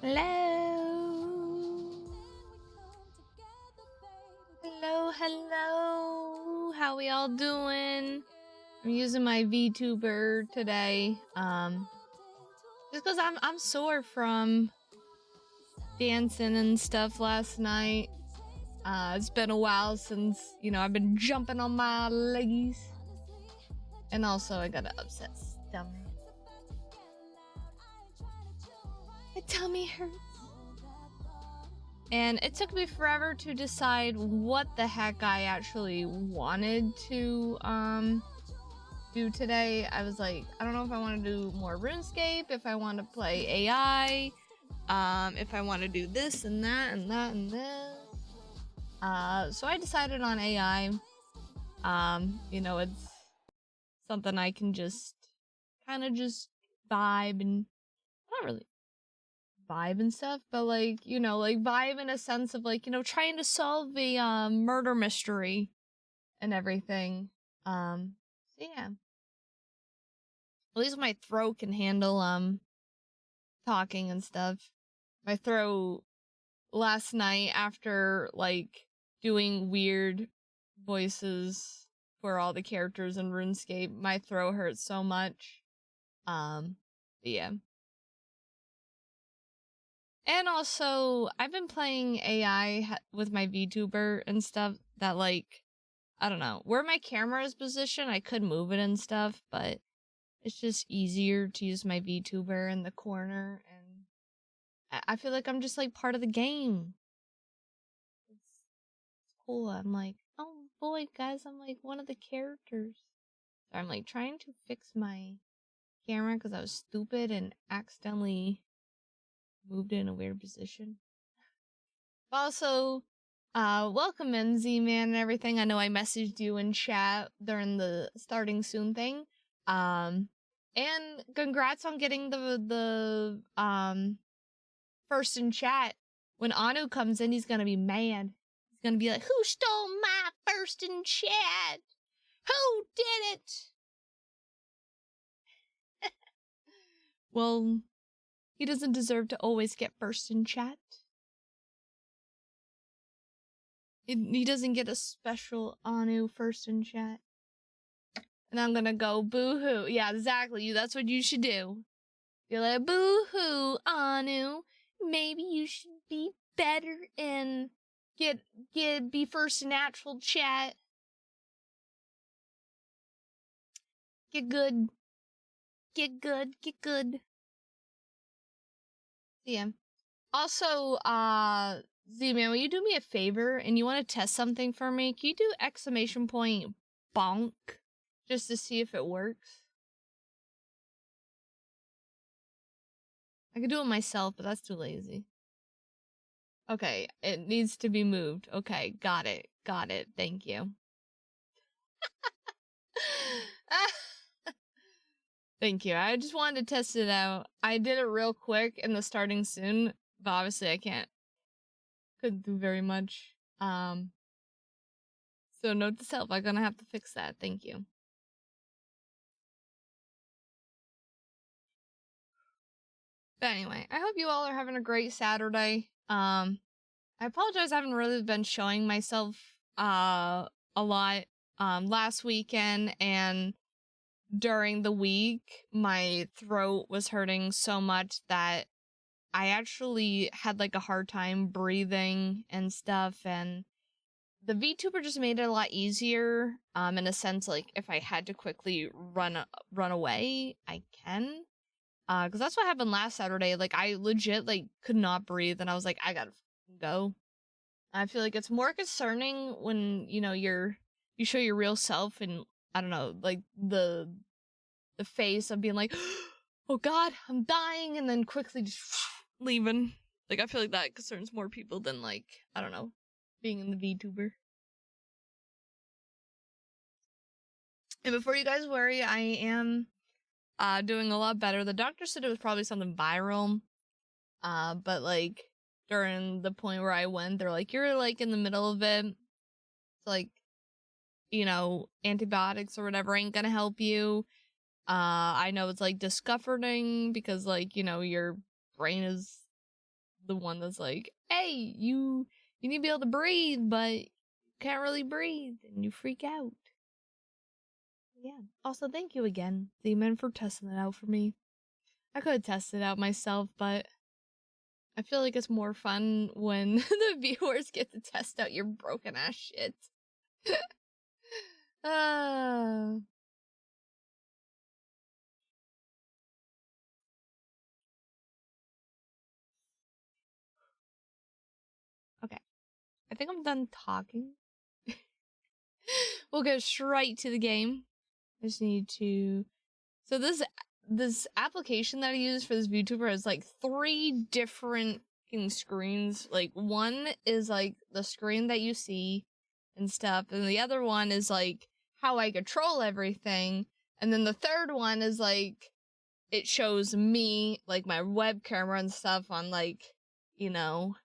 Hello. Hello. How we all doing? I'm using my VTuber today. Just because I'm sore from dancing and stuff last night. It's been a while since, I've been jumping on my leggies. And also I got an upset stomach. My tummy hurts. And it took me forever to decide what the heck I actually wanted to do today. I was like, I don't know if I want to do more RuneScape, if I want to play AI, if I want to do this and that and that and this. So I decided on AI. It's something I can just kind of just vibe and not really vibe and stuff, but like vibe in a sense of like trying to solve a murder mystery and everything. So yeah, at least my throat can handle talking and stuff. My throat last night, after like doing weird voices for all the characters in RuneScape, my throat hurt so much. But yeah. And also, I've been playing AI with my VTuber and stuff that, like, I don't know, where my camera is positioned, I could move it and stuff, but it's just easier to use my VTuber in the corner, and I feel like I'm just, like, part of the game. It's cool. I'm like, oh boy, guys, I'm, like, one of the characters. So I'm, like, trying to fix my camera because I was stupid and accidentally moved it in a weird position. Also, welcome in, Z-Man and everything. I know I messaged you in chat during the starting soon thing. And congrats on getting the first in chat. When Anu comes in, he's gonna be mad. He's gonna be like, who stole my first in chat? Who did it? Well, he doesn't deserve to always get first in chat. He doesn't get a special Anu first in chat. And I'm gonna go boo-hoo. Yeah, exactly. That's what you should do. You're like, boo-hoo, Anu. Maybe you should be better and be first in actual chat. Get good. Get good. Get good. Yeah. Also, Z-Man, will you do me a favor and you want to test something for me? Can you do exclamation point bonk just to see if it works? I could do it myself, but that's too lazy. Okay, it needs to be moved. Okay, got it. Got it. Thank you. Thank you. I just wanted to test it out. I did it real quick in the starting soon, but obviously I couldn't do very much. So note to self, I'm gonna have to fix that. Thank you. But anyway, I hope you all are having a great Saturday. I apologize I haven't really been showing myself a lot last weekend and during the week. My throat was hurting so much that I actually had like a hard time breathing and stuff, and the VTuber just made it a lot easier. In a sense, like if I had to quickly run away, I can. Because that's what happened last Saturday. Like, I legit, like, could not breathe, and I was like, I gotta go. I feel like it's more concerning when, you show your real self, and, I don't know, like, the face of being like, oh god, I'm dying, and then quickly just leaving. Like, I feel like that concerns more people than, like, I don't know, being in the VTuber. And before you guys worry, I am doing a lot better. The doctor said it was probably something viral. But like during the point where I went, they're like, you're like in the middle of it. It's like, antibiotics or whatever ain't gonna help you. I know it's like discomforting because like, your brain is the one that's like, hey, you need to be able to breathe, but you can't really breathe, and you freak out. Yeah. Also, thank you again, Demon, for testing it out for me. I could have tested it out myself, but I feel like it's more fun when the viewers get to test out your broken ass shit. Okay. I think I'm done talking. We'll go straight to the game. I just need to... So this application that I use for this VTuber has like 3 different screens. Like, one is like the screen that you see and stuff, and the other one is like how I control everything, and then the third one is like it shows me, like my web camera and stuff on, like, you know,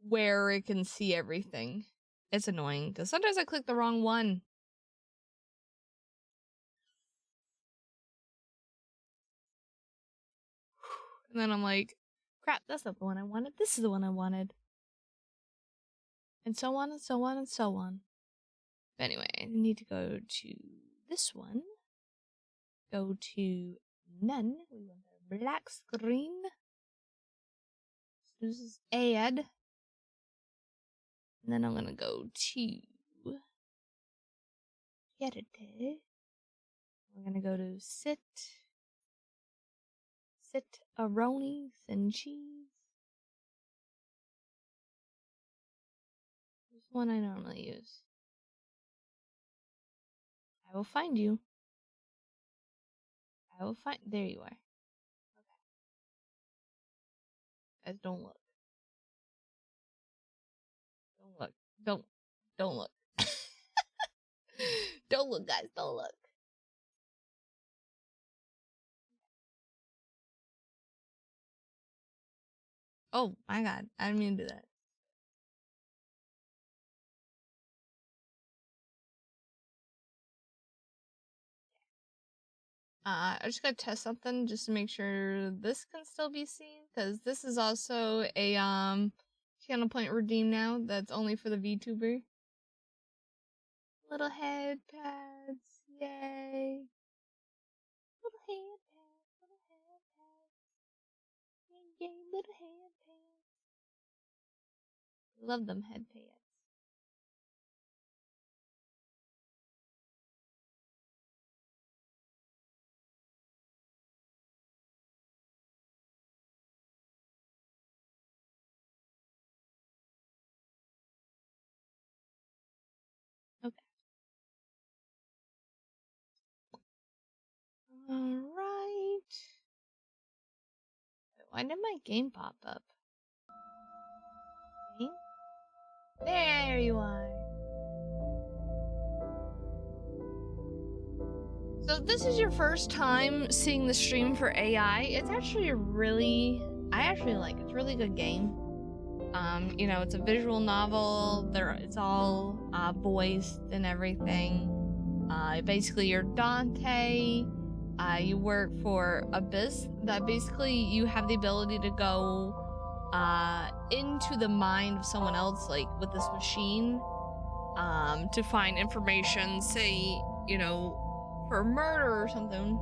where it can see everything. It's annoying because sometimes I click the wrong one. And then I'm like, crap, that's not the one I wanted. This is the one I wanted. And so on and so on and so on. But anyway, I need to go to this one. Go to none. We want the black screen. So this is add. And then I'm gonna go to edit. We're gonna go to sit aronis and cheese. This one I normally use. I will find you. I will find... There you are. Okay. Guys, don't look. Don't look. Don't look. Don't look, guys. Don't look. Oh my god. I didn't mean to do that. I just gotta test something just to make sure this can still be seen, because this is also a channel point redeem now that's only for the VTuber. Little head pads, yay! Little head pads, yay, little head pads. Love them head pads. Okay. Alright. Why did my game pop up? Game? There you are. So if this is your first time seeing the stream for AI, it's actually I actually like it. It's a really good game. You know, it's a visual novel. It's all voiced and everything. Basically, you're Dante. You work for Abyss. That basically you have the ability to go into the mind of someone else, like with this machine, to find information. Say, you know, for murder or something.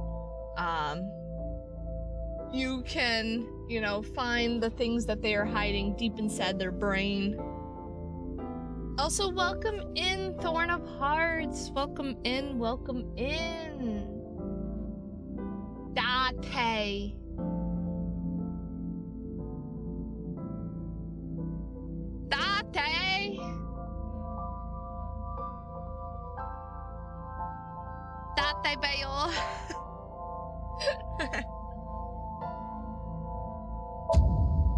You can, you know, find the things that they are hiding deep inside their brain. Also, welcome in, Thorn of Hearts. Welcome in, welcome in. Date. Date. Date, bayo.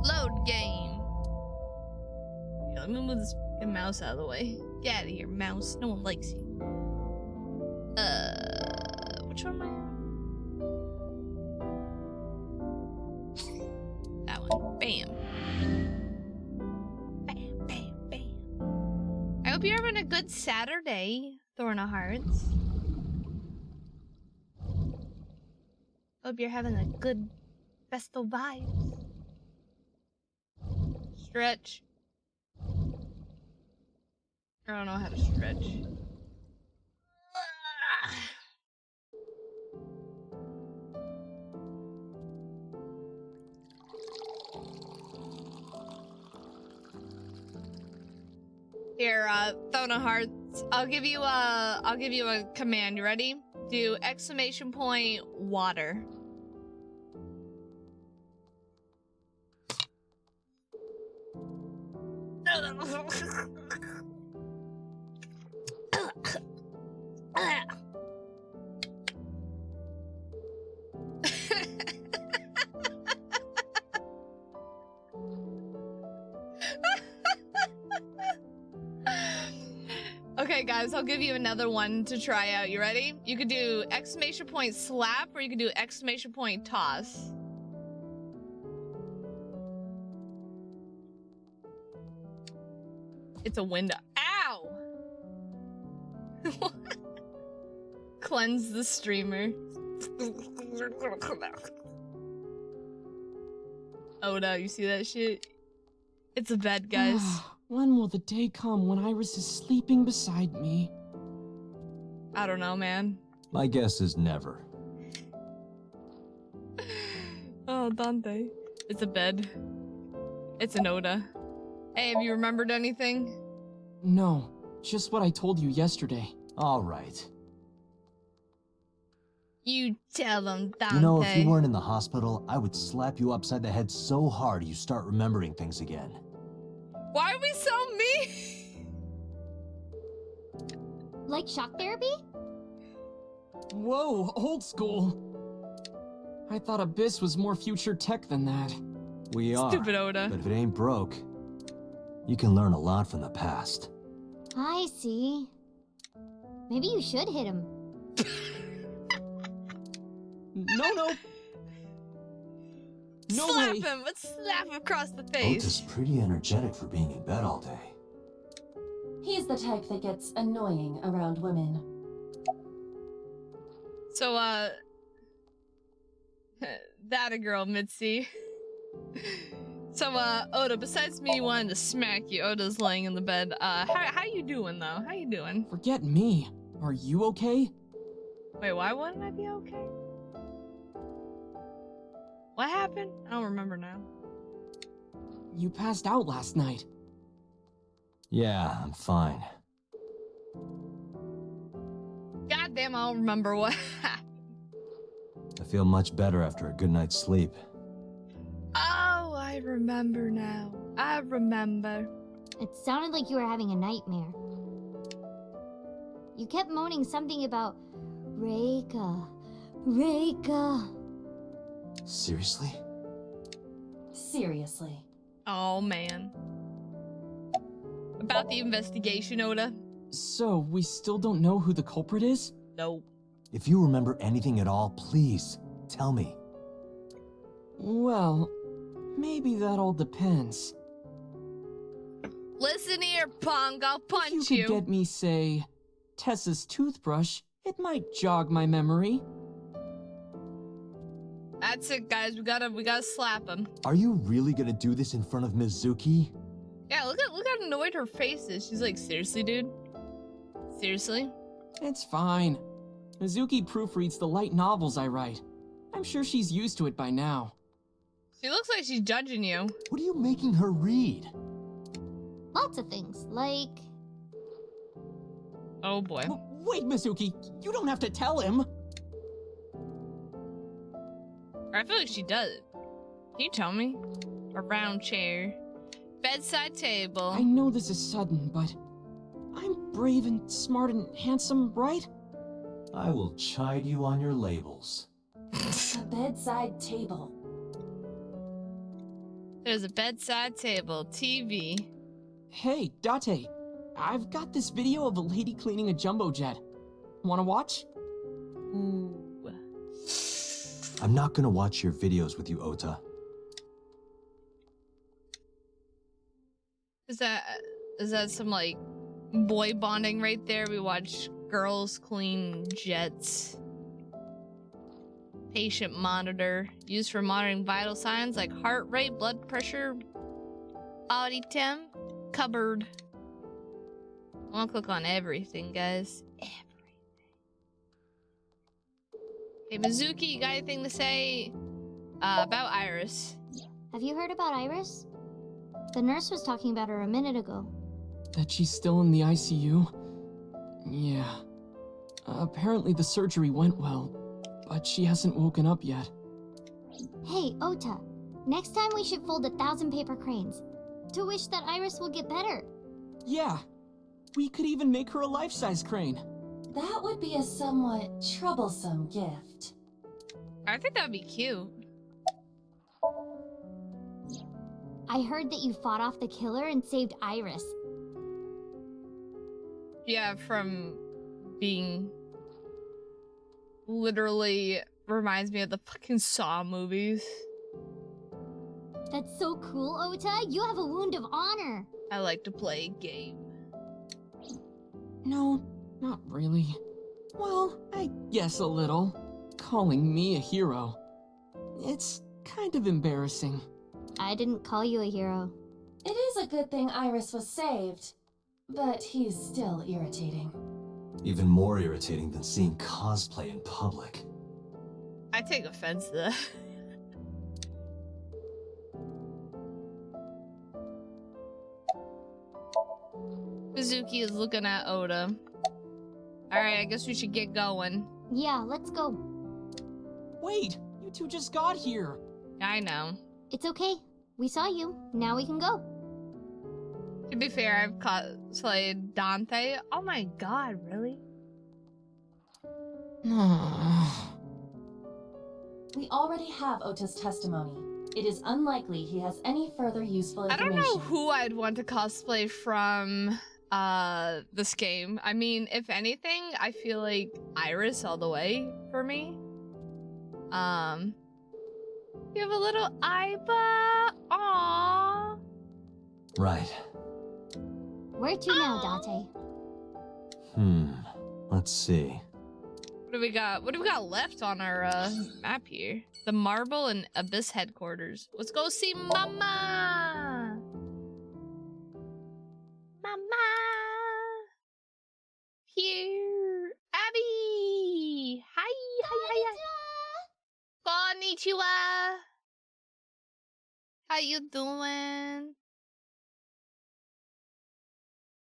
Load game. Yeah, let me move this fucking mouse out of the way. Get out of here, mouse. No one likes you. Which one am I on? That one. Bam. Bam, bam, bam. I hope you're having a good Saturday, Thorn of Hearts. Hope you're having a good festal vibes. Stretch. I don't know how to stretch. Here, Thona Hearts. I'll give you a command. You ready? Do exclamation point water. Okay, guys, I'll give you another one to try out. You ready? You could do exclamation point slap, or you could do exclamation point toss. It's a window. Ow! Cleanse the streamer. Oda, you see that shit? It's a bed, guys. When will the day come when Iris is sleeping beside me? I don't know, man. My guess is never. Oh, Dante. It's a bed. It's an Oda. Hey, have you remembered anything? No, just what I told you yesterday. All right. You tell them, Dante. You know, if you weren't in the hospital, I would slap you upside the head so hard you start remembering things again. Why are we so mean? Like shock therapy? Whoa, old school. I thought Abyss was more future tech than that. We are. Stupid Oda. But if it ain't broke, you can learn a lot from the past. I see. Maybe you should hit him. No. No slap way. him! Let's slap him across the face. Ota's pretty energetic for being in bed all day. He's the type that gets annoying around women. So, that a girl, Mitzi. So, Oda, besides me wanting to smack you, Oda's laying in the bed. How you doing, though? How you doing? Forget me. Are you okay? Wait, why wouldn't I be okay? What happened? I don't remember now. You passed out last night. Yeah, I'm fine. Goddamn, I don't remember what happened. I feel much better after a good night's sleep. Oh, I remember now. I remember. It sounded like you were having a nightmare. You kept moaning something about Reika. Seriously? Seriously. Oh, man. About the investigation, Oda? So, we still don't know who the culprit is? Nope. If you remember anything at all, please, tell me. Well, maybe that all depends. Listen here, Pong, I'll punch If you could get me, say, Tessa's toothbrush, it might jog my memory. That's it, guys. We gotta slap him. Are you really gonna do this in front of Mizuki? Yeah, look how annoyed her face is. She's like, seriously, dude? Seriously? It's fine. Mizuki proofreads the light novels I write. I'm sure she's used to it by now. She looks like she's judging you. What are you making her read? Lots of things, like... Oh boy. Wait, Mizuki, you don't have to tell him. I feel like she does it. Can you tell me? A round chair. Bedside table. I know this is sudden, but I'm brave and smart and handsome, right? I will chide you on your labels. A bedside table. There's a bedside table, TV. Hey, Date, I've got this video of a lady cleaning a jumbo jet. Wanna watch? Ooh. I'm not gonna watch your videos with you, Ota. Is that some like boy bonding right there? We watch girls clean jets. Patient monitor used for monitoring vital signs like heart rate, blood pressure. Item. Cupboard. I want to click on everything, guys. Everything. Hey, Mizuki, you got anything to say about Iris? Have you heard about Iris? The nurse was talking about her a minute ago. That she's still in the ICU? Yeah. Apparently the surgery went well, but she hasn't woken up yet. Hey, Ota. Next time we should fold 1,000 paper cranes to wish that Iris will get better. Yeah. We could even make her a life-size crane. That would be a somewhat troublesome gift. I think that would be cute. I heard that you fought off the killer and saved Iris. Yeah, from being literally reminds me of the fucking Saw movies. That's so cool, Ota. You have a wound of honor. I like to play a game. No, not really. Well, I guess a little. Calling me a hero. It's kind of embarrassing. I didn't call you a hero. It is a good thing Iris was saved, but he's still irritating. Even more irritating than seeing cosplay in public. I take offense to that. Mizuki is looking at Oda. Alright, I guess we should get going. Yeah, let's go. Wait, you two just got here. I know. It's okay. We saw you. Now we can go. To be fair, I've cosplayed Dante. Oh my god, really? We already have Ota's testimony. It is unlikely he has any further useful I information. don't know who I'd want to cosplay from this game. I mean, if anything, I feel like Iris all the way for me. You have a little Aiba. Aww. Right. Where to now, Date? Let's see. What do we got? What do we got left on our map here? The Marble and Abyss headquarters. Let's go see Mama. Mama. Here. Abby. Hi. Hi. Konnichiwa. How you doing?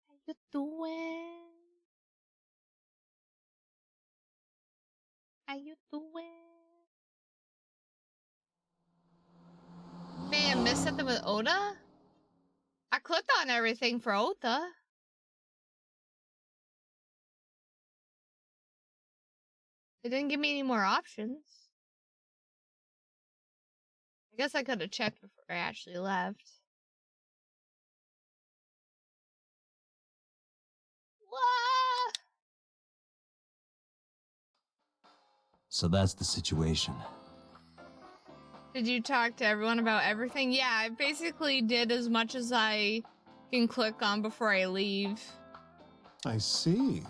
How you doing? How you doing? Man, missed something with Oda? I clicked on everything for Oda. It didn't give me any more options. I guess I could have checked before I actually left. What? So that's the situation. Did you talk to everyone about everything? Yeah, I basically did as much as I can click on before I leave. I see.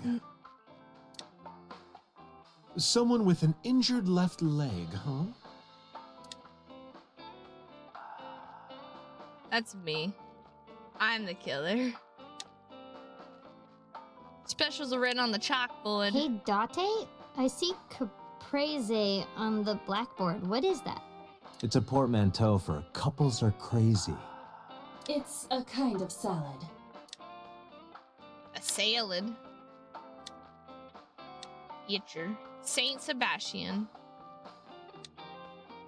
Someone with an injured left leg, huh? That's me. I'm the killer. Specials are written on the chalkboard. Hey, Date? I see caprese on the blackboard. What is that? It's a portmanteau for couples are crazy. It's a kind of salad. A salad. Itcher. Saint Sebastian.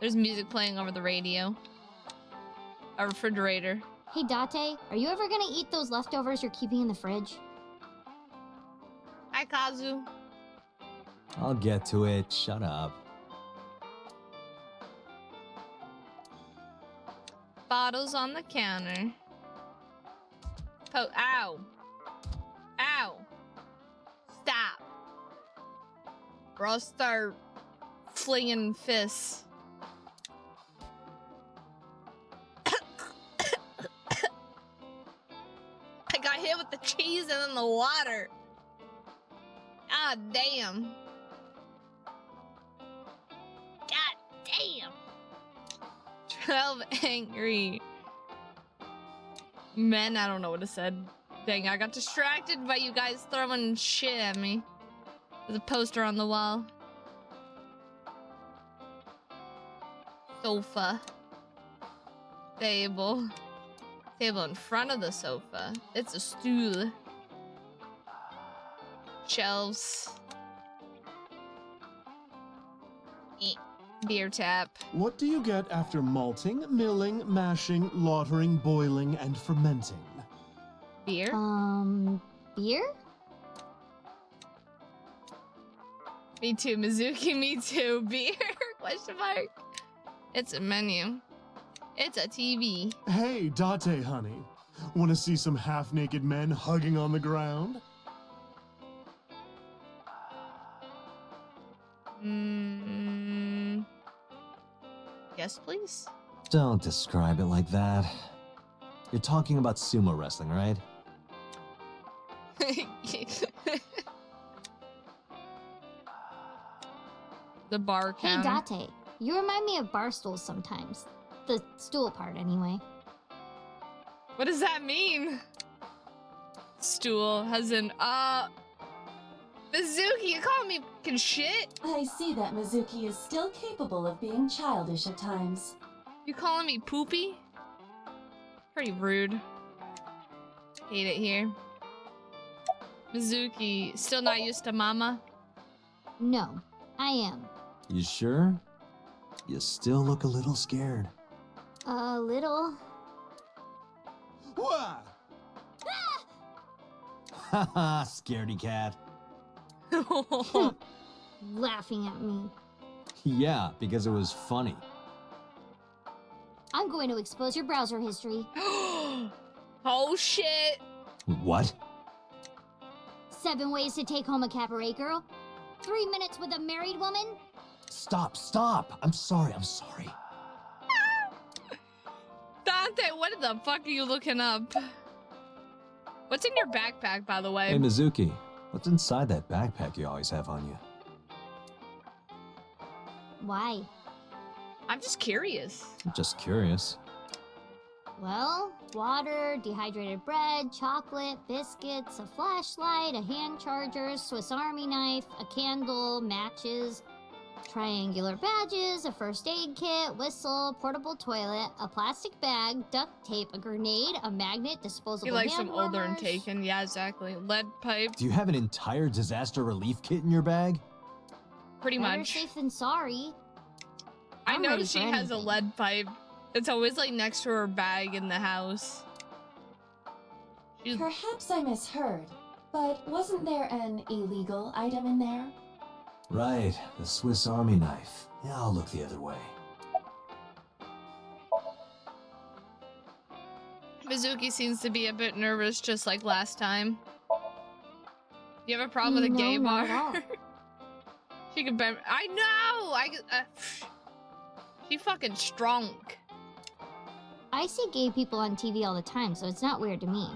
There's music playing over the radio. A refrigerator. Hey, Date, are you ever gonna eat those leftovers you're keeping in the fridge? Hi, Kazu. I'll get to it. Shut up. Bottles on the counter. Ow. Ow. Stop. Or I'll start flinging fists. I got hit with the cheese and then the water. Ah, damn. God damn. 12 angry. Men, I don't know what it said. Dang, I got distracted by you guys throwing shit at me. There's a poster on the wall. Sofa. Table. Table in front of the sofa. It's a stool. Shelves. Beer tap. What do you get after malting, milling, mashing, lautering, boiling, and fermenting? Beer? Beer? Me too, Mizuki, me too. Beer? Question mark. It's a menu. It's a TV. Hey, Date, honey. Want to see some half-naked men hugging on the ground? Yes, please. Don't describe it like that. You're talking about sumo wrestling, right? The bar Hey, counter. Date. You remind me of bar stools sometimes. The stool part, anyway. What does that mean? Stool has an Mizuki, you calling me fucking shit? I see that Mizuki is still capable of being childish at times. You calling me poopy? Pretty rude. Hate it here. Mizuki, still not used to mama? No, I am. You sure? You still look a little scared. A little. Wah! Haha, scaredy cat. Laughing at me. Yeah, because it was funny. I'm going to expose your browser history. Oh shit! What? 7 ways to take home a cabaret girl. 3 minutes with a married woman. Stop, stop! I'm sorry. Dante, what the fuck are you looking up? What's in your backpack, by the way? Hey, Mizuki, what's inside that backpack you always have on you? Why? I'm just curious. I'm just curious. Well, water, dehydrated bread, chocolate, biscuits, a flashlight, a hand charger, Swiss Army knife, a candle, matches, triangular badges, a first aid kit, whistle, portable toilet, a plastic bag, duct tape, a grenade, a magnet, disposable You like hand some older and warmers. taken. Yeah, exactly. Lead pipe. Do you have an entire disaster relief kit in your bag? Pretty Better much. safe than sorry. I I'm know ready she for has a anything. lead pipe. It's always like next to her bag in the house. She's Perhaps I misheard, but wasn't there an illegal item in there? Right, the Swiss Army knife. Yeah, I'll look the other way. Mizuki seems to be a bit nervous, just like last time. You have a problem with a No, gay not bar? at all. She can bet. I know. She fucking strong. I see gay people on TV all the time, so it's not weird to me.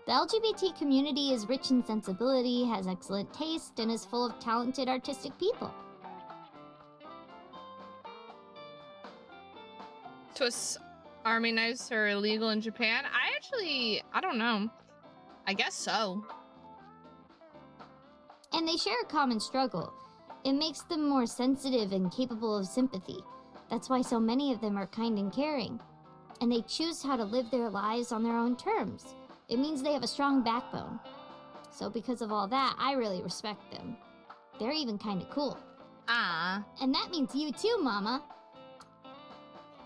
The LGBT community is rich in sensibility, has excellent taste, and is full of talented artistic people. Swiss Army knives are illegal in Japan. I don't know. I guess so. And they share a common struggle. It makes them more sensitive and capable of sympathy. That's why so many of them are kind and caring. And they choose how to live their lives on their own terms. It means they have a strong backbone. So because of all that, I really respect them. They're even kind of cool. Ah. And that means you too, Mama.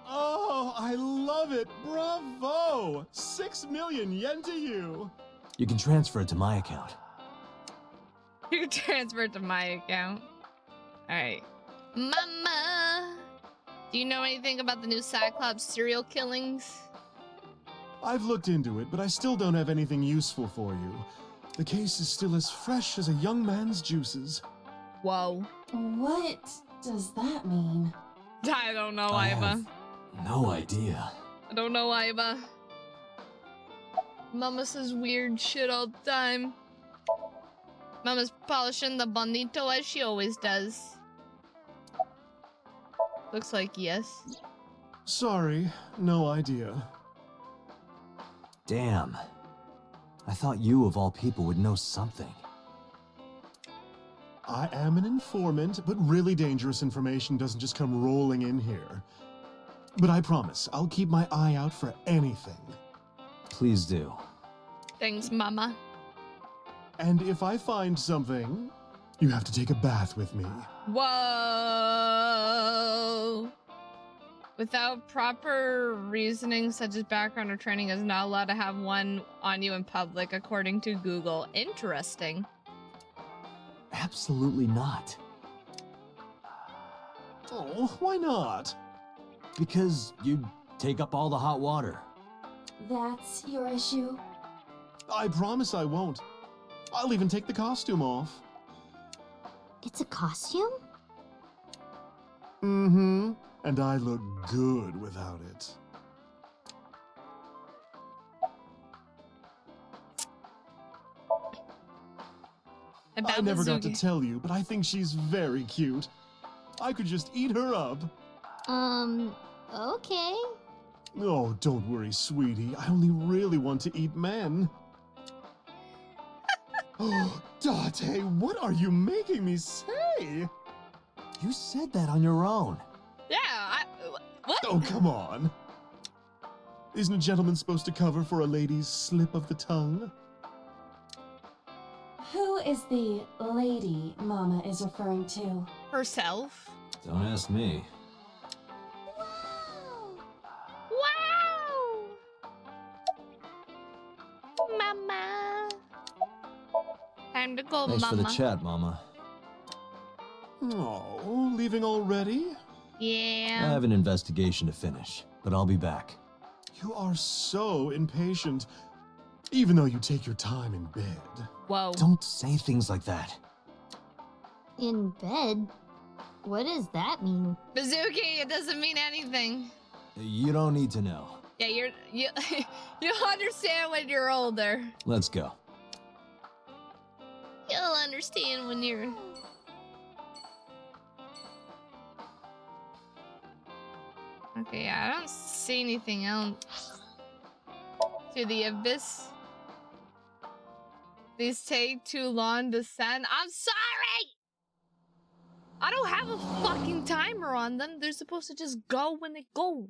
Oh, I love it! Bravo! 6 million yen to you! You can transfer it to my account. You can transfer it to my account. Alright. Mama! Do you know anything about the new Cyclops serial killings? I've looked into it, but I still don't have anything useful for you. The case is still as fresh as a young man's juices. Whoa. What does that mean? I don't know, I Iva. have no idea. I don't know, Iva. Mama says weird shit all the time. Mama's polishing the bonito as she always does. Looks like yes. Sorry, no idea. Damn. I thought you, of all people, would know something. I am an informant, but really dangerous information doesn't just come rolling in here. But I promise, I'll keep my eye out for anything. Please do. Thanks, Mama. And if I find something, you have to take a bath with me. Whoa. Without proper reasoning, such as background or training, is not allowed to have one on you in public, according to Google. Interesting. Absolutely not. Oh, why not? Because you'd take up all the hot water. That's your issue? I promise I won't. I'll even take the costume off. It's a costume? Mm-hmm. And I look good without it. About I never got to Mizuki. tell you, but I think she's very cute. I could just eat her up. Okay. Oh, don't worry, sweetie. I only really want to eat men. Oh, Date, what are you making me say? You said that on your own. Yeah, what? Oh, come on. Isn't a gentleman supposed to cover for a lady's slip of the tongue? Who is the lady Mama is referring to? Herself? Don't ask me. Wow! Mama. Time to go, Thanks Mama. for the chat, Mama. Oh, leaving already? I Yeah. have an investigation to finish, but I'll be back. You are so impatient, even though you take your time in bed. Whoa. Don't say things like that. In bed? What does that mean? Mizuki, it doesn't mean anything. You don't need to know. Yeah, you'll understand when you're older. Let's go. You'll understand when you're... Okay, yeah, I don't see anything else. To the abyss. These take too long to send. I'm sorry! I don't have a fucking timer on them. They're supposed to just go when they go.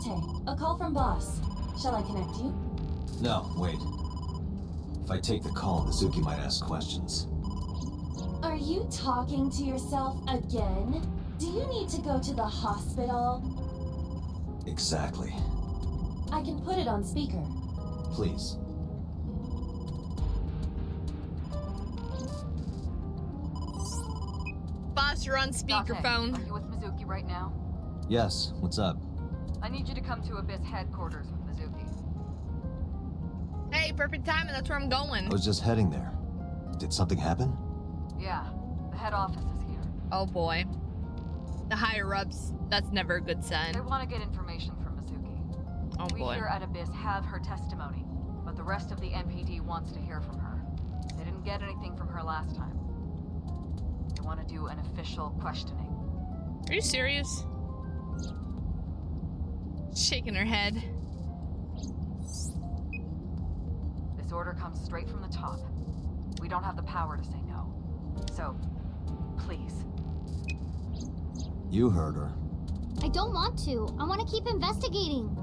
Date, a call from boss. Shall I connect you? No, wait. If I take the call, Mizuki might ask questions. Are you talking to yourself again? Do you need to go to the hospital? Exactly. I can put it on speaker. Please. Boss, you're on Date, speakerphone. are you with Mizuki right now? Yes, what's up? I need you to come to Abyss headquarters with Mizuki. Hey, perfect timing. That's where I'm going. I was just heading there. Did something happen? Yeah, the head office is here. Oh boy. The higher ups. That's never a good They sign. want to get information from Mizuki. Oh We boy. here at Abyss have her testimony, but the rest of the MPD wants to hear from her. They didn't get anything from her last time. They want to do an official questioning. Are you serious? Shaking her head. This order comes straight from the top. We don't have the power to say no. So, please. You heard her. I don't want to. I want to keep investigating.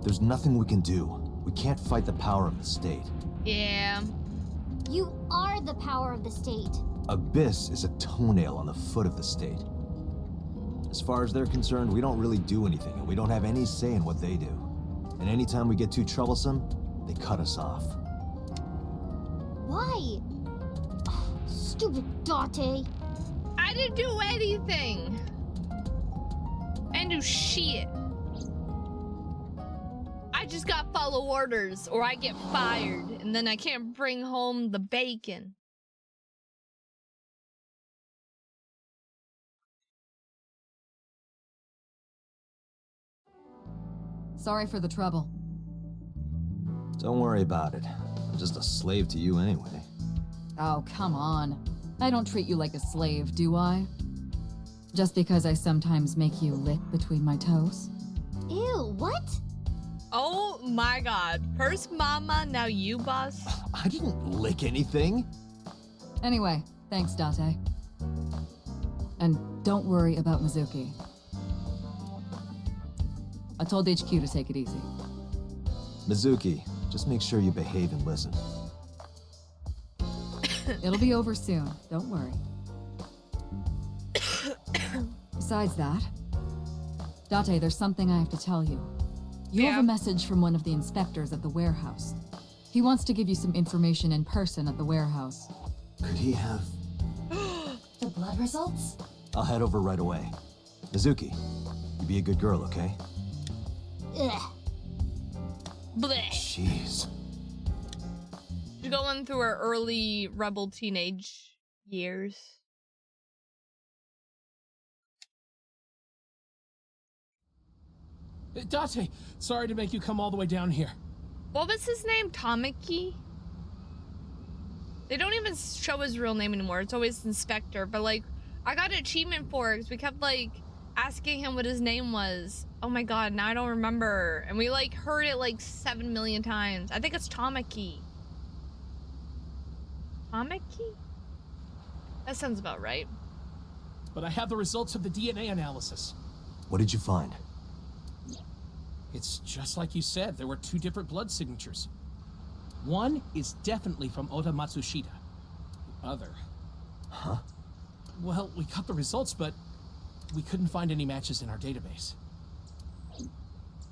There's nothing we can do. We can't fight the power of the state. Yeah. You are the power of the state. Abyss is a toenail on the foot of the state. As far as they're concerned, we don't really do anything, and we don't have any say in what they do. And anytime we get too troublesome, they cut us off. Why? Ugh, stupid Date. I didn't do anything. I didn't do shit. I just got follow orders, or I get fired, and then I can't bring home the bacon. Sorry for the trouble. Don't worry about it. I'm just a slave to you anyway. Oh, come on. I don't treat you like a slave, do I? Just because I sometimes make you lick between my toes? Ew, what? Oh my god. First mama, now you, boss. I didn't lick anything. Anyway, thanks, Date. And don't worry about Mizuki. I told HQ to take it easy. Mizuki, just make sure you behave and listen. It'll be over soon, don't worry. Besides that, Date, there's something I have to tell you. You have a message from one of the inspectors at the warehouse. He wants to give you some information in person at the warehouse. Could he have... The blood results? I'll head over right away. Mizuki, you be a good girl, okay? Ugh. Bleh. Jeez. She's going through her early rebel teenage years. Date, sorry to make you come all the way down here. What was his name? Tamaki? They don't even show his real name anymore. It's always Inspector. But, like, I got an achievement for it because we kept, like, asking him what his name was. Oh my god, now I don't remember. And we, like, heard it, like, 7 million times. I think it's Tamaki. Tamaki? That sounds about right. But I have the results of the DNA analysis. What did you find? It's just like you said, there were 2 different blood signatures. One is definitely from Oda Matsushita. The other... Huh? Well, we got the results, but we couldn't find any matches in our database.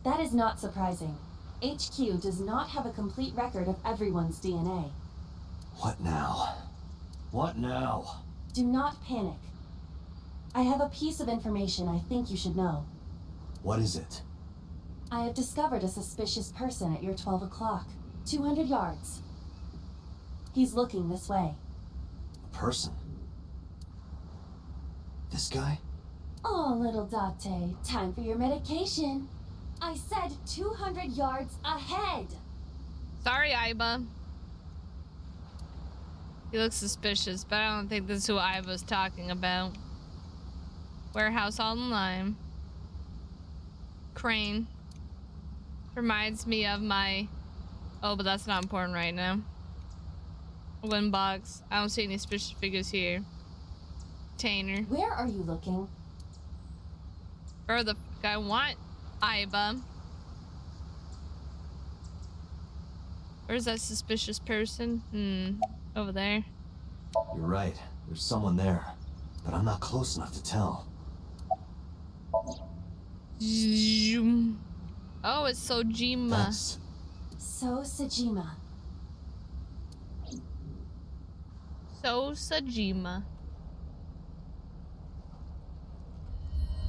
That is not surprising. HQ does not have a complete record of everyone's DNA. What now? What now? Do not panic. I have a piece of information I think you should know. What is it? I have discovered a suspicious person at your 12 o'clock. 200 yards. He's looking this way. A person? This guy? Oh, little Date, time for your medication. I said 200 yards ahead. Sorry, Aiba. He looks suspicious, but I don't think this is who Aiba's talking about. Warehouse online. Crane. Reminds me of my... Oh, but that's not important right now. Win box. I don't see any suspicious figures here. Tainer. Where are you looking? Where the fuck I want Aiba? Where's that suspicious person? Over there. You're right. There's someone there. But I'm not close enough to tell. Zoom. Oh, it's Sojima. That's... So Sajima. Sajima.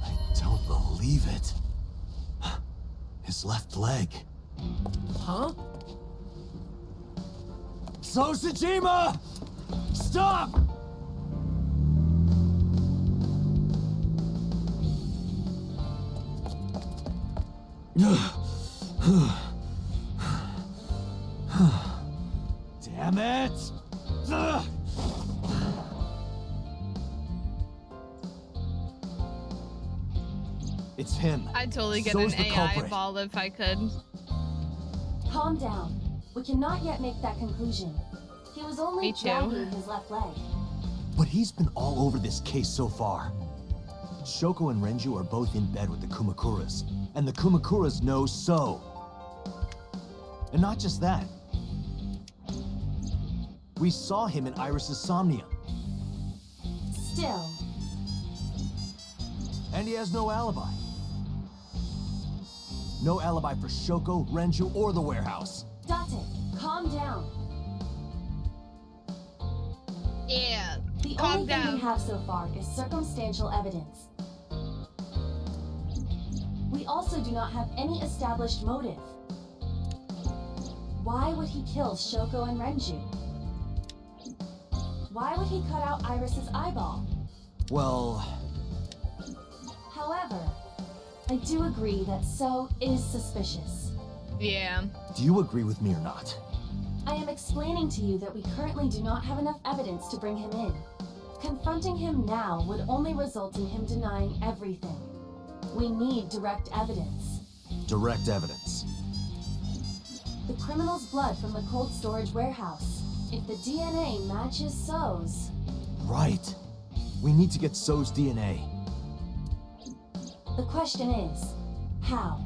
I don't believe it. His left leg. Huh? Sojima! Stop! Damn it! It's him. I'd totally get So's an the AI culprit. ball if I could. Calm down. We cannot yet make that conclusion. He was only Me too. dragging his left leg. But he's been all over this case so far. Shoko and Renju are both in bed with the Kumakuras, and the Kumakuras know So. And not just that. We saw him in Iris's Somnium, Still, and he has no alibi. No alibi for Shoko, Renju, or the warehouse. Date, calm down. Yeah. The Calm only thing down. we have so far is circumstantial evidence. We also do not have any established motive. Why would he kill Shoko and Renju? Why would he cut out Iris's eyeball? Well, However, I do agree that So is suspicious. Yeah. do you agree with me or not? I am explaining to you that we currently do not have enough evidence to bring him in. Confronting him now would only result in him denying everything. We need direct evidence. Direct evidence. The criminal's blood from the cold storage warehouse. If the DNA matches So's... Right. We need to get So's DNA. The question is, how?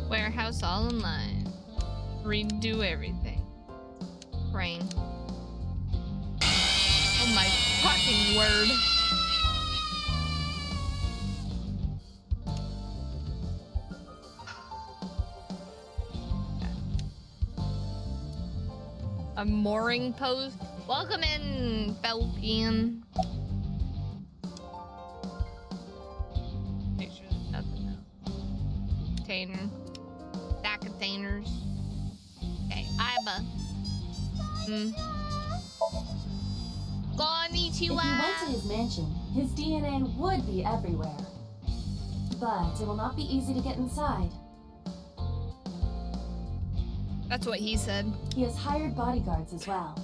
Warehouse all online. Redo everything. Brain. Oh my fucking word. A mooring post. Welcome in, Falcon. Make sure there's nothing else. Container. Stack containers. Okay, Iba. If he went to his mansion, his DNA would be everywhere. But it will not be easy to get inside. That's what he said. He has hired bodyguards as well.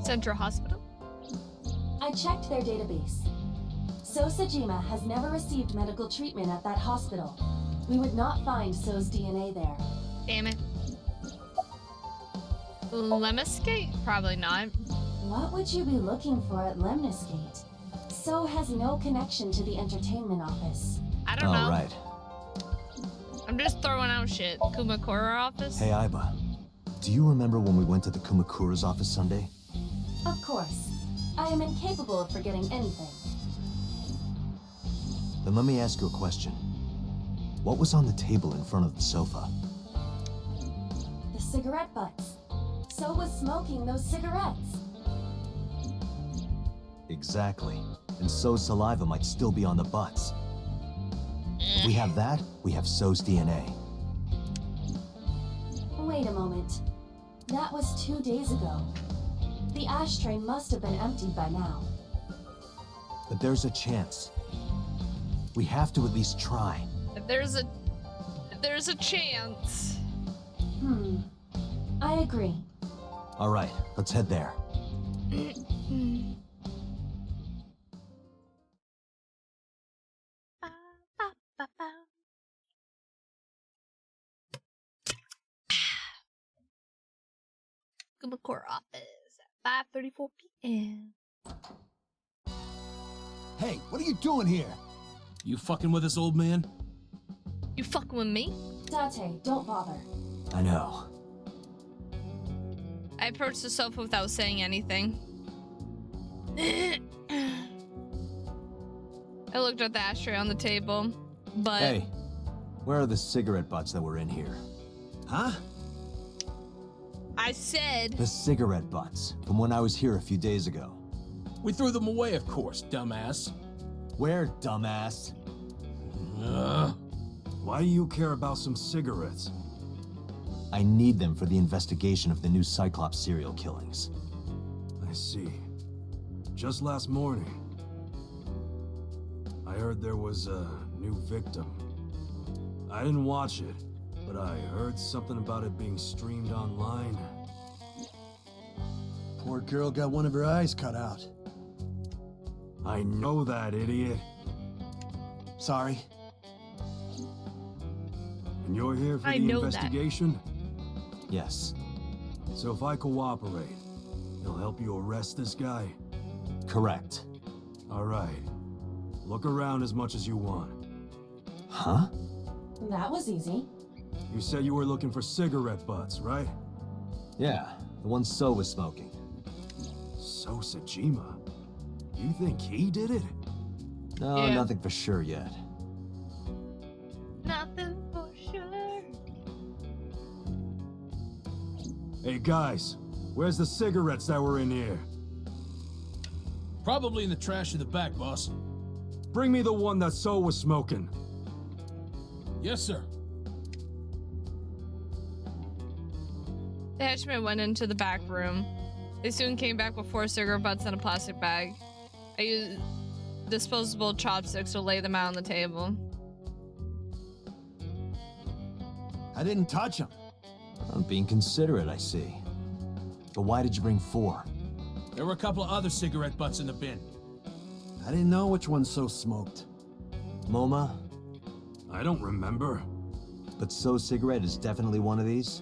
Central Hospital? I checked their database. So Sajima has never received medical treatment at that hospital. We would not find So's DNA there. Damn it. Lemniscate? Probably not. What would you be looking for at Lemniscate? So has no connection to the entertainment office. I don't know. All right. I'm just throwing out shit. Kumakura office? Hey, Iba. Do you remember when we went to the Kumakura's office Sunday? Of course. I am incapable of forgetting anything. Then let me ask you a question. What was on the table in front of the sofa? The cigarette butts. So was smoking those cigarettes. Exactly. And So's saliva might still be on the butts. If we have that, we have So's DNA. Wait a moment. That was 2 days ago. The ashtray must have been emptied by now. But there's a chance. We have to at least try. If there's a chance. I agree. All right, let's head there. Kumakura office at 5:34 p.m. Hey, what are you doing here? You fucking with this old man? You fucking with me? Date, don't bother. I know. I approached the sofa without saying anything. I looked at the ashtray on the table, but... Hey, where are the cigarette butts that were in here? Huh? I said... The cigarette butts, from when I was here a few days ago. We threw them away, of course, dumbass. Where, dumbass? Why do you care about some cigarettes? I need them for the investigation of the new Cyclops serial killings. I see. Just last morning, I heard there was a new victim. I didn't watch it, but I heard something about it being streamed online. Poor girl got one of her eyes cut out. I know that, idiot. Sorry. And you're here for I the know that. investigation? Yes, So if I cooperate, you'll help you arrest this guy? correct. All right. Look around as much as you want. Huh? That was easy. You said you were looking for cigarette butts, right? Yeah, the one So was smoking. So Sajima. You think he did it? No, Yeah. nothing for sure yet. Nothing for sure. Hey guys, where's the cigarettes that were in here? Probably in the trash in the back, boss. Bring me the one that So was smoking. Yes, sir. The henchman went into the back room. They soon came back with 4 cigarette butts in a plastic bag. I used disposable chopsticks to lay them out on the table. I didn't touch him. Being considerate, I see. But why did you bring 4? There were a couple of other cigarette butts in the bin. I didn't know which one So smoked. MoMA? I don't remember. But So cigarette is definitely one of these?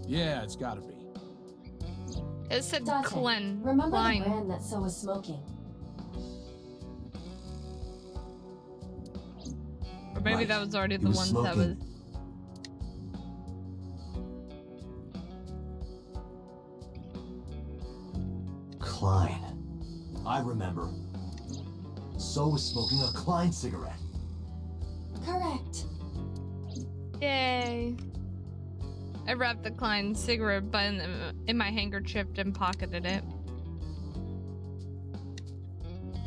Yeah, it's gotta be. It said Date, Clen. remember Klein. the brand that So was smoking? Or maybe Right. that was already He the was ones that was. smoking. Klein. I remember. So was smoking a Klein cigarette. Correct. Yay. I wrapped the Klein cigarette butt in my handkerchief and pocketed it.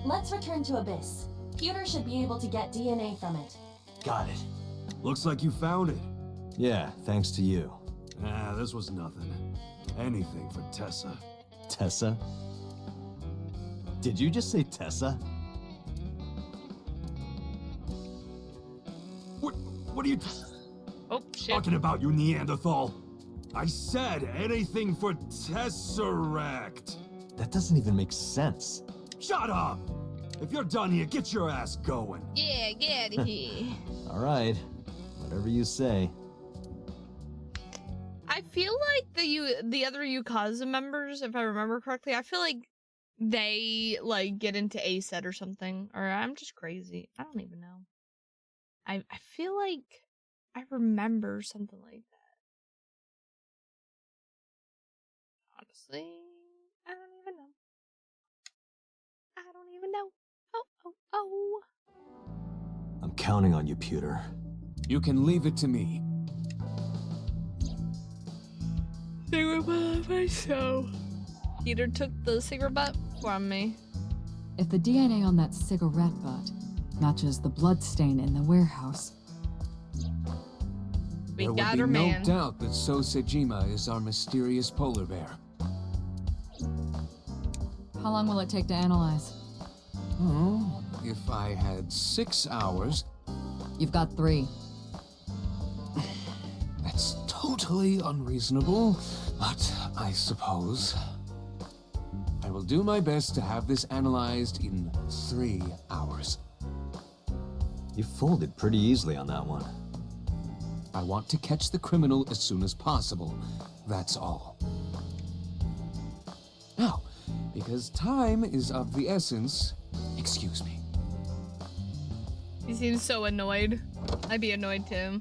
Let's return to Abyss. Pewter should be able to get DNA from it. Got it. Looks like you found it. Yeah, thanks to you. Ah, this was nothing. Anything for Tessa. Tessa? Did you just say Tessa? What are you Oh, shit. talking about, you Neanderthal? I said anything for Tesseract. That doesn't even make sense. Shut up! If you're done here, get your ass going. Yeah, get out of here. All right. Whatever you say. I feel like the other Yukaza members, if I remember correctly, I feel like they like get into A set or something. Or I'm just crazy. I don't even know. I feel like I remember something like that. Honestly, I don't even know. I don't even know. Oh. I'm counting on you, Pewter. You can leave it to me. Cigarette butt, myself. Peter took the cigarette butt from me. If the DNA on that cigarette butt matches the bloodstain in the warehouse, We There got would her be man. no doubt that So Sejima is our mysterious polar bear. how long will it take to analyze? Oh, if I had 6 hours, You've got 3. that's totally unreasonable, but I suppose. I will do my best to have this analyzed in 3 hours. You folded pretty easily on that one. I want to catch the criminal as soon as possible. That's all. Now, because time is of the essence, excuse me. He seems so annoyed. I'd be annoyed too.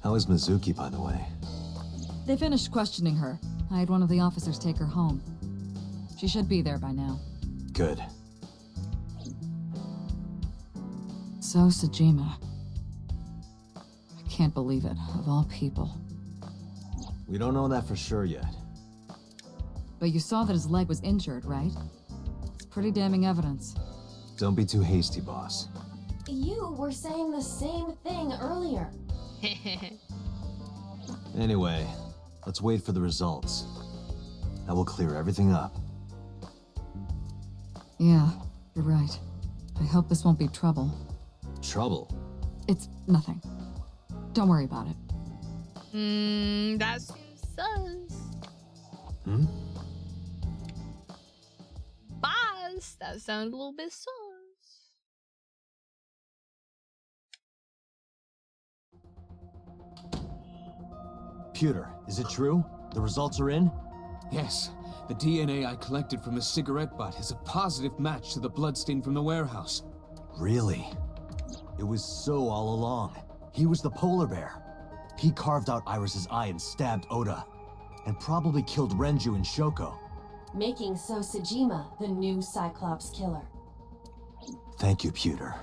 How is Mizuki, by the way? They finished questioning her. I had one of the officers take her home. She should be there by now. Good. So Sejima. I can't believe it, of all people. We don't know that for sure yet. But you saw that his leg was injured, right? It's pretty damning evidence. Don't be too hasty, boss. You were saying the same thing earlier. Anyway, let's wait for the results. That will clear everything up. Yeah, you're right. I hope this won't be trouble. Trouble? It's nothing. Don't worry about it. That seems sus. Hmm? Boss, that sounded a little bit sus. Pewter, is it true? The results are in? Yes, the DNA I collected from the cigarette butt is a positive match to the bloodstain from the warehouse. Really? It was So all along. He was the polar bear. He carved out Iris's eye and stabbed Oda. And probably killed Renju and Shoko. Making So Sejima the new Cyclops killer. Thank you, Pewter.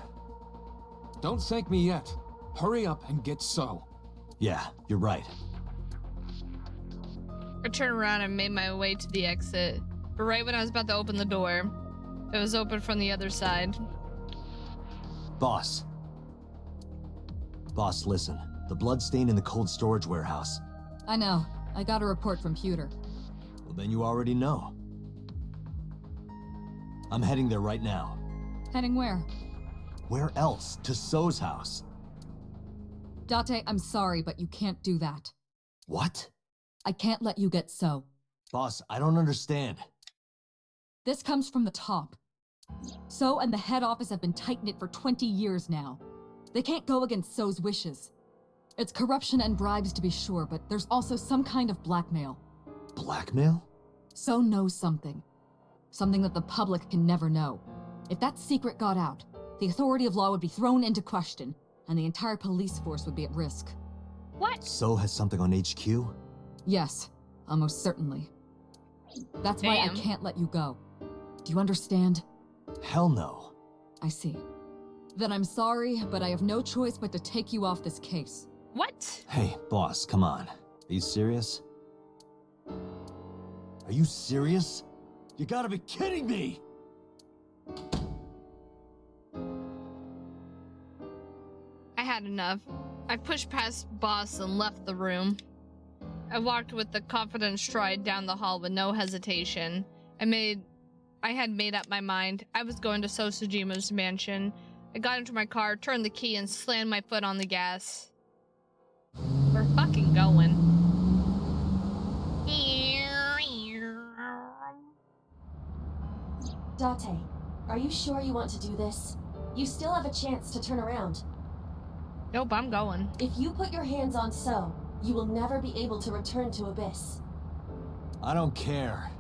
Don't thank me yet. Hurry up and get So. Yeah, you're right. I turned around and made my way to the exit. But right when I was about to open the door, it was open from the other side. Boss. Boss, listen. The bloodstain in the cold storage warehouse. I know. I got a report from Pewter. Well, then you already know. I'm heading there right now. Heading where? Where else? To So's house. Date, I'm sorry, but you can't do that. What? I can't let you get So. Boss, I don't understand. This comes from the top. So and the head office have been tight-knit for 20 years now. They can't go against So's wishes. It's corruption and bribes to be sure, but there's also some kind of blackmail. Blackmail? So knows something. Something that the public can never know. If that secret got out, the authority of law would be thrown into question, and the entire police force would be at risk. What? So has something on HQ? Yes, almost certainly. That's why I Damn. can't let you go. Do you understand? Hell no. I see. Then I'm sorry, but I have no choice but to take you off this case. What? Hey, boss, come on. Are you serious? Are you serious? You gotta be kidding me! I had enough. I pushed past boss and left the room. I walked with a confident stride down the hall with no hesitation. I had made up my mind. I was going to Sosujima's mansion. I got into my car, turned the key, and slammed my foot on the gas. We're fucking going. Date, are you sure you want to do this? You still have a chance to turn around. Nope, I'm going. If you put your hands on So, you will never be able to return to Abyss. I don't care.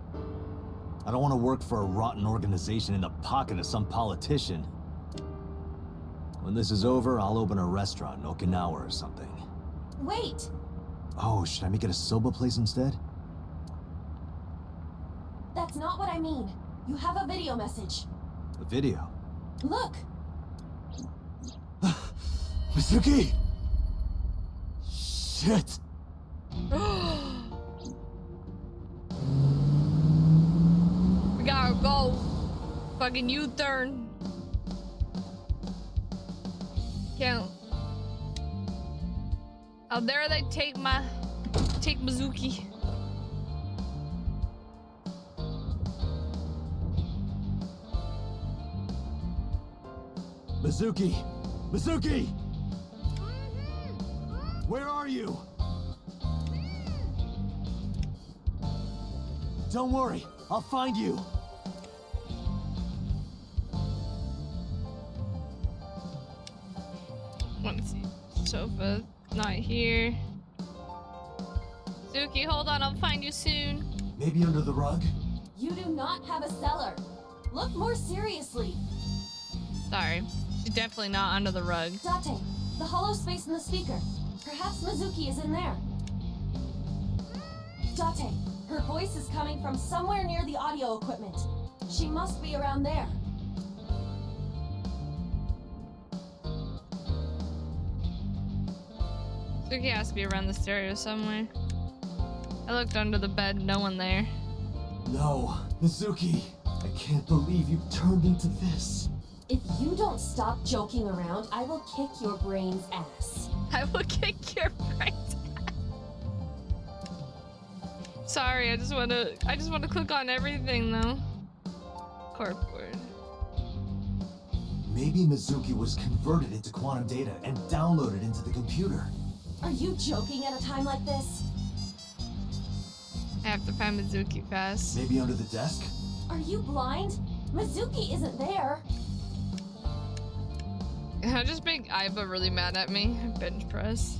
I don't want to work for a rotten organization in the pocket of some politician. When this is over, I'll open a restaurant in Okinawa or something. Wait! Oh, should I make it a soba place instead? That's not what I mean. You have a video message. A video? Look! Mizuki! Shit! We gotta go. Fucking U-turn. Can't. How dare they take Mizuki. Mizuki! Mizuki! Where are you? Don't worry, I'll find you. Let's see. Sofa, not here. Suki, hold on, I'll find you soon. Maybe under the rug? You do not have a cellar. Look more seriously. Sorry. She's definitely not under the rug. Date, the hollow space in the speaker. Perhaps Mizuki is in there. Date, her voice is coming from somewhere near the audio equipment. She must be around there. Suki has to be around the stereo somewhere. I looked under the bed, no one there. No, Mizuki. I can't believe you turned into this. If you don't stop joking around, I will kick your brain's ass. I will kick your brains. Sorry, I just want to click on everything though. Corkboard. Maybe Mizuki was converted into quantum data and downloaded into the computer. Are you joking at a time like this? I have to find Mizuki fast. Maybe under the desk? Are you blind? Mizuki isn't there. I just make Aiba really mad at me. Bench press.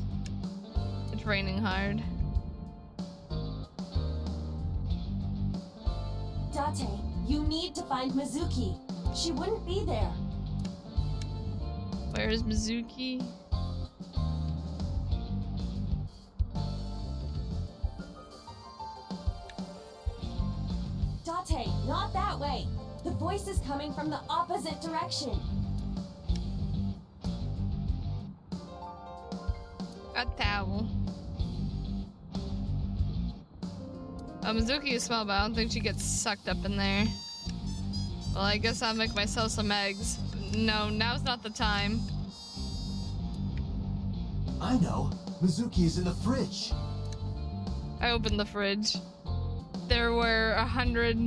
It's raining hard. Date, you need to find Mizuki. She wouldn't be there. Where is Mizuki? Date, not that way. The voice is coming from the opposite direction. A towel. Mizuki is small, but I don't think she gets sucked up in there. Well, I guess I'll make myself some eggs. No, now's not the time. I know. Mizuki is in the fridge. I opened the fridge. There were 100.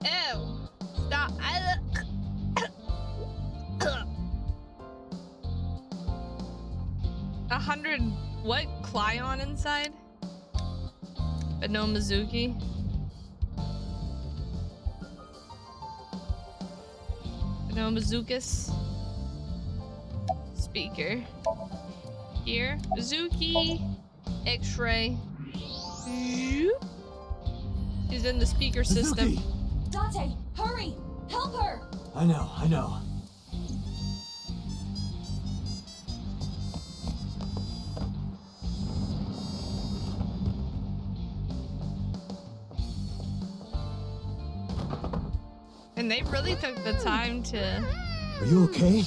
Ew! Stop! 100 what Clion inside, but no Mizuki. No Mizukas. Speaker. Here, Mizuki. X-ray. She's in the speaker system. Mizuki! Date, hurry! Help her! I know. And they really took the time to... Are you okay?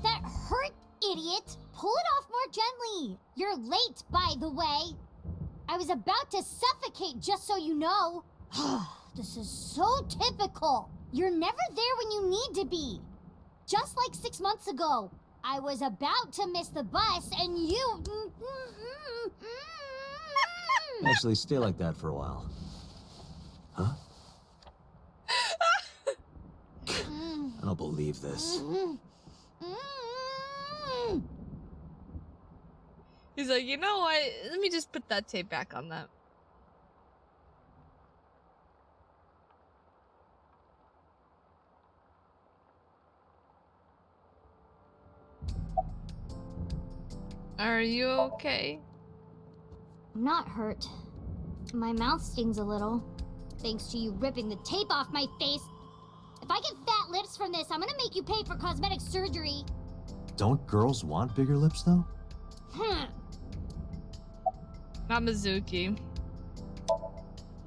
That hurt, idiot! Pull it off more gently! You're late, by the way! I was about to suffocate, just so you know! This is so typical! You're never there when you need to be! Just like 6 months ago, I was about to miss the bus and you... Actually, stay like that for a while. Huh? I don't believe this. He's like, you know what? Let me just put that tape back on that. Are you okay? I'm not hurt. My mouth stings a little, thanks to you ripping the tape off my face. If I get fat lips from this, I'm gonna make you pay for cosmetic surgery. Don't girls want bigger lips, though? Not Mizuki.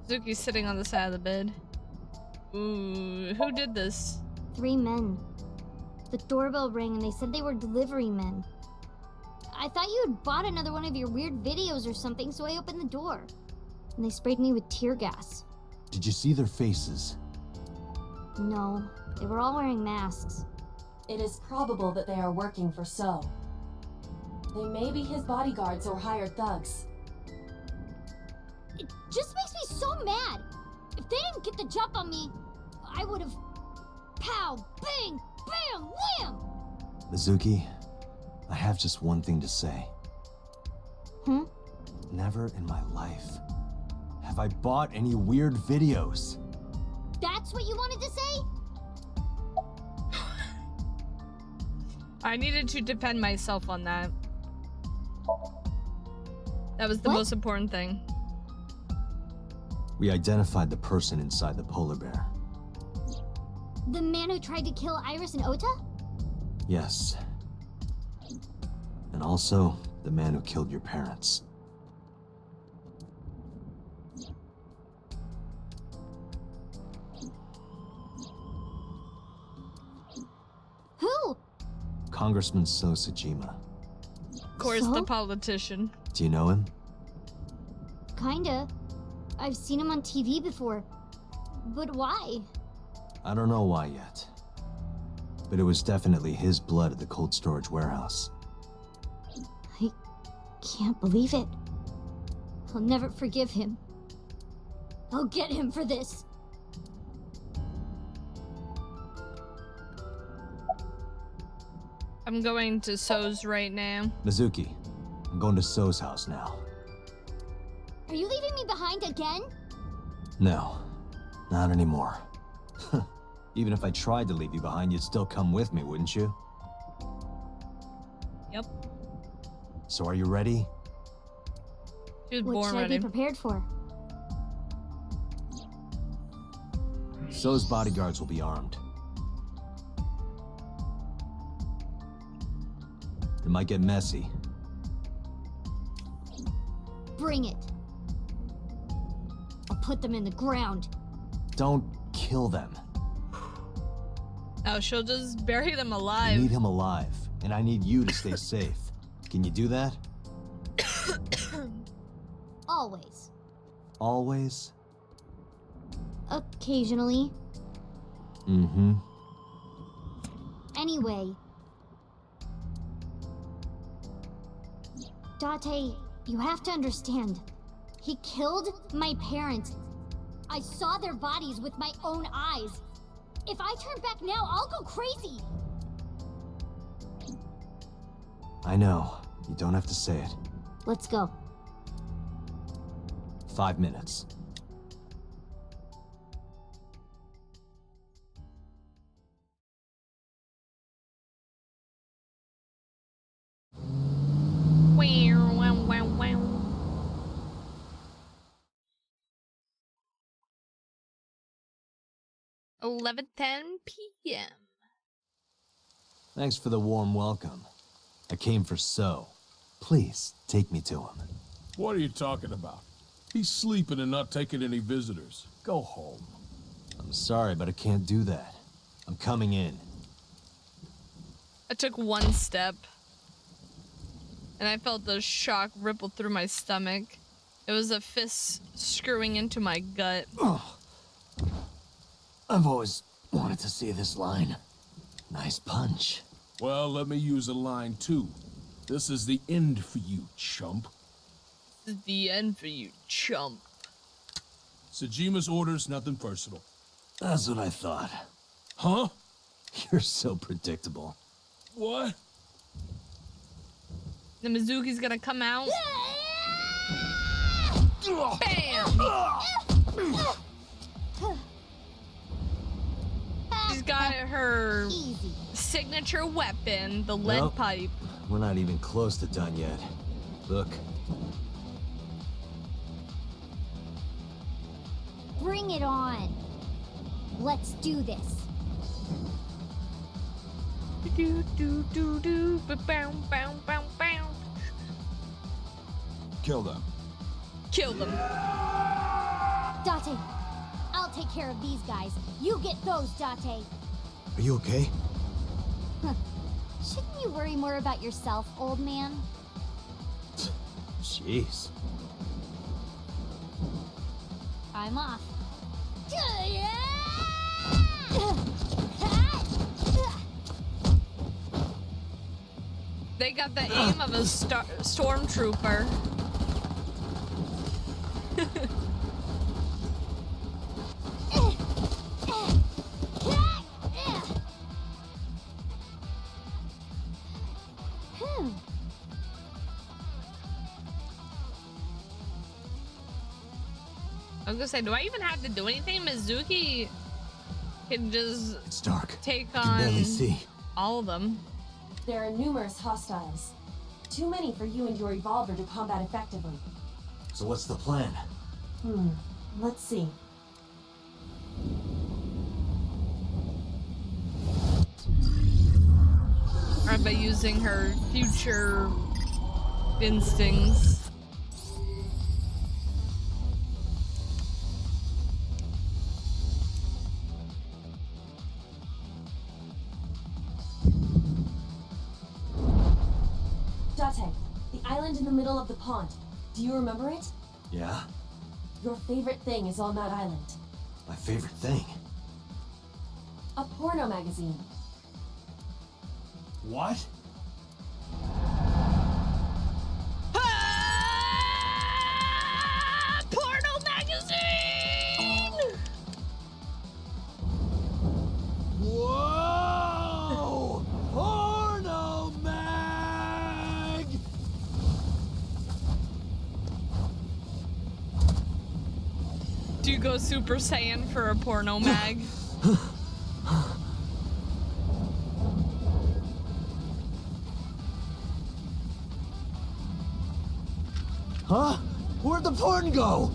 Mizuki's sitting on the side of the bed. Ooh, who did this? 3 men. The doorbell rang and they said they were delivery men. I thought you had bought another one of your weird videos or something, so I opened the door. And they sprayed me with tear gas. Did you see their faces? No, they were all wearing masks. It is probable that they are working for So. They may be his bodyguards or hired thugs. It just makes me so mad. If they didn't get the jump on me, I would have... Pow! Bang! Bam! Wham! Mizuki, I have just one thing to say. Never in my life have I bought any weird videos. That's what you wanted to say? I needed to defend myself on that. That was the most important thing. We identified the person inside the polar bear. The man who tried to kill Iris and Ota? Yes. And also, the man who killed your parents. Who? Congressman So Sajima. Of course, So? the politician. Do you know him? Kinda. I've seen him on TV before. But why? I don't know why yet. But it was definitely his blood at the cold storage warehouse. I can't believe it. I'll never forgive him. I'll get him for this. I'm going to So's right now. Mizuki, I'm going to So's house now. Are you leaving me behind again? No, not anymore. Even if I tried to leave you behind, you'd still come with me, wouldn't you? Yep. So are you ready? She was What born should I ready. be prepared for? So's bodyguards will be armed. It might get messy. Bring it. I'll put them in the ground. Don't kill them. Oh, she'll just bury them I alive. need him alive, and I need you to stay safe. Can you do that? Always. Always? Occasionally. Mm-hmm. Anyway. Date, you have to understand. He killed my parents. I saw their bodies with my own eyes. If I turn back now, I'll go crazy. I know. You don't have to say it. Let's go. 5 minutes. Wow, wow, wow, wow. $11:10 p.m. Thanks for the warm welcome. I came for So. Please, take me to him. What are you talking about? He's sleeping and not taking any visitors. Go home. I'm sorry, but I can't do that. I'm coming in. I took one step, and I felt the shock ripple through my stomach. It was a fist screwing into my gut. Oh. I've always wanted to see this line. Nice punch. Well, let me use a line too. This is the end for you, chump. This is the end for you, chump. Sejima's orders, nothing personal. That's what I thought. Huh? You're so predictable. What? The Mizuki's gonna come out. Bam! She's got her Easy. signature weapon, the lead Nope. pipe. We're not even close to done yet. Look. Bring it on. Let's do this. Do do do do, ba bow bow bow bow. Kill them. Kill them. Date, I'll take care of these guys. You get those, Date. Are you okay? Shouldn't you worry more about yourself, old man? Jeez. I'm off. They got the aim of a stormtrooper. I was gonna say, do I even have to do anything? Mizuki can just It's dark. take I can barely on see. all of them. There are numerous hostiles. Too many for you and your revolver to combat effectively. So what's the plan? Let's see. Right, by using her future instincts. Date, the island in the middle of the pond. Do you remember it? Yeah? Your favorite thing is on that island. My favorite thing. A porno magazine. What? Ah! Porno magazine! Whoa! Porno mag! Do you go Super Saiyan for a porno mag? Huh? Where'd the porn go?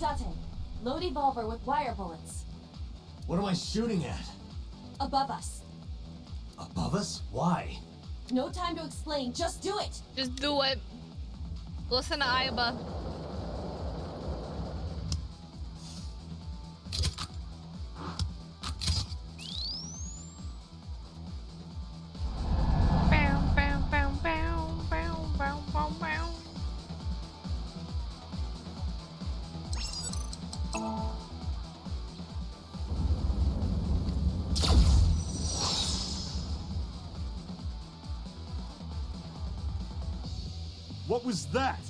Date, load evolver with wire bullets. What am I shooting at? Above us. Above us? Why? No time to explain, just do it! Just do it. Listen to Aiba. Bow, bow, bow, bow, bow, bow, bow, bow. What was that?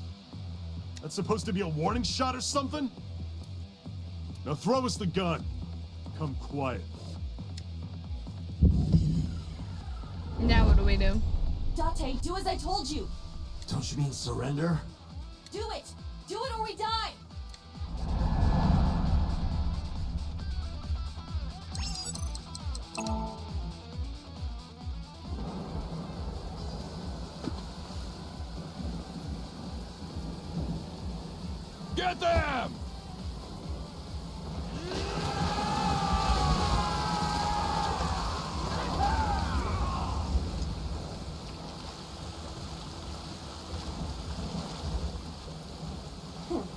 That's supposed to be a warning shot or something? Now throw us the gun. Come quiet. Now what do we do? Date, do as I told you. Don't you mean surrender? Do it! Do it or we die! Get them!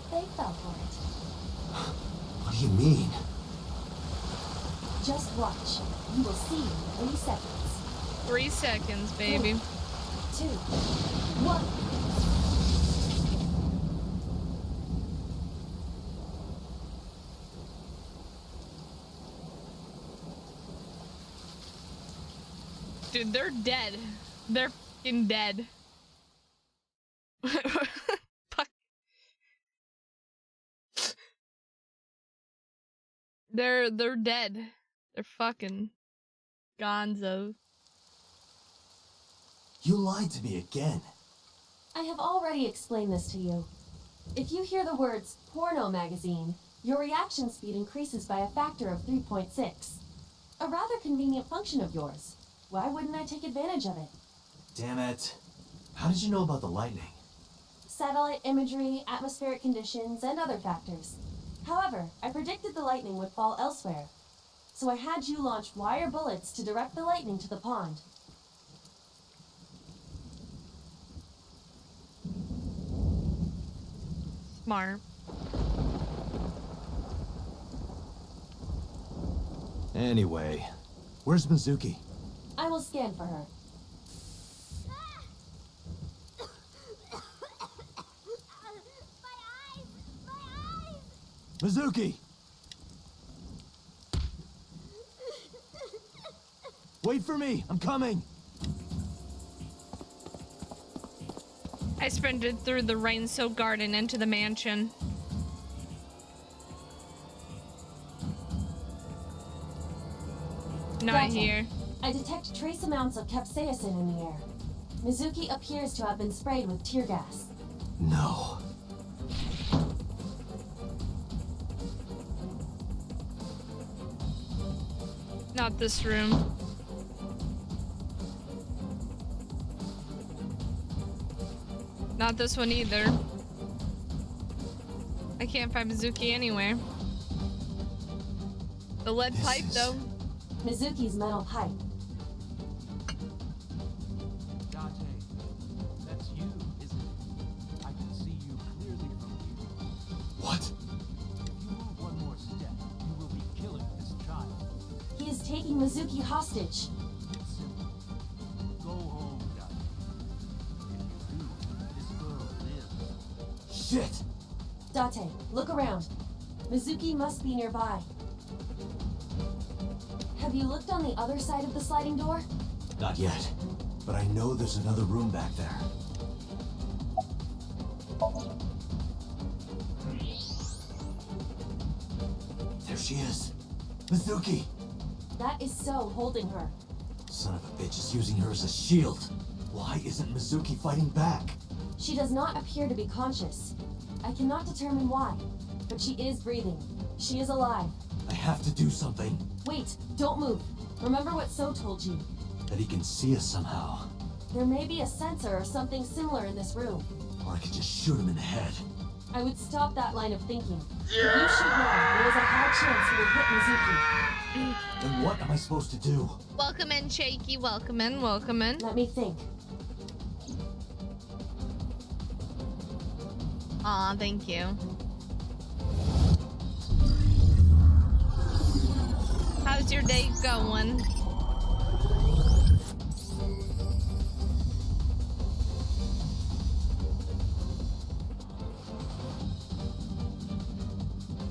They fell for it. What do you mean? Just watch. You will see in 3 seconds. 3 seconds, baby. 2, 1. Dude, they're dead. They're fucking dead. Fuck. They're dead. They're fucking gonzo. You lied to me again. I have already explained this to you. If you hear the words porno magazine, your reaction speed increases by a factor of 3.6. A rather convenient function of yours. Why wouldn't I take advantage of it? Damn it. How did you know about the lightning? Satellite imagery, atmospheric conditions, and other factors. However, I predicted the lightning would fall elsewhere. So I had you launch wire bullets to direct the lightning to the pond. Smart. Anyway, where's Mizuki? I will scan for her. Mizuki! Wait for me! I'm coming! I sprinted through the rain-soaked garden into the mansion. Not Date, here. I detect trace amounts of capsaicin in the air. Mizuki appears to have been sprayed with tear gas. No. Not this room. Not this one either. I can't find Mizuki anywhere. The lead pipe, though. Mizuki's metal pipe. Date, that's you, isn't it? I can see you clearly from here. What? If you move one more step, you will be killing this child. He is taking Mizuki hostage. It's simple. Go home, Date. If you do, this girl lives. Shit! Date, look around. Mizuki must be nearby. Have you looked on the other side of the sliding door? Not yet, but I know there's another room back there. There she is. Mizuki! That is So holding her. Son of a bitch is using her as a shield. Why isn't Mizuki fighting back? She does not appear to be conscious. I cannot determine why, but she is breathing. She is alive. I have to do something. Wait, don't move. Remember what So told you. That he can see us somehow. There may be a sensor or something similar in this room. Or I could just shoot him in the head. I would stop that line of thinking. If you shoot now, there is a high chance he will hit Mizuki. Then what am I supposed to do? Welcome in, Shaky. Welcome in. Welcome in. Let me think. Aw, thank you. How's your day going?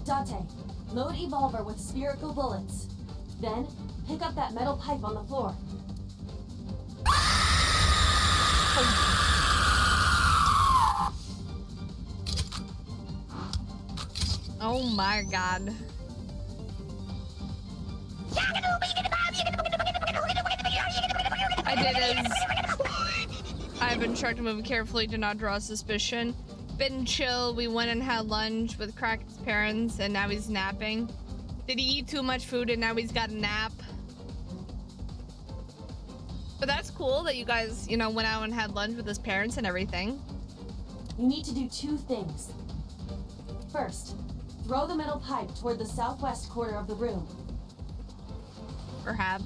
Date, load Evolver with spherical bullets. Then, pick up that metal pipe on the floor. Oh my god. I did as I've been instructed to move carefully to not draw suspicion. Been chill, we went and had lunch with Kraken's parents and now he's napping. Did he eat too much food and now he's got a nap? But that's cool that you guys, you know, went out and had lunch with his parents and everything. You need to do 2 things. First, throw the metal pipe toward the southwest corner of the room. Perhaps.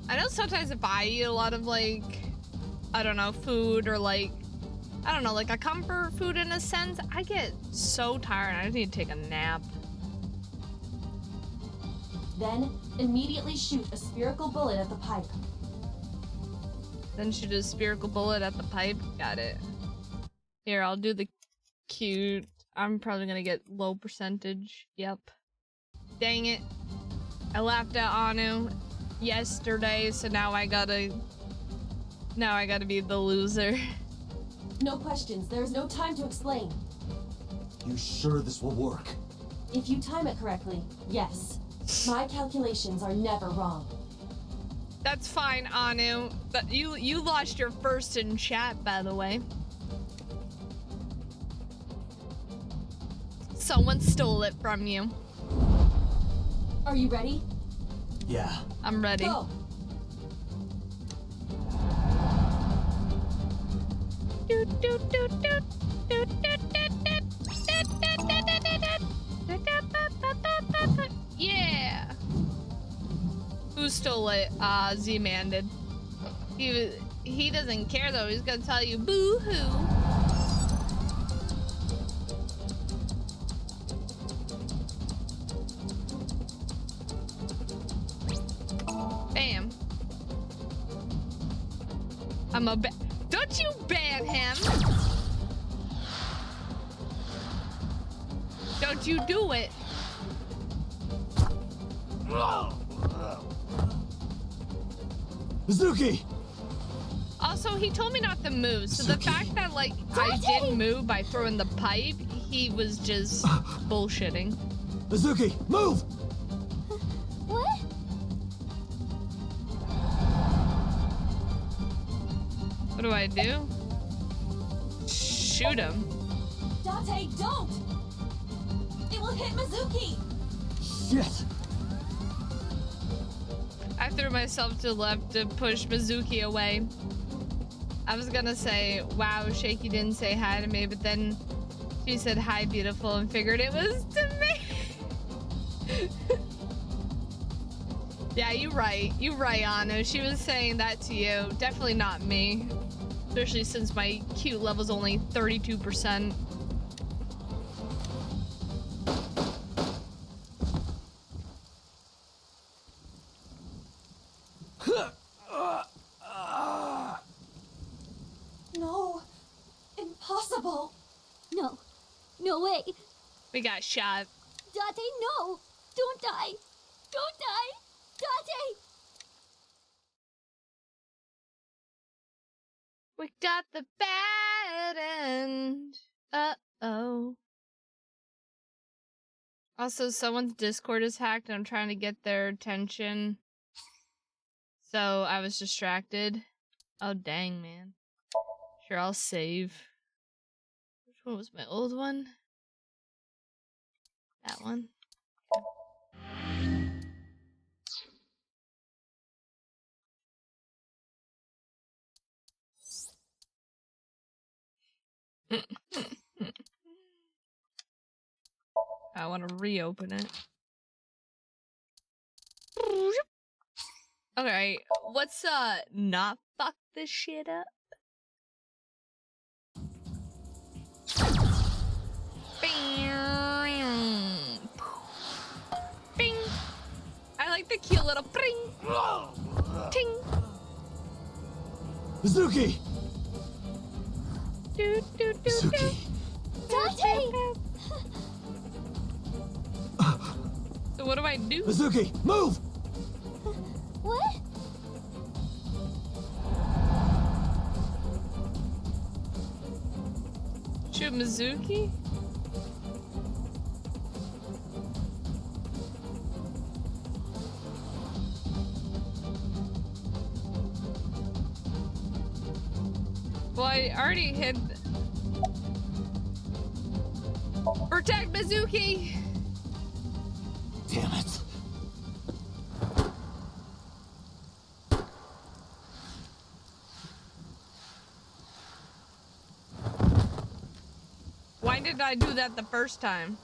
I know sometimes if I eat a lot of, like, I don't know, food or, like, I don't know, like a comfort food in a sense, I get so tired. I just need to take a nap. Then, immediately shoot a spherical bullet at the pipe. Then shoot a spherical bullet at the pipe. Got it. Here, I'll do the cute. I'm probably gonna get low percentage. Yep. Dang it. I laughed at Anu yesterday, so now I gotta be the loser. No questions. There's no time to explain. You sure this will work? If you time it correctly, yes. My calculations are never wrong. That's fine, Anu. But you lost your first in chat, by the way. Someone stole it from you. Are you ready? Yeah. I'm ready. Go. Yeah. Who stole it? Z-Man did. He doesn't care though. He's gonna tell you boo-hoo. Bam. I'm a Don't you ban him! Don't you do it! Mizuki! Also, he told me not to move, so the fact that, like, I did move by throwing the pipe, he was just bullshitting. Mizuki, move! What? What do I do? Shoot him. Date, don't! It will hit Mizuki! Shit! I threw myself to the left to push Mizuki away. I was gonna say, wow, Shaky didn't say hi to me, but then she said hi, beautiful, and figured it was to me. Yeah, you're right. You're right, Anu. She was saying that to you. Definitely not me. Especially since my cute level's only 32%. No. Impossible. No. No way. We got shot. Date, no. Don't die. Don't die. Date. We got the bad end. Uh-oh. Also, someone's Discord is hacked and I'm trying to get their attention. So I was distracted. Oh, dang, man. Sure, I'll save. Which one was my old one? That one. I want to reopen it. Okay, let's not fuck this shit up. Bing. I like the cute little bing. Ting. Mizuki! Do, do, do, Mizuki! Date. So what do I do? Mizuki, move! What? Shoot Mizuki? Well, I already hit. Protect Mizuki! Damn it. Why did I do that the first time?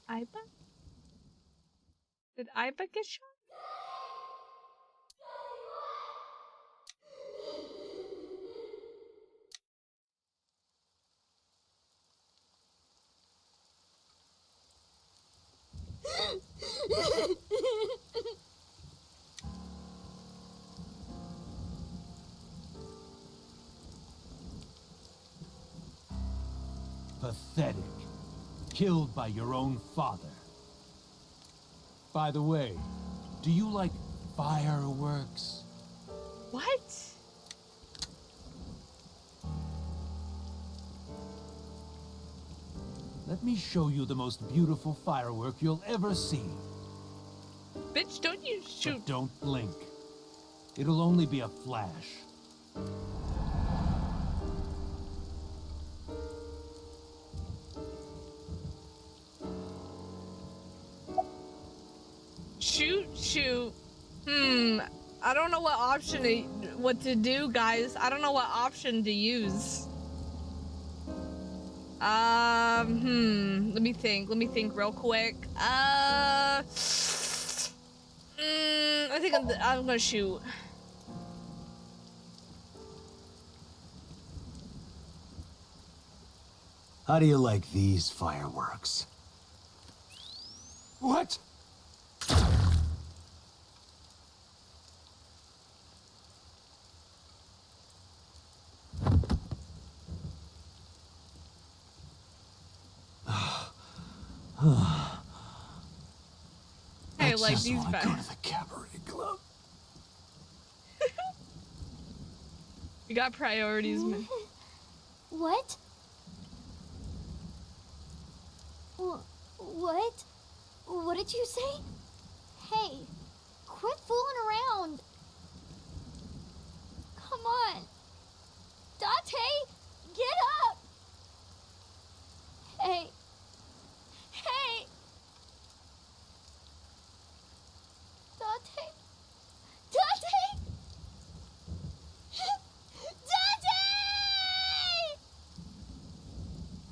Aiba? Did Aiba get shot? Pathetic. Killed by your own father. By the way, do you like fireworks? What? Let me show you the most beautiful firework you'll ever see. Bitch, don't you shoot. But don't blink. It'll only be a flash. Shoot. I don't know what to do, guys. I don't know what option to use. Let me think real quick. I think I'm gonna shoot. How do you like these fireworks? What? Hey, like just these wanna back. go to the cabaret club. You got priorities, man. What? What? What did you say? Hey, quit fooling around. Come on. Date, get up. Hey. Hey. Date. Date. Date!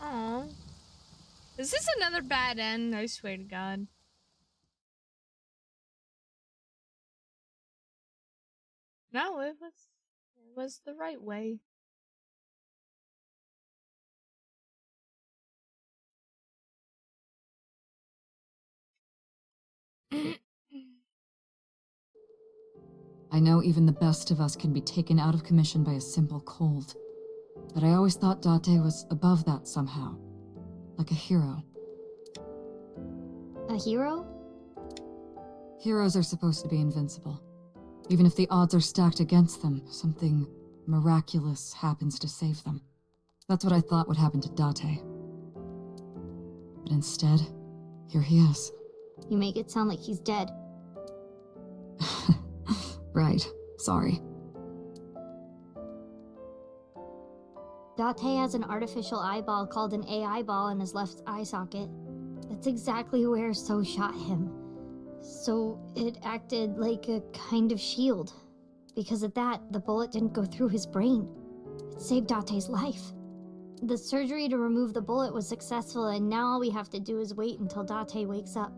Aww. Is this another bad end? I swear to God. No, it was the right way. I know even the best of us can be taken out of commission by a simple cold. But I always thought Date was above that somehow. Like a hero. A hero? Heroes are supposed to be invincible. Even if the odds are stacked against them, something miraculous happens to save them. That's what I thought would happen to Date. But instead, here he is. You make it sound like he's dead. Right. Sorry. Date has an artificial eyeball called an AI ball in his left eye socket. That's exactly where So shot him. So it acted like a kind of shield. Because of that, the bullet didn't go through his brain. It saved Date's life. The surgery to remove the bullet was successful, and now all we have to do is wait until Date wakes up.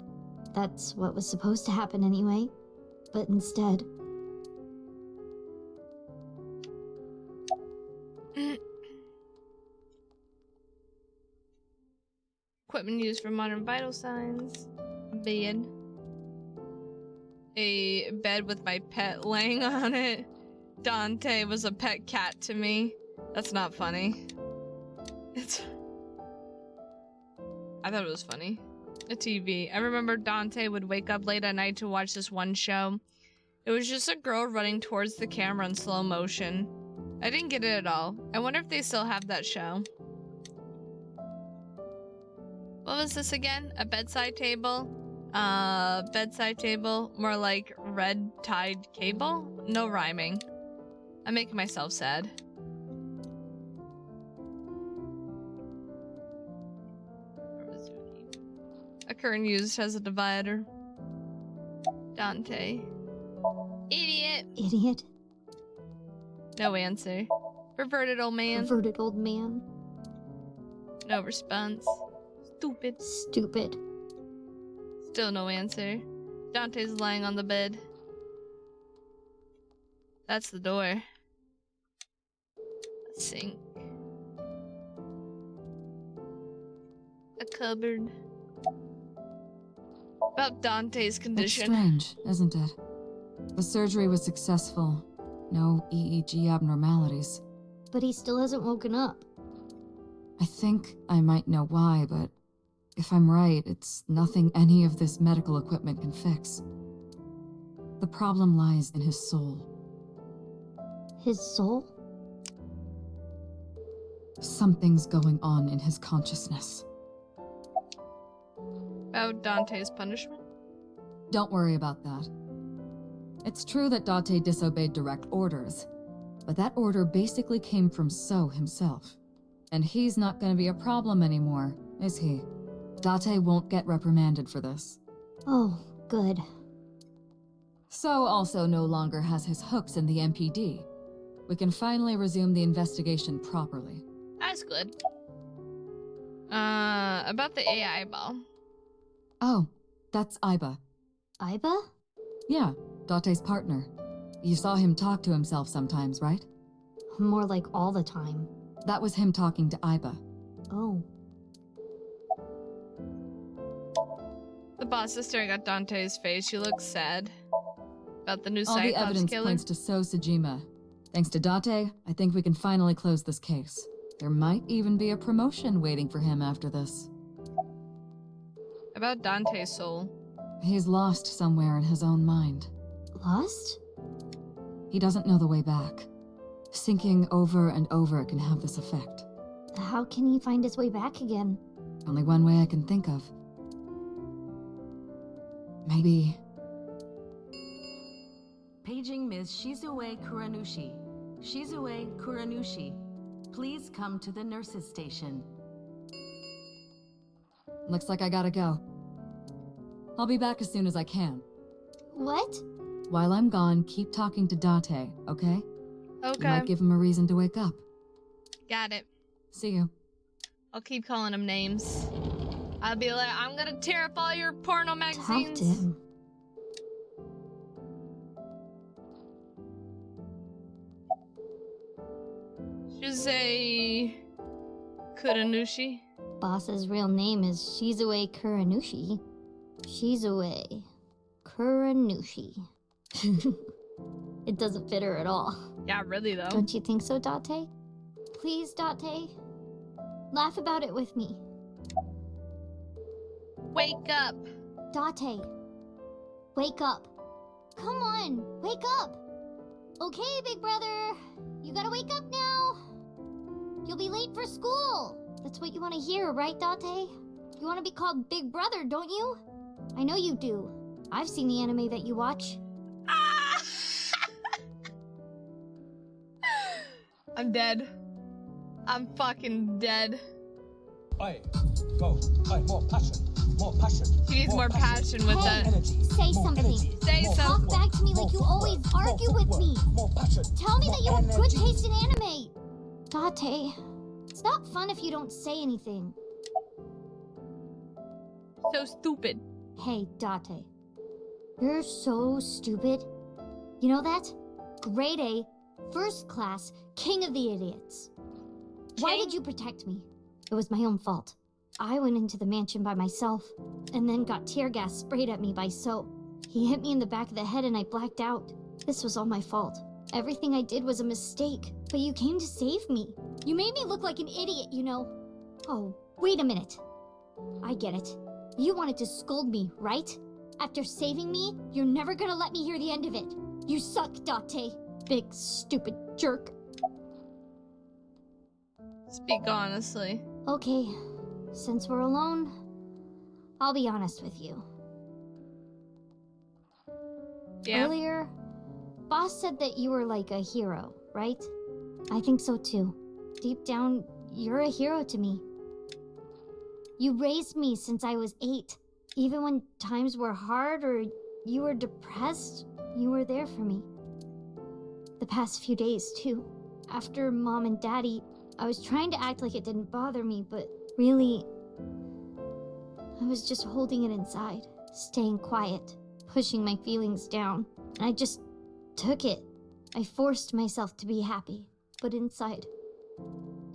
That's what was supposed to happen anyway. But instead... Equipment used for modern vital signs. Bed. A bed with my pet laying on it. Dante was a pet cat to me. That's not funny. I thought it was funny. A TV. I remember Dante would wake up late at night to watch this one show. It was just a girl running towards the camera in slow motion. I didn't get it at all. I wonder if they still have that show. What was this again? A bedside table? Bedside table. More like red tied cable? No rhyming. I'm making myself sad. A curtain used as a divider. Dante. Idiot. Idiot. No answer. Perverted old man. Perverted old man. No response. Stupid. Stupid. Still no answer. Dante's lying on the bed. That's the door. A sink. A cupboard. About Dante's It's condition. strange, isn't it? The surgery was successful. No EEG abnormalities. But he still hasn't woken up. I think I might know why, but if I'm right, it's nothing any of this medical equipment can fix. The problem lies in his soul. His soul? Something's going on in his consciousness. About Dante's punishment? Don't worry about that. It's true that Date disobeyed direct orders, but that order basically came from So himself. And he's not gonna be a problem anymore, is he? Date won't get reprimanded for this. Oh, good. So also no longer has his hooks in the MPD. We can finally resume the investigation properly. That's good. About the AI ball. Oh, that's Iba. Iba? Yeah, Date's partner. You saw him talk to himself sometimes, right? More like all the time. That was him talking to Iba. Oh. The boss is staring at Dante's face. She looks sad. About the new All the Cyclops evidence killer. points to So Sejima. Thanks to Date, I think we can finally close this case. There might even be a promotion waiting for him after this. About Dante's soul. He's lost somewhere in his own mind. Lost? He doesn't know the way back. Sinking over and over can have this effect. How can he find his way back again? Only one way I can think of. Maybe... Paging Ms. Shizue Kuranushi. Shizue Kuranushi. Please come to the nurses' station. Looks like I gotta go. I'll be back as soon as I can. What? While I'm gone, keep talking to Date, okay? Okay. You might give him a reason to wake up. Got it. See you. I'll keep calling him names. I'll be like, I'm gonna tear up all your porno Talk magazines. to him. Shizue Kuranushi. Boss's real name is Shizue Kuranushi. Shizue Kuranushi. It doesn't fit her at all. Yeah, really though. Don't you think so, Date? Please, Date. Laugh about it with me. Wake up. Date. Wake up. Come on, wake up. Okay, big brother. You gotta wake up now. You'll be late for school. That's what you want to hear, right, Date? You want to be called Big Brother, don't you? I know you do. I've seen the anime that you watch. Ah! I'm dead. I'm fucking dead. Aye, go. Aye, more passion. More passion. She needs more passion with that. Say something. Say Talk something. back to me like you always argue with me. More passion. Tell me that you have good taste in anime. Date, it's not fun if you don't say anything. So stupid. Hey, Date. You're so stupid. You know that? Grade A, first class, king of the idiots. Why King? did you protect me? It was my own fault. I went into the mansion by myself, and then got tear gas sprayed at me by So. He hit me in the back of the head and I blacked out. This was all my fault. Everything I did was a mistake, but you came to save me. You made me look like an idiot, you know. Oh, wait a minute. I get it. You wanted to scold me, right? After saving me, you're never gonna let me hear the end of it. You suck, Date. Big, stupid jerk. Speak honestly. Okay, since we're alone, I'll be honest with you. Yeah. Earlier, Boss said that you were like a hero, right? I think so too. Deep down, you're a hero to me. You raised me since I was 8. Even when times were hard or you were depressed, you were there for me. The past few days, too. After Mom and Daddy, I was trying to act like it didn't bother me, but really, I was just holding it inside, staying quiet, pushing my feelings down. And I just took it. I forced myself to be happy, but inside,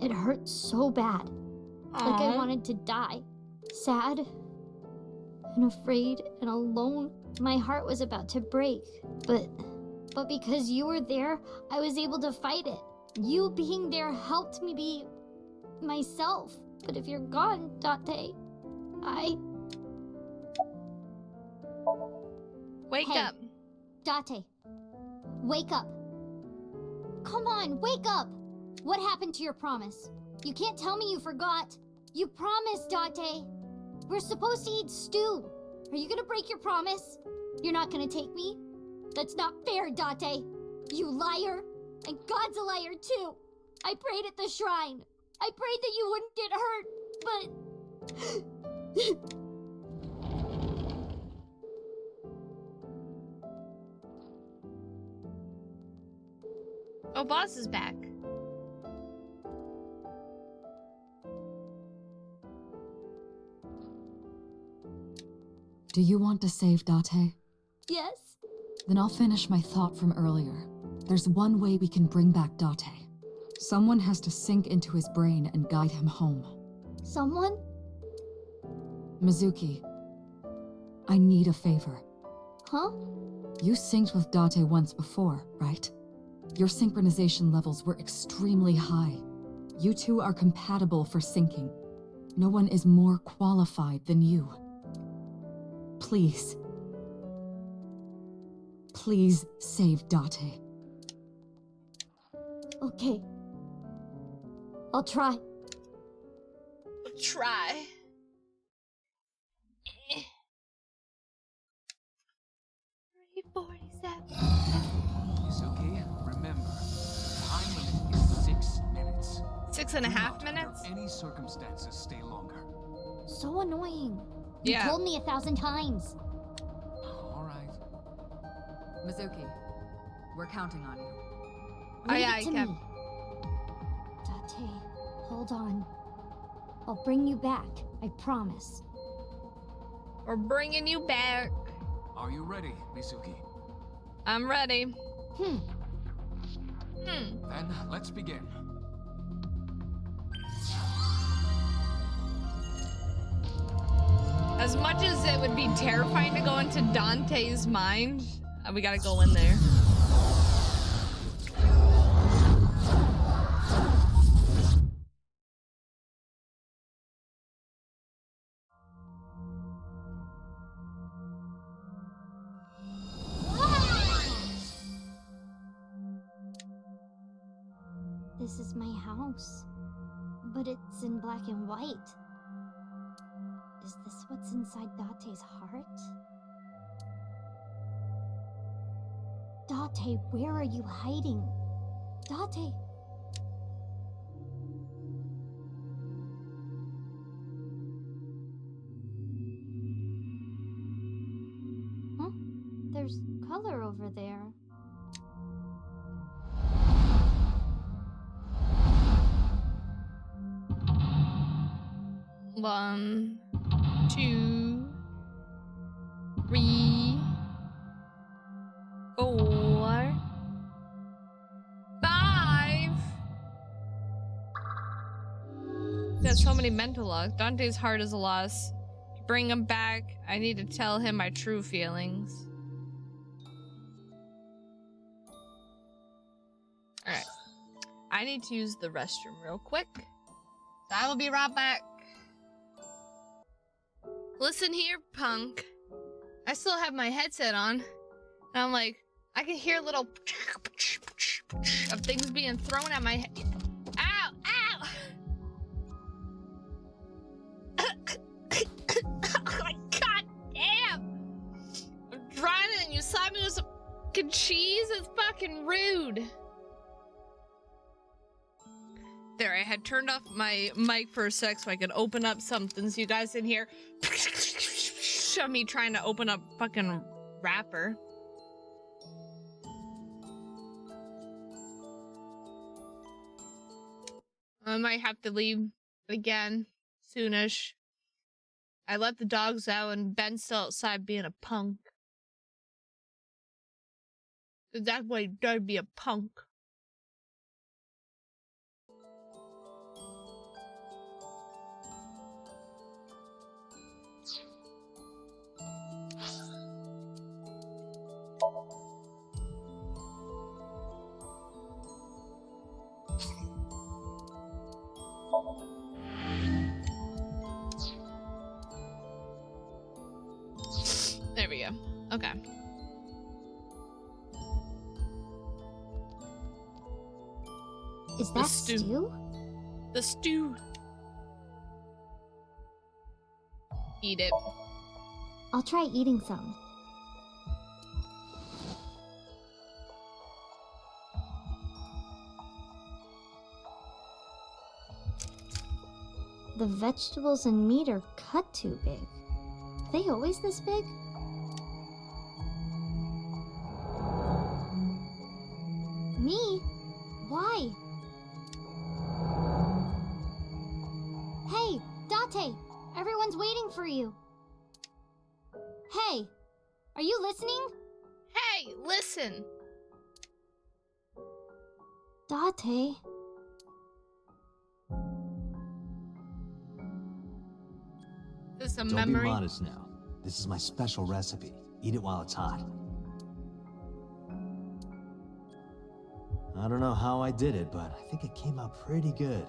it hurt so bad. Like I wanted to die. Sad and afraid and alone. My heart was about to break. But because you were there, I was able to fight it. You being there helped me be myself. But if you're gone, Date, Wake up. Date, wake up. Come on, wake up! What happened to your promise? You can't tell me you forgot. You promised, Date. We're supposed to eat stew. Are you gonna break your promise? You're not gonna take me? That's not fair, Date. You liar. And God's a liar, too. I prayed at the shrine. I prayed that you wouldn't get hurt, but... Oh, Boss is back. Do you want to save Date? Yes? Then I'll finish my thought from earlier. There's one way we can bring back Date. Someone has to sink into his brain and guide him home. Someone? Mizuki, I need a favor. Huh? You synced with Date once before, right? Your synchronization levels were extremely high. You two are compatible for syncing. No one is more qualified than you. Please. Please save Date. Okay. I'll try. Try. 347. Mizuki, remember, time limit is 6 minutes. 6.5 minutes? Under any circumstances, stay longer. So annoying. You Yeah. told me 1,000 times. All right. Mizuki, we're counting on you. Oh, Leave yeah, it you to can. me. Date, hold on. I'll bring you back. I promise. We're bringing you back. Are you ready, Mizuki? I'm ready. Then let's begin. As much as it would be terrifying to go into Dante's mind, we gotta go in there. This is my house. But it's in black and white. Is this what's inside Date's heart? Date, where are you hiding? Date! Huh? There's color over there. One, 2, 3, 4, 5. Got so many mental logs. Dante's heart is a loss. To bring him back, I need to tell him my true feelings. Alright. I need to use the restroom real quick. So I will be right back. Listen here, punk. I still have my headset on. And I'm like, I can hear little of things being thrown at my head. Ow! Ow! Oh my slap me with some fucking cheese? It's fucking rude. There, I had turned off my mic for a sec so I could open up something so you guys didn't hear of me trying to open up fucking wrapper. I might have to leave again soonish. I let the dogs out and Ben's still outside being a punk. That's why he'd be a punk. There we go. Okay. Is that stew? The stew. Eat it. I'll try eating some. The vegetables and meat are cut too big. Are they always this big? Me? Why? Hey, Date! Everyone's waiting for you. Hey, are you listening? Hey, listen! Date. This is a Don't memory. be modest now. This is my special recipe. Eat it while it's hot. I don't know how I did it, but I think it came out pretty good.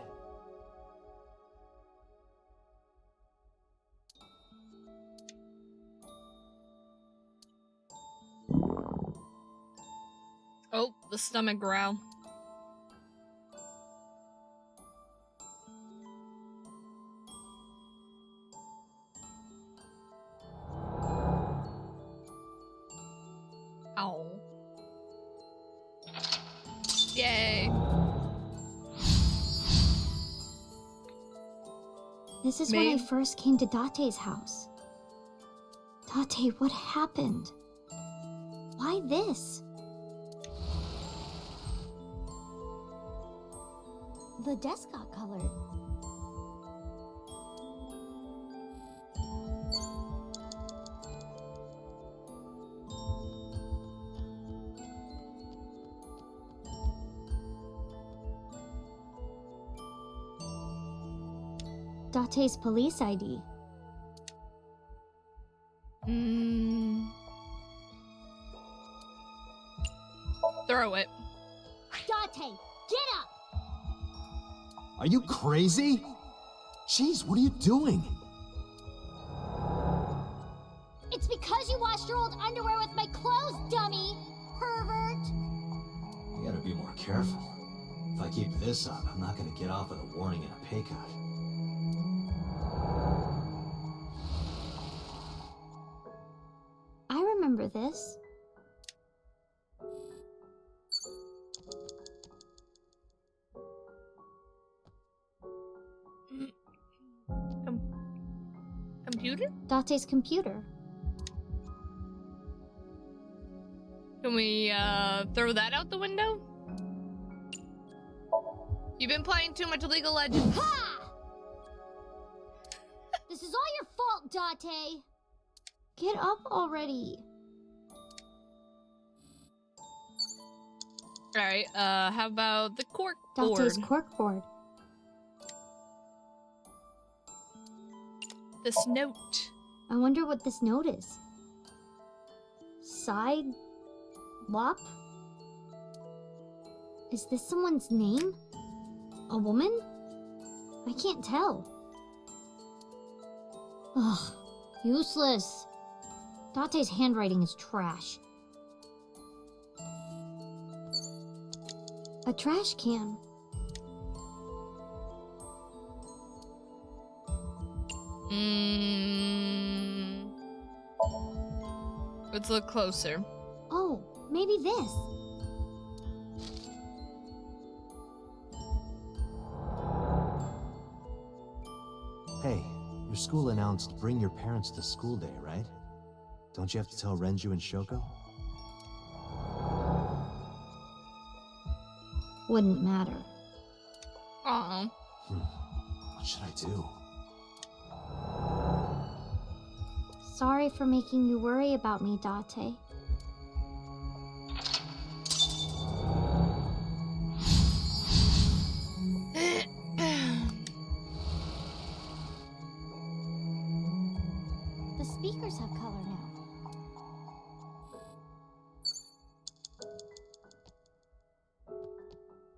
Oh, the stomach growl. Ow. Yay. This is when I first came to Date's house. Date, what happened? Why this? The desk got colored. Date's police ID. Throw it. Date, get up! Are you crazy? Jeez, what are you doing? It's because you washed your old underwear with my clothes, dummy! Pervert! You gotta be more careful. If I keep this up, I'm not gonna get off with a warning and a pay cut. I remember this. Computer? Date's computer. Can we, throw that out the window? You've been playing too much League of Legends. Ha! This is all your fault, Date! Get up already. Alright, how about the cork board? Date's cork board. This note. I wonder what this note is. Side Lop? Is this someone's name? A woman? I can't tell. Ugh, useless. Date's handwriting is trash. A trash can. Let's look closer. Maybe this. Hey, your school announced bring your parents to school day, right? Don't you have to tell Renju and Shoko? Wouldn't matter. Aw. What should I do? Sorry for making you worry about me, Date. The speakers have color now.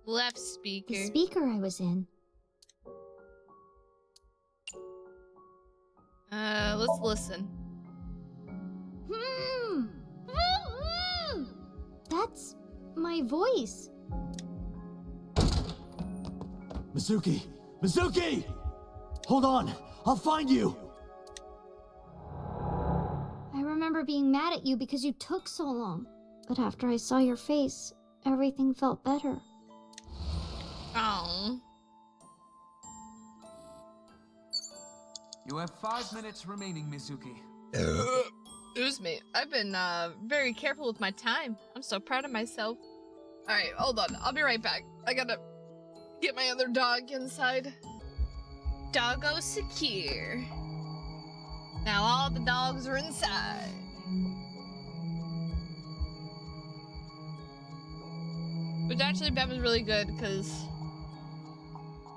Left speaker. The speaker I was in. Let's listen. That's my voice. Mizuki! Mizuki! Hold on! I'll find you! I remember being mad at you because you took so long. But after I saw your face, everything felt better. Oh. You have 5 minutes remaining, Mizuki. Excuse me. I've been very careful with my time. I'm so proud of myself. Alright, hold on. I'll be right back. I gotta get my other dog inside. Doggo secure. Now all the dogs are inside. Which actually, Ben was really good because,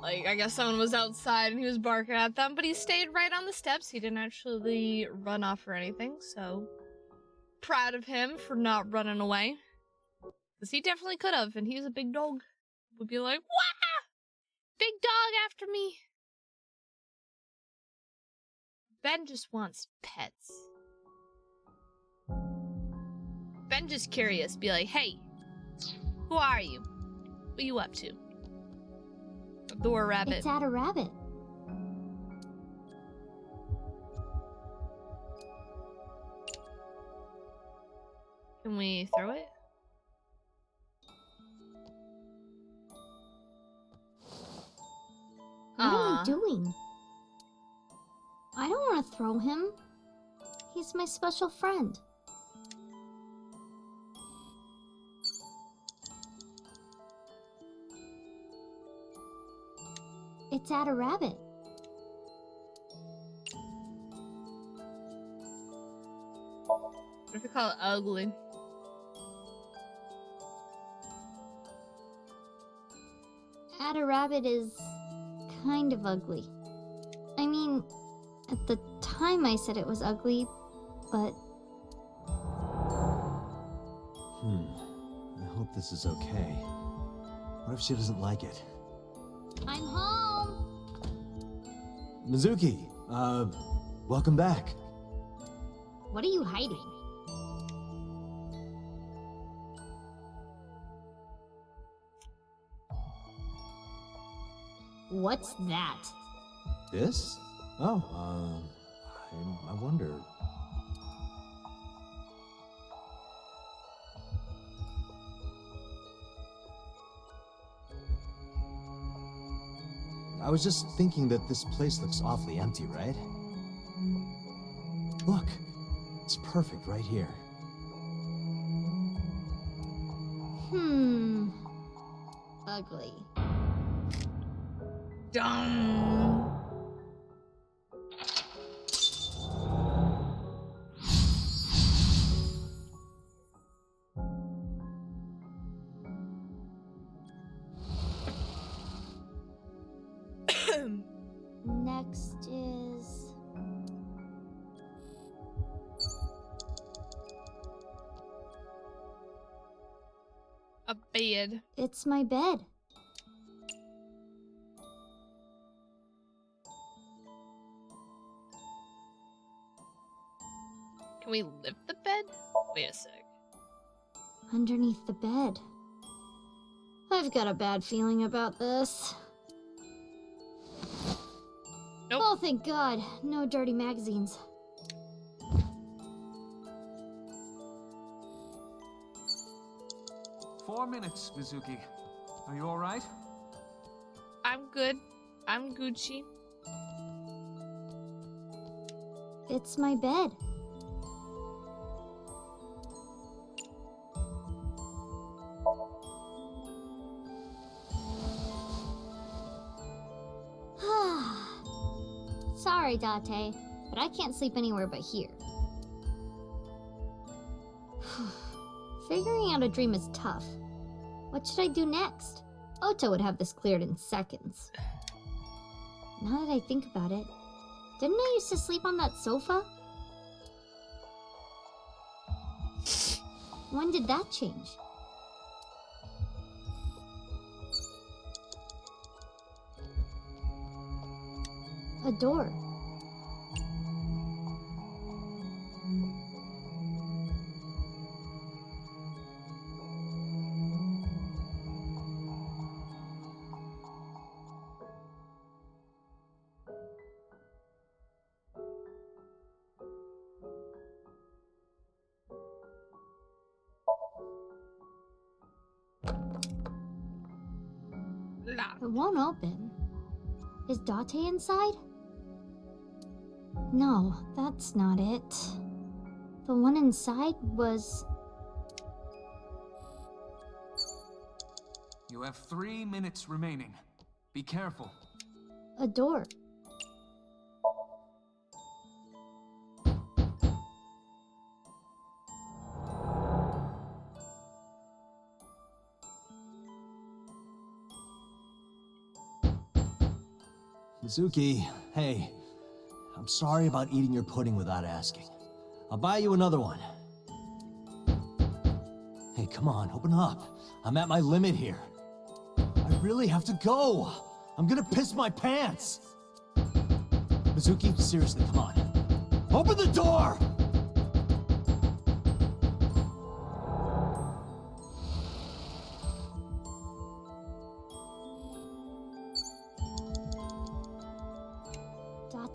like, I guess someone was outside and he was barking at them, but he stayed right on the steps. He didn't actually run off or anything, so proud of him for not running away. Because he definitely could have, and he's a big dog. Would be like, wah! Big dog after me! Ben just wants pets. Ben just curious, be like, hey, who are you? What are you up to? Adore rabbit. It's at a rabbit. Can we throw it? What am I doing? I don't want to throw him. He's my special friend. It's at a rabbit. What if we call it ugly? At a rabbit is kind of ugly. I mean, at the time I said it was ugly, but... I hope this is okay. What if she doesn't like it? I'm home! Mizuki, welcome back. What are you hiding? What's that? This? Oh, I wonder. I was just thinking that this place looks awfully empty, right? Look, it's perfect right here. Ugly. Dumb. Next is... a bed. It's my bed. Can we lift the bed? Wait a sec. Underneath the bed. I've got a bad feeling about this. Nope. Oh, thank God. No dirty magazines. 4 minutes, Mizuki. Are you alright? I'm good. I'm Gucci. It's my bed. Sorry, Date, but I can't sleep anywhere but here. Figuring out a dream is tough. What should I do next? Otto would have this cleared in seconds. Now that I think about it, didn't I used to sleep on that sofa? When did that change? A door. It won't open. Is Date inside? No, that's not it. The one inside was... You have 3 minutes remaining. Be careful. a door. Mizuki, hey. I'm sorry about eating your pudding without asking. I'll buy you another one. Hey, come on, open up. I'm at my limit here. I really have to go. I'm gonna piss my pants. Mizuki, seriously, come on. Open the door!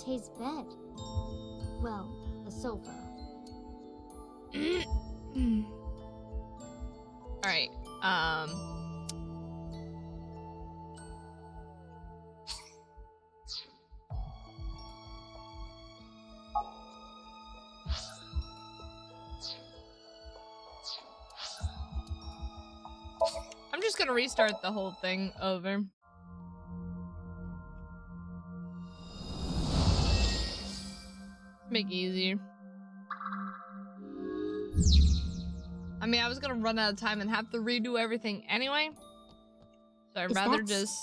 Date's bed. Well, the sofa. Alright, I'm just gonna restart the whole thing over. Make it easier. I mean, I was gonna run out of time and have to redo everything anyway, so I'd rather just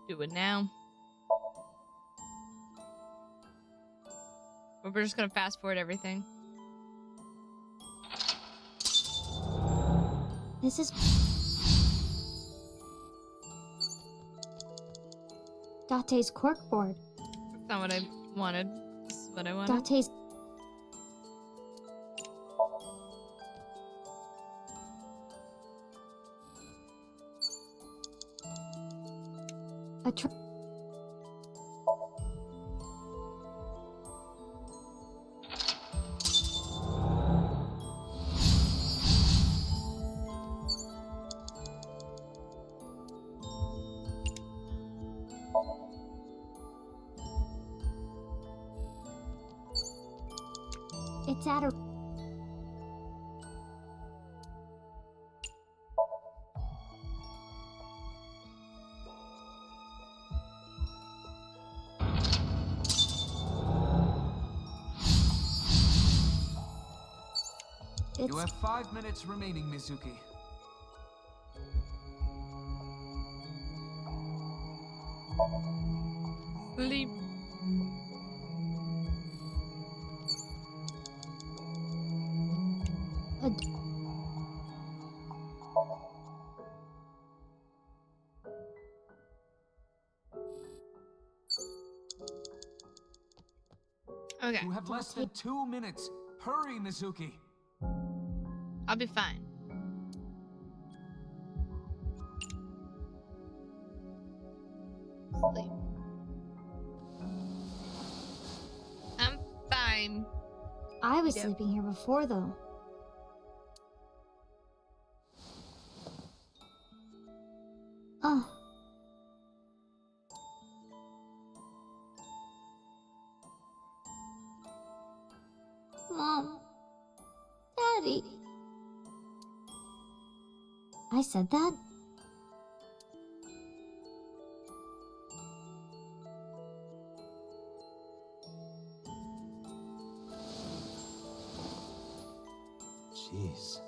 do it now. But we're just gonna fast forward everything. This is... Date's corkboard. That's not what I wanted. This is what I wanted. Date's... It's at a... You have 5 minutes remaining, Mizuki. Sleep. Okay. You have less than 2 minutes. Hurry, Mizuki. I'll be fine. Sleep. I'm fine. I was sleeping here before, though. Daddy. I said that? Jeez.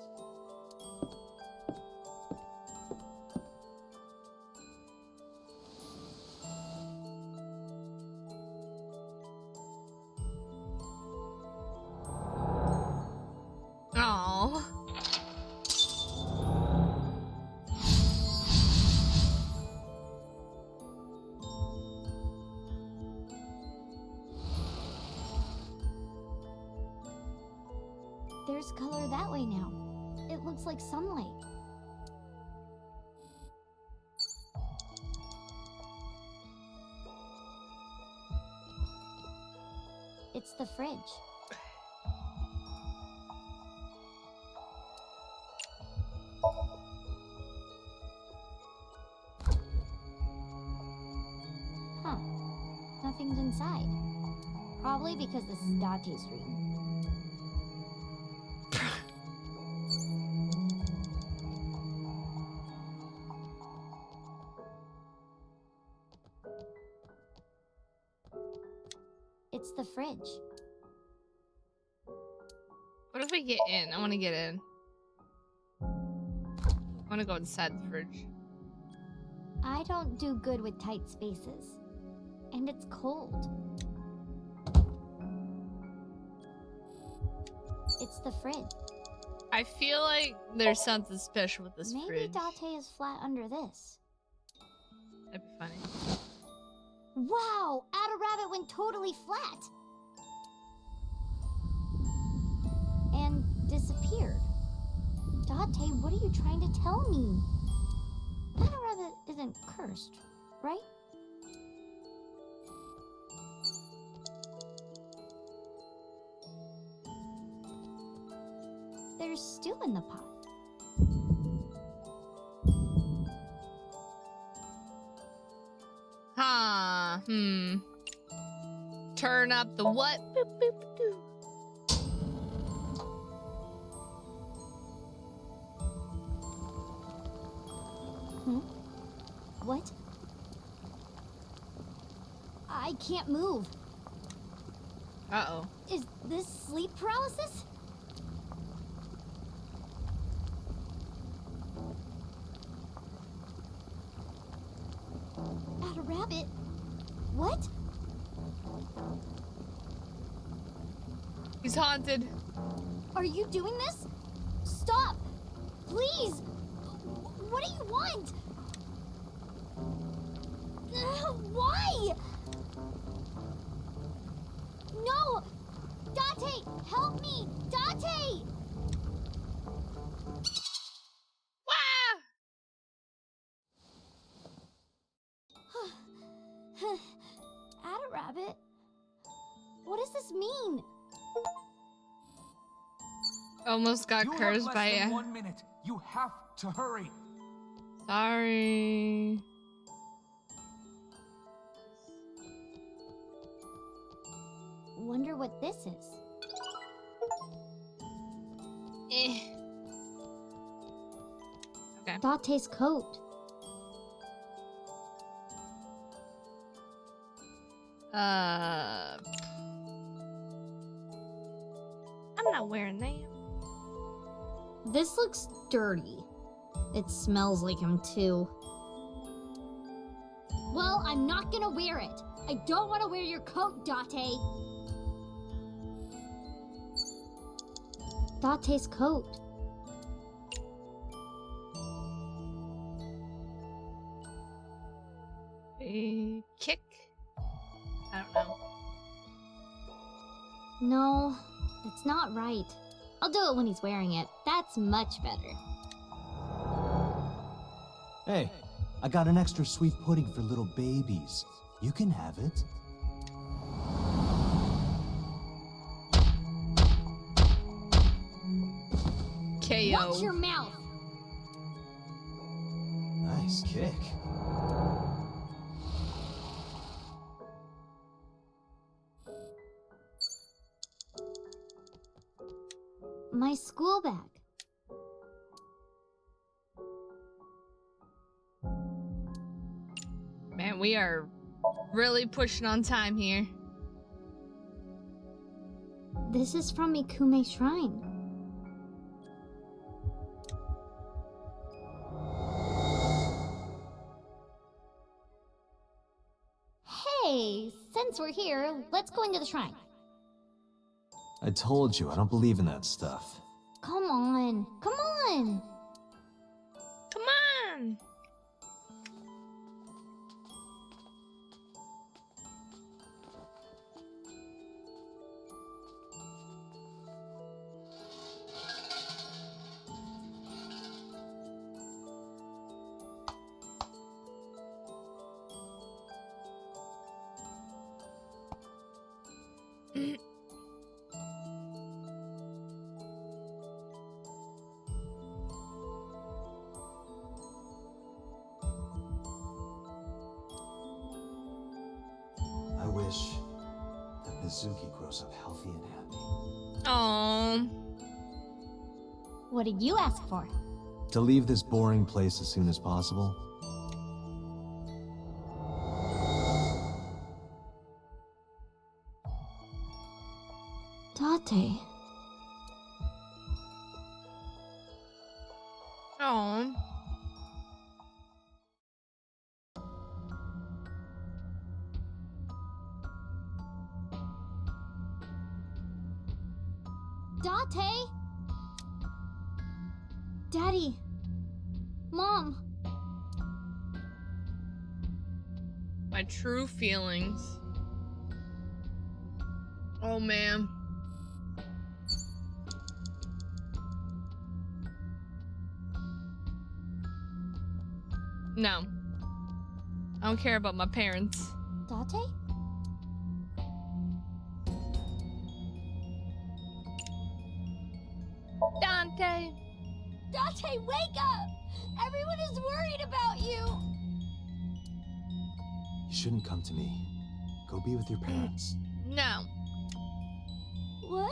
Oh. There's color that way now. It looks like sunlight. It's the fridge. Huh. Nothing's inside. Probably because this is Date's dream. It's the fridge. What if we get in? I want to get in. I want to go inside the fridge. I don't do good with tight spaces. And it's cold. It's the fridge. I feel like there's something special with this Maybe fridge. Date is flat under this. That'd be funny. Wow! Ada Rabbit went totally flat! And disappeared. Date, what are you trying to tell me? Ada Rabbit isn't cursed, right? There's stew in the pot. Huh. Turn up the what? Boop, boop, doo. What? I can't move. Uh-oh. Is this sleep paralysis? Ada Rabbit? What? He's haunted. Are you doing this? Stop! Please! What do you want? Why? No! Date! Help me! Date! Wah! Ada Rabbit? What does this mean? Almost got You have cursed less by than a... 1 minute. You have to hurry. Sorry. Wonder what this is. Okay. Date's coat. I'm not wearing that. This looks dirty. It smells like him too. Well, I'm not gonna wear it. I don't want to wear your coat, Date. Date's coat. A kick? I don't know. No, it's not right. I'll do it when he's wearing it. That's much better. Hey, I got an extra sweet pudding for little babies. You can have it. KO. Watch your mouth! Nice kick. My school bag. Man, we are really pushing on time here. This is from Ikume Shrine. Hey, since we're here, let's go into the shrine. I told you, I don't believe in that stuff. Come on, come on! Come on! I wish that Mizuki grows up healthy and happy. Aww. What did you ask for? To leave this boring place as soon as possible. Date. Aww. Date? Daddy. Mom. My true feelings. Oh, man. No. I don't care about my parents. Date? Dante! Date, wake up! Everyone is worried about you! You shouldn't come to me. Go be with your parents. No. What?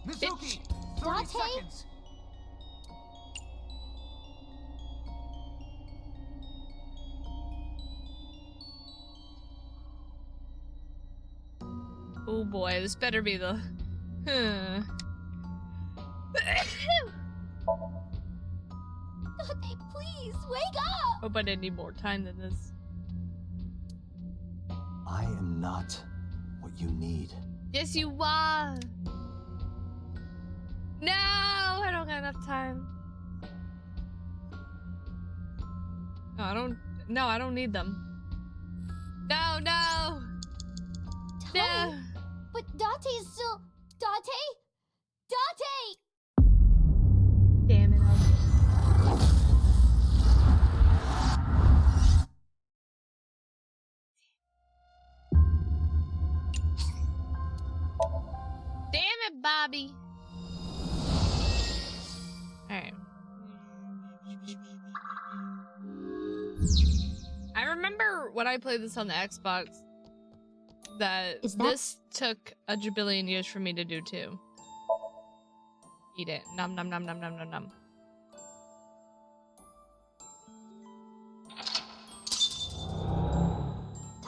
Mizuki! 30 Date? seconds! Oh boy, this better be the... Date, please, wake up! Hope I didn't need more time than this. I am not what you need. Yes, you are! No! I don't got enough time. No, I don't... No, I don't need them. No, no! No! But Date's still... Date? Date! Damn it. Damn it, Bobby. Alright. I remember when I played this on the Xbox that this took a jabillion years for me to do too. Eat it. Nom nom nom nom nom nom nom.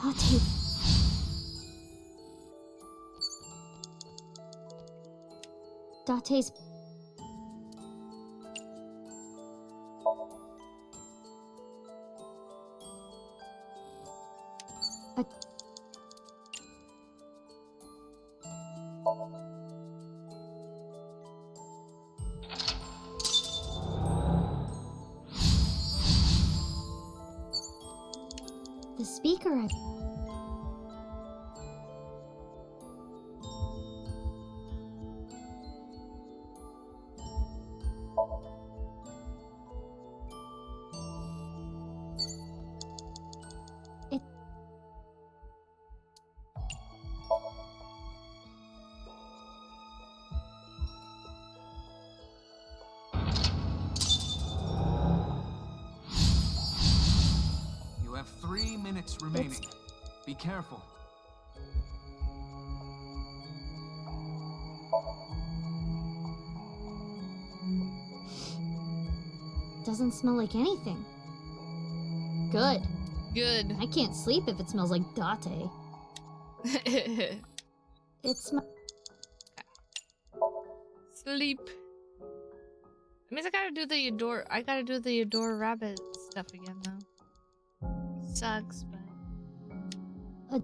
Date. Date's... The speaker... You have 3 minutes remaining. Be careful. Doesn't smell like anything. Good. Good. I can't sleep if it smells like Date. It smells. Sleep. That means I gotta do the Adore Rabbit stuff again though. Sucks, but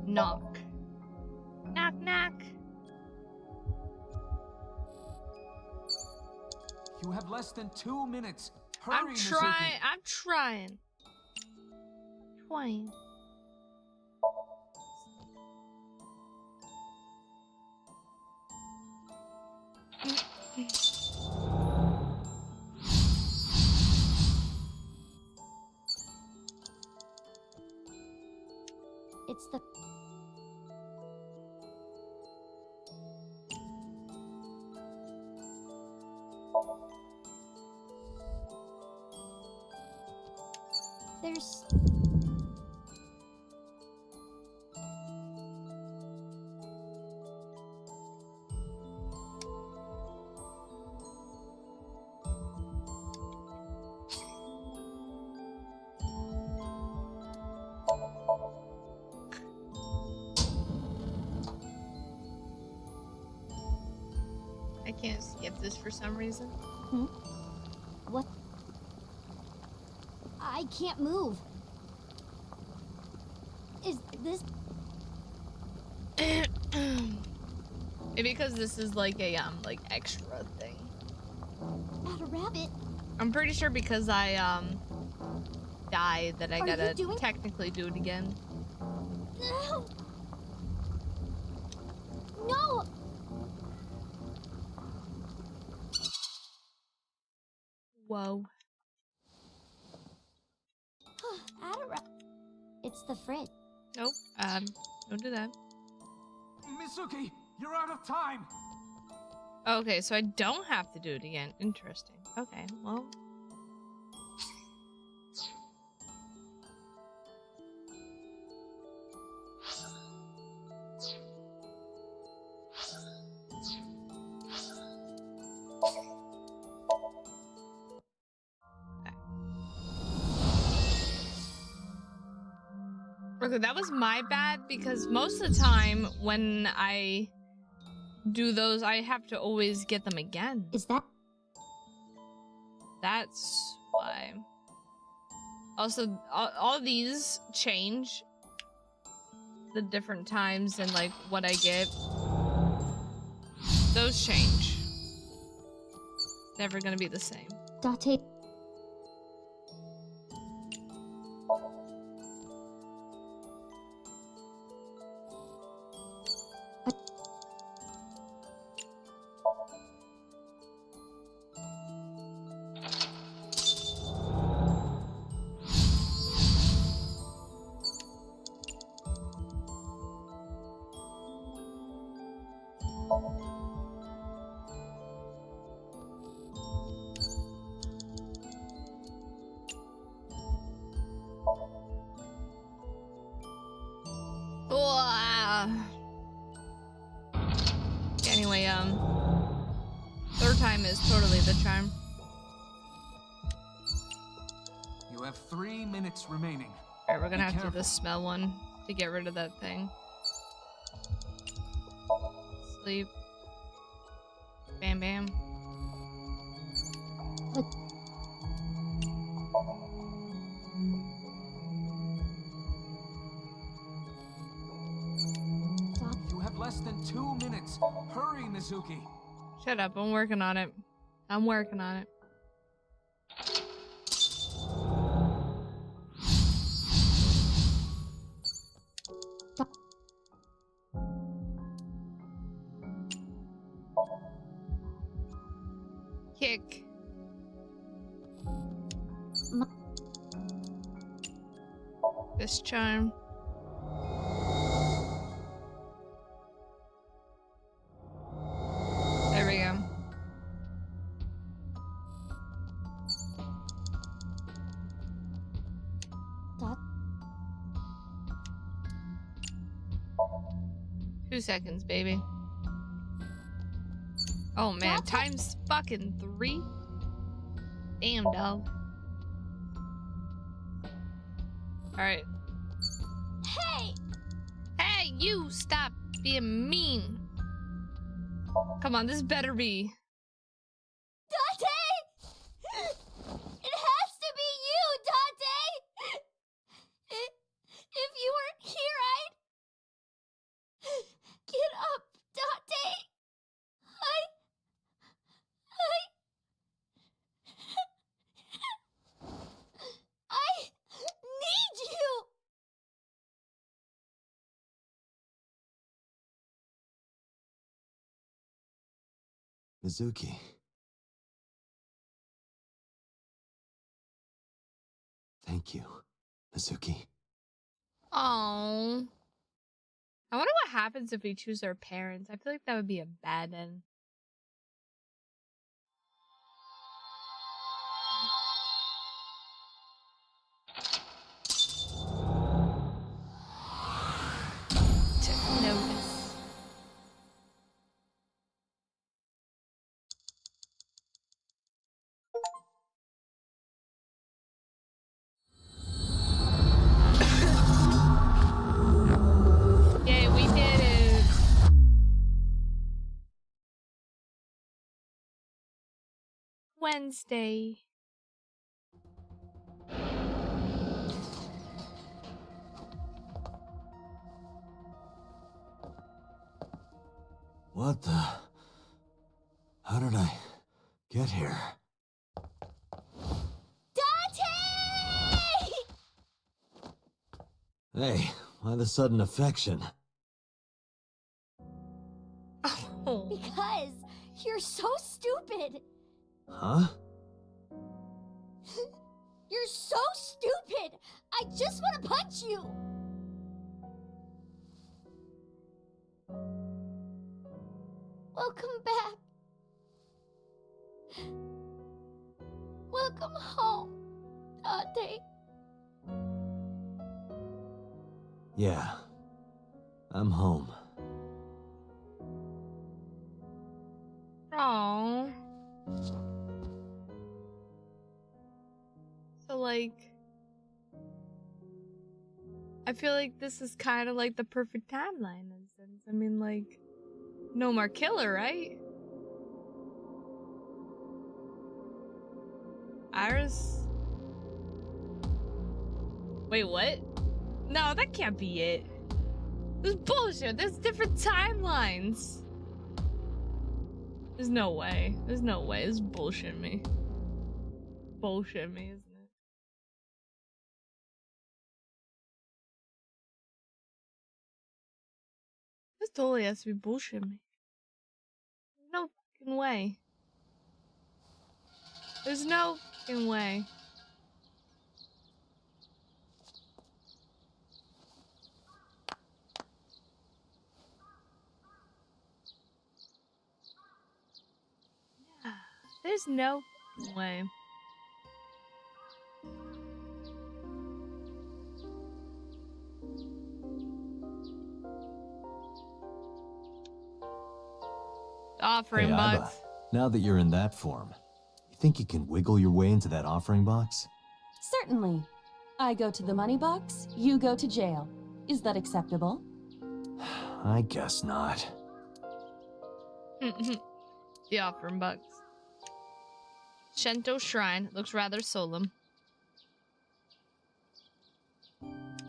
knock. Knock knock. You have less than 2 minutes. Hurry, I'm trying. Trying. It's the. There's. I can't skip this for some reason. What? I can't move. Is this? Maybe because this is like a like extra thing. Not a rabbit. I'm pretty sure because I died that I Are you gotta doing- technically do it again. No. No. Whoa. It's the fridge. Nope. Don't do that. Mizuki, you're out of time. Okay, so I don't have to do it again. Interesting. Okay, well. Okay, that was my bad because most of the time when I do those, I have to always get them again. Is that? That's why. Also, all these change the different times and like what I get. Those change. Never gonna be the same. Date. Anyway, third time is totally the charm. You have 3 minutes remaining. Alright, we're gonna Be have to do careful. the smell one to get rid of that thing. Sleep. Bam bam. You have less than 2 minutes. Hurry, Mizuki. Shut up, I'm working on it. I'm working on it. Kick. This charm. There we go. 2 seconds, baby. Oh man, time's fucking 3. Damn, dog. Alright. Hey! Hey, you! Stop being mean. Come on, this better be. Date! It has to be you, Date! If you weren't here, I'd... Get up, Date! I need you! Mizuki. Thank you, Mizuki. Oh. I wonder what happens if we choose our parents. I feel like that would be a bad end. Took notice. Yay, we did it. Wednesday. What the... How did I get here? Hey, why the sudden affection? Oh. Because you're so stupid. Huh? You're so stupid. I just want to punch you. Welcome back. Welcome home, Date. Yeah. I'm home. Oh. So like, I feel like this is kind of like the perfect timeline in a sense. I mean, like, no more killer, right? Iris? Wait, what? No, that can't be it. This is bullshit. There's different timelines. There's no way. There's no way. This is bullshit me. Bullshit me, isn't it? This totally has to be bullshit me. There's no fucking way. There's no fucking way. There's no fucking way. Offering Hey, box. Iba, now that you're in that form, you think you can wiggle your way into that offering box? Certainly. I go to the money box, you go to jail. Is that acceptable? I guess not. The offering box. Shinto shrine. Looks rather solemn.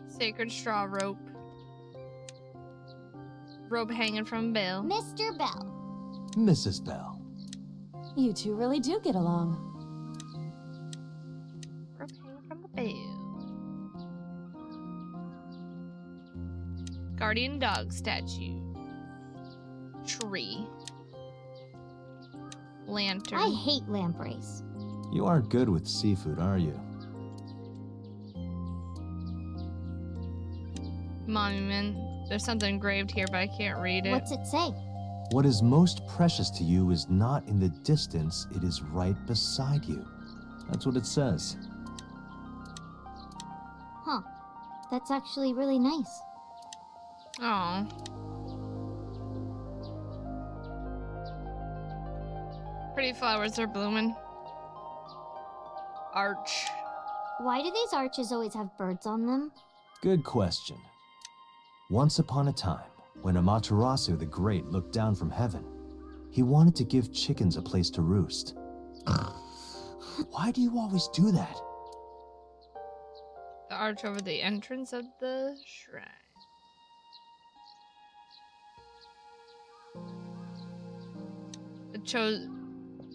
Sacred straw rope. Rope hanging from Bell. Mr. Bell. Mrs. Bell. You two really do get along. Rope hanging from the bell. Guardian dog statue. Tree. Lantern. I hate lampreys. You aren't good with seafood, are you? Monument. There's something engraved here, but I can't read it. What's it say? What is most precious to you is not in the distance, it is right beside you. That's what it says. Huh. That's actually really nice. Oh. Pretty flowers are blooming. Arch. Why do these arches always have birds on them? Good question. Once upon a time, when Amaterasu the Great looked down from heaven, he wanted to give chickens a place to roost. Why do you always do that? The arch over the entrance of the shrine.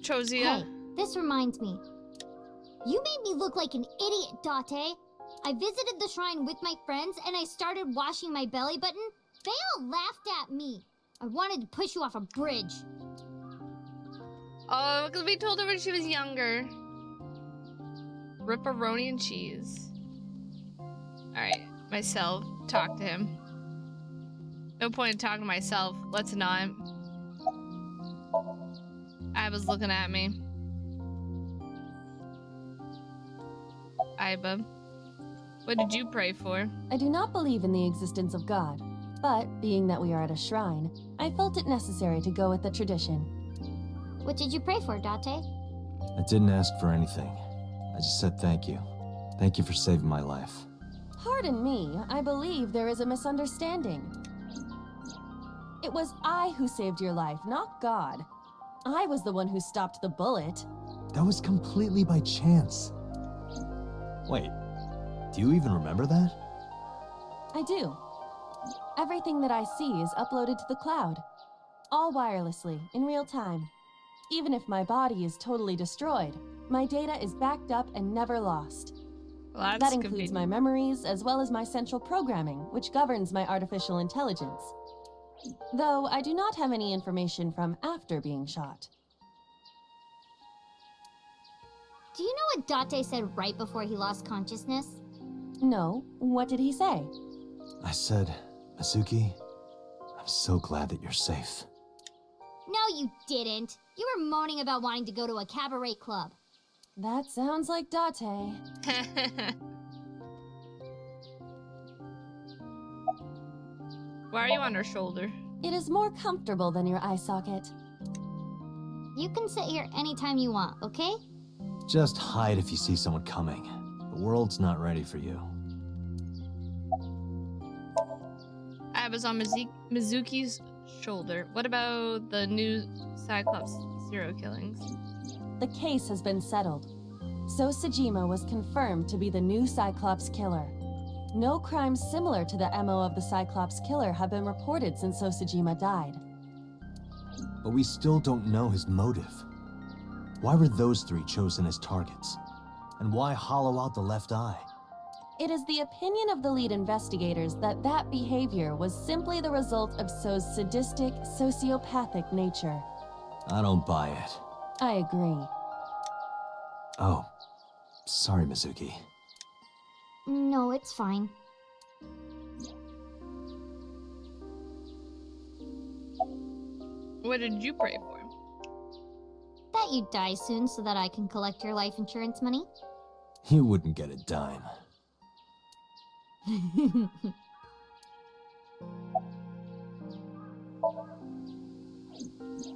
Chosia. Hey, this reminds me. You made me look like an idiot, Date. I visited the shrine with my friends and I started washing my belly button. They all laughed at me. I wanted to push you off a bridge. Oh, because we told her when she was younger. Ripperoni and cheese. Alright, myself. Talk to him. No point in talking to myself. Let's not. Iba's looking at me. Iba, what did you pray for? I do not believe in the existence of God, but being that we are at a shrine, I felt it necessary to go with the tradition. What did you pray for, Date? I didn't ask for anything. I just said thank you. Thank you for saving my life. Pardon me, I believe there is a misunderstanding. It was I who saved your life, not God. I was the one who stopped the bullet. That was completely by chance. Wait, do you even remember that? I do. Everything that I see is uploaded to the cloud. All wirelessly, in real time. Even if my body is totally destroyed, my data is backed up and never lost. Well, that includes my memories, as well as my central programming, which governs my artificial intelligence. Though I do not have any information from after being shot. Do you know what Date said right before he lost consciousness? No. What did he say? I said, Mizuki, I'm so glad that you're safe. No, you didn't. You were moaning about wanting to go to a cabaret club. That sounds like Date. Why are you on her shoulder? It is more comfortable than your eye socket. You can sit here anytime you want, okay? Just hide if you see someone coming. The world's not ready for you. I was on Mizuki's shoulder. What about the new Cyclops serial killings? The case has been settled. So Sejima was confirmed to be the new Cyclops killer. No crimes similar to the MO of the Cyclops killer have been reported since Sejima died. But we still don't know his motive. Why were those three chosen as targets? And why hollow out the left eye? It is the opinion of the lead investigators that that behavior was simply the result of So's sadistic, sociopathic nature. I don't buy it. I agree. Oh, sorry, Mizuki. No, it's fine. What did you pray for? That you die soon so that I can collect your life insurance money. You wouldn't get a dime.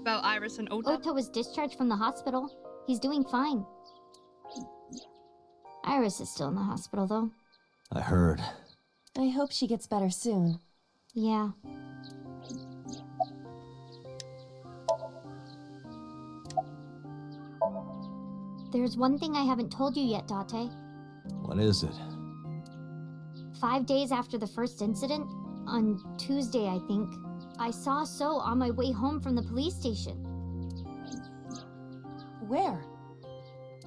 About Iris and Ota? Ota was discharged from the hospital. He's doing fine. Iris is still in the hospital, though. I heard. I hope she gets better soon. Yeah. There's one thing I haven't told you yet, Date. What is it? 5 days after the first incident, on Tuesday, I think, I saw So on my way home from the police station. Where?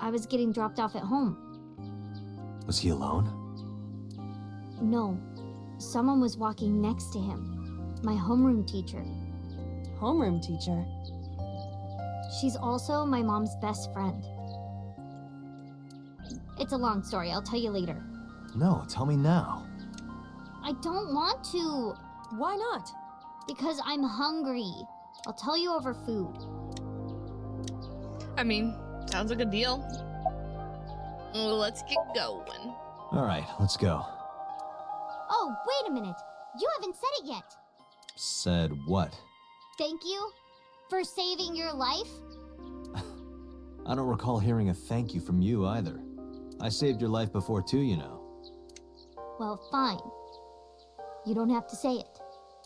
I was getting dropped off at home. Was he alone? No. Someone was walking next to him. My homeroom teacher. Homeroom teacher? She's also my mom's best friend. It's a long story, I'll tell you later. No, tell me now. I don't want to. Why not? Because I'm hungry. I'll tell you over food. I mean, sounds like a deal. Well, let's get going. All right, let's go. Oh, wait a minute. You haven't said it yet. Said what? Thank you for saving your life. I don't recall hearing a thank you from you either. I saved your life before too, you know. Well, fine. You don't have to say it.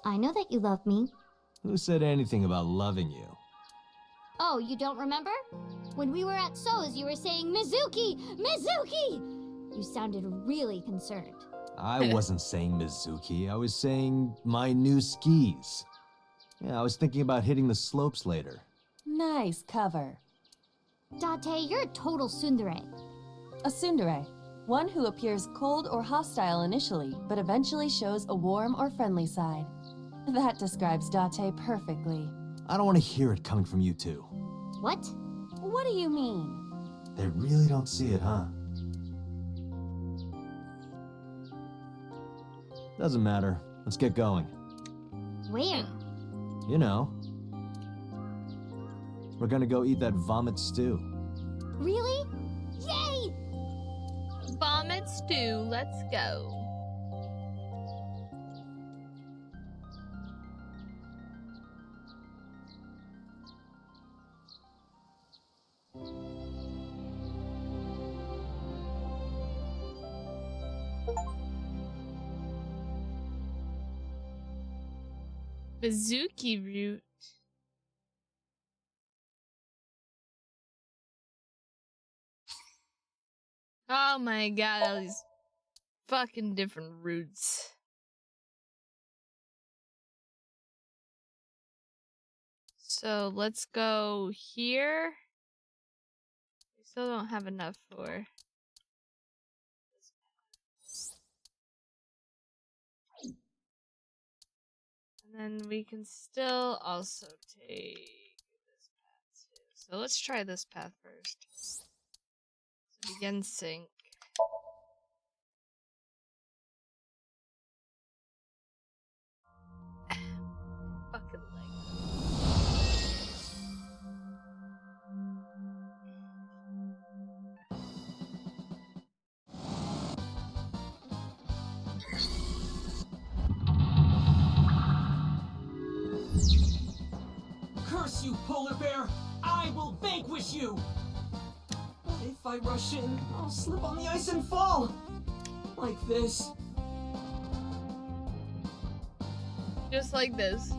I know that you love me. Who said anything about loving you? Oh, you don't remember? When we were at So's, you were saying, Mizuki! Mizuki! You sounded really concerned. I wasn't saying Mizuki, I was saying my new skis. Yeah, I was thinking about hitting the slopes later. Nice cover. Date, you're a total tsundere. A tsundere. One who appears cold or hostile initially, but eventually shows a warm or friendly side. That describes Date perfectly. I don't want to hear it coming from you two. What? What do you mean? They really don't see it, huh? Doesn't matter. Let's get going. Where? You know. We're gonna go eat that vomit stew. Really? Yay! Vomit stew, let's go. Mizuki root. Oh my god, all these fucking different roots. So let's go here. We still don't have enough for. And then we can still also take this path too. So let's try this path first. So begin sync. Fucking leg. Curse you, polar bear! I will vanquish you! But if I rush in, I'll slip on the ice and fall! Like this. Just like this.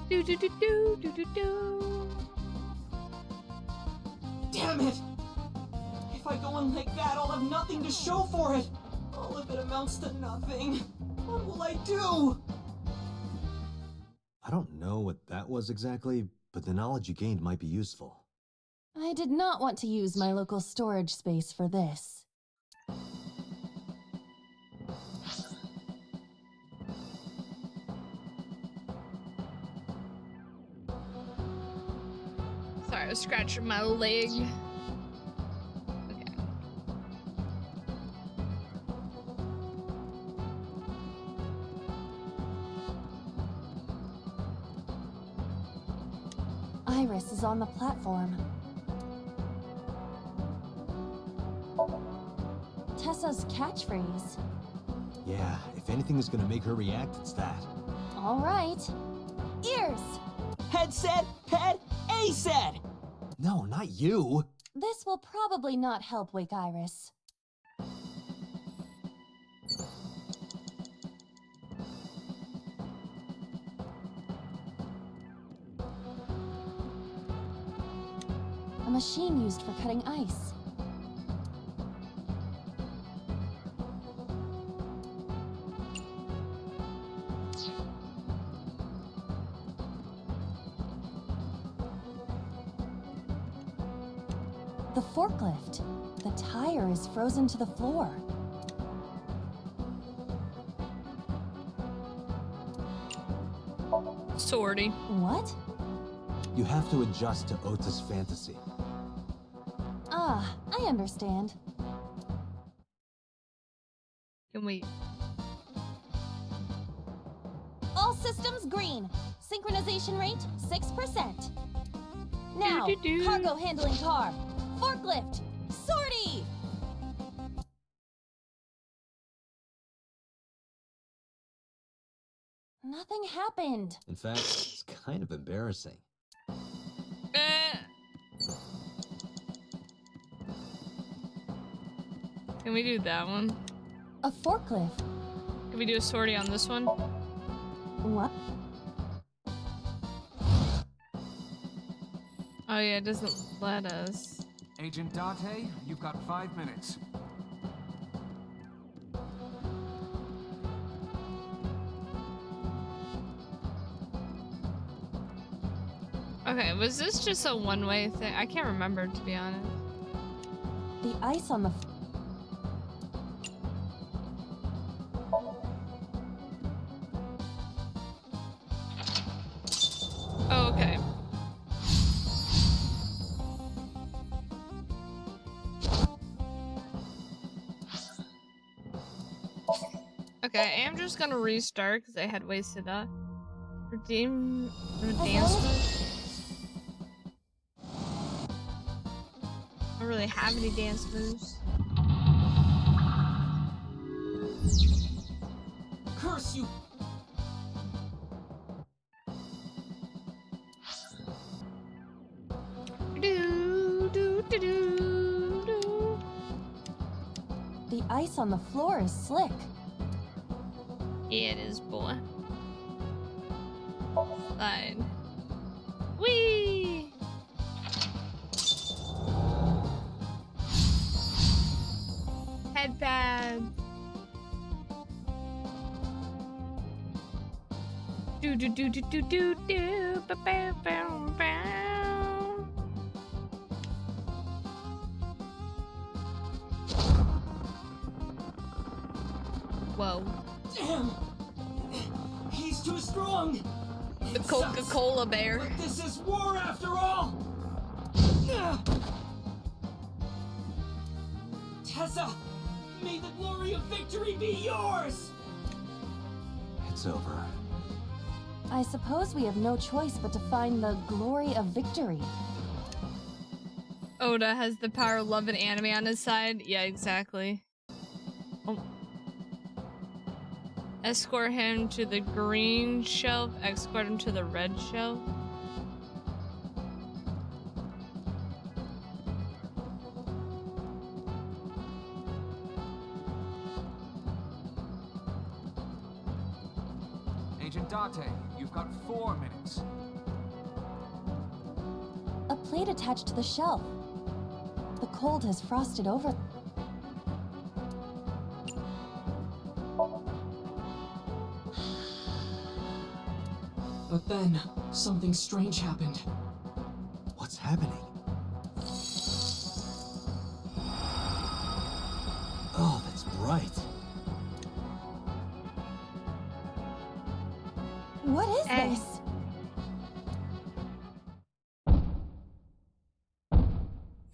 Do do do do do do do. Damn it! If I go in like that, I'll have nothing to show for it! All of it amounts to nothing. What will I do? I don't know what that was exactly, but the knowledge you gained might be useful. I did not want to use my local storage space for this. Sorry, I was scratching my leg. Okay. Iris is on the platform. Tessa's catchphrase. Yeah, if anything is gonna make her react, it's that. All right. Ears! Head said, head, A said! No, not you! This will probably not help wake Iris. A machine used for cutting ice. The forklift. The tire is frozen to the floor. Sorty. What? You have to adjust to Ota's fantasy. Ah, I understand. Can we? All systems green. Synchronization rate 6%. Now, cargo handling car. Forklift. Sortie! Nothing happened. In fact, it's kind of embarrassing. Can we do that one? A forklift. Can we do a sortie on this one? What? Oh yeah, it doesn't let us. Agent Date, you've got 5 minutes. Okay, was this just a one-way thing? I can't remember, to be honest. The ice on the... Oh, okay. Okay, I am just gonna restart because I had wasted up. Redeem dance. I don't really have any dance moves. Curse you! The ice on the floor is slick. Yeah, it is, boy. Fine. Whee! Headpad. Do do do do do do do. Ba ba ba ba. Whoa. Damn! He's too strong! The Coca-Cola bear. But this is war after all! Tessa! May the glory of victory be yours! It's over. I suppose we have no choice but to find the glory of victory. Oda has the power of love and anime on his side. Yeah, exactly. Oh. Escort him to the green shelf. Escort him to the red shelf. Agent Date, you've got 4 minutes. A plate attached to the shelf. The cold has frosted over. But then, something strange happened. What's happening? Oh, that's bright. What is this?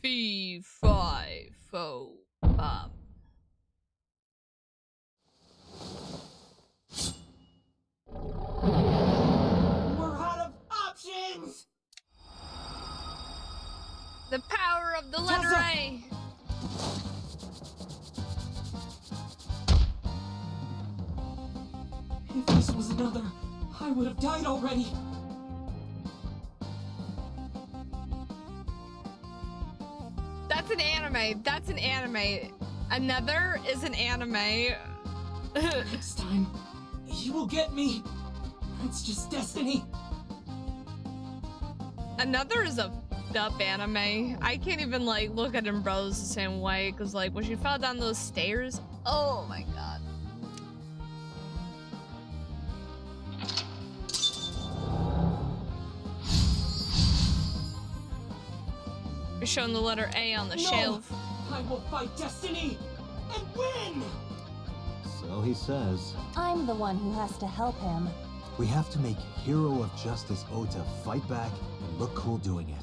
Fee, fi, fo, bum. We're out of options! The power of the letter A. If this was another, I would have died already. That's an anime. That's an anime. Another is an anime. Next time, you will get me. It's just destiny. Another is a up anime. I can't even like look at Ambrose the same way because like when she fell down those stairs, oh my god. We're showing the letter A on the shelf. I will fight destiny and win. So he says. I'm the one who has to help him. We have to make Hero of Justice Ota fight back and look cool doing it.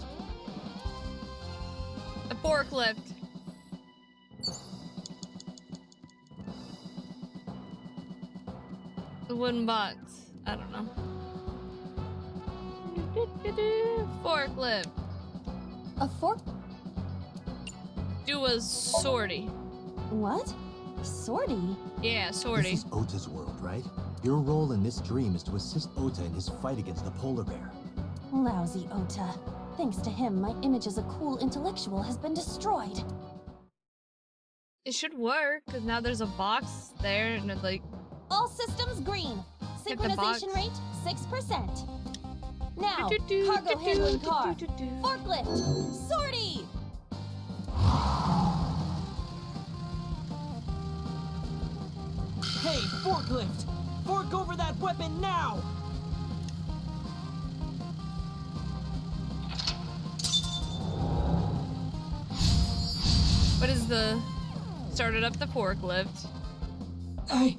The forklift. The wooden box. I don't know. Forklift. A fork? Do a sortie. What? Sortie? Yeah, sortie. This is Ota's world, right? Your role in this dream is to assist Ota in his fight against the polar bear. Lousy Ota. Thanks to him, my image as a cool intellectual has been destroyed. It should work, because now there's a box there, and it's like... All systems green. Hit the box. Synchronization rate, 6%. Now, cargo handling car. Forklift. Sortie! Hey, forklift! Fork over that weapon now! What is the... Started up the forklift. I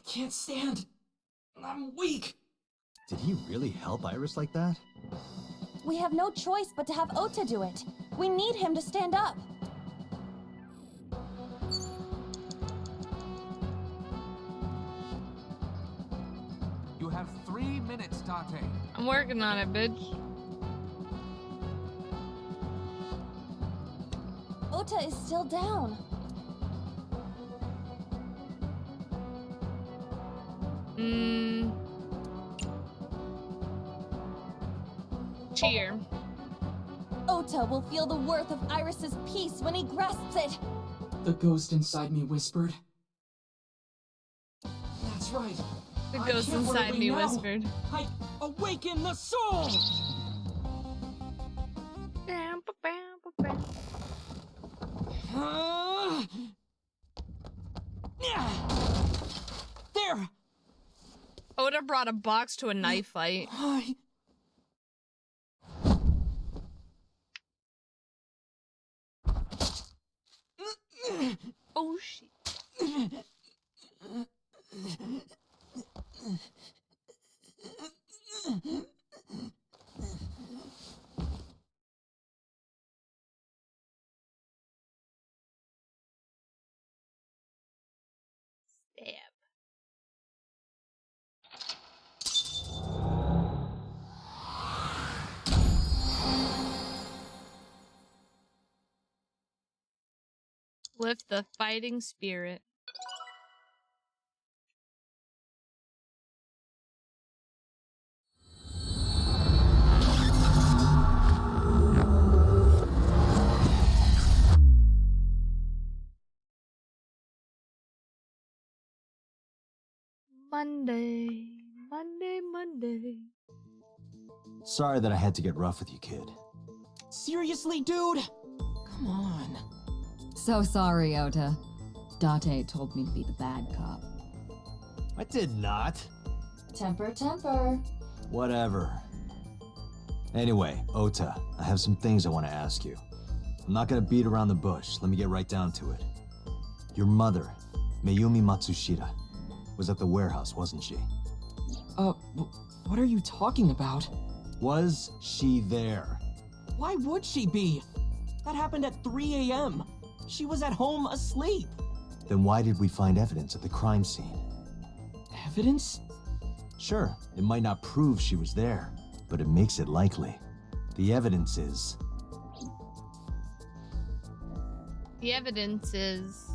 can't stand. I'm weak. Did he really help Iris like that? We have no choice but to have Ota do it. We need him to stand up. You have 3 minutes, Date. I'm working on it, bitch. Ota is still down. Cheer. Ota will feel the worth of Iris's peace when he grasps it. The ghost inside me whispered. That's right. The I ghost can't run inside away me now. whispered. I awaken the soul! There! Oda brought a box to a knife fight. Oh shit. Stab. Lift the fighting spirit. Monday, Monday, Monday. Sorry that I had to get rough with you, kid. Seriously, dude? Come on. So sorry, Ota. Date told me to be the bad cop. I did not. Temper, temper. Whatever. Anyway, Ota, I have some things I want to ask you. I'm not gonna beat around the bush. Let me get right down to it. Your mother, Mayumi Matsushita, was at the warehouse, wasn't she? What are you talking about? Was she there? Why would she be? That happened at 3 a.m. She was at home asleep. Then why did we find evidence at the crime scene? Evidence? Sure, it might not prove she was there, but it makes it likely. The evidence is... The evidence is...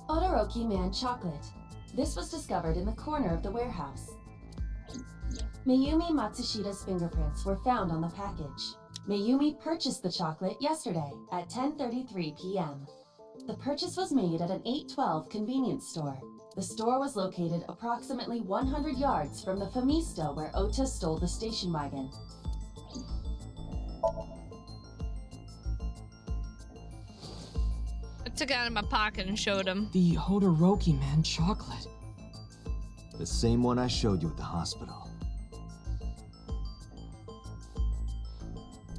Todoroki Man chocolate. This was discovered in the corner of the warehouse. Mayumi Matsushita's fingerprints were found on the package. Mayumi purchased the chocolate yesterday at 10:33 p.m. The purchase was made at an 812 convenience store. The store was located approximately 100 yards from the Famisto where Ota stole the station wagon. I took it out of my pocket and showed him. The Todoroki Man chocolate. The same one I showed you at the hospital.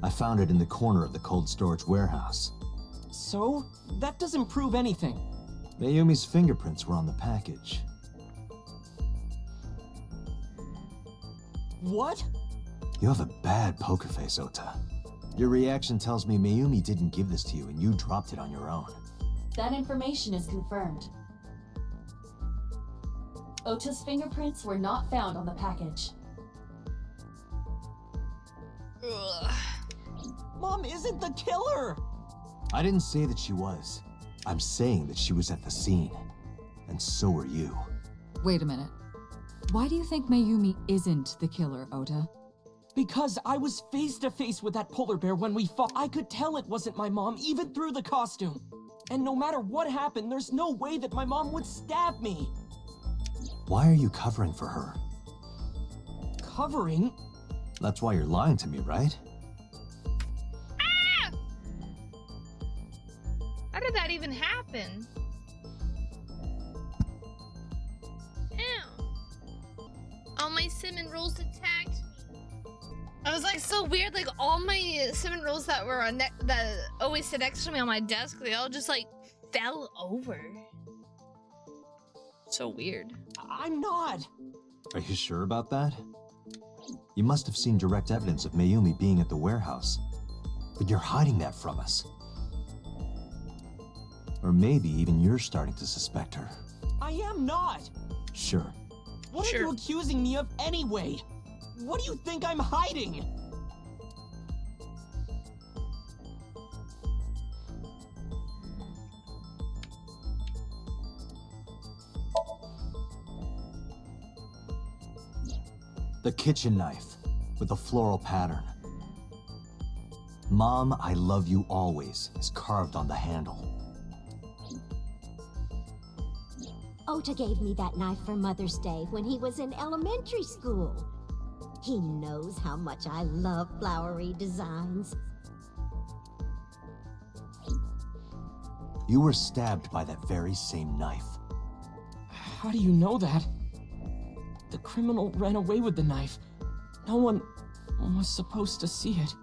I found it in the corner of the cold storage warehouse. So? That doesn't prove anything. Mayumi's fingerprints were on the package. What? You have a bad poker face, Ota. Your reaction tells me Mayumi didn't give this to you and you dropped it on your own. That information is confirmed. Ota's fingerprints were not found on the package. Mom isn't the killer! I didn't say that she was. I'm saying that she was at the scene. And so were you. Wait a minute. Why do you think Mayumi isn't the killer, Ota? Because I was face to face with that polar bear when we fought. I could tell it wasn't my mom, even through the costume. And no matter what happened, there's no way that my mom would stab me. Why are you covering for her? Covering? That's why you're lying to me, right? Ah! How did that even happen? Ow. All my cinnamon rolls attacked me. I was like so weird, like all my cinnamon rolls that were on that always sit next to me on my desk, they all just like fell over. So weird. I'm not. Are you sure about that? You must have seen direct evidence of Mayumi being at the warehouse. But you're hiding that from us. Or maybe even you're starting to suspect her. I am not. Sure. What are you accusing me of anyway? What do you think I'm hiding? The kitchen knife with a floral pattern. Mom, I love you always is carved on the handle. Ota gave me that knife for Mother's Day when he was in elementary school. He knows how much I love flowery designs. You were stabbed by that very same knife. How do you know that? The criminal ran away with the knife. No one was supposed to see it.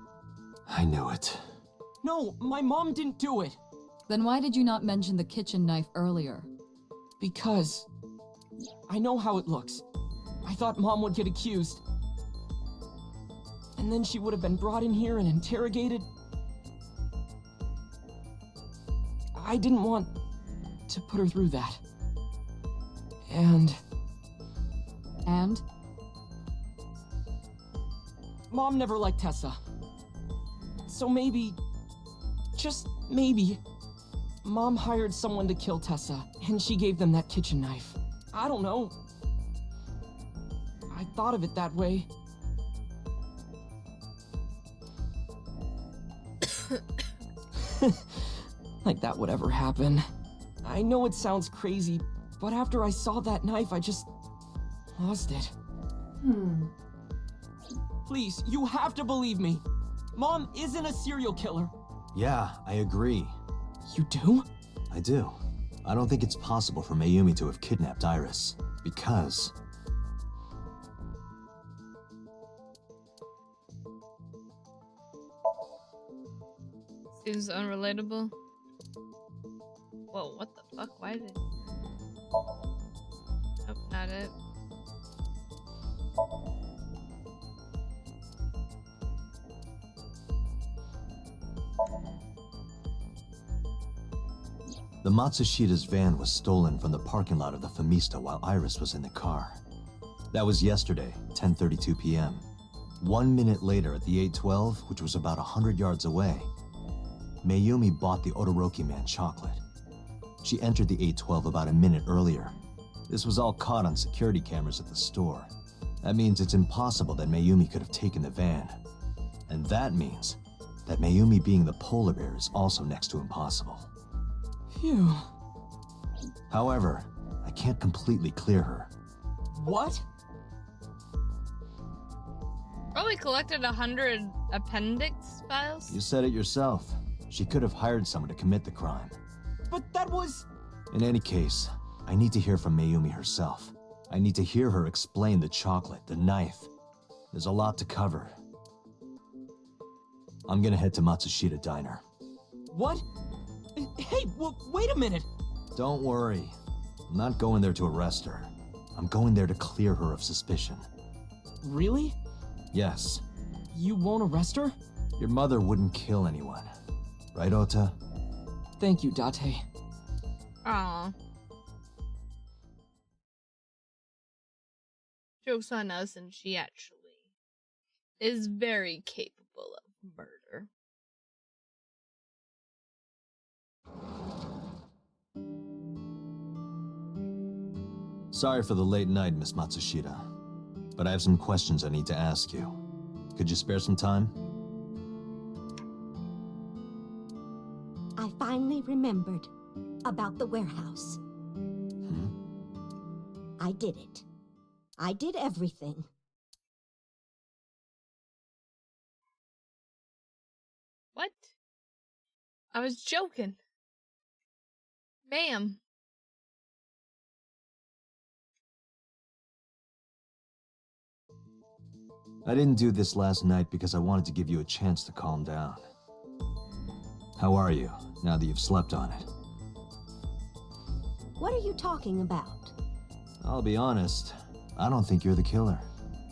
I knew it. No, my mom didn't do it. Then why did you not mention the kitchen knife earlier? Because I know how it looks. I thought Mom would get accused. And then she would have been brought in here and interrogated. I didn't want to put her through that. And? Mom never liked Tessa. So maybe, just maybe, Mom hired someone to kill Tessa, and she gave them that kitchen knife. I don't know. I thought of it that way. Like that would ever happen. I know it sounds crazy, but after I saw that knife, I just lost it. Please, you have to believe me. Mom isn't a serial killer. Yeah, I agree. You do? I do. I don't think it's possible for Mayumi to have kidnapped Iris, because... Seems unrelatable. Whoa, what the fuck? Why did... Nope, not it. The Matsushida's van was stolen from the parking lot of the Famista while Iris was in the car. That was yesterday, 10:32 p.m. 1 minute later at the 812, which was about 100 yards away, Mayumi bought the Odoroki man chocolate. She entered the 812 about a minute earlier. This was all caught on security cameras at the store. That means it's impossible that Mayumi could have taken the van. And that means that Mayumi being the polar bear is also next to impossible. Phew. However, I can't completely clear her. What? Probably collected 100 appendix files. You said it yourself. She could have hired someone to commit the crime. But that was... In any case, I need to hear from Mayumi herself. I need to hear her explain the chocolate, the knife. There's a lot to cover. I'm gonna head to Matsushita Diner. What? Hey, wait a minute! Don't worry. I'm not going there to arrest her. I'm going there to clear her of suspicion. Really? Yes. You won't arrest her? Your mother wouldn't kill anyone. Right, Ota? Thank you, Date. Aw. Joke's on us, and she actually is very capable of murder. Sorry for the late night, Miss Matsushita, but I have some questions I need to ask you. Could you spare some time? I finally remembered about the warehouse. I did it. I did everything. What? I was joking. Ma'am. I didn't do this last night because I wanted to give you a chance to calm down. How are you, now that you've slept on it? What are you talking about? I'll be honest, I don't think you're the killer.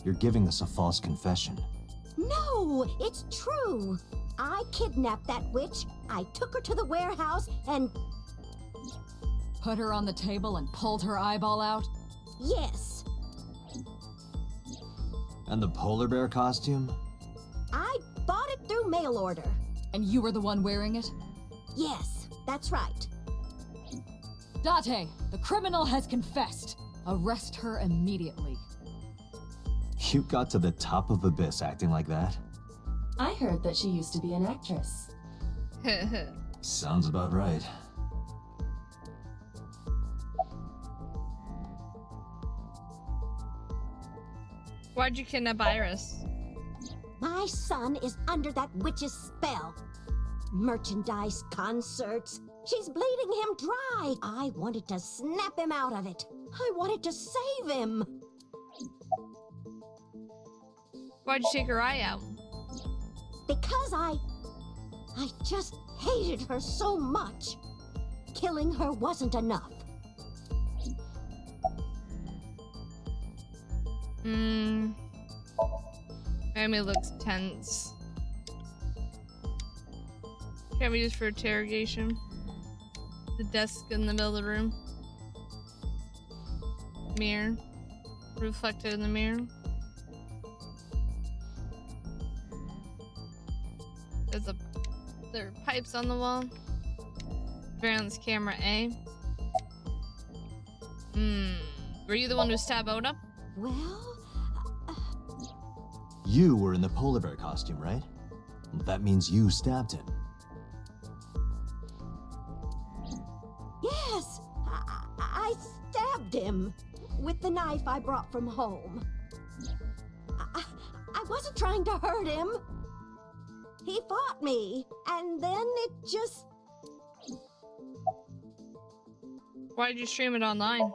You're giving us a false confession. No, it's true. I kidnapped that witch, I took her to the warehouse, and... Put her on the table and pulled her eyeball out? Yes. And the polar bear costume? I bought it through mail order. And you were the one wearing it? Yes, that's right. Date, the criminal has confessed. Arrest her immediately. You got to the top of Abyss acting like that? I heard that she used to be an actress. Sounds about right. Why'd you kidnap Iris? My son is under that witch's spell. Merchandise, concerts. She's bleeding him dry. I wanted to snap him out of it. I wanted to save him. Why'd you take her eye out? Because I just hated her so much. Killing her wasn't enough. Amy looks tense. Can be used for interrogation. The desk in the middle of the room. Mirror. Reflected in the mirror. There are pipes on the wall. Surveillance camera A. Were you the one who stabbed Oda? Well... You were in the polar bear costume, right? That means you stabbed him. Yes! I stabbed him with the knife I brought from home. I wasn't trying to hurt him. He fought me, and then it just... Why did you stream it online?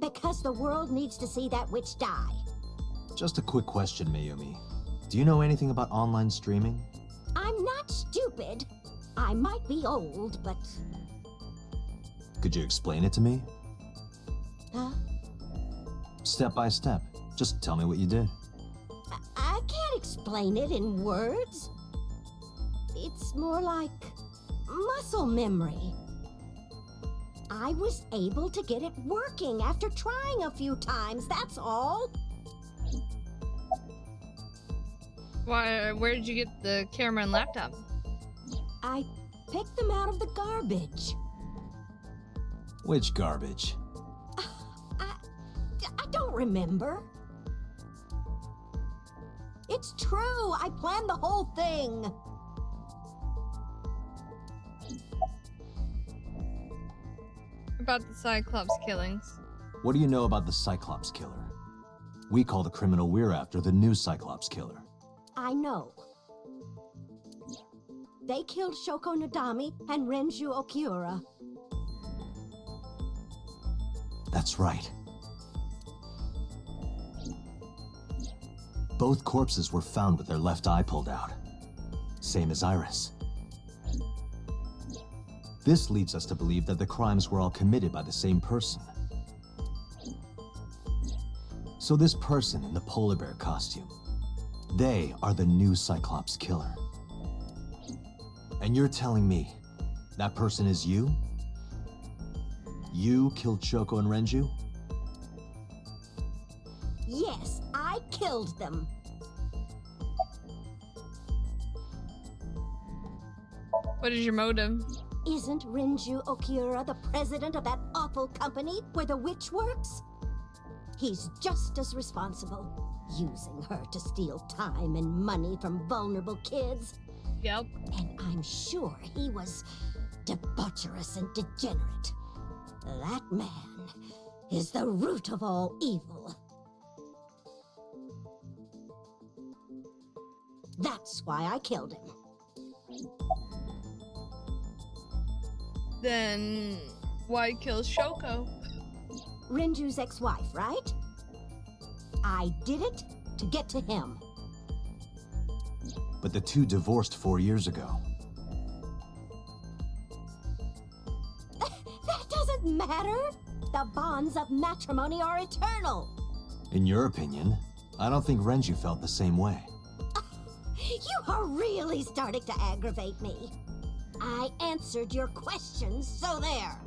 Because the world needs to see that witch die. Just a quick question, Mayumi. Do you know anything about online streaming? I'm not stupid. I might be old, but... Could you explain it to me? Huh? Step by step. Just tell me what you did. I can't explain it in words. It's more like muscle memory. I was able to get it working after trying a few times, that's all. Where did you get the camera and laptop? I picked them out of the garbage. Which garbage? I don't remember. It's true, I planned the whole thing. About the Cyclops killings. What do you know about the Cyclops killer? We call the criminal we're after the new Cyclops killer. I know. They killed Shoko Nodami and Renju Okiura. That's right. Both corpses were found with their left eye pulled out. Same as Iris. This leads us to believe that the crimes were all committed by the same person. So this person in the polar bear costume, they are the new Cyclops killer. And you're telling me that person is you? You killed Shoko and Renju? Yes, I killed them. What is your motive? Isn't Renju Okiura the president of that awful awful company where the witch works? He's just as responsible, using her to steal time and money from vulnerable kids. Yep. And I'm sure he was debaucherous and degenerate. That man is the root of all evil. That's why I killed him. Then why kill Shoko? Rinju's ex-wife, right? I did it to get to him. But the two divorced 4 years ago. That doesn't matter. The bonds of matrimony are eternal. In your opinion, I don't think Renju felt the same way. You are really starting to aggravate me. I answered your questions, so there.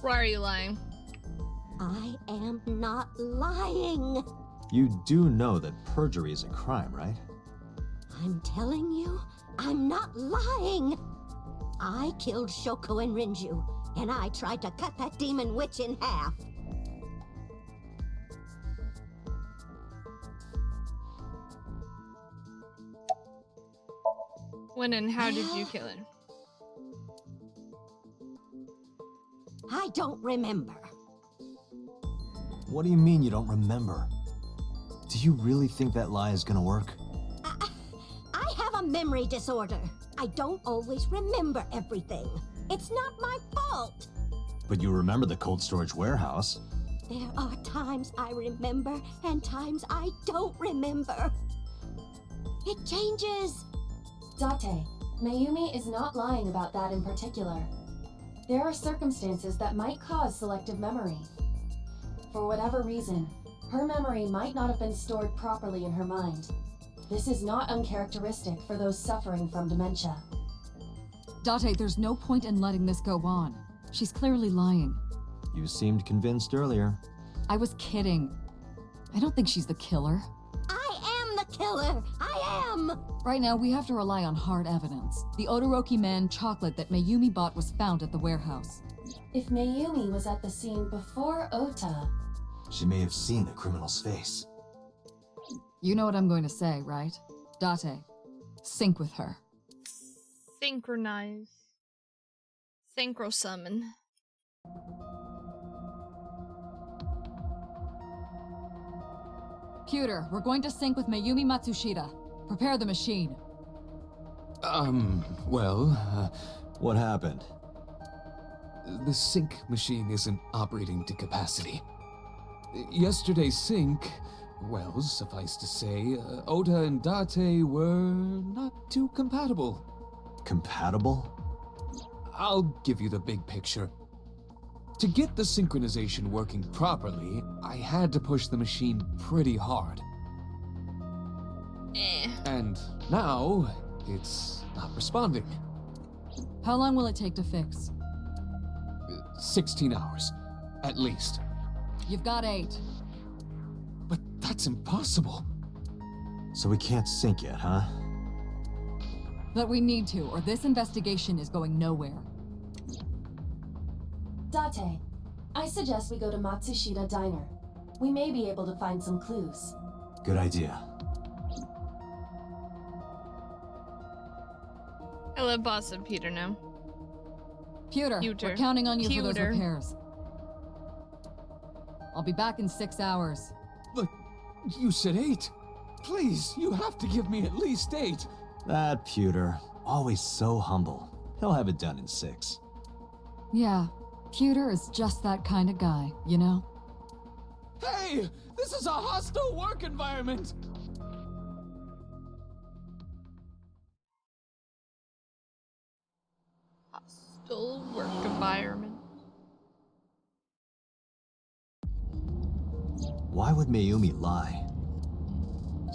Why are you lying? I am not lying. You do know that perjury is a crime, right? I'm telling you, I'm not lying. I killed Shoko and Rinju, and I tried to cut that demon witch in half. When and how did you kill him? I don't remember. What do you mean you don't remember? Do you really think that lie is gonna work? I have a memory disorder. I don't always remember everything. It's not my fault. But you remember the cold storage warehouse. There are times I remember and times I don't remember. It changes. Date, Mayumi is not lying about that in particular. There are circumstances that might cause selective memory. For whatever reason, her memory might not have been stored properly in her mind. This is not uncharacteristic for those suffering from dementia. Date, there's no point in letting this go on. She's clearly lying. You seemed convinced earlier. I was kidding. I don't think she's the killer. I am the killer! I am! Right now, we have to rely on hard evidence. The Odoroki Man chocolate that Mayumi bought was found at the warehouse. If Mayumi was at the scene before Ota... She may have seen the criminal's face. You know what I'm going to say, right? Date, sync with her. Synchronize. Synchro summon. Pewter, we're going to sync with Mayumi Matsushita. Prepare the machine. What happened? The sync machine isn't operating to capacity. Yesterday's sync, well, suffice to say, Ota and Date were not too compatible. Compatible? I'll give you the big picture. To get the synchronization working properly, I had to push the machine pretty hard. And now, it's not responding. How long will it take to fix? 16 hours, at least. You've got 8. But that's impossible. So we can't sync yet, huh? But we need to, or this investigation is going nowhere. Date, I suggest we go to Matsushita Diner. We may be able to find some clues. Good idea. I let Boss and Peter know. Pewter, we're counting on you for those Pewter. repairs. I'll be back in 6 hours. But you said 8. Please, you have to give me at least 8. That Pewter, always so humble. He'll have it done in 6. Yeah, Pewter is just that kind of guy, you know? Hey! This is a hostile work environment! Hostile work environment. Why would Mayumi lie?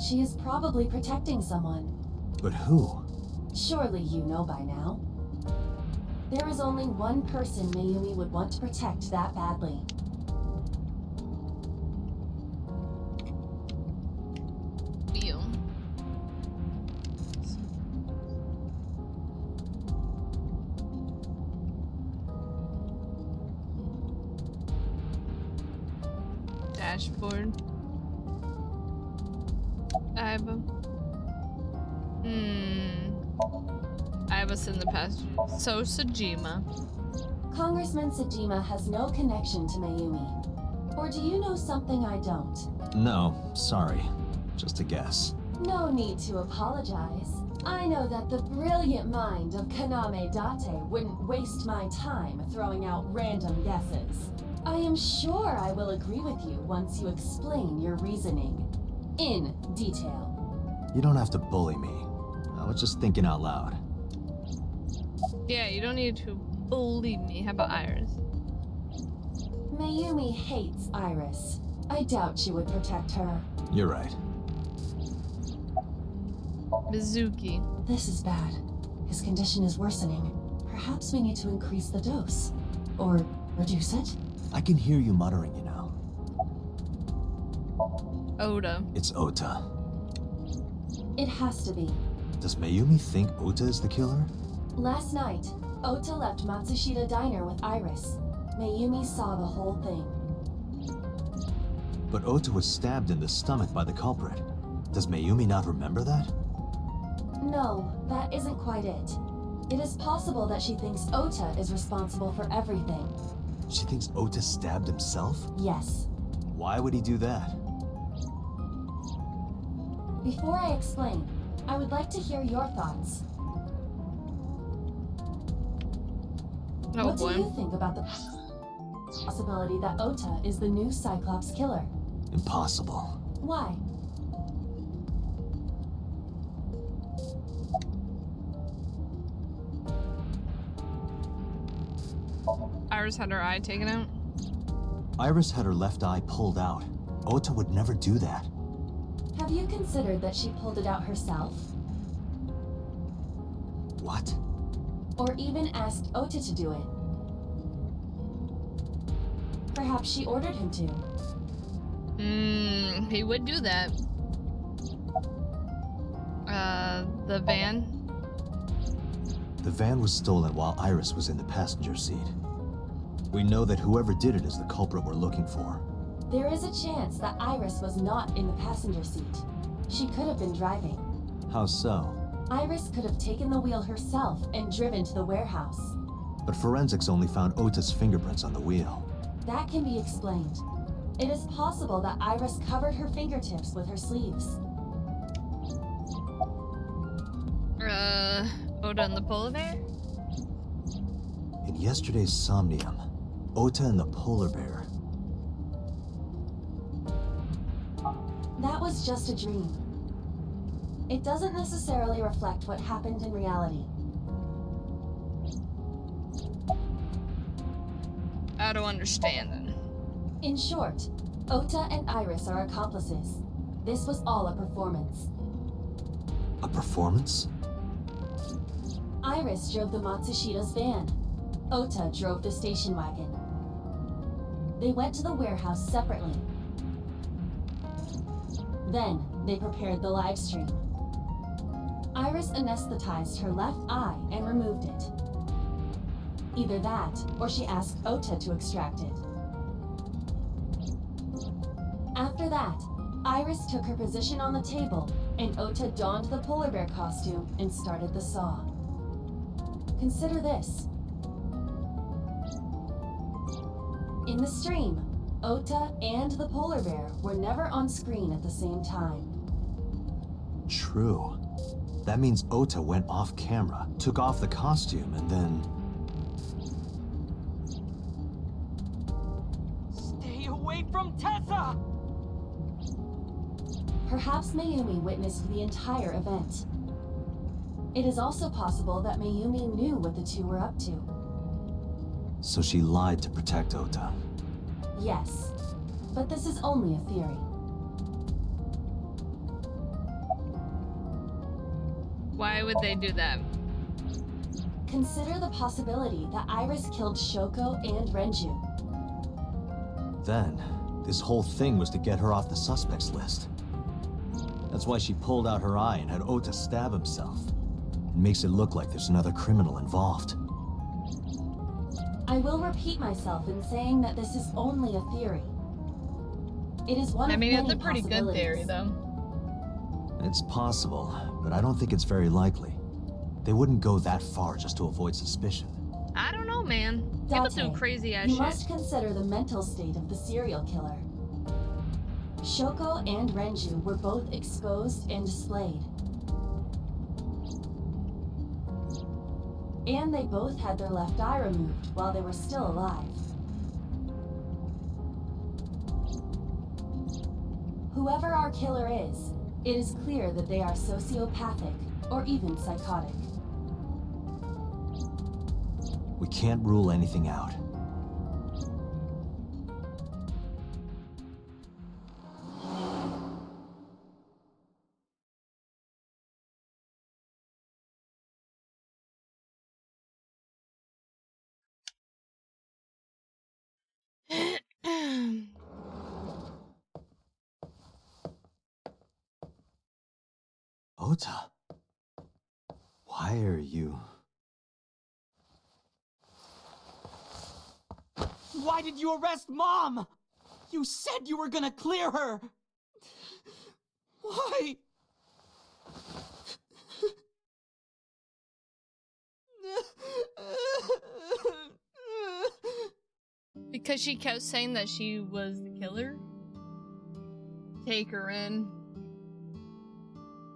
She is probably protecting someone. But who? Surely you know by now. There is only one person Mayumi would want to protect that badly. You. dashboard. I have us in the passenger. So Sajima. Congressman Sajima has no connection to Mayumi. Or do you know something I don't? No, sorry. Just a guess. No need to apologize. I know that the brilliant mind of Kaname Date wouldn't waste my time throwing out random guesses. I am sure I will agree with you once you explain your reasoning. In detail. You don't have to bully me. I was just thinking out loud. Yeah, you don't need to bully me. How about Iris? Mayumi hates Iris. I doubt she would protect her. You're right. Mizuki. This is bad. His condition is worsening. Perhaps we need to increase the dose. Or reduce it? I can hear you muttering, you know. Ota. It's Ota. It has to be. Does Mayumi think Ota is the killer? Last night, Ota left Matsushita Diner with Iris. Mayumi saw the whole thing. But Ota was stabbed in the stomach by the culprit. Does Mayumi not remember that? No, that isn't quite it. It is possible that she thinks Ota is responsible for everything. She thinks Ota stabbed himself? Yes. Why would he do that? Before I explain, I would like to hear your thoughts. Oh, what boy. do you think about the possibility that Ota is the new Cyclops killer? Impossible. Why? Iris had her eye taken out. Iris had her left eye pulled out. Ota would never do that. Have you considered that she pulled it out herself? What? Or even asked Ota to do it? Perhaps she ordered him to. He would do that. The van. The van was stolen while Iris was in the passenger seat. We know that whoever did it is the culprit we're looking for. There is a chance that Iris was not in the passenger seat. She could have been driving. How so? Iris could have taken the wheel herself and driven to the warehouse. But forensics only found Ota's fingerprints on the wheel. That can be explained. It is possible that Iris covered her fingertips with her sleeves. Ota and the polar bear? In yesterday's Somnium, Ota and the polar bear. That was just a dream. It doesn't necessarily reflect what happened in reality. I don't understand then. In short, Ota and Iris are accomplices. This was all a performance. A performance? Iris drove the Matsushita's van. Ota drove the station wagon. They went to the warehouse separately. Then, they prepared the live stream. Iris anesthetized her left eye and removed it. Either that, or she asked Ota to extract it. After that, Iris took her position on the table, and Ota donned the polar bear costume and started the saw. Consider this. In the stream, Ota and the polar bear were never on screen at the same time. True. That means Ota went off camera, took off the costume, and then... Stay away from Tessa! Perhaps Mayumi witnessed the entire event. It is also possible that Mayumi knew what the two were up to. So she lied to protect Ota. Yes, but this is only a theory. Why would they do that? Consider the possibility that Iris killed Shoko and Renju. Then, this whole thing was to get her off the suspects list. That's why she pulled out her eye and had Ota stab himself. It makes it look like there's another criminal involved. I will repeat myself in saying that this is only a theory. It is one I of mean, many it's a pretty good theory, possibilities. though. It's possible, but I don't think it's very likely. They wouldn't go that far just to avoid suspicion. I don't know, man. People do Date, crazy ass you shit. must consider the mental state of the serial killer. Shoko and Renju were both exposed and displayed. And they both had their left eye removed while they were still alive. Whoever our killer is, it is clear that they are sociopathic or even psychotic. We can't rule anything out. Ota, why are you... Why did you arrest Mom? You said you were gonna clear her. Why? Because she kept saying that she was the killer. Take her in.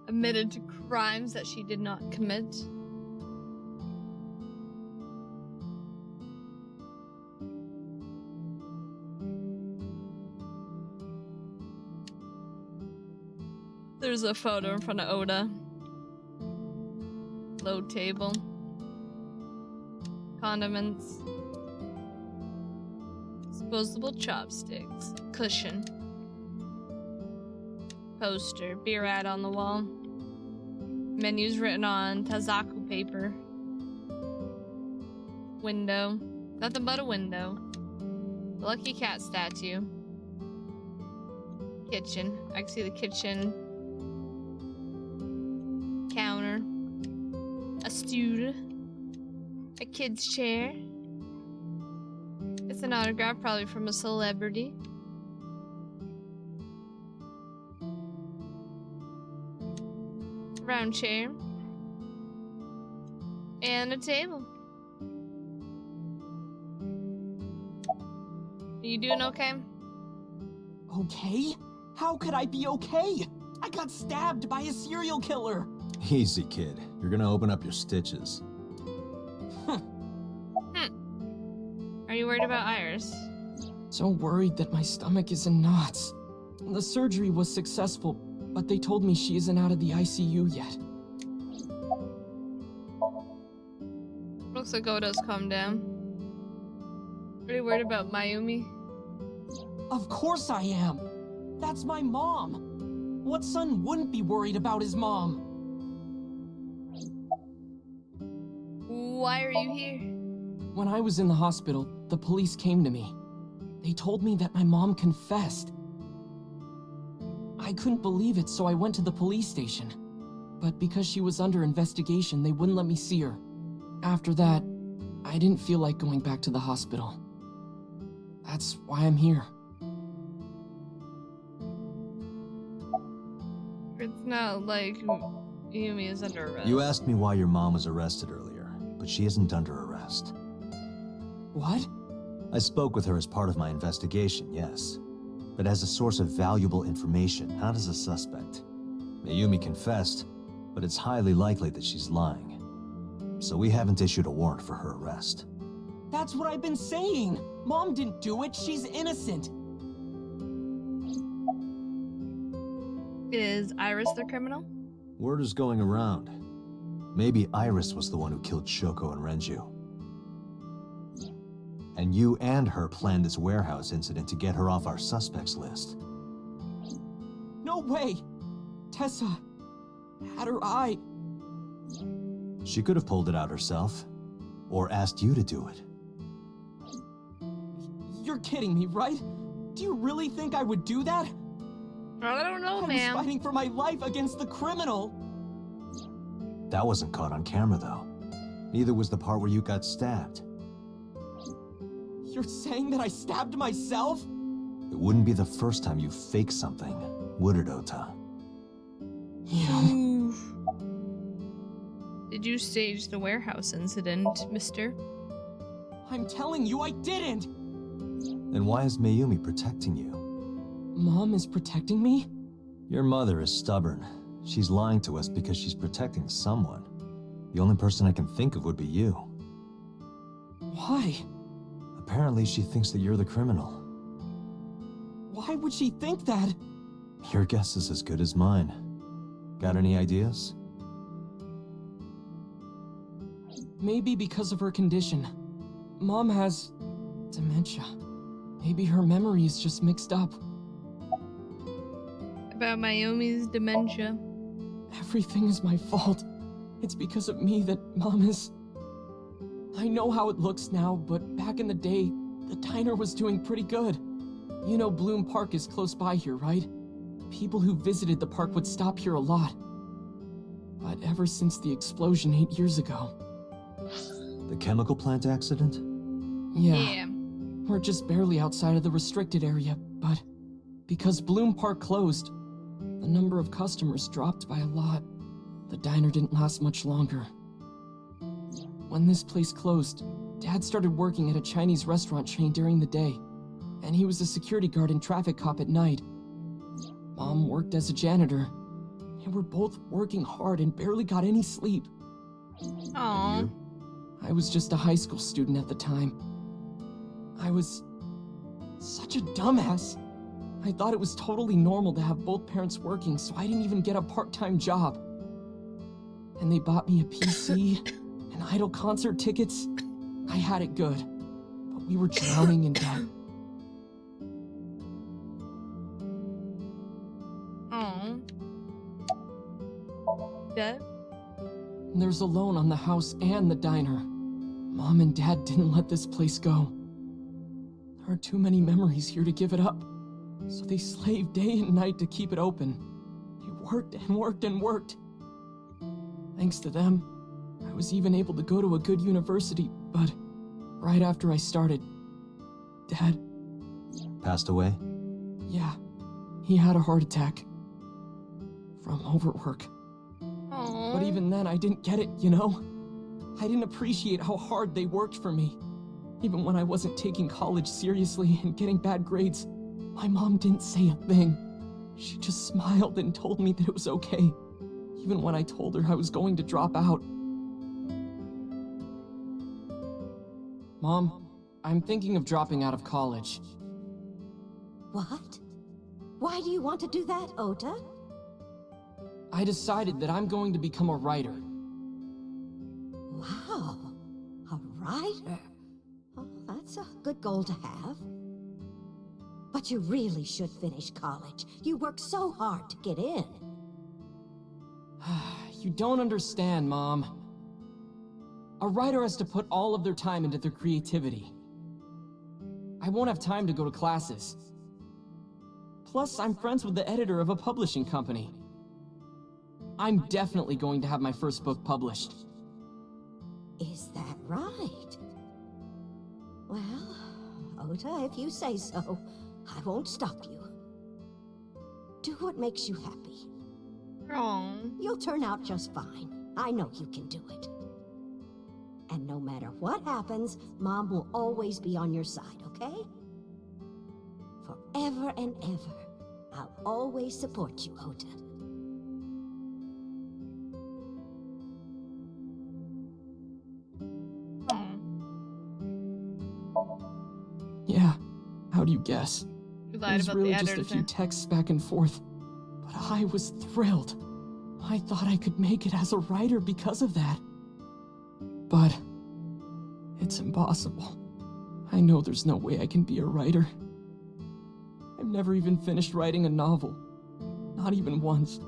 Admitted to crimes that she did not commit. There's a photo in front of Oda. Low table. Condiments. Disposable chopsticks. Cushion. Poster. Beer ad on the wall. Menus written on Tazaku paper. Window. Nothing but a window. Lucky cat statue. Kitchen. I can see the kitchen. Counter. A stool. A kid's chair. It's an autograph, probably from a celebrity. Round chair. And a table. Are you doing okay? Okay? How could I be okay? I got stabbed by a serial killer. Easy, kid. You're gonna open up your stitches. Are you worried about Iris? So worried that my stomach is in knots. The surgery was successful, but they told me she isn't out of the ICU yet. Looks like Oda's calmed down. Are you worried about Mayumi? Of course I am. That's my mom. What son wouldn't be worried about his mom? Why are you here? When I was in the hospital, the police came to me. They told me that my mom confessed. I couldn't believe it, so I went to the police station. But because she was under investigation, they wouldn't let me see her. After that, I didn't feel like going back to the hospital. That's why I'm here. It's not like Mayumi is under arrest. You asked me why your mom was arrested earlier, but she isn't under arrest. What? I spoke with her as part of my investigation, yes. But as a source of valuable information, not as a suspect. Mayumi confessed, but it's highly likely that she's lying. So we haven't issued a warrant for her arrest. That's what I've been saying! Mom didn't do it, she's innocent! Is Iris the criminal? Word is going around. Maybe Iris was the one who killed Shoko and Renju. And you and her planned this warehouse incident to get her off our suspects list. No way! Tessa had her eye. She could have pulled it out herself, or asked you to do it. You're kidding me, right? Do you really think I would do that? I don't know, man. I was fighting for my life against the criminal. That wasn't caught on camera, though. Neither was the part where you got stabbed. You're saying that I stabbed myself? It wouldn't be the first time you faked something, would it, Ota? Oof. Did you stage the warehouse incident, mister? I'm telling you, I didn't! Then why is Mayumi protecting you? Mom is protecting me? Your mother is stubborn. She's lying to us because she's protecting someone. The only person I can think of would be you. Why? Apparently she thinks that you're the criminal. Why would she think that? Your guess is as good as mine. Got any ideas? Maybe because of her condition. Mom has dementia. Maybe her memory is just mixed up. About Mayumi's dementia. Everything is my fault. It's because of me that Mom is... I know how it looks now, but back in the day, the diner was doing pretty good. You know Bloom Park is close by here, right? People who visited the park would stop here a lot. But ever since the explosion 8 years ago... The chemical plant accident? Yeah. We're just barely outside of the restricted area, but because Bloom Park closed, the number of customers dropped by a lot. The diner didn't last much longer. When this place closed, Dad started working at a Chinese restaurant chain during the day, and he was a security guard and traffic cop at night. Mom worked as a janitor, and we're both working hard and barely got any sleep. Aww. I was just a high school student at the time. I was such a dumbass. I thought it was totally normal to have both parents working, so I didn't even get a part-time job. And they bought me a PC and Idol concert tickets. I had it good, but we were drowning in debt. Aww. Debt? There's a loan on the house and the diner. Mom and Dad didn't let this place go. There are too many memories here to give it up. So they slaved day and night to keep it open. They worked and worked and worked. Thanks to them, I was even able to go to a good university, but right after I started, Dad... Passed away? Yeah, he had a heart attack. From overwork. Aww. But even then, I didn't get it, you know? I didn't appreciate how hard they worked for me. Even when I wasn't taking college seriously and getting bad grades, my mom didn't say a thing. She just smiled and told me that it was okay, even when I told her I was going to drop out. Mom, I'm thinking of dropping out of college. What? Why do you want to do that, Ota? I decided that I'm going to become a writer. Wow, a writer? Oh, that's a good goal to have. But you really should finish college. You worked so hard to get in. You don't understand, Mom. A writer has to put all of their time into their creativity. I won't have time to go to classes. Plus, I'm friends with the editor of a publishing company. I'm definitely going to have my first book published. Is that right? Well, Ota, if you say so, I won't stop you. Do what makes you happy. Aww. You'll turn out just fine. I know you can do it. And no matter what happens, Mom will always be on your side, okay? Forever and ever, I'll always support you, Ota. Yeah, how do you guess? You It lied was about really the just editor a few thing. texts back and forth, but I was thrilled. I thought I could make it as a writer because of that. But it's impossible. I know there's no way I can be a writer. I've never even finished writing a novel. Not even once.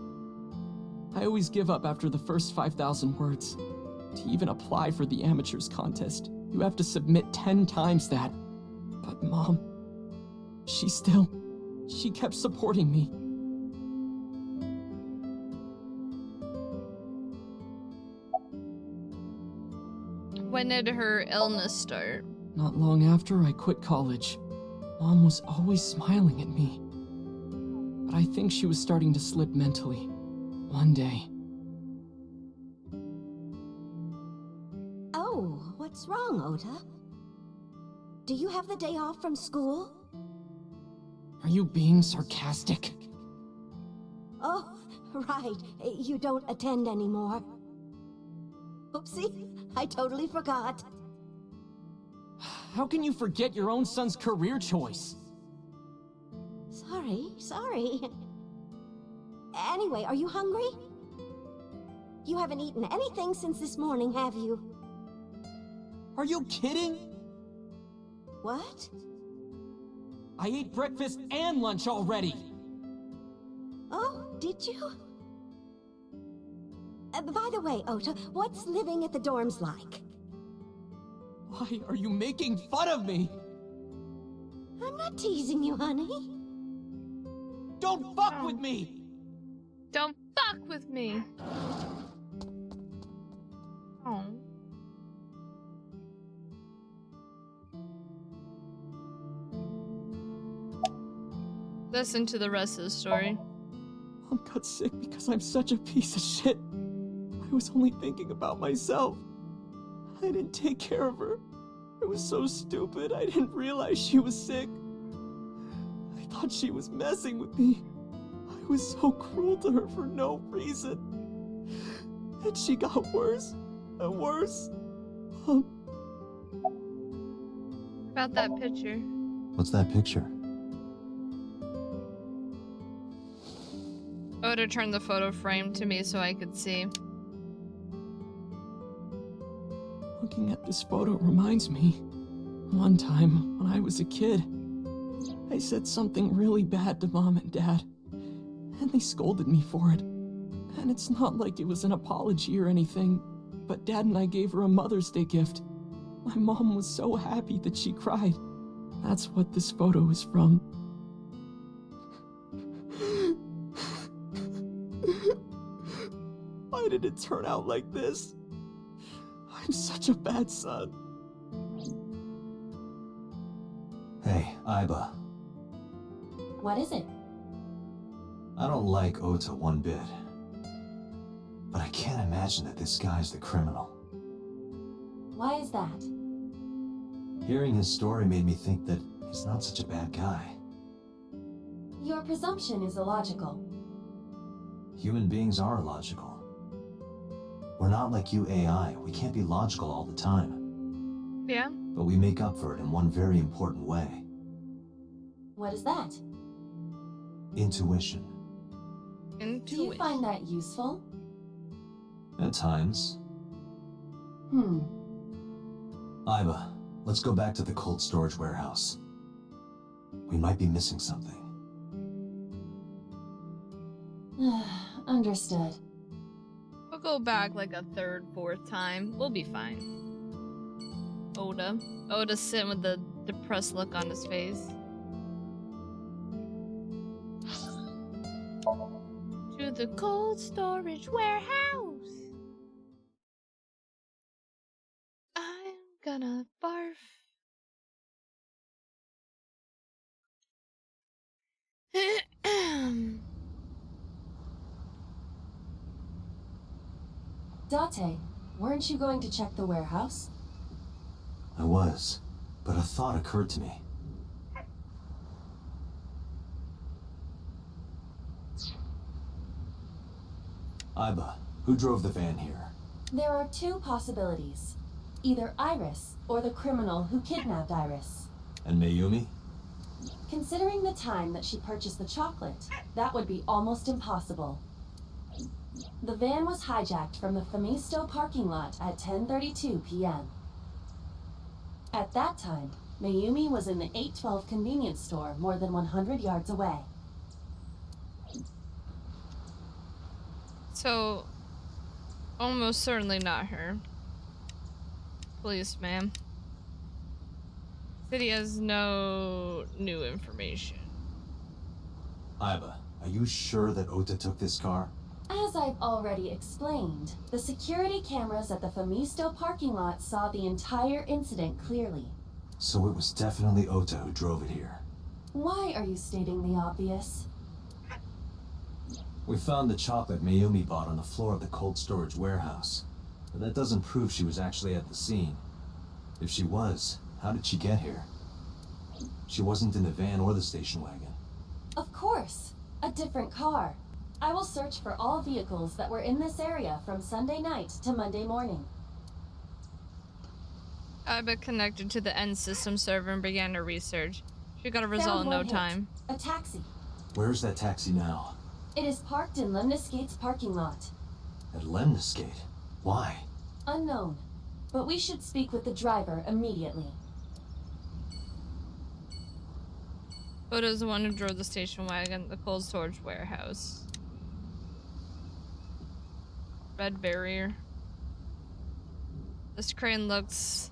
I always give up after the first 5,000 words. To even apply for the amateurs contest, you have to submit 10 times that. But Mom, she kept supporting me. When did her illness start? Not long after I quit college. Mom was always smiling at me. But I think she was starting to slip mentally. One day. Oh, what's wrong, Ota? Do you have the day off from school? Are you being sarcastic? Oh, right. You don't attend anymore. Oopsie, I totally forgot. How can you forget your own son's career choice? Sorry. Anyway, are you hungry? You haven't eaten anything since this morning, have you? Are you kidding? What? I ate breakfast and lunch already! Oh, did you? By the way, Ota, what's living at the dorms like? Why are you making fun of me? I'm not teasing you, honey. Don't fuck with me! Don't fuck with me. Oh. Listen to the rest of the story. Mom got sick because I'm such a piece of shit. I was only thinking about myself. I didn't take care of her. I was so stupid, I didn't realize she was sick. I thought she was messing with me. I was so cruel to her for no reason. And she got worse and worse. About that picture. What's that picture? Oda turned the photo frame to me so I could see. Looking at this photo reminds me. One time, when I was a kid, I said something really bad to Mom and Dad, and they scolded me for it. And it's not like it was an apology or anything, but Dad and I gave her a Mother's Day gift. My mom was so happy that she cried. That's what this photo is from. Why did it turn out like this? I'm such a bad son. Hey, Aiba. What is it? I don't like Ota one bit. But I can't imagine that this guy's the criminal. Why is that? Hearing his story made me think that he's not such a bad guy. Your presumption is illogical. Human beings are illogical. We're not like you AI. We can't be logical all the time. Yeah. But we make up for it in one very important way. What is that? Intuition. Do you find that useful? At times. Aiba, let's go back to the cold storage warehouse. We might be missing something. Understood. We'll go back like a third, fourth time. We'll be fine. Oda's sitting with the depressed look on his face. To the cold storage warehouse. I'm gonna barf. Date, weren't you going to check the warehouse? I was, but a thought occurred to me. Aiba, who drove the van here? There are two possibilities. Either Iris, or the criminal who kidnapped Iris. And Mayumi? Considering the time that she purchased the chocolate, that would be almost impossible. The van was hijacked from the Famisto parking lot at 10:32 p.m. At that time, Mayumi was in the 812 convenience store more than 100 yards away. So, almost certainly not her. Please, ma'am. City has no new information. Aiba, are you sure that Ota took this car? As I've already explained, the security cameras at the Famisto parking lot saw the entire incident clearly. So it was definitely Ota who drove it here. Why are you stating the obvious? We found the chocolate Mayumi bought on the floor of the cold storage warehouse. But that doesn't prove she was actually at the scene. If she was, how did she get here? She wasn't in the van or the station wagon. Of course. A different car. I will search for all vehicles that were in this area from Sunday night to Monday morning. I've been connected to the end system server and began her research. She got a result Found in no one hit. time. A taxi. Where's that taxi now? It is parked in Lemniscate's parking lot. At Lemniscate? Why? Unknown. But we should speak with the driver immediately. Photos of the one who drove the station wagon, the cold storage warehouse. Red barrier. This crane looks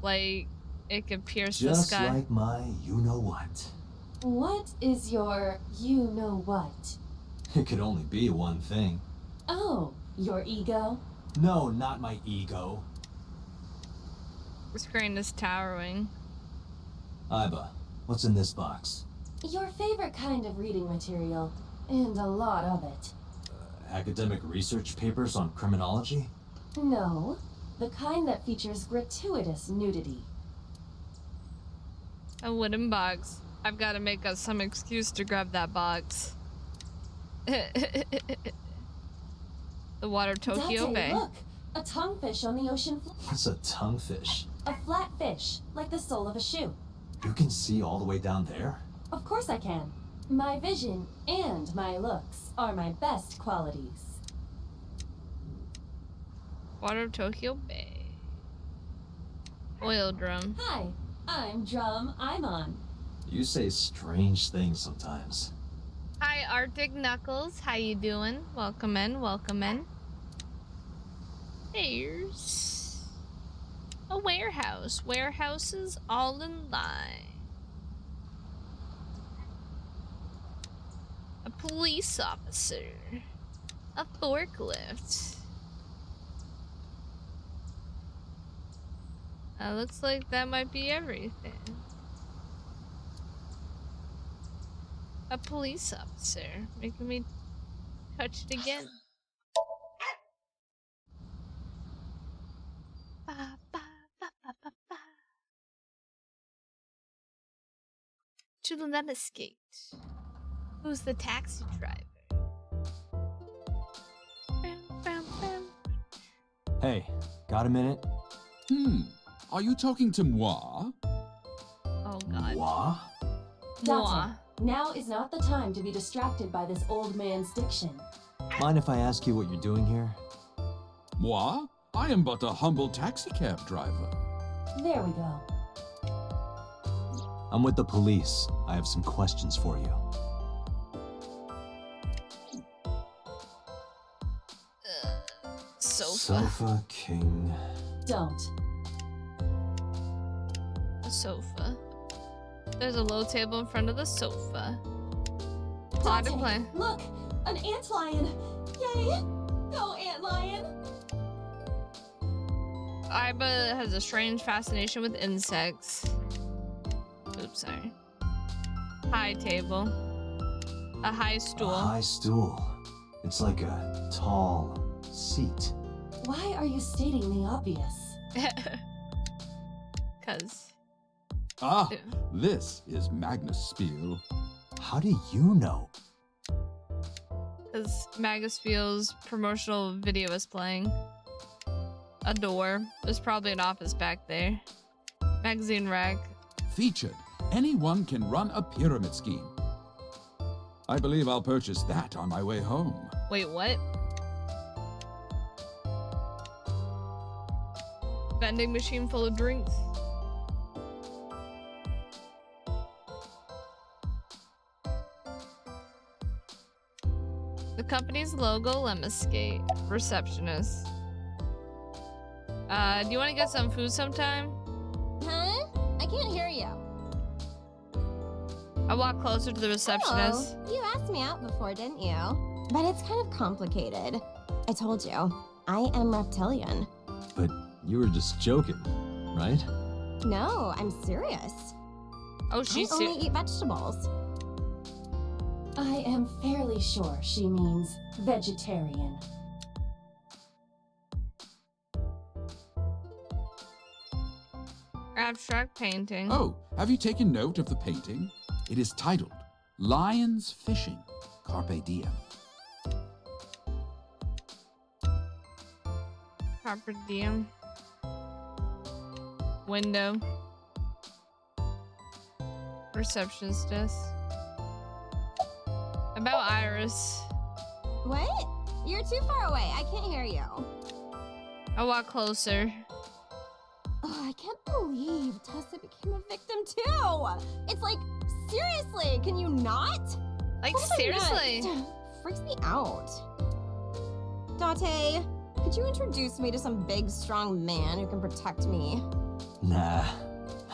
like it could pierce the Just sky. like my you-know-what. What is your you-know-what? It could only be one thing. Oh, your ego? No, not my ego. This crane is towering. Iba, what's in this box? Your favorite kind of reading material, and a lot of it. Academic research papers on criminology? No, the kind that features gratuitous nudity. A wooden box. I've got to make us some excuse to grab that box. The water Tokyo Date, Bay. Look, a tonguefish on the ocean floor. What's a tonguefish? A flat fish, like the sole of a shoe. You can see all the way down there? Of course I can. My vision and my looks are my best qualities. Water of Tokyo Bay. Oil drum. Hi, I'm Drum on. You say strange things sometimes. Hi, Arctic Knuckles. How you doing? Welcome in, welcome in. There's a warehouse. Warehouses all in line. A police officer. A forklift. Looks like that might be everything. A police officer, making me touch it again. Ba, ba, ba, ba, ba, ba. To the Lemniscate. Who's the taxi driver? Bam, bam, bam. Hey, got a minute? Are you talking to moi? Oh god. Moi? Date, now is not the time to be distracted by this old man's diction. Mind if I ask you what you're doing here? Moi? I am but a humble taxicab driver. There we go. I'm with the police. I have some questions for you. Sofa. Sofa king. Don't. A sofa. There's a low table in front of the sofa. Plot and Date, play. look, an antlion. Yay! Go antlion. Iba has a strange fascination with insects. Oops, sorry. High table. A high stool. A high stool. It's like a tall seat. Why are you stating the obvious? Cause. Ah, this is Magnus Spiel. How do you know? Cause Magus Spiel's promotional video is playing. A door. There's probably an office back there. Magazine rack. Featured. Anyone can run a pyramid scheme. I believe I'll purchase that on my way home. Wait, what? Vending machine full of drinks. The company's logo, Lemniscate. Receptionist. Do you want to get some food sometime? Huh? I can't hear you. I walk closer to the receptionist. Oh, you asked me out before, didn't you? But it's kind of complicated. I told you, I am reptilian. But you were just joking, right? No, I'm serious. Oh, she's I only eat vegetables. I am fairly sure she means vegetarian. abstract painting. Oh, have you taken note of the painting? It is titled Lions Fishing. Carpe diem. Carpe diem. Window. Receptionist desk. About Iris. What? You're too far away. I can't hear you. A lot closer. Oh, I can't believe Tessa became a victim too. It's like, seriously, can you not? Like, What am I seriously? nuts? Freaks me out. Date, could you introduce me to some big, strong man who can protect me? Nah,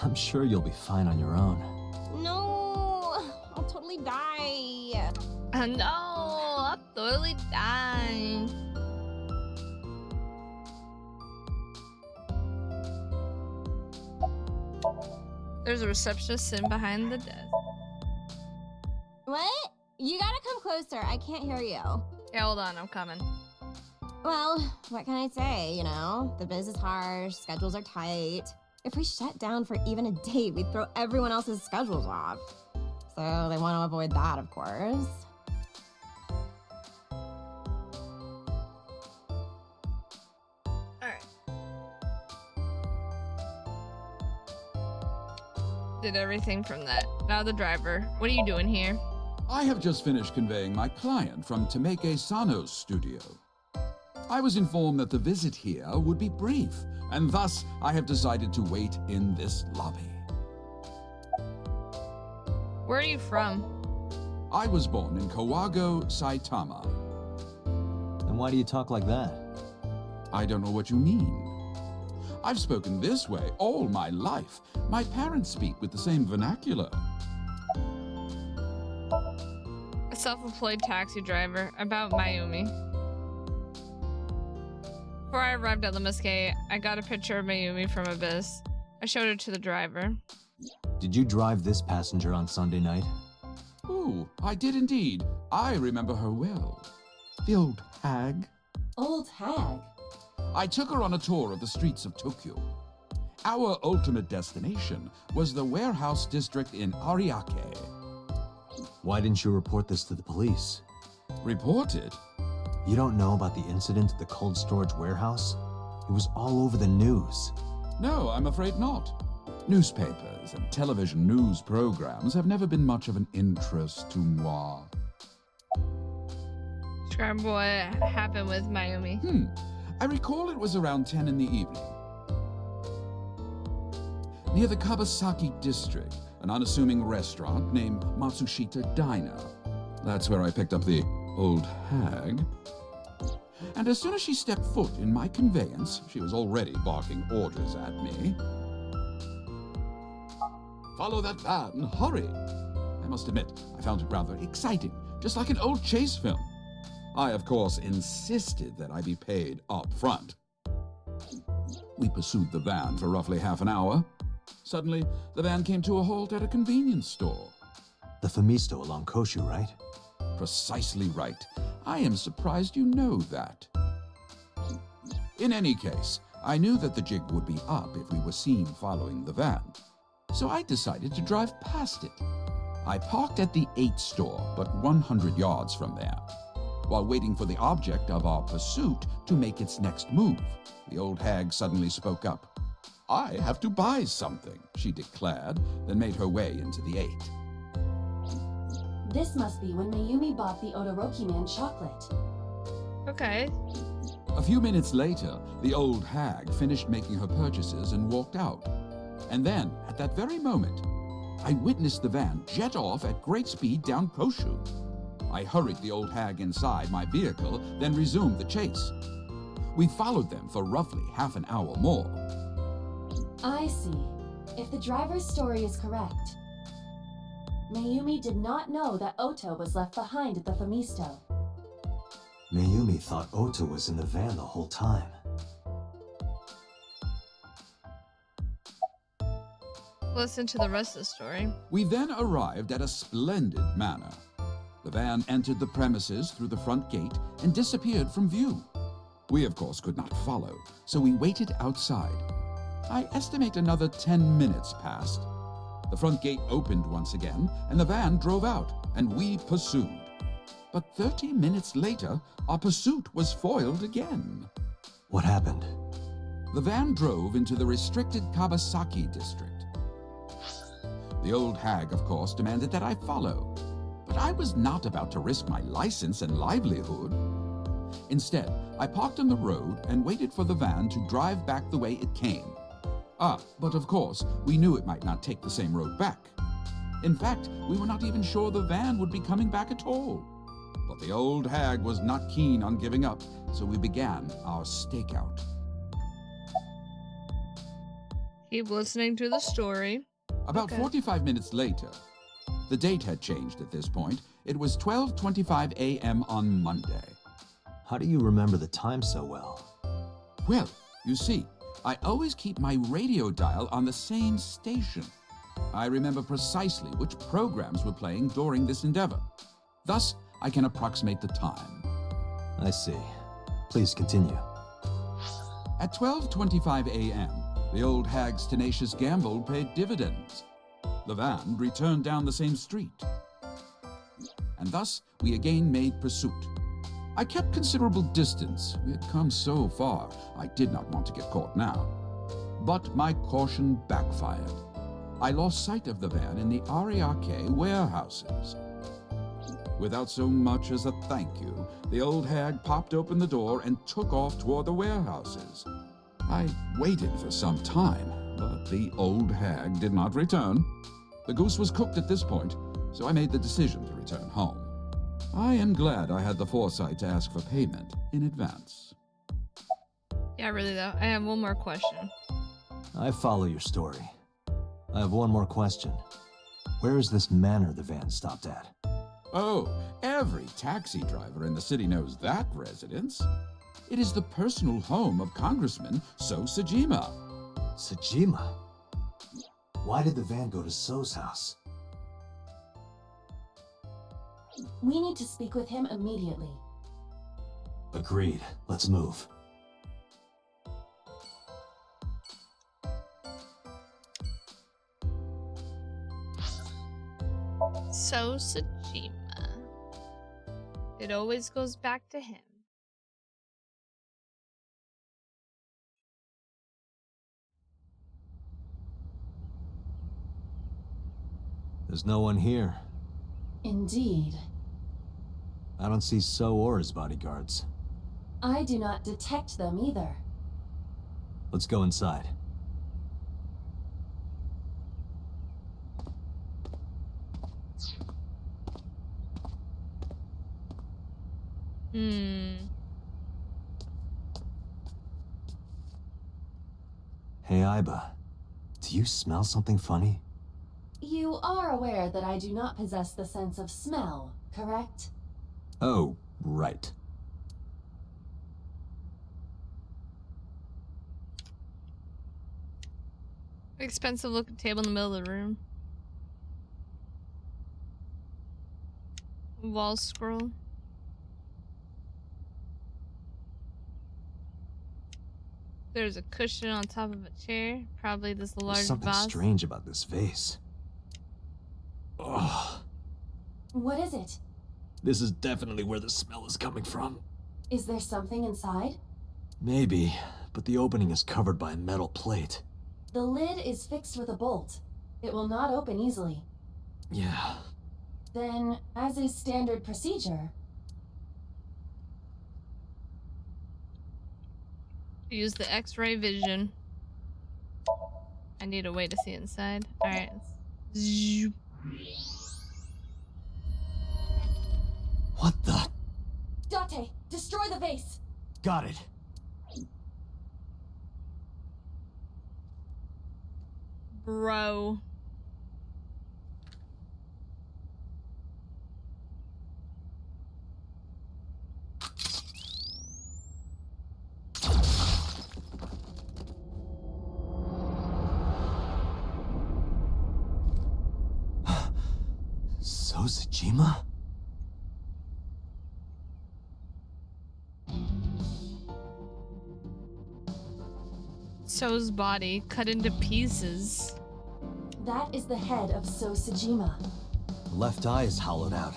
I'm sure you'll be fine on your own. No, I'll totally die. No, I'll totally die. There's a receptionist sitting behind the desk. What? You gotta come closer. I can't hear you. Yeah, hold on, I'm coming. Well, what can I say, you know? The biz is harsh, schedules are tight. If we shut down for even a date, we'd throw everyone else's schedules off. So they want to avoid that, of course. Alright. Did everything from that. Now the driver. What are you doing here? I have just finished conveying my client from Tameke Sano's studio. I was informed that the visit here would be brief, and thus I have decided to wait in this lobby. Where are you from? I was born in Kawago, Saitama. Then why do you talk like that? I don't know what you mean. I've spoken this way all my life. My parents speak with the same vernacular. A self-employed taxi driver. About Mayumi. Before I arrived at Limesque, I got a picture of Mayumi from Abyss. I showed it to the driver. Did you drive this passenger on Sunday night? Oh, I did indeed. I remember her well. The old hag. Old hag? I took her on a tour of the streets of Tokyo. Our ultimate destination was the warehouse district in Ariake. Why didn't you report this to the police? Report it? You don't know about the incident at the cold storage warehouse? It was all over the news. No, I'm afraid not. Newspapers and television news programs have never been much of an interest to moi. Describe what happened with Mayumi. I recall it was around 10 in the evening. Near the Kabasaki district, an unassuming restaurant named Matsushita Diner. That's where I picked up the old hag. And as soon as she stepped foot in my conveyance, she was already barking orders at me. Follow that van, hurry! I must admit, I found it rather exciting, just like an old chase film. I, of course, insisted that I be paid up front. We pursued the van for roughly half an hour. Suddenly, the van came to a halt at a convenience store. The Famisto along Koshu, right? Precisely right. I am surprised you know that. In any case, I knew that the jig would be up if we were seen following the van. So I decided to drive past it. I parked at the 8 store, but 100 yards from there. While waiting for the object of our pursuit to make its next move, the old hag suddenly spoke up. I have to buy something, she declared, then made her way into the 8. This must be when Mayumi bought the Odoroki Man chocolate. Okay. A few minutes later, the old hag finished making her purchases and walked out. And then, at that very moment, I witnessed the van jet off at great speed down Koshu. I hurried the old hag inside my vehicle, then resumed the chase. We followed them for roughly half an hour more. I see. If the driver's story is correct, Mayumi did not know that Oto was left behind at the Famisto. Mayumi thought Ota was in the van the whole time. Listen to the rest of the story. We then arrived at a splendid manor. The van entered the premises through the front gate and disappeared from view. We, of course, could not follow, so we waited outside. I estimate another 10 minutes passed. The front gate opened once again, and the van drove out, and we pursued. But 30 minutes later, our pursuit was foiled again. What happened? The van drove into the restricted Kabasaki district. The old hag, of course, demanded that I follow. But I was not about to risk my license and livelihood. Instead, I parked on the road and waited for the van to drive back the way it came. But of course, we knew it might not take the same road back. In fact, we were not even sure the van would be coming back at all. But the old hag was not keen on giving up, so we began our stakeout. Keep listening to the story. About 45 minutes later, the date had changed at this point. It was 12:25 a.m. on Monday. How do you remember the time so well? Well, you see, I always keep my radio dial on the same station. I remember precisely which programs were playing during this endeavor. Thus, I can approximate the time. I see. Please continue. At 12:25 a.m., the old hag's tenacious gamble paid dividends. The van returned down the same street. And thus, we again made pursuit. I kept considerable distance. We had come so far, I did not want to get caught now. But my caution backfired. I lost sight of the van in the Ariake warehouses. Without so much as a thank you, the old hag popped open the door and took off toward the warehouses. I waited for some time, but the old hag did not return. The goose was cooked at this point, so I made the decision to return home. I am glad I had the foresight to ask for payment in advance. Yeah, really though. I have one more question. I follow your story. I have one more question. Where is this manor the van stopped at? Oh, every taxi driver in the city knows that residence. It is the personal home of Congressman So Sajima. Sajima? Why did the van go to So's house? We need to speak with him immediately. Agreed. Let's move. So Sajima. It always goes back to him. There's no one here. Indeed. I don't see So or his bodyguards. I do not detect them either. Let's go inside. Hey, Aiba. Do you smell something funny? You are aware that I do not possess the sense of smell, correct? Oh, right. Expensive looking table in the middle of the room. Wall scroll. There's a cushion on top of a chair. Probably this large There's something vase. strange about this vase. Ugh. What is it? This is definitely where the smell is coming from. Is there something inside? Maybe, but the opening is covered by a metal plate. The lid is fixed with a bolt. It will not open easily. Yeah. Then, as is standard procedure... Use the X-ray vision. I need a way to see inside. Alright. What the? Date, destroy the vase! Got it. Bro. Tsujima? So's body cut into pieces. That is the head of So Tsujima. The left eye is hollowed out.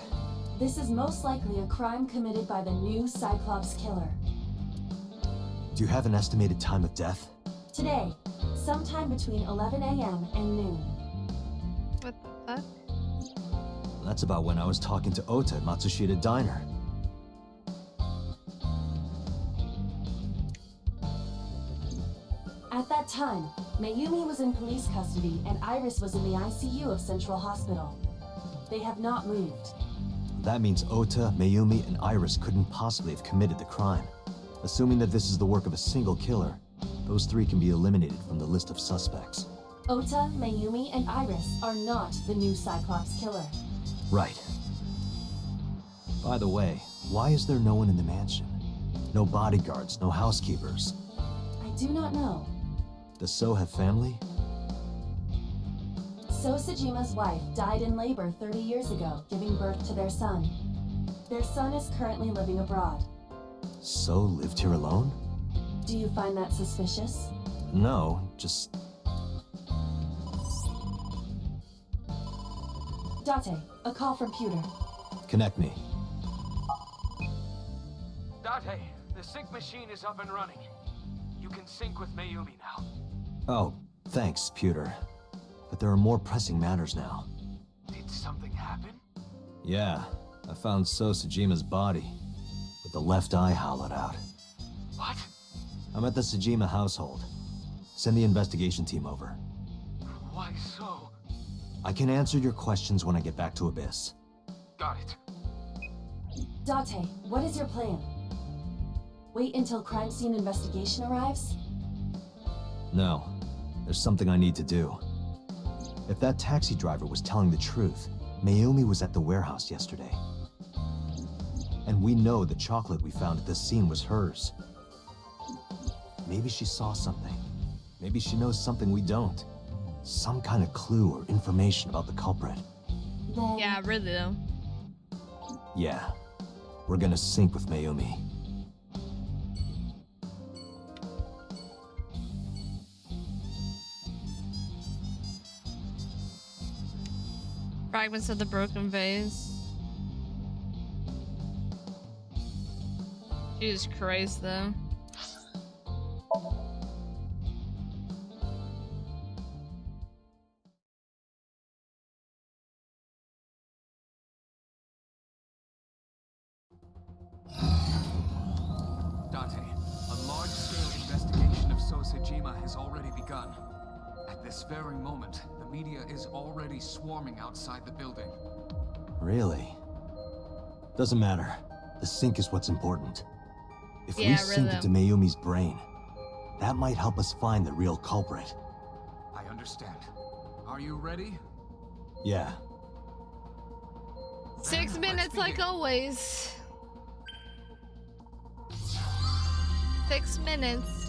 This is most likely a crime committed by the new Cyclops killer. Do you have an estimated time of death? Today, sometime between 11 a.m. and noon. What the fuck? That's about when I was talking to Ota at Matsushita Diner. At that time, Mayumi was in police custody and Iris was in the ICU of Central Hospital. They have not moved. That means Ota, Mayumi, and Iris couldn't possibly have committed the crime. Assuming that this is the work of a single killer, those three can be eliminated from the list of suspects. Ota, Mayumi, and Iris are not the new Cyclops killer. Right. By the way, why is there no one in the mansion? No bodyguards, no housekeepers. I do not know. Does So have family? So Tsujima's wife died in labor 30 years ago, giving birth to their son. Their son is currently living abroad. So lived here alone? Do you find that suspicious? No, just... Date, a call from Pewter. Connect me. Date, the sync machine is up and running. You can sync with Mayumi now. Oh, thanks, Pewter. But there are more pressing matters now. Did something happen? Yeah, I found So Tsujima's body, with the left eye hollowed out. What? I'm at the Tsujima household. Send the investigation team over. Why so? I can answer your questions when I get back to Abyss. Got it. Date, what is your plan? Wait until crime scene investigation arrives? No, there's something I need to do. If that taxi driver was telling the truth, Mayumi was at the warehouse yesterday. And we know the chocolate we found at the scene was hers. Maybe she saw something. Maybe she knows something we don't. Some kind of clue or information about the culprit. Then... Yeah, really though. Yeah, we're gonna sync with Mayumi. Fragments of the broken vase. Jesus Christ, though. Date, a large-scale investigation of So Tsujima has already begun. At this very moment, the media is already swarming outside the building. Really? Doesn't matter. The sync is what's important. If we Yeah, sync really. into Mayumi's brain, that might help us find the real culprit. I understand. Are you ready? Yeah. 6 minutes like always. 6 minutes.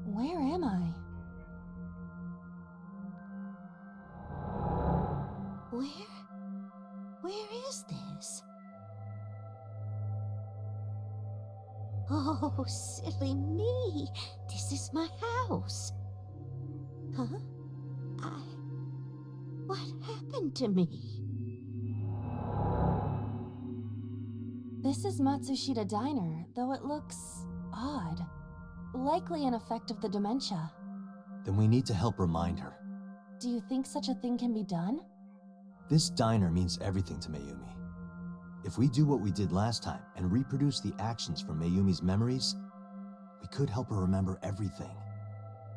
Where am I? Where is this? Oh, silly me. This is my house. Huh? What happened to me? This is Matsushita Diner, though it looks odd. Likely an effect of the dementia. Then we need to help remind her. Do you think such a thing can be done? This diner means everything to Mayumi. If we do what we did last time and reproduce the actions from Mayumi's memories, we could help her remember everything.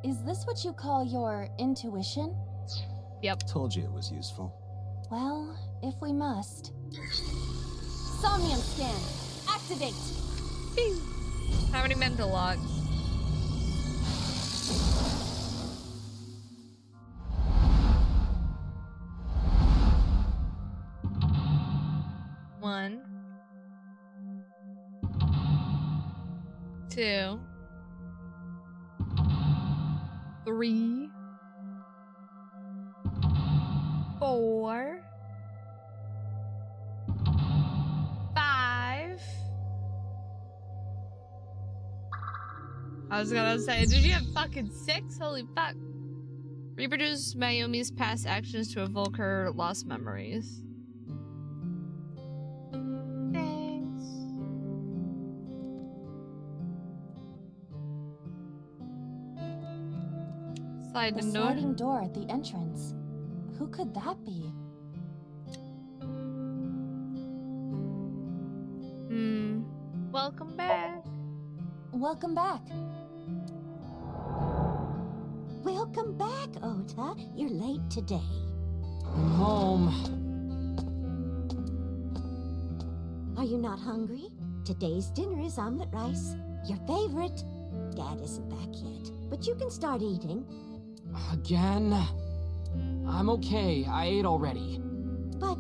Is this what you call your intuition? Yep. Told you it was useful. Well, if we must. Somnium scan! Activate! How many mental logs? One. 2. 3. 4. 5. I was gonna say, did you have fucking 6? Holy fuck. Reproduce Mayumi's past actions to evoke her lost memories. Thanks. The sliding door at the entrance. Who could that be? Welcome back. Welcome back. Welcome back, Ota. You're late today. I'm home. Are you not hungry? Today's dinner is omelet rice. Your favorite. Dad isn't back yet, but you can start eating. Again? I'm okay. I ate already. But...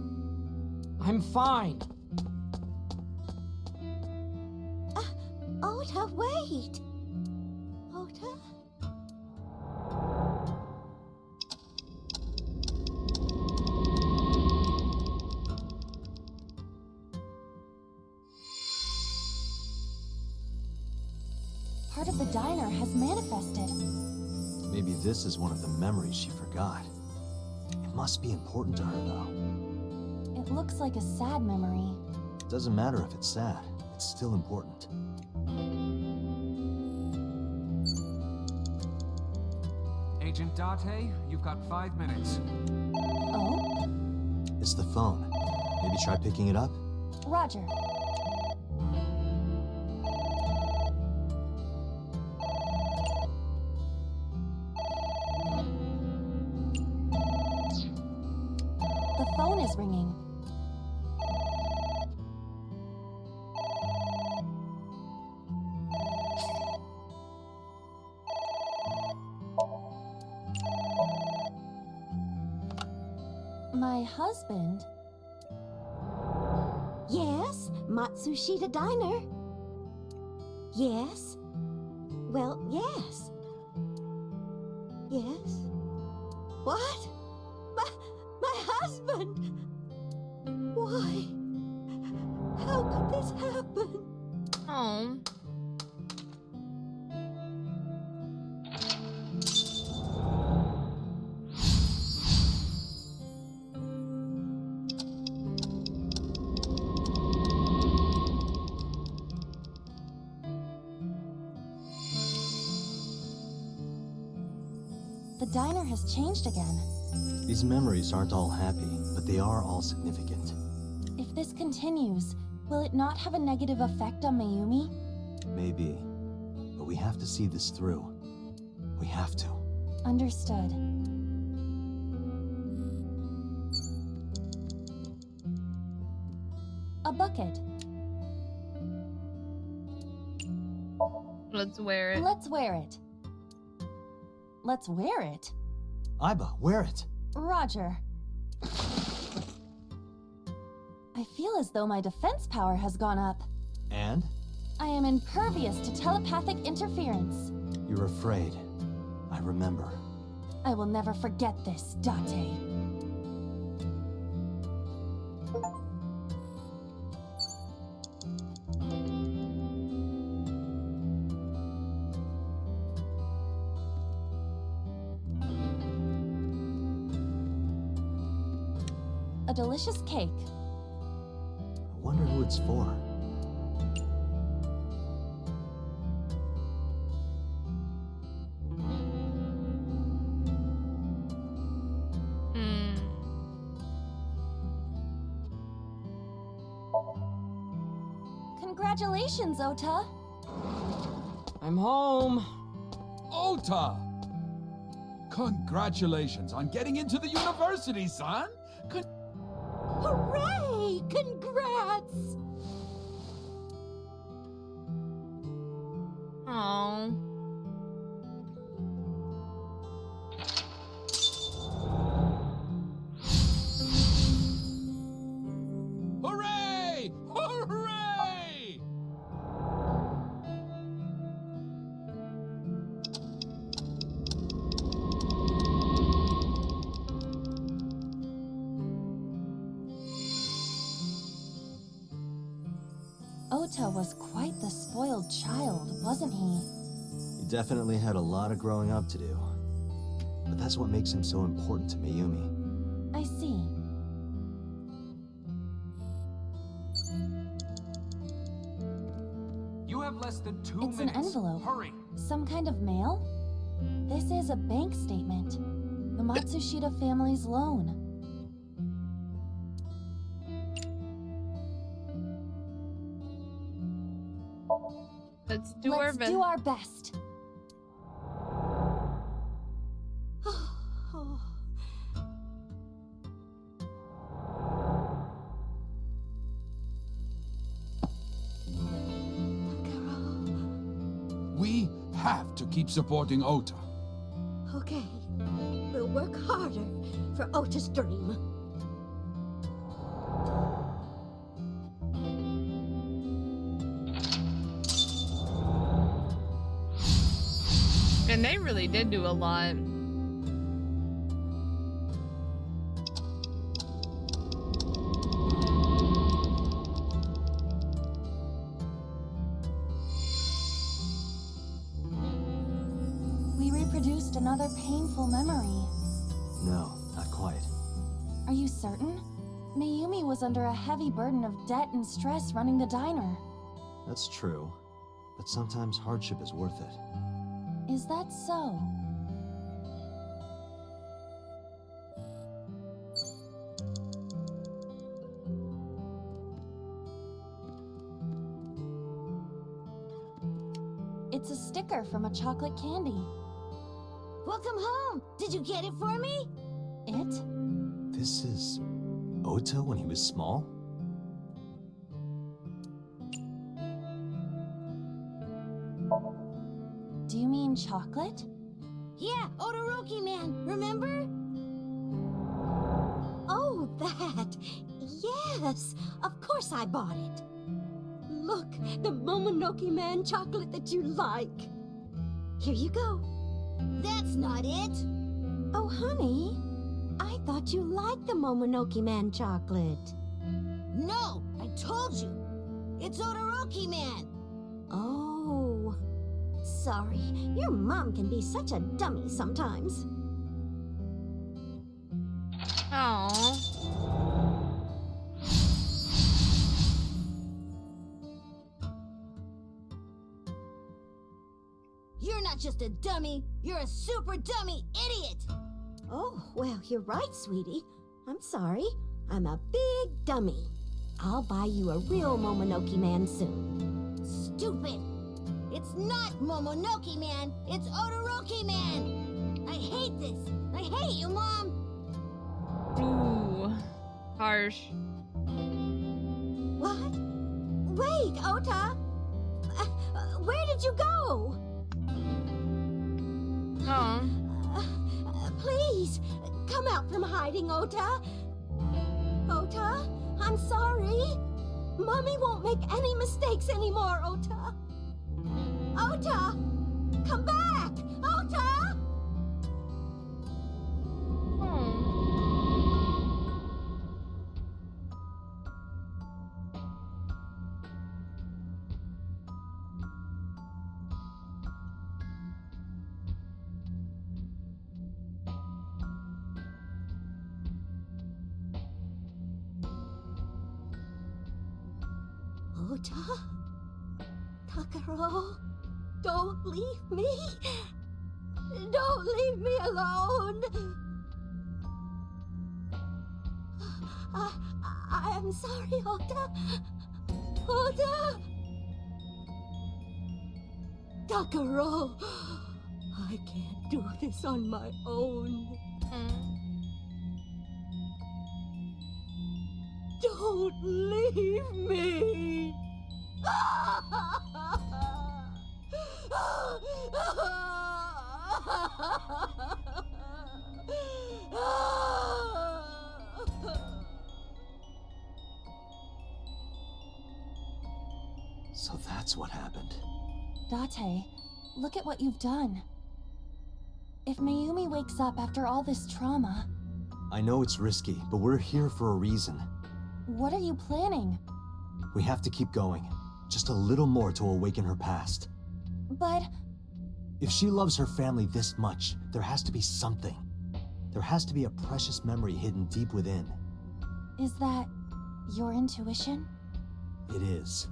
I'm fine. Ota, wait! Ota? Part of the diner has manifested. Maybe this is one of the memories she forgot. It must be important to her, though. It looks like a sad memory. It doesn't matter if it's sad. It's still important. Agent Date, you've got 5 minutes. Oh? It's the phone. Maybe try picking it up? Roger. The phone is ringing. My husband? Yes, Matsushita Diner. Yes. Well, yes. Yes. What? My husband! Why? How could this happen? Oh. The diner has changed again. These memories aren't all happy, but they are all significant. If this continues, will it not have a negative effect on Mayumi? Maybe. But we have to see this through. We have to. Understood. A bucket. Let's wear it. Let's wear it. Let's wear it? Aiba, wear it. Roger. I feel as though my defense power has gone up. And? I am impervious to telepathic interference. You're afraid. I remember. I will never forget this, Date. A delicious cake. I wonder who it's for. Congratulations, Ota. I'm home. Ota! Congratulations on getting into the university, son! Hooray! Congrats! Ota was quite the spoiled child, wasn't he? He definitely had a lot of growing up to do. But that's what makes him so important to Mayumi. I see. You have less than 2 It's minutes. an envelope. Hurry. Some kind of mail? This is a bank statement. The Matsushita family's loan. Let's do our best. Let's do our best. We have to keep supporting Ota. Okay, we'll work harder for Ota's dream. And they really did do a lot. We reproduced another painful memory. No, not quite. Are you certain? Mayumi was under a heavy burden of debt and stress running the diner. That's true. But sometimes hardship is worth it. Is that so? It's a sticker from a chocolate candy. Welcome home! Did you get it for me? It? This is Ota when he was small? Do you mean chocolate? Yeah, Todoroki man, remember? Oh, that! Yes! Of course I bought it! Look, the Momonoke Man chocolate that you like. Here you go. That's not it! Oh, honey, I thought you liked the Momonoke Man chocolate. No, I told you. It's Todoroki Man. Oh, sorry. Your mom can be such a dummy sometimes. Oh. You're not just a dummy, you're a super dummy idiot! Oh, well, you're right, sweetie. I'm sorry. I'm a big dummy. I'll buy you a real Momonoke Man soon. Stupid! It's not Momonoke Man, it's Todoroki Man! I hate this! I hate you, Mom! Ooh. Harsh. What? Wait, Ota! Where did you go? Oh. Please, come out from hiding, Ota. Ota, I'm sorry. Mommy won't make any mistakes anymore, Ota. Ota, come back, Ota! Ota? Takaro, don't leave me. Don't leave me alone. I am sorry, Ota. Ota! Takaro, I can't do this on my own. Don't leave me! So that's what happened. Date, look at what you've done. If Mayumi wakes up after all this trauma... I know it's risky, but we're here for a reason. What are you planning? We have to keep going. Just a little more to awaken her past. But If she loves her family this much, there has to be something. There has to be a precious memory hidden deep within. is that your intuition? It is.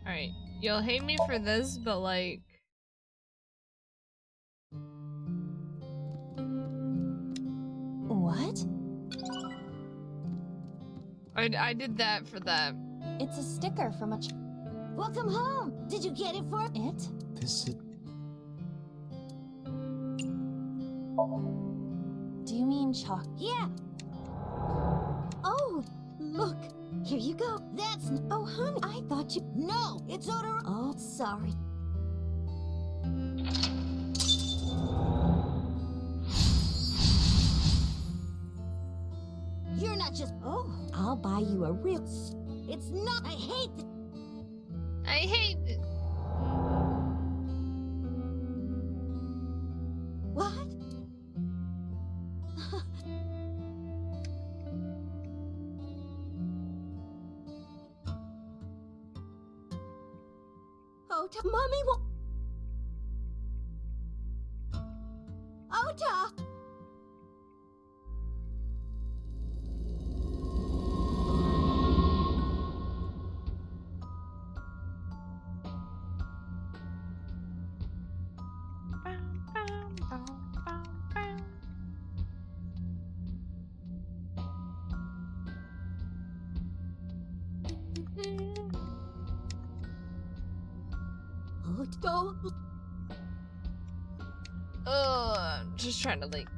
Alright, you'll hate me for this, but like... What? I did that for them. It's a sticker from a Welcome home! Did you get it for it? This is... Do you mean chalk? Yeah! Oh, look! Here you go. That's... Oh, honey, I thought you... No! It's odor... Oh, sorry. You're not just... Oh, I'll buy you a real... It's not... I hate... I hate it. What? Ota, Mommy will... Ota! Ota! I'm just trying to like...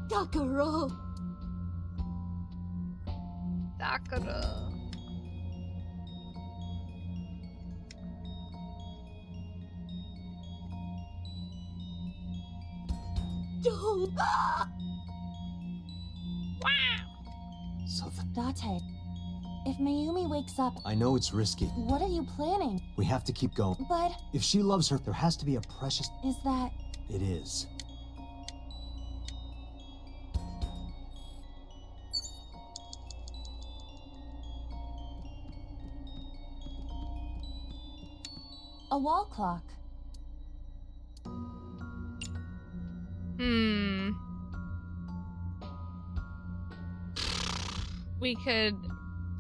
Takaro! Sakura. Don't... So Date, if Mayumi wakes up, I know it's risky. what are you planning? We have to keep going. But If she loves her, there has to be a precious... is that... It is. a wall clock? We could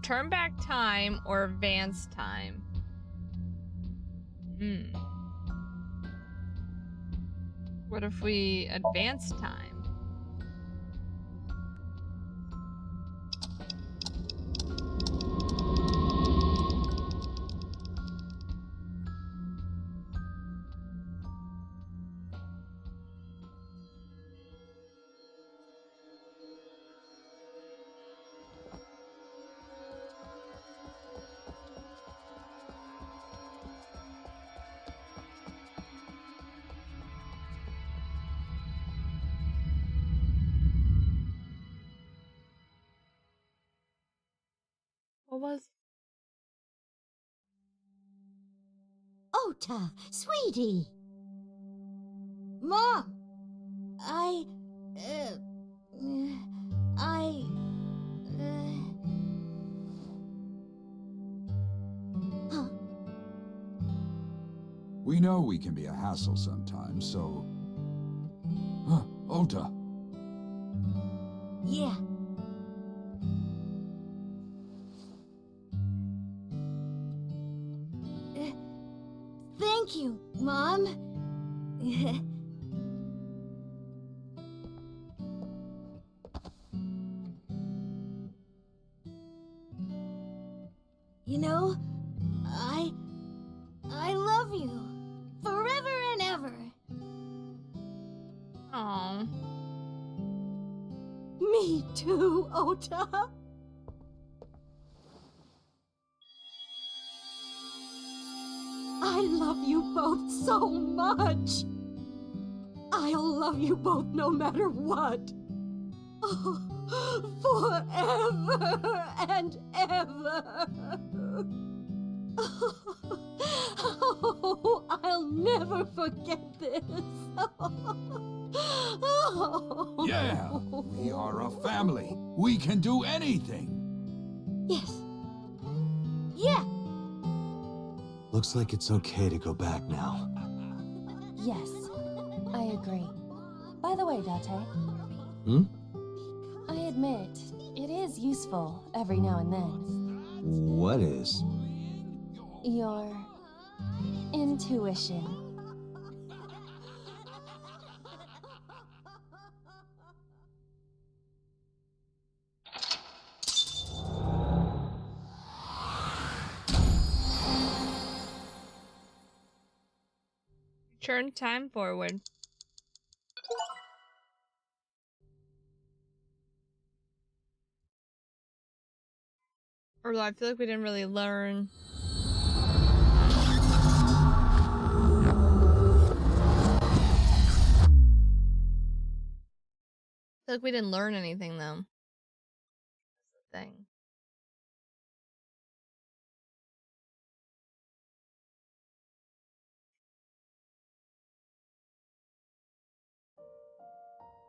turn back time or advance time. What if we advance time? What was... Ota, sweetie! Mom! I... Huh? We know we can be a hassle sometimes, so... Ota. Yeah. Thank you, Mom. You know, I love you forever and ever. Aww. Me too, Ota. I love you both so much. I'll love you both no matter what. Forever and ever. Oh, I'll never forget this. Yeah, we are a family. We can do anything. Yes. Yeah. Looks like it's okay to go back now. Yes, I agree. By the way, Date, Hmm? I admit, it is useful every now and then. What is? Your intuition. Turn time forward. Or I feel like we didn't really learn. I feel like we didn't learn anything though. That's the thing.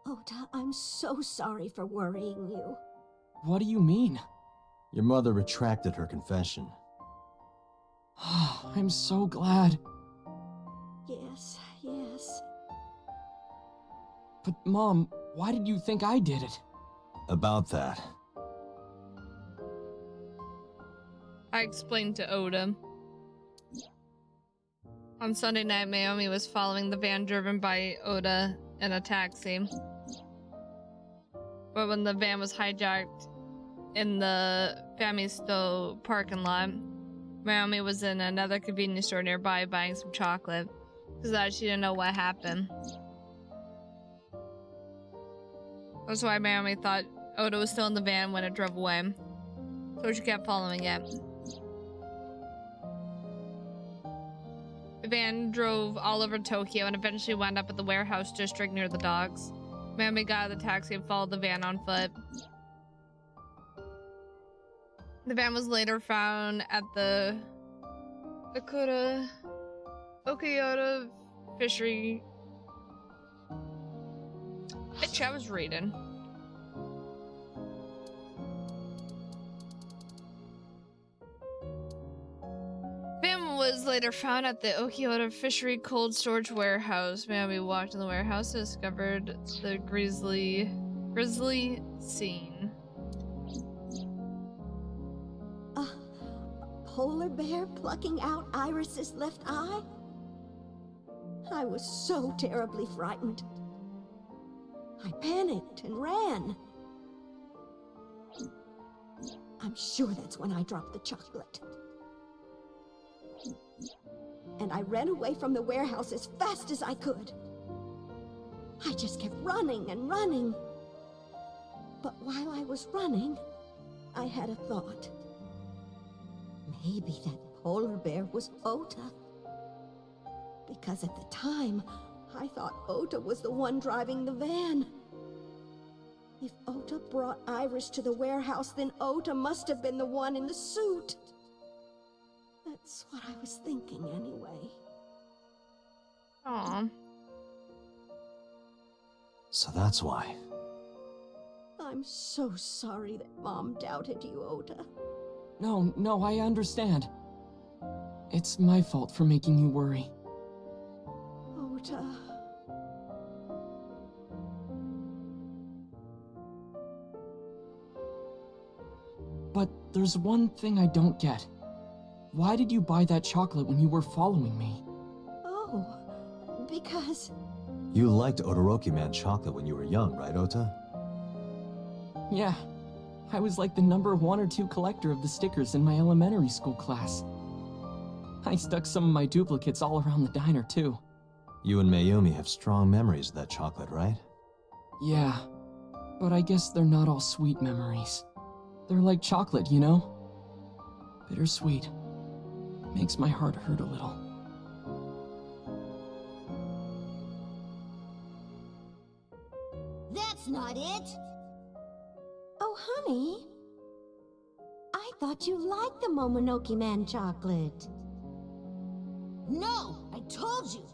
Ota, I'm so sorry for worrying you. What do you mean? Your mother retracted her confession. I'm so glad. Yes, yes. But Mom, why did you think I did it? About that. I explained to Oda. On Sunday night, Mayumi was following the van driven by Oda in a taxi. But when the van was hijacked in the Famisto parking lot, Mayumi was in another convenience store nearby buying some chocolate, because she didn't know what happened. That's why Mayumi thought Oda was still in the van when it drove away, so she kept following it. The van drove all over Tokyo and eventually wound up at the warehouse district near the docks. Mayumi got out of the taxi and followed the van on foot. The van was later found at the Okayota fishery. Bitch, I was reading. Van was later found at the Okayota fishery cold storage warehouse. Mayumi walked in the warehouse and discovered the grisly scene. A polar bear plucking out Iris's left eye? I was so terribly frightened. I panicked and ran. I'm sure that's when I dropped the chocolate. And I ran away from the warehouse as fast as I could. I just kept running and running. But while I was running, I had a thought. Maybe that polar bear was Ota. Because at the time, I thought Ota was the one driving the van. If Ota brought Iris to the warehouse, then Ota must have been the one in the suit. That's what I was thinking anyway. Aww. So that's why. I'm so sorry that Mom doubted you, Ota. No, I understand. It's my fault for making you worry. Ota. But there's one thing I don't get. Why did you buy that chocolate when you were following me? Oh, because... You liked Odoroki Man chocolate when you were young, right, Ota? Yeah. I was like the number 1 or 2 collector of the stickers in my elementary school class. I stuck some of my duplicates all around the diner, too. You and Mayumi have strong memories of that chocolate, right? Yeah. But I guess they're not all sweet memories. They're like chocolate, you know? Bittersweet. Makes my heart hurt a little. That's not it! Honey, I thought you liked the Momonoke Man chocolate. No, I told you.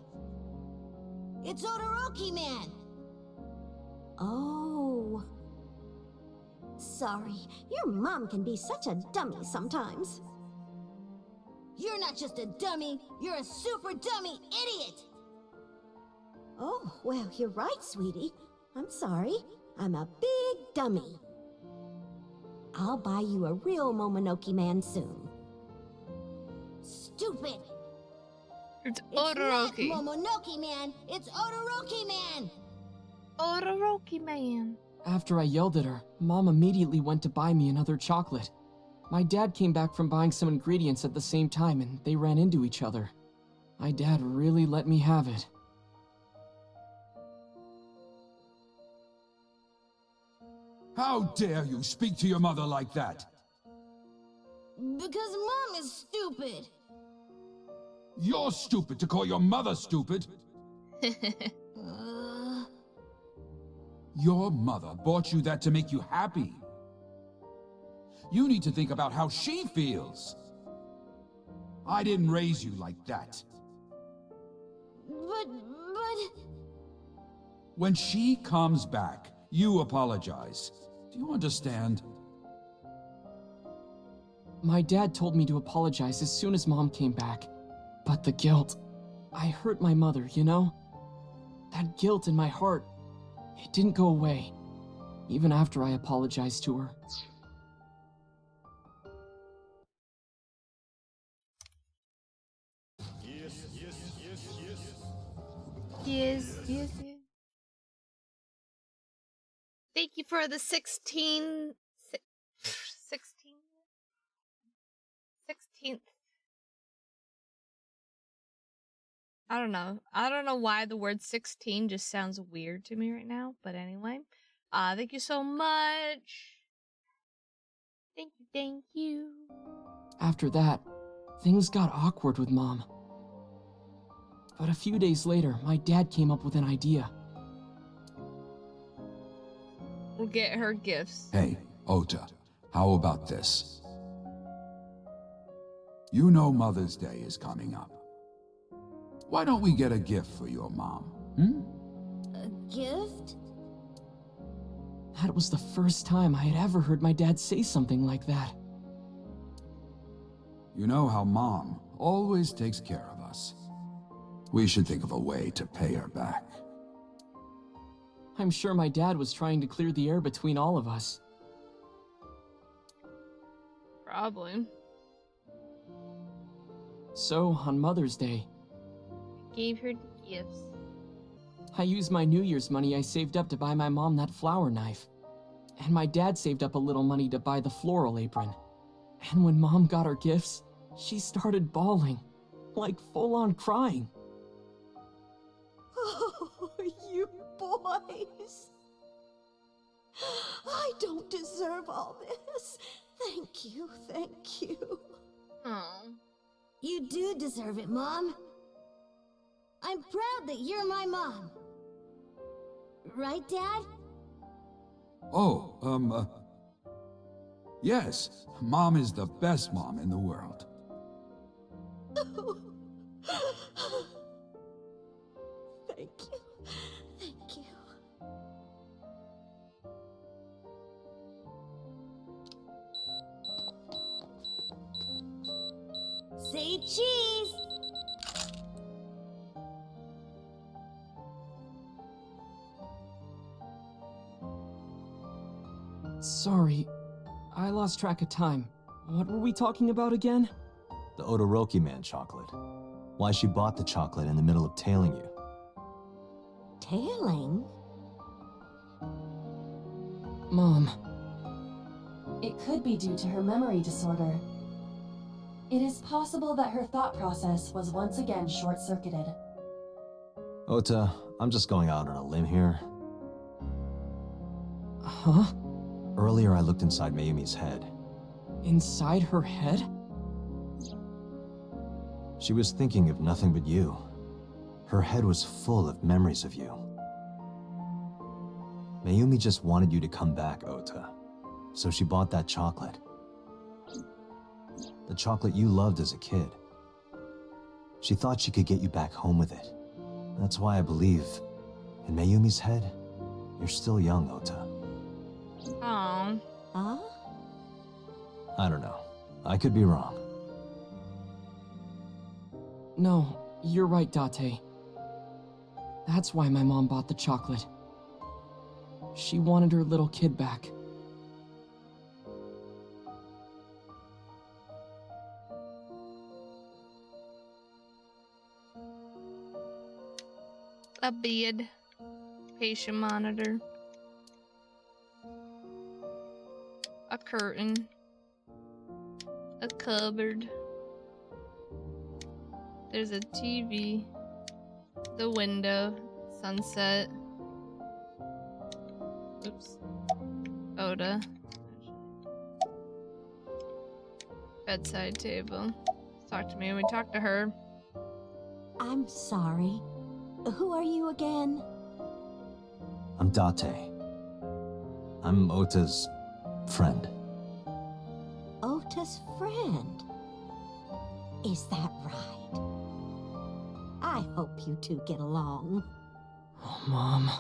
It's Odoroki Man. Oh. Sorry, your mom can be such a dummy sometimes. You're not just a dummy, you're a super dummy idiot! Oh, well, you're right, sweetie. I'm sorry. I'm a big dummy. I'll buy you a real Momonoke Man soon. Stupid! It's Odoroki. Not Momonoke Man, it's Odoroki Man! Odoroki Man. After I yelled at her, Mom immediately went to buy me another chocolate. My dad came back from buying some ingredients at the same time and they ran into each other. My dad really let me have it. How dare you speak to your mother like that? Because Mom is stupid. You're stupid to call your mother stupid. Your mother bought you that to make you happy. You need to think about how she feels. I didn't raise you like that. But... When she comes back, you apologize. Do you understand? My dad told me to apologize as soon as Mom came back. But the guilt... I hurt my mother, you know? That guilt in my heart, it didn't go away, even after I apologized to her. Yes. Thank you for the 16th. I don't know. I don't know why the word 16 just sounds weird to me right now. But anyway, thank you so much. Thank you. After that, things got awkward with Mom. But a few days later, my dad came up with an idea. We'll get her gifts. Hey, Ota, how about this? You know Mother's Day is coming up. Why don't we get a gift for your mom, A gift? That was the first time I had ever heard my dad say something like that. You know how Mom always takes care of us. We should think of a way to pay her back. I'm sure my dad was trying to clear the air between all of us. Probably. So, on Mother's Day, Gave her gifts. I used my New Year's money I saved up to buy my mom that flower knife. And my dad saved up a little money to buy the floral apron. And when Mom got her gifts, she started bawling, like full-on crying. Oh, you boys. I don't deserve all this. Thank you. Oh. You do deserve it, Mom. I'm proud that you're my mom. Right, Dad? Oh, yes, Mom is the best mom in the world. Thank you. Say cheese! Sorry, I lost track of time. What were we talking about again? The Odoroki Man chocolate. Why she bought the chocolate in the middle of tailing you. Tailing? Mom. It could be due to her memory disorder. It is possible that her thought process was once again short-circuited. Ota, I'm just going out on a limb here. Huh? Earlier I looked inside Mayumi's head. Inside her head? She was thinking of nothing but you. Her head was full of memories of you. Mayumi just wanted you to come back, Ota. So she bought that chocolate. The chocolate you loved as a kid. She thought she could get you back home with it. That's why I believe, in Mayumi's head, you're still young, Ota. Aww. Huh? I don't know. I could be wrong. No, you're right, Date. That's why my mom bought the chocolate. She wanted her little kid back. A bed. Patient monitor. A curtain. A cupboard. There's a TV. The window. Sunset. Oops. Oda. Bedside table. Talk to me. We talked to her. I'm sorry. Who are you again? I'm Date. I'm Ota's friend. Ota's friend? Is that right? I hope you two get along. Oh, Mom.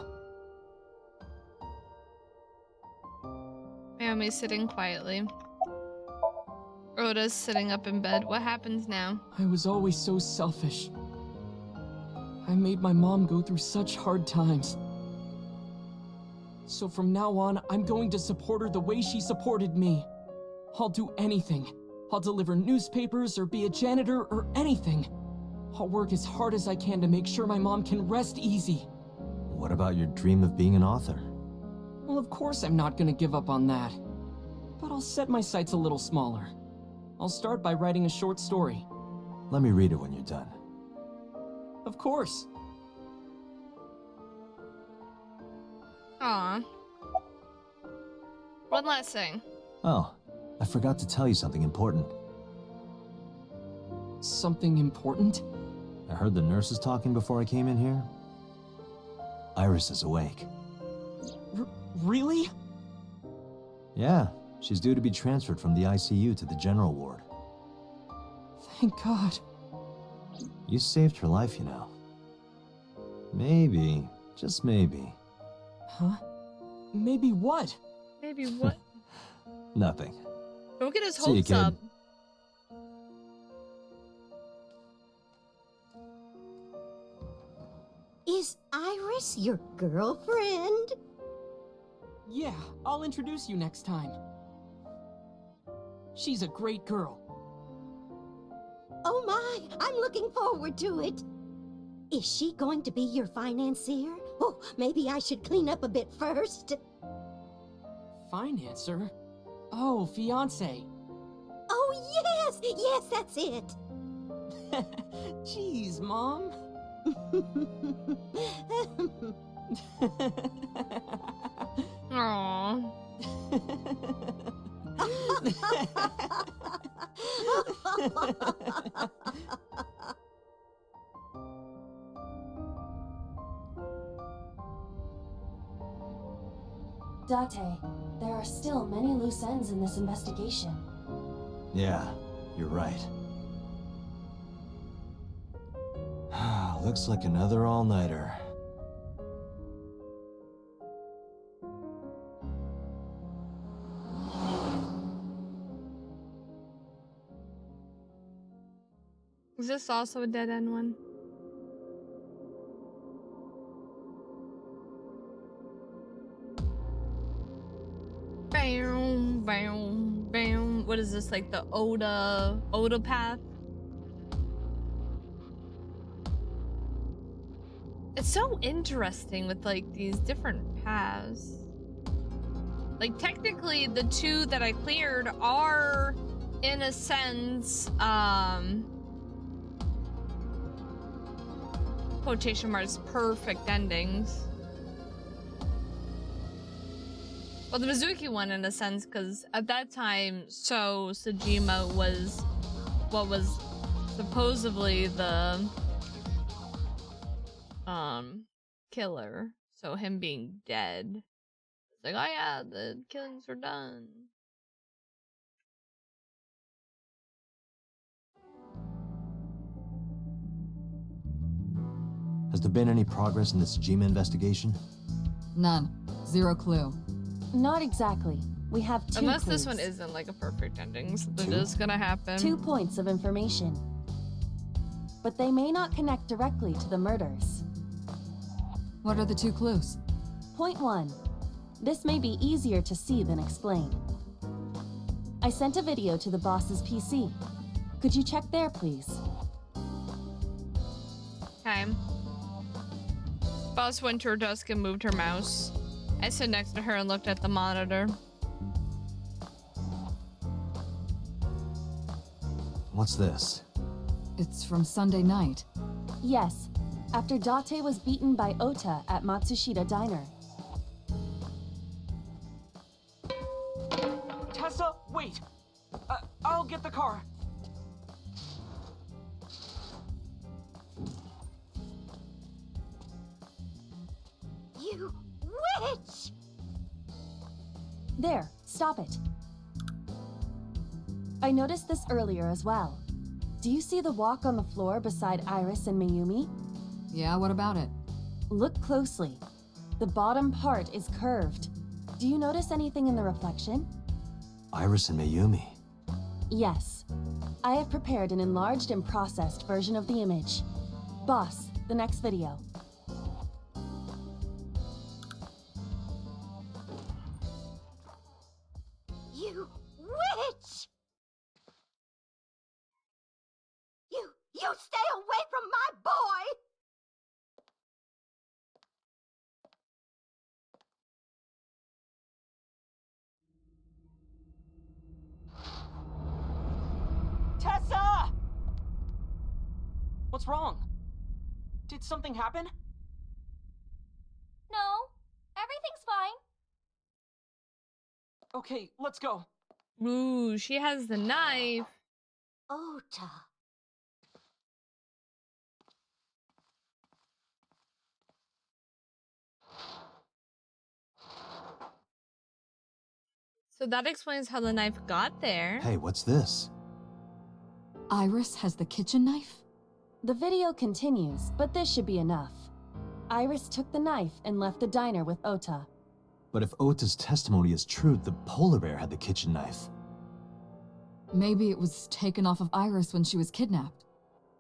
Naomi's sitting quietly. Oda's sitting up in bed. What happens now? I was always so selfish. I made my mom go through such hard times. So from now on, I'm going to support her the way she supported me. I'll do anything. I'll deliver newspapers or be a janitor or anything. I'll work as hard as I can to make sure my mom can rest easy. What about your dream of being an author? Well, of course I'm not gonna give up on that. But I'll set my sights a little smaller. I'll start by writing a short story. Let me read it when you're done. Of course. Aw. One last thing. Oh, I forgot to tell you something important. Something important? I heard the nurses talking before I came in here. Iris is awake. Really? Yeah, she's due to be transferred from the ICU to the general ward. Thank God. You saved her life, you know. Maybe, just maybe. Huh? Maybe what? Maybe what? Nothing. Don't get his See you, hopes kid. up. Is Iris your girlfriend? Yeah, I'll introduce you next time. She's a great girl. Oh my, I'm looking forward to it. Is she going to be your financier? Oh, maybe I should clean up a bit first. Financer? Oh, fiance. Oh yes, yes, that's it. Jeez, Mom. Aww. Date, there are still many loose ends in this investigation. Yeah, you're right. Looks like another all-nighter. Is this also a dead end one? Bam, bam, bam. What is this, like the Oda path? It's so interesting with like these different paths. Like technically the two that I cleared are in a sense quotation marks perfect endings. Well, the Mizuki one in a sense, because at that time, so Sejima was what was supposedly the killer. So him being dead. It's like, oh yeah, the killings are done. Has there been any progress in this Jima investigation? None. Zero clue. Not exactly. We have two Unless clues. this one isn't like a perfect ending, so Two? it is gonna happen. 2 points of information. But they may not connect directly to the murders. What are the 2 clues? Point 1. This may be easier to see than explain. I sent a video to the boss's PC. Could you check there, please? Okay. Boss went to her desk and moved her mouse. I stood next to her and looked at the monitor. What's this? It's from Sunday night. Yes, after Date was beaten by Ota at Matsushita Diner. Tessa, wait! I'll get the car. You witch! There, stop it. I noticed this earlier as well. Do you see the walk on the floor beside Iris and Mayumi? Yeah, what about it? Look closely. The bottom part is curved. Do you notice anything in the reflection? Iris and Mayumi. Yes. I have prepared an enlarged and processed version of the image. Boss, the next video. You witch! You stay away from my boy! Tessa! What's wrong? Did something happen? No, everything's fine. Okay, let's go. Ooh, she has the knife. Ota. So that explains how the knife got there. Hey, what's this? Iris has the kitchen knife? The video continues, but this should be enough. Iris took the knife and left the diner with Ota. But if Ota's testimony is true, the polar bear had the kitchen knife. Maybe it was taken off of Iris when she was kidnapped.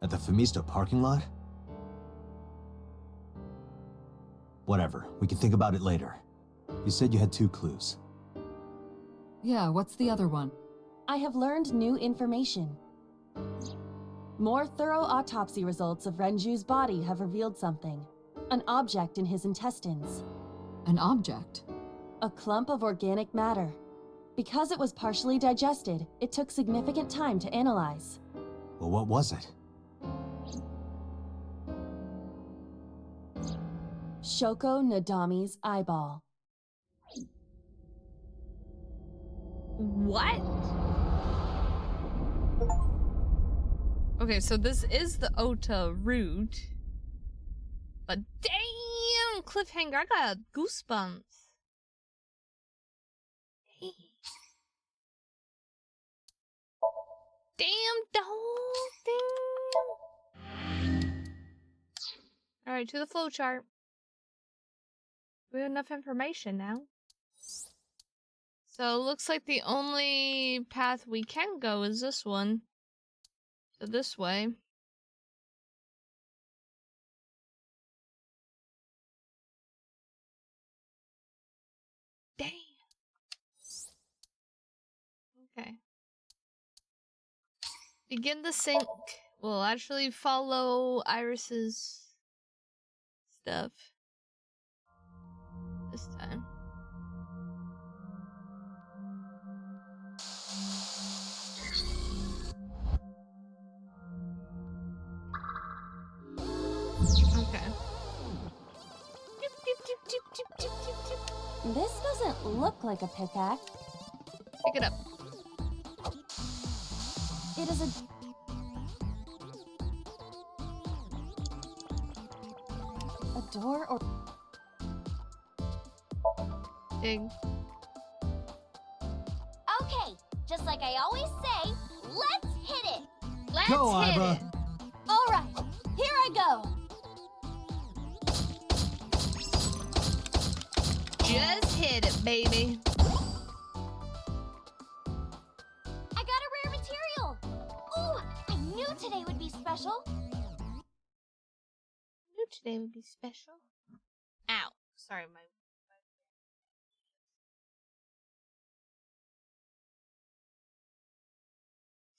At the Femisto parking lot? Whatever, we can think about it later. You said you had 2 clues. Yeah, what's the other one? I have learned new information. More thorough autopsy results of Renju's body have revealed something. An object in his intestines. An object? A clump of organic matter. Because it was partially digested, it took significant time to analyze. Well, what was it? Shoko Nadami's eyeball. What? Okay, so this is the Ota route. But damn, cliffhanger, I got goosebumps. Hey. Damn, dog, damn. Alright, to the flowchart. We have enough information now. So it looks like the only path we can go is this one. So this way. Damn. Okay. Begin the sync. We'll actually follow Iris's stuff this time. Okay. This doesn't look like a pickaxe. Pick it up. It is a door or... Dig. Okay, just like I always say, let's hit it. Let's Go, hit Iva. it. All right, here I go. Just hit it, baby. I got a rare material. Ooh, I knew today would be special. Knew today would be special. Ow. Sorry, my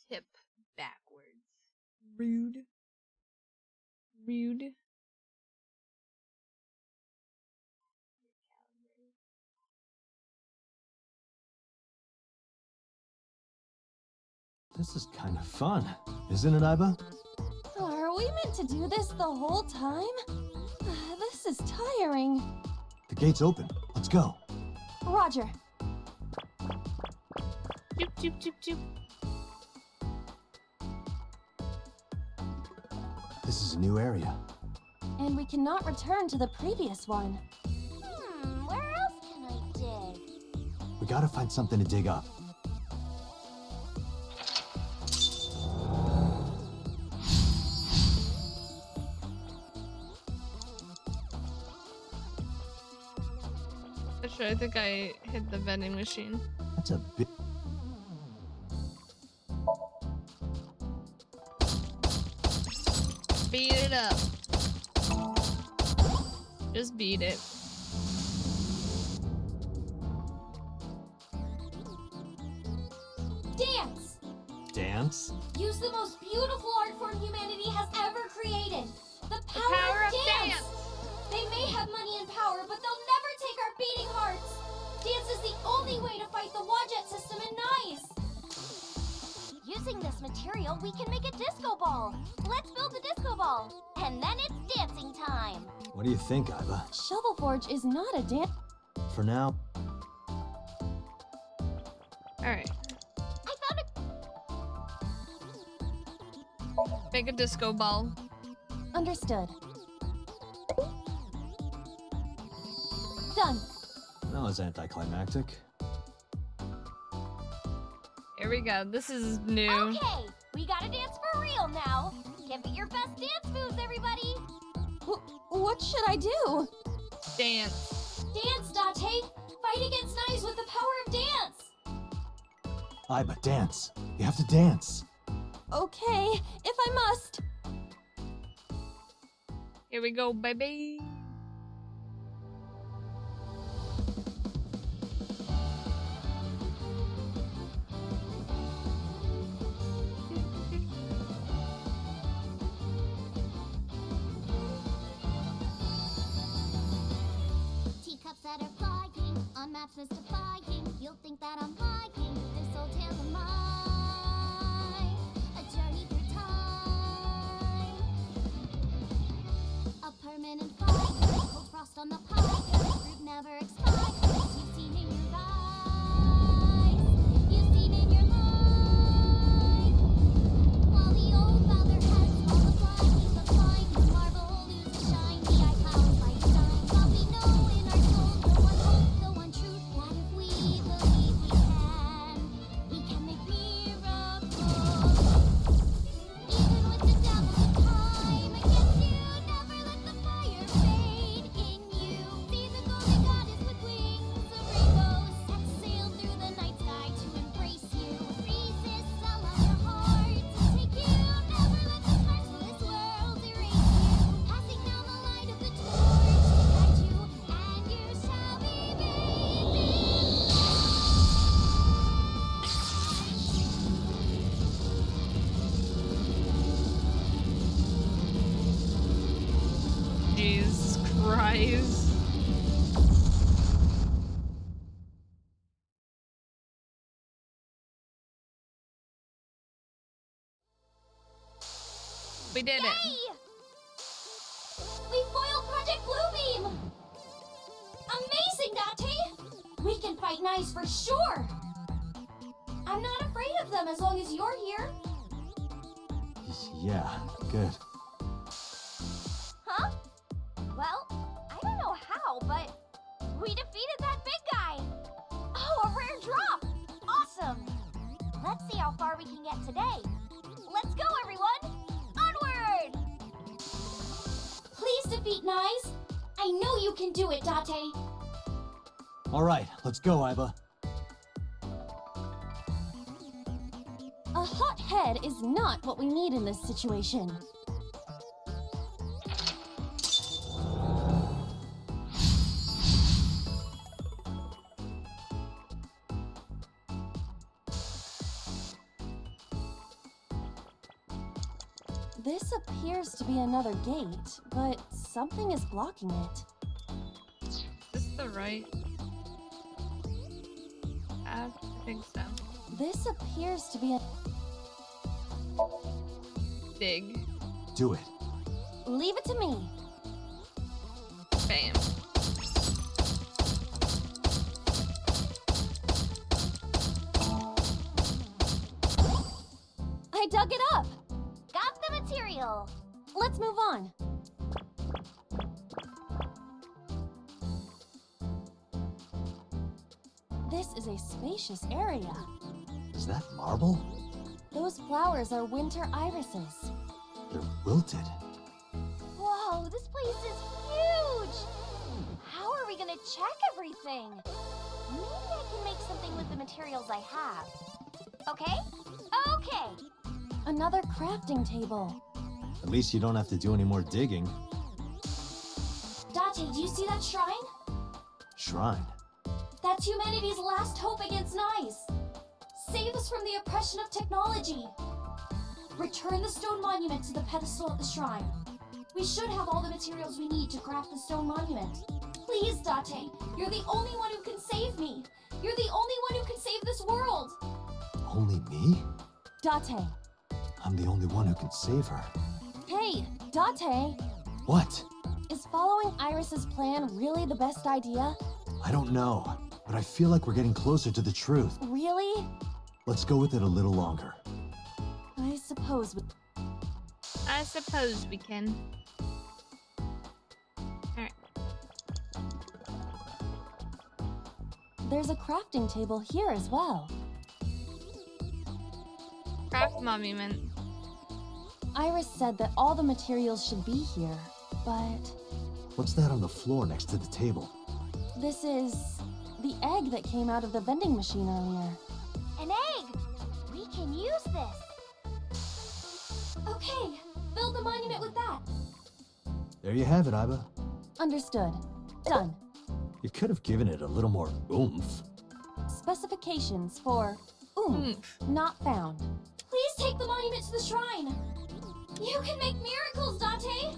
tip backwards. Rude. Rude. This is kind of fun, isn't it, Iba? Are we meant to do this the whole time? This is tiring. The gate's open. Let's go. Roger. Choop, choop, choop, choop. This is a new area. And we cannot return to the previous one. Where else can I dig? We gotta find something to dig up. Actually, I think I hit the vending machine. That's a bit. Beat it up. Just beat it. Dance! Dance? Use the most beautiful art form humanity has ever created. The power of dance! They may have money and power, but they'll never take our beating hearts. Dance is the only way to fight the Wadjet system and Nice. Using this material, we can make a disco ball. Let's build a disco ball. And then it's dancing time. What do you think, Iba? Shovel Forge is not a dance. For now, Alright. I found a... Make a disco ball. Understood. Done. that was anticlimactic. Here we go. This is new. Okay, we gotta dance for real now. Give it your best dance moves, everybody. What should I do? Dance. Dance, Date. Fight against Nice with the power of dance. Iba, dance. You have to dance. Okay, if I must. Here we go, baby. Teacups that are flying, on maps mystifying. You'll think that I'm lying. This old tale of mine, a journey through time. A permanent fire, cold frost on the pie. Fruit never expires. You've seen in your eyes, you've seen in your life. While the old father has all the flying, the flying, the marble loses shine. The eye powers by design. While we know in our souls the one hope, the one truth, that if we believe we can make miracles. Even with the devil of time against you, never let the fire fade in you. See the golden goddess with wings of rainbows, set sail through the night sky to embrace you. Resist, allow your heart to take you. Never let the scars of this world erase you. Passing down the light of the torch to guide you, and you shall be Jesus Christ. We did it. Yay! We foiled Project Bluebeam! Amazing, Date! We can fight Nice for sure! I'm not afraid of them as long as you're here. Yeah, good. Huh? Well, I don't know how, but we defeated that big guy. today. Let's go, everyone! Onward! Please defeat Nyes. I know you can do it, Date. All right, let's go, Iba. A hot head is not what we need in this situation. This appears to be another gate, but something is blocking it. Is this the right path? I think so. This appears to be a... Big. Do it. Leave it to me. Bam. I dug it up! Got the material. Let's move on. This is a spacious area. Is that marble? Those flowers are winter irises. They're wilted. Whoa, this place is huge! How are we gonna check everything? Maybe I can make something with the materials I have. Okay? Okay! Another crafting table. At least you don't have to do any more digging. Date, do you see that shrine? Shrine. That's humanity's last hope against Nyes. Save us from the oppression of technology. Return the stone monument to the pedestal at the shrine. We should have all the materials we need to craft the stone monument. Please, Date, you're the only one who can save me. You're the only one who can save this world. Only me? Date. I'm the only one who can save her. Hey, Date. What? Is following Iris's plan really the best idea? I don't know, but I feel like we're getting closer to the truth. Really? Let's go with it a little longer. I suppose we can. Alright. There's a crafting table here as well. Craft monument. Iris said that all the materials should be here, but... What's that on the floor next to the table? This is... the egg that came out of the vending machine earlier. An egg! We can use this! Okay, build the monument with that. There you have it, Iba. Understood. Done. You could have given it a little more oomph. Specifications for oomph not found. Please take the monument to the shrine. You can make miracles, Date.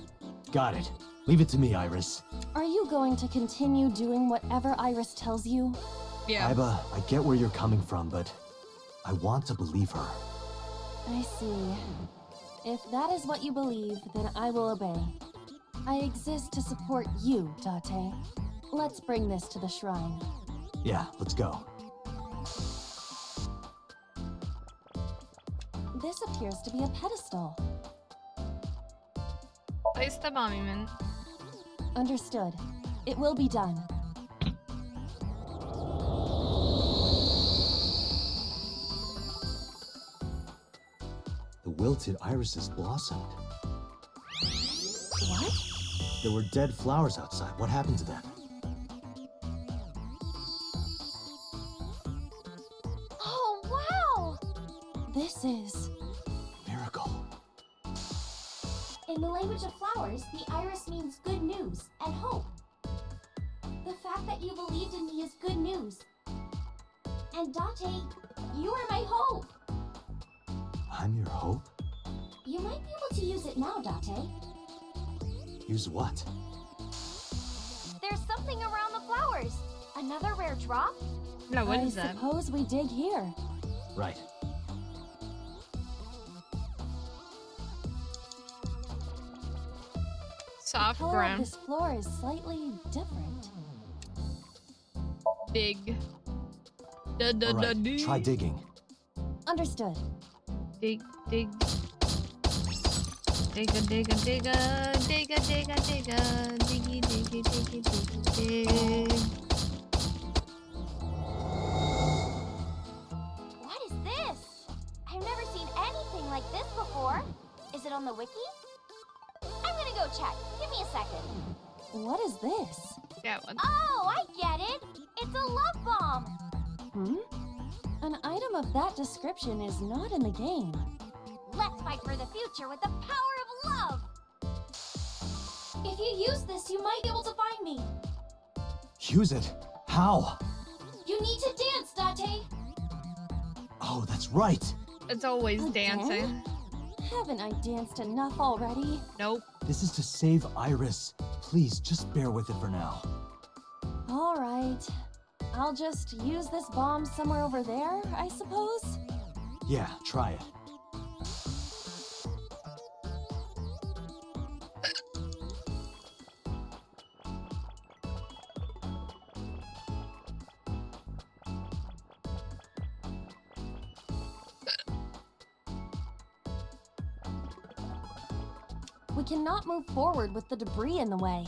Got it. Leave it to me, Iris. Are you going to continue doing whatever Iris tells you? Yeah. Iba, I get where you're coming from, but I want to believe her. I see. If that is what you believe, then I will obey. I exist to support you, Date. Let's bring this to the shrine. Yeah, let's go. This appears to be a pedestal. Place the monument. Understood. It will be done. The wilted irises blossomed. What? There were dead flowers outside. What happened to them? Oh, wow! This is... miracle. In the language of flowers, the iris means good news and hope. The fact that you believed in me is good news. And Date, you are my hope. I'm your hope? You might be able to use it now, Date. Use what? There's something around the flowers. Another rare drop? No, what is that? I suppose we dig here. Right. Soft The color brown. of this floor is slightly different. Dig. All right, try digging. Understood. Dig, dig. Digga, digga, digga, digga, digga, digga, diggy, diggy, diggy, diggy, dig. What is this? I've never seen Is it on the wiki? I'm gonna go check. Give me a second. What is this? Yeah. Oh, I get it. It's a love bomb. An item of that description is not in the game. Let's fight for the future with the power of love. If you use this, you might be able to find me. Use it? How? You need to dance, Date. Oh, that's right. It's always dancing. Haven't I danced enough already? Nope. This is to save Iris. Please, just bear with it for now. All right. I'll just use this bomb somewhere over there, I suppose? Yeah, try it. We cannot move forward with the debris in the way.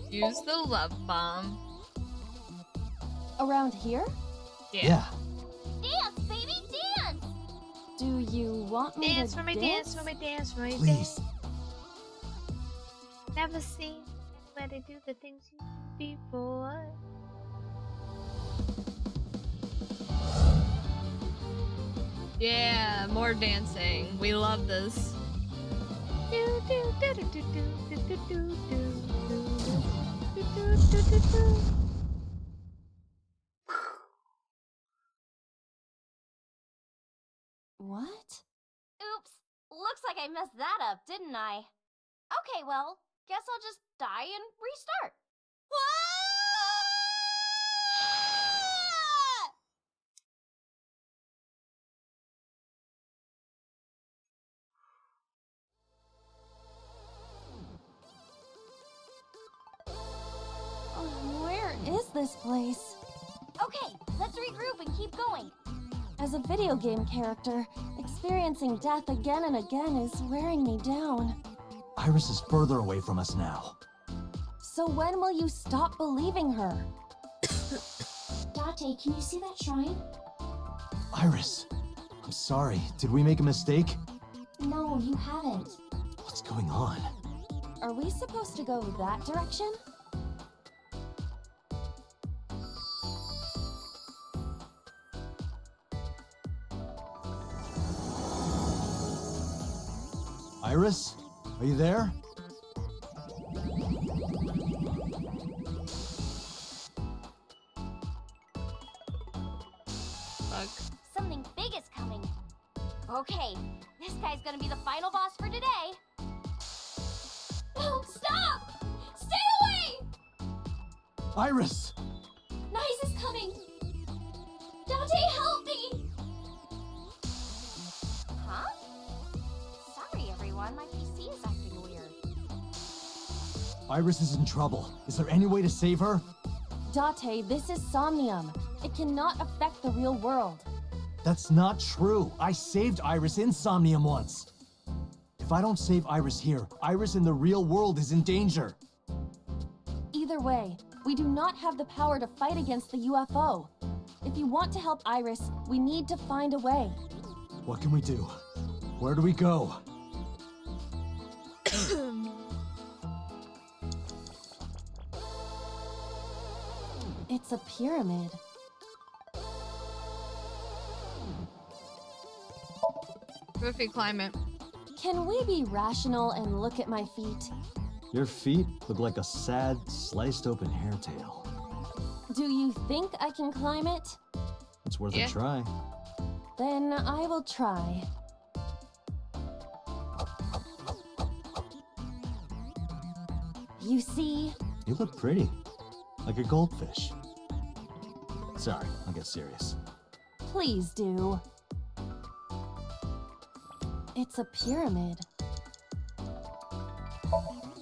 Use the love bomb. Around here? Yeah. Dance, baby, dance! Do you want me Dance to for me, dance for me, dance for me, Please. dance. Never seen where they do the things you do before. Yeah, more dancing. We love this. Do, do, do, do, do, do, do, do, do, do, do, do, do, do. What? Oops. Looks like I messed that up, didn't I? Okay, well, guess I'll just die and restart. Where is this place? Okay, let's regroup and keep going. As a video game character, experiencing death again and again is wearing me down. Iris is further away from us now. So when will you stop believing her? Date, can you see that shrine? Iris, I'm sorry. Did we make a mistake? No, you haven't. What's going on? Are we supposed to go that direction? Iris? Are you there? Fuck. Something big is coming. Okay, this guy's gonna be the final boss for today. No, stop! Stay away! Iris! Nice is coming. Date, help me! Huh? Sorry, everyone. My PC is acting weird. Iris is in trouble. Is there any way to save her? Date, this is Somnium. It cannot affect the real world. That's not true. I saved Iris in Somnium once. If I don't save Iris here, Iris in the real world is in danger. Either way, we do not have the power to fight against the UFO. If you want to help Iris, we need to find a way. What can we do? Where do we go? It's a pyramid. What if we climb it? Can we be rational and look at my feet? Your feet look like a sad, sliced open hairtail. Do you think I can climb it? It's worth Yeah. a try. Then I will try. You see? You look pretty. Like a goldfish. Sorry, I'll get serious. Please do. It's a pyramid.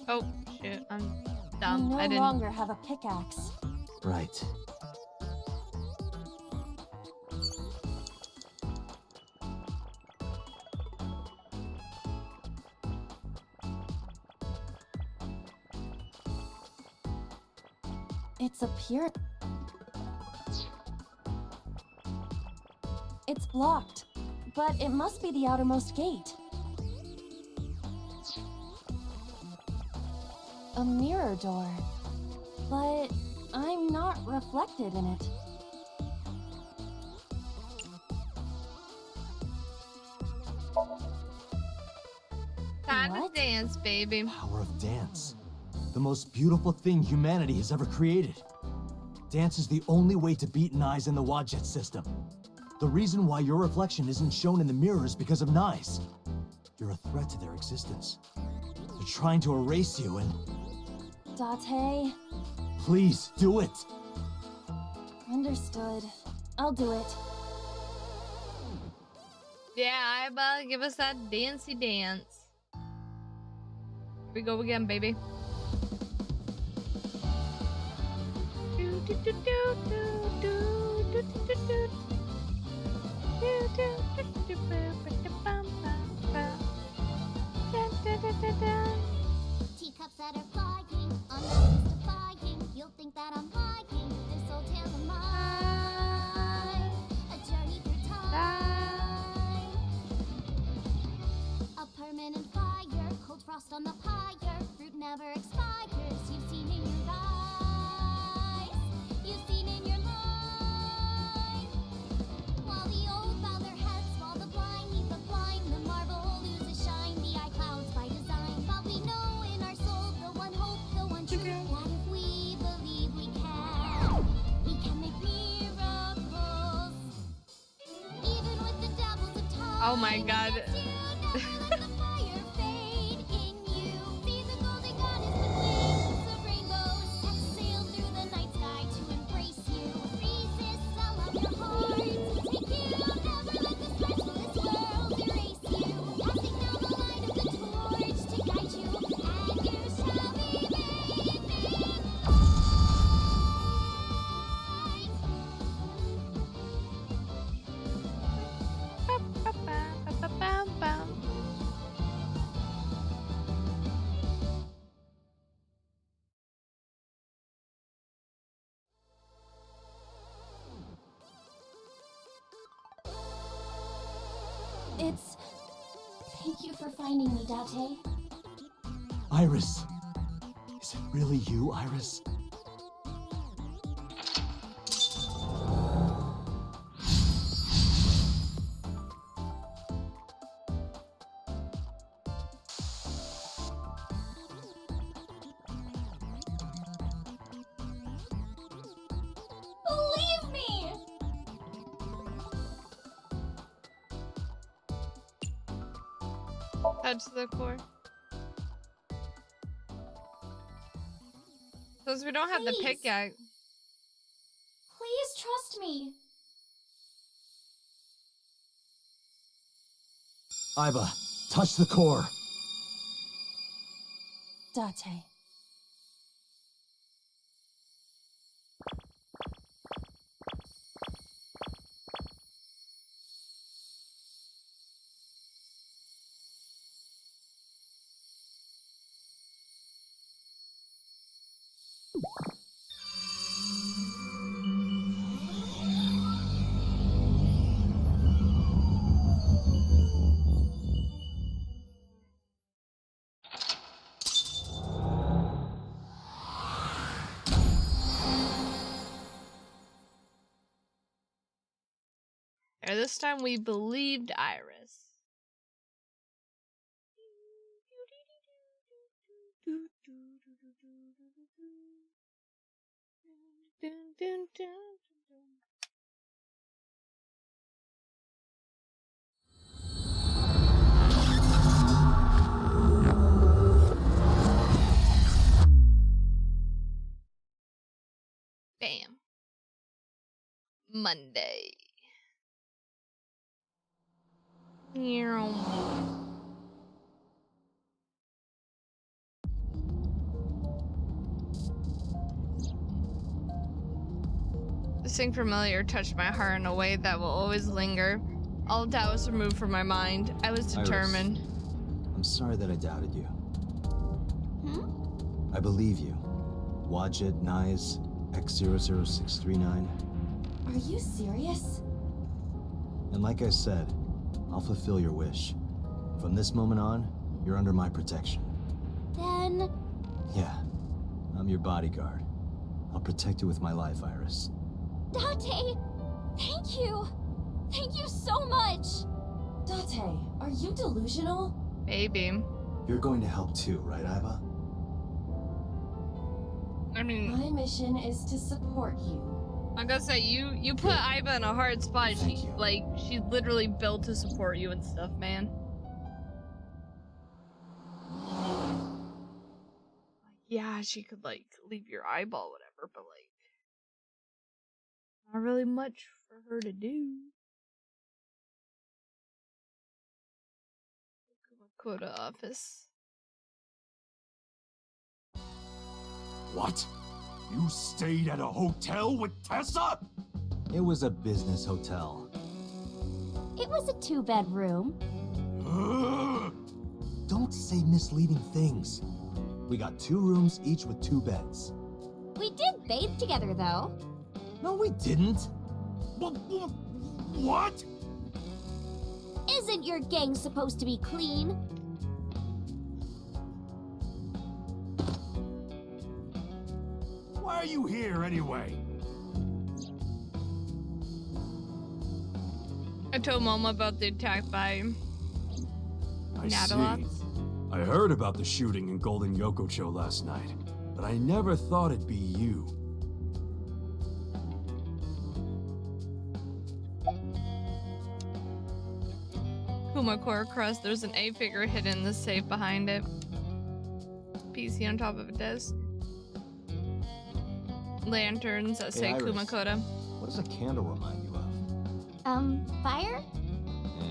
Oh, shit. I'm I dumb. no I didn't. longer have a pickaxe. Right. It's a pyramid. It's blocked. but it must be the outermost gate. A mirror door. But I'm not reflected in it. Time to dance, baby. Power of dance. The most beautiful thing humanity has ever created. Dance is the only way to beat Nyes in the Vod Date system. The reason why your reflection isn't shown in the mirror is because of Nyes. You're a threat to their existence. They're trying to erase you and... Date. Please, do it! Understood. I'll do it. Yeah, Iba, give us that dancey dance. Here we go again, baby. Teacups that are flying on the list of buying. You'll think that I'm lying. This old tale of mine, a journey through time. A permanent fire, cold frost on the pyre. Fruit never expires. You've seen in your eyes. You've seen in your life. While the old bow their heads, while the blind meet the blind, the marble loses shine. The eye clouds by design. But we know in our soul the one hope, the one truth, that if we believe we can make miracles. Even with the dabbles of time. Oh my god. It's... Thank you for finding me, Date. Iris! Is it really you, Iris? Believe me! Touch the core. Because we don't have the pick yet. Please trust me. Iba, touch the core. Date. Or this time we believed Iris. Bam. Monday. This thing familiar touched my heart in a way that will always linger. All doubt was removed from my mind. I was determined. Iris, I'm sorry that I doubted you. I believe you. Vod Date, Nyes, X00639. Are you serious? And like I said, I'll fulfill your wish. From this moment on, you're under my protection. Then... Yeah, I'm your bodyguard. I'll protect you with my life, Iris. Date! Thank you! Thank you so much! Date, are you delusional? Maybe. You're going to help too, right, Iva? I mean... My mission is to support you. I'm gonna say, you put Iva in a hard spot. She's literally built to support you and stuff, man. Yeah, she could, like, leave your eyeball, whatever, but, like, not really much for her to do. Quota office. What? You stayed at a hotel with Tessa? It was a business hotel. It was a 2-bedroom. Don't say misleading things. We got 2 rooms, each with 2 beds. We did bathe together, though. No, we didn't. What? Isn't your gang supposed to be clean? Why are you here anyway? I told Mama about the attack by I see. Nadalots. I heard about the shooting in Golden Yokocho last night, but I never thought it'd be you. Kumakura crust. There's an 8-figure hidden in the safe behind it. PC on top of a desk. Lanterns that say Iris, Kumakura. what does a candle remind you of? Fire?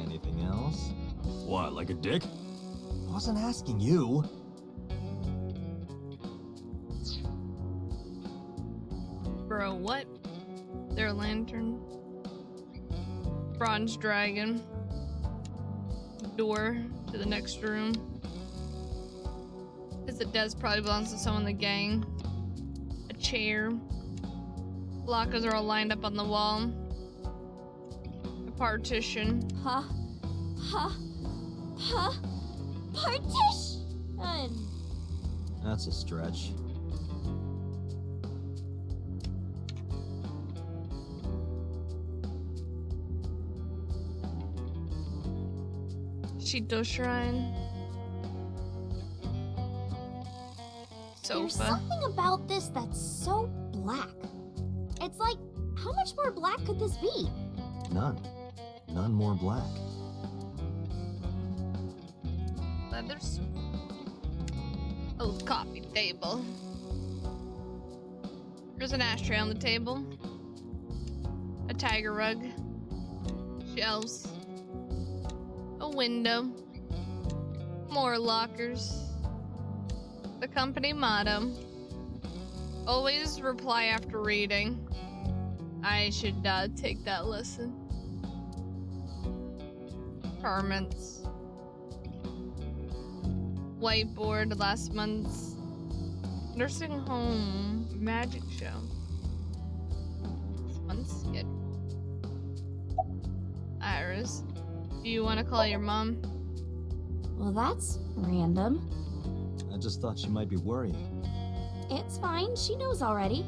Anything else? What, like a dick? I wasn't asking you. Bro, what? Their lantern. Bronze dragon. Door to the next room. Because the desk probably belongs to someone in the gang. A chair. Lockers are all lined up on the wall. A partition. Partition! That's a stretch. Shito shrine. There's Sofa. something about this that's so black. It's like, how much more black could this be? None. None more black. Leather suit. Old coffee table. There's an ashtray on the table. A tiger rug. Shelves. A window. More lockers. The company motto. Always reply after reading. I should take that lesson. Garments. Whiteboard last month's nursing home magic show. This month's schedule. Iris, do you want to call your mom? Well, that's random. I just thought she might be worrying. It's fine, she knows already.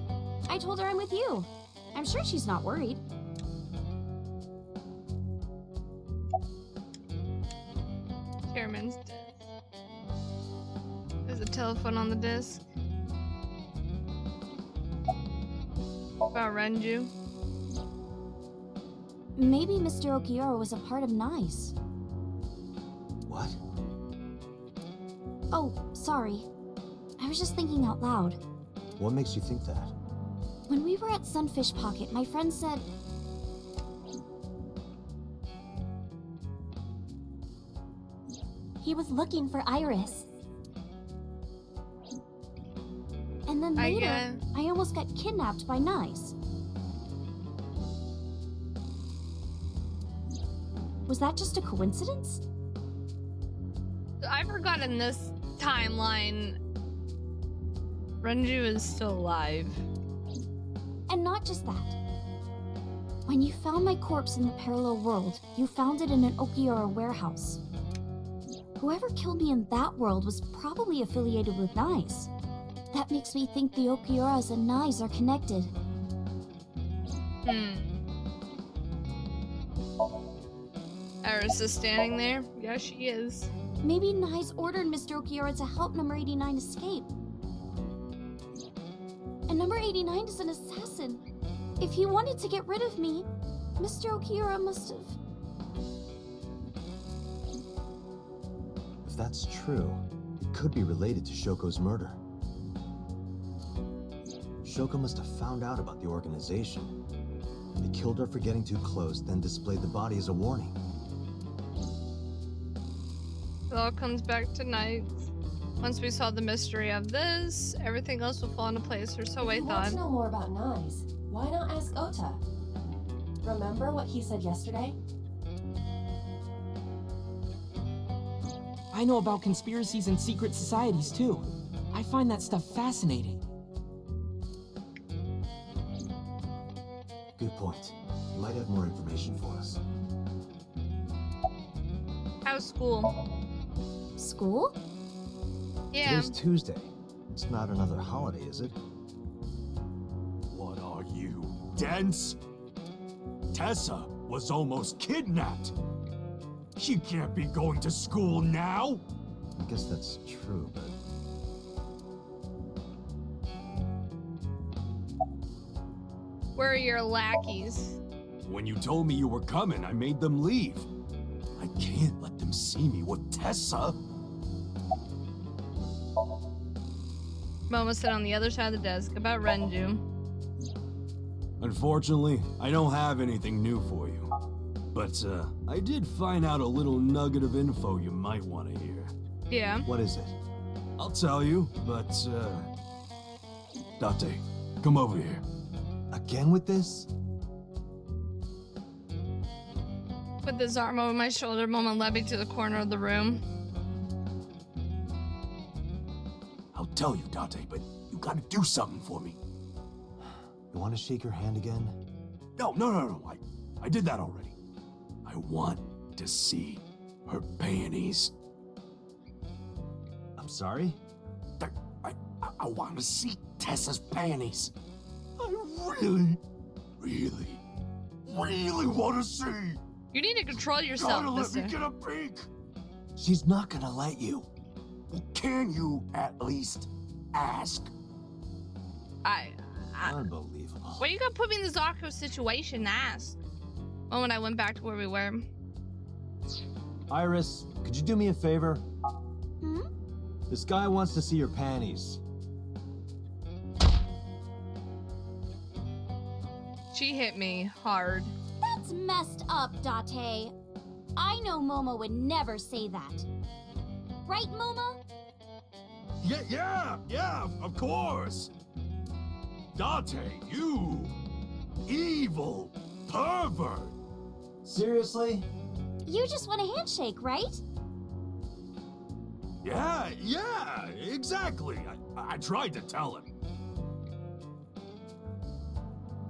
I told her I'm with you. I'm sure she's not worried. Chairman's desk. There's a telephone on the desk. About Renju. Maybe Mr. Okiura was a part of NICE. What? Oh, sorry. I was just thinking out loud. What makes you think that? When we were at Sunfish Pocket, my friend said... he was looking for Iris. And then later, I almost got kidnapped by NICE. Was that just a coincidence? I forgot in this timeline, Renju is still alive. And not just that. When you found my corpse in the parallel world, you found it in an Okiura warehouse. Whoever killed me in that world was probably affiliated with Knives. That makes me think the Okiuras and Knives are connected. Iris is standing there. Yeah, she is. Maybe Knives ordered Mr. Okiura to help number 89 escape. And number 89 is an assassin. If he wanted to get rid of me, Mr. Okiura must have... If that's true, it could be related to Shoko's murder. Shoko must have found out about the organization. They killed her for getting too close, then displayed the body as a warning. It all comes back to Knights. Once we solve the mystery of this, everything else will fall into place, or so I You want thought. to know more about Knives? Why not ask Ota? Remember what he said yesterday? I know about conspiracies and secret societies too. I find that stuff fascinating. Good point. You might have more information for us. How's school? School? Yeah. Today's Tuesday. It's not another holiday, is it? What are you, dense? Tessa was almost kidnapped. She can't be going to school now. I guess that's true, but... Where are your lackeys? When you told me you were coming, I made them leave. I can't let them see me with Tessa. Momo sit on the other side of the desk. About Renju. Unfortunately, I don't have anything new for you. But, I did find out a little nugget of info you might want to hear. Yeah. What is it? I'll tell you, but, Date, come over here. Again with this? Put his arm over my shoulder, Momo led me to the corner of the room. I'll tell you, Date, but you gotta do something for me. You want to shake your hand again? No. I did that already. I want to see her panties. I'm sorry? I want to see Tessa's panties. I really want to see. You need to control yourself, Gotta let me mister. get a peek. She's not gonna let you. Well, can you at least ask? Unbelievable. Why you gonna put me in this awkward situation to ask? When I went back to where we were. Iris, could you do me a favor? Hmm? This guy wants to see your panties. She hit me hard. That's messed up, Date. I know Momo would never say that. Right, Momo? Yeah, of course. Date, you evil pervert. Seriously? You just want a handshake, right? Yeah, exactly. I tried to tell him.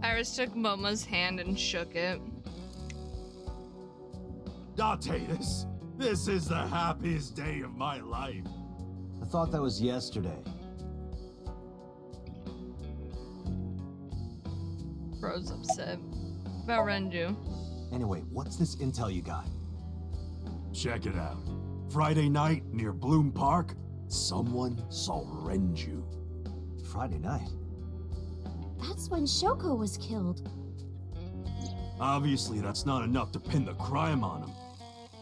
Iris took Momo's hand and shook it. Date, this is the happiest day of my life. I thought that was yesterday. Bro's upset. About Renju. Anyway, what's this intel you got? Check it out. Friday night near Bloom Park, someone saw Renju. Friday night? That's when Shoko was killed. Obviously, that's not enough to pin the crime on him,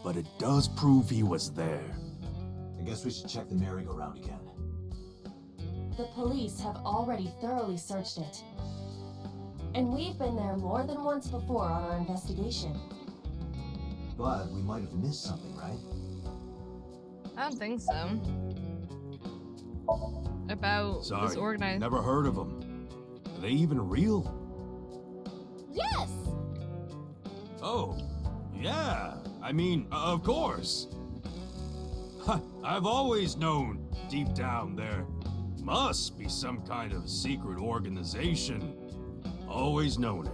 but it does prove he was there. I guess we should check the merry-go-round again. The police have already thoroughly searched it. And we've been there more than once before on our investigation. But we might have missed something, right? I don't think so. About Sorry, this organized. never heard of them. Are they even real? Yes! Oh, yeah. I mean, of course. I've always known, deep down there, must be some kind of secret organization. Always known it.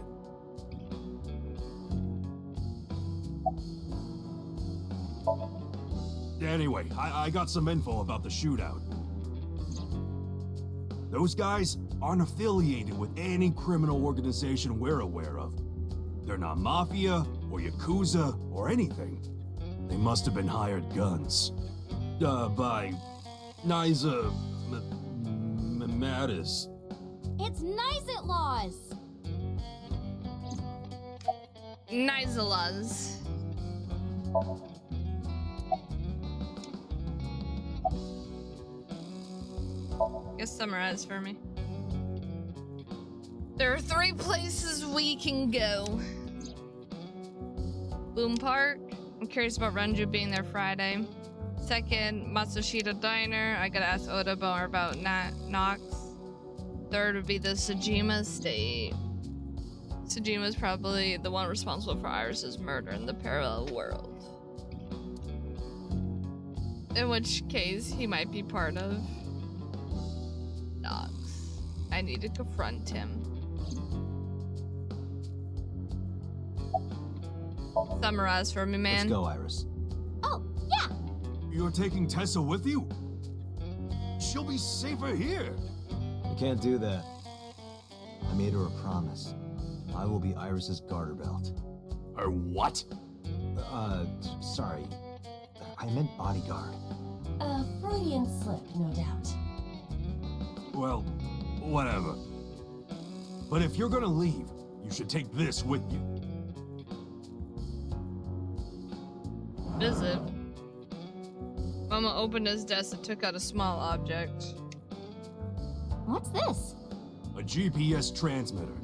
Anyway, I got some info about the shootout. Those guys aren't affiliated with any criminal organization we're aware of. They're not mafia or yakuza or anything. They must have been hired guns. By Niza Mattis. It's Nizit laws. Nizalas. Guess summarize for me. There are 3 places we can go. Boom Park. I'm curious about Renju being there Friday. Second, Matsushita Diner. I gotta ask Oda more about Nox. Third would be the Sejima Estate. Sejima's probably the one responsible for Iris's murder in the parallel world. In which case, he might be part of Nox. I need to confront him. Summarize for me, man. Let's go, Iris. Oh, yeah! You're taking Tessa with you? She'll be safer here. I can't do that. I made her a promise. I will be Iris's garter belt. Her what? Sorry. I meant bodyguard. A Freudian slip, no doubt. Well, whatever. But if you're gonna leave, you should take this with you. What is it? Mama opened his desk and took out a small object. What's this? A GPS transmitter.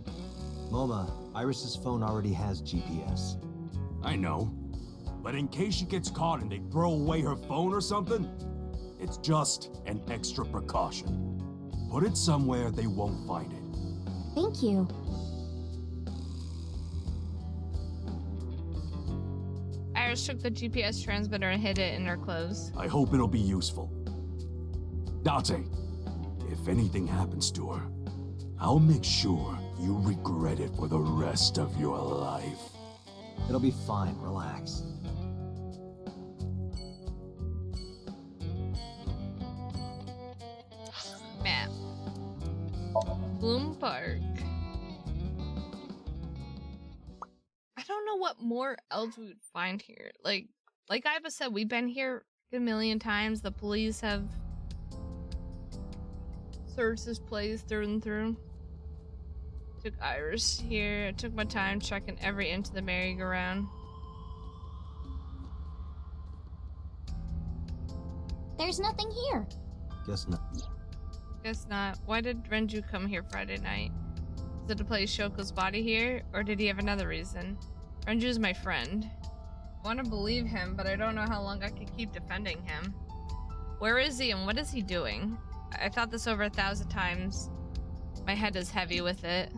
Moma, Iris's phone already has GPS. I know. But in case she gets caught and they throw away her phone or something, it's just an extra precaution. Put it somewhere they won't find it. Thank you. Iris took the GPS transmitter and hid it in her clothes. I hope it'll be useful. Date, if anything happens to her, I'll make sure you regret it for the rest of your life. It'll be fine, relax. Map. Bloom Park. I don't know what more else we would find here. Like Iva said, we've been here a million times. The police have searched this place through and through. Took Iris here. I took my time checking every inch of the merry-go-round. There's nothing here. Guess not. Guess not. Why did Renju come here Friday night? Is it to place Shoko's body here, or did he have another reason? Renju's my friend. I want to believe him, but I don't know how long I can keep defending him. Where is he and what is he doing? I thought this over 1,000 times. My head is heavy with it.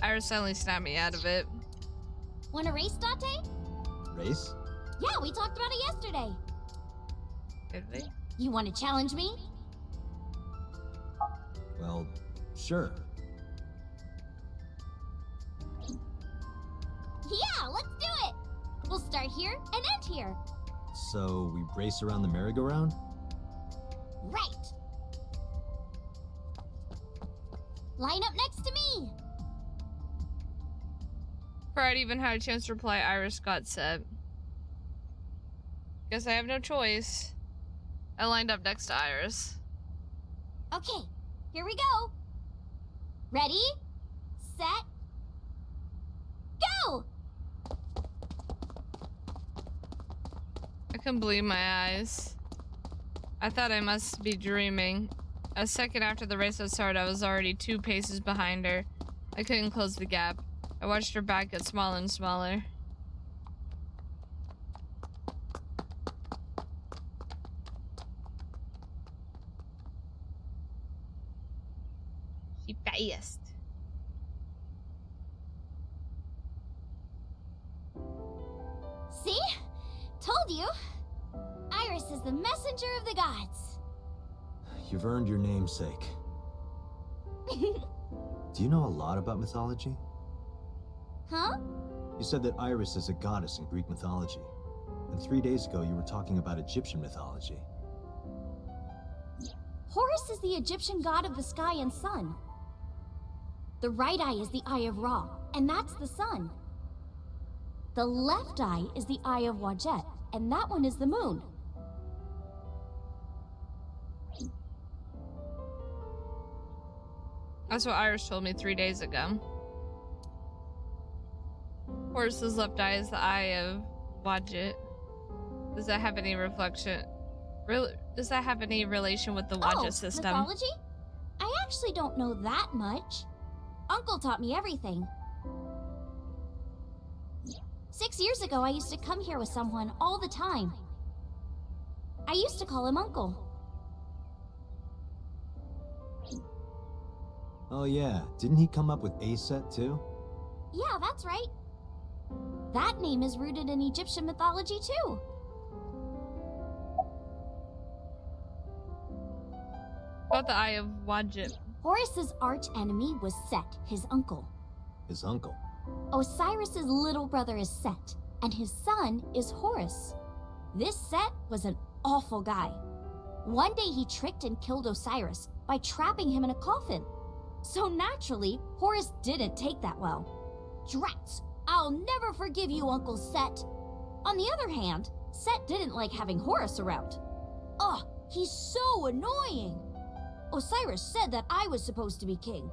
Iris suddenly snapped me out of it. Want a race, Date? Race? Yeah, we talked about it yesterday. Did we? You want to challenge me? Well, sure. Yeah, let's do it! We'll start here and end here. So we race around the merry-go-round? Right! Line up next to me! Before I'd even had a chance to reply, Iris got set. Guess I have no choice. I lined up next to Iris. Okay, here we go. Ready, set, go! I couldn't believe my eyes. I thought I must be dreaming. A second after the race had started, I was already 2 paces behind her. I couldn't close the gap. I watched her back get smaller and smaller. She fast. See? Told you. Iris is the messenger of the gods. You've earned your namesake. Do you know a lot about mythology? Huh? You said that Iris is a goddess in Greek mythology. And 3 days ago, you were talking about Egyptian mythology. Horus is the Egyptian god of the sky and sun. The right eye is the eye of Ra, and that's the sun. The left eye is the eye of Wadjet, and that one is the moon. That's what Iris told me 3 days ago. Horus's left eye is the eye of Wadjet. Does that have any reflection? Does that have any relation with the Wadjet system? Mythology? I actually don't know that much. Uncle taught me everything. 6 years ago, I used to come here with someone all the time. I used to call him Uncle. Oh yeah, didn't he come up with Aset too? Yeah, that's right. That name is rooted in Egyptian mythology too. About the eye of Wadjet. Horus's arch enemy was Set, his uncle. His uncle? Osiris's little brother is Set, and his son is Horus. This Set was an awful guy. One day he tricked and killed Osiris by trapping him in a coffin. So naturally, Horus didn't take that well. Drats! I'll never forgive you, Uncle Set. On the other hand, Set didn't like having Horus around. Ugh, he's so annoying! Osiris said that I was supposed to be king.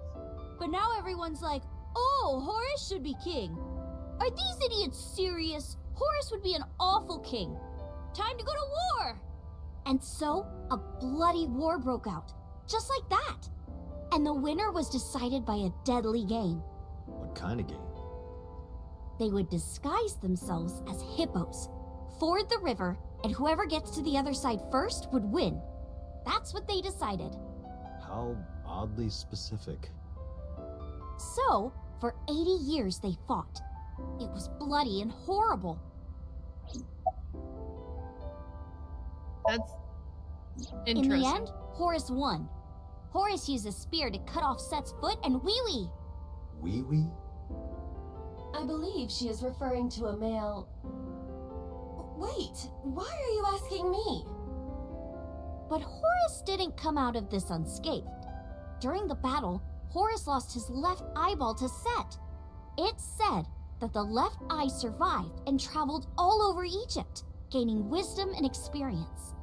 But now everyone's like, oh, Horus should be king. Are these idiots serious? Horus would be an awful king. Time to go to war! And so, a bloody war broke out. Just like that. And the winner was decided by a deadly game. What kind of game? They would disguise themselves as hippos, ford the river, and whoever gets to the other side first would win. That's what they decided. How oddly specific. So, for 80 years they fought. It was bloody and horrible. That's interesting. In the end, Horus won. Horus used a spear to cut off Set's foot and wee-wee. Wee-wee? I believe she is referring to a male... Wait, why are you asking me? But Horus didn't come out of this unscathed. During the battle, Horus lost his left eyeball to Set. It said that the left eye survived and traveled all over Egypt, gaining wisdom and experience.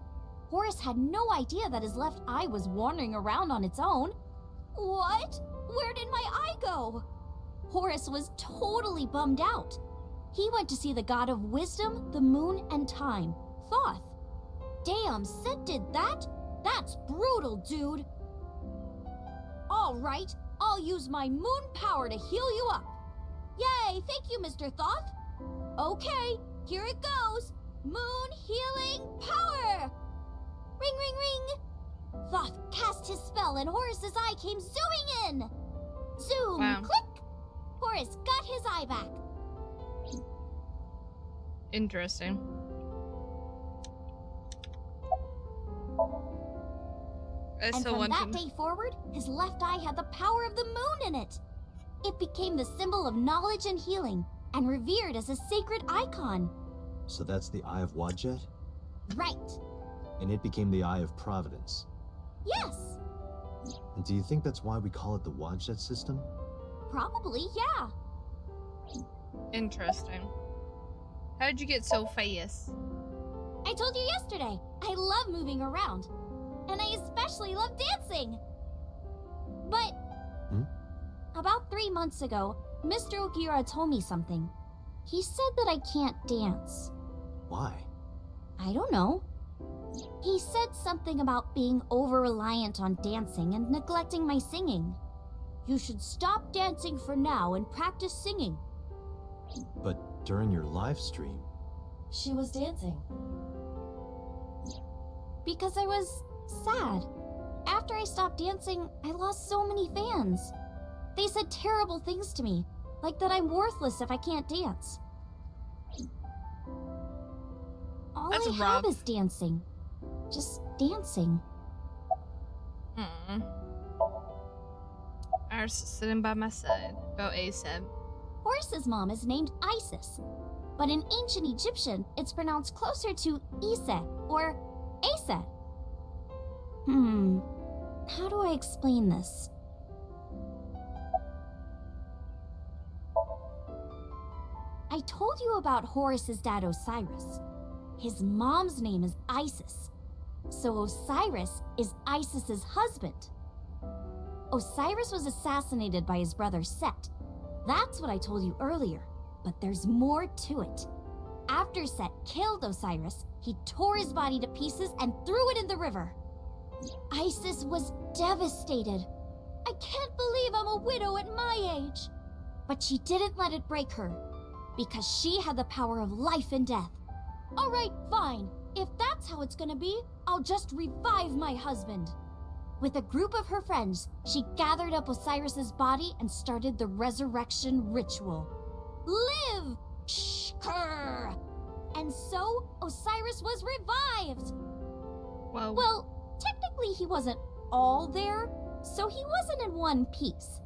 Horus had no idea that his left eye was wandering around on its own. What? Where did my eye go? Horus was totally bummed out. He went to see the god of wisdom, the moon, and time, Thoth. Damn, Set did that? That's brutal, dude. All right, I'll use my moon power to heal you up. Yay, thank you, Mr. Thoth. Okay, here it goes. Moon healing power. Ring, ring, ring. Thoth cast his spell and Horus's eye came zooming in. Zoom, Wow. click. Horus got his eye back. Interesting. And from that day forward, his left eye had the power of the moon in it. It became the symbol of knowledge and healing, and revered as a sacred icon. So that's the Eye of Wadjet? Right. And it became the Eye of Providence. Yes. And do you think that's why we call it the Wadjet system? Probably, yeah. Interesting. How did you get so famous? I told you yesterday, I love moving around. And I especially love dancing. But about 3 months ago, Mr. Ogira told me something. He said that I can't dance. Why? I don't know. He said something about being over-reliant on dancing and neglecting my singing. You should stop dancing for now and practice singing. But during your live stream... She was dancing. Because I was sad. After I stopped dancing, I lost so many fans. They said terrible things to me, like that I'm worthless if I can't dance. All That's I rough. have is dancing. Just dancing. Iris is sitting by my side. About ASAP. Horace's mom is named Isis, but in ancient Egyptian, it's pronounced closer to Iset or Aset. How do I explain this? I told you about Horus's dad Osiris. His mom's name is Isis, so Osiris is Isis's husband. Osiris was assassinated by his brother Set. That's what I told you earlier, but there's more to it. After Set killed Osiris, he tore his body to pieces and threw it in the river. Isis was devastated. I can't believe I'm a widow at my age. But she didn't let it break her, because she had the power of life and death. All right, fine. If that's how it's gonna be, I'll just revive my husband. With a group of her friends, she gathered up Osiris's body and started the resurrection ritual. Live! Shkur! And so, Osiris was revived! Wow. Well, technically he wasn't all there, so he wasn't in one piece.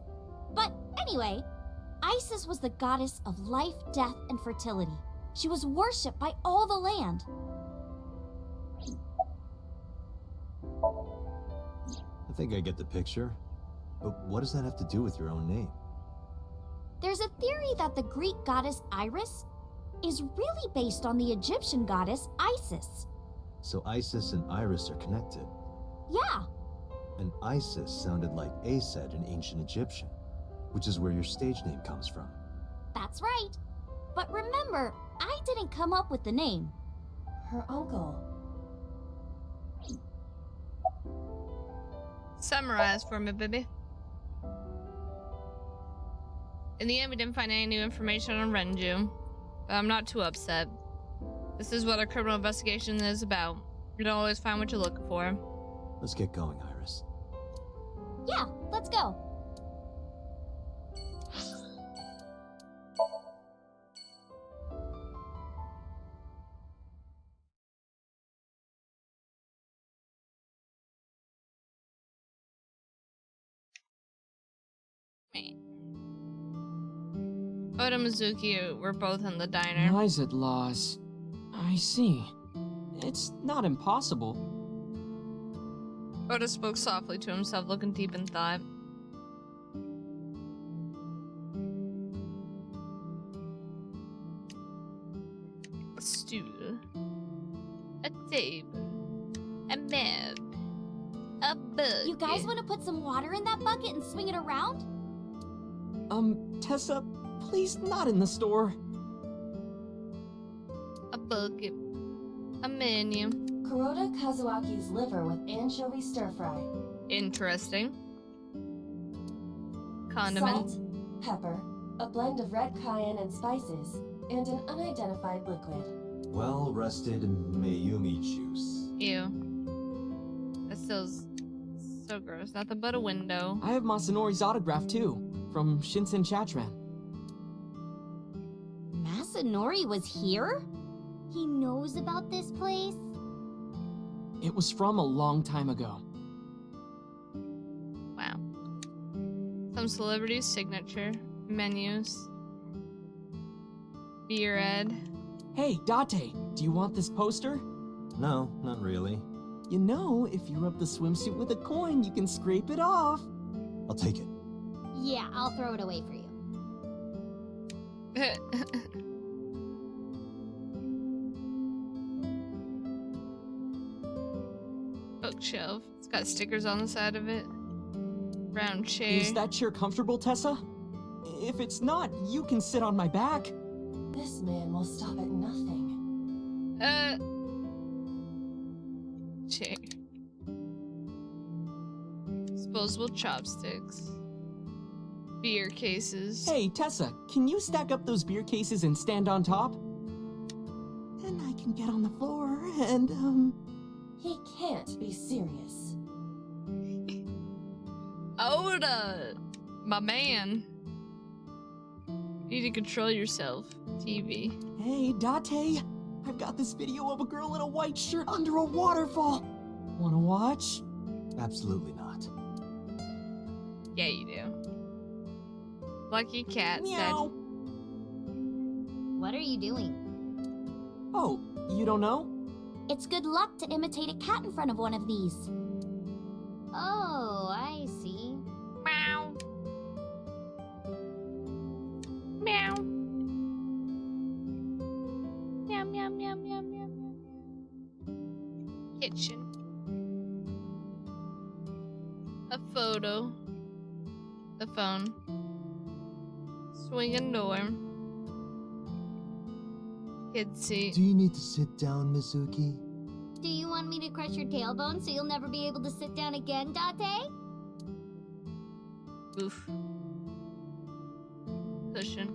But anyway, Isis was the goddess of life, death, and fertility. She was worshipped by all the land. I think I get the picture. But what does that have to do with your own name? There's a theory that the Greek goddess Iris is really based on the Egyptian goddess Isis. So Isis and Iris are connected. Yeah, And Isis sounded like Aset in ancient Egyptian, which is where your stage name comes from. that's right. But remember, I didn't come up with the name. Her uncle. Summarize for me, baby. In the end, we didn't find any new information on Renju, but I'm not too upset. This is what a criminal investigation is about. You don't always find what you're looking for. Let's get going, Iris. Yeah, let's go. Oda and Mizuki were both in the diner. Nice laws. I see. It's not impossible. Oda spoke softly to himself, looking deep in thought. A stool, a table, a map, a bucket. You guys want to put some water in that bucket and swing it around? Tessa, please not in the store. A bucket, a menu. Kuroda Kazuaki's liver with anchovy stir-fry. Interesting. Condiment. Salt, pepper, a blend of red cayenne and spices, and an unidentified liquid. Well-rested Mayumi juice. Ew. That feels so gross. Nothing but a window. I have Masanori's autograph too, from Shinsen Chatran. Masanori was here? He knows about this place? It was from a long time ago. Wow. Some celebrity's signature. Menus. Beer Ed. Hey, Date, do you want this poster? No, not really. You know, if you rub the swimsuit with a coin, you can scrape it off. I'll take it. Yeah, I'll throw it away for you. Bookshelf. It's got stickers on the side of it. Round chair. Is that chair comfortable, Tessa? If it's not, you can sit on my back. This man will stop at nothing. Chair. Disposable chopsticks. Beer cases. Hey, Tessa, can you stack up those beer cases and stand on top? Then I can get on the floor and, He can't be serious. Oda! My man. You need to control yourself. TV. Hey, Date, I've got this video of a girl in a white shirt under a waterfall. Wanna watch? Absolutely not. Yeah, you do. Lucky cat Meow. said. What are you doing? Oh, you don't know? It's good luck to imitate a cat in front of one of these. Oh, I see. Meow. Meow. Meow, meow, meow, meow, meow, meow. Kitchen. A photo. The phone. Swinging door. Kid seat. Do you need to sit down, Mizuki? Do you want me to crush your tailbone so you'll never be able to sit down again, Date? Oof. Cushion.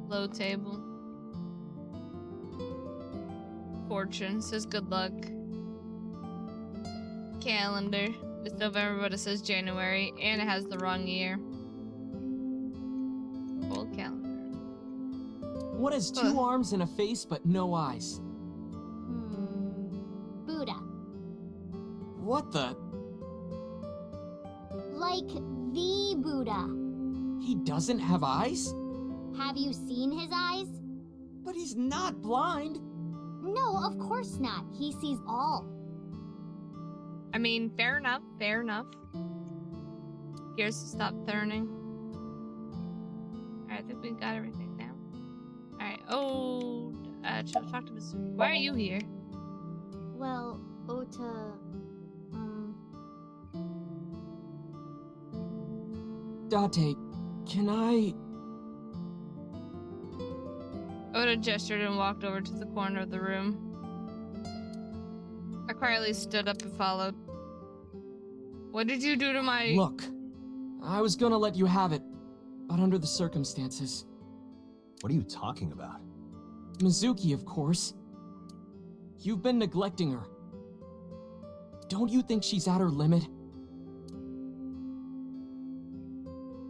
Low table. Fortune says good luck. Calendar. It's November, but it says January, and it has the wrong year. Full calendar. What has two arms and a face but no eyes? Buddha. What the? Like the Buddha. He doesn't have eyes? Have you seen his eyes? But he's not blind. No, of course not. He sees all. I mean, fair enough, fair enough. Gears to stop turning. Alright, I think we got everything now. Alright, talk to Mizuki. Why are you here? Well, Ota, Date, can I... Ota gestured and walked over to the corner of the room. I quietly stood up and followed. What did you do to my... Look, I was gonna let you have it, but under the circumstances. What are you talking about? Mizuki, of course. You've been neglecting her. Don't you think she's at her limit?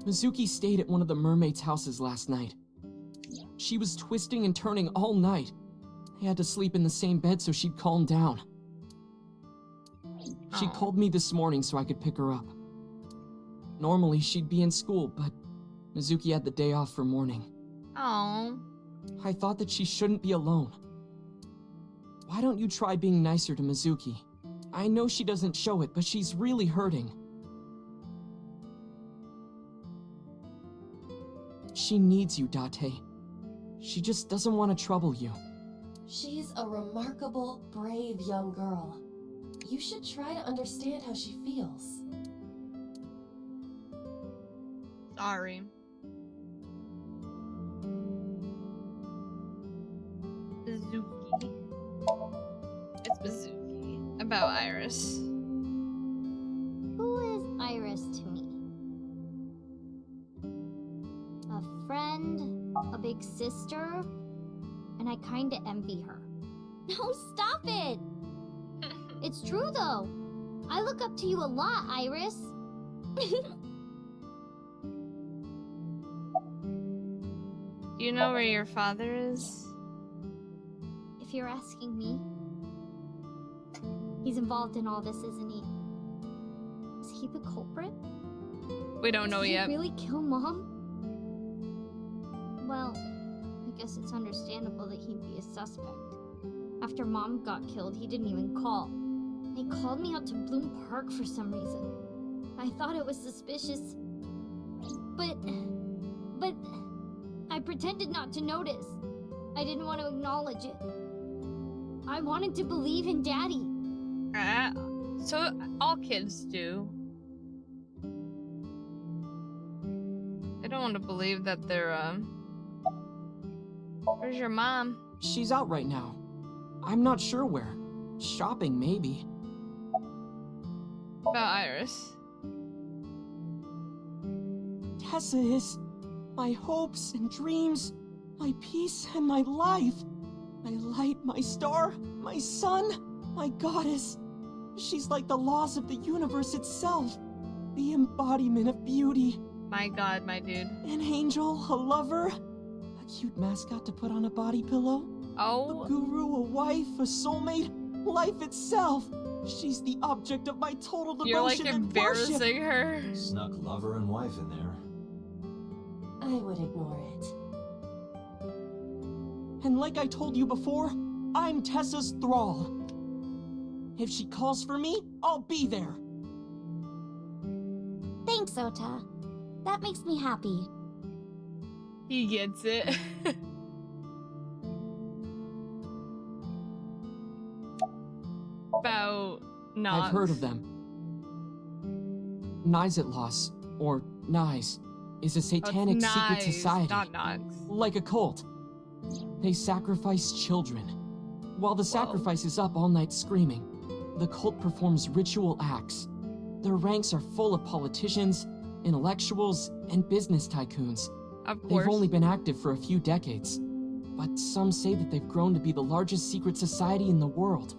Mizuki stayed at one of the mermaids' houses last night. She was twisting and turning all night. They had to sleep in the same bed so she'd calm down. She called me this morning so I could pick her up. Normally, she'd be in school, but Mizuki had the day off for mourning. Oh. I thought that she shouldn't be alone. Why don't you try being nicer to Mizuki? I know she doesn't show it, but she's really hurting. She needs you, Date. She just doesn't want to trouble you. She's a remarkable, brave young girl. You should try to understand how she feels. Sorry. Mizuki. It's Mizuki. About Iris. who is Iris to me? A friend, a big sister, and I kinda envy her. No, stop it! It's true though. I look up to you a lot, Iris. Do you know where your father is? If you're asking me, he's involved in all this, isn't he? Is he the culprit? We don't know Did yet. he really kill Mom? Well, I guess it's understandable that he'd be a suspect. After Mom got killed, he didn't even call. He called me out to Bloom Park for some reason. I thought it was suspicious. But I pretended not to notice. I didn't want to acknowledge it. I wanted to believe in Daddy. So all kids do. They don't want to believe that they're, Where's your mom? She's out right now. I'm not sure where. Shopping, maybe. About Iris. Tessa is my hopes and dreams, my peace and my life. My light, my star, my sun, my goddess. She's like the laws of the universe itself. The embodiment of beauty. My god, my dude. An angel, a lover, a cute mascot to put on a body pillow. Oh. A guru, a wife, a soulmate, life itself. She's the object of my total devotion. You're like and embarrassing worship. her. Snuck lover and wife in there. I would ignore it. And like I told you before, I'm Tessa's thrall. If she calls for me, I'll be there. Thanks, Ota. That makes me happy. He gets it. About Nox. I've heard of them. Nizitlos, or Nize, is a satanic secret society. Not Nox. Like a cult. They sacrifice children. While the sacrifice is up all night screaming, the cult performs ritual acts. Their ranks are full of politicians, intellectuals, and business tycoons. Of course. They've only been active for a few decades, but some say that they've grown to be the largest secret society in the world.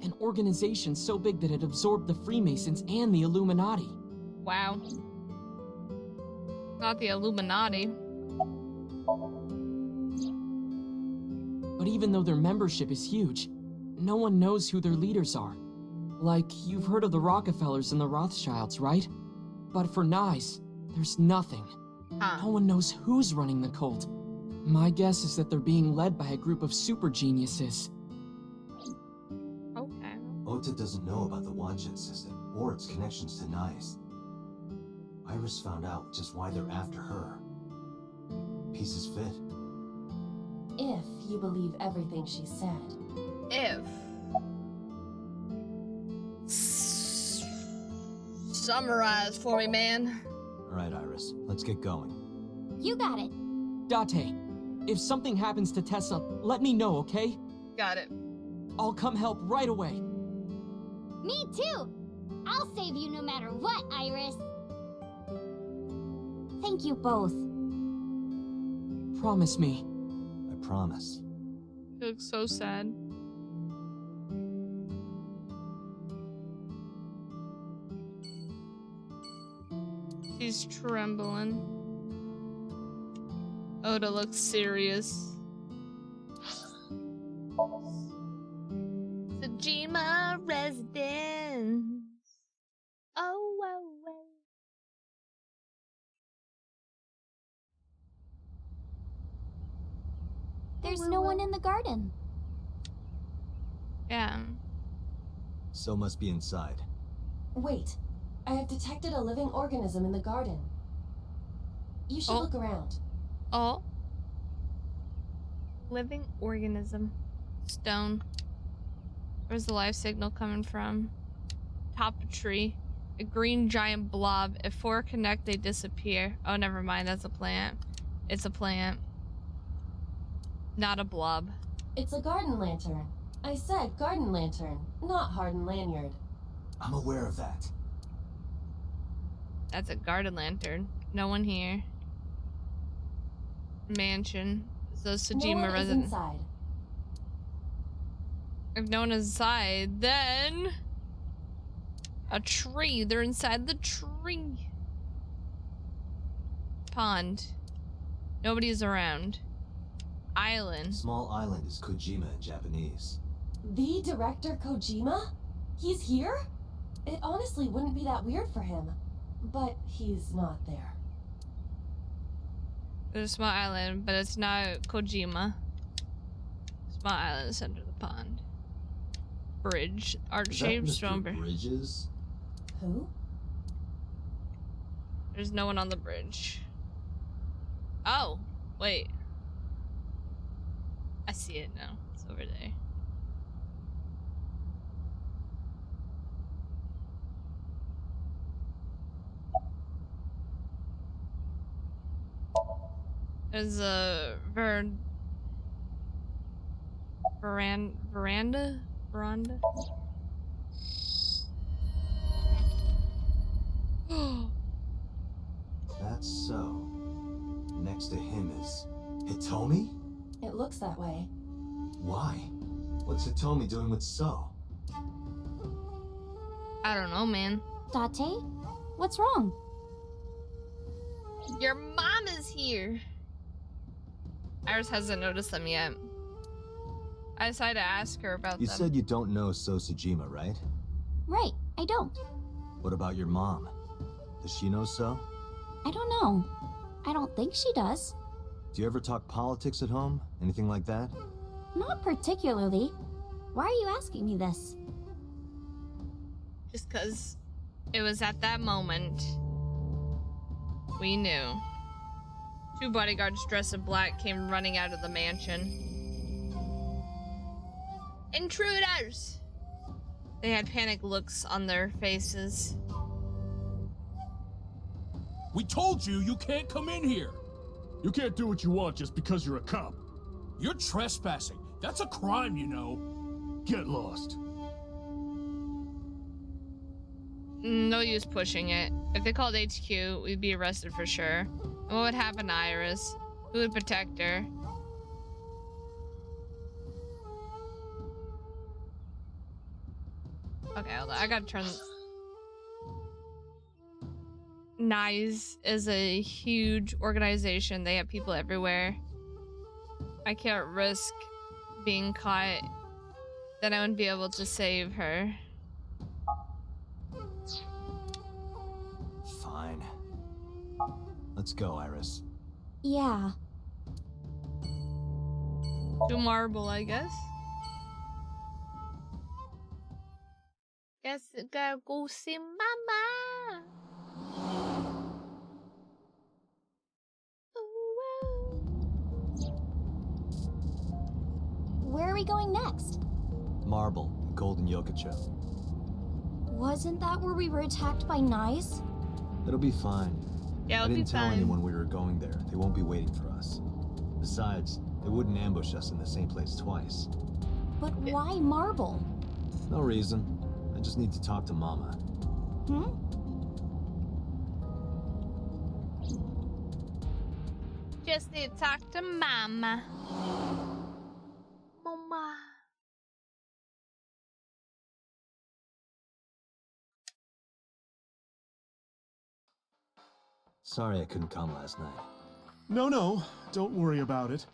An organization so big that it absorbed the Freemasons and the Illuminati. Wow. Not the Illuminati. But even though their membership is huge, no one knows who their leaders are. Like, you've heard of the Rockefellers and the Rothschilds, right? But for Nice, there's nothing. No one knows who's running the cult. My guess is that they're being led by a group of super geniuses. Okay. Ota doesn't know about the Watchet system or its connections to Nice. Iris found out, which is why they're after her. Pieces fit. If you believe everything she said. If. Summarize for me, man. Alright, Iris, let's get going. You got it. Date, if something happens to Tessa, let me know, okay? Got it. I'll come help right away. Me too. I'll save you no matter what, Iris. Thank you both. Promise me. I promise. He looks so sad. She's trembling. Ota looks serious. Tsushima residence. Oh, whoa, whoa. There's no one in the garden. Yeah. So must be inside. Wait, I have detected a living organism in the garden. You should look around. Oh. Living organism. Stone. Where's the life signal coming from? Top of tree. A green giant blob. If four connect, they disappear. Oh, never mind. That's a plant. It's a plant. Not a blob. It's a garden lantern. I said garden lantern, not hardened lanyard. I'm aware of that. That's a garden lantern. No one here. Mansion. So Tsujima no one resident. is inside. If no one is inside, then a tree. They're inside the tree. Pond. Nobody's around. Island. Small island is Kojima in Japanese. The director Kojima? He's here? It honestly wouldn't be that weird for him. But he's not there. There's a small island, but it's not Kojima. Small island center of the pond. Bridge. Art-shaped stone bridge. Bridges? Who? There's no one on the bridge. Oh, wait. I see it now. It's over there. There's a veranda? That's so. Next to him is Hitomi? It looks that way. Why? What's Hitomi doing with So? I don't know, man. Date? What's wrong? Your mom is here. Iris hasn't noticed them yet. I decided to ask her about them. You said you don't know So Tsujima, right? Right, I don't. What about your mom? Does she know So? I don't know. I don't think she does. Do you ever talk politics at home? Anything like that? Not particularly. Why are you asking me this? Just because it was at that moment we knew. Two bodyguards dressed in black came running out of the mansion. Intruders! They had panicked looks on their faces. We told you you can't come in here! You can't do what you want just because you're a cop. You're trespassing. That's a crime, you know. Get lost. No use pushing it. If they called HQ, we'd be arrested for sure. And what would happen to Iris? Who would protect her? Okay, hold on. I gotta turn... NICE is a huge organization. They have people everywhere. I can't risk being caught. Then I wouldn't be able to save her. Fine. Let's go, Iris. Yeah. To Marble, I guess. Guess I gotta go see Mama. Where are we going next? Marble, Golden Yokocho. Wasn't that where we were attacked by NICE? It'll be fine. Yeah, I didn't tell anyone we were going there. They won't be waiting for us. Besides, they wouldn't ambush us in the same place twice. But why Marble? No reason. I just need to talk to Mama. Hmm? Just need to talk to Mama. Mama. Sorry I couldn't come last night. No, don't worry about it.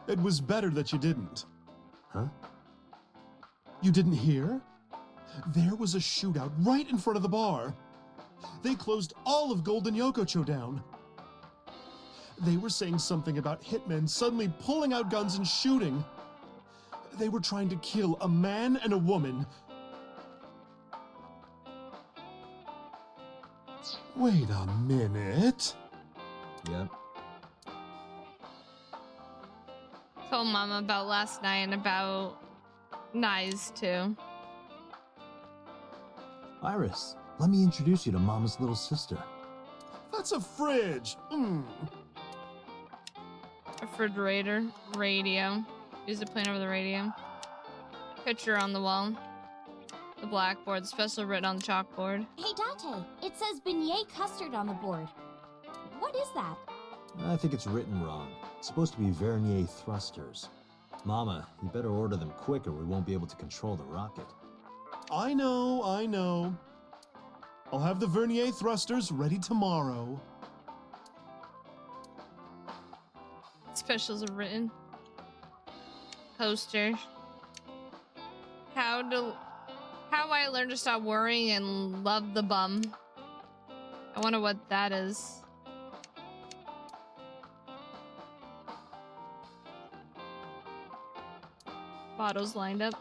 It was better that you didn't. Huh? You didn't hear? There was a shootout right in front of the bar. They closed all of Golden Yokocho down. They were saying something about hitmen suddenly pulling out guns and shooting. They were trying to kill a man and a woman. Wait a minute. Yep. Told Mama about last night and about NICE too. Iris, let me introduce you to Mama's little sister. That's a fridge. Refrigerator, radio. Use it playing over the radio. Picture on the wall. The blackboard, special written on the chalkboard. Hey Date, it says beignet custard on the board. What is that? I think it's written wrong. It's supposed to be Vernier thrusters. Mama, you better order them quick or we won't be able to control the rocket. I know. I'll have the Vernier thrusters ready tomorrow. Specials are written. Poster. How I learned to stop worrying and love the bum. I wonder what that is. Bottles lined up.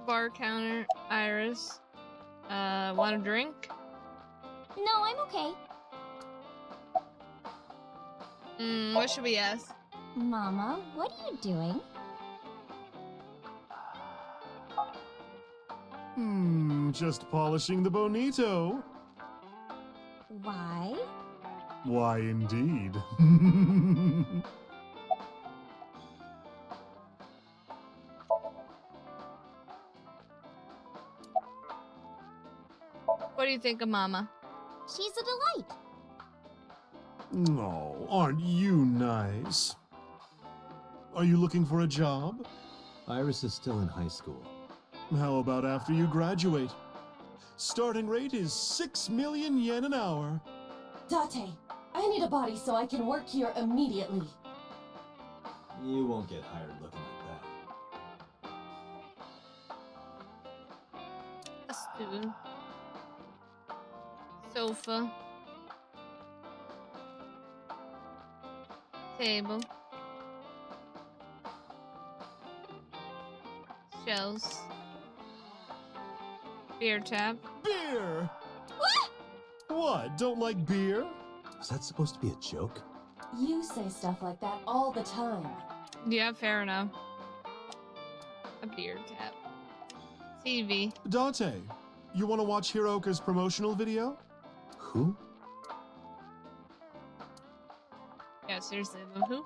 Bar counter, Iris. Want a drink? No, I'm okay. What should we ask? Mama, what are you doing? Just polishing the bonito. Why? Why indeed. What do you think of Mama? She's a delight. No, aren't you nice? Are you looking for a job? Iris is still in high school. How about after you graduate? Starting rate is 6 million yen an hour. Date, I need a body so I can work here immediately. You won't get hired looking like that. A stool. Sofa. Table. Shelves. Beer tap. Beer! What? Don't like beer? Is that supposed to be a joke? You say stuff like that all the time. Yeah, fair enough. A beer tap. TV. Date, you want to watch Hiroka's promotional video? Who? Yeah, seriously, the who?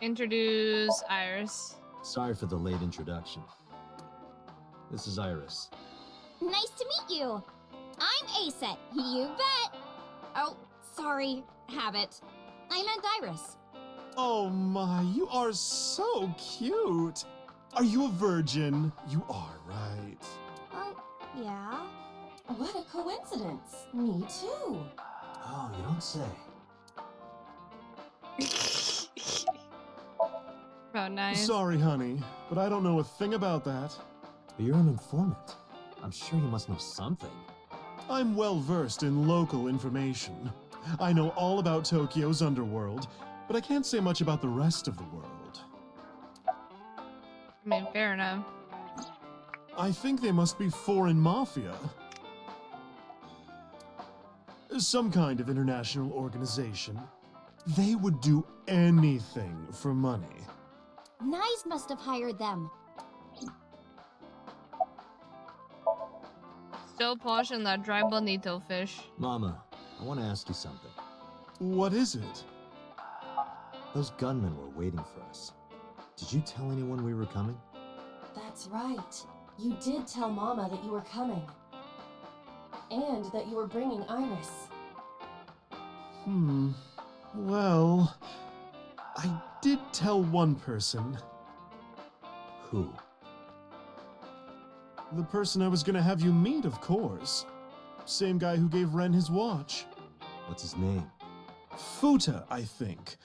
Introduce Iris. Sorry for the late introduction. This is Iris. Nice to meet you. I'm Aset. You bet. Oh, sorry. Habit. I meant Iris. Oh my, you are so cute. Are you a virgin? You are, right? Yeah. What a coincidence. Me too. Oh, you don't say. Oh, nice. Sorry, honey, but I don't know a thing about that. But you're an informant. I'm sure you must know something. I'm well versed in local information. I know all about Tokyo's underworld, but I can't say much about the rest of the world. I mean, fair enough. I think they must be foreign mafia. Some kind of international organization. They would do anything for money. Nyes must have hired them. Still polishing that dry bonito fish. Mama, I want to ask you something. What is it? Those gunmen were waiting for us. Did you tell anyone we were coming? That's right. You did tell Mama that you were coming. And that you were bringing Iris. Well, I did tell one person. Who? The person I was gonna have you meet, of course. Same guy who gave Ren his watch. What's his name? Futa, I think.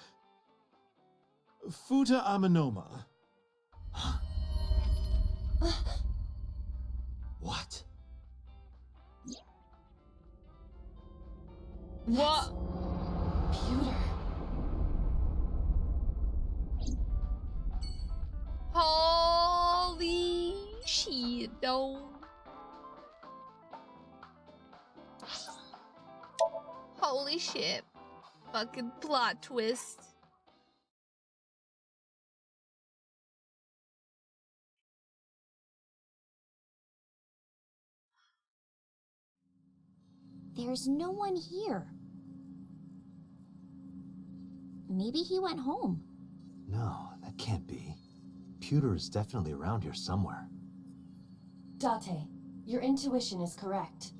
Futa Amanoma. What? What? Pewter. Holy shit, though. Holy shit. Fucking plot twist. There's no one here. Maybe he went home. No, that can't be. Pewter is definitely around here somewhere. Date, your intuition is correct.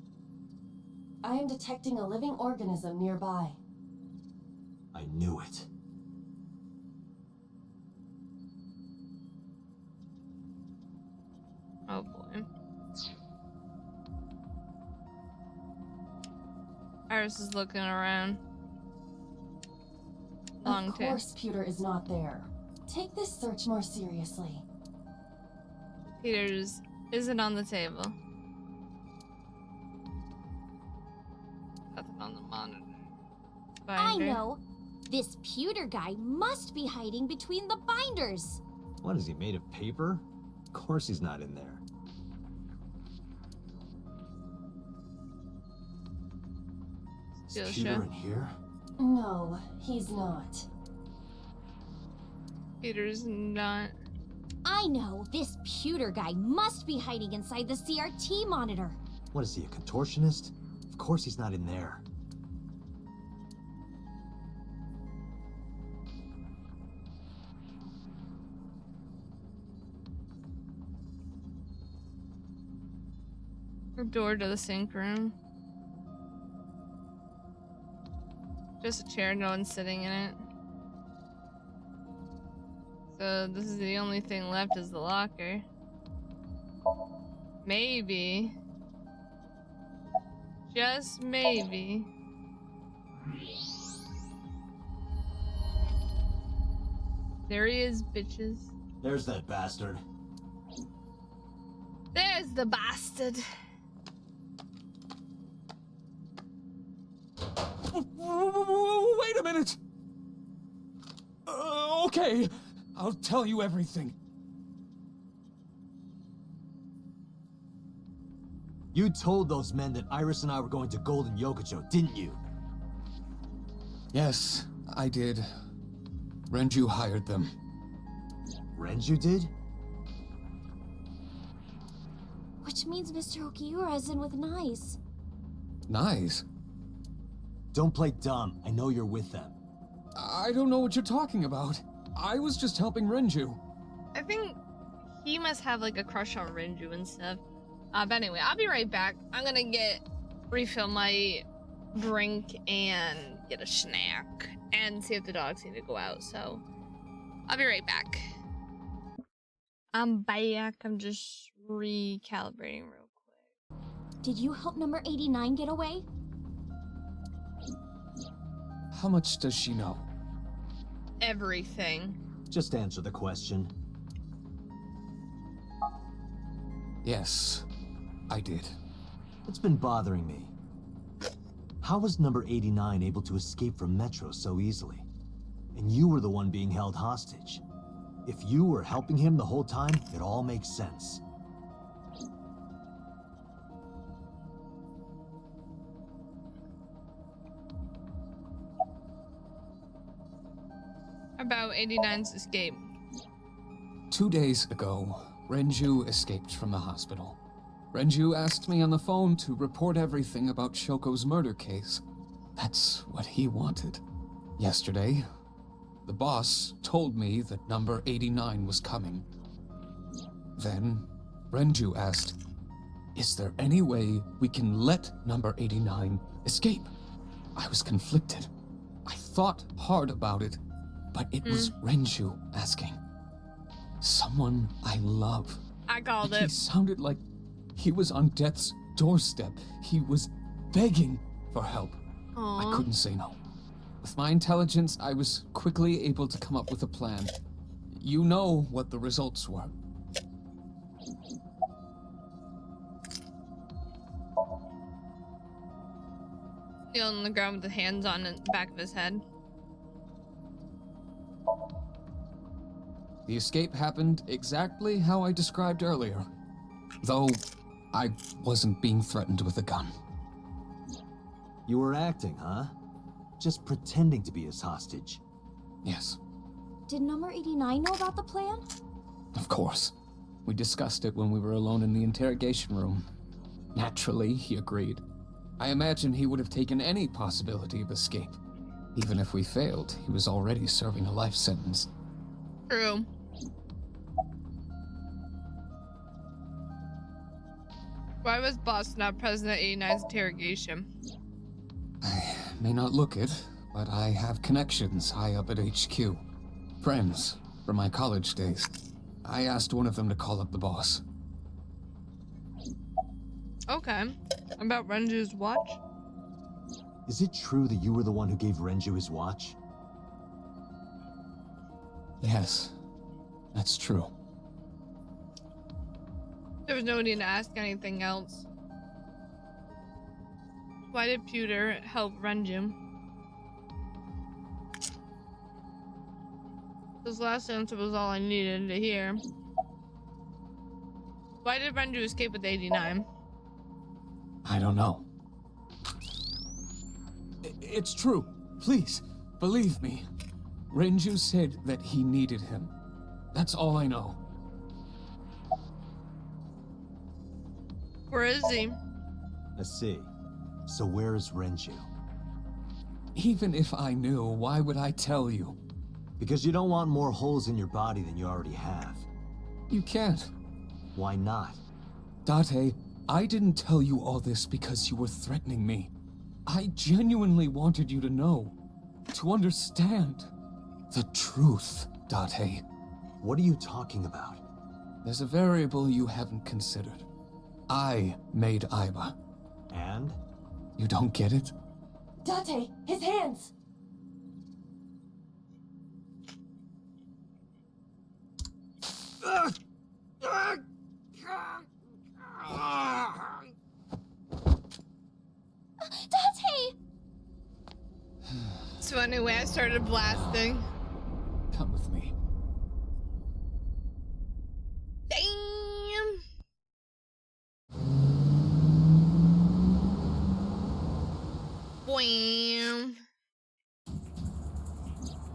I am detecting a living organism nearby. I knew it. Oh boy. Iris is looking around. Of course Pewter is not there. Take this search more seriously. Peter's isn't on the table. Nothing on the monitor. Binder. I know. This Pewter guy must be hiding between the binders. What, is he made of paper? Of course he's not in there. Still Is Pewter in here? No, he's not. Peter's not. I know. This Pewter guy must be hiding inside the CRT monitor. What is he, a contortionist? Of course he's not in there. Or door to the sink room. Just a chair, no one's sitting in it. So this is the only thing left is the locker. Maybe. Just maybe. There he is, bitches. There's that bastard. There's the bastard. Wait a minute! Okay, I'll tell you everything. You told those men that Iris and I were going to Golden Yokocho, didn't you? Yes, I did. Renju hired them. Renju did? Which means Mr. Okiura is in with Nice. Nice. Don't play dumb. I know you're with them. I don't know what you're talking about. I was just helping Renju. I think he must have like a crush on Renju and stuff. But anyway, I'll be right back. I'm gonna refill my drink and get a snack and see if the dogs need to go out. So I'll be right back. I'm back. I'm just recalibrating real quick. Did you help number 89 get away? How much does she know? Everything. Just answer the question. Yes, I did. It's been bothering me. How was number 89 able to escape from Metro so easily? And you were the one being held hostage. If you were helping him the whole time, it all makes sense. About 89's escape. 2 days ago, Renju escaped from the hospital. Renju asked me on the phone to report everything about Shoko's murder case. That's what he wanted. Yesterday, the boss told me that number 89 was coming. Then, Renju asked, "Is there any way we can let number 89 escape?" I was conflicted. I thought hard about it, but it was Renju asking. Someone I love. I called He it. sounded like he was on death's doorstep. He was begging for help. Aww. I couldn't say no. With my intelligence, I was quickly able to come up with a plan. You know what the results were. Kneeling on the ground with the hands on the back of his head. The escape happened exactly how I described earlier. Though, I wasn't being threatened with a gun. You were acting, huh? Just pretending to be his hostage. Yes, Did number 89 know about the plan? of course. We discussed it when we were alone in the interrogation room. Naturally, he agreed. I imagine he would have taken any possibility of escape. Even if we failed, he was already serving a life sentence. True. Why was Boss not present at 89's interrogation? I may not look it, but I have connections high up at HQ. Friends from my college days. I asked one of them to call up the boss. Okay. About Renju's watch? Is it true that you were the one who gave Renju his watch? Yes, that's true. There was no need to ask anything else. Why did Pewter help Renju? This last answer was all I needed to hear. Why did Renju escape with 89? I don't know. It's true. Please, believe me. Renju said that he needed him. That's all I know. Where is he? I see. So where is Renju? Even if I knew, why would I tell you? Because you don't want more holes in your body than you already have. You can't. Why not? Date, I didn't tell you all this because you were threatening me. I genuinely wanted you to know, to understand the truth, Date. What are you talking about? There's a variable you haven't considered. I made Aiba. And? You don't get it? Date, his hands! Date! So anyway, I started blasting. Come with me.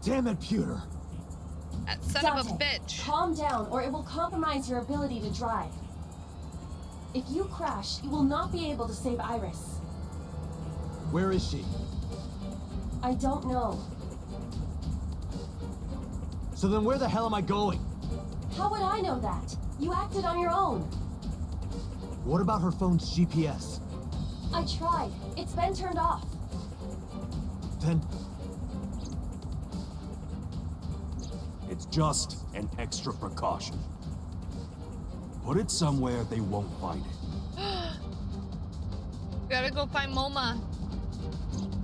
Damn it, Pewter. That son of a bitch. Calm down, or it will compromise your ability to drive. If you crash, you will not be able to save Iris. Where is she? I don't know. So then where the hell am I going? How would I know that? You acted on your own. What about her phone's GPS? I tried. It's been turned off. Then... It's just an extra precaution. Put it somewhere they won't find it. Gotta go find Moma.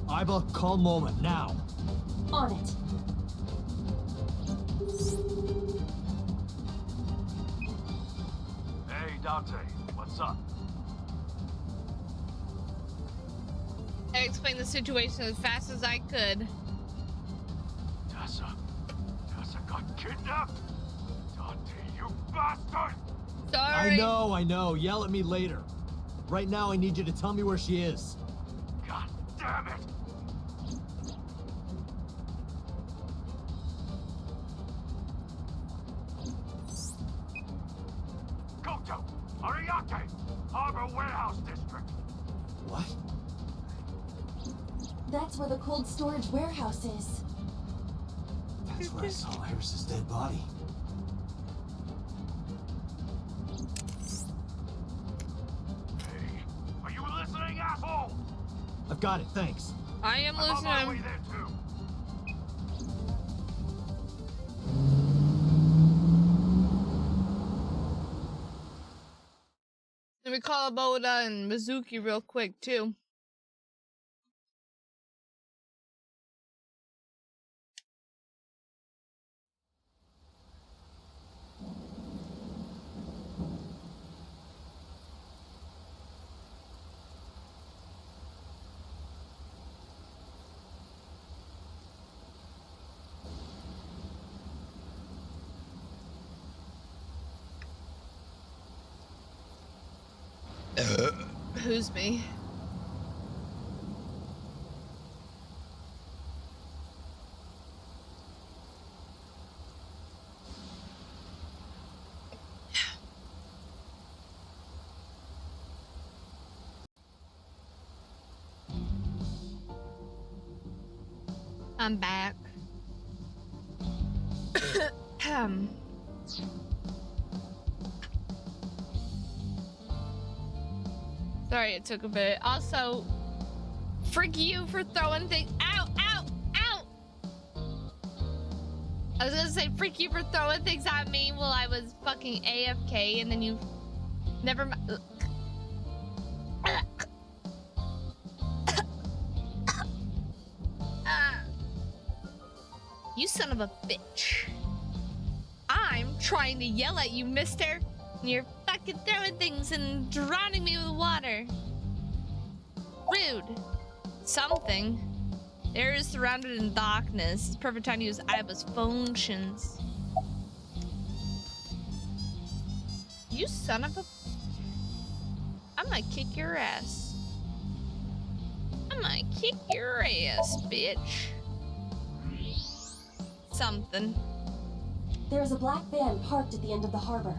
Iba, call Moma, now. On it. Hey, Date, what's up? I explained the situation as fast as I could. Tessa got kidnapped? Date, you bastard! Sorry. I know. Yell at me later. Right now, I need you to tell me where she is. God damn it! Goto! Ariake! Harbor Warehouse District! What? That's where the cold storage warehouse is. That's where I saw Iris's dead body. Hey, are you listening, asshole? I've got it, thanks. I am I'm on my way listening. there too. Let me call up Oda and Mizuki real quick, too. Who's me? I'm back. Sorry it took a bit. Also, frick you for throwing things. Ow, ow, ow! I was gonna say frick you for throwing things at me while I was fucking AFK, and then you never mind. You son of a bitch. I'm trying to yell at you, mister. And you're fucking throwing things and drowning me with water. Rude. Something. The area is surrounded in darkness. It's perfect time to use Iba's functions. You son of a... I might kick your ass. I might kick your ass, bitch. Something. There's a black van parked at the end of the harbor.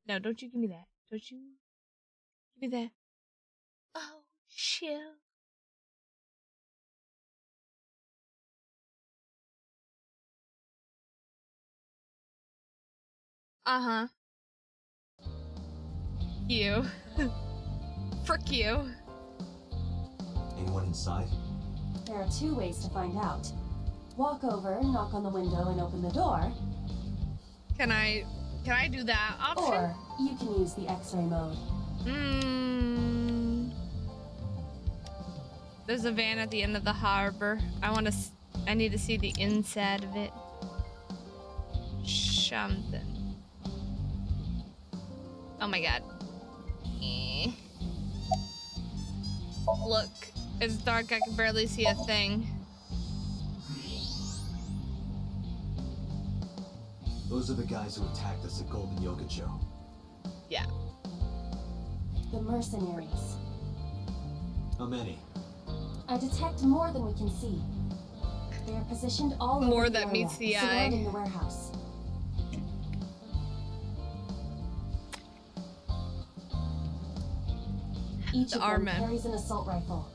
No, don't you give me that. Don't you give me that. Oh, chill. Uh-huh. You. Frick you. Anyone inside? There are two ways to find out. Walk over, knock on the window, and open the door. Can I do that option? Or you can use the X-ray mode. There's a van at the end of the harbor. I need to see the inside of it. Something. Oh my god. Look, it's dark. I can barely see a thing. Those are the guys who attacked us at Golden Yokocho. Yeah. The mercenaries. How many? I detect more than we can see. There positioned all More over that the meets area the eye. surrounding the warehouse. Each of them armor. carries an assault rifle.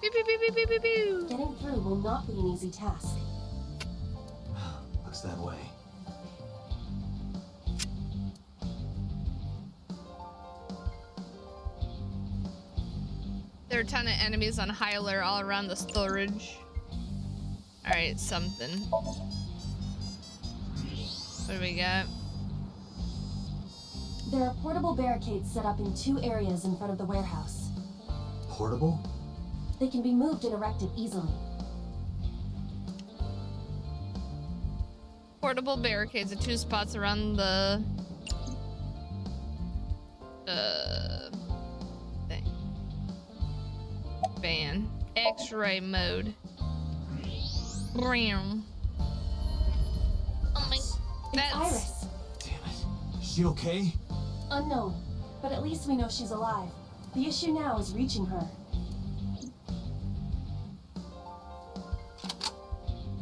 Pew, pew, pew, pew, pew, pew, pew. Getting through will not be an easy task. Looks that way. There are a ton of enemies on high alert all around the storage. Alright, something. What do we got? There are portable barricades set up in 2 areas in front of the warehouse. Portable? They can be moved and erected easily. Portable barricades at 2 spots around the thing. Van. X-ray mode. Brown. Oh my. It's Iris. Is she okay? Unknown, but at least we know she's alive. The issue now is reaching her.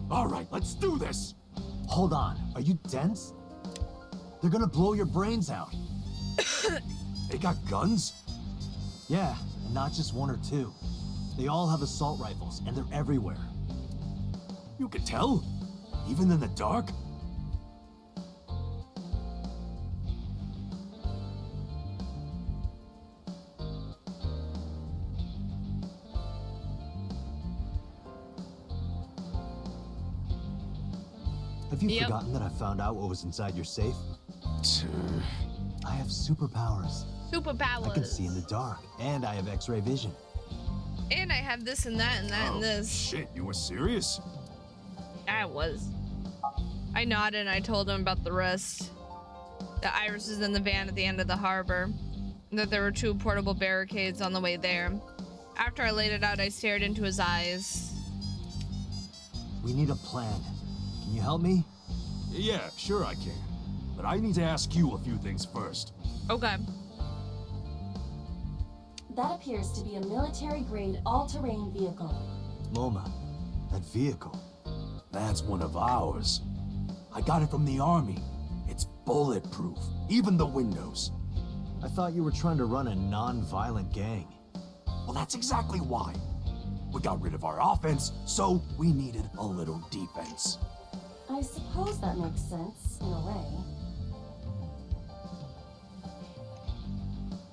All right, let's do this. Hold on. Are you dense? They're gonna blow your brains out. They got guns? Yeah, and not just 1 or 2. They all have assault rifles, and they're everywhere. You can tell? Even in the dark? Have you forgotten that I found out what was inside your safe? I have superpowers. Superpowers. I can see in the dark, and I have X-ray vision. And I have this and that and that and this. Shit, you were serious? I was. I nodded and I told him about the rest. The Iris is in the van at the end of the harbor. And that there were 2 portable barricades on the way there. After I laid it out, I stared into his eyes. We need a plan. Can you help me? Yeah, sure I can. But I need to ask you a few things first. Okay. That appears to be a military-grade all-terrain vehicle. MoMA, that vehicle. That's one of ours. I got it from the army. It's bulletproof, even the windows. I thought you were trying to run a non-violent gang. Well, that's exactly why. We got rid of our offense, so we needed a little defense. I suppose that makes sense, in a way.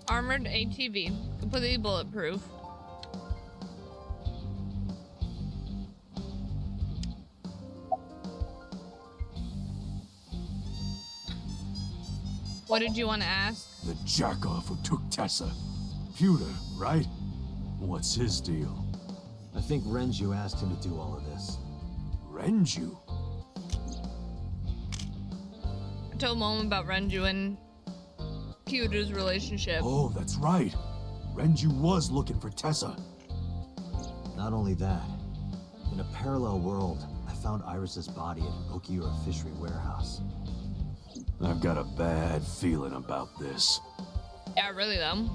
Armored ATV. Completely bulletproof. What did you want to ask? The jackoff who took Tessa. Pewter, right? What's his deal? I think Renju asked him to do all of this. Renju? I told Mom about Renju and Pewter's relationship. Oh, that's right. Renju was looking for Tessa. Not only that, in a parallel world, I found Iris's body at Okiura Fishery Warehouse. I've got a bad feeling about this. Yeah, really though.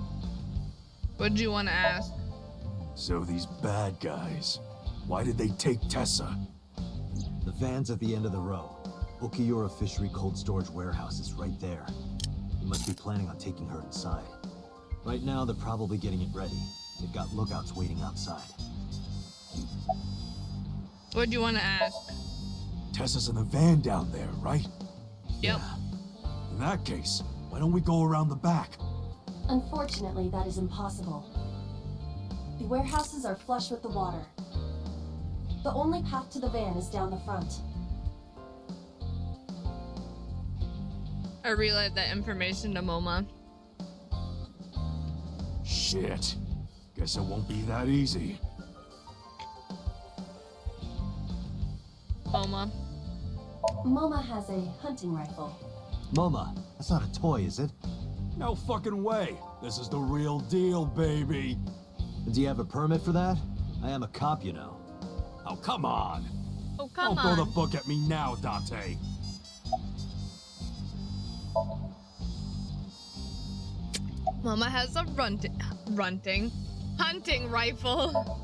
What did you want to ask? So these bad guys, why did they take Tessa? The van's at the end of the row. Okiura Fishery Cold Storage Warehouse is right there. You must be planning on taking her inside. Right now, they're probably getting it ready. They've got lookouts waiting outside. What do you want to ask? Tessa's in the van down there, right? Yep. In that case, why don't we go around the back? Unfortunately, that is impossible. The warehouses are flush with the water. The only path to the van is down the front. I relayed that information to Moma. Shit. Guess it won't be that easy. Moma. Moma has a hunting rifle. MoMA, that's not a toy, is it? No fucking way. This is the real deal, baby. Do you have a permit for that? I am a cop, you know. Oh, come on. Oh, come Don't on. throw the book at me now, Date. Mama has a hunting rifle.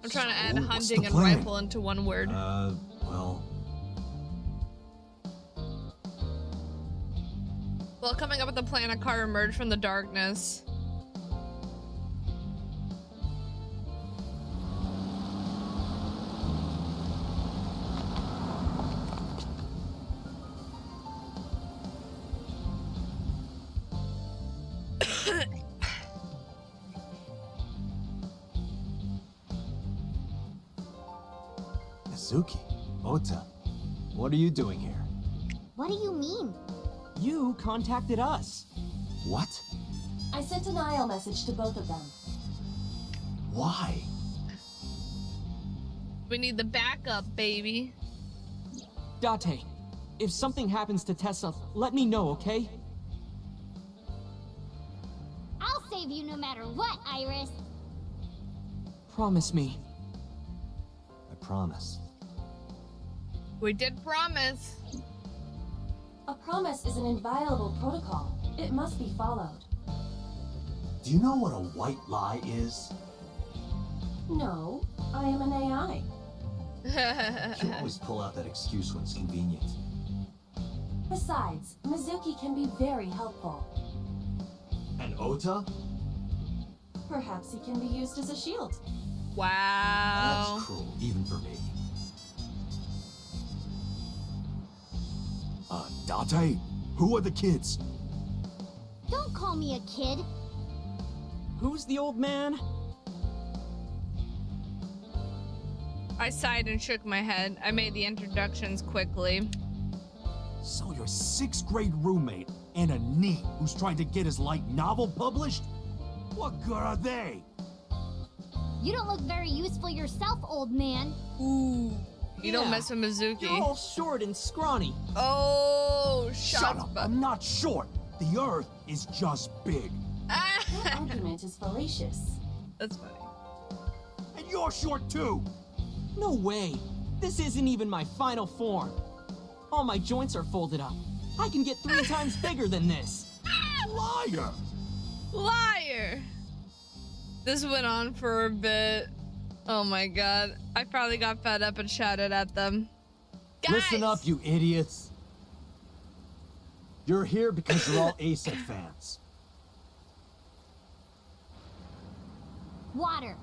I'm trying to add what's hunting the and plan? rifle into one word. Well, While coming up with a plan, a car emerged from the darkness. Mizuki, Ota, what are you doing here? What do you mean? You contacted us. What? I sent an IL message to both of them. Why? We need the backup, baby. Date, if something happens to Tessa, let me know, okay? I'll save you no matter what, Iris. Promise me. I promise. We did promise. A promise is an inviolable protocol. It must be followed. Do you know what a white lie is? No, I am an AI. You always pull out that excuse when it's convenient. Besides, Mizuki can be very helpful. And Ota? Perhaps he can be used as a shield. Wow. That's cruel, even for me. Date, who are the kids? Don't call me a kid. Who's the old man? I sighed and shook my head. I made the introductions quickly. So your 6th grade roommate and a NEET who's trying to get his light novel published? What good are they? You don't look very useful yourself, old man. Ooh. You don't Yeah. mess with Mizuki. You're all short and scrawny. Oh, Shut up! I'm not short. The Earth is just big. That argument is fallacious. That's funny. And you're short too! No way. This isn't even my final form. All my joints are folded up. I can get 3 times bigger than this. Liar! Liar! This went on for a bit. Oh my god. I probably got fed up and shouted at them. Guys! Listen up, you idiots. You're here because you're all ASET fans. Water.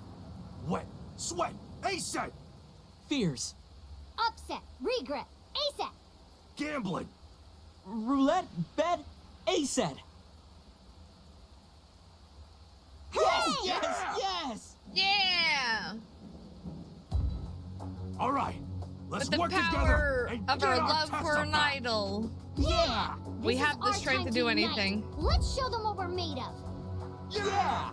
Wet, sweat, ASET! Fears. Upset. Regret. ASAP. Gambling! Roulette, bet, ASET. Yes! Yes! Yes! Yeah! All right, let's With the work power together and of get our our love Tessa for an back. idol. Yeah! We This have is the our strength time to do unite. anything. Let's show them what we're made of. Yeah!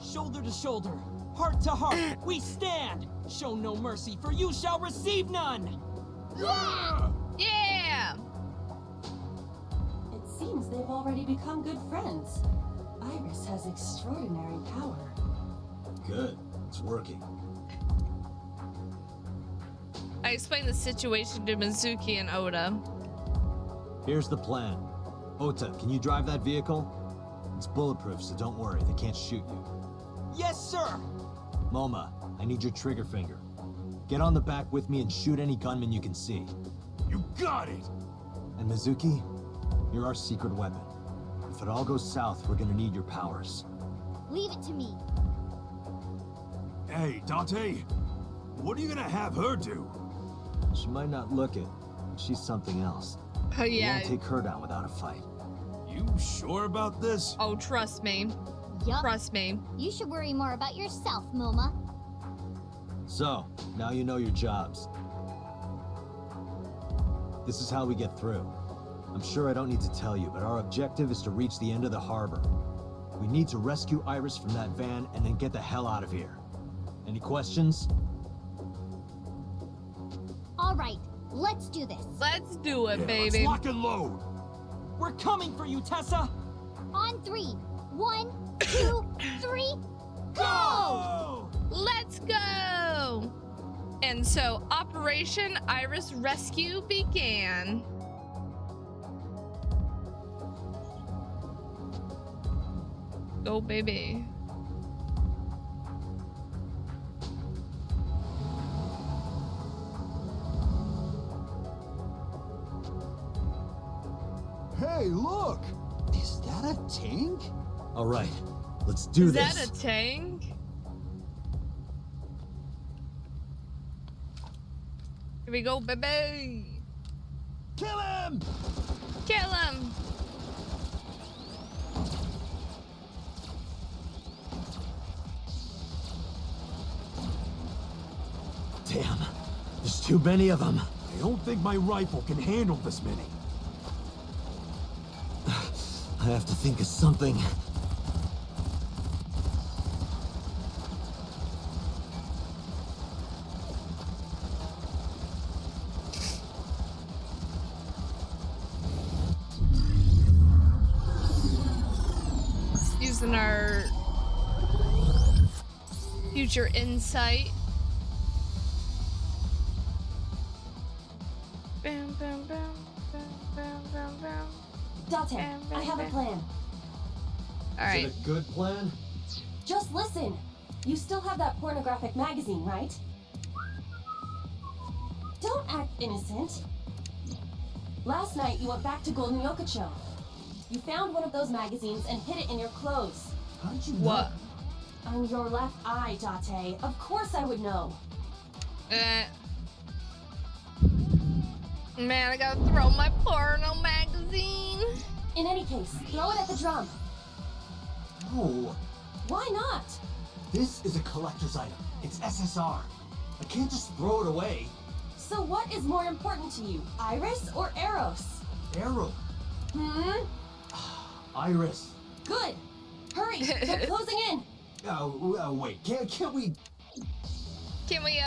Shoulder to shoulder, heart to heart, we stand! Show no mercy, for you shall receive none! Yeah! Yeah! It seems they've already become good friends. Iris has extraordinary power. Good. It's working. I explained the situation to Mizuki and Oda. Here's the plan. Ota, can you drive that vehicle? It's bulletproof, so don't worry. They can't shoot you. Yes, sir! Moma, I need your trigger finger. Get on the back with me and shoot any gunman you can see. You got it! And Mizuki, you're our secret weapon. If it all goes south, we're gonna need your powers. Leave it to me. Hey, Date, what are you gonna have her do? She might not look it, but she's something else. Oh We yeah. won't take her down without a fight. You sure about this? Oh, trust me. Yup. Trust me. You should worry more about yourself, Moma. So, now you know your jobs. This is how we get through. I'm sure I don't need to tell you, but our objective is to reach the end of the harbor. We need to rescue Iris from that van and then get the hell out of here. Any questions? All right, let's do this. Let's do it, Yeah, baby. let's lock and load. We're coming for you, Tessa! On 3. 1, 2, 3, go! Let's go! And so Operation Iris Rescue began. Go, baby. Hey, look! Is that a tank? All right, let's do this. Is that a tank? Here we go, baby! Kill him! Kill him! Damn, there's too many of them. I don't think my rifle can handle this many. I have to think of something. Using our future insight. Bam, bam, bam, bam, bam, bam, bam. Date, I have a plan. Alright. Is it a good plan? Just listen. You still have that pornographic magazine, right? Don't act innocent. Last night, you went back to Golden Yokocho. You found one of those magazines and hid it in your clothes. How did you What? On your left eye, Date. Of course I would know. Man, I gotta throw my porno magazine. In any case, throw it at the drum. No. Why not? This is a collector's item. It's SSR. I can't just throw it away. So what is more important to you, Iris or Eros? Arrow. Iris. Good. Hurry, they're closing in. Oh, wait. Can't we? Can we,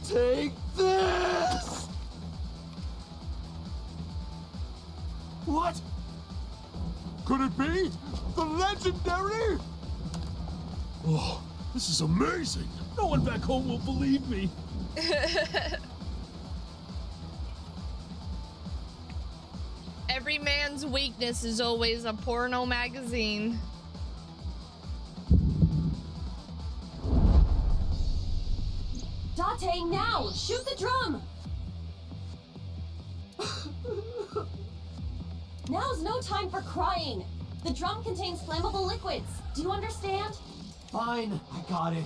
Take this! What? Could it be? The legendary? Oh, this is amazing. No one back home will believe me. Every man's weakness is always a porno magazine. Date, now! Shoot the drum! Now's no time for crying. The drum contains flammable liquids. Do you understand? Fine, I got it.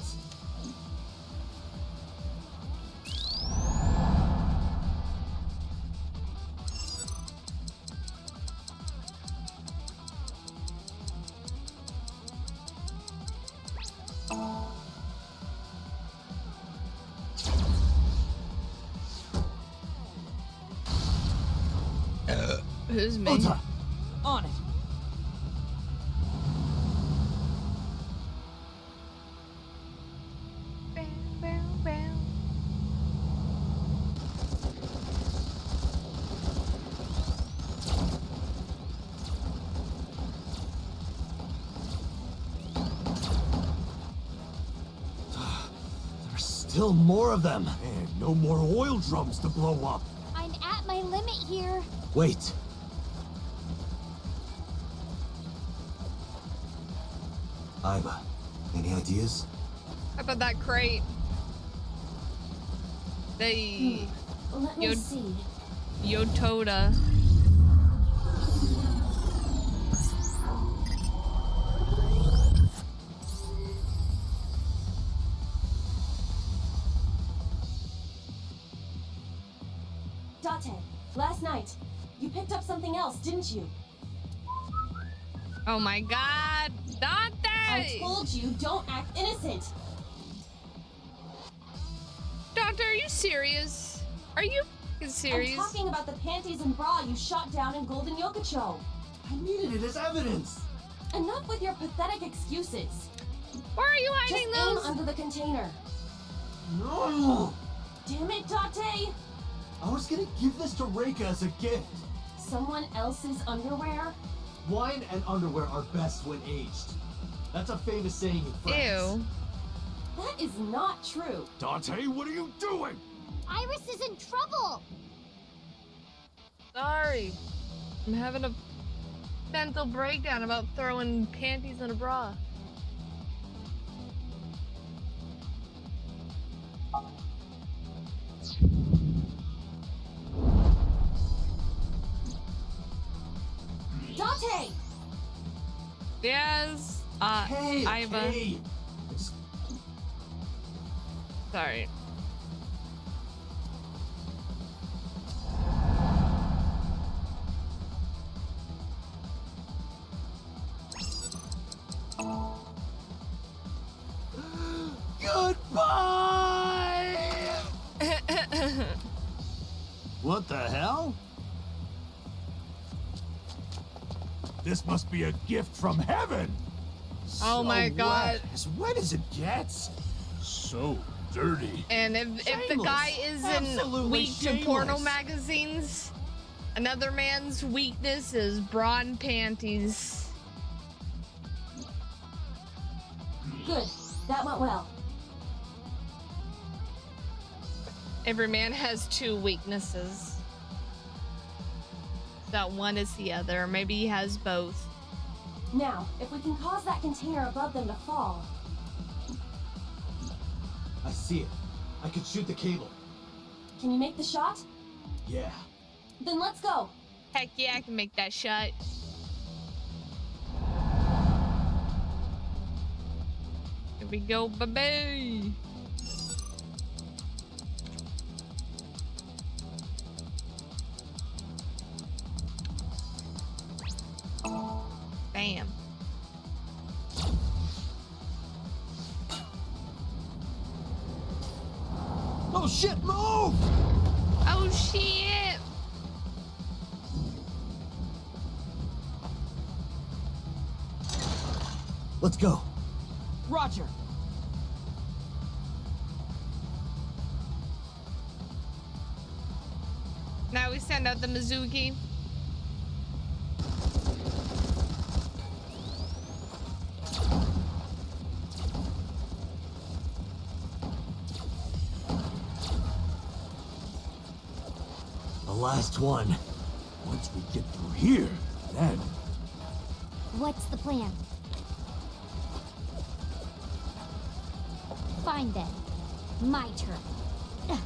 Who's me? Ota! On it. Bam, bam, bam. There's still more of them. And no more oil drums to blow up. I'm at my limit here. Wait. Iba, any ideas? How about that crate? They Let me see. Yotoda. Date, last night, you picked up something else, didn't you? Oh my god, Dante! I told you, don't act innocent. Doctor, are you serious? Are you serious? I'm talking about the panties and bra you shot down in Golden Yokocho. I needed it as evidence. Enough with your pathetic excuses. Why are you hiding Just aim those? under the container. No! Damn it, Date! I was gonna give this to Reika as a gift. Someone else's underwear? Wine and underwear are best when aged. That's a famous saying in France. Ew. That is not true. Dante, what are you doing? Iris is in trouble. Sorry. I'm having a mental breakdown about throwing panties in a bra. Date! Yes. Hey, Iva. hey. Sorry. Goodbye! What the hell? This must be a gift from heaven! Oh my god. As wet as it gets. So dirty. And if the guy isn't Absolutely weak to porno shameless. magazines, another man's weakness is bra and panties. Good. That went well. Every man has two weaknesses. That one is the other. Maybe he has both. Now, if we can cause that container above them to fall. I see it. I could shoot the cable. Can you make the shot? Yeah. Then let's go. Heck yeah, I can make that shot. Here we go, baby. Bam. Oh shit, move! Oh shit! Let's go. Roger. Now we send out the Mizuki. The last one. Once we get through here, then... What's the plan? Fine then. My turn.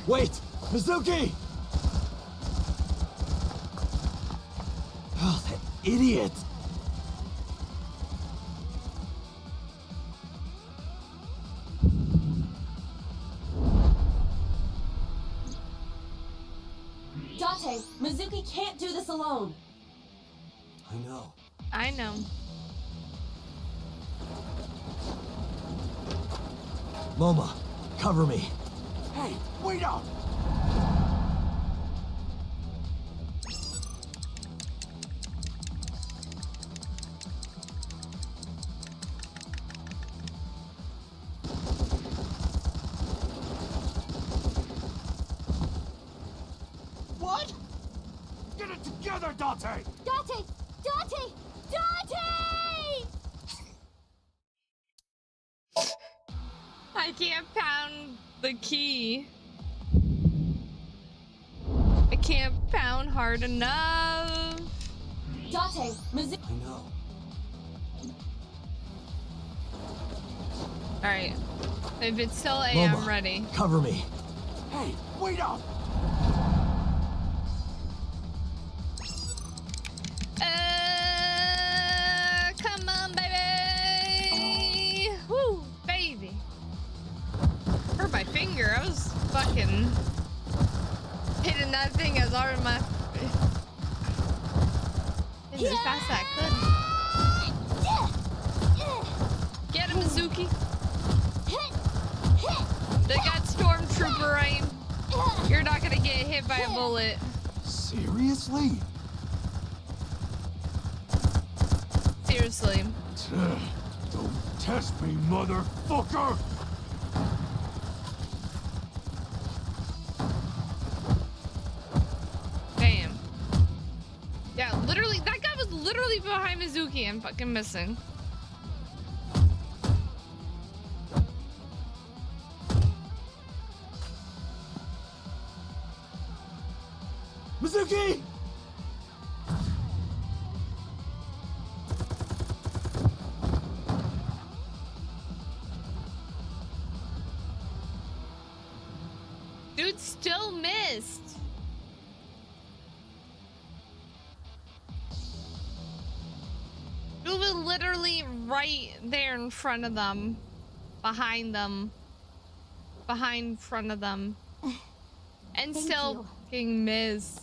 Wait! Mizuki! Oh, that idiot! Date, Mizuki can't do this alone. I know. I know. Moma, cover me. Hey, wait up! What? Get it together, Date! Date! Date! Date! I can't pound the key. I can't pound hard enough. Date, Mizuki. I know. Alright. If it's still A, Moma, I'm ready. Cover me. Hey, wait up! Come on, baby! Woo, baby! Hurt my finger. I was fucking hitting that thing as hard as my. As fast as I could. Get him, Mizuki. They got stormtrooper aim. You're not gonna get hit by a bullet. Seriously? Seriously. Don't test me, motherfucker! Bam. Yeah, literally, that guy was literally behind Mizuki. I'm fucking missing. Mizuki! literally right there in front of them. Behind them. Behind front of them. And Thank still you. fucking miss.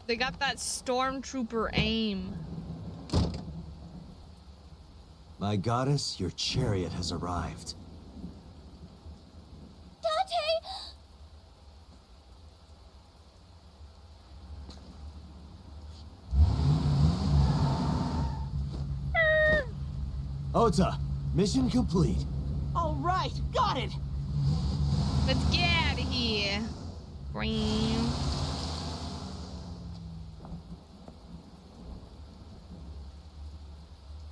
They got that stormtrooper aim. My goddess, your chariot has arrived. Date! Ota, mission complete. All right, got it. Let's get out of here. Green.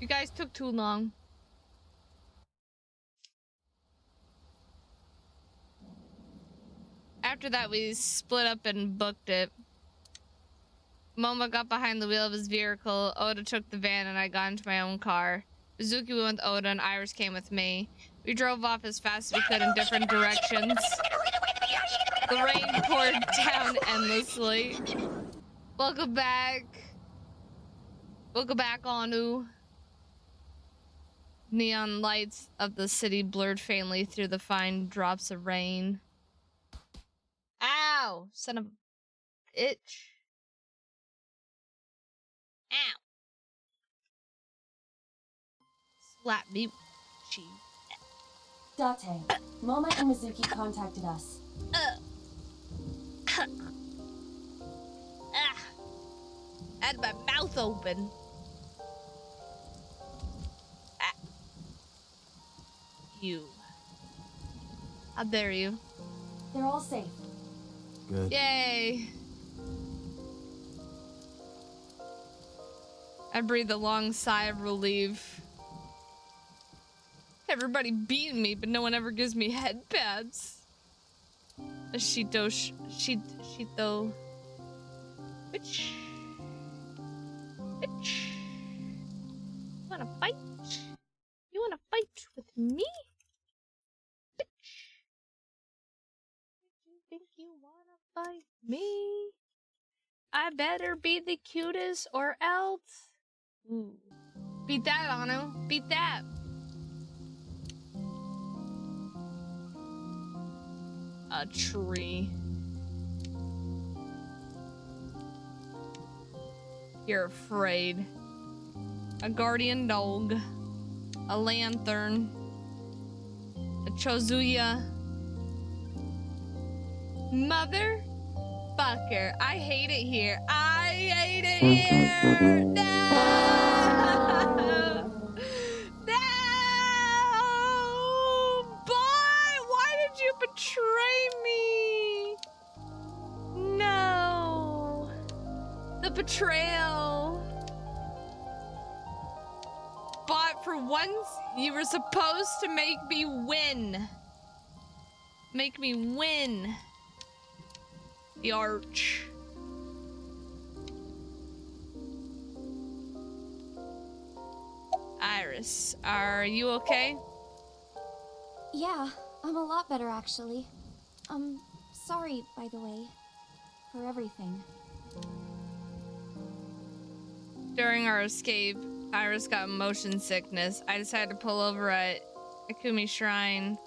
You guys took too long. After that, we split up and booked it. Momo got behind the wheel of his vehicle, Oda took the van, and I got into my own car. Mizuki went with Oda, and Iris came with me. We drove off as fast as we could in different directions. The rain poured down endlessly. Welcome back. Welcome back, Anu. Neon lights of the city blurred faintly through the fine drops of rain. Ow! Son of a bitch. Ow. Slap me. Cheese. Date, Moma and Mizuki contacted us. Ah. I had my mouth open. Ah. You. How dare you? They're all safe. Good. Yay. I breathed a long sigh of relief. Everybody beating me, but no one ever gives me head pads. A Shito. Bitch. Bitch. You wanna fight? You wanna fight with me? Bitch. You think you wanna fight me? I better be the cutest or else. Ooh. Beat that, Anu. Beat that. A tree. You're afraid. A guardian dog. A lantern. A chozuya. Motherfucker. I hate it here. I hate it here. No! No! Boy, why did you betray me? No. The betrayal. But for once, you were supposed to make me win. Make me win. The arch. Iris, are you okay? Yeah, I'm a lot better actually. Sorry, by the way, for everything. During our escape, Iris got motion sickness. I decided to pull over at Akumi Shrine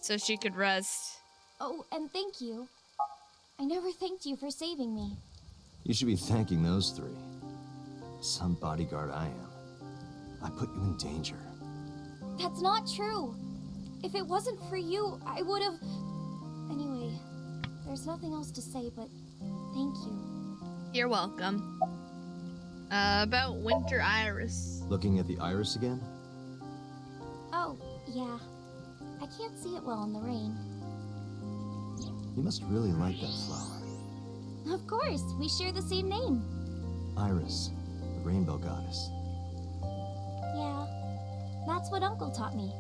so she could rest. Oh, and thank you. I never thanked you for saving me. You should be thanking those three. Some bodyguard I am. I put you in danger. That's not true. If it wasn't for you, I would have... Anyway, there's nothing else to say, but thank you. You're welcome. About Winter Iris. Looking at the iris again? Oh, yeah. I can't see it well in the rain. You must really like that flower. Of course, we share the same name. Iris, the rainbow goddess. Yeah, that's what Uncle taught me.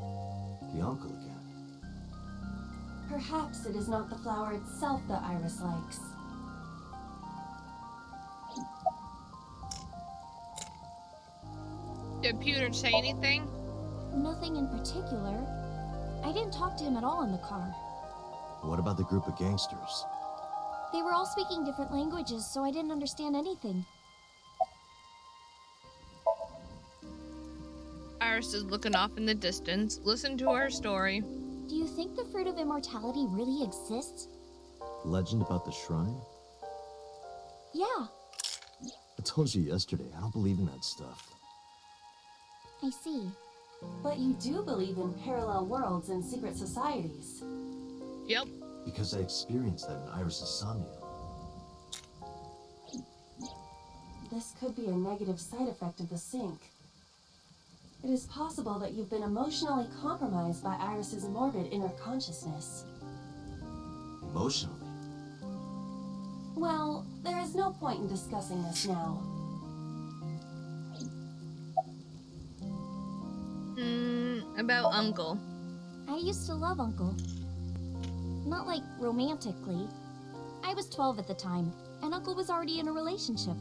The uncle again. Perhaps it is not the flower itself that Iris likes. Did Pewter say anything? Nothing in particular. I didn't talk to him at all in the car. What about the group of gangsters? They were all speaking different languages, so I didn't understand anything. Iris is looking off in the distance. Listen to her story. Do you think the fruit of immortality really exists? Legend about the shrine? Yeah, I told you yesterday, I don't believe in that stuff. I see. But you do believe in parallel worlds and secret societies. Yep. Because I experienced that in Iris's Somnium. This could be a negative side effect of the sync. It is possible that you've been emotionally compromised by Iris's morbid inner consciousness. Emotionally? Well, there is no point in discussing this now. About Uncle. I used to love Uncle. Not like romantically. I was 12 at the time, and Uncle was already in a relationship.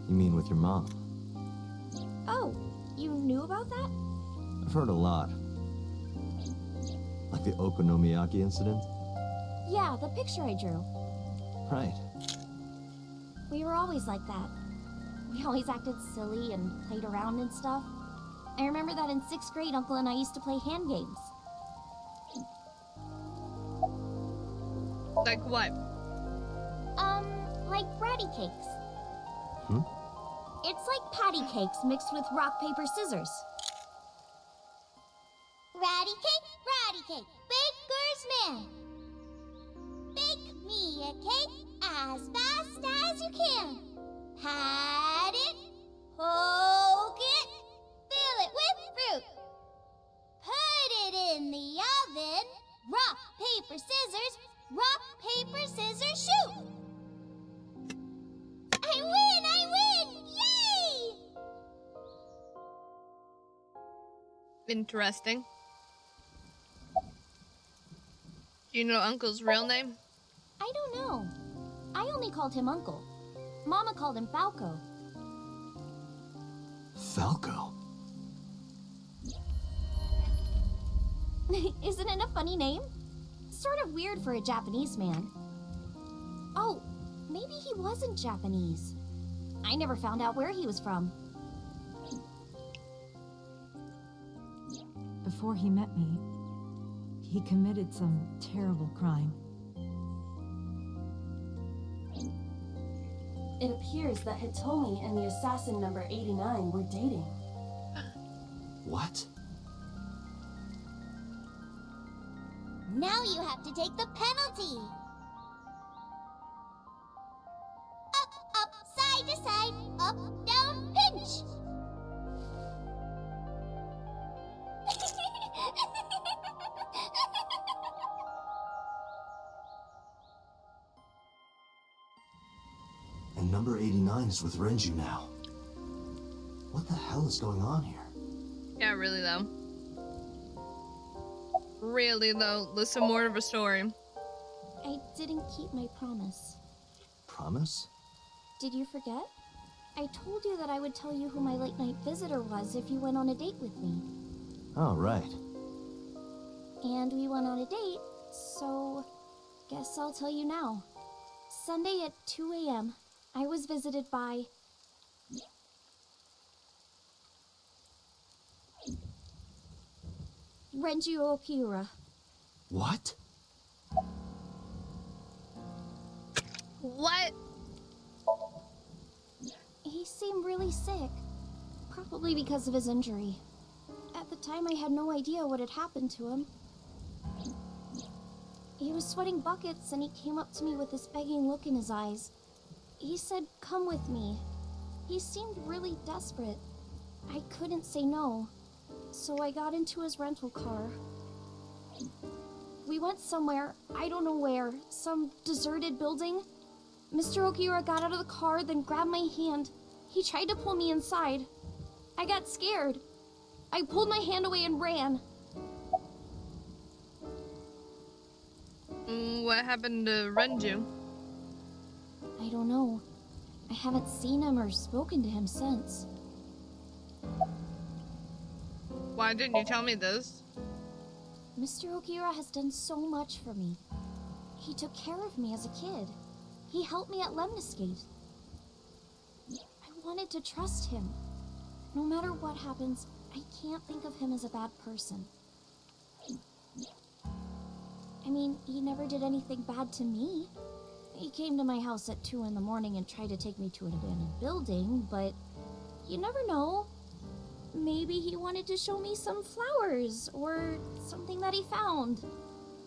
You mean with your mom? Oh, you knew about that? I've heard a lot. Like the Okonomiyaki incident? Yeah, the picture I drew. Right. We were always like that. We always acted silly and played around and stuff. I remember that in 6th grade, Uncle and I used to play hand games. Like what? Like bratty cakes. Hmm? It's like patty cakes mixed with rock, paper, scissors. Ratty cake, baker's man. Bake me a cake as fast as you can. Pat it, poke it, fill it with fruit. Put it in the oven. Rock, paper, scissors. Rock, paper, scissors, shoot. I win! Yay! Interesting. Do you know Uncle's real name? I don't know. I only called him Uncle. Mama called him Falco. Falco? Isn't it a funny name? Sort of weird for a Japanese man. Oh, maybe he wasn't Japanese. I never found out where he was from. Before he met me, he committed some terrible crime. It appears that Hitomi and the assassin number 89 were dating. What? Now you have to take the penalty. Up, side to side, up, down, pinch. And number 89 is with Renju now. What the hell is going on here? Yeah, really though. Really though, listen more of a story. I didn't keep my promise. Promise? Did you forget? I told you that I would tell you who my late night visitor was if you went on a date with me. Oh, right. And we went on a date, so guess I'll tell you now. Sunday at 2 a.m., I was visited by... Renju Okiura. What? What? He seemed really sick, probably because of his injury. At the time, I had no idea what had happened to him. He was sweating buckets, and he came up to me with this begging look in his eyes. He said, "Come with me." He seemed really desperate. I couldn't say no, so I got into his rental car. We went somewhere, I don't know where, some deserted building. Mr. Okiura got out of the car, then grabbed my hand. He tried to pull me inside. I got scared. I pulled my hand away and ran. What happened to Renju? I don't know. I haven't seen him or spoken to him since. Why didn't you tell me this? Mr. Okiura has done so much for me. He took care of me as a kid. He helped me at Lemniscate. I wanted to trust him. No matter what happens, I I can't think of him as a bad person. I mean, he never did anything bad to me. He came to my house at 2 in the morning and tried to take me to an abandoned building, but you never know. Maybe he wanted to show me some flowers, or something that he found.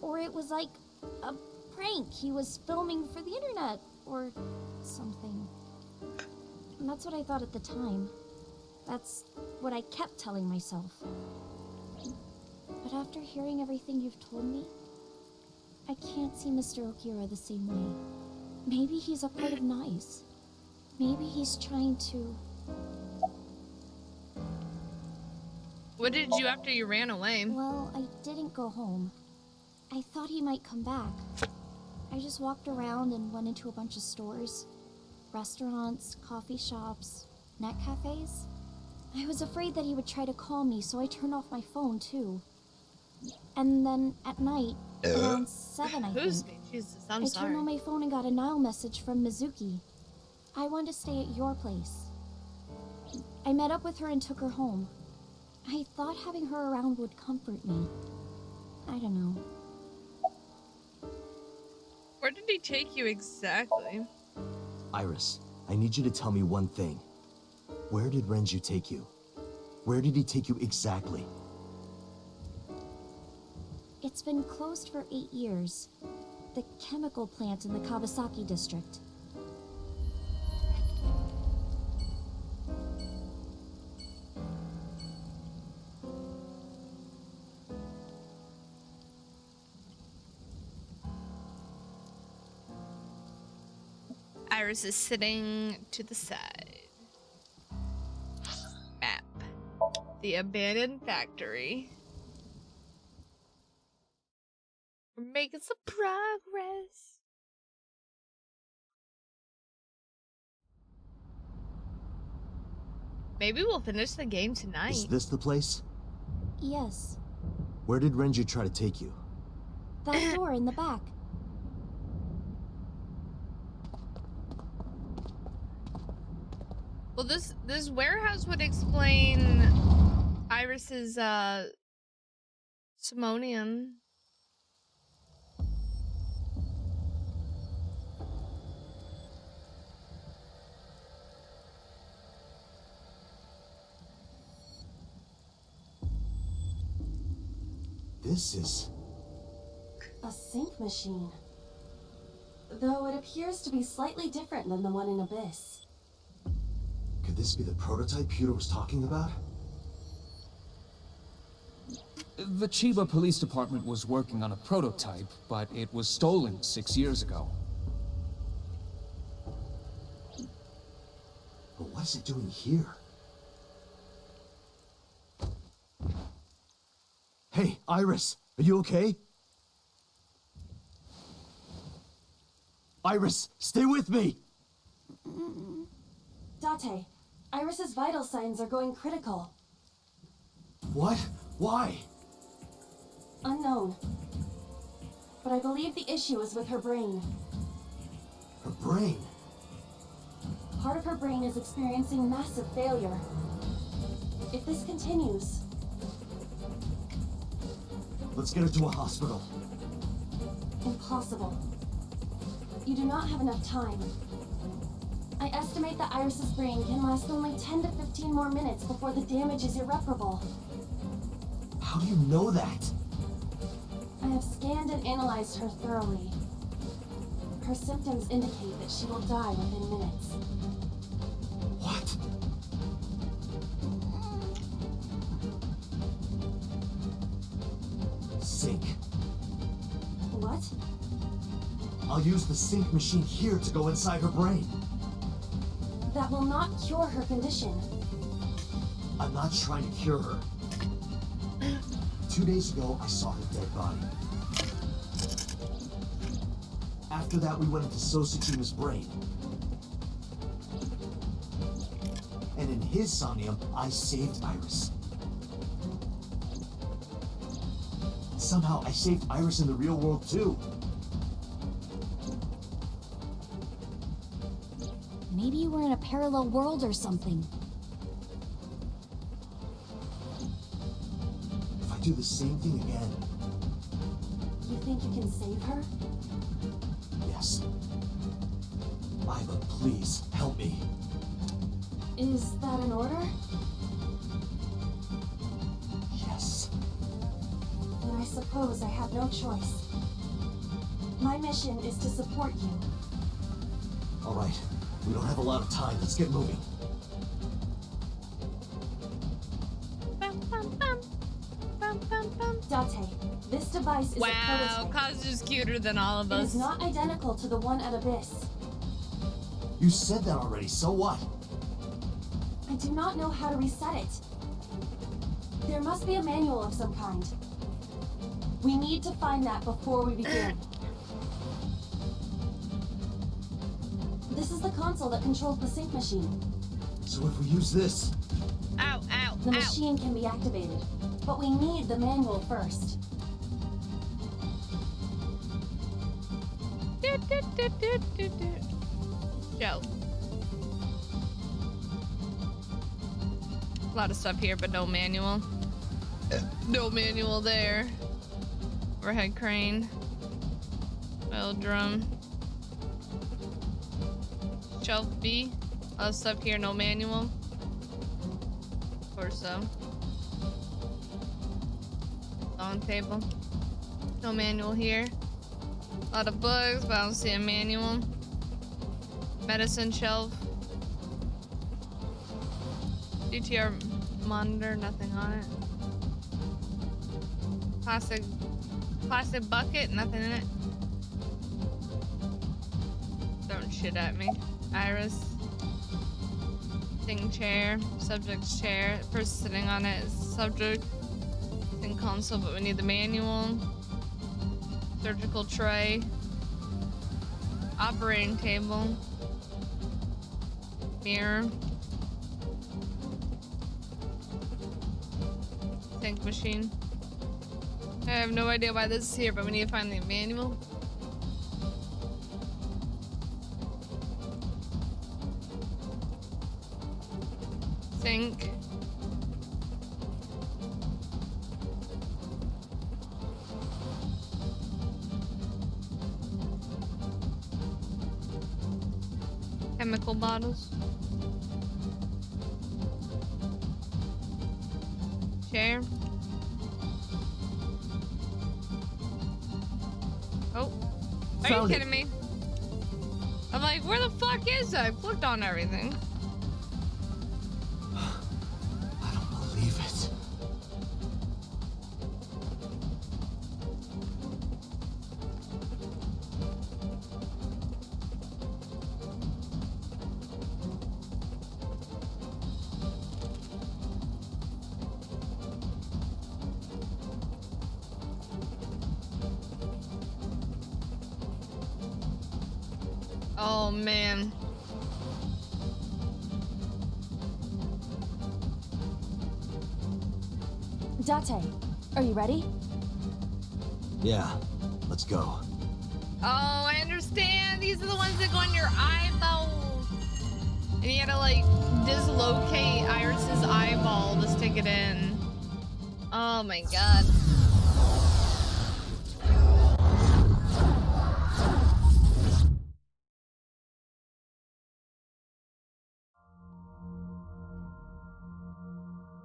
Or it was like a prank he was filming for the internet, or something. And that's what I thought at the time. That's what I kept telling myself. But after hearing everything you've told me, I can't see Mr. Okira the same way. Maybe he's a part of Nice. Maybe he's trying to... What did you after you ran away? Well, I didn't go home. I thought he might come back. I just walked around and went into a bunch of stores. Restaurants, coffee shops, net cafes. I was afraid that he would try to call me, so I turned off my phone, too. And then, at night, around 7, I think, Jesus, I turned on my phone and got a Nile message from Mizuki. I wanted to stay at your place. I met up with her and took her home. I thought having her around would comfort me. I don't know. Where did he take you exactly? Iris, I need you to tell me one thing. Where did Renju take you? Where did he take you exactly? It's been closed for 8 years. The chemical plant in the Kawasaki district. Iris is sitting to the side. Map. The abandoned factory. We're making some progress. Maybe we'll finish the game tonight. Is this the place? Yes. Where did Renju try to take you? That door in the back. Well, this warehouse would explain Iris's Somnium. This is... a sync machine. Though it appears to be slightly different than the one in Abyss. Could this be the prototype Pewter was talking about? The Chiba Police Department was working on a prototype, but it was stolen 6 years ago. But what is it doing here? Hey, Iris, are you okay? Iris, stay with me! Date, Iris's vital signs are going critical. What? Why? Unknown. But I believe the issue is with her brain. Her brain? Part of her brain is experiencing massive failure. If this continues... Let's get her to a hospital. Impossible. You do not have enough time. I estimate that Iris's brain can last only 10 to 15 more minutes before the damage is irreparable. How do you know that? I have scanned and analyzed her thoroughly. Her symptoms indicate that she will die within minutes. What? Sync. What? I'll use the sync machine here to go inside her brain. That will not cure her condition. I'm not trying to cure her. 2 days ago, I saw her dead body. After that, we went into Sosajima's brain. And in his Somnium, I saved Iris. Somehow, I saved Iris in the real world, too. Maybe you were in a parallel world or something. could do the same thing again. You think you can save her? Yes. Iva, please, help me. Is that an order? Yes. Then I suppose I have no choice. My mission is to support you. All right, we don't have a lot of time. Let's get moving. Date, this device is a Wow, prototype. Kazu's cuter than all of It us. is not identical to the one at Abyss. You said that already, so what? I do not know how to reset it. There must be a manual of some kind. We need to find that before we begin. This is the console that controls the sync machine. So if we use this... Ow, ow, The ow. machine can be activated, but we need the manual first. Joe. A lot of stuff here, but no manual. No manual there. Overhead crane. Oil drum. Shelf B. A lot of stuff here, no manual. Of course so. Long table. No manual here. A lot of books, but I don't see a manual. Medicine shelf. DTR monitor, nothing on it. Plastic bucket, nothing in it. Throwing shit at me. Iris. Thing chair. Subject's chair. The person sitting on it is subject. Thing console, but we need the manual. Surgical tray. Operating table. Mirror. Think machine. I have no idea why this is here, but we need to find the manual. Sink. Chemical bottles. Chair. Oh. Are Found you it. kidding me? I'm like, where the fuck is that? I clicked on everything. I don't believe it. Oh man. Date, are you ready? Yeah, let's go. Oh, I understand. These are the ones that go in your eyeball. And you gotta like dislocate Iris's eyeball to stick it in. Oh my god.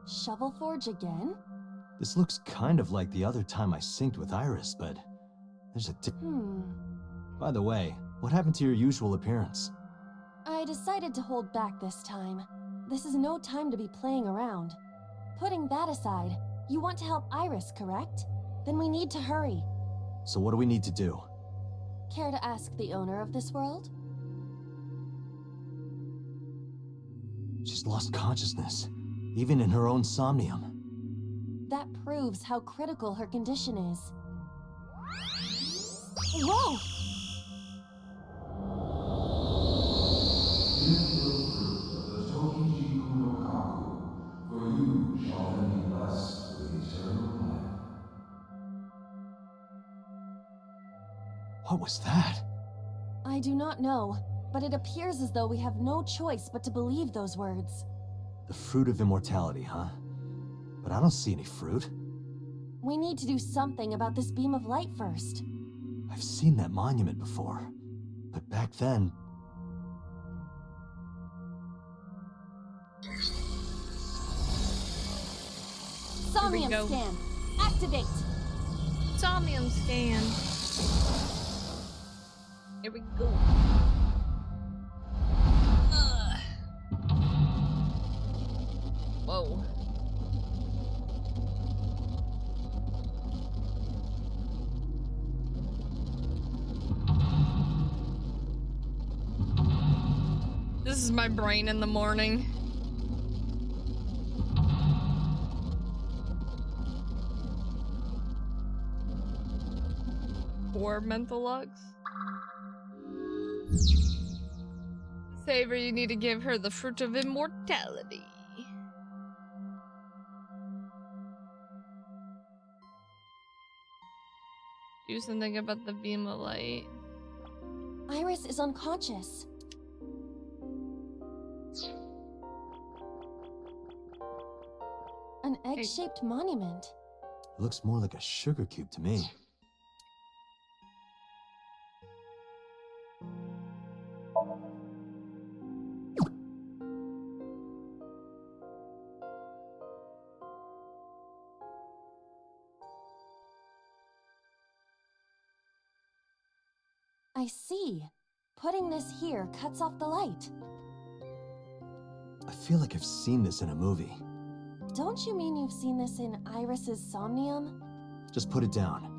Shovel Forge again? This looks kind of like the other time I synced with Iris, but there's a By the way, what happened to your usual appearance? I decided to hold back this time. This is no time to be playing around. Putting that aside, you want to help Iris, correct? Then we need to hurry. So what do we need to do? Care to ask the owner of this world? She's lost consciousness, even in her own Somnium. That proves how critical her condition is. Whoa! For you shall then be blessed with eternal life. What was that? I do not know, but it appears as though we have no choice but to believe those words. The fruit of immortality, huh? But I don't see any fruit. We need to do something about this beam of light first. I've seen that monument before, but back then... Somnium go. scan. Activate. Somnium scan. Here we go. Whoa. This is my brain in the morning. Four mental logs. Saber, you need to give her the fruit of immortality. Do something about the beam of light. Iris is unconscious. An egg-shaped monument. It looks more like a sugar cube to me. I see. Putting this here cuts off the light. I feel like I've seen this in a movie. Don't you mean you've seen this in Iris's Somnium? Just put it down.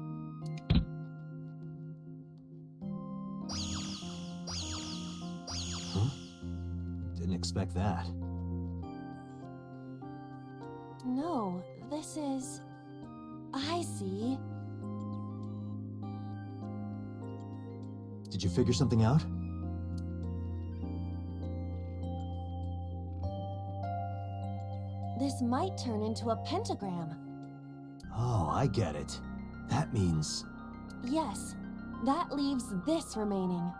Huh? Didn't expect that. No, this is... I see. Did you figure something out? This might turn into a pentagram. Oh, I get it. That means... Yes, that leaves this remaining.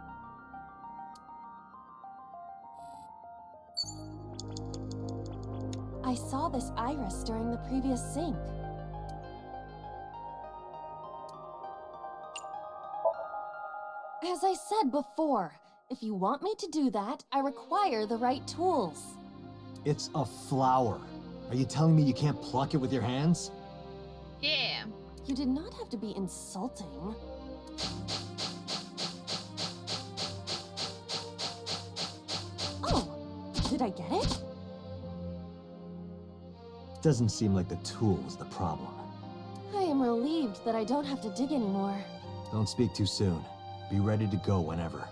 I saw this iris during the previous sync. As I said before, if you want me to do that, I require the right tools. It's a flower. Are you telling me you can't pluck it with your hands? Yeah. You did not have to be insulting. Oh, did I get it? Doesn't seem like the tool was the problem. I am relieved that I don't have to dig anymore. Don't speak too soon. Be ready to go whenever.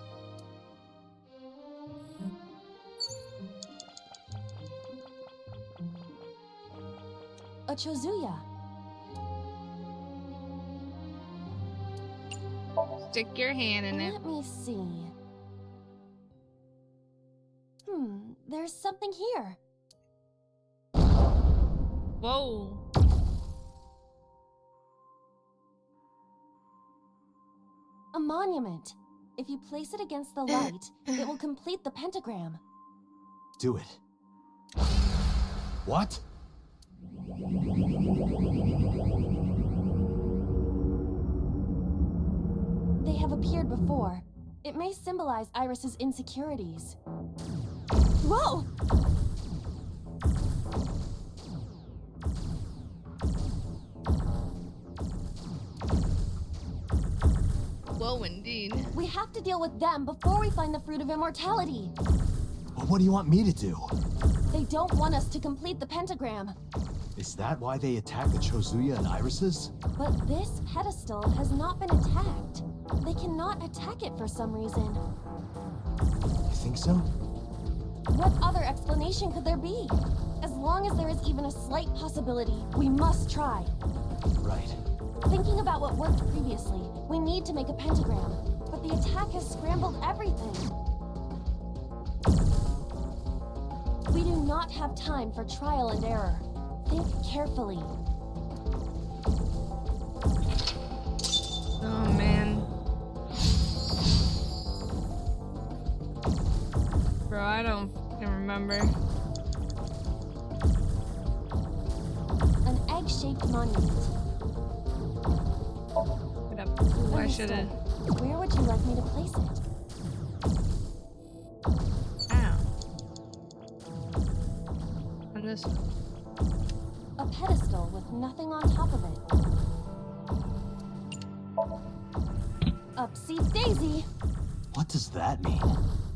A Chozuya. Stick your hand in it. Let me see. There's something here. Whoa. A monument. If you place it against the light, it will complete the pentagram. Do it. What? They have appeared before. It may symbolize Iris's insecurities. Whoa! Whoa, indeed. We have to deal with them before we find the fruit of immortality. Well, what do you want me to do? They don't want us to complete the pentagram. Is that why they attacked the Chozuya and irises? But this pedestal has not been attacked. They cannot attack it for some reason. You think so? What other explanation could there be? As long as there is even a slight possibility, we must try. Right. Thinking about what worked previously, we need to make a pentagram. But the attack has scrambled everything. We do not have time for trial and error. Think carefully. Oh, man. Bro, I don't fucking remember. An egg-shaped monument. Get up. Ooh, I should have. Where would you like me to place it? Ow. On this one. A pedestal with nothing on top of it. Upsy daisy! What does that mean?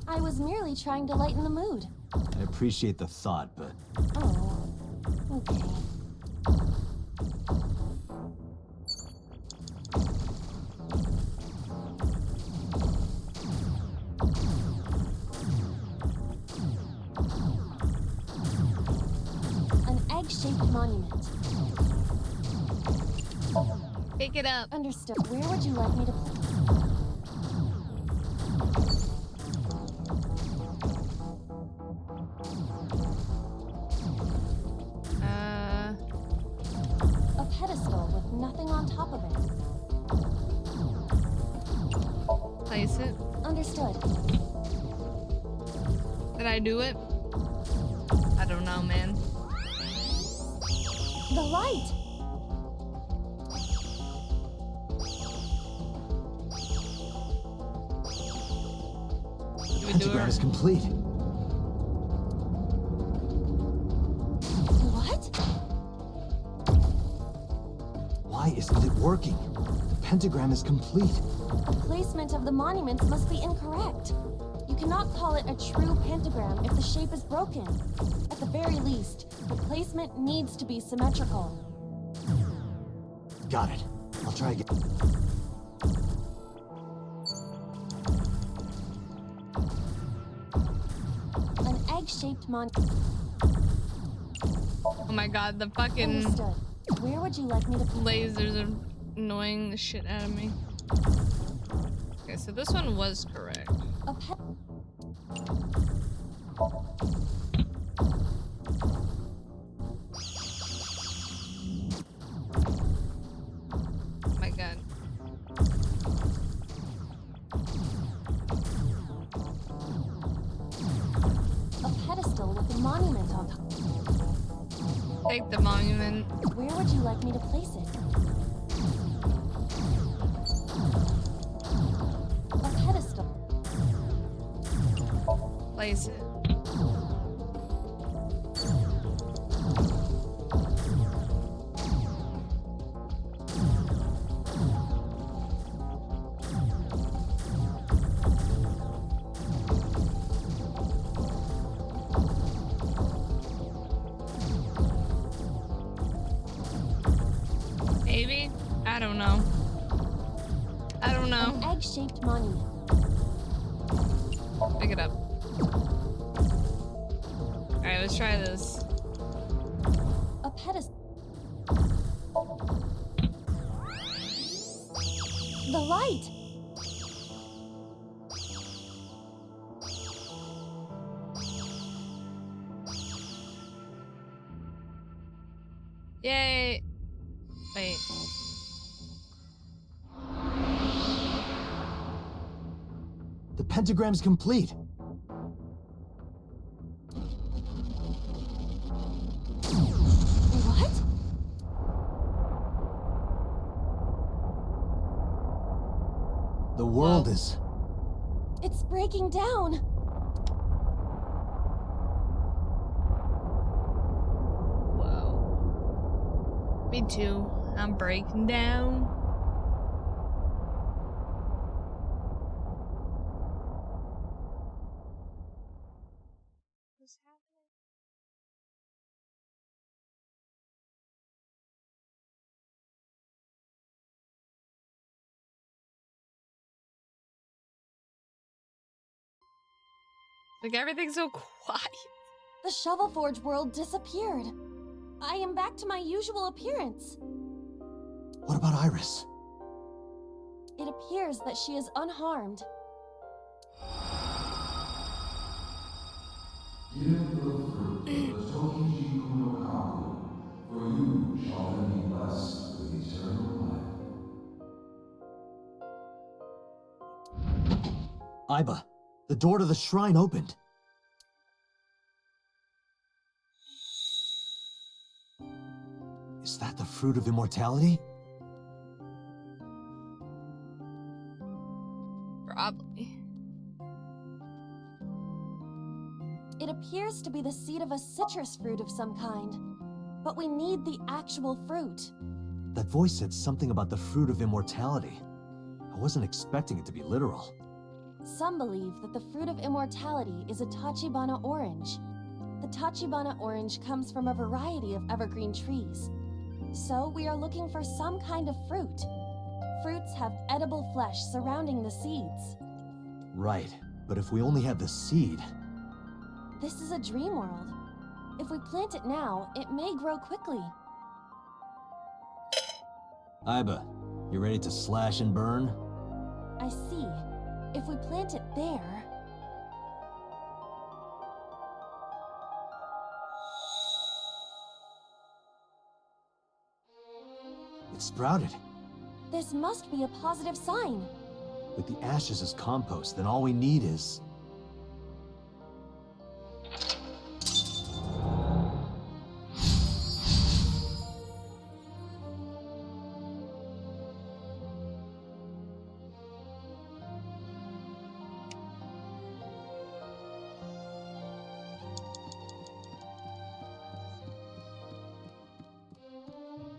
I was merely trying to lighten the mood. I appreciate the thought, but... Oh, okay. An egg-shaped monument. Pick it up. Understood. Where would you like me to put? A pedestal with nothing on top of it. Place it. Understood. Did I do it? I don't know, man. The light! Pentagram is complete. What? Why isn't it working? The pentagram is complete. The placement of the monuments must be incorrect. You cannot call it a true pentagram if the shape is broken. At the very least, the placement needs to be symmetrical. Got it. I'll try again. An egg-shaped monument. Oh my god, the fucking Understood. Where would you like me to put lasers are annoying the shit out of me. Okay, so this one was correct. a pet? Oh my god. A pedestal with a monument on top. Take the monument. Where would you like me to place it? A pedestal. Place it. Maybe? I don't know. I don't know. An egg-shaped monument. Pick it up. Alright, let's try this. A pedestal. The light! Yay! Wait. The pentagram's complete. What? The world is... It's breaking down! Me too. I'm breaking down. What's happening? Like everything's so quiet. The Shovel Forge world disappeared. I am back to my usual appearance. What about Iris? It appears that she is unharmed. Give the fruit of the Tokiji Kuno Kaku, for you shall then be blessed with eternal life. Iba, the door to the shrine opened. Is that the fruit of immortality? It appears to be the seed of a citrus fruit of some kind. But we need the actual fruit. That voice said something about the fruit of immortality. I wasn't expecting it to be literal. Some believe that the fruit of immortality is a Tachibana orange. The Tachibana orange comes from a variety of evergreen trees. So we are looking for some kind of fruit. Fruits have edible flesh surrounding the seeds. Right, but if we only have the seed... This is a dream world. If we plant it now, it may grow quickly. Aiba, you ready to slash and burn? I see. If we plant it there... It sprouted. This must be a positive sign. With the ashes as compost, then all we need is...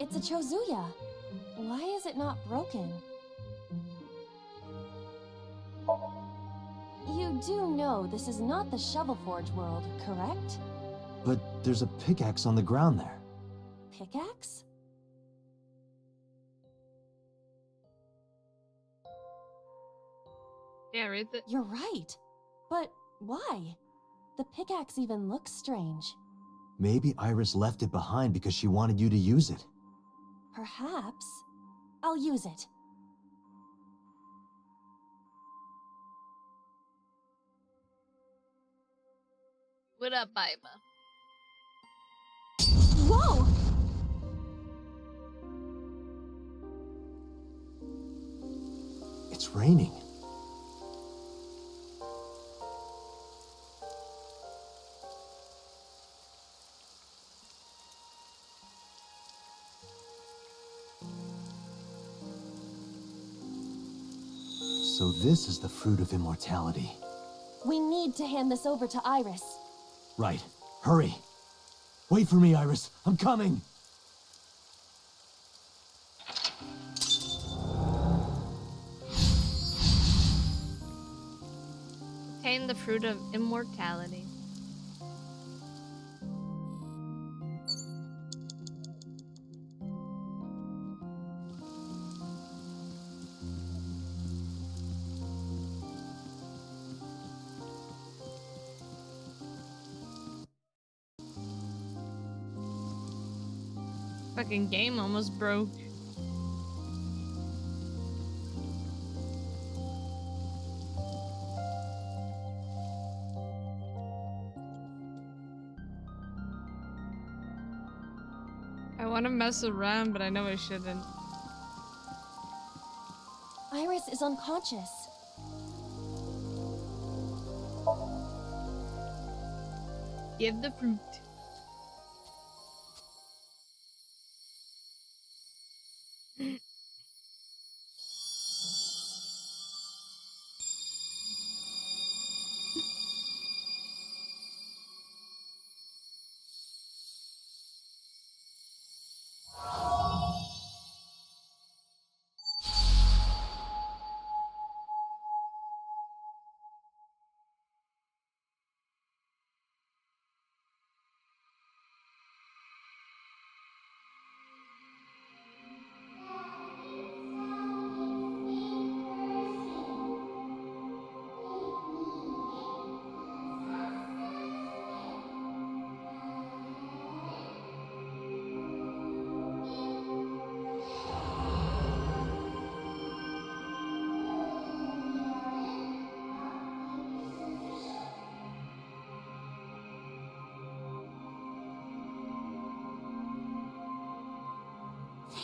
It's a Chozuya. Why is it not broken? You do know this is not the Shovel Forge world, correct? But there's a pickaxe on the ground there. Pickaxe? Yeah, read it. You're right. But why? The pickaxe even looks strange. Maybe Iris left it behind because she wanted you to use it. Perhaps. I'll use it. What up, Aiba? Whoa! It's raining. So this is the fruit of immortality. We need to hand this over to Iris. Right. Hurry. Wait for me, Iris. I'm coming. Obtain the fruit of immortality. Fucking game almost broke. I want to mess around, but I know I shouldn't. Iris is unconscious. Give the fruit.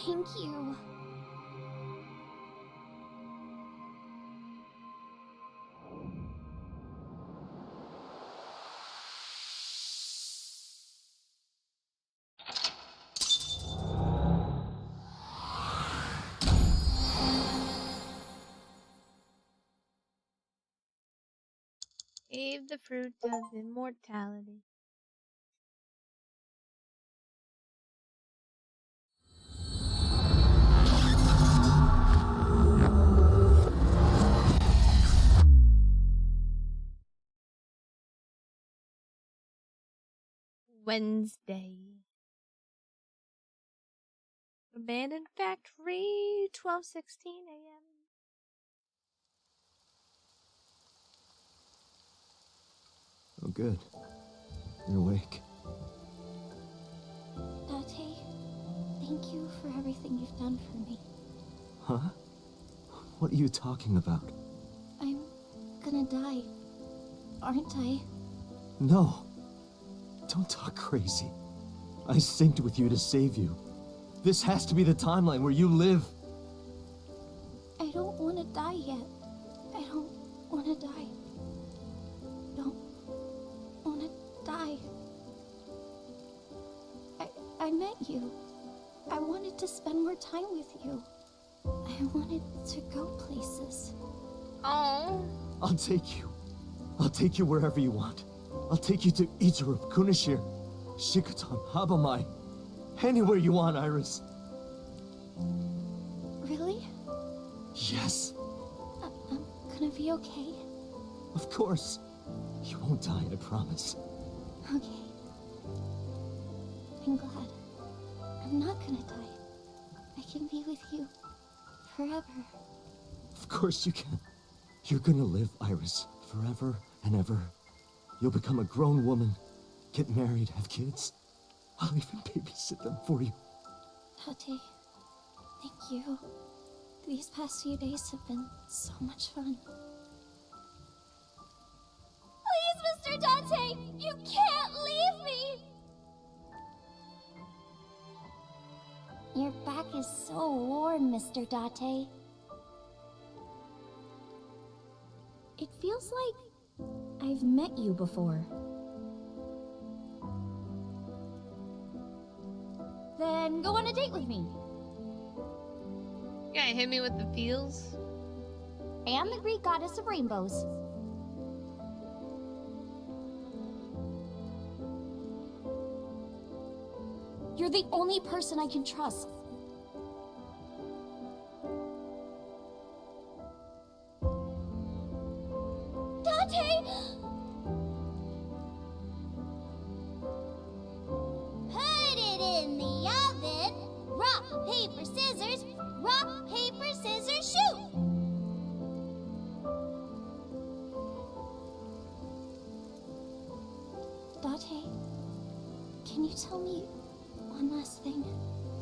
Thank you. Save the fruit of immortality. Wednesday. Abandoned factory, 12:16 a.m. Oh, good. You're awake. Date, thank you for everything you've done for me. Huh? What are you talking about? I'm gonna die, aren't I? No. Don't talk crazy. I synced with you to save you. This has to be the timeline where you live. I don't want to die yet. I don't want to die. Don't want to die. I met you. I wanted to spend more time with you. I wanted to go places. Oh. I'll take you. I'll take you wherever you want. I'll take you to Ichirup, Kunashir, Shikotan, Habamai. Anywhere you want, Iris. Really? Yes. I'm gonna be okay. Of course. You won't die, I promise. Okay. I'm glad. I'm not gonna die. I can be with you forever. Of course you can. You're gonna live, Iris, forever and ever. You'll become a grown woman, get married, have kids. I'll even babysit them for you. Tate, thank you. These past few days have been so much fun. Please, Mr. Date, you can't leave me! Your back is so warm, Mr. Date. It feels like I've met you before. Then go on a date with me. You gonna hit me with the feels? I am the Greek goddess of rainbows. You're the only person I can trust. Date! Put it in the oven. Rock, paper, scissors. Rock, paper, scissors, shoot! Date, can you tell me one last thing?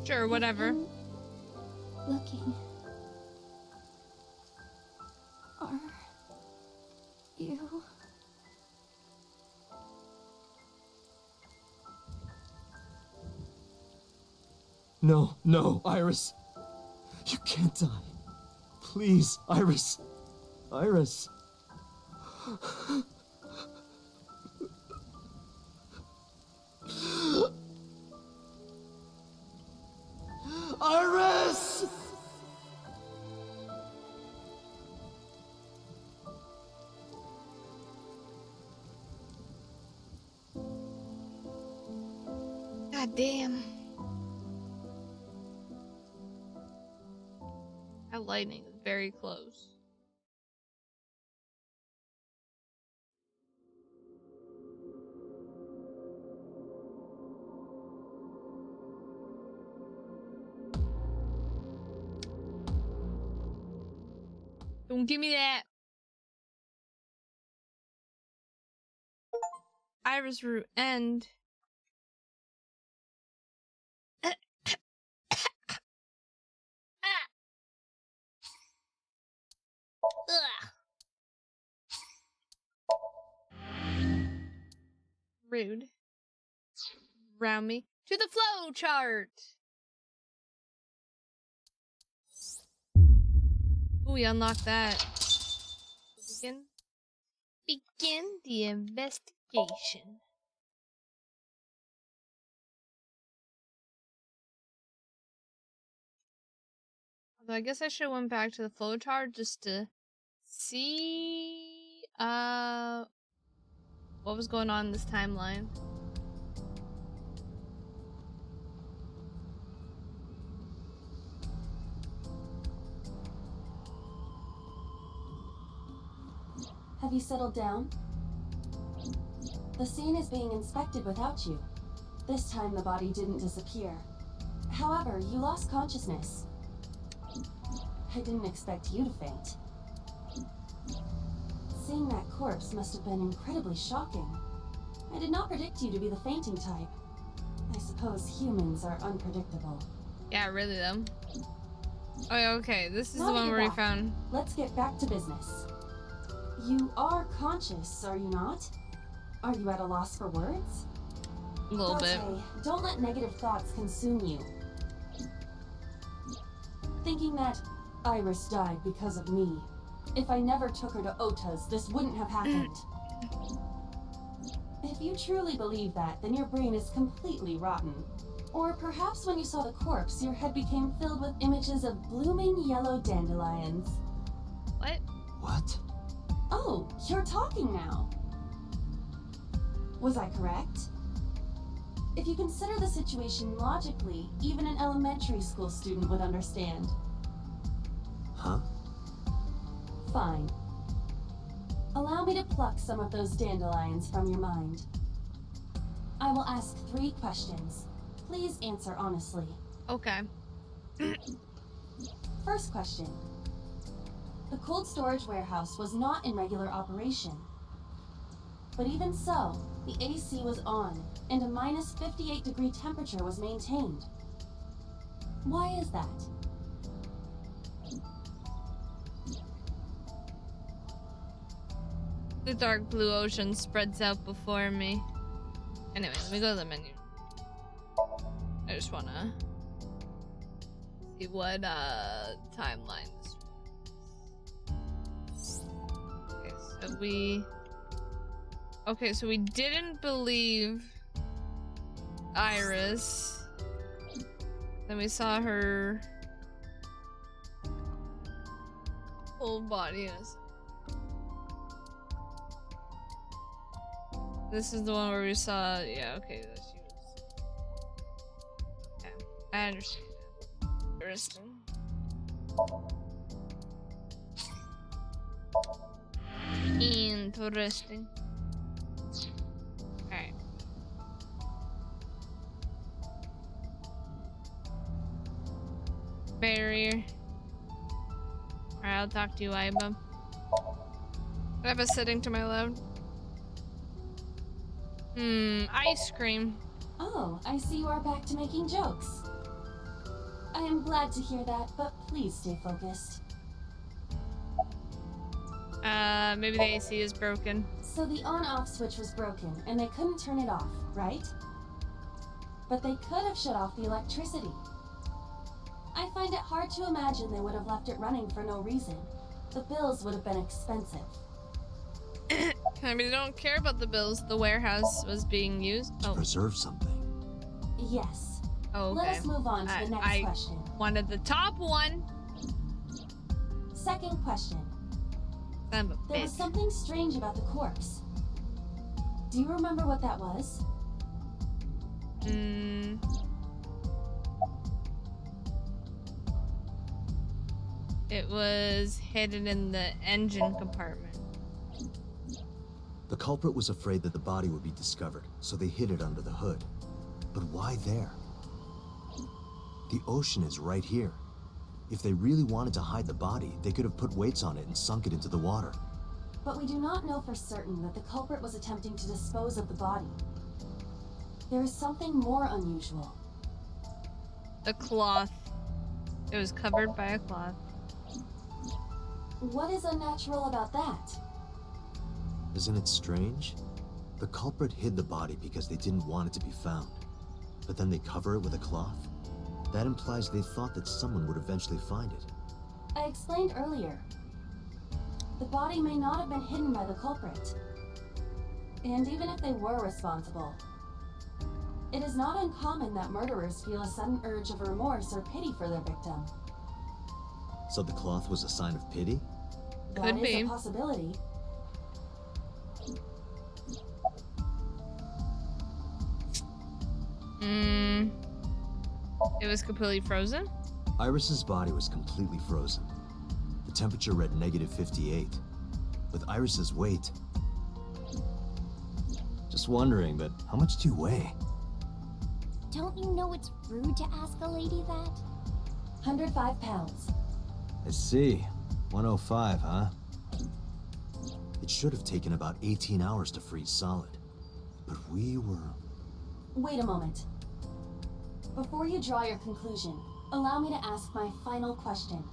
Sure, whatever. Looking. Are you... No, no, Iris. You can't die. Please, Iris. Iris. Iris! God damn. That lightning is very close. Don't give me that. Iris root end. Ugh. Rude. Round me to the flow chart. Ooh, we unlocked that. Begin the investigation. Although I guess I should have went back to the flow chart just to see What was going on in this timeline? Have you settled down? The scene is being inspected without you. This time the body didn't disappear. However, you lost consciousness. I didn't expect you to faint. Seeing that corpse must have been incredibly shocking. I did not predict you to be the fainting type. I suppose humans are unpredictable. Yeah, really though. Oh, okay, this is Now the that one you're where we back, found... Let's get back to business. You are conscious, are you not? Are you at a loss for words? A little bit. Don't let negative thoughts consume you. Thinking that Iris died because of me. If I never took her to Ota's, this wouldn't have happened. If you truly believe that, then your brain is completely rotten. Or perhaps when you saw the corpse, your head became filled with images of blooming yellow dandelions. What? What? Oh, you're talking now. Was I correct? If you consider the situation logically, even an elementary school student would understand. Huh? Fine. Allow me to pluck some of those dandelions from your mind. I will ask 3 questions. Please answer honestly. Okay. First question. The cold storage warehouse was not in regular operation. But even so, the AC was on, and a minus 58-degree temperature was maintained. Why is that? The dark blue ocean spreads out before me. Anyway, let me go to the menu. I just wanna see what timeline this was. Okay, so we didn't believe Iris. Then we saw her whole body. This is the one where we saw, yeah, okay, that she was. Okay, I understand. Interesting. Alright. Barrier. Alright, I'll talk to you, Aiba. I have a setting to my left. Ice cream. Oh, I see you are back to making jokes. I am glad to hear that, but please stay focused. Maybe the AC is broken. So the on-off switch was broken, and they couldn't turn it off, right? But they could have shut off the electricity. I find it hard to imagine they would have left it running for no reason. The bills would have been expensive. I mean, they don't care about the bills. The warehouse was being used. To preserve something. Yes. Oh, okay. Let us move on to the next question. Wanted the top one. Second question. Son of a There was something strange about the corpse. Do you remember what that was? It was hidden in the engine compartment. The culprit was afraid that the body would be discovered, so they hid it under the hood. But why there? The ocean is right here. If they really wanted to hide the body, they could have put weights on it and sunk it into the water. But we do not know for certain that the culprit was attempting to dispose of the body. There is something more unusual. The cloth. It was covered by a cloth. What is unnatural about that? Isn't it strange? The culprit hid the body because they didn't want it to be found. But then they cover it with a cloth? That implies they thought that someone would eventually find it. I explained earlier. The body may not have been hidden by the culprit. And even if they were responsible, it is not uncommon that murderers feel a sudden urge of remorse or pity for their victim. So the cloth was a sign of pity? That is a possibility. It was completely frozen? Iris's body was completely frozen. The temperature read -58. With Iris's weight... Just wondering, but how much do you weigh? Don't you know it's rude to ask a lady that? 105 pounds. I see. 105, huh? It should have taken about 18 hours to freeze solid. But we were... Wait a moment. Before you draw your conclusion, allow me to ask my final question.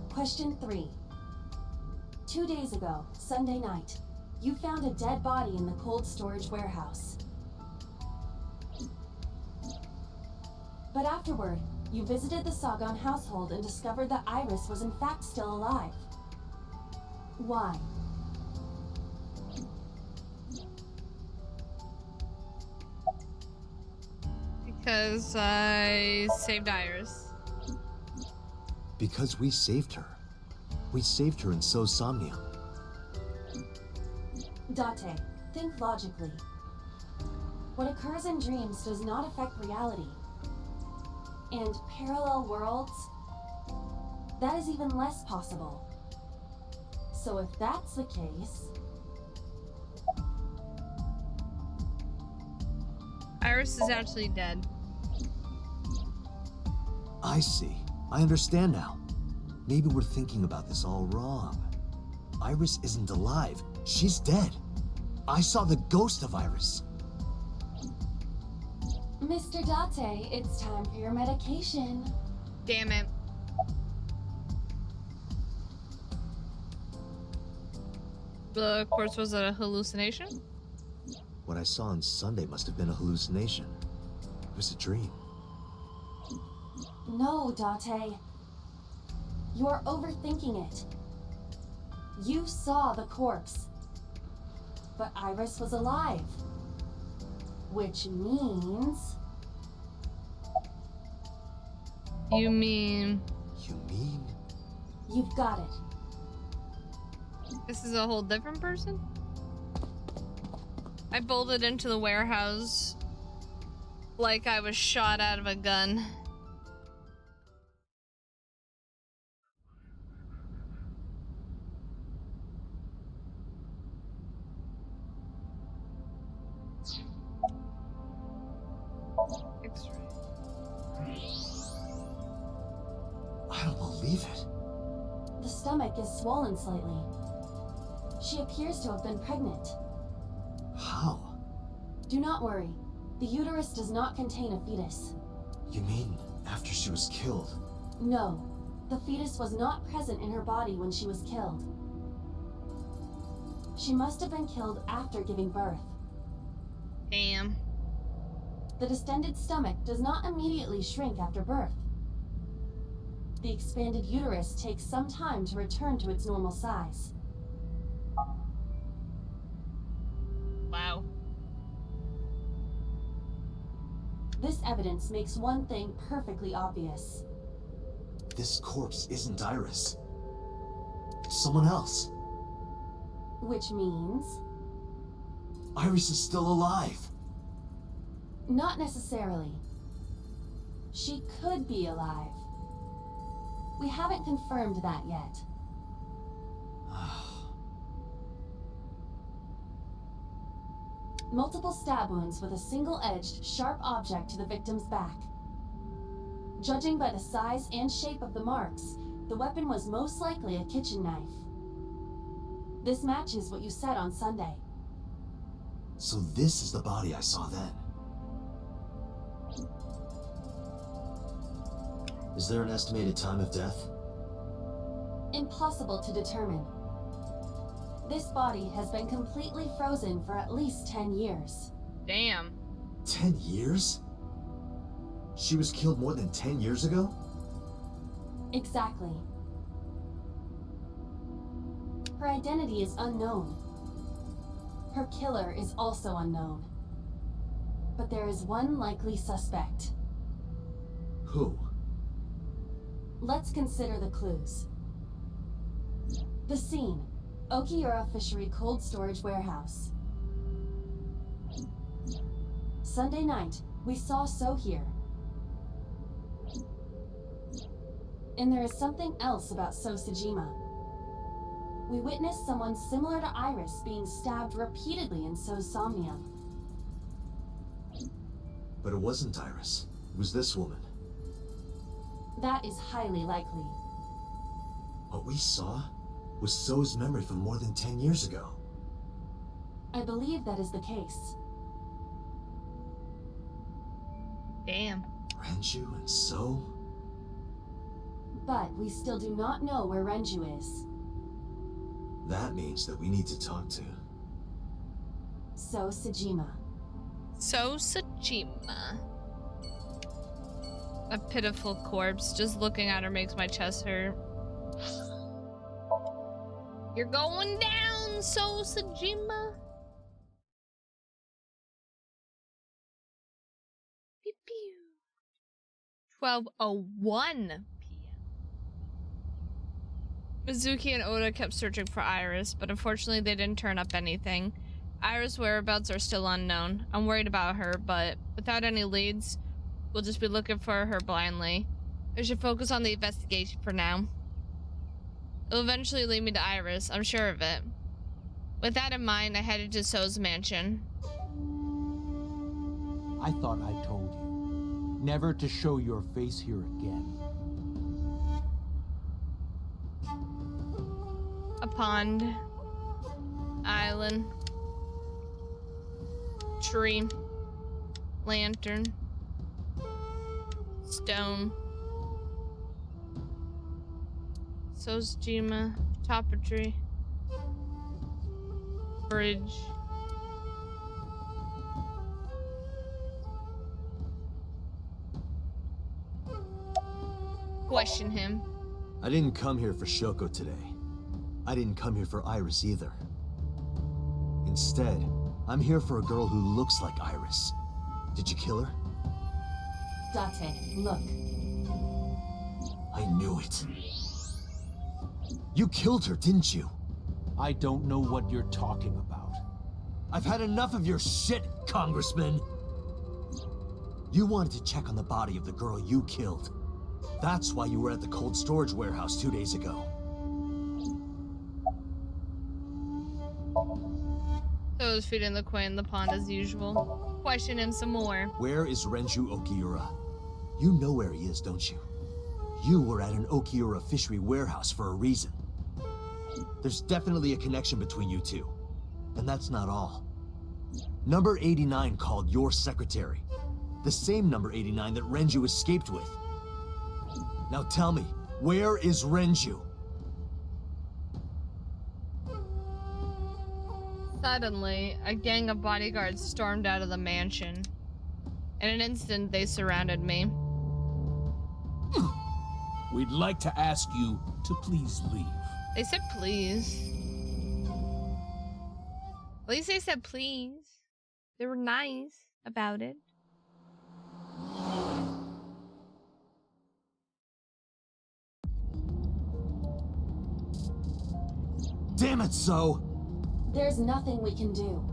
Question 3. 2 days ago, Sunday night, you found a dead body in the cold storage warehouse. But afterward, you visited the Sagan household and discovered that Iris was in fact still alive. Why? Because I saved Iris. Because we saved her. We saved her in Somnium. Date, think logically. What occurs in dreams does not affect reality. And parallel worlds? That is even less possible. So if that's the case... Iris is actually dead. I see. I understand now. Maybe we're thinking about this all wrong. Iris isn't alive. She's dead. I saw the ghost of Iris. Mr. Date, it's time for your medication. Damn it. Of course, was it a hallucination? What I saw on Sunday must have been a hallucination. It was a dream. No, Date. You're overthinking it. You saw the corpse. But Iris was alive. Which means... You mean... You mean? You've got it. This is a whole different person? I bolted into the warehouse like I was shot out of a gun. I don't believe it. The stomach is swollen slightly. She appears to have been pregnant. How? Do not worry. The uterus does not contain a fetus. You mean after she was killed? No. The fetus was not present in her body when she was killed. She must have been killed after giving birth. Damn. The distended stomach does not immediately shrink after birth. The expanded uterus takes some time to return to its normal size. Wow. This evidence makes one thing perfectly obvious. This corpse isn't Iris. It's someone else. Which means... Iris is still alive. Not necessarily. She could be alive. We haven't confirmed that yet. Multiple stab wounds with a single-edged, sharp object to the victim's back. Judging by the size and shape of the marks, the weapon was most likely a kitchen knife. This matches what you said on Sunday. So this is the body I saw then. Is there an estimated time of death? Impossible to determine. This body has been completely frozen for at least 10 years. Damn. 10 years? She was killed more than 10 years ago? Exactly. Her identity is unknown. Her killer is also unknown. But there is one likely suspect. Who? Let's consider the clues. The scene. Okiura Fishery Cold Storage Warehouse. Sunday night, We saw So here. And there is something else about So Sejima. We witnessed someone similar to Iris being stabbed repeatedly in So's Somnium. But it wasn't Iris. It was this woman. That is highly likely. What we saw was So's memory from more than 10 years ago. I believe that is the case. Damn. Renju and So? But we still do not know where Renju is. That means that we need to talk to So Sejima. So Sejima. A pitiful corpse. Just looking at her makes my chest hurt. You're going down, So Sejima. Pew pew. 12:01 p.m. Mizuki and Oda kept searching for Iris, but unfortunately they didn't turn up anything. Iris' whereabouts are still unknown. I'm worried about her, but without any leads, we'll just be looking for her blindly. I should focus on the investigation for now. It'll eventually lead me to Iris, I'm sure of it. With that in mind, I headed to So's mansion. I thought I told you never to show your face here again. A pond. Island. Tree. Lantern. Stone. Sojima. Top of tree. Bridge. Question him. I didn't come here for Shoko today. I didn't come here for Iris either. Instead, I'm here for a girl who looks like Iris. Did you kill her? Date, look. I knew it. You killed her, didn't you? I don't know what you're talking about. I've had enough of your shit, Congressman. You wanted to check on the body of the girl you killed. That's why you were at the cold storage warehouse 2 days ago. So was feeding the queen in the pond as usual. Question him some more. Where is Renju Okiura? You know where he is, don't you? You were at an Okiura fishery warehouse for a reason. There's definitely a connection between you two. And that's not all. Number 89 called your secretary. The same number 89 that Renju escaped with. Now tell me, where is Renju? Suddenly, a gang of bodyguards stormed out of the mansion. In an instant, they surrounded me. We'd like to ask you to please leave. They said please. At least they said please. They were nice about it. Damn it, So! There's nothing we can do.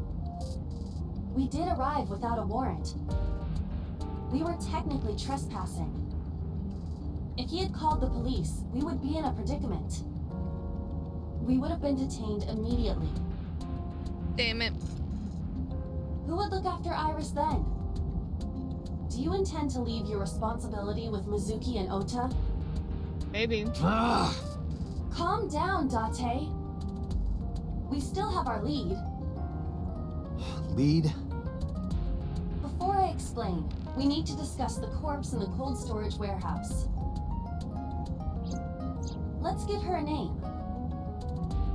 We did arrive without a warrant. We were technically trespassing. If he had called the police, we would be in a predicament. We would have been detained immediately. Damn it. Who would look after Iris then? Do you intend to leave your responsibility with Mizuki and Ota? Maybe. Calm down, Date. We still have our lead. Lead? Before I explain, we need to discuss the corpse in the cold storage warehouse. Let's give her a name.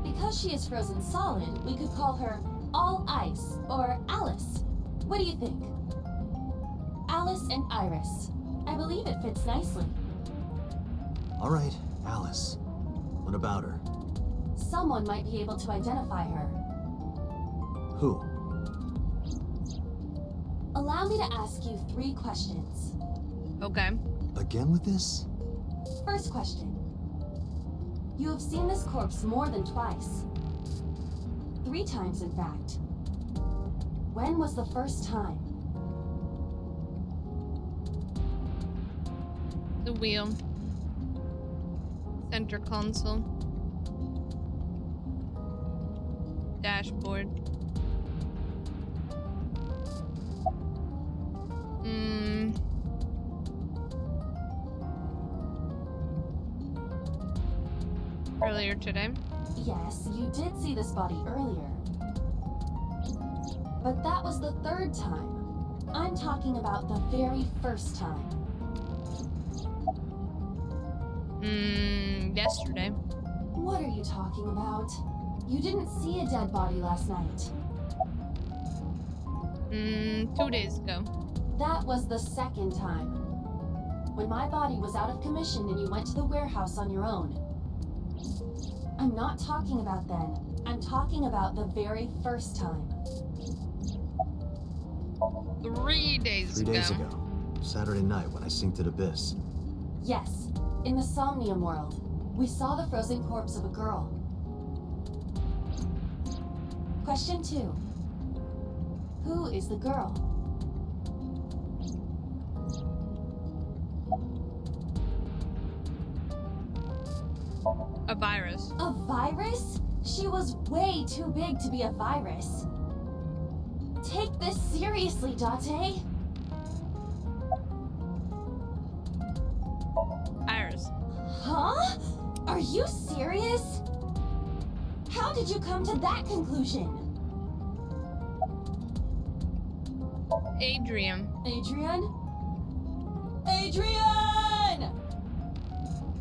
Because she is frozen solid, we could call her All Ice or Alice. What do you think? Alice and Iris. I believe it fits nicely. All right, Alice. What about her? Someone might be able to identify her. Who? Allow me to ask you 3 questions. Okay. Again with this? First question. You have seen this corpse more than twice. 3 times, in fact. When was the first time? wheel. Center console. Dashboard. Earlier today. Yes, you did see this body earlier. But that was the third time. I'm talking about the very first time. Yesterday. What are you talking about? You didn't see a dead body last night. 2 days ago. That was the second time. When my body was out of commission and you went to the warehouse on your own. I'm not talking about then. I'm talking about the very first time. 3 days ago. 3 days ago. Saturday night when I synced at Abyss. Yes, in the Somnium world. We saw the frozen corpse of a girl. Question 2. Who is the girl? A virus. A virus? She was way too big to be a virus. Take this seriously, Date. Iris. Huh? Are you serious? How did you come to that conclusion? Adrian. Adrian? Adrian!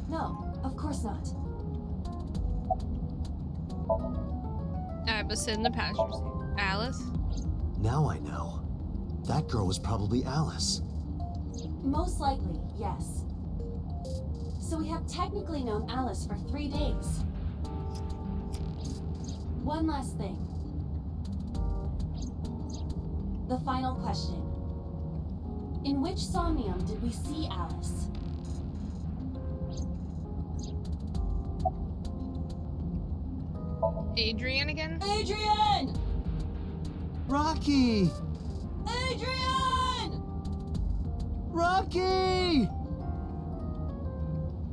No, of course not. I was sitting in the passenger seat. Alice? Now I know. That girl was probably Alice. Most likely, yes. So we have technically known Alice for 3 days. One last thing. The final question. In which Somnium did we see Alice? Adrian again? Adrian! Rocky! Adrian! Rocky!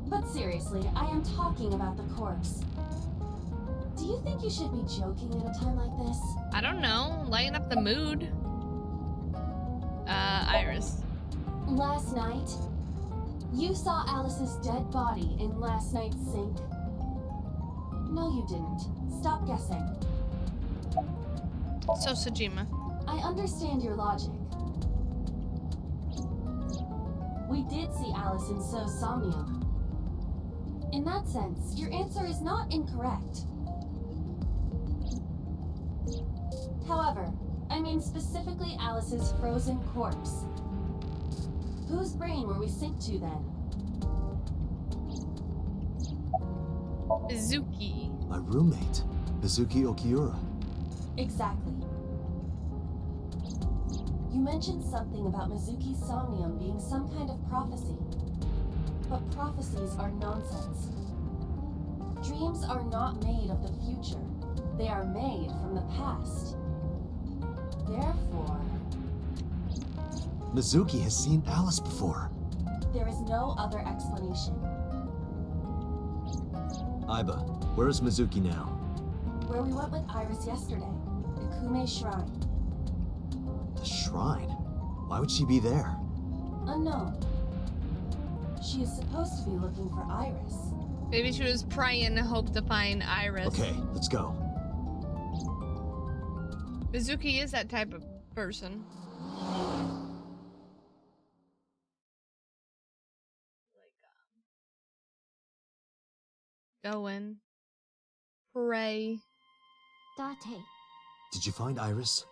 But seriously, I am talking about the corpse. Do you think you should be joking at a time like this? I don't know. Lighten up the mood. Iris. Last night, you saw Alice's dead body in last night's sink. No, you didn't. Stop guessing. So Sajima. I understand your logic. We did see Alice in So's Somnium. In that sense, your answer is not incorrect. However, I mean specifically Alice's frozen corpse. Whose brain were we synced to then? Mizuki. My roommate, Mizuki Okiura. Exactly. You mentioned something about Mizuki's Somnium being some kind of prophecy. But prophecies are nonsense. Dreams are not made of the future. They are made from the past. Therefore, Mizuki has seen Alice before. there is no other explanation. Aiba, where is Mizuki now? Where we went with Iris yesterday, the Kume Shrine. The shrine? Why would she be there? Unknown. She is supposed to be looking for Iris. Maybe she was praying to hope to find Iris. Okay, let's go. Mizuki is that type of person. Go in. Pray. Date, Did you find Iris?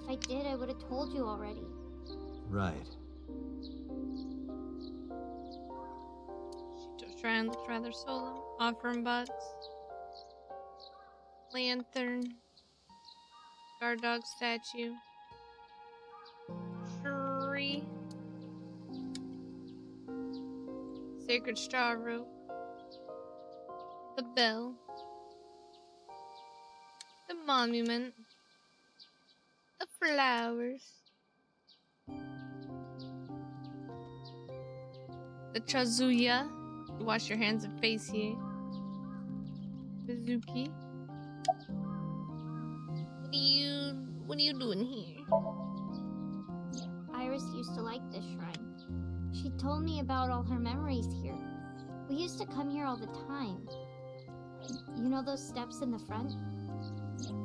if I did, I would have told you already. Right. Shrine looks rather solemn. Offering bucks. Lantern. Guard dog statue. Tree. Sacred straw rope. The bell. The monument. The flowers. The Chazuya. Wash your hands and face here. Mizuki. What are you doing here? Iris used to like this shrine. She told me about all her memories here. We used to come here all the time. You know those steps in the front?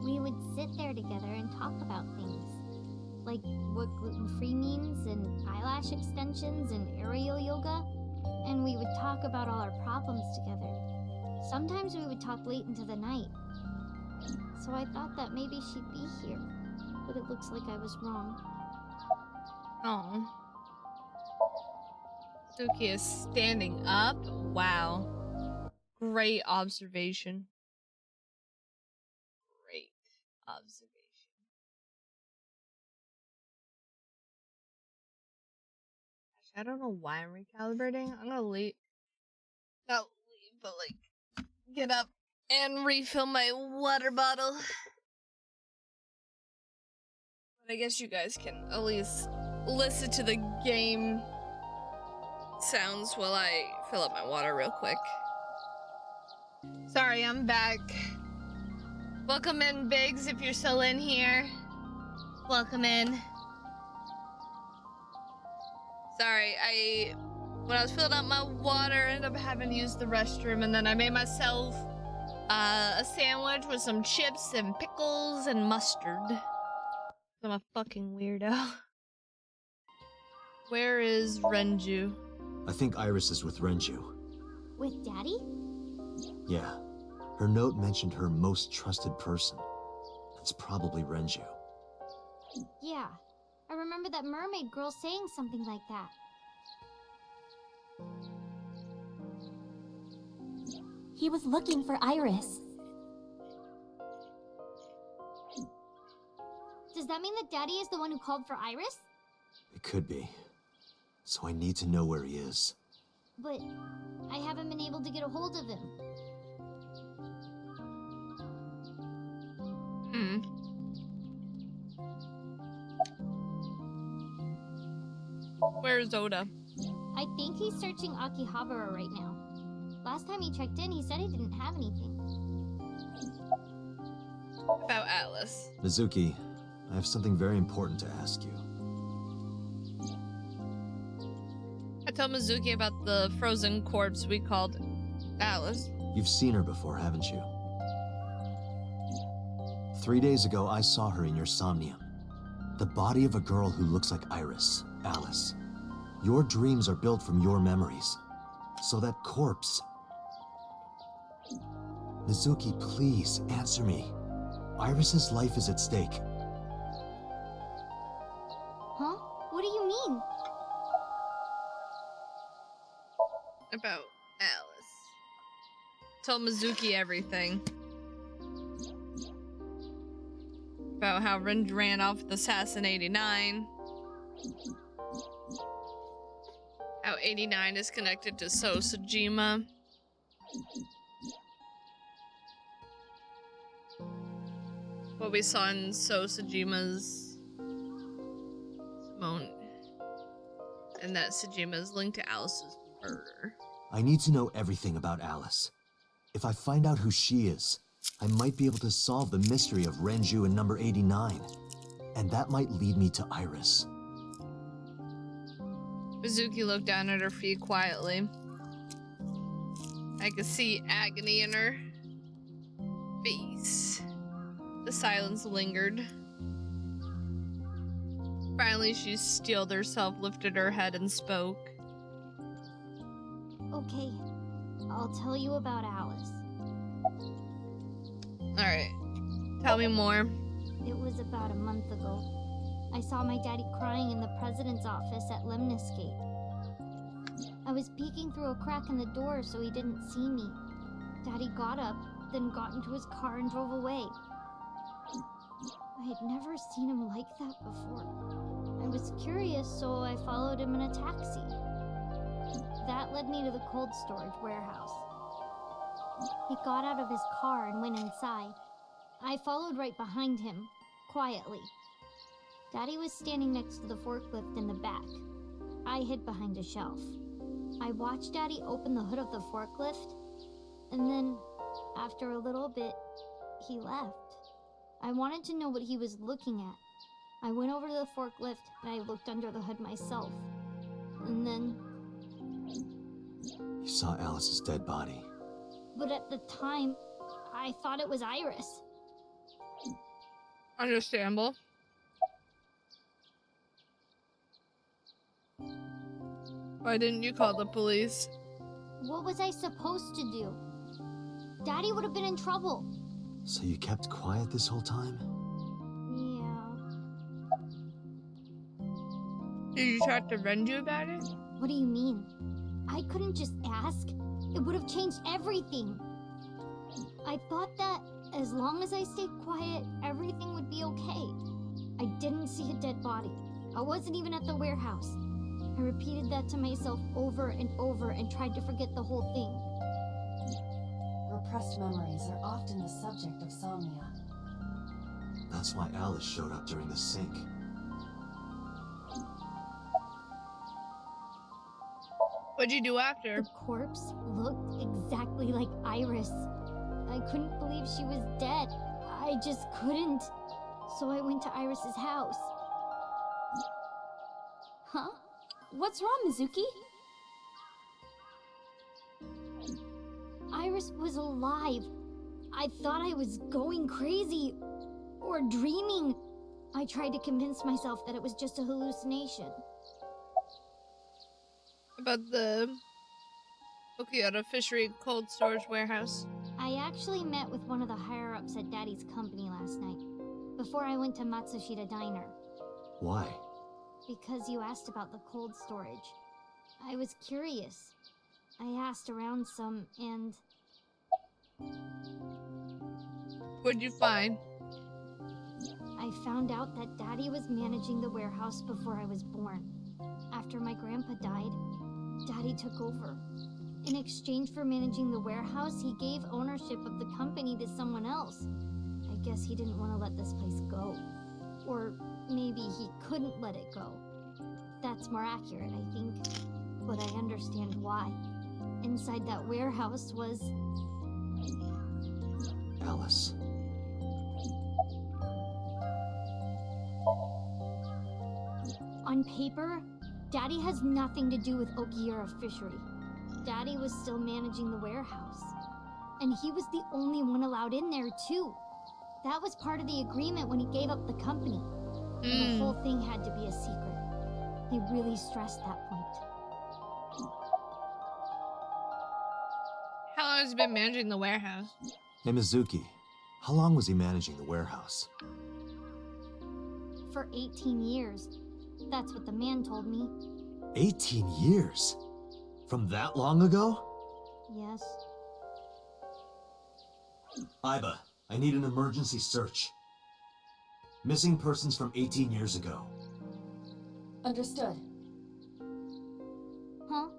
We would sit there together and talk about things. Like what gluten-free means, and eyelash extensions, and aerial yoga. And we would talk about all our problems together. Sometimes we would talk late into the night. So I thought that maybe she'd be here. But it looks like I was wrong. Oh. Suki is standing up? Wow. Great observation. Great observation. I don't know why I'm recalibrating. I'm gonna leave. Not leave, but like, get up and refill my water bottle. But I guess you guys can at least listen to the game sounds while I fill up my water real quick. Sorry, I'm back. Welcome in, Biggs, if you're still in here. Welcome in. Sorry, when I was filling up my water, I ended up having to use the restroom, and then I made myself a sandwich with some chips and pickles and mustard. I'm a fucking weirdo. Where is Renju? I think Iris is with Renju. With Daddy? Yeah. Her note mentioned her most trusted person. That's probably Renju. Yeah. I remember that mermaid girl saying something like that. He was looking for Iris. Does that mean that Daddy is the one who called for Iris? It could be. So I need to know where he is. But I haven't been able to get a hold of him. Where's Oda? I think he's searching Akihabara right now. Last time he checked in, he said he didn't have anything. About Atlas. Mizuki, I have something very important to ask you. I told Mizuki about the frozen corpse we called Atlas. You've seen her before, haven't you? 3 days ago, I saw her in your Somnium. The body of a girl who looks like Iris, Alice. Your dreams are built from your memories. So that corpse... Mizuki, please, answer me. Iris's life is at stake. Huh? What do you mean? About Alice. Told Mizuki everything. About how Ren ran off with Assassin 89. How 89 is connected to Sosajima. What we saw in Sosajima's Simone. And that Sajima is linked to Alice's murder. I need to know everything about Alice. If I find out who she is, I might be able to solve the mystery of Renju and number 89. And that might lead me to Iris. Mizuki looked down at her feet quietly. I could see agony in her face. The silence lingered. Finally, she steeled herself, lifted her head, and spoke. Okay, I'll tell you about Alice. Alright, tell me more. It was about a month ago. I saw my daddy crying in the president's office at Lemniscape. I was peeking through a crack in the door so he didn't see me. Daddy got up, then got into his car and drove away. I had never seen him like that before. I was curious, so I followed him in a taxi. That led me to the cold storage warehouse. He got out of his car and went inside. I followed right behind him, quietly. Daddy was standing next to the forklift in the back. I hid behind a shelf. I watched Daddy open the hood of the forklift, and then, after a little bit, he left. I wanted to know what he was looking at. I went over to the forklift and I looked under the hood myself. And then... You saw Alice's dead body. But at the time, I thought it was Iris. Understandable. Why didn't you call the police? What was I supposed to do? Daddy would have been in trouble. So you kept quiet this whole time? Yeah. Did you try to rend you about it? What do you mean? I couldn't just ask. It would have changed everything. I thought that as long as I stayed quiet, everything would be okay. I didn't see a dead body. I wasn't even at the warehouse. I repeated that to myself over and over and tried to forget the whole thing. Repressed memories are often the subject of somnia. That's why Alice showed up during the sync. What'd you do after? The corpse looked exactly like Iris. I couldn't believe she was dead. I just couldn't. So I went to Iris's house. Huh? What's wrong, Mizuki? Iris was alive. I thought I was going crazy or dreaming. I tried to convince myself that it was just a hallucination. About the Okioto Fishery Cold Storage Warehouse. I actually met with one of the higher-ups at Daddy's company last night, before I went to Matsushita Diner. Why? Because you asked about the cold storage. I was curious. I asked around some, and... What'd you find? I found out that Daddy was managing the warehouse before I was born. After my grandpa died, Daddy took over. In exchange for managing the warehouse, he gave ownership of the company to someone else. I guess he didn't want to let this place go. Or maybe he couldn't let it go. That's more accurate, I think. But I understand why. Inside that warehouse was... Alice. On paper, Daddy has nothing to do with Okiura Fishery. Daddy was still managing the warehouse. And he was the only one allowed in there, too. That was part of the agreement when he gave up the company. And the whole thing had to be a secret. They really stressed that point. How long has he been managing the warehouse? Hey, Mizuki. How long was he managing the warehouse? For 18 years. That's what the man told me. 18 years? From that long ago? Yes. Iba, I need an emergency search. Missing persons from 18 years ago. Understood. Huh?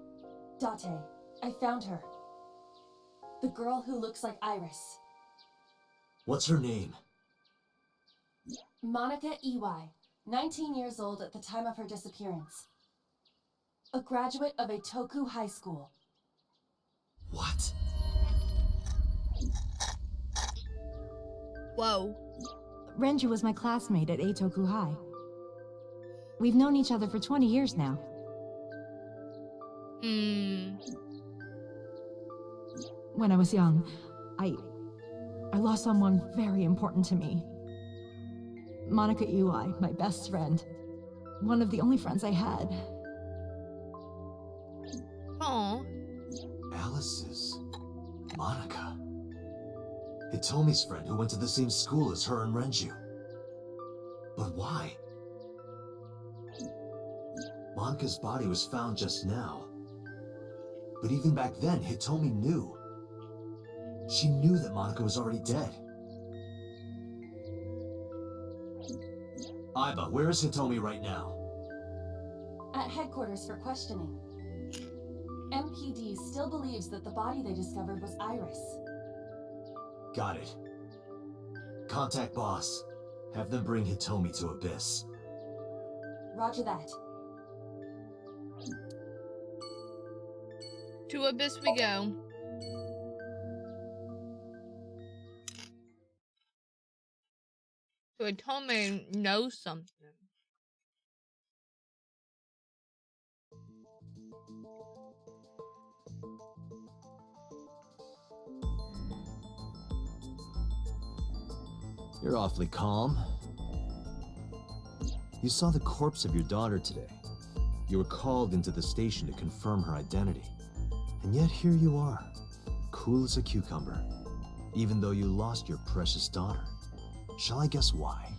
Date, I found her. The girl who looks like Iris. What's her name? Monica Iwai, 19 years old at the time of her disappearance. A graduate of Eitoku High School. What? Whoa. Renju was my classmate at Eitoku High. We've known each other for 20 years now. When I was young, I lost someone very important to me. Monica Iwai, my best friend. One of the only friends I had. Oh. Alice's Monica. Hitomi's friend who went to the same school as her and Renju. But why? Monica's body was found just now. But even back then, Hitomi knew. She knew that Monica was already dead. Iba, where is Hitomi right now? At headquarters for questioning. MPD still believes that the body they discovered was Iris. Got it. Contact boss. Have them bring Hitomi to Abyss. Roger that. To Abyss we go. So Atome knows something. You're awfully calm. You saw the corpse of your daughter today. You were called into the station to confirm her identity. And yet here you are, cool as a cucumber, even though you lost your precious daughter. Shall I guess why?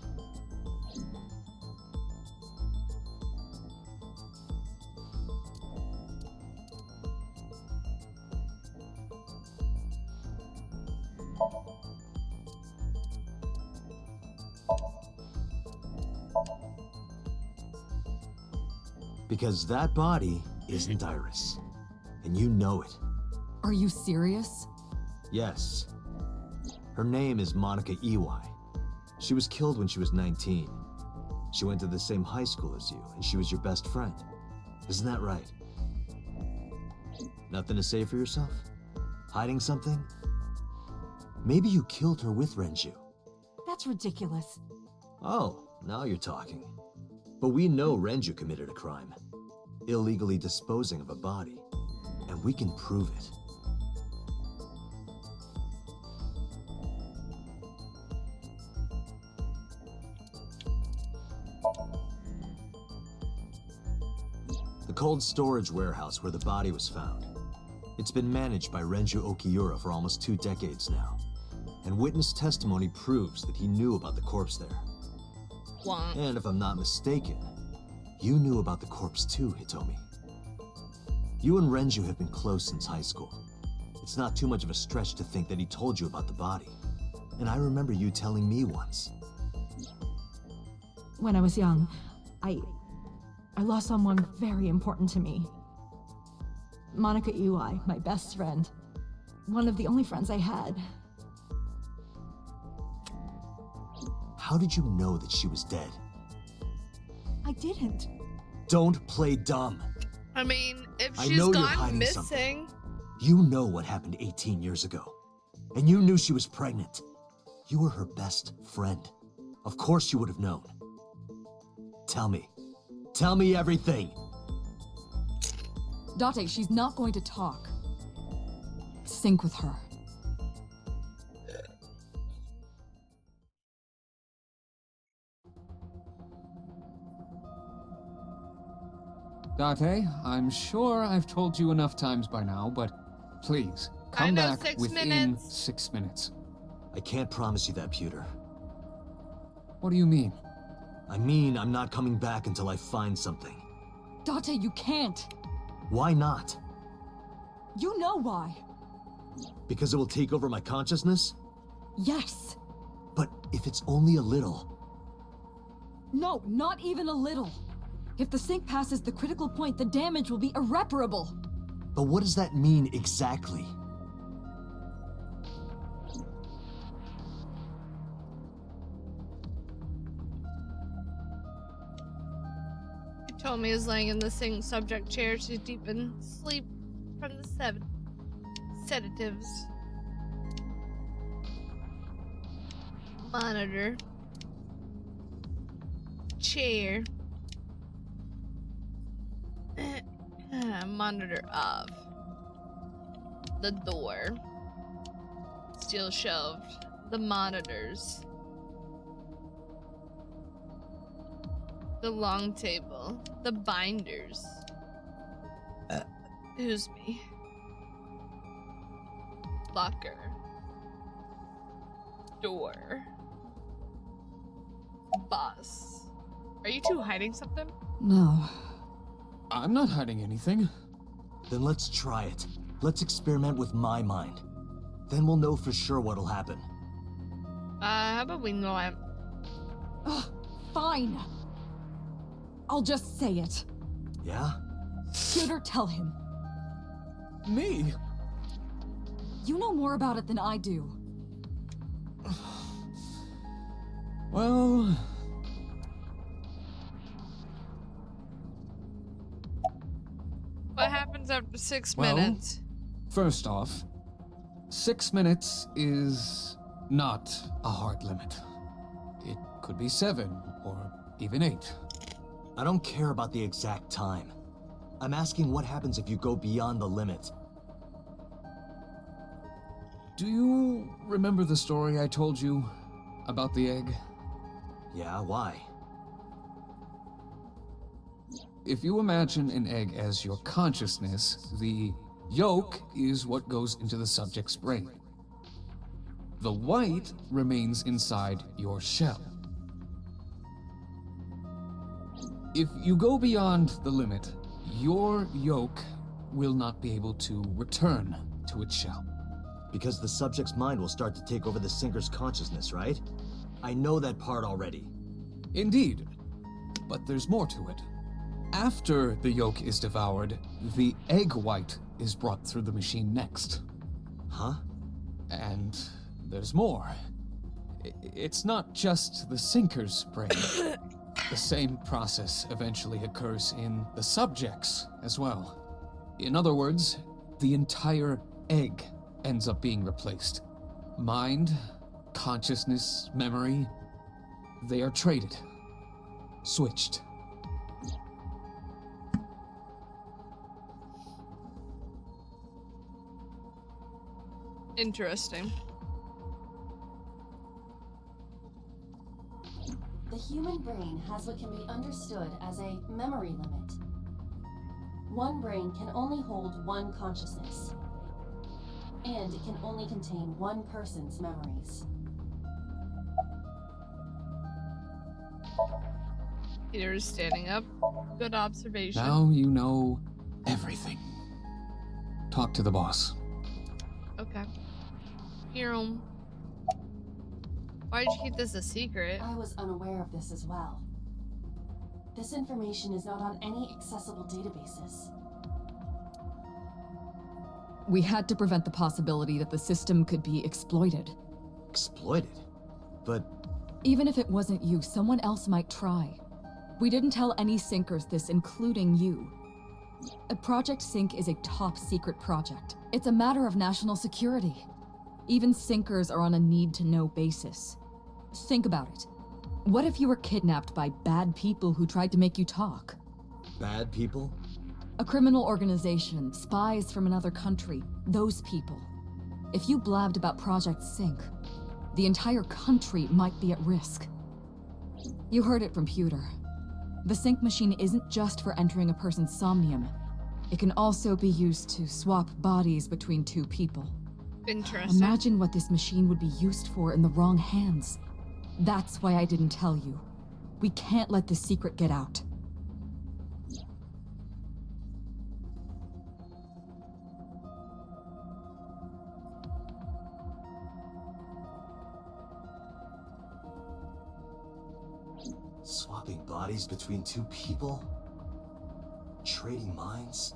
Because that body isn't Iris. And you know it. Are you serious? Yes. Her name is Monica Ely. She was killed when she was 19. She went to the same high school as you, and she was your best friend. Isn't that right? Nothing to say for yourself? Hiding something? Maybe you killed her with Renju. That's ridiculous. Oh, now you're talking. But we know Renju committed a crime. Illegally disposing of a body. And we can prove it. The cold storage warehouse where the body was found. It's been managed by Renju Okiura for almost 2 decades now. And witness testimony proves that he knew about the corpse there. What? And if I'm not mistaken, you knew about the corpse too, Hitomi. You and Renju have been close since high school. It's not too much of a stretch to think that he told you about the body. And I remember you telling me once. When I was young, I lost someone very important to me. Monica Ely, my best friend. One of the only friends I had. How did you know that she was dead? I didn't. Don't play dumb. I mean, if I she's know you're gone hiding missing. something. You know what happened 18 years ago. And you knew she was pregnant. You were her best friend. Of course you would have known. Tell me. Tell me everything. Date, she's not going to talk. Sync with her. Date, I'm sure I've told you enough times by now, but please, come back 6 within minutes. 6 minutes. I can't promise you that, Pewter. What do you mean? I mean, I'm not coming back until I find something. Date, you can't. Why not? You know why. Because it will take over my consciousness? Yes. But if it's only a little... No, not even a little. If the sync passes the critical point, the damage will be irreparable. But what does that mean exactly? Hitomi is laying in the same subject chair. She's deep in sleep from the sedatives. Monitor. Chair. Monitor off. The door. Still shelved. The monitors. The long table. The binders. Who's me? Locker. Door. Boss. Are you two hiding something? No. I'm not hiding anything. Then let's try it. Let's experiment with my mind. Then we'll know for sure what'll happen. How about we know him? Ugh, fine. I'll just say it. Yeah? Pewter, tell him. Me? You know more about it than I do. Well... What happens after 6 Well, minutes? First off, 6 minutes is not a hard limit. It could be 7 or even 8. I don't care about the exact time. I'm asking what happens if you go beyond the limit. Do you remember the story I told you about the egg? Yeah, why? If you imagine an egg as your consciousness, the yolk is what goes into the subject's brain. The white remains inside your shell. If you go beyond the limit, your yolk will not be able to return to its shell. Because the subject's mind will start to take over the sinker's consciousness, right? I know that part already. Indeed, but there's more to it. After the yolk is devoured, the egg white is brought through the machine next. Huh? And there's more. It's not just the sinker's brain. The same process eventually occurs in the subject's as well. In other words, the entire egg ends up being replaced. Mind, consciousness, memory, they are traded, switched. Interesting. The human brain has what can be understood as a memory limit. One brain can only hold one consciousness, and it can only contain one person's memories. Peter's standing up. Good observation. Now you know everything. Talk to the boss. Okay. Hiram. Why did you keep this a secret? I was unaware of this as well. This information is not on any accessible databases. We had to prevent the possibility that the system could be exploited. Exploited? But... Even if it wasn't you, someone else might try. We didn't tell any sinkers this, including you. Project Sync is a top-secret project. It's a matter of national security. Even sinkers are on a need-to-know basis. Think about it. What if you were kidnapped by bad people who tried to make you talk? Bad people? A criminal organization, spies from another country, those people. If you blabbed about Project Sync, the entire country might be at risk. You heard it from Pewter. The sync machine isn't just for entering a person's somnium. It can also be used to swap bodies between two people. Interesting. Imagine what this machine would be used for in the wrong hands. That's why I didn't tell you. We can't let this secret get out. Swapping bodies between two people? Trading minds?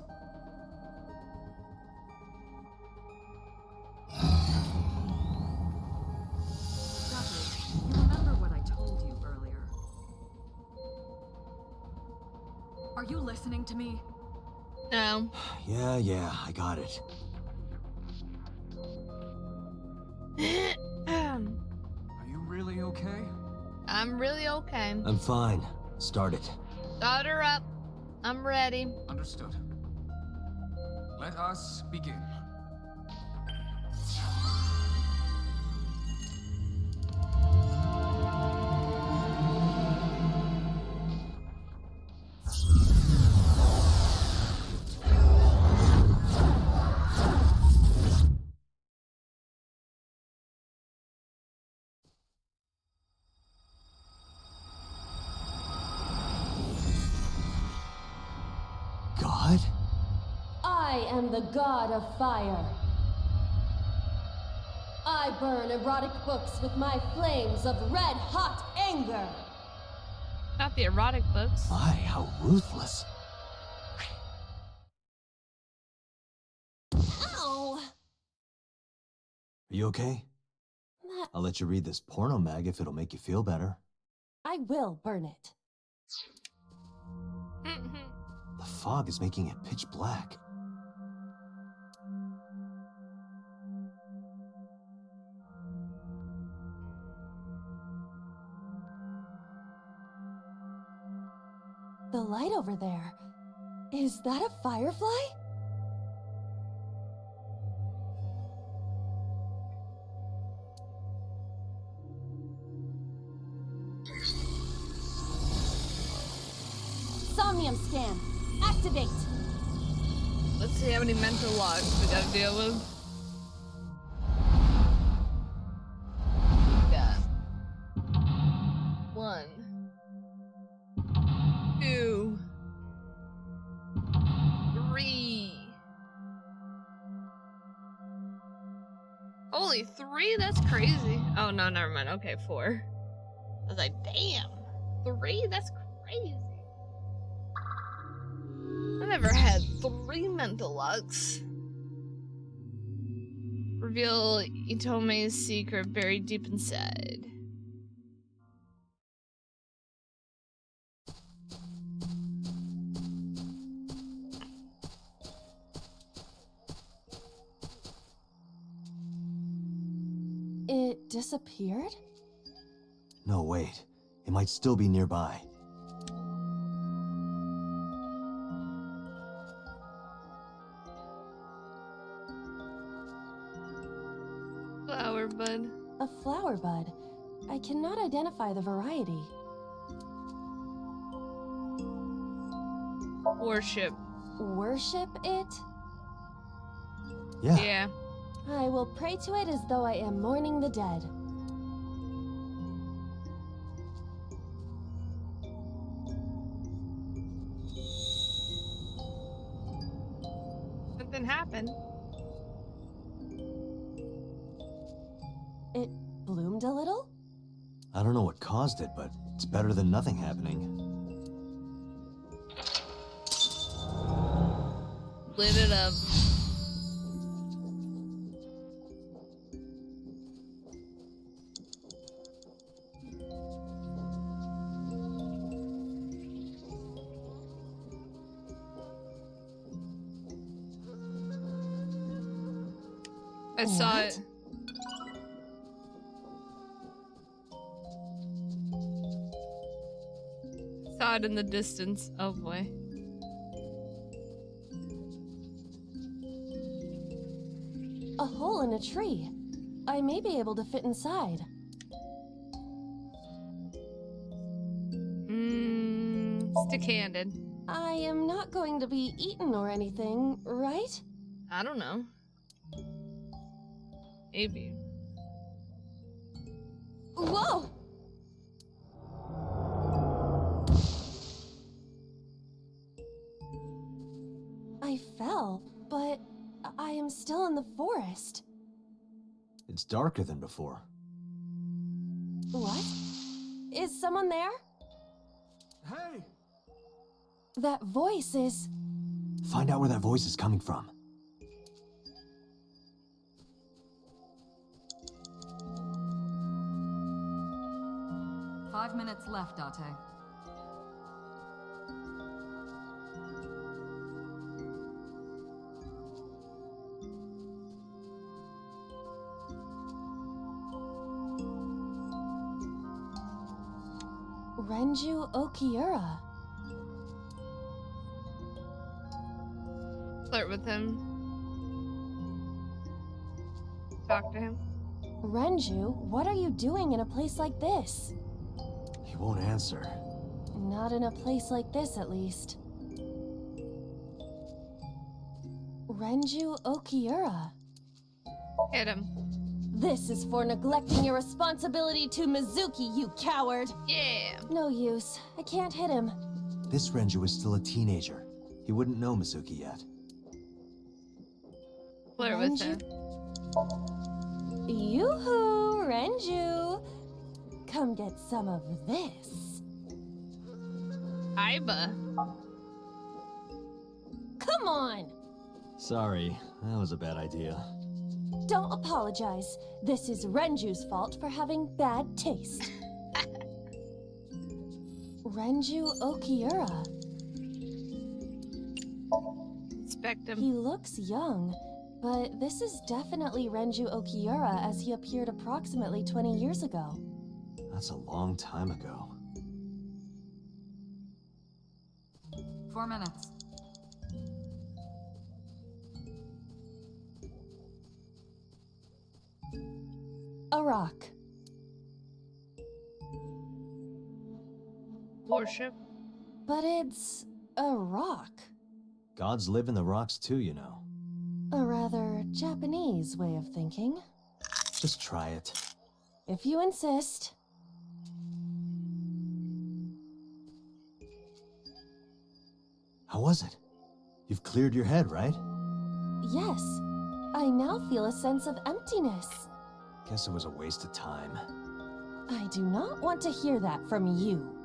You remember what I told you earlier? Are you listening to me? No. Yeah, I got it. Are you really okay? I'm really okay. I'm fine. Start it. Start her up. I'm ready. Understood. Let us begin. God? I am the god of fire. I burn erotic books with my flames of red-hot anger. Not the erotic books. My, how ruthless. Ow! Are you okay? I'll let you read this porno mag if it'll make you feel better. I will burn it. The fog is making it pitch black. The light over there. Is that a firefly? Somnium scan. Activate. Let's see how many mental logs we gotta deal with. We got 1, 2, 3. Holy 3? That's crazy. Oh no, never mind. Okay, 4. I was like, damn. 3? That's crazy. I never had 3 mental logs. Reveal Itome's secret buried deep inside. It disappeared? No, wait. It might still be nearby. Flower bud. A flower bud. I cannot identify the variety. Worship. Worship it? Yeah. Yeah. I will pray to it as though I am mourning the dead. Something happened. It bloomed a little? I don't know what caused it, but it's better than nothing happening. Lit it up. I saw it. Saw it in the distance. Oh boy. A hole in a tree. I may be able to fit inside. Stick-handed. I am not going to be eaten or anything, right? I don't know. Maybe. Whoa! I fell, but I am still in the forest. It's darker than before. What? Is someone there? Hey! That voice is... Find out where that voice is coming from. Five minutes left, Date. Renju Okiura. Flirt with him. Talk to him. Renju, what are you doing in a place like this? He won't answer. Not in a place like this, at least. Renju Okiura. Hit him. This is for neglecting your responsibility to Mizuki, you coward! Yeah! No use. I can't hit him. This Renju is still a teenager. He wouldn't know Mizuki yet. Flirt with him. Yoo-hoo, Renju! Come get some of this. Aiba. Come on! Sorry, that was a bad idea. Don't apologize. This is Renju's fault for having bad taste. Renju Okiura. Inspect him. He looks young, but this is definitely Renju Okiura as he appeared approximately 20 years ago. That's a long time ago. 4 minutes. A rock. Worship. But it's a rock. Gods live in the rocks too, you know. A rather Japanese way of thinking. Just try it. If you insist. How was it? You've cleared your head, right? Yes. I now feel a sense of emptiness. Guess it was a waste of time. I do not want to hear that from you.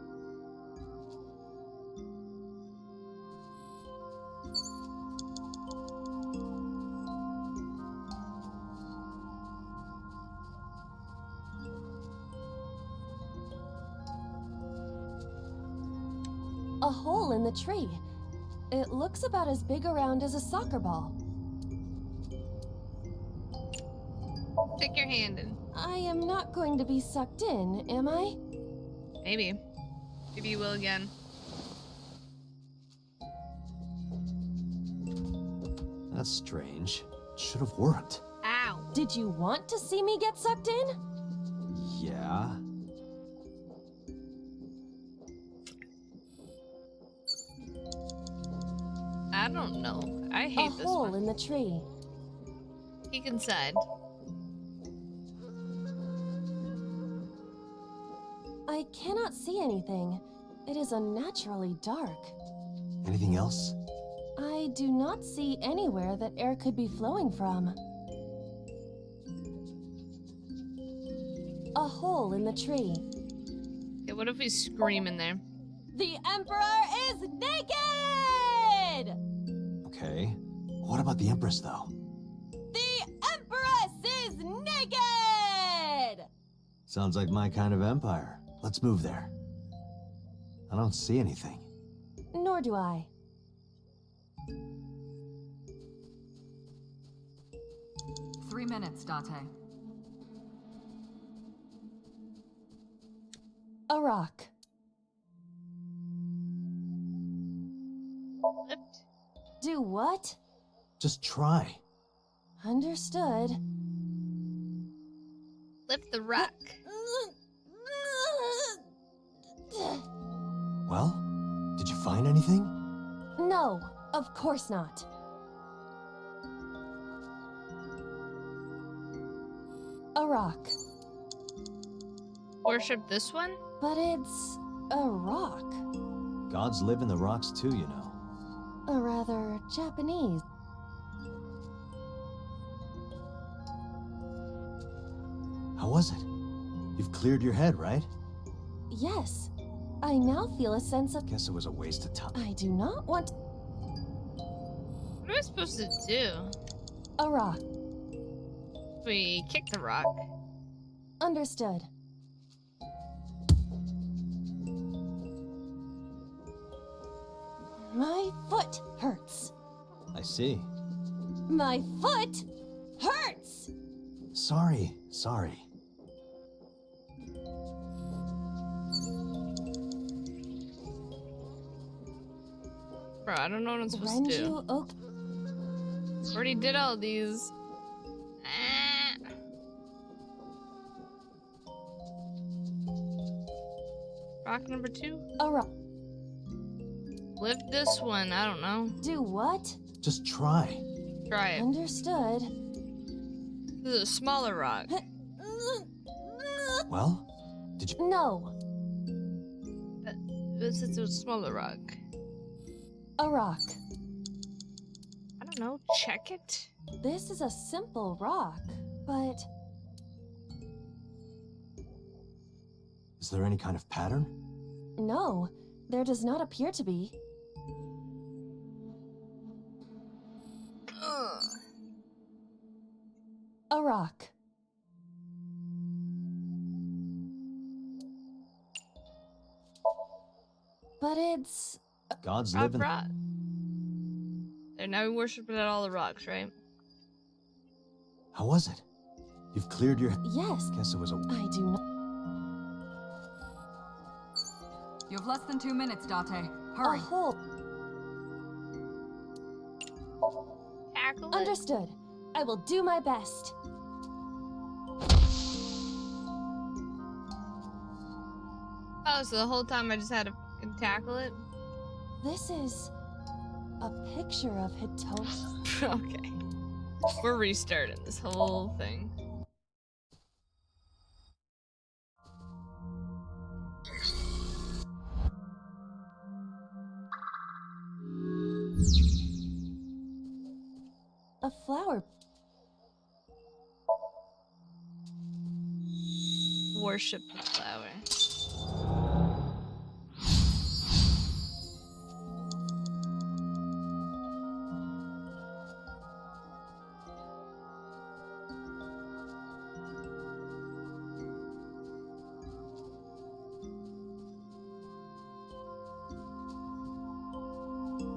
A hole in the tree. It looks about as big around as a soccer ball. Stick your hand in. I am not going to be sucked in, am I? Maybe. Maybe you will again. That's strange. Should have worked. Ow. Did you want to see me get sucked in? Yeah. I don't know. I hate this A hole one. in the tree. Peek inside. I cannot see anything. It is unnaturally dark. Anything else? I do not see anywhere that air could be flowing from. A hole in the tree. Okay, what if we scream in there? The Emperor is naked! Okay. What about the Empress, though? The Empress is naked! Sounds like my kind of empire. Let's move there. I don't see anything. Nor do I. Three minutes, Date. A rock. Lift. Do what? Just try. Understood. Lift the rock. Well, did you find anything? No, of course not. A rock. Worship this one? But it's a rock. Gods live in the rocks too, you know. A rather Japanese. How was it? You've cleared your head, right? Yes. I now feel a sense of... Guess it was a waste of time. I do not want... What am I supposed to do? A rock. We kick the rock. Understood. My foot hurts. I see. My foot hurts! Sorry. Bro, I don't know what I'm supposed to do. Already did all these. Rock number 2? A rock. Lift this one. I don't know. Do what? Just try. Try it. Understood. This is a smaller rock. Well, did you... No. This is a smaller rock. A rock. I don't know. Check it. This is a simple rock, but... Is there any kind of pattern? No, there does not appear to be. A rock. But it's... Gods live in... Rock. They're now worshiping at all the rocks, right? How was it? You've cleared your... Yes. Guess it was a... I do not... You have less than 2 minutes, Date. Hurry. A hole. tackle it? Understood. I will do my best. Oh, so the whole time I just had to fucking tackle it? This is a picture of Hitomi. Okay. We're restarting this whole thing. A flower. Worship the flower.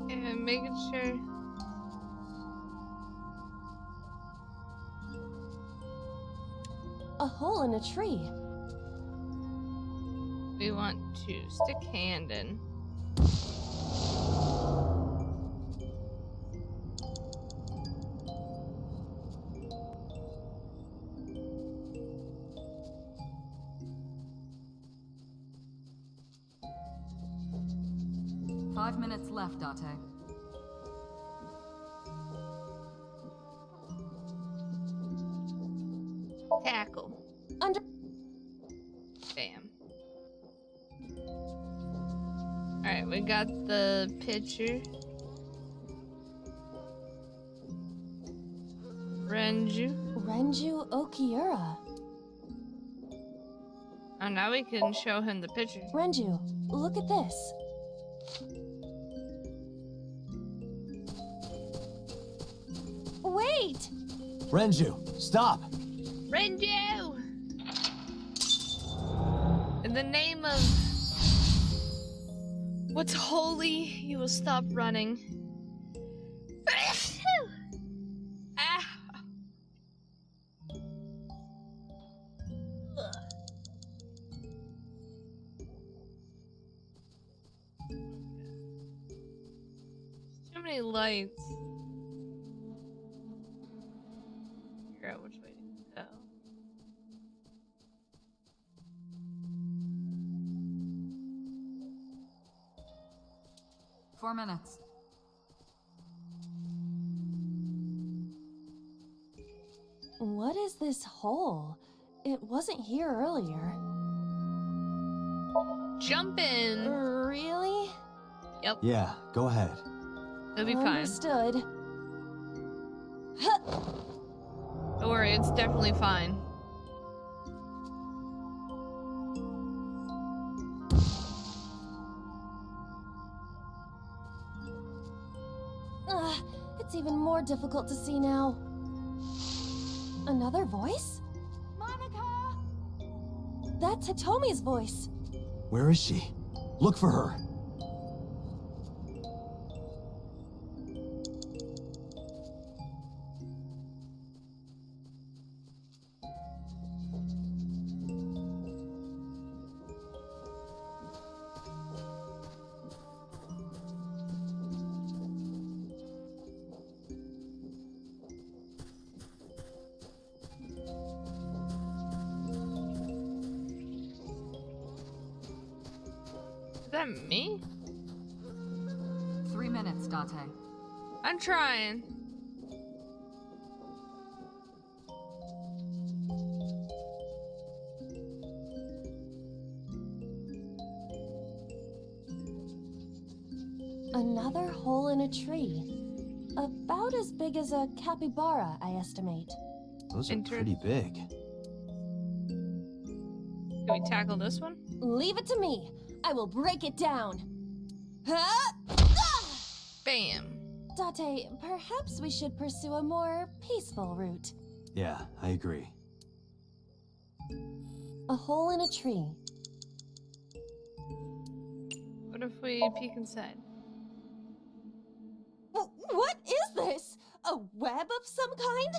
And making sure. A hole in a tree. We want to stick hand in. Five minutes left, Date. Tackle. Under. Bam. Alright, we got the picture. Renju Okiura. Oh, now we can show him the picture. Renju, look at this. Wait! Renju, stop! Renju! In the name of what's holy, you will stop running. Ah. Too many lights. Figure out which way to go. 4 minutes. What is this hole? It wasn't here earlier. Jump in. Really? Yep. Yeah, go ahead. It'll be fine. Understood. Don't worry, it's definitely fine. It's even more difficult to see now. Another voice? Monica! That's Hitomi's voice. Where is she? Look for her. Is that me? 3 minutes, Date. I'm trying. Another hole in a tree. About as big as a capybara, I estimate. Those are pretty big. Can we tackle this one? Leave it to me. I will break it down. Bam. Date, perhaps we should pursue a more peaceful route. Yeah, I agree. A hole in a tree. What if we peek inside? What is this? A web of some kind?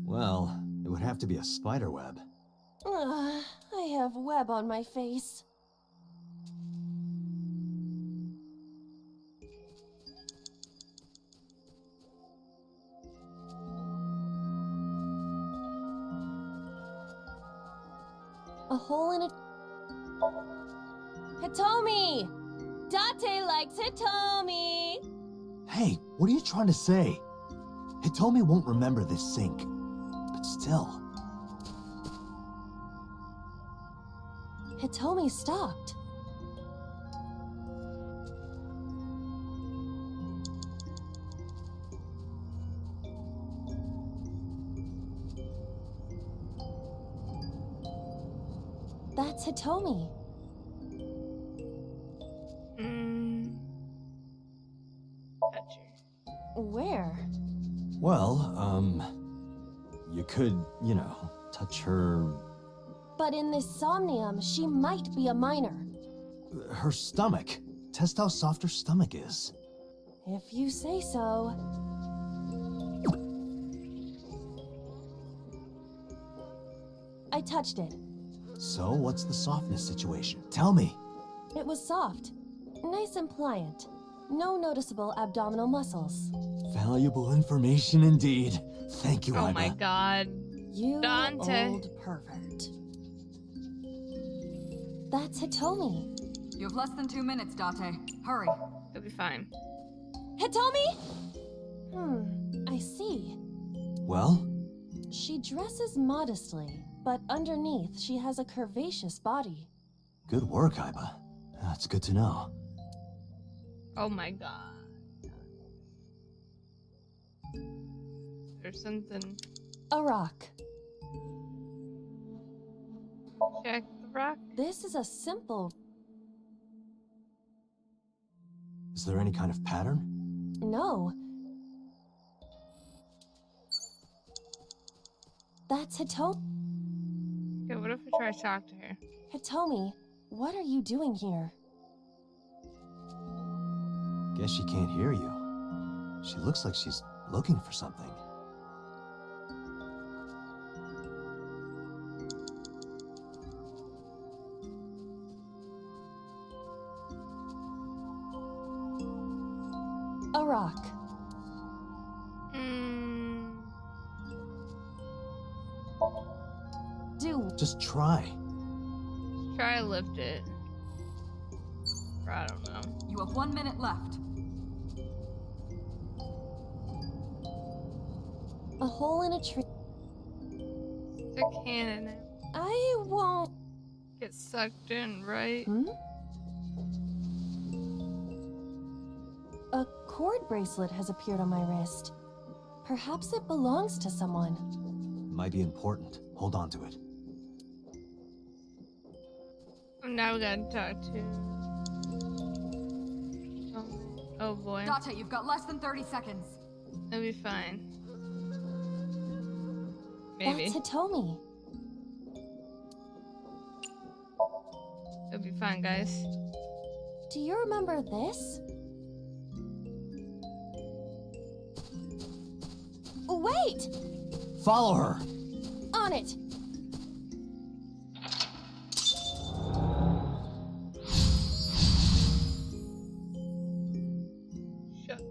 Well, it would have to be a spider web. I have web on my face. hole in a... Hitomi! Date likes Hitomi! Hey, what are you trying to say? Hitomi won't remember this sink. But still... Hitomi stopped. That's Hitomi. Where? Well, you could, you know, touch her... But in this Somnium, she might be a minor. her stomach. Test how soft her stomach is. If you say so. I touched it. So, what's the softness situation? Tell me. It was soft. Nice and pliant. No noticeable abdominal muscles. Valuable information indeed. Thank you, Oh Iba. my god. You Dante. old pervert. That's Hitomi. You have less than 2 minutes, Date. Hurry. It'll be fine. Hitomi? I see. Well? She dresses modestly, but underneath she has a curvaceous body. Good work, Iba. That's good to know. Oh my god. There's something. A rock. Check the rock. This is a simple... Is there any kind of pattern? No. That's Hitomi. Okay, what if I try to talk to her? Hitomi, what are you doing here? Guess she can't hear you. She looks like she's looking for something. A rock. Do. Just try. Try to lift it. Or I don't know. You have 1 minute left. A hole in a tree. Stick hand in it. I won't... Get sucked in, right? A cord bracelet has appeared on my wrist. Perhaps it belongs to someone. Might be important. Hold on to it. Now we gotta talk to. Oh boy. Date, you've got less than 30 seconds. It'll be fine. Maybe. That's Hitomi. It'll be fine, guys. Do you remember this? Wait! Follow her! On it! Shuck.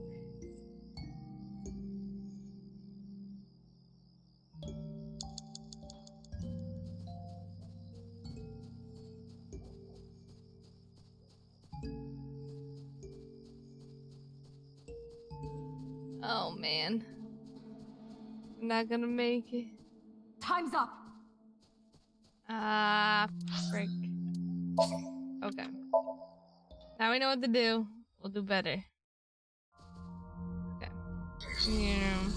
Oh man. I'm not gonna make it. Time's up. Ah, frick. Okay. Now we know what to do. We'll do better. Okay. Yeah.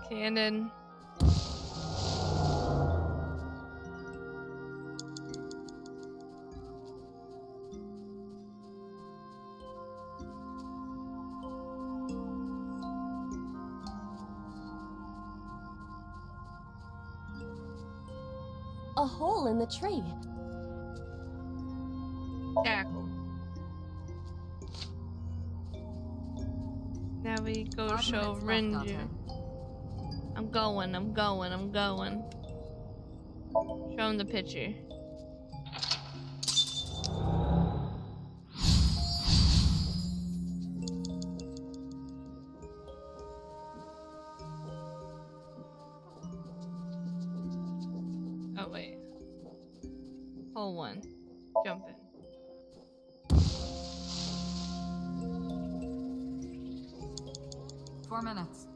Cannon. A hole in the tree. Tackle. Now we go show Renju. I'm going. Show him the picture. Oh, wait. Hold one. Jump in. 4 minutes.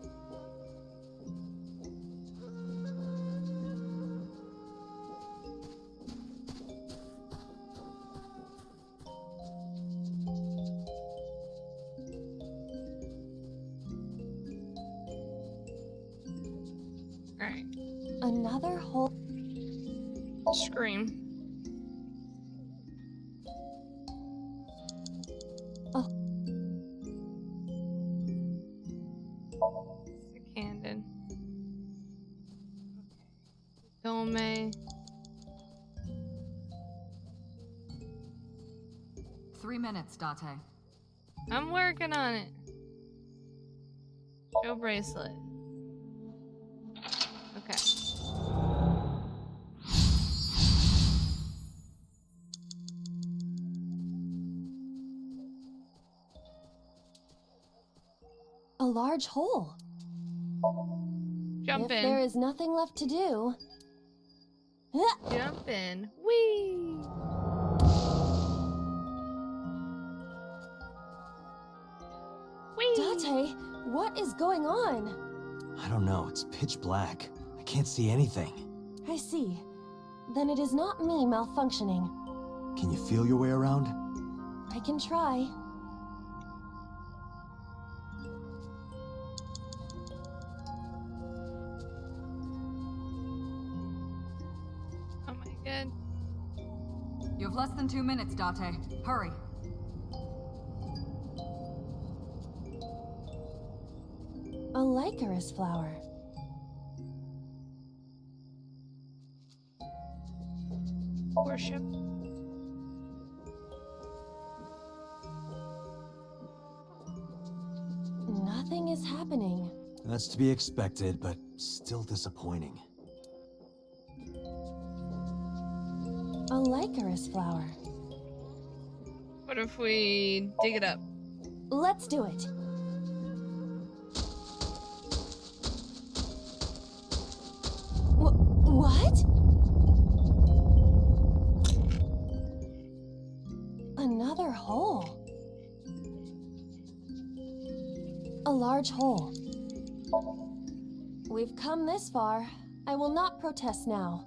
Alright. Another hole. Scream. Oh. Candon. Dome. 3 minutes, Date. I'm working on it. Show bracelet. Okay. A large hole. Jump if in. there is nothing left to do. Jump in. Whee! Whee! Date, what is going on? I don't know, it's pitch black. I can't see anything. I see. Then it is not me malfunctioning. Can you feel your way around? I can try. Oh my god. You have less than 2 minutes, Date. Hurry. A licorice flower. Worship. Nothing is happening. That's to be expected, but still disappointing. A licorice flower. What if we dig it up? Let's do it. What? Another hole. A large hole. We've come this far. I will not protest now.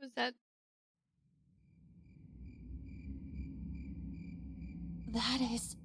Was that? That is...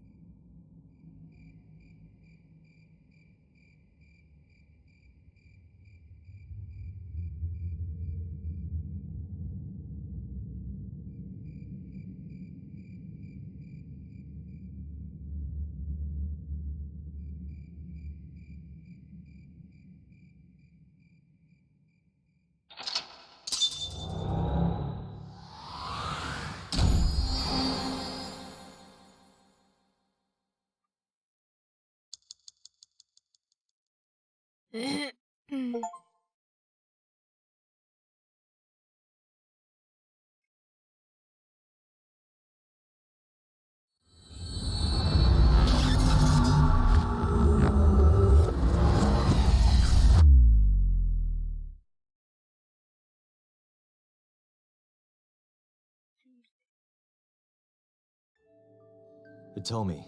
Hitomi,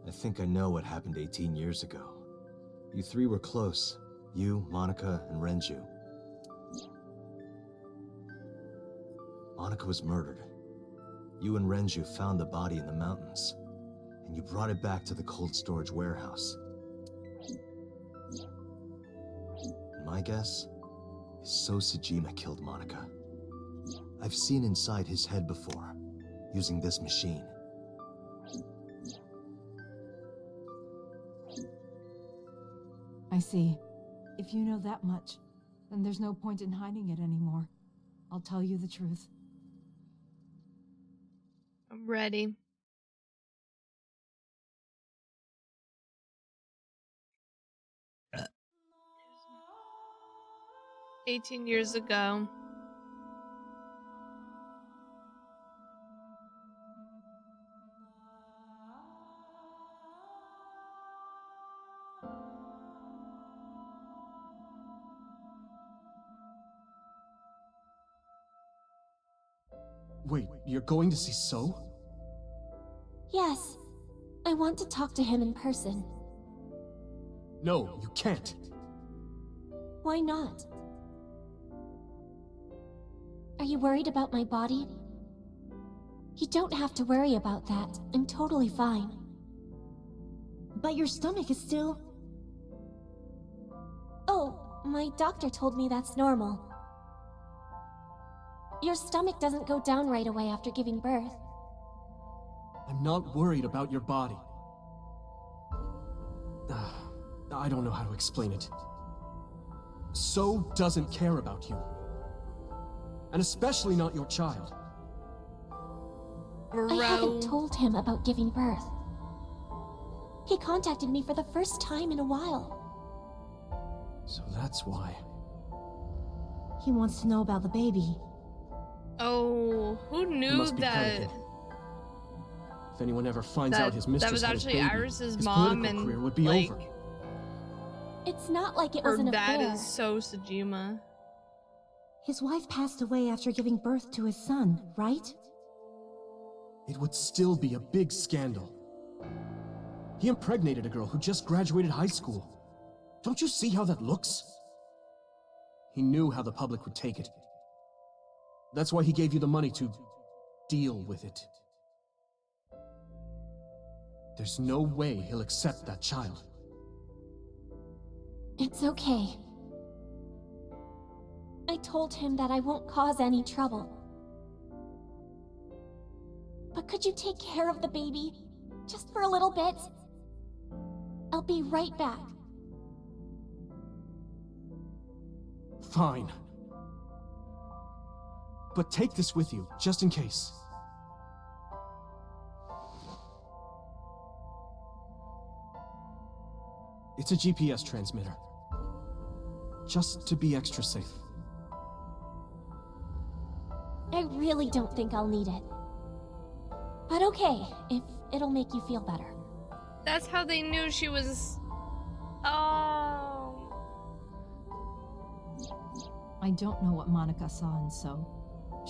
I think I know what happened 18 years ago. You three were close. You, Monica, and Renju. Monica was murdered. You and Renju found the body in the mountains, and you brought it back to the cold storage warehouse. And my guess is Sosajima killed Monica. I've seen inside his head before, using this machine. I see. If you know that much, then there's no point in hiding it anymore. I'll tell you the truth. I'm ready. Uh. 18 years ago. Wait, you're going to see So? Yes. I want to talk to him in person. No, you can't. Why not? Are you worried about my body? You don't have to worry about that. I'm totally fine. But your stomach is still... Oh, my doctor told me that's normal. Your stomach doesn't go down right away after giving birth. I'm not worried about your body. I don't know how to explain it. So doesn't care about you. And especially not your child. I haven't told him about giving birth. He contacted me for the first time in a while. So that's why. He wants to know about the baby. Oh, who knew that? If anyone ever finds out his mistress that was actually had a baby, Iris's his mom, political and career would be like, over. It's not like it her was an dad affair. is so Sejima. His wife passed away after giving birth to his son, right? It would still be a big scandal. He impregnated a girl who just graduated high school. Don't you see how that looks? He knew how the public would take it. That's why he gave you the money to deal with it. There's no way he'll accept that child. It's okay. I told him that I won't cause any trouble. But could you take care of the baby? Just for a little bit? I'll be right back. Fine. But take this with you, just in case. It's a GPS transmitter. Just to be extra safe. I really don't think I'll need it. But okay, if it'll make you feel better. That's how they knew she was... Oh... I don't know what Monica saw in So.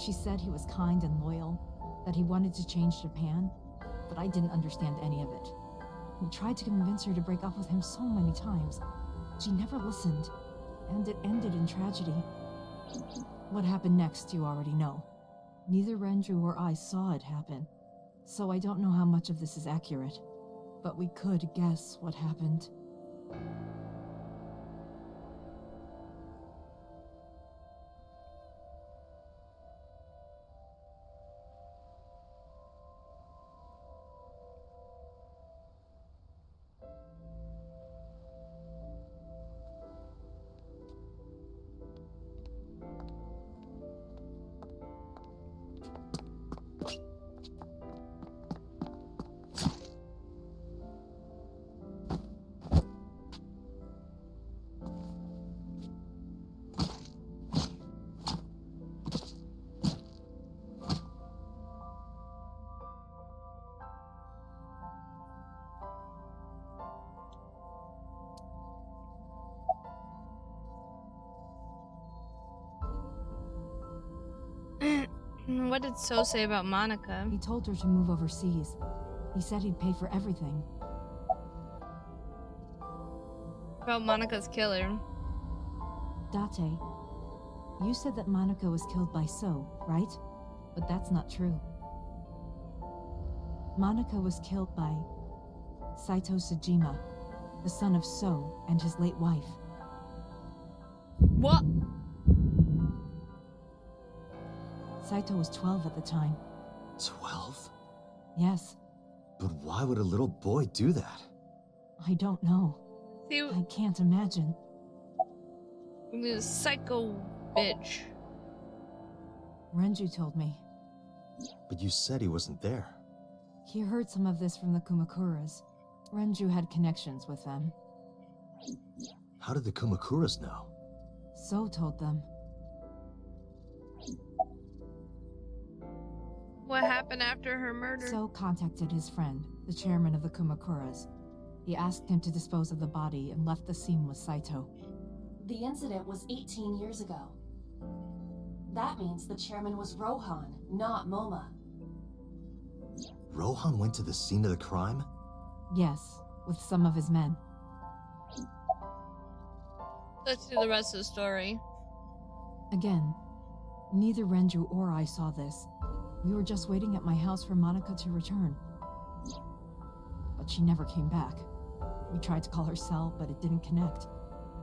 She said he was kind and loyal, that he wanted to change Japan, but I didn't understand any of it. We tried to convince her to break up with him so many times. She never listened, and it ended in tragedy. What happened next, you already know. Neither Renju or I saw it happen, so I don't know how much of this is accurate, but we could guess what happened. What did So say about Monica? He told her to move overseas. He said he'd pay for everything. About Monica's killer. Date, you said that Monica was killed by So, right? But that's not true. Monica was killed by Saito Sejima, the son of So and his late wife. What? Saito was 12 at the time. 12? Yes. But why would a little boy do that? I don't know. See, I can't imagine. this psycho bitch. Renju told me. But you said he wasn't there. He heard some of this from the Kumakuras. Renju had connections with them. How did the Kumakuras know? So told them. What happened after her murder? So contacted his friend, the chairman of the Kumakuras. He asked him to dispose of the body and left the scene with Saito. The incident was 18 years ago. That means the chairman was Rohan, not Moma. Rohan went to the scene of the crime? Yes, with some of his men. Let's do the rest of the story. Again, neither Renju or I saw this. We were just waiting at my house for Monica to return. But she never came back. We tried to call her cell, but it didn't connect.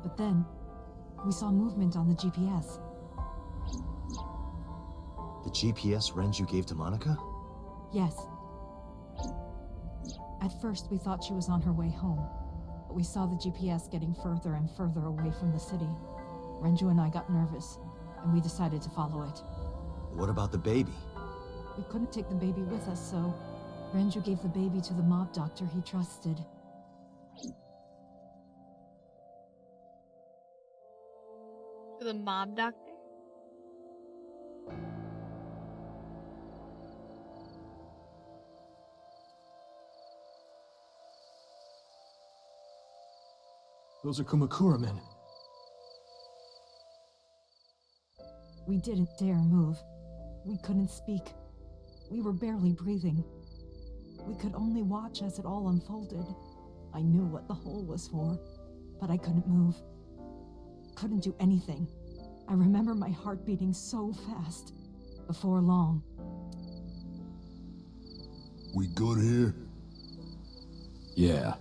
But then, we saw movement on the GPS. The GPS Renju gave to Monica? Yes. At first, we thought she was on her way home, but we saw the GPS getting further and further away from the city. Renju and I got nervous, and we decided to follow it. What about the baby? We couldn't take the baby with us, so Renju gave the baby to the mob doctor he trusted. To the mob doctor? Those are Kumakura men. We didn't dare move. We couldn't speak. We were barely breathing. We could only watch as it all unfolded. I knew what the hole was for, but I couldn't move. Couldn't do anything. I remember my heart beating so fast. Before long. We good here? Yeah.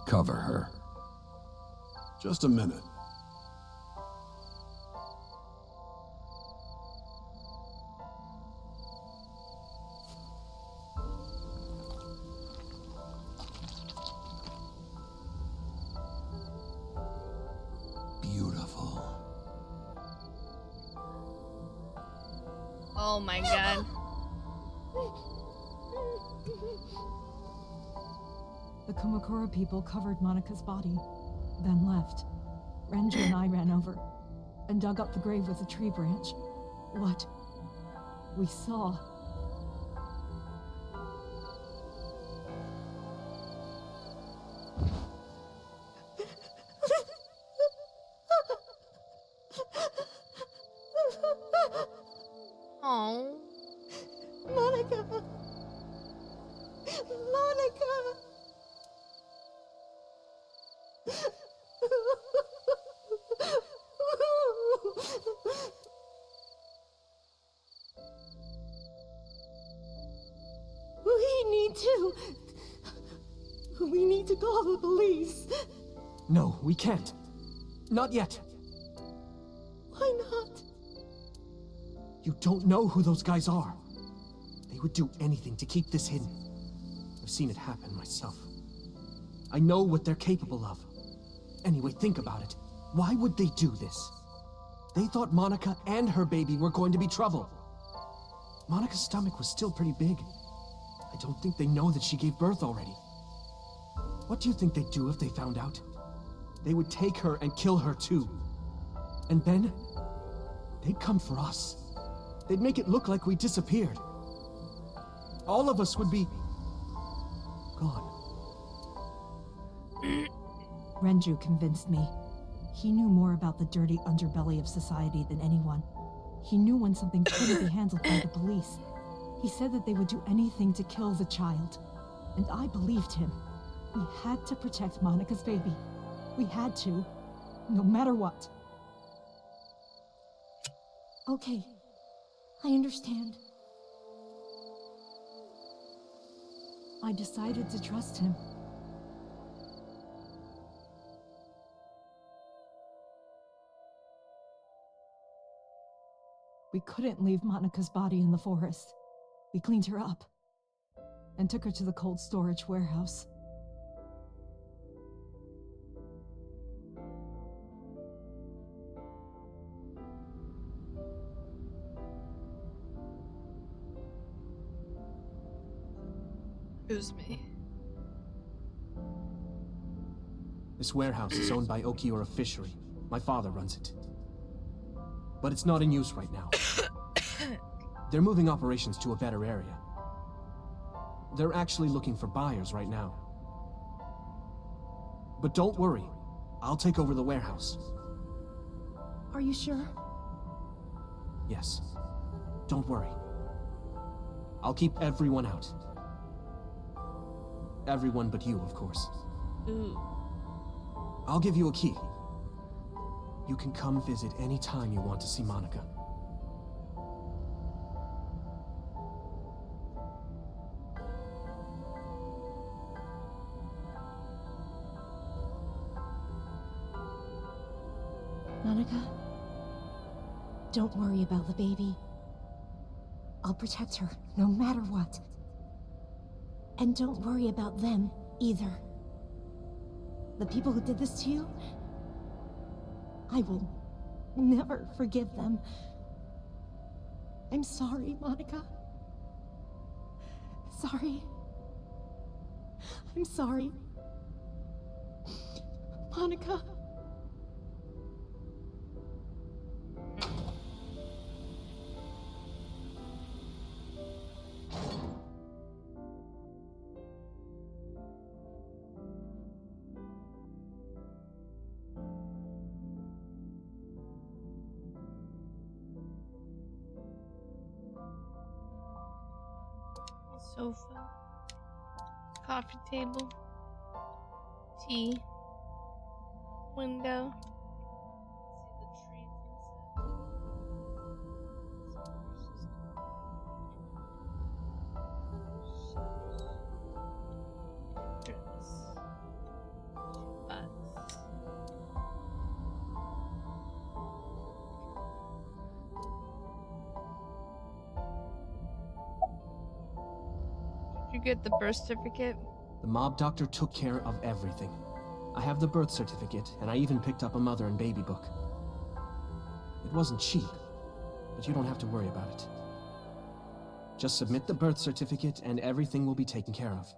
Cover her. Just a minute. Beautiful. Oh my god. The Kumakura people covered Monica's body, then left. Renju and I ran over and dug up the grave with a tree branch. What we saw. Oh. Monica! Monica! We need to call the police. No, we can't. Not yet. Why not? You don't know who those guys are. They would do anything to keep this hidden. I've seen it happen myself. I know what they're capable of. Anyway, think about it. Why would they do this? They thought Monica and her baby were going to be trouble. Monica's stomach was still pretty big. I don't think they know that she gave birth already. What do you think they'd do if they found out? They would take her and kill her too. And then, they'd come for us. They'd make it look like we disappeared. All of us would be gone. Renju convinced me. He knew more about the dirty underbelly of society than anyone. He knew when something couldn't be handled by the police. He said that they would do anything to kill the child. And I believed him. We had to protect Monica's baby. We had to, no matter what. Okay, I understand. I decided to trust him. We couldn't leave Monica's body in the forest. We cleaned her up and took her to the cold storage warehouse. Excuse me. This warehouse is owned by Okiura Fishery. My father runs it. But it's not in use right now. They're moving operations to a better area. They're actually looking for buyers right now. But don't worry, I'll take over the warehouse. Are you sure? Yes. Don't worry. I'll keep everyone out. Everyone but you, of course. Ooh. I'll give you a key. You can come visit any time you want to see Monica. Monica, don't worry about the baby. I'll protect her, no matter what. And don't worry about them, either. The people who did this to you, I will never forgive them. I'm sorry, Monica. Sorry. I'm sorry. Monica. Sofa, coffee table, tea, window. Did you get the birth certificate? The mob doctor took care of everything. I have the birth certificate, and I even picked up a mother and baby book. It wasn't cheap, but you don't have to worry about it. Just submit the birth certificate, and everything will be taken care of.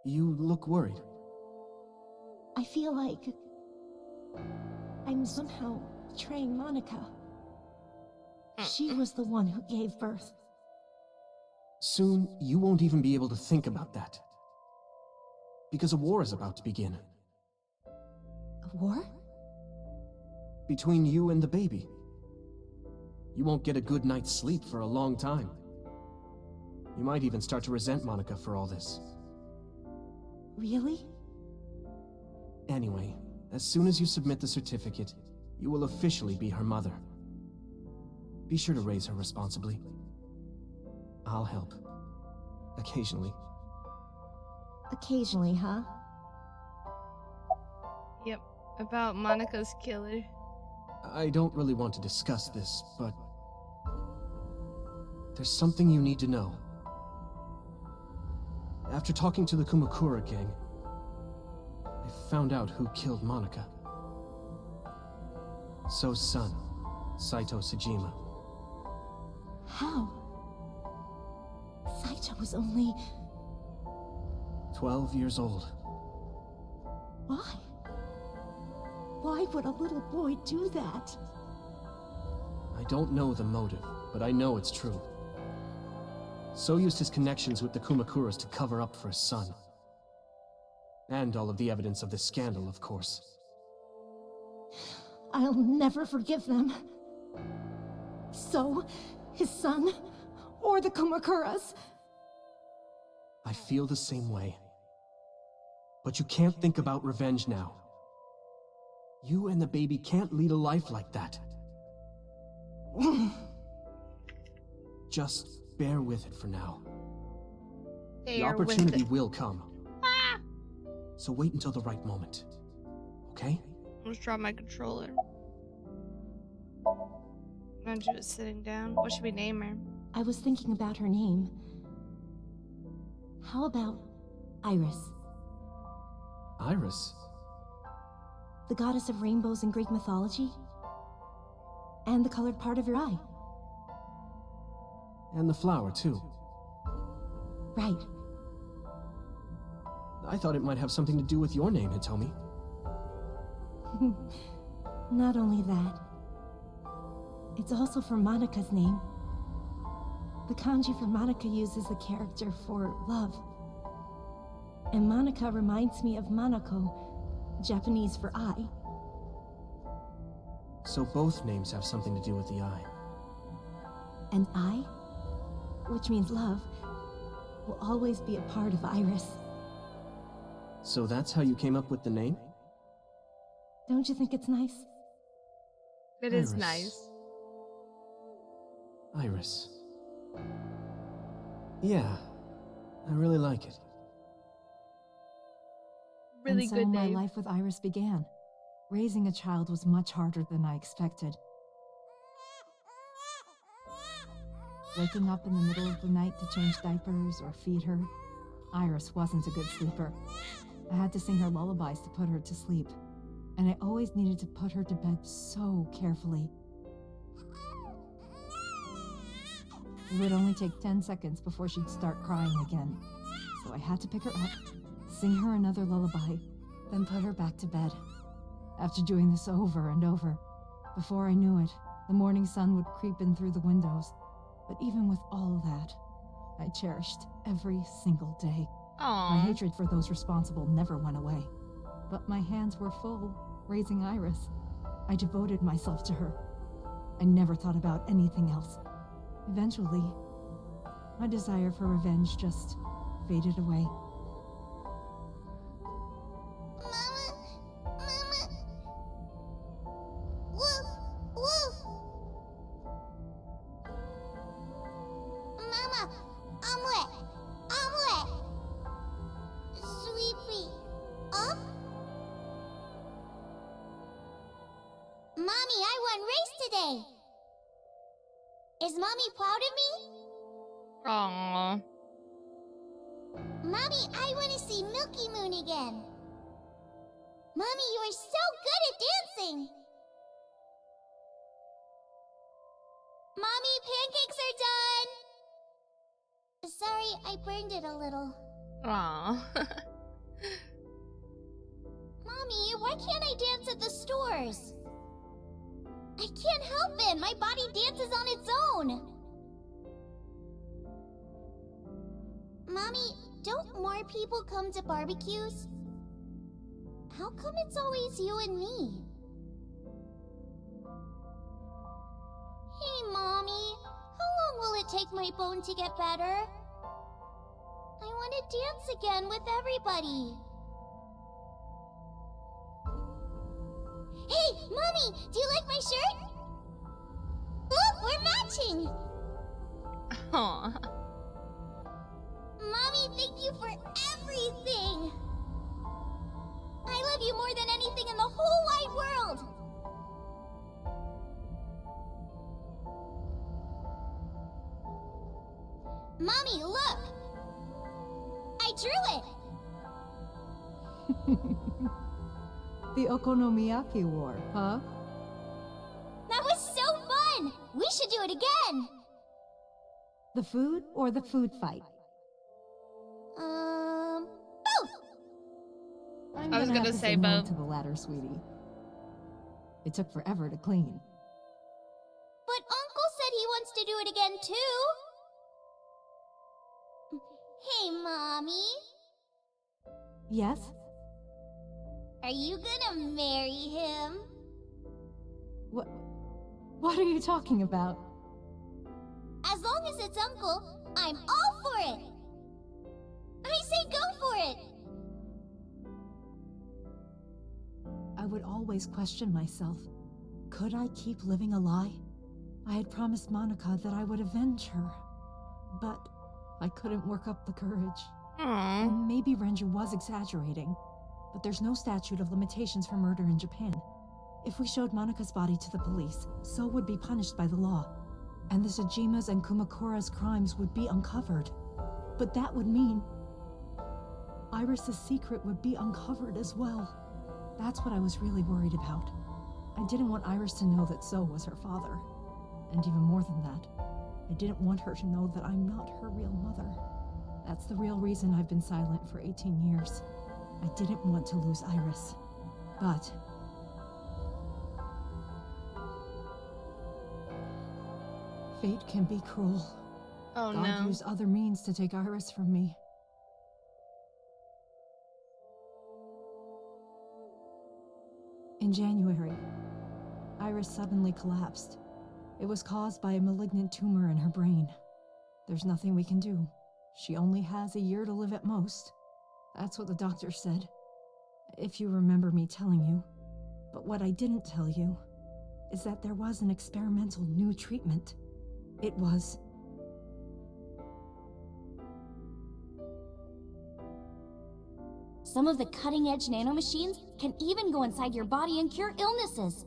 You look worried. I feel like I'm somehow betraying Monica. She was the one who gave birth. Soon, you won't even be able to think about that. Because a war is about to begin. A war? Between you and the baby. You won't get a good night's sleep for a long time. You might even start to resent Monica for all this. Really? Anyway, as soon as you submit the certificate, you will officially be her mother. Be sure to raise her responsibly. I'll help. Occasionally. Occasionally, huh? Yep, about Monica's killer. I don't really want to discuss this, but there's something you need to know. After talking to the Kumakura gang, I found out who killed Monica. So's son, Saito Sejima. How? Saito was only 12 years old. Why? Why would a little boy do that? I don't know the motive, but I know it's true. So used his connections with the Kumakuras to cover up for his son. And all of the evidence of this scandal, of course. I'll never forgive them. So, his son, or the Kumakuras. I feel the same way. But you can't think about revenge now. You and the baby can't lead a life like that. Just bear with it for now. The opportunity will come. Ah! So wait until the right moment. Okay? Let's drop my controller. Manju is sitting down. What should we name her? I was thinking about her name. How about Iris? Iris? The goddess of rainbows in Greek mythology? And the colored part of your eye. And the flower, too. Right. I thought it might have something to do with your name, Hitomi. Not only that, it's also for Monika's name. The kanji for Monika uses the character for love. And Monika reminds me of Monoko, Japanese for eye. So both names have something to do with the eye. And eye, which means love, will always be a part of Iris. So that's how you came up with the name? Don't you think it's nice? It is nice. Iris. Yeah, I really like it. Really and so good my name. life with Iris began. Raising a child was much harder than I expected. Waking up in the middle of the night to change diapers or feed her, Iris wasn't a good sleeper. I had to sing her lullabies to put her to sleep, and I always needed to put her to bed so carefully. It would only take 10 seconds before she'd start crying again, so I had to pick her up, sing her another lullaby, then put her back to bed. After doing this over and over, before I knew it, the morning sun would creep in through the windows. But even with all that, I cherished every single day. Aww. My hatred for those responsible never went away. But my hands were full, raising Iris. I devoted myself to her. I never thought about anything else. Eventually, my desire for revenge just faded away. Woof! Woof! Mama, I'm wet. I'm wet. Sweepy, up? Mommy, I won race today. Is Mommy proud of me? Aww. Mommy, I want to see Milky Moon again. Mommy, you are so good at dancing. Mommy, pancakes are done. Sorry, I burned it a little. Aww. Mommy, why can't I dance at the stores? I can't help it. My body dances on its own. Mommy, don't more people come to barbecues? How come it's always you and me? Hey, Mommy. How long will it take my bone to get better? I want to dance again with everybody. Hey, Mommy! Do you like my shirt? Look, we're matching! Aww. Mommy, thank you for everything! I love you more than anything in the whole wide world! Mommy, look! I drew it! The Okonomiyaki War, huh? That was so fun! We should do it again! The food or the food fight? Both! I'm I was gonna gonna have to say no both. to the latter, sweetie. It took forever to clean. But Uncle said he wants to do it again too! Hey, Mommy. Yes? Are you gonna marry him? What are you talking about? As long as it's Uncle, I'm all for it! I say go for it! I would always question myself. Could I keep living a lie? I had promised Monika that I would avenge her. But I couldn't work up the courage. Aww. And maybe Renju was exaggerating, but there's no statute of limitations for murder in Japan. If we showed Monika's body to the police, so would be punished by the law. And the Sajima's and Kumakura's crimes would be uncovered. But that would mean Iris's secret would be uncovered as well. That's what I was really worried about. I didn't want Iris to know that So was her father. And even more than that, I didn't want her to know that I'm not her real mother. That's the real reason I've been silent for 18 years. I didn't want to lose Iris. But fate can be cruel. Oh, God no. used other means to take Iris from me. In January, Iris suddenly collapsed. It was caused by a malignant tumor in her brain. There's nothing we can do. She only has a year to live at most. That's what the doctor said, if you remember me telling you. But what I didn't tell you is that there was an experimental new treatment. It was... Some of the cutting-edge nanomachines can even go inside your body and cure illnesses.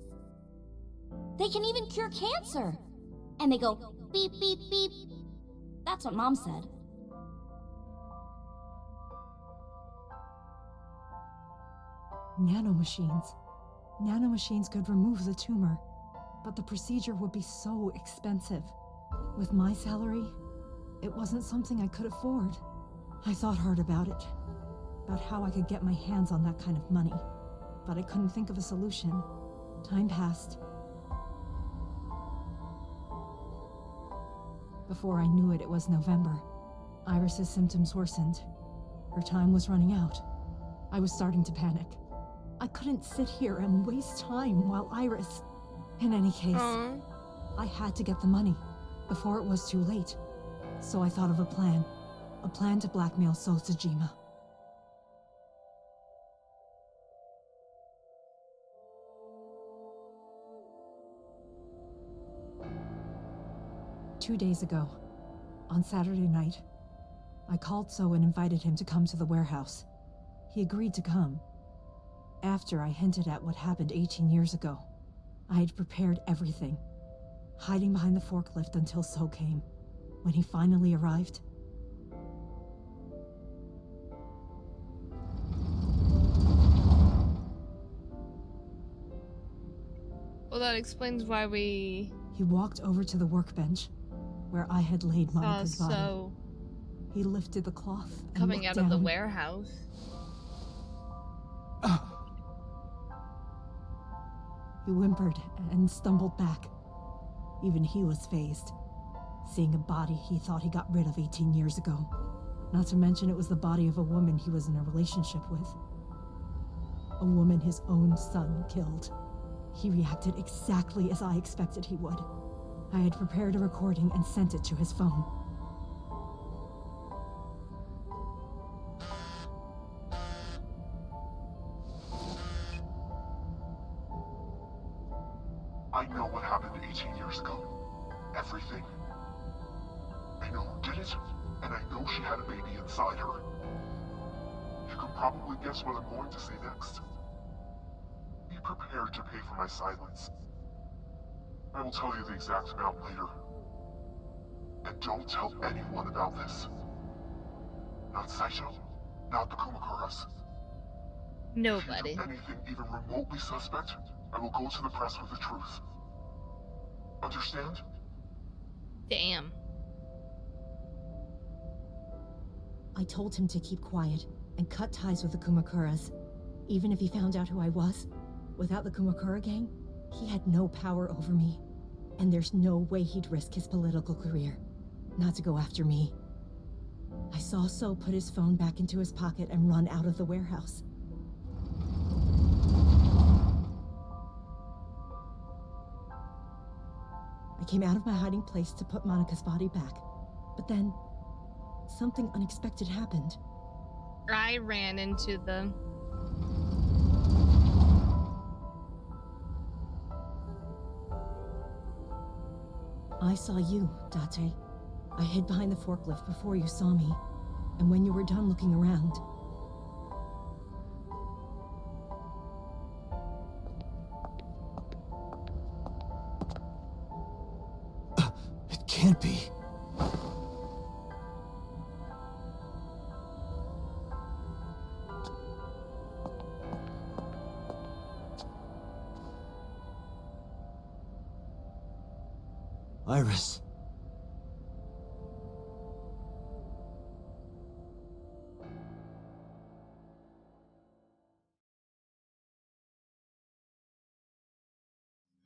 They can even cure cancer. And they go beep, beep, beep. That's what Mom said. Nanomachines. Nanomachines could remove the tumor, but the procedure would be so expensive. With my salary, it wasn't something I could afford. I thought hard about it, about how I could get my hands on that kind of money, but I couldn't think of a solution. Time passed. Before I knew it, it was November. Iris's symptoms worsened. Her time was running out. I was starting to panic. I couldn't sit here and waste time while Iris... In any case, I had to get the money before it was too late. So I thought of a plan to blackmail Sosajima. Two days ago, on Saturday night, I called So and invited him to come to the warehouse. He agreed to come. After I hinted at what happened 18 years ago, I had prepared everything, hiding behind the forklift until So came. When he finally arrived, Well, that explains why we... He walked over to the workbench, where I had laid Monica's body. So he lifted the cloth and coming looked out of the down. warehouse. He whimpered and stumbled back. Even he was fazed, seeing a body he thought he got rid of 18 years ago. Not to mention it was the body of a woman he was in a relationship with. A woman his own son killed. He reacted exactly as I expected he would. I had prepared a recording and sent it to his phone. I know what happened 18 years ago. Everything. I know who did it, and I know she had a baby inside her. You can probably guess what I'm going to say next. Be prepared to pay for my silence. I will tell you the exact amount later. And don't tell anyone about this. Not Saito, not the Kumakuras. Nobody. If you do anything even remotely suspect, I will go to the press with the truth. Understand? Damn. I told him to keep quiet and cut ties with the Kumakuras. Even if he found out who I was, without the Kumakura gang, he had no power over me. And there's no way he'd risk his political career, not to go after me. I saw So put his phone back into his pocket and run out of the warehouse. I came out of my hiding place to put Monica's body back, but then something unexpected happened. I ran into the... I saw you, Date. I hid behind the forklift before you saw me, and when you were done looking around... It can't be. Iris.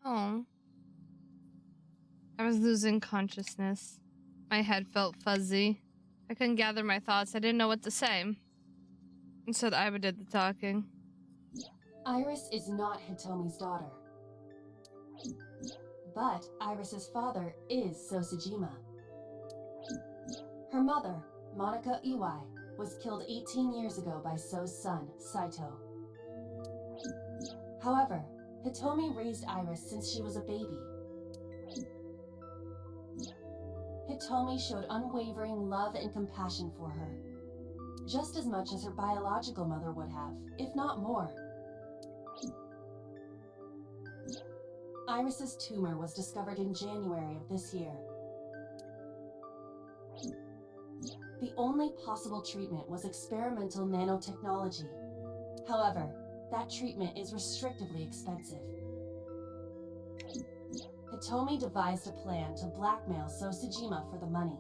Oh. I was losing consciousness. My head felt fuzzy. I couldn't gather my thoughts. I didn't know what to say. Instead, Iba did the talking. Iris is not Hitomi's daughter. But Iris's father is Sosajima. Her mother, Monica Iwai, was killed 18 years ago by So's son, Saito. However, Hitomi raised Iris since she was a baby. Hitomi showed unwavering love and compassion for her, just as much as her biological mother would have, if not more. Iris's tumor was discovered in January of this year. The only possible treatment was experimental nanotechnology. However, that treatment is restrictively expensive. Hitomi devised a plan to blackmail Sosajima for the money.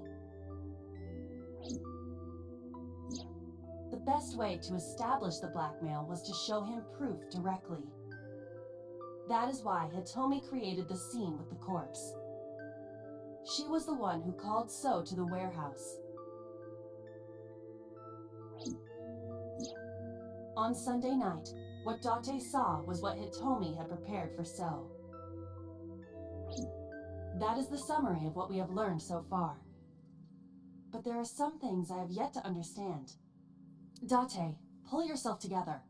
The best way to establish the blackmail was to show him proof directly. That is why Hitomi created the scene with the corpse. She was the one who called So to the warehouse. On Sunday night, what Date saw was what Hitomi had prepared for So. That is the summary of what we have learned so far. But there are some things I have yet to understand. Date, pull yourself together.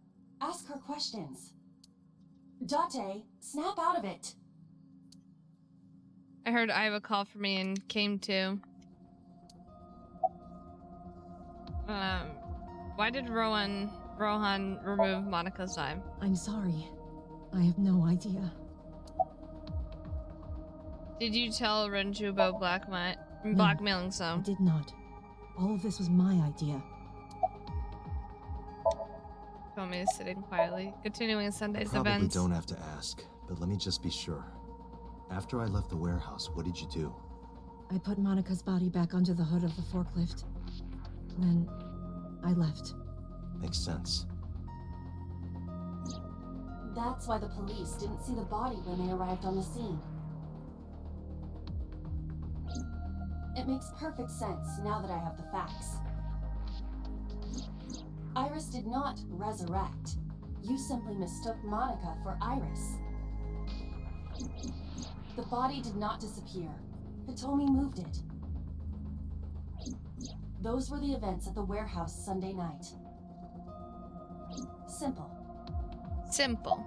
Ask her questions. Date, snap out of it. I heard Iva call for me and came to. Why did Rohan remove Monica's time? I'm sorry. I have no idea. Did you tell Renju about blackmailing So? I did not. All of this was my idea. Tomi is sitting quietly, continuing Sunday's Probably events. don't have to ask, but let me just be sure. After I left the warehouse, what did you do? I put Monica's body back onto the hood of the forklift. Then I left. Makes sense. That's why the police didn't see the body when they arrived on the scene. It makes perfect sense now that I have the facts. Iris did not resurrect. You simply mistook Monica for Iris. The body did not disappear. Hitomi moved it. Those were the events at the warehouse Sunday night. Simple. Simple.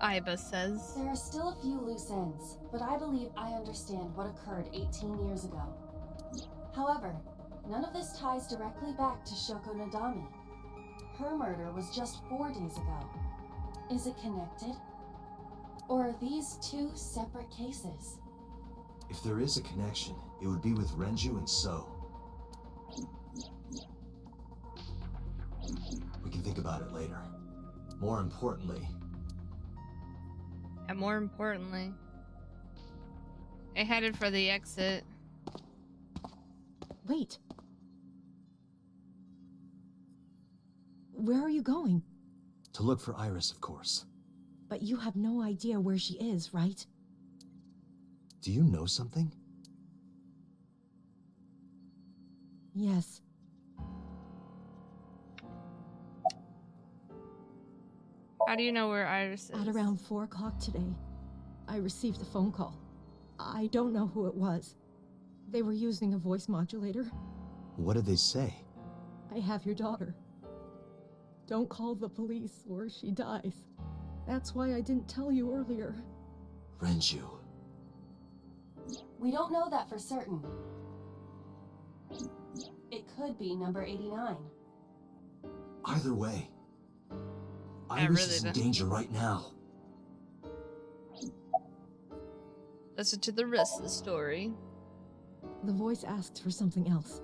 Iba says. There are still a few loose ends, but I believe I understand what occurred 18 years ago. However, none of this ties directly back to Shoko Nadami. Her murder was just 4 days ago. Is it connected? Or are these two separate cases? If there is a connection, it would be with Renju and So. We can think about it later. More importantly... And more importantly... I headed for the exit. Wait. Where are you going? To look for Iris, of course. But you have no idea where she is, right? Do you know something? Yes. How do you know where Iris is? At around 4 o'clock today, I received a phone call. I don't know who it was. They were using a voice modulator. What did they say? I have your daughter. Don't call the police or she dies. That's why I didn't tell you earlier. Renju. We don't know that for certain. It could be number 89. Either way, Iris is in danger right now. Listen to the rest of the story. The voice asked for something else.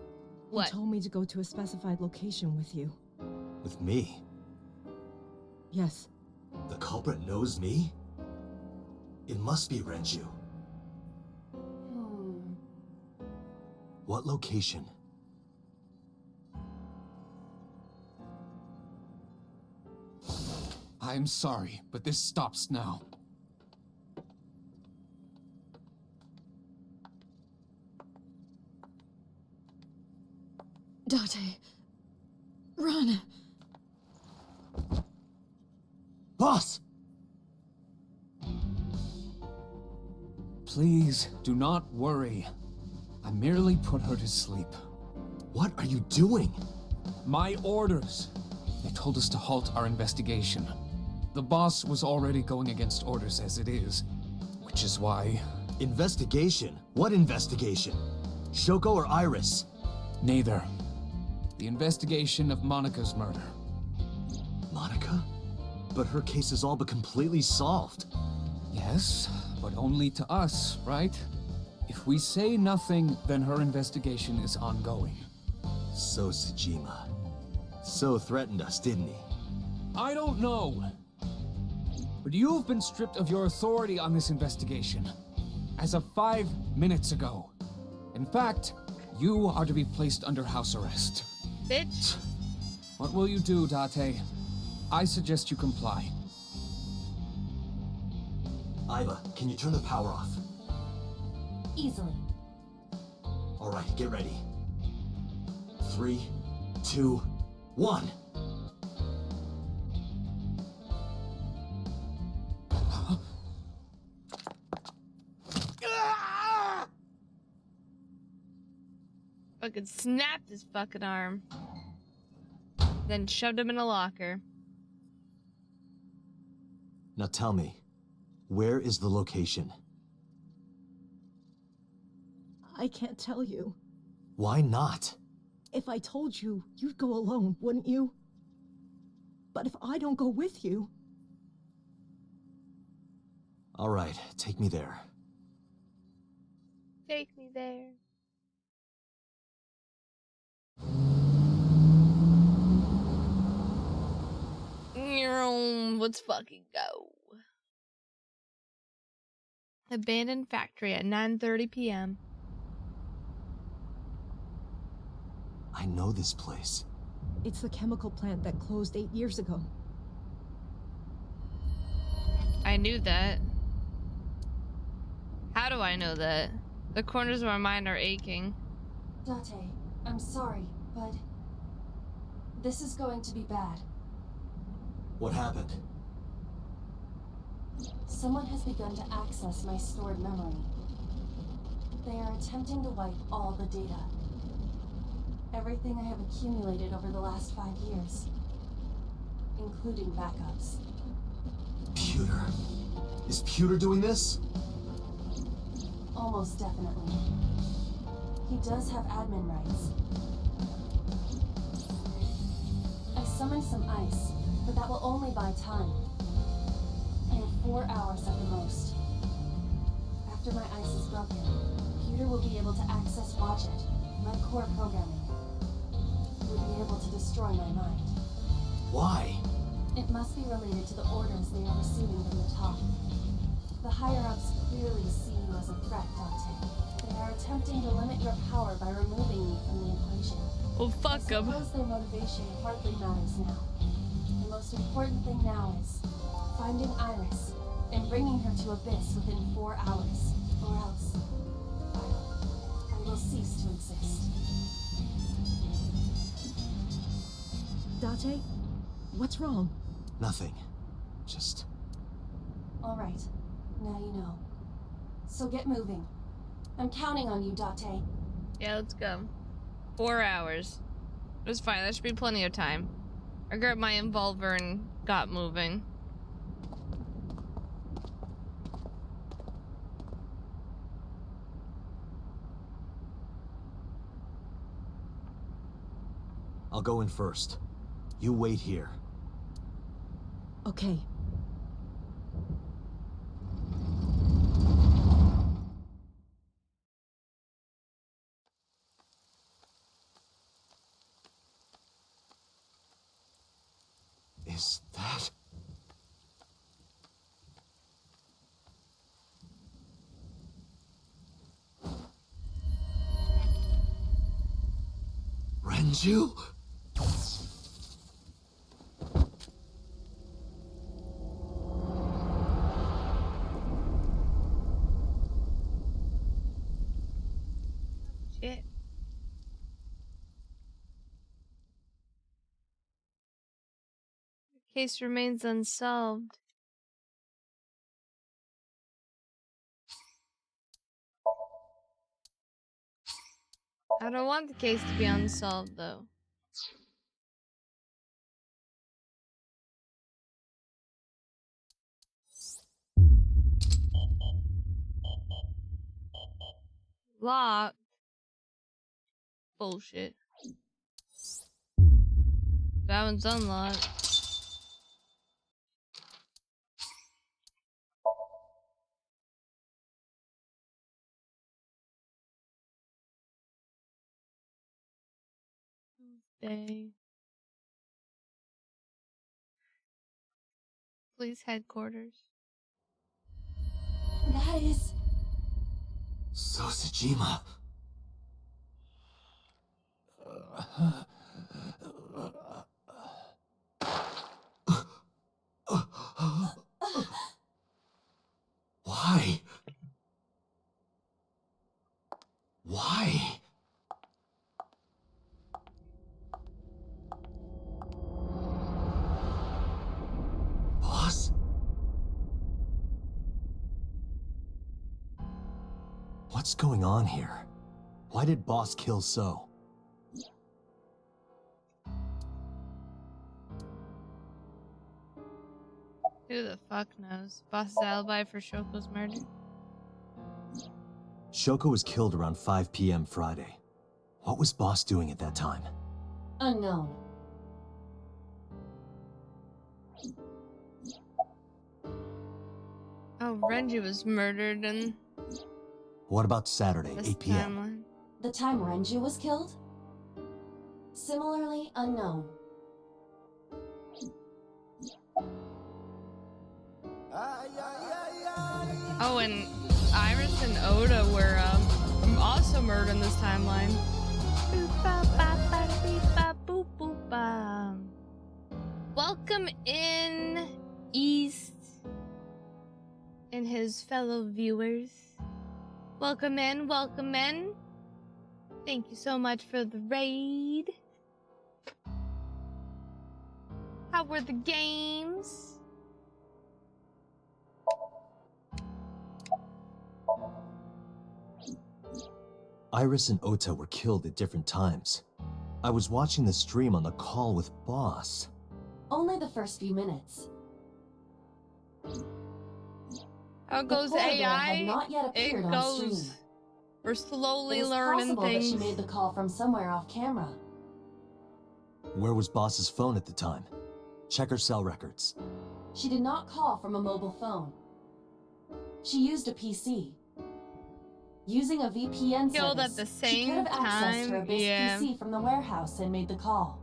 What? He told me to go to a specified location with you. With me? Yes. The culprit knows me? It must be Renju. What location? I'm sorry, but this stops now. Date. Run. Boss! Please, do not worry. I merely put her to sleep. What are you doing? My orders. They told us to halt our investigation. The boss was already going against orders as it is, which is why... Investigation? What investigation? Shoko or Iris? Neither. The investigation of Monika's murder. Monika? But her case is all but completely solved. Yes, but only to us, right? If we say nothing, then her investigation is ongoing. So Sejima. So threatened us, didn't he? I don't know. But you've been stripped of your authority on this investigation. As of 5 minutes ago. In fact, you are to be placed under house arrest. Bitch. What will you do, Date? I suggest you comply. Iva, can you turn the power off? Easily. All right, get ready. 3, 2, 1. Fucking snapped his fucking arm. Then shoved him in a locker. Now tell me, where is the location? I can't tell you. Why not? If I told you, you'd go alone, wouldn't you? But if I don't go with you... All right, take me there. Take me there. Let's fucking go. Abandoned factory at 9:30 p.m. I know this place. It's the chemical plant that closed 8 years ago. I knew that. How do I know that? The corners of my mind are aching. Date, I'm sorry, but this is going to be bad. What happened? Someone has begun to access my stored memory. They are attempting to wipe all the data. Everything I have accumulated over the last 5 years, including backups. Pewter. Is Pewter doing this? Almost definitely. He does have admin rights. I summoned some ice, but that will only buy time. I have 4 hours at the most. After my ice is broken, Pewter will be able to access Watch It, my core programming. He will be able to destroy my mind. Why? It must be related to the orders they are receiving from the top. The higher-ups clearly see you as a threat, Date. They are attempting to limit your power by removing me from the equation. Oh, fuck them. I suppose their motivation hardly matters now. The most important thing now is finding Iris and bringing her to Abyss within 4 hours, or else I will cease to exist. Date? What's wrong? Nothing. Just... All right, now you know. So get moving. I'm counting on you, Date. Yeah, let's go. 4 hours. It was fine. That should be plenty of time. I grabbed my involver and got moving. I'll go in first. You wait here. Okay. Is that... Renju? Shit. Case remains unsolved. I don't want the case to be unsolved, though. Locked. Bullshit. That one's unlocked. Tuesday. Police headquarters. That is... Sosajima. Why? Why? Boss? What's going on here? Why did Boss kill So? Who the fuck knows? Boss's alibi for Shoko's murder? Shoko was killed around 5 p.m. Friday. What was Boss doing at that time? Unknown. Oh, Renji was murdered and... What about Saturday, 8 p.m.? Timeline. The time Renju was killed? Similarly unknown. Oh, and Iris and Oda were also murdered in this timeline. Welcome in, East, and his fellow viewers. Welcome in, welcome in. Thank you so much for the raid. How were the games? Iris and Ota were killed at different times. I was watching the stream on the call with Boss. Only the first few minutes. How The goes polar bear AI? had not yet It appeared on goes. stream. We're slowly It is learning possible things. that she made the call from somewhere off camera. Where was Boss's phone at the time? Check her cell records. She did not call from a mobile phone. She used a PC. Using a VPN Killed service, at the she could same have accessed her time, base yeah. PC from the warehouse and made the call.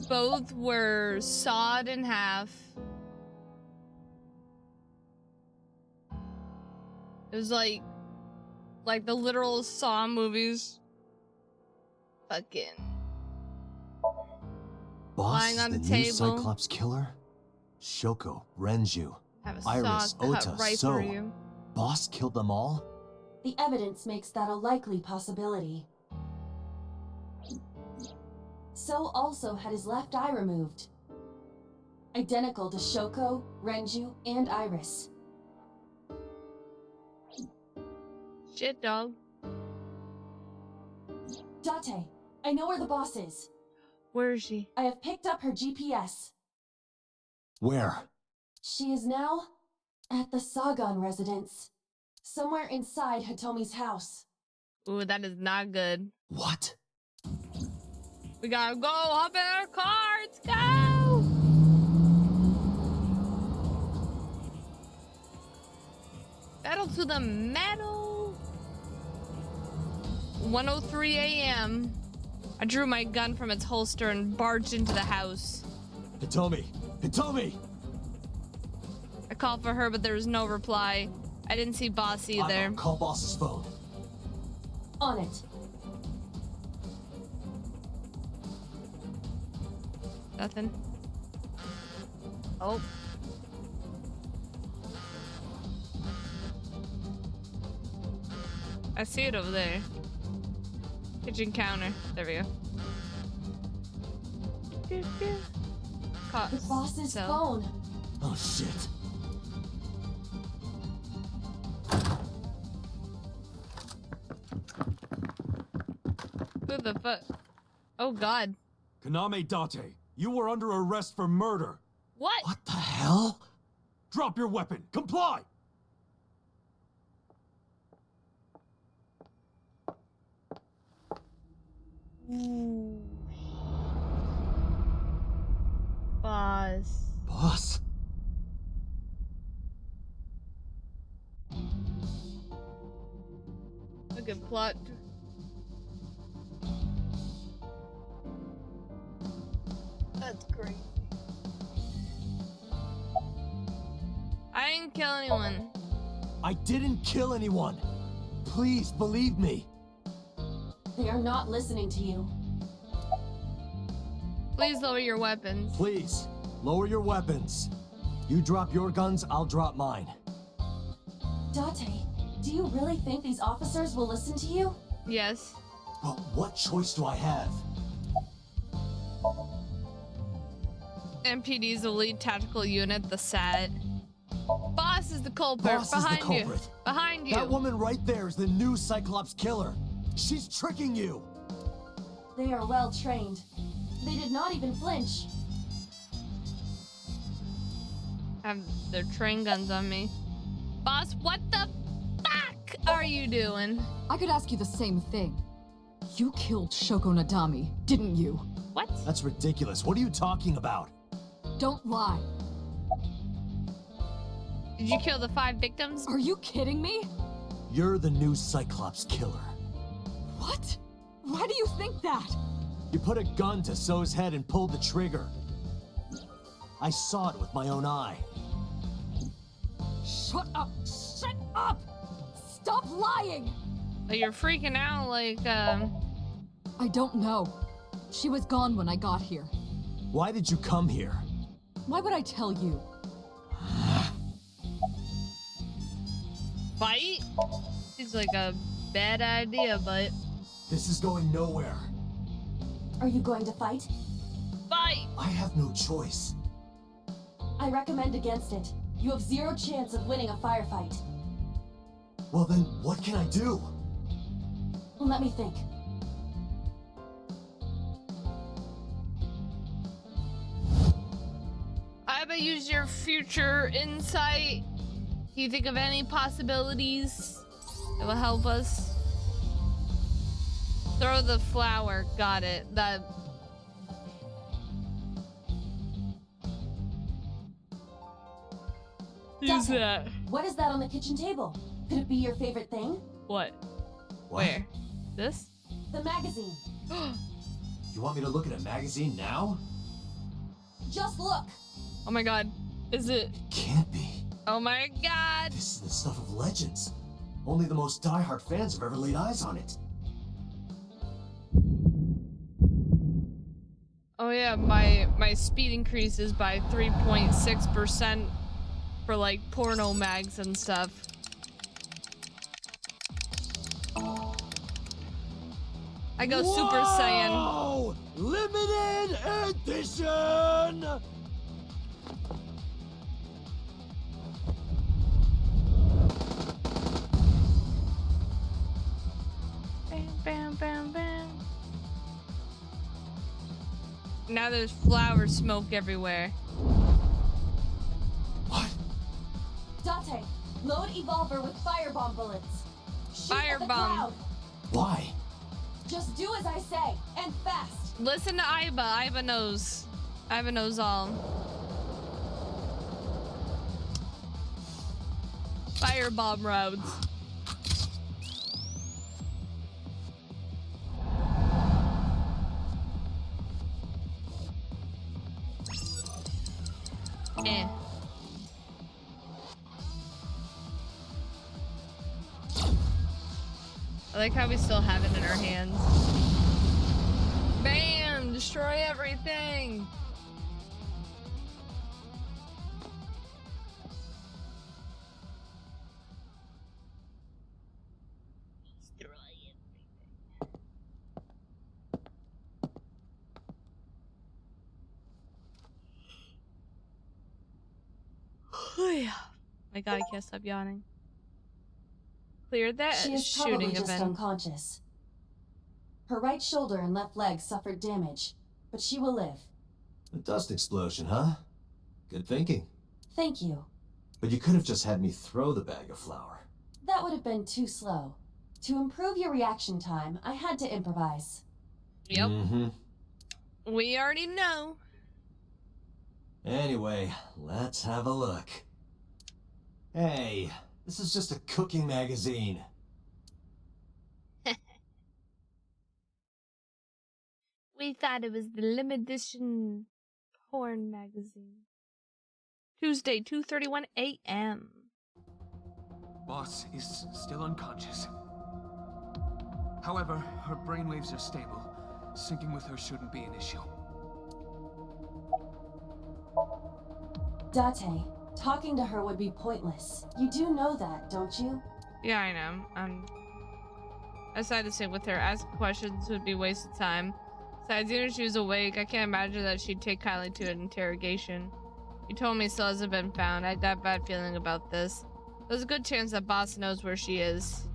Both were sawed in half. It was like the literal Saw movies. Fucking Boss lying is on the the new table. Cyclops killer? Shoko, Renju, Have a Iris, saw cut Ota, right So. through you. Boss killed them all? The evidence makes that a likely possibility. So also had his left eye removed. Identical to Shoko, Renju, and Iris. Shit, dog. Date, I know where the boss is. Where is she? I have picked up her GPS. Where? She is now at the Sagan residence. Somewhere inside Hitomi's house. Ooh, that is not good. What? We gotta go. Hop in our car. Let's go. Pedal to the metal. 1:03 a.m. I drew my gun from its holster and barged into the house. Hitomi! Hitomi! I called for her, but there was no reply. I didn't see Boss either. Call Boss's phone. On it. Nothing. Oh. I see it over there. Kitchen counter. There we go. The boss's phone. Oh shit. Who the fuck? Oh god. Kaname Date, you were under arrest for murder. What? What the hell? Drop your weapon. Comply! Ooh. Boss. Boss? A good plot. That's crazy. I didn't kill anyone. I didn't kill anyone. Please believe me. They are not listening to you. Please lower your weapons. Please, lower your weapons. You drop your guns, I'll drop mine. Date, do you really think these officers will listen to you? Yes. But what choice do I have? MPD's the lead tactical unit, the SAT. Boss is the culprit. Boss Behind is the culprit. you. Behind you. That woman right there is the new Cyclops killer. She's tricking you. They are well trained. They did not even flinch. Have their train guns on me. Boss, what the fuck are you doing? I could ask you the same thing. You killed Shoko Nadami, didn't you? What? That's ridiculous. What are you talking about? Don't lie. Did you kill the 5 victims? Are you kidding me? You're the new Cyclops killer. What? Why do you think that? You put a gun to So's head and pulled the trigger. I saw it with my own eye. Shut up! Shut up! Stop lying! Like you're freaking out like, I don't know. She was gone when I got here. Why did you come here? Why would I tell you? Fight? Seems like a bad idea, but... This is going nowhere. Are you going to fight? Fight! I have no choice. I recommend against it. You have 0 chance of winning a firefight. Well then, what can I do? Let me think. I bet use your future insight. Do you think of any possibilities that will help us? Throw the flower. Got it. That. Use Date, that. what is that on the kitchen table? Could it be your favorite thing? What? What? Where? This? The magazine. You want me to look at a magazine now? Just look. Oh my god. Is it? Can't be. Oh my god. This is the stuff of legends. Only the most diehard fans have ever laid eyes on it. Oh yeah, my speed increases by 3.6% for like porno mags and stuff. I go Super Saiyan. Whoa! Limited edition! Bam, bam, bam, bam. Now there's flower smoke everywhere. Date, load Evolver with firebomb bullets. Shoot at the Firebomb. crowd. Why? Just do as I say, and fast. Listen to Aiba. Aiba knows. Aiba knows all. Firebomb roads. Eh. I like how we still have it in our hands. Bam! Destroy everything! My god, I can't stop yawning. Cleared that She is shooting probably just event. unconscious. Her right shoulder and left leg suffered damage, but she will live. A dust explosion, huh? Good thinking. Thank you. But you could have just had me throw the bag of flour. That would have been too slow. To improve your reaction time, I had to improvise. Yep. Mm-hmm. We already know. Anyway, let's have a look. Hey, this is just a cooking magazine. We thought it was the limited edition porn magazine. Tuesday, 2:31 a.m. Boss is still unconscious. However, her brainwaves are stable. Syncing with her shouldn't be an issue. Date, talking to her would be pointless. You do know that, don't you? Yeah, I know. I decided to sit with her. Asking questions would be a waste of time. Besides, even if she was awake, I can't imagine that she'd take kindly to an interrogation. You told me still hasn't been found. I got a bad feeling about this. There's a good chance that boss knows where she is.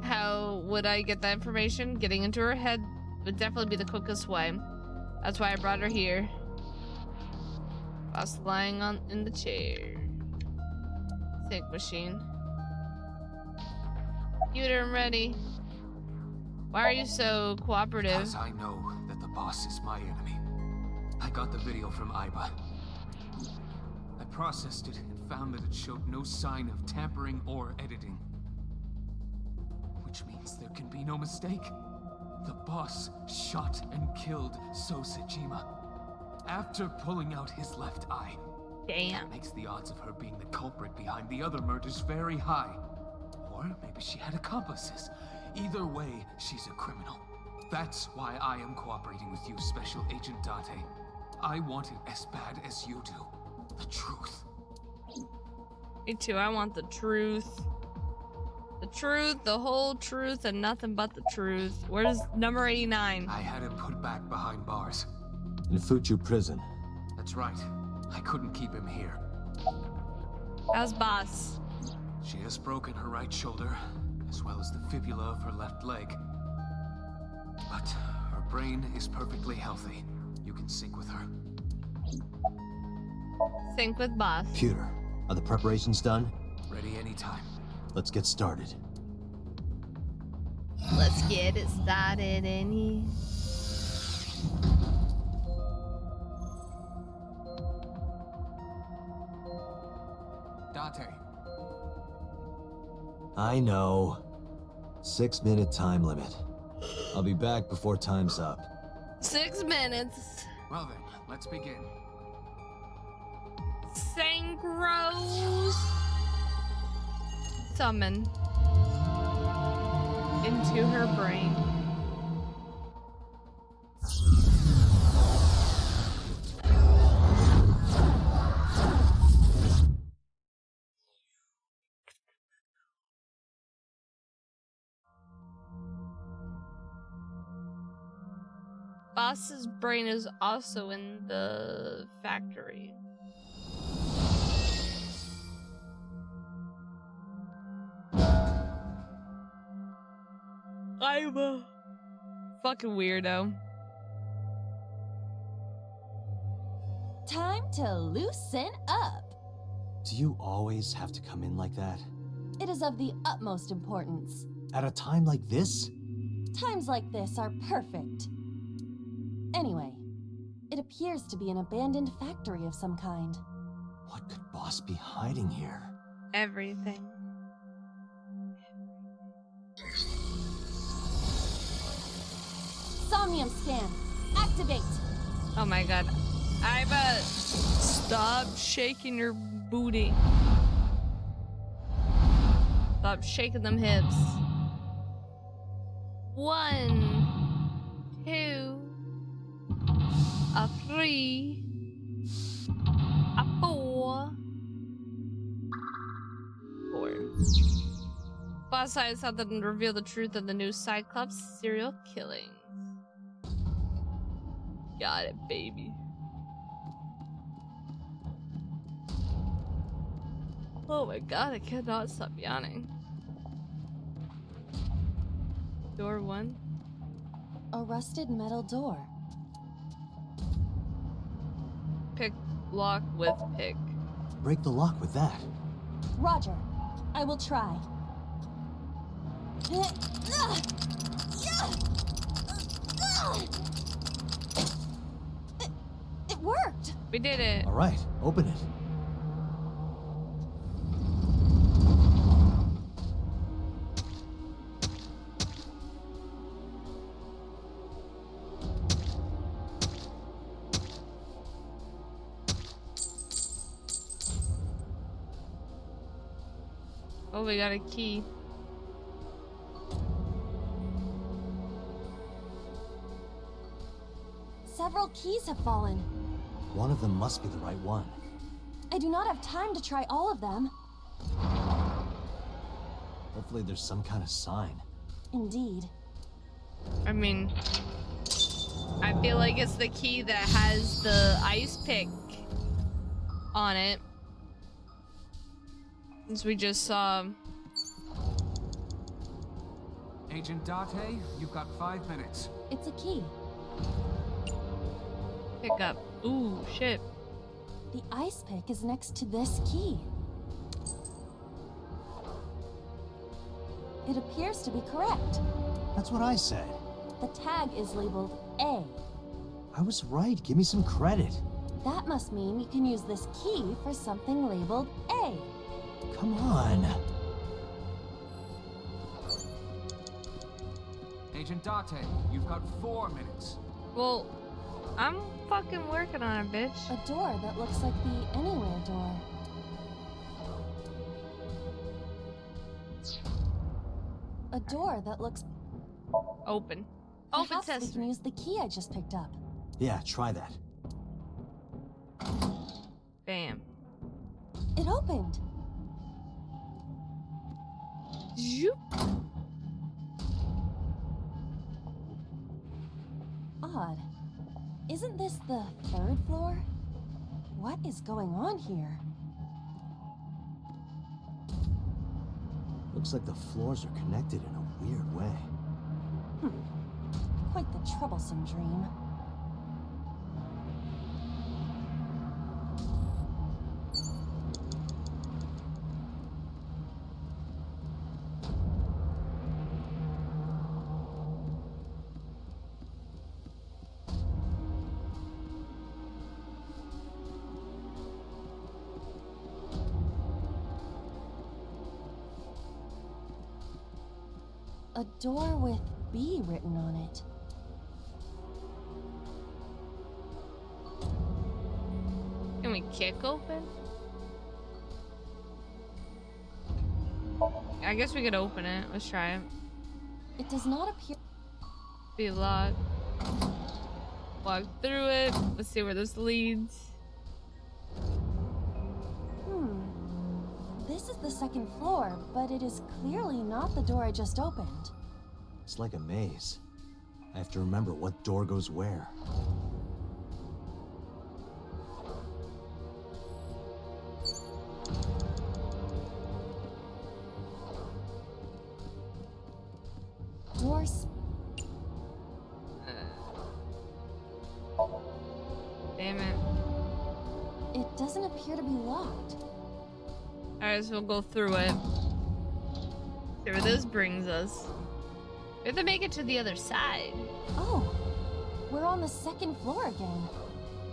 How would I get that information? Getting into her head would definitely be the quickest way. That's why I brought her here. Boss lying in the chair. Think machine. Computer, I'm ready. Why are you so cooperative? Because I know that the boss is my enemy. I got the video from Aiba. I processed it and found that it showed no sign of tampering or editing. Which means there can be no mistake. The boss shot and killed Sosejima after pulling out his left eye. Damn. That makes the odds of her being the culprit behind the other murders very high. Or maybe she had accomplices. Either way, she's a criminal. That's why I am cooperating with you, Special Agent Date. I want it as bad as you do. The truth. Me too, I want the truth. The truth, the whole truth, and nothing but the truth. Where's number 89? I had him put back behind bars. In Fuchu prison. That's right. I couldn't keep him here. How's boss? She has broken her right shoulder, as well as the fibula of her left leg. But her brain is perfectly healthy. You can sync with her. Sync with boss. Computer, are the preparations done? Ready anytime. Let's get started. Let's get it started in here. Date. I know. 6-minute time limit. I'll be back before time's up. 6 minutes. Well then, let's begin. Synchros. Summon. Into her brain. Boss's brain is also in the factory. I'm a fucking weirdo. Time to loosen up. Do you always have to come in like that? It is of the utmost importance. At a time like this? Times like this are perfect. Anyway, it appears to be an abandoned factory of some kind. What could Boss be hiding here? Everything. Somnium scan. Activate. Oh my god. Iva, stop shaking your booty. Stop shaking them hips. 1, 2, 3, 4. Boss eyes out and reveal the truth of the new Cyclops serial killings. Got it, baby. Oh my god, I cannot stop yawning. Door 1. A rusted metal door. Pick lock with pick. Break the lock with that. Roger. I will try. It worked! We did it. All right, open it. Oh, we got a key. Several keys have fallen. One of them must be the right one. I do not have time to try all of them. Hopefully there's some kind of sign. Indeed. I mean, I feel like it's the key that has the ice pick on it. Since we just saw. Agent Date, you've got 5 minutes. It's a key. Pick up. Ooh, shit. The ice pick is next to this key. It appears to be correct. That's what I said. The tag is labeled A. I was right. Give me some credit. That must mean you can use this key for something labeled A. Come on. Agent Date, you've got 4 minutes. Well, I'm fucking working on it, bitch. A door that looks like the anywhere door. A door that looks open. Open Perhaps we sesame. can use the key I just picked up. Yeah, try that. Bam. It opened. Zoop. Odd. Isn't this the 3rd floor? What is going on here? Looks like the floors are connected in a weird way. Quite the troublesome dream. A door with B written on it. Can we kick open? I guess we could open it. Let's try it. It does not appear. Be locked. Walk through it. Let's see where this leads. This is the 2nd floor, but it is clearly not the door I just opened. It's like a maze. I have to remember what door goes where. Doors. Damn it. It doesn't appear to be locked. Alright, so we'll go through it. See where this brings us. We have to make it to the other side. Oh, we're on the 2nd floor again.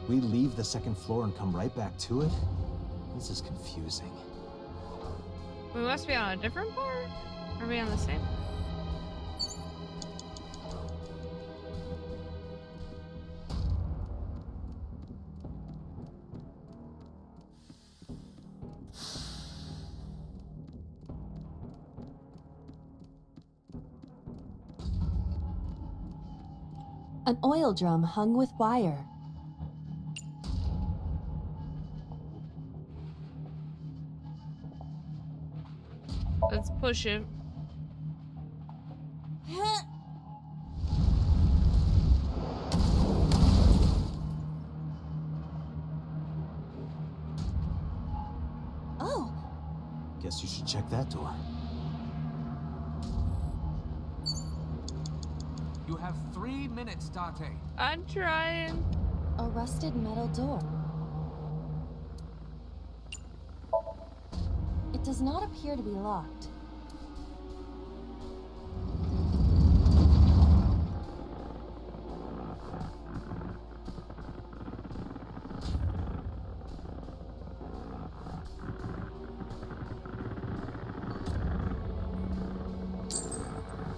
We leave the 2nd floor and come right back to it? This is confusing. We must be on a different part? Are we on the same? An oil drum hung with wire. Let's push it. Oh, Guess you should check that door. You have 3 minutes, Date. I'm trying. A rusted metal door. It does not appear to be locked.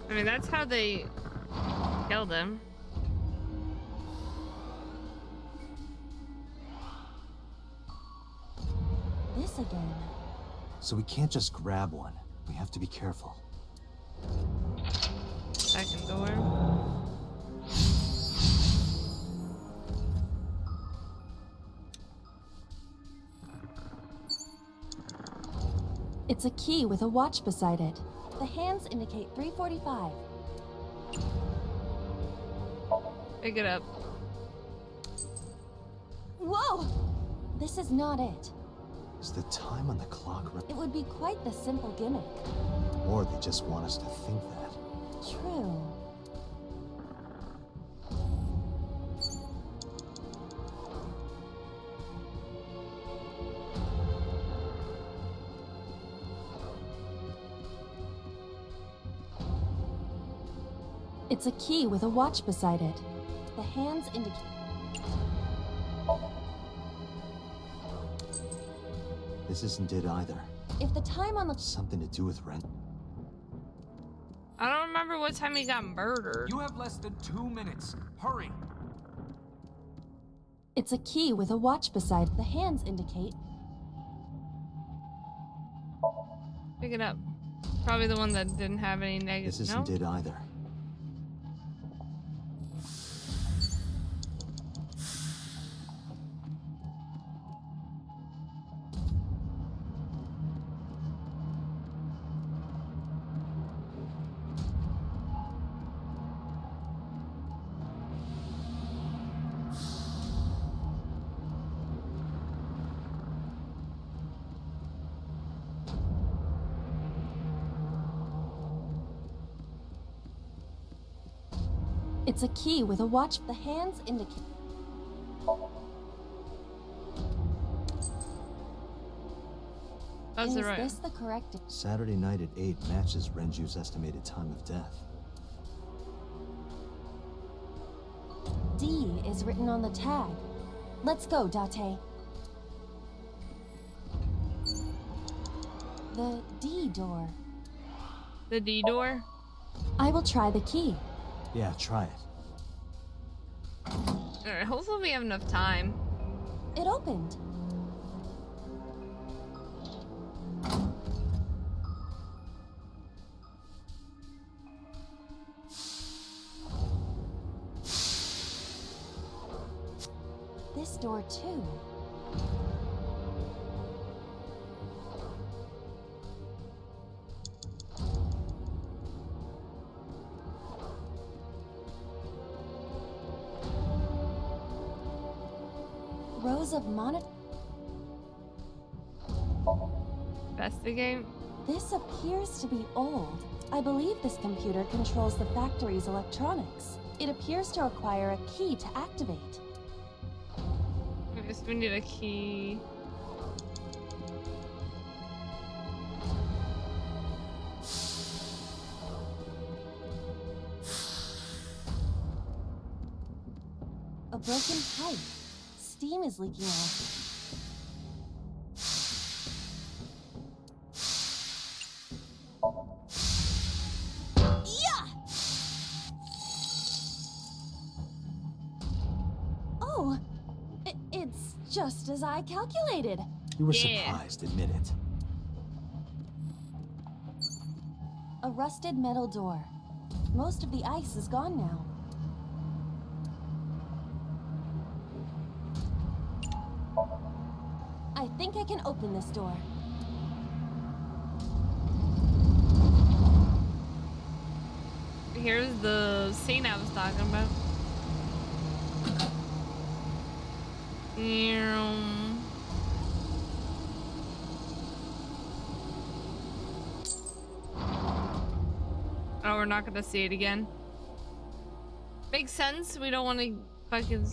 I mean, that's how they killed him. This again. So we can't just grab one. We have to be careful. Second door. It's a key with a watch beside it. The hands indicate 3:45. Pick it up. Whoa! This is not it. Is the time on the clock right? It would be quite the simple gimmick. Or they just want us to think that. True. It's a key with a watch beside it. The hands indicate... This isn't it either. If the time on the... Something to do with rent. I don't remember what time he got murdered. You have less than 2 minutes. Hurry. It's a key with a watch beside. The hands indicate... Pick it up. Probably the one that didn't have any negative. This isn't it either. It's a key with a watch. The hands indicate... Is this the correct... Saturday night at 8 matches Renju's estimated time of death. D is written on the tag. Let's go, Date. The D door. The D door? I will try the key. Yeah, try it. Alright, hopefully we have enough time. It opened. This door too. Rows of monitor. Investigate. This appears to be old. I believe this computer controls the factory's electronics. It appears to require a key to activate. I guess we need a key. A broken pipe. Steam is leaking out. Yeah! Oh, it's just as I calculated. You were surprised, admit it. A rusted metal door. Most of the ice is gone now. I think I can open this door. Here's the scene I was talking about. we're not gonna see it again. Makes sense. We don't want to fucking.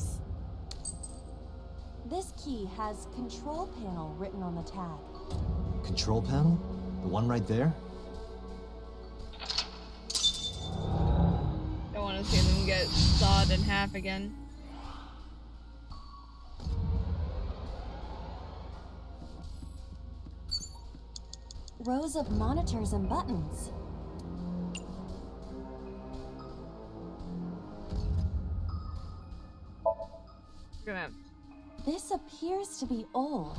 This key has control panel written on the tag. Control panel? The one right there? Don't want to see them get sawed in half again. Rows of monitors and buttons. We're gonna have... This appears to be old.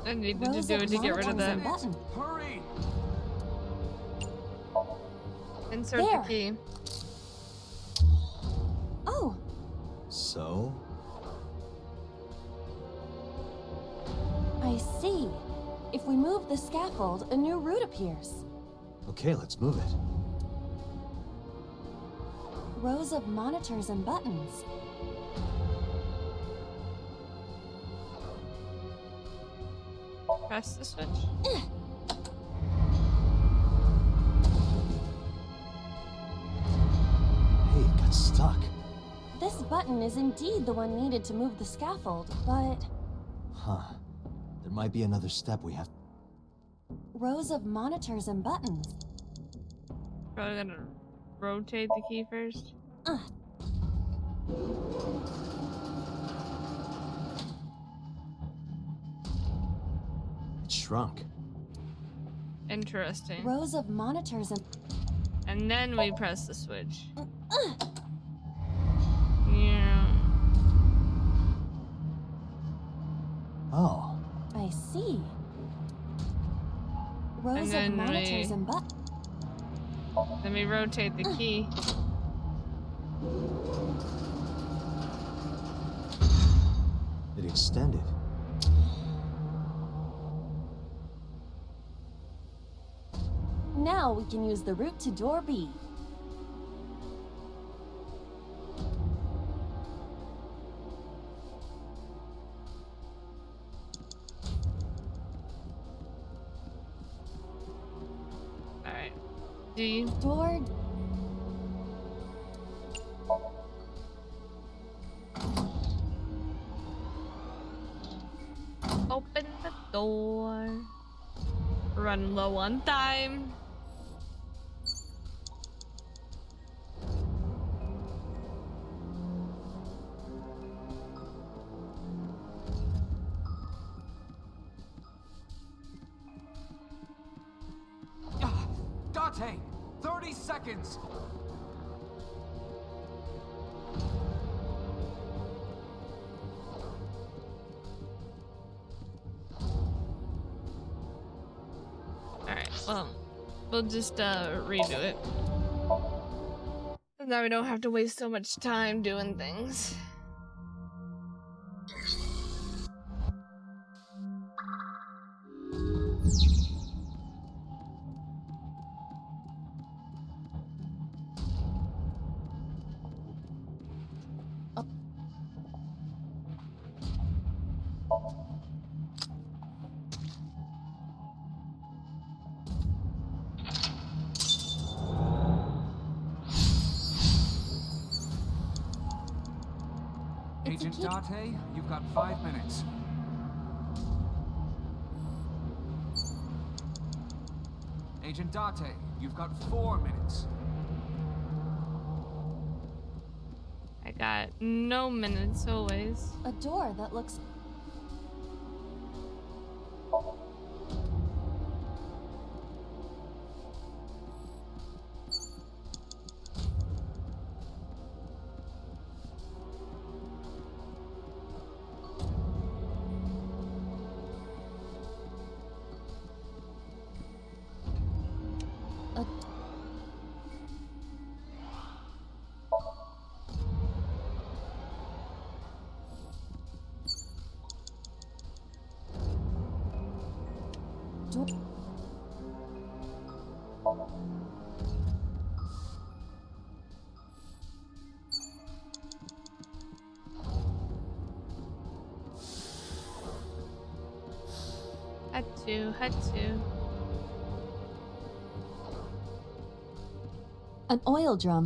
I needed to do it to get rid of that. Hurry! Insert the key. Oh. So? I see. If we move the scaffold, a new route appears. Okay, let's move it. Rows of monitors and buttons. Press the switch. Hey, it got stuck. This button is indeed the one needed to move the scaffold, but... Huh. There might be another step we have. Rows of monitors and buttons. Probably gonna rotate the key first. It shrunk. Interesting. Rows of monitors and then we press the switch. Yeah. Oh. I see. Rows of monitors and buttons. Then we rotate the key. It extended. Now we can use the route to door B. Alright. D. Door. Open the door. Run low on time. Date! 30 seconds! Alright, well, we'll just redo it. Now we don't have to waste so much time doing things. Agent Date, you've got 5 minutes. Agent Date, you've got 4 minutes. I got no minutes always. A door that looks... Had to. An oil drum.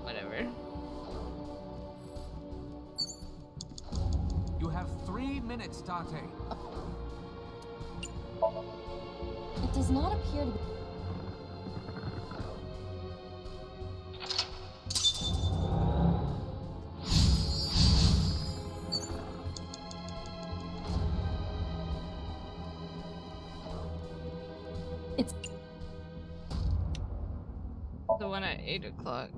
Whatever. You have 3 minutes, Date. It does not appear to be... It's... The one at 8 o'clock.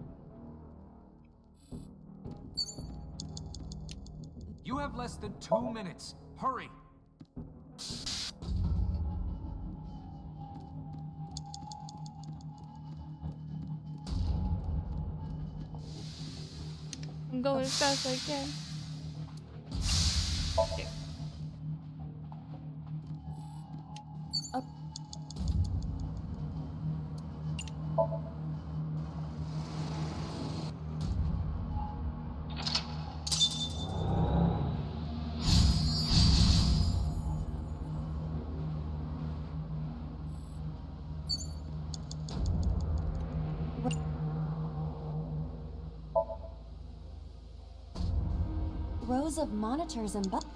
You have less than 2 minutes. Hurry. I'm going as fast as I can. Okay. Rows of monitors and buttons.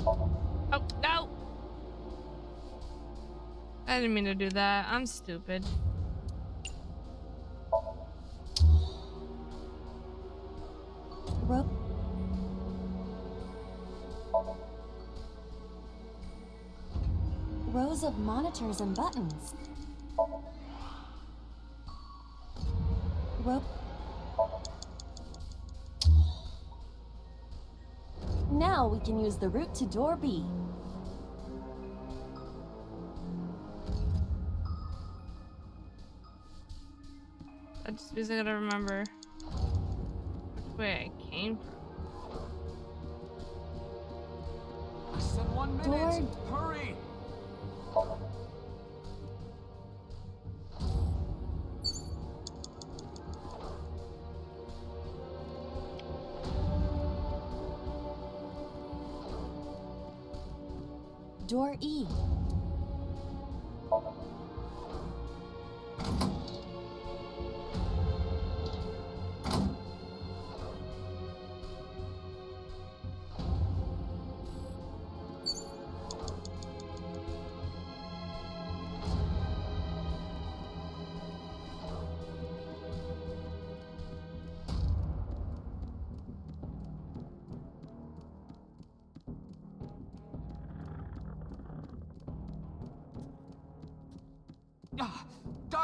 Oh, no! I didn't mean to do that. I'm stupid. Rows of monitors and buttons. Now we can use the route to door B. That just means I gotta remember which way I came from. I said 1 minute. Hurry. Door E.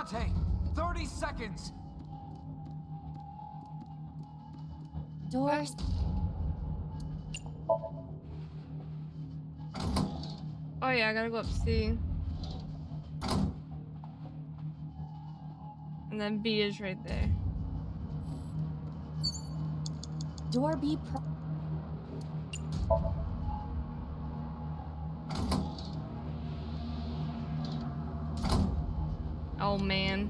Date, 30 seconds. Doors. Oh yeah, I gotta go up C. And then B is right there. Door B. Oh man.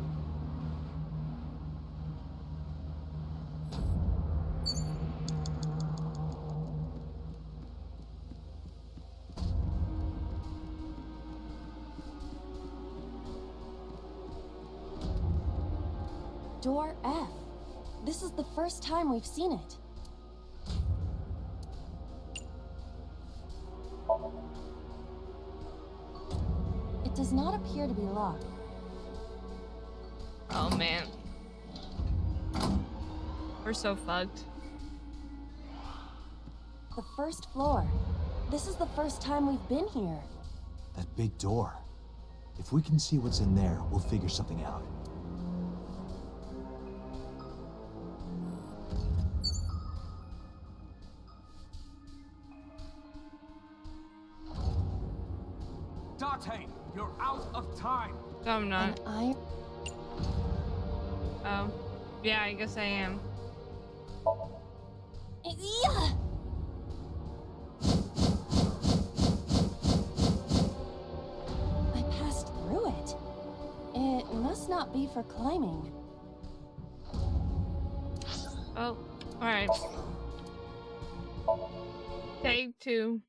Door F. This is the first time we've seen it. It does not appear to be locked. Oh man. We're so fucked. The first floor. This is the first time we've been here. That big door. If we can see what's in there, we'll figure something out. Date, you're out of time. No, I'm not. And Oh. Yeah, I guess I am. Yeah. I passed through it. It must not be for climbing. Oh, alright. Take 2.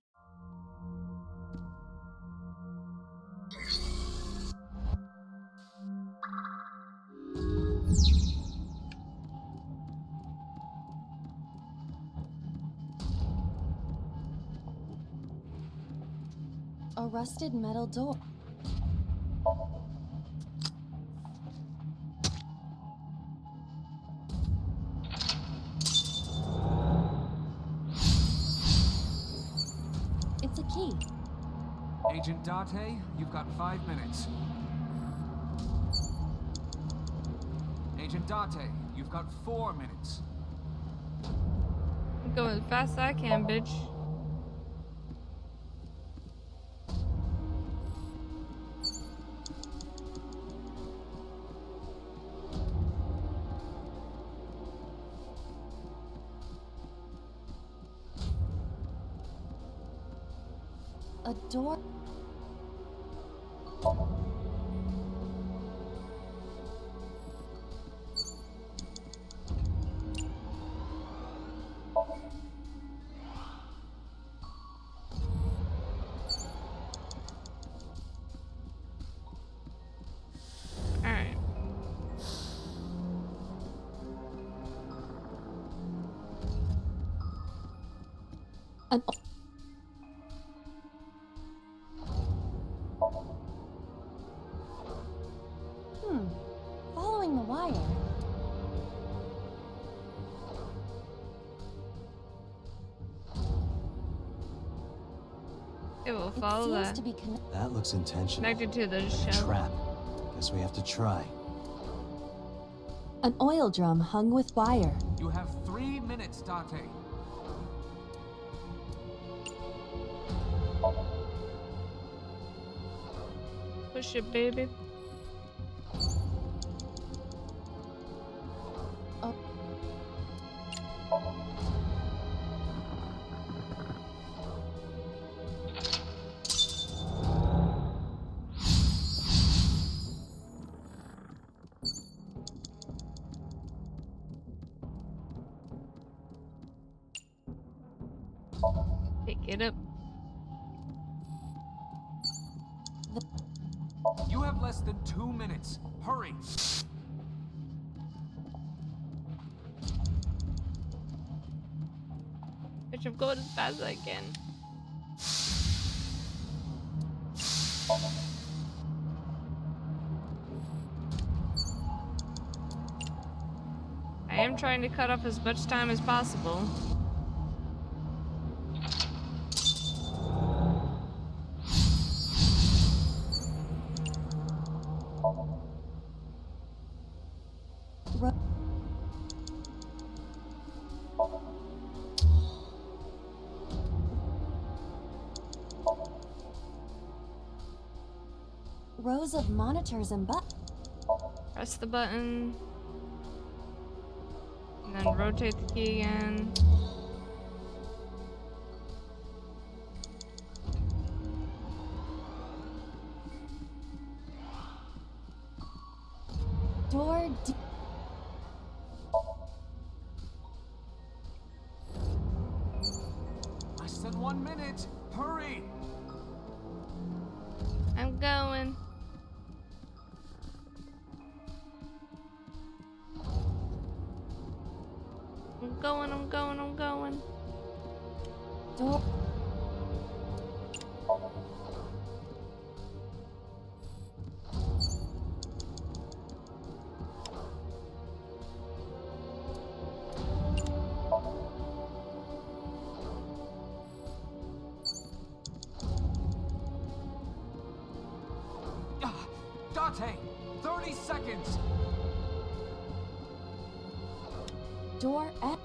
A rusted metal door. It's a key. Agent Date, you've got 5 minutes. Agent Date, you've got 4 minutes. I'm going as fast as I can, bitch. A door. Alright. An following the wire. It will follow Seems that. to be That looks intentional. Connected to the shell. Trap. Guess we have to try. an oil drum hung with wire. You have 3 minutes, Date. Push it, baby. Oh. Pick it up. You have less than 2 minutes. Hurry. Bitch, I'm going as fast as I can. I am trying to cut off as much time as possible. Rows of monitors and Press the button. And then rotate the key again. door. Less than 1 minute. Hurry. I'm going. I'm going. Door. Date, 30 seconds. Door at.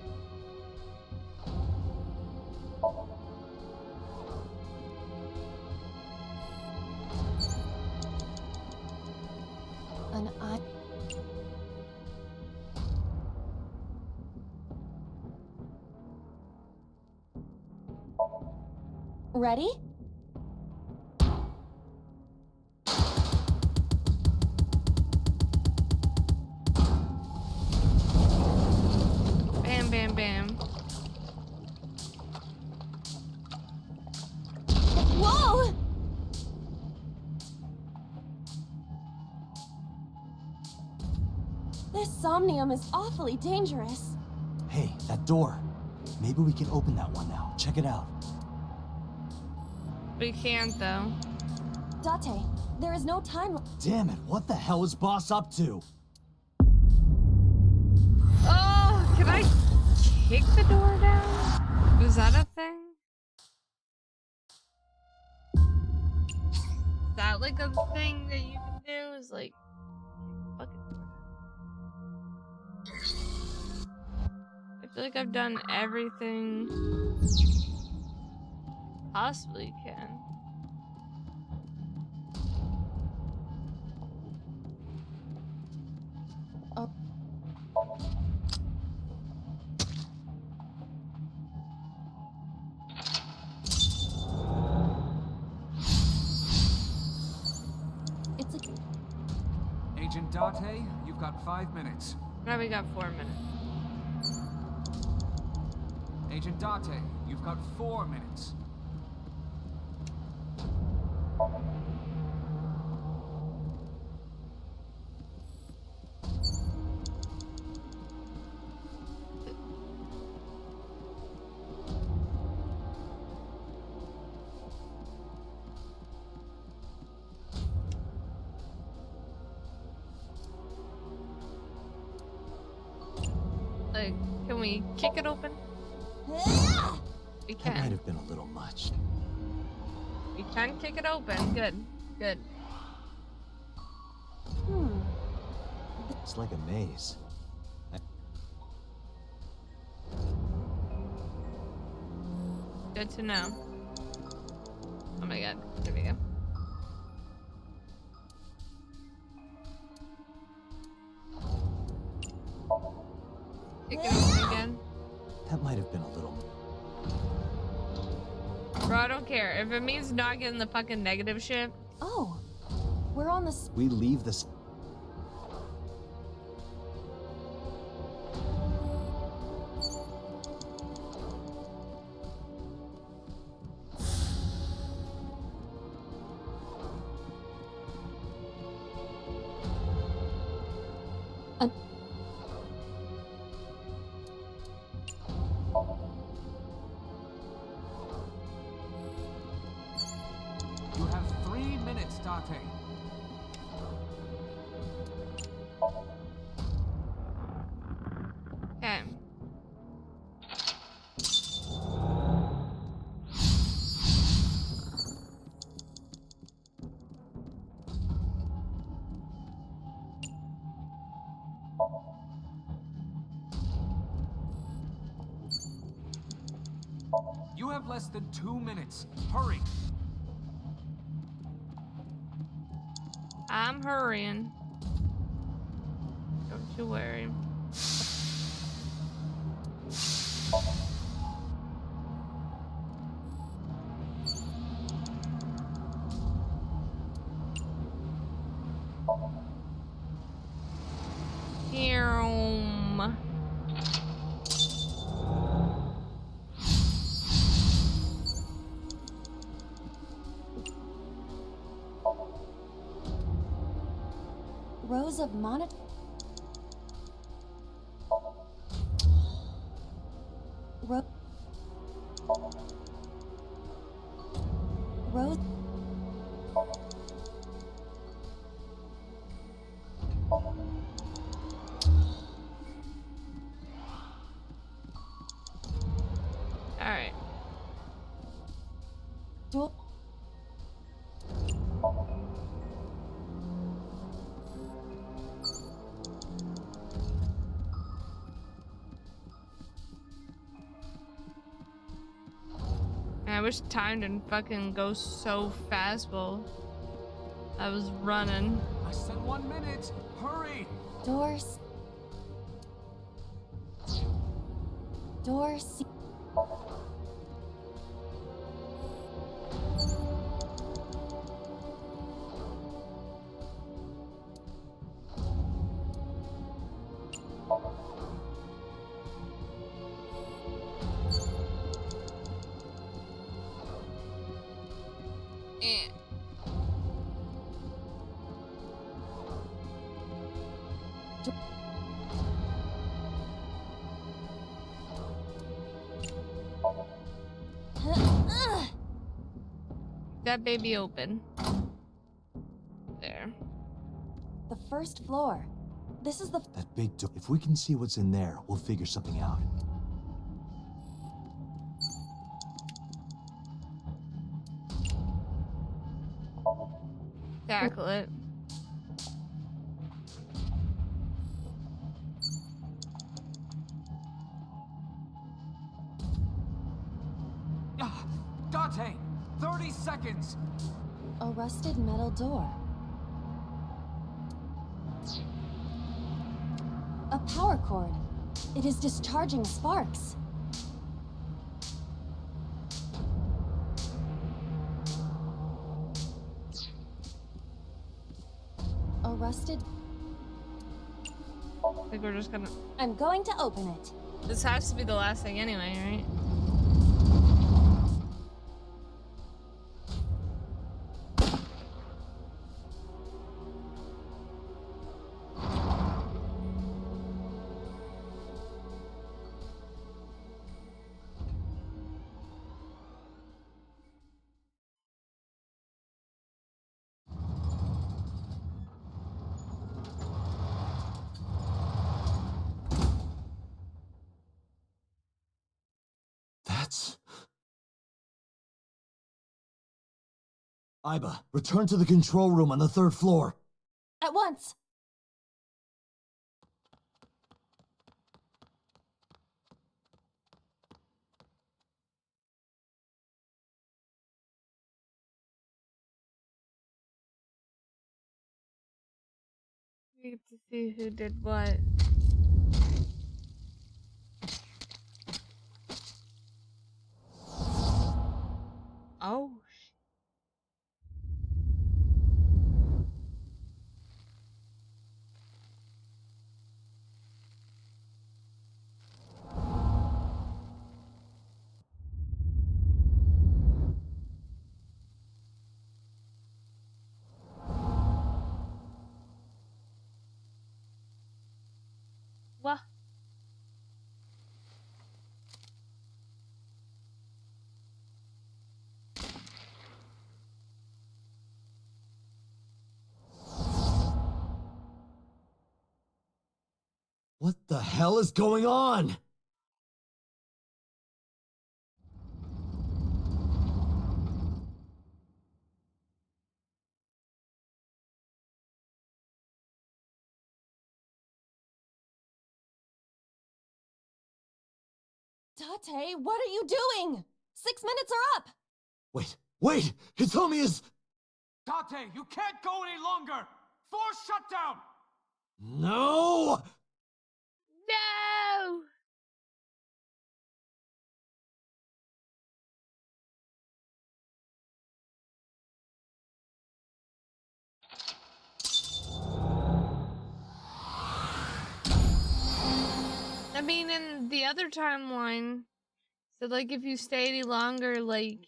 An eye. Ready? Bam, bam, bam. This Somnium is awfully dangerous. Hey, that door. Maybe we can open that one now. Check it out. We can't, though. Date, there is no time. Damn it, what the hell is Boss up to? Oh, can I kick the door down? Is that a thing? Is that like a thing that you can do? Is like fucking door down. I feel like I've done everything possibly can. Oh. It's a... Agent Date, you've got 5 minutes. Now we got 4 minutes. Agent Date, you've got 4 minutes. Like, can we kick it open? We That can. might have been a little much. We can kick it open. Good. Good. It's like a maze. Good to know. Oh my god. Here we go. Kick it open again. That might have been a little... Bro, I don't care. If it means not getting the fucking negative shit. Oh, we're on the... We leave this... You have 3 minutes, Date. Okay. You have less than 2 minutes. Hurry. I'm hurrying. Don't you worry. Here. Rows of mono... Rows... Alright. Dual... I wish time didn't fucking go so fast while I was running. Less than 1 minute. Hurry. Doors... Doors... that baby open. There. The first floor. This is the... That big door. If we can see what's in there, we'll figure something out. Tackle it. Date! 30 seconds! A rusted metal door. A power cord. It is discharging sparks. A rusted... I think we're just gonna... I'm going to open it. This has to be the last thing anyway, right? That's... Iba, return to the control room on the 3rd floor. At once. We get to see who did what. Oh. What? What the hell is going on? Date, what are you doing? 6 minutes are up! Wait! Hitomi is... Date, you can't go any longer! Force shutdown! No! No! I mean, in the other timeline, so like if you stay any longer, like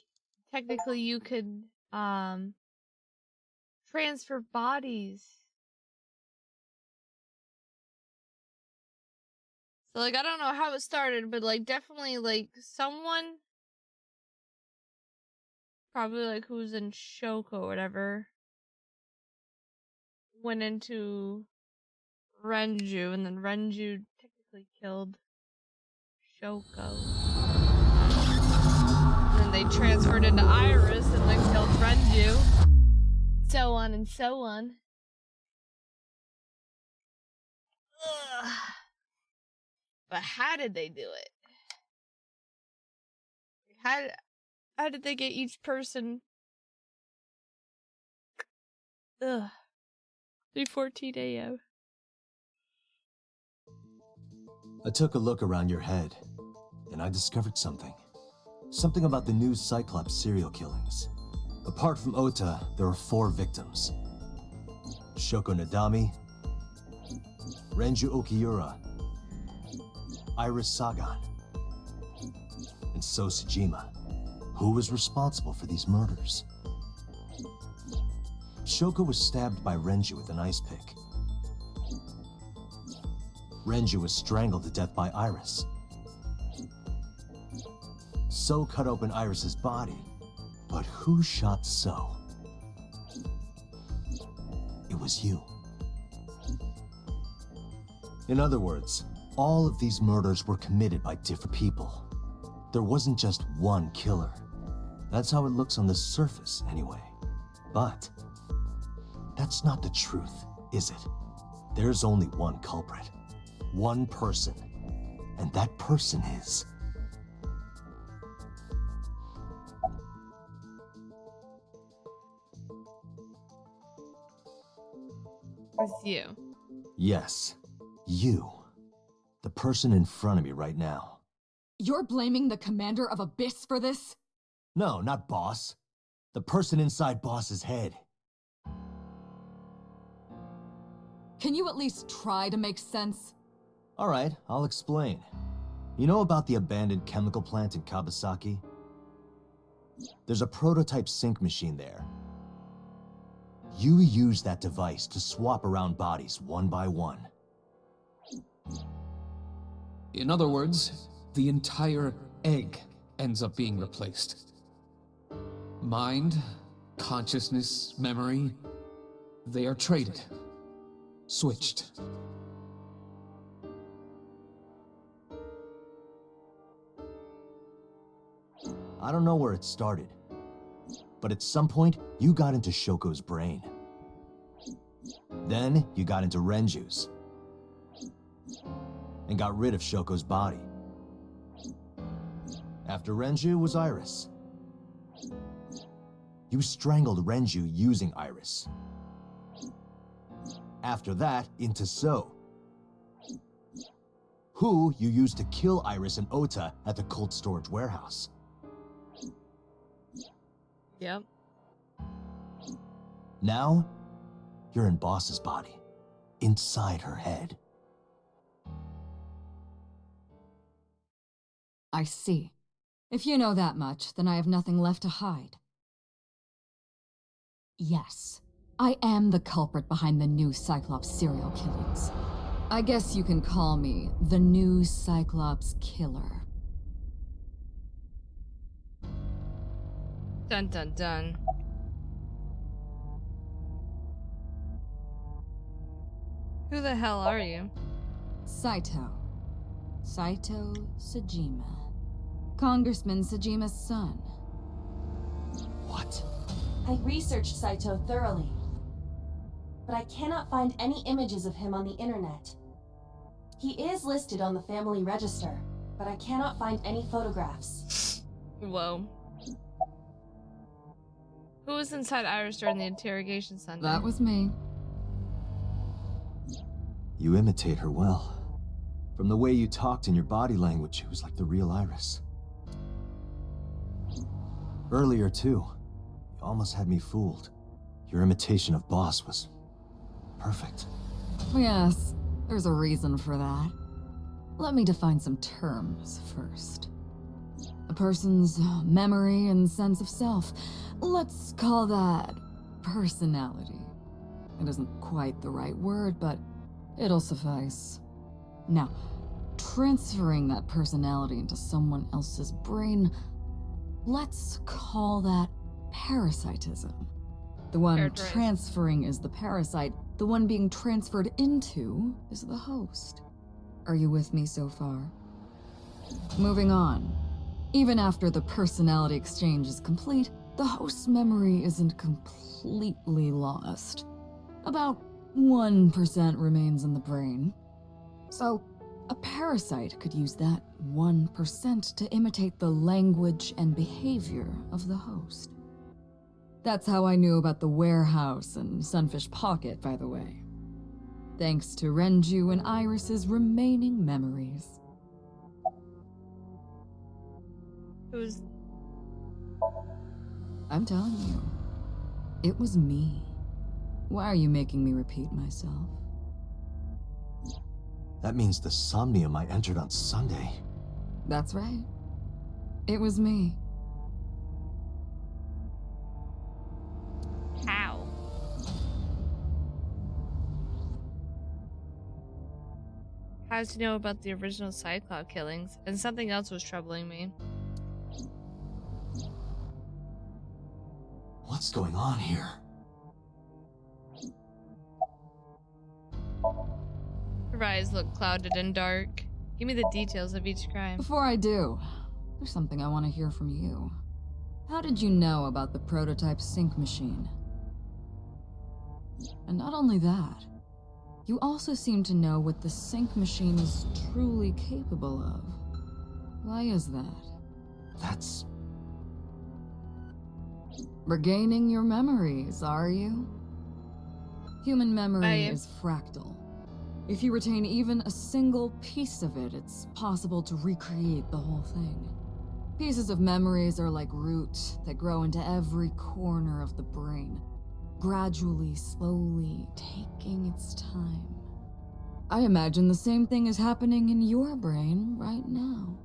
technically you could transfer bodies. So like I don't know how it started, but like definitely like someone probably like who was in Shoko or whatever went into Renju, and then Renju technically killed Shoko. And then they transferred into Iris and like killed Renju. So on and so on. Ugh. But how did they do it? How did they get each person? Ugh. 3:14 a.m. I took a look around your head, and I discovered something. Something about the new Cyclops serial killings. Apart from Ota, there are 4 victims. Shoko Nadami, Renju Okiura, Iris Sagan, and So Sejima. Who was responsible for these murders? Shoko was stabbed by Renju with an ice pick. Renju was strangled to death by Iris. So cut open Iris's body, But who shot So? It was you. In other words, all of these murders were committed by different people. There wasn't just one killer. That's how it looks on the surface, anyway. But that's not the truth, is it? There's only one culprit. One person. And that person is... With you. Yes, you. The person in front of me right now. You're blaming the commander of Abyss for this? No, not Boss. The person inside Boss's head. Can you at least try to make sense? Alright, I'll explain. You know about the abandoned chemical plant in Kawasaki? There's a prototype sync machine there. You use that device to swap around bodies one by one. In other words, the entire egg ends up being replaced. Mind, consciousness, memory, they are traded. Switched. I don't know where it started, but at some point, you got into Shoko's brain. Then, you got into Renju's. And got rid of Shoko's body. After Renju was Iris. You strangled Renju using Iris. After that, into So. Who you used to kill Iris and Ota at the cold storage warehouse. Yep. Now, you're in Boss's body. Inside her head. I see. If you know that much, then I have nothing left to hide. Yes, I am the culprit behind the new Cyclops serial killings. I guess you can call me the new Cyclops killer. Dun dun dun. Who the hell are you? Saito. Saito Sajima. Congressman Sajima's son. What? I researched Saito thoroughly, but I cannot find any images of him on the internet. He is listed on the family register, but I cannot find any photographs. Whoa. Who was inside Iris during the interrogation Sunday? That was me. You imitate her well. From the way you talked and your body language, it was like the real Iris. Earlier, too, you almost had me fooled. Your imitation of Boss was perfect. Yes, there's a reason for that. Let me define some terms first. A person's memory and sense of self. Let's call that personality. It isn't quite the right word, but it'll suffice. Now, transferring that personality into someone else's brain, let's call that parasitism. The one transferring is the parasite, the one being transferred into is the host. Are you with me so far? Moving on. Even after the personality exchange is complete, the host's memory isn't completely lost. About 1% remains in the brain. So, a parasite could use that 1% to imitate the language and behavior of the host. That's how I knew about the warehouse and Sunfish Pocket, by the way. Thanks to Renju and Iris's remaining memories. Who's... I'm telling you, it was me. Why are you making me repeat myself? That means the Somnium I entered on Sunday. That's right. It was me. How? How to know about the original Cyclops killings? And something else was troubling me. What's going on here? Her eyes look clouded and dark. Give me the details of each crime. Before I do, there's something I want to hear from you. How did you know about the prototype sync machine? And not only that, you also seem to know what the sync machine is truly capable of. Why is that? That's... Regaining your memories, are you? Human memory is fractal. If you retain even a single piece of it, it's possible to recreate the whole thing. Pieces of memories are like roots that grow into every corner of the brain, gradually, slowly, taking its time. I imagine the same thing is happening in your brain right now.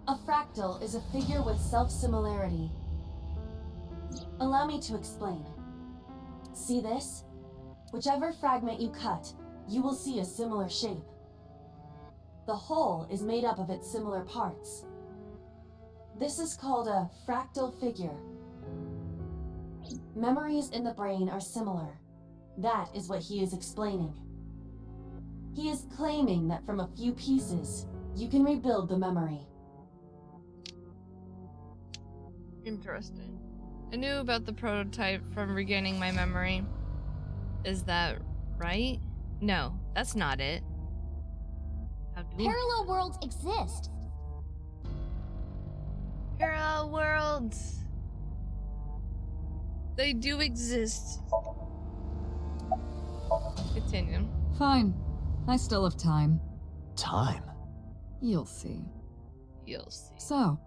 A fractal is a figure with self-similarity. Allow me to explain. See this? Whichever fragment you cut, you will see a similar shape. The whole is made up of its similar parts. This is called a fractal figure. Memories in the brain are similar. That is what he is explaining. He is claiming that from a few pieces, you can rebuild the memory. Interesting. I knew about the prototype from regaining my memory. Is that right? No, that's not it. How do Parallel worlds exist. Parallel worlds. They do exist. Continue. Fine. I still have time. Time? You'll see. You'll see. So,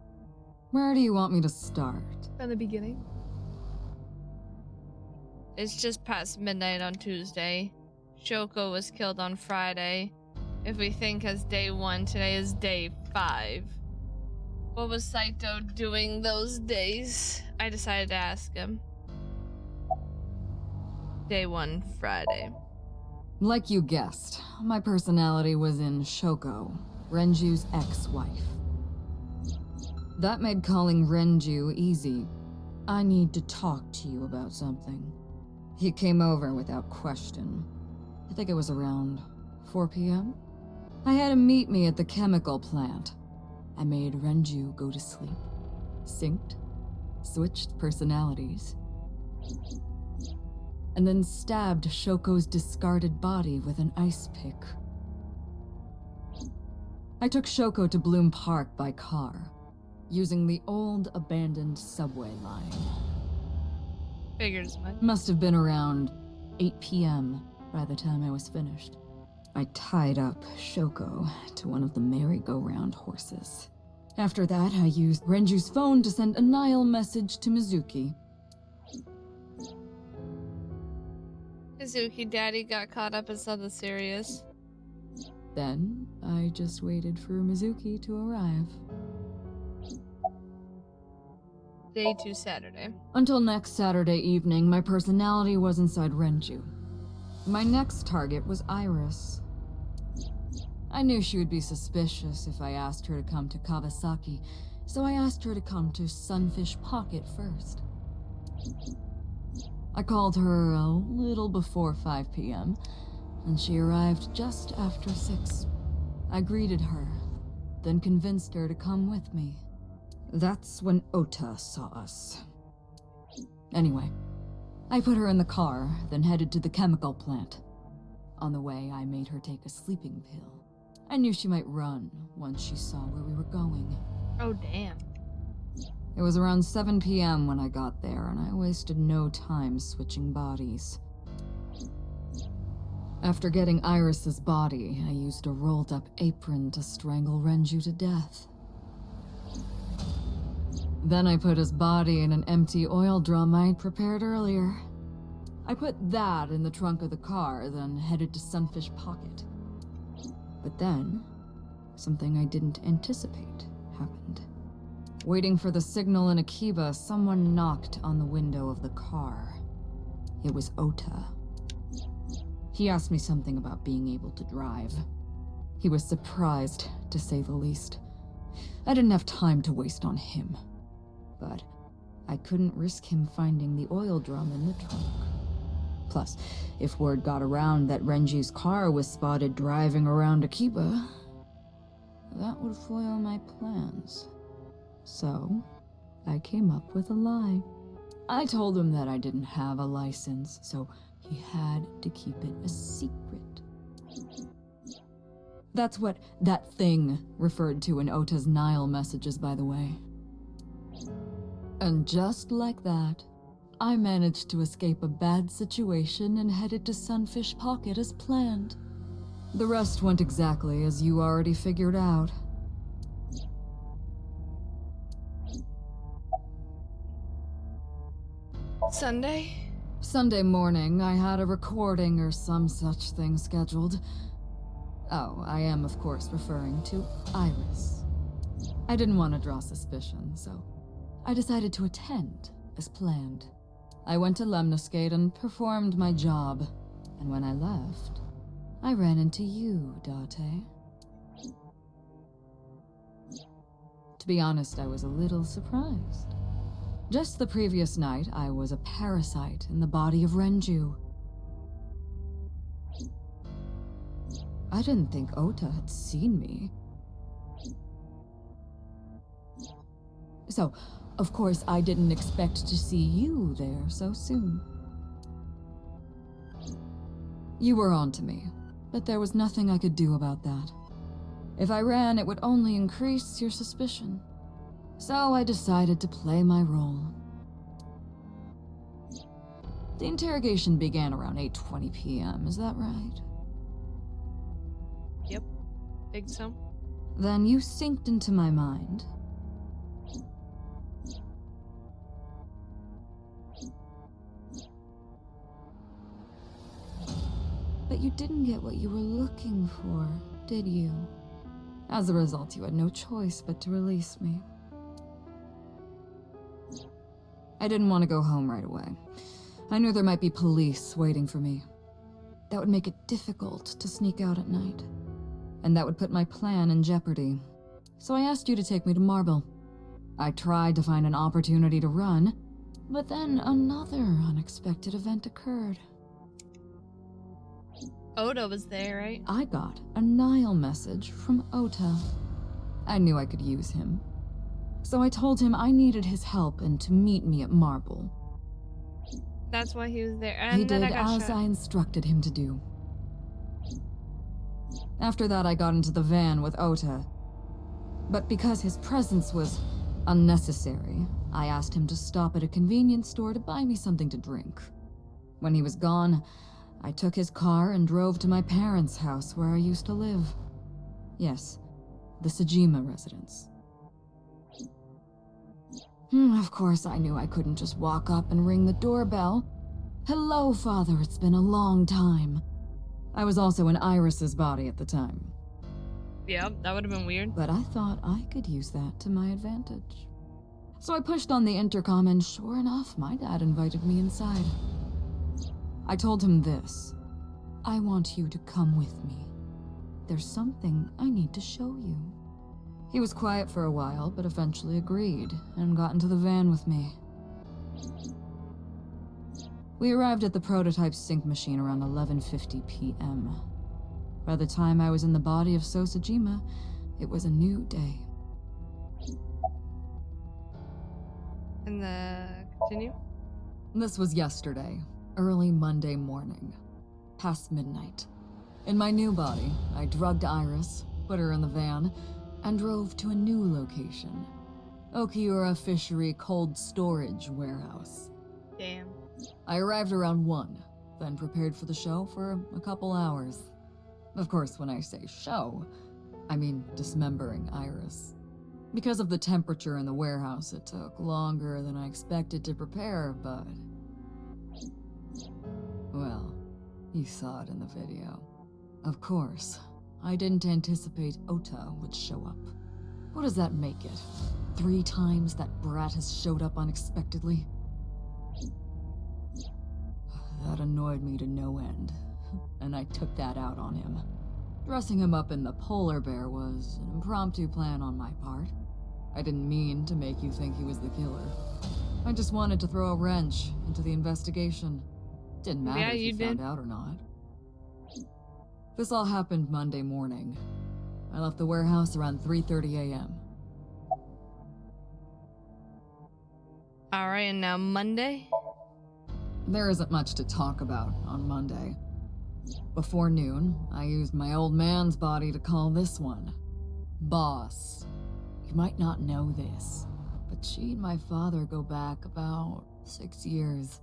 where do you want me to start? From the beginning. It's just past midnight on Tuesday. Shoko was killed on Friday. If we think as day 1, today is day 5. What was Saito doing those days? I decided to ask him. Day 1, Friday. Like you guessed, my personality was in Shoko, Renju's ex-wife. That made calling Renju easy. I need to talk to you about something. He came over without question. I think it was around 4 p.m. I had him meet me at the chemical plant. I made Renju go to sleep. Synced, switched personalities, and then stabbed Shoko's discarded body with an ice pick. I took Shoko to Bloom Park by car, using the old abandoned subway line. Figures much. Must have been around 8 p.m. by the time I was finished. I tied up Shoko to one of the merry-go-round horses. After that, I used Renju's phone to send a Nile message to Mizuki. Mizuki Daddy got caught up in something serious. Then, I just waited for Mizuki to arrive. Day 2, Saturday. Until next Saturday evening, my personality was inside Renju. My next target was Iris. I knew she would be suspicious if I asked her to come to Kawasaki, so I asked her to come to Sunfish Pocket first. I called her a little before 5 p.m., and she arrived just after 6. I greeted her, then convinced her to come with me. That's when Ota saw us. Anyway, I put her in the car, then headed to the chemical plant. On the way, I made her take a sleeping pill. I knew she might run once she saw where we were going. Oh, damn. It was around 7 p.m. when I got there, and I wasted no time switching bodies. After getting Iris's body, I used a rolled-up apron to strangle Renju to death. Then I put his body in an empty oil drum I'd prepared earlier. I put that in the trunk of the car, then headed to Sunfish Pocket. But then, something I didn't anticipate happened. Waiting for the signal in Akiba, someone knocked on the window of the car. It was Ota. He asked me something about being able to drive. He was surprised, to say the least. I didn't have time to waste on him. But I couldn't risk him finding the oil drum in the trunk. Plus, if word got around that Renju's car was spotted driving around Akiba, that would foil my plans. So, I came up with a lie. I told him that I didn't have a license, so he had to keep it a secret. That's what that thing referred to in Ota's Nile messages, by the way. And just like that, I managed to escape a bad situation and headed to Sunfish Pocket as planned. The rest went exactly as you already figured out. Sunday morning, I had a recording or some such thing scheduled. Oh, I am of course referring to Iris. I didn't want to draw suspicion, so I decided to attend as planned. I went to Lemniscate and performed my job, and when I left, I ran into you, Date. To be honest, I was a little surprised. Just the previous night, I was a parasite in the body of Renju. I didn't think Ota had seen me. So, of course, I didn't expect to see you there so soon. You were on to me, but there was nothing I could do about that. If I ran, it would only increase your suspicion. So I decided to play my role. The interrogation began around 8:20 p.m., is that right? Yep, think so. Then you synced into my mind. But you didn't get what you were looking for, did you? As a result, you had no choice but to release me. I didn't want to go home right away. I knew there might be police waiting for me. That would make it difficult to sneak out at night. And that would put my plan in jeopardy. So I asked you to take me to Marble. I tried to find an opportunity to run, but then another unexpected event occurred. Ota was there, right? I got a Nile message from Ota. I knew I could use him. So I told him I needed his help and to meet me at Marble. That's why he was there. And He then did I got as shot. I instructed him to do. After that, I got into the van with Ota. But because his presence was unnecessary, I asked him to stop at a convenience store to buy me something to drink. When he was gone, I took his car and drove to my parents' house where I used to live. Yes, the Sejima residence. Of course, I knew I couldn't just walk up and ring the doorbell. Hello, Father, it's been a long time. I was also in Iris's body at the time. Yeah, that would have been weird. But I thought I could use that to my advantage. So I pushed on the intercom and sure enough, my dad invited me inside. I told him this. I want you to come with me. There's something I need to show you. He was quiet for a while, but eventually agreed and got into the van with me. We arrived at the prototype sync machine around 11:50 p.m. By the time I was in the body of Sosajima, it was a new day. And continue? This was yesterday, early Monday morning, past midnight. In my new body, I drugged Iris, put her in the van, and drove to a new location. Okiura Fishery Cold Storage Warehouse. Damn. I arrived around 1, then prepared for the show for a couple hours. Of course, when I say show, I mean dismembering Iris. Because of the temperature in the warehouse, it took longer than I expected to prepare, but... well, you saw it in the video. Of course, I didn't anticipate Ota would show up. What does that make it? 3 times that brat has showed up unexpectedly? That annoyed me to no end, and I took that out on him. Dressing him up in the polar bear was an impromptu plan on my part. I didn't mean to make you think he was the killer. I just wanted to throw a wrench into the investigation. Didn't matter if you found out or not. This all happened Monday morning. I left the warehouse around 3:30 a.m. Alright, and now Monday? There isn't much to talk about on Monday. Before noon, I used my old man's body to call this one Boss. You might not know this, but she and my father go back about 6 years.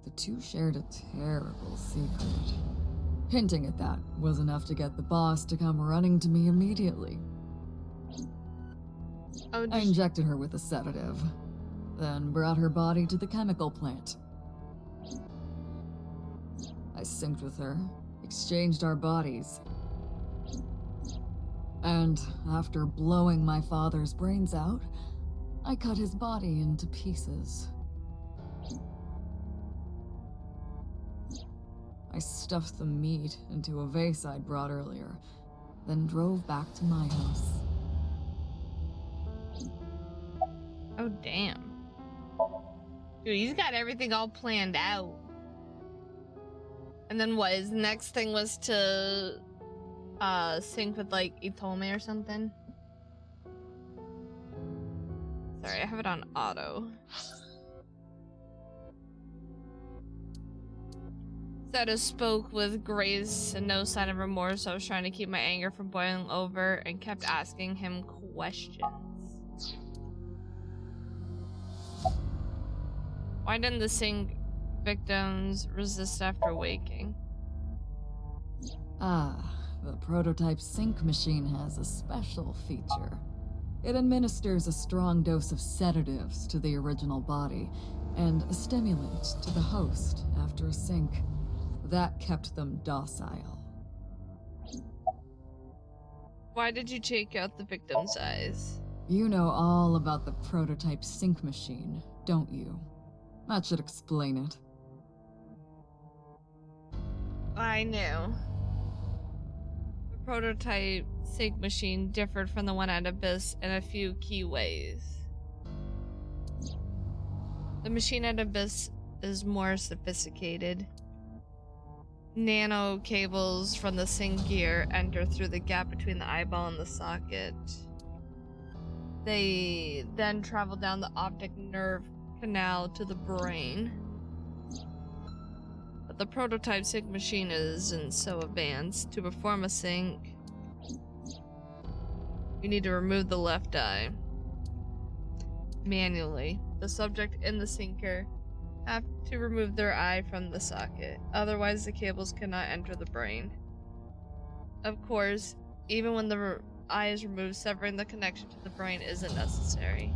The two shared a terrible secret. Hinting at that was enough to get the boss to come running to me immediately. I injected her with a sedative, then brought her body to the chemical plant. I synced with her, exchanged our bodies, and after blowing my father's brains out, I cut his body into pieces. I stuffed the meat into a vase I'd brought earlier, then drove back to my house. Oh, damn. Dude, he's got everything all planned out. And then what, his next thing was to sync with like Itome or something? Sorry, I have it on auto. Zeta spoke with grace and no sign of remorse. I was trying to keep my anger from boiling over and kept asking him questions. Why didn't the sync victims resist after waking? The prototype sync machine has a special feature. It administers a strong dose of sedatives to the original body and a stimulant to the host after a sync. That kept them docile. Why did you take out the victim's eyes? You know all about the prototype sync machine, don't you? That should explain it. I knew. The prototype sync machine differed from the one at Abyss in a few key ways. The machine at Abyss is more sophisticated. Nano cables from the sync gear enter through the gap between the eyeball and the socket. They then travel down the optic nerve canal to the brain. But the prototype sync machine isn't so advanced. To perform a sync, you need to remove the left eye manually. The subject in the syncer have to remove their eye from the socket, otherwise the cables cannot enter the brain. Of course, even when the eye is removed, severing the connection to the brain isn't necessary.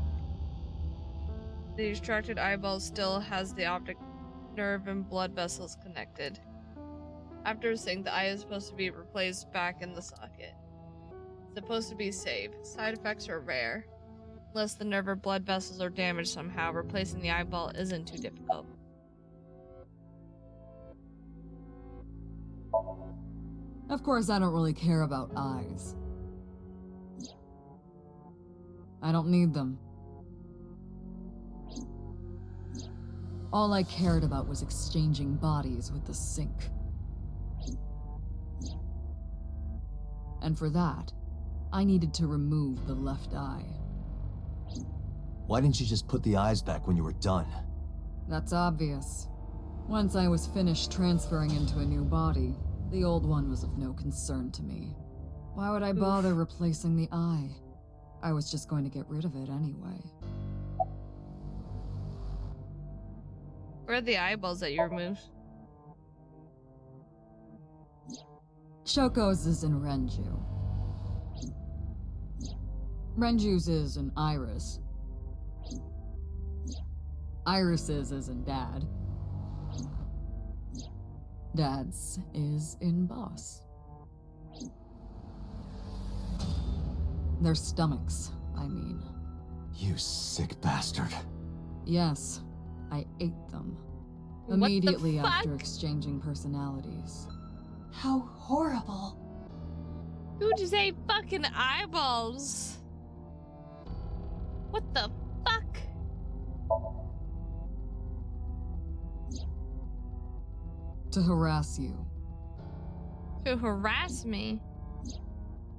The extracted eyeball still has the optic nerve and blood vessels connected. After a sync, the eye is supposed to be replaced back in the socket. It's supposed to be safe. Side effects are rare. Unless the nerve or blood vessels are damaged somehow, replacing the eyeball isn't too difficult. Of course, I don't really care about eyes. I don't need them. All I cared about was exchanging bodies with the sync. And for that, I needed to remove the left eye. Why didn't you just put the eyes back when you were done? That's obvious. Once I was finished transferring into a new body, the old one was of no concern to me. Why would I bother replacing the eye? I was just going to get rid of it anyway. Where are the eyeballs that you removed? Shoko's is in Renju. Renju's is in Iris. Iris's is in Dad. Dad's is in Boss. Their stomachs, I mean. You sick bastard. Yes, I ate them. Immediately after exchanging personalities. How horrible. Who just ate fucking eyeballs? What the fuck? To harass you. To harass me?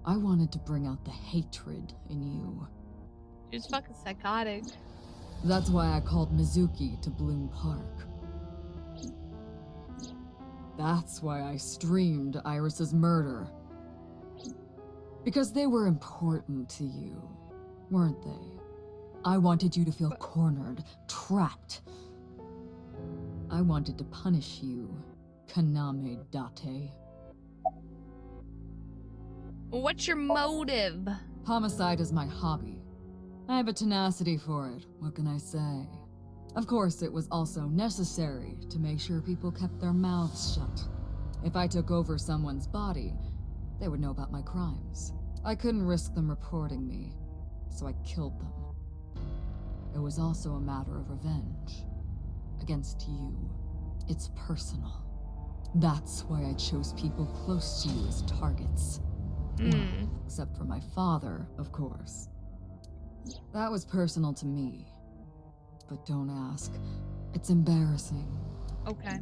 I wanted to bring out the hatred in you. She's fucking psychotic. That's why I called Mizuki to Bloom Park. That's why I streamed Iris's murder. Because they were important to you, weren't they? I wanted you to feel cornered, trapped. I wanted to punish you, Kaname Date. What's your motive? Homicide is my hobby. I have a tenacity for it, what can I say? Of course, it was also necessary to make sure people kept their mouths shut. If I took over someone's body, they would know about my crimes. I couldn't risk them reporting me, so I killed them. It was also a matter of revenge. Against you. It's personal. That's why I chose people close to you as targets. Well, except for my father, of course. That was personal to me. But don't ask. It's embarrassing. Okay.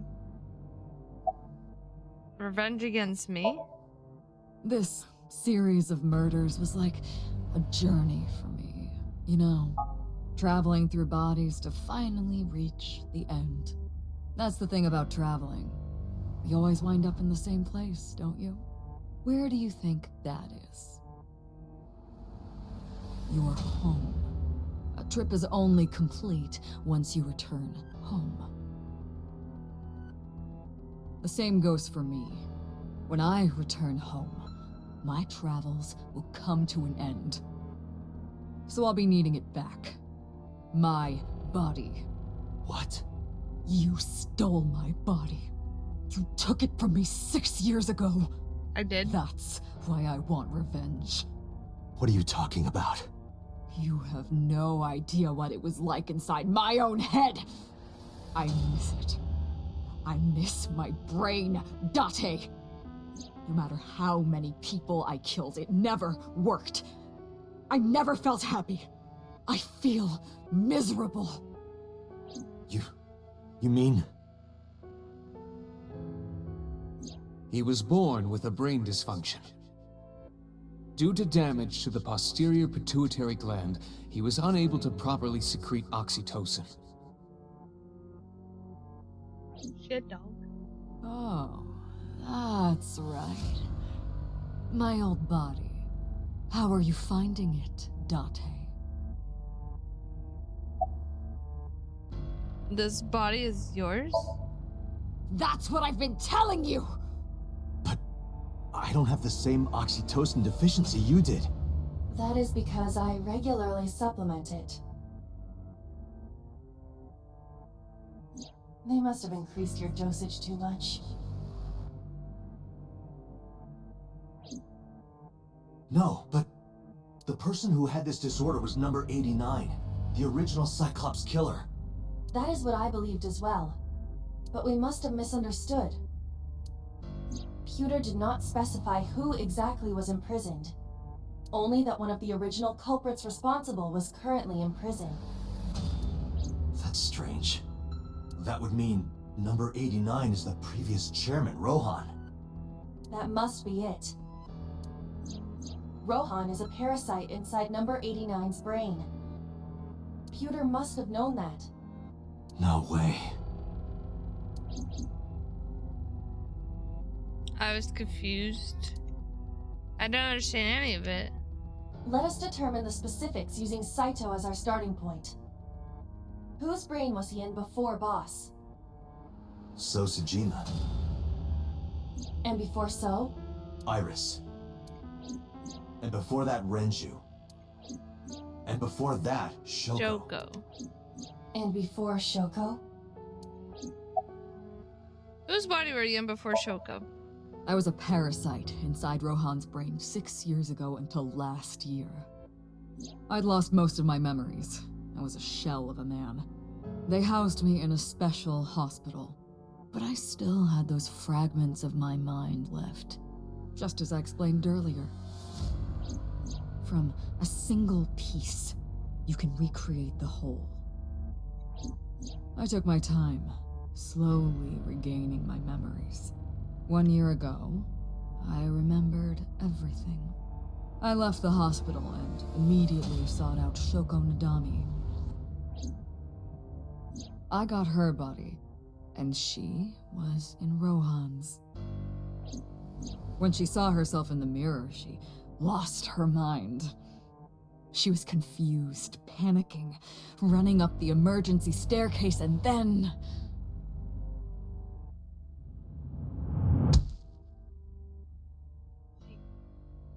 Revenge against me? This series of murders was like a journey for me. You know, traveling through bodies to finally reach the end. That's the thing about traveling. You always wind up in the same place, don't you? Where do you think that is? Your home. A trip is only complete once you return home. The same goes for me. When I return home, my travels will come to an end. So I'll be needing it back. My body. What? You stole my body. You took it from me 6 years ago. I did. That's why I want revenge. What are you talking about? You have no idea what it was like inside my own head. I miss it. I miss my brain, Date. No matter how many people I killed, it never worked. I never felt happy. I feel miserable. You mean? He was born with a brain dysfunction. Due to damage to the posterior pituitary gland, he was unable to properly secrete oxytocin. Shit, dog. Oh, that's right. My old body. How are you finding it, Date? This body is yours? That's what I've been telling you! But I don't have the same oxytocin deficiency you did. That is because I regularly supplement it. They must have increased your dosage too much. No, but the person who had this disorder was number 89, the original Cyclops killer. That is what I believed as well. But we must have misunderstood. Pewter did not specify who exactly was imprisoned. Only that one of the original culprits responsible was currently in prison. That's strange. That would mean number 89 is the previous chairman, Rohan. That must be it. Rohan is a parasite inside number 89's brain. Pewter must have known that. No way. I was confused. I don't understand any of it. Let us determine the specifics using Saito as our starting point. Whose brain was he in before Boss? So Sejima. And before So? Iris. And before that, Renju. And before that, Shoko. And before Shoko? Whose body were you in before Shoko? I was a parasite inside Rohan's brain 6 years ago until last year. I'd lost most of my memories. I was a shell of a man. They housed me in a special hospital, but I still had those fragments of my mind left, just as I explained earlier. From a single piece, you can recreate the whole. I took my time, slowly regaining my memories. 1 year ago, I remembered everything. I left the hospital and immediately sought out Shoko Nadami. I got her body, and she was in Rohan's. When she saw herself in the mirror, she lost her mind. She was confused, panicking, running up the emergency staircase, and then...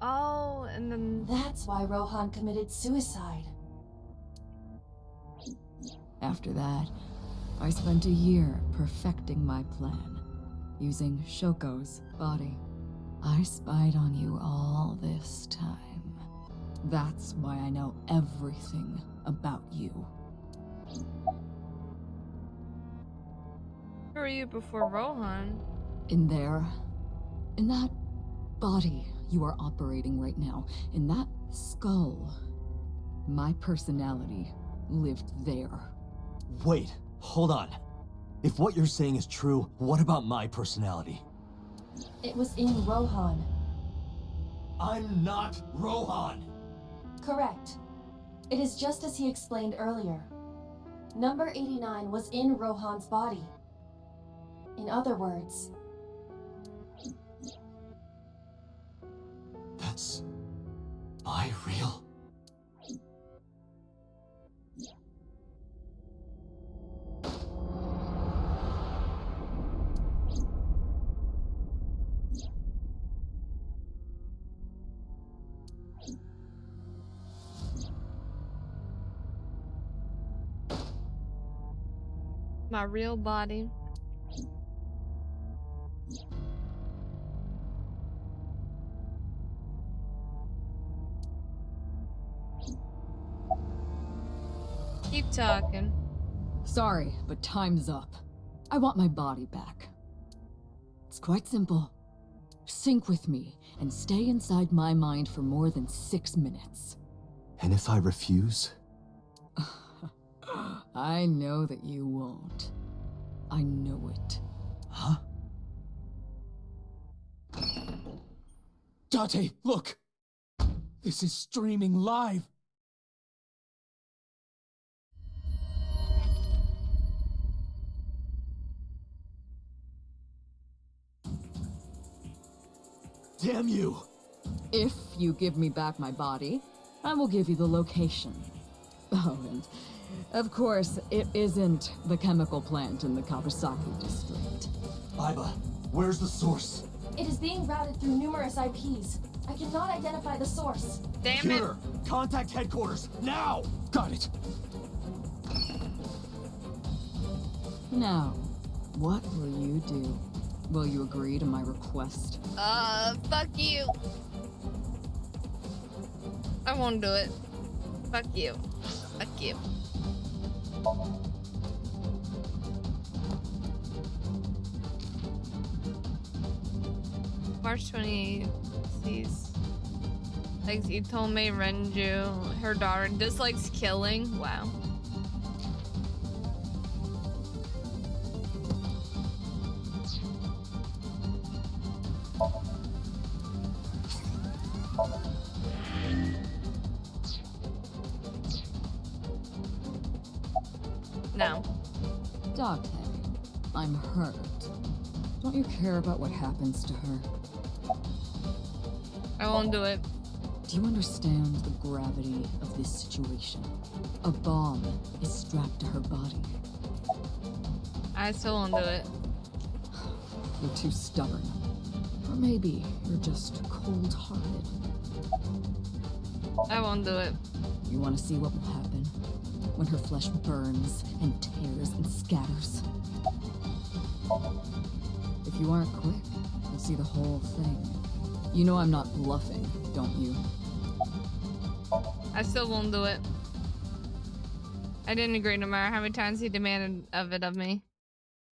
Oh, and then... That's why Rohan committed suicide. After that, I spent a year perfecting my plan, using Shoko's body. I spied on you all this time. That's why I know everything about you. Who were you before Rohan? In that body you are operating right now, in that skull, my personality lived there. Wait, hold on. If what you're saying is true, what about my personality? It was in Rohan. I'm not Rohan! Correct. It is just as he explained earlier. Number 89 was in Rohan's body. In other words... That's... my real... My real body. Keep talking. Sorry, but time's up. I want my body back. It's quite simple. Sync with me and stay inside my mind for more than 6 minutes. And if I refuse? I know that you won't. I know it. Huh? Date, look! This is streaming live! Damn you! If you give me back my body, I will give you the location. Oh, and of course, it isn't the chemical plant in the Kawasaki district. Aiba, where's the source? It is being routed through numerous IPs. I cannot identify the source. Damn it! Computer, contact headquarters, now! Got it. Now, what will you do? Will you agree to my request? Fuck you. I won't do it. Fuck you. Fuck you. March 28th. Sees. Likes Itome Renju. Her daughter dislikes killing. Wow. No. Date, I'm hurt. Don't you care about what happens to her? I won't do it. Do you understand the gravity of this situation? A bomb is strapped to her body. I still won't do it. You're too stubborn. Or maybe you're just cold-hearted. I won't do it. You want to see what will happen when her flesh burns and tears and scatters? If you aren't quick, you'll see the whole thing. You know I'm not bluffing, don't you? I still won't do it. I didn't agree no matter how many times he demanded of it of me.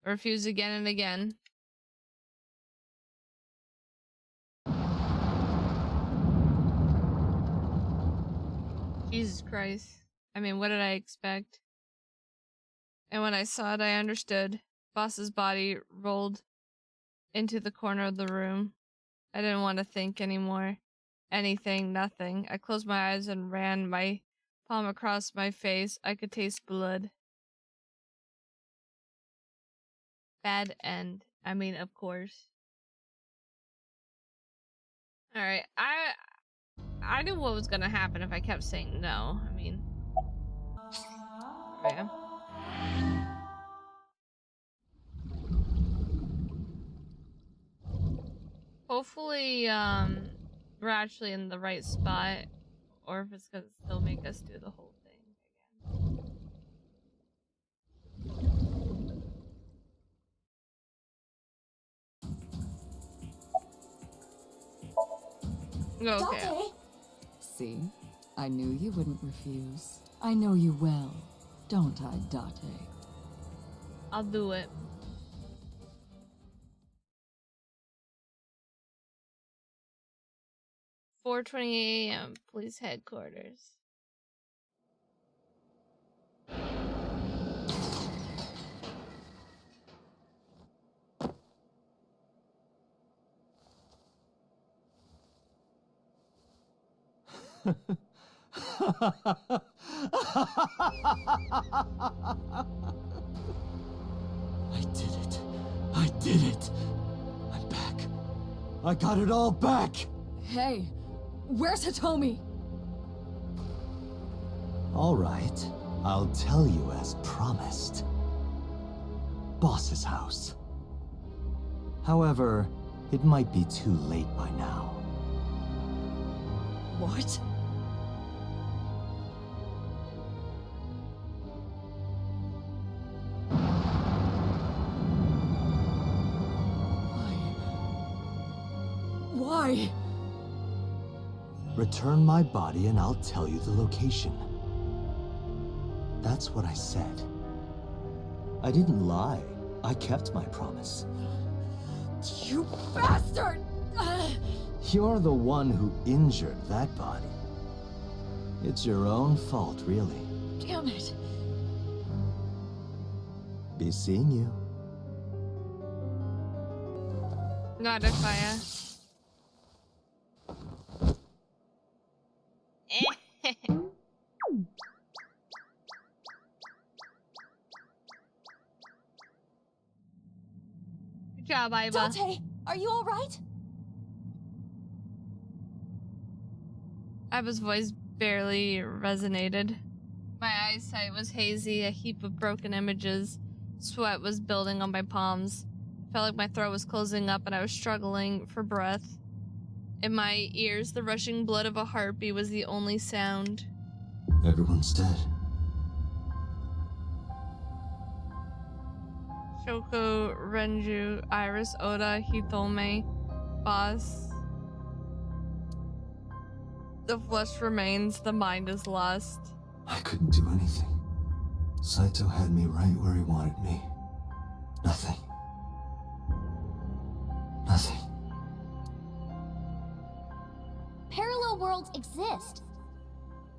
I refused again and again. Jesus Christ. I mean, what did I expect? And when I saw it, I understood. Boss's body rolled into the corner of the room. I didn't want to think anymore. Anything, nothing. I closed my eyes and ran my palm across my face. I could taste blood. Bad end. I mean, of course. Alright, I knew what was gonna happen if I kept saying no. I mean... Yeah. Hopefully, we're actually in the right spot. Or if it's gonna still make us do the whole thing again. Okay. Date? See? I knew you wouldn't refuse. I know you well, don't I, Date? I'll do it. "4:28 a.m. Police headquarters." I did it. I did it. I'm back. I got it all back. Hey, where's Hitomi? All right. I'll tell you as promised. Boss's house. However, it might be too late by now. What? Why? Return my body and I'll tell you the location. That's what I said. I didn't lie. I kept my promise. You bastard! You're the one who injured that body. It's your own fault, really. Damn it. Be seeing you. Not a fire. Good job, Iva. Date, are you alright? Iva's voice barely resonated. My eyesight was hazy, a heap of broken images. Sweat was building on my palms. I felt like my throat was closing up and I was struggling for breath. In my ears, the rushing blood of a heartbeat was the only sound. Everyone's dead. Shoko, Renju, Iris, Oda, Hitome, Boss. The flesh remains, the mind is lost. I couldn't do anything. Saito had me right where he wanted me. Nothing. Nothing. Parallel worlds exist.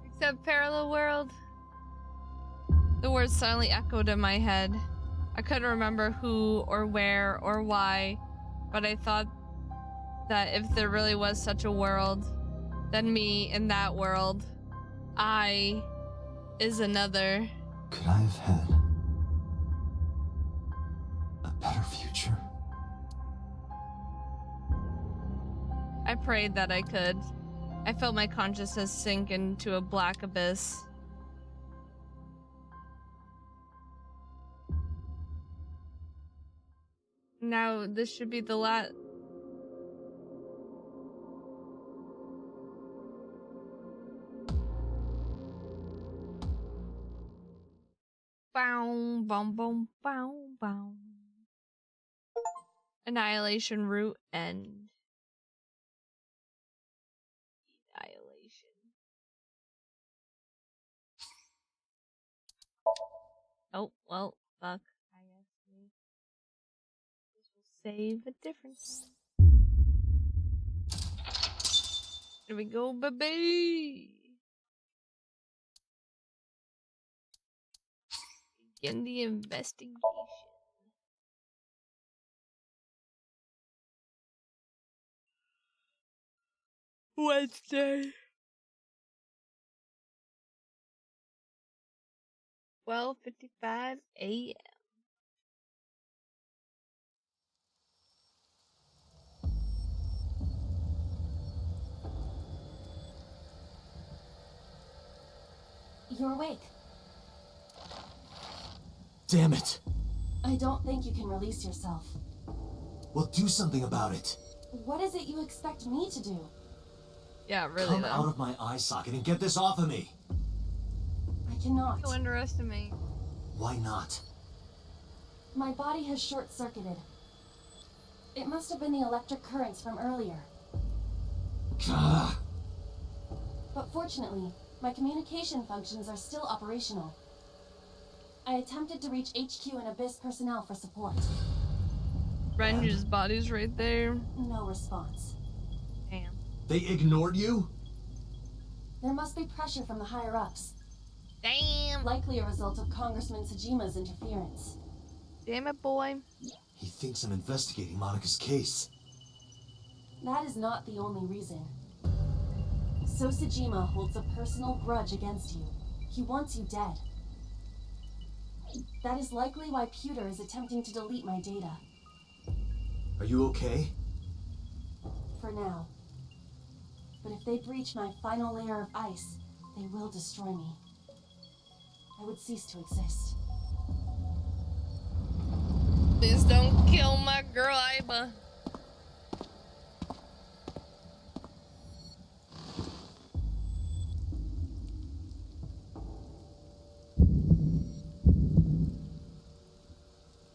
Except parallel world. The words suddenly echoed in my head. I couldn't remember who or where or why, but I thought that if there really was such a world, then me in that world, I is another. Could I have had a better future? I prayed that I could. I felt my consciousness sink into a black abyss. Now, this should be the last. Bow, boom, boom, bow, bow. Annihilation route end. Annihilation. Oh, well, fuck. I guess this will save a different time. Here we go, baby. Begin the investigation. Wednesday. 12:55 a.m. You're awake. Damn it! I don't think you can release yourself. Well, do something about it. What is it you expect me to do? Yeah, really Come though. out of my eye socket and get this off of me. I cannot. Don't underestimate. Why not? My body has short-circuited. It must have been the electric currents from earlier. Gah. But fortunately, my communication functions are still operational. I attempted to reach HQ and Abyss personnel for support. Renju's body's right there. No response. Damn. They ignored you? There must be pressure from the higher-ups. Damn. Likely a result of Congressman Tsujima's interference. Damn it, boy. He thinks I'm investigating Monika's case. That is not the only reason. So Tsujima holds a personal grudge against you. He wants you dead. That is likely why Pewter is attempting to delete my data. Are you okay? For now. But if they breach my final layer of ice, they will destroy me. I would cease to exist. Please don't kill my girl, Iba.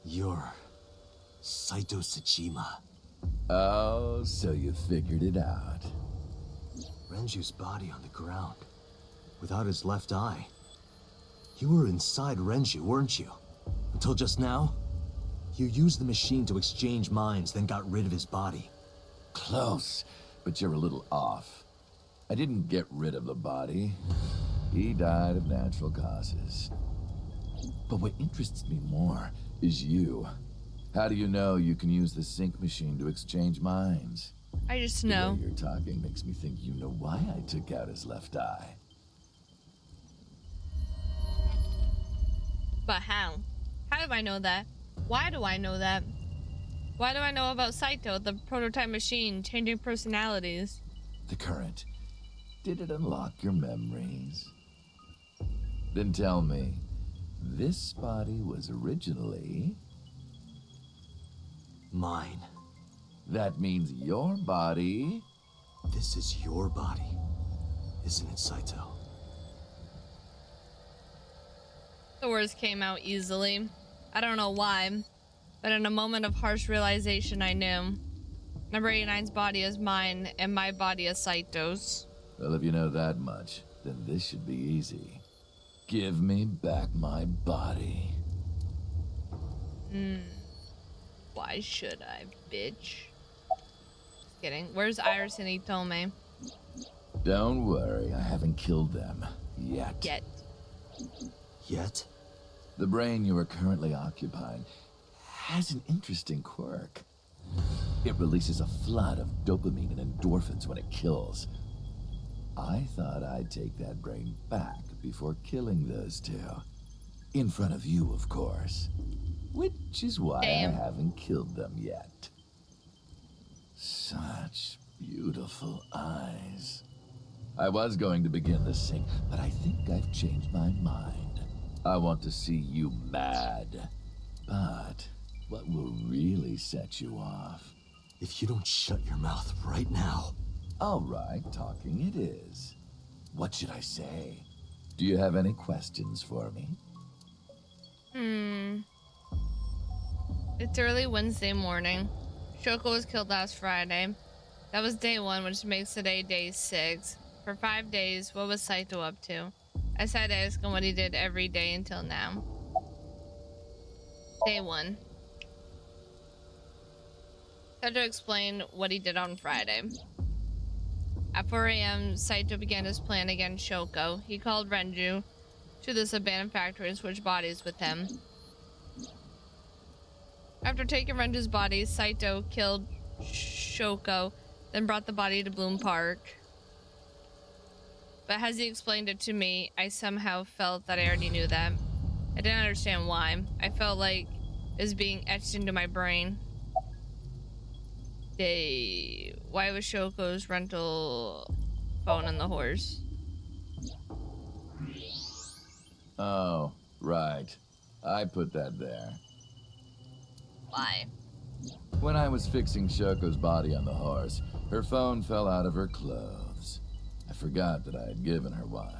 You're Saito Tsujima. Oh, so you figured it out. Renju's body on the ground, without his left eye. You were inside Renju, weren't you? Until just now? You used the machine to exchange minds, then got rid of his body. Close, but you're a little off. I didn't get rid of the body. He died of natural causes. But what interests me more is you. How do you know you can use the sync machine to exchange minds? I just know. The way you're talking makes me think you know why I took out his left eye. But how? How do I know that? Why do I know that? Why do I know about Saito, the prototype machine, changing personalities? The current. Did it unlock your memories? Then tell me, this body was originally... mine. That means your body... This is your body, isn't it, Saito? The words came out easily. I don't know why, but in a moment of harsh realization, I knew. Number 89's body is mine, and my body is Saito's. Well, if you know that much, then this should be easy. Give me back my body. Why should I, bitch? Just kidding. Where's Iris and Itome? Don't worry, I haven't killed them. Yet. Yet? The brain you are currently occupying has an interesting quirk. It releases a flood of dopamine and endorphins when it kills. I thought I'd take that brain back before killing those two. In front of you, of course. Which is why I haven't killed them yet. Such beautiful eyes. I was going to begin the sync, but I think I've changed my mind. I want to see you mad. But what will really set you off? If you don't shut your mouth right now. All right, talking it is. What should I say? Do you have any questions for me? It's early Wednesday morning. Shoko was killed last Friday. That was day 1, which makes today day 6. For 5 days, what was Saito up to? I started asking what he did every day until now. Day 1. Saito explained what he did on Friday. At 4 a.m., Saito began his plan against Shoko. He called Renju to this abandoned factory and switched bodies with him. After taking Renju's body, Saito killed Shoko, then brought the body to Bloom Park. but as he explained it to me, I somehow felt that I already knew that. I didn't understand why. I felt like it was being etched into my brain. Why was Shoko's rental phone in the horse? Oh, right. I put that there. Why? When I was fixing Shoko's body on the horse, her phone fell out of her clothes. I forgot that I had given her one.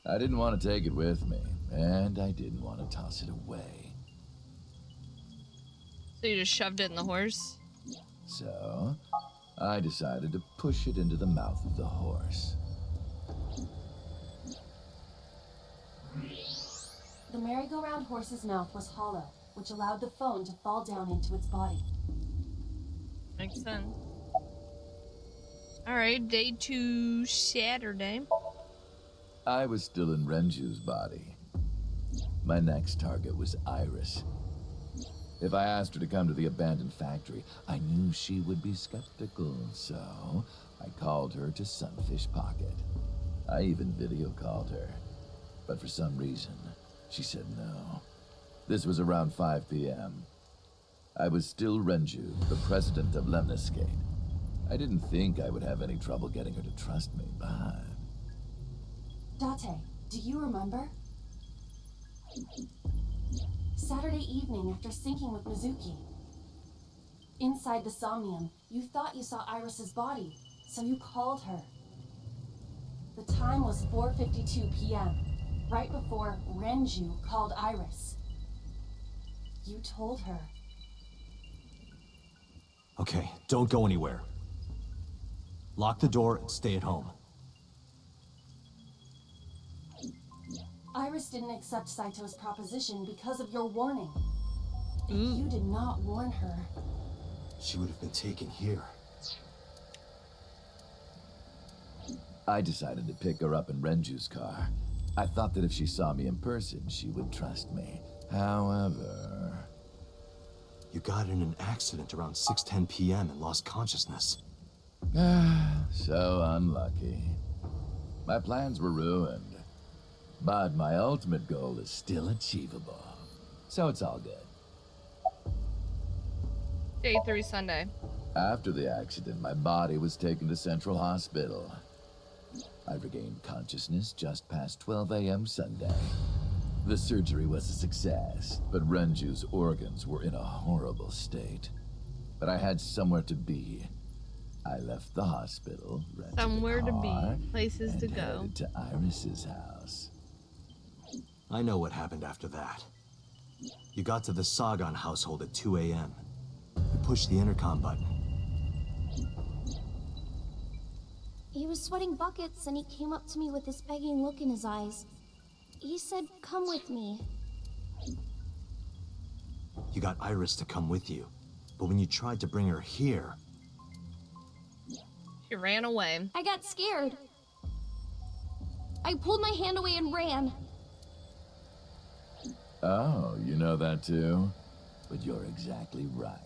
I didn't want to take it with me, and I didn't want to toss it away. So you just shoved it in the horse? So, I decided to push it into the mouth of the horse. The merry-go-round horse's mouth was hollow, which allowed the phone to fall down into its body. Makes sense. Alright, day 2, Saturday. I was still in Renju's body. My next target was Iris. If I asked her to come to the abandoned factory, I knew she would be skeptical, so I called her to Sunfish Pocket. I even video called her, but for some reason, she said no. This was around 5 p.m. I was still Renju, the president of Lemniscate. I didn't think I would have any trouble getting her to trust me, but... Date, do you remember? Saturday evening after syncing with Mizuki. Inside the Somnium, you thought you saw Iris's body, so you called her. The time was 4:52 p.m., right before Renju called Iris. You told her. Okay, don't go anywhere. Lock the door and stay at home. Iris didn't accept Saito's proposition because of your warning. If you did not warn her... She would have been taken here. I decided to pick her up in Renju's car. I thought that if she saw me in person, she would trust me. However... You got in an accident around 6:10 p.m. and lost consciousness. So unlucky. My plans were ruined. But my ultimate goal is still achievable. So it's all good. Day 3, Sunday. After the accident, my body was taken to Central Hospital. I regained consciousness just past 12 a.m. Sunday. The surgery was a success, but Renju's organs were in a horrible state. But I had somewhere to be. I left the hospital, rented Somewhere a car, to be, places and to go. headed to Iris's house. I know what happened after that. You got to the Sagan household at 2 a.m. You pushed the intercom button. He was sweating buckets and he came up to me with this begging look in his eyes. He said, "Come with me." You got Iris to come with you, but when you tried to bring her here... She ran away. I got scared. I pulled my hand away and ran. Oh, you know that too? But you're exactly right.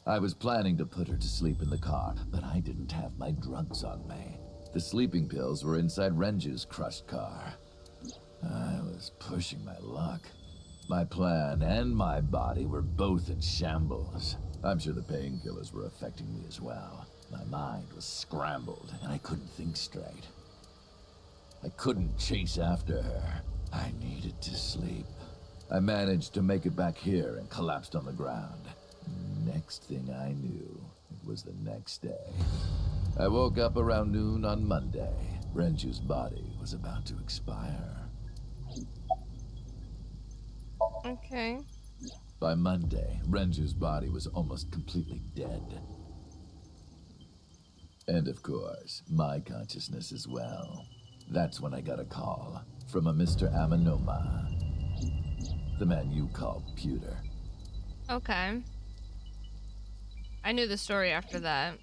I was planning to put her to sleep in the car, but I didn't have my drugs on me. The sleeping pills were inside Renju's crushed car. I was pushing my luck. My plan and my body were both in shambles. I'm sure the painkillers were affecting me as well. My mind was scrambled, and I couldn't think straight. I couldn't chase after her. I needed to sleep. I managed to make it back here and collapsed on the ground. Next thing I knew, it was the next day. I woke up around noon on Monday. Renju's body was about to expire. Okay. By Monday, Renju's body was almost completely dead. And of course, my consciousness as well. That's when I got a call from a Mr. Amanoma. The man you call Pewter. Okay. I knew the story after that.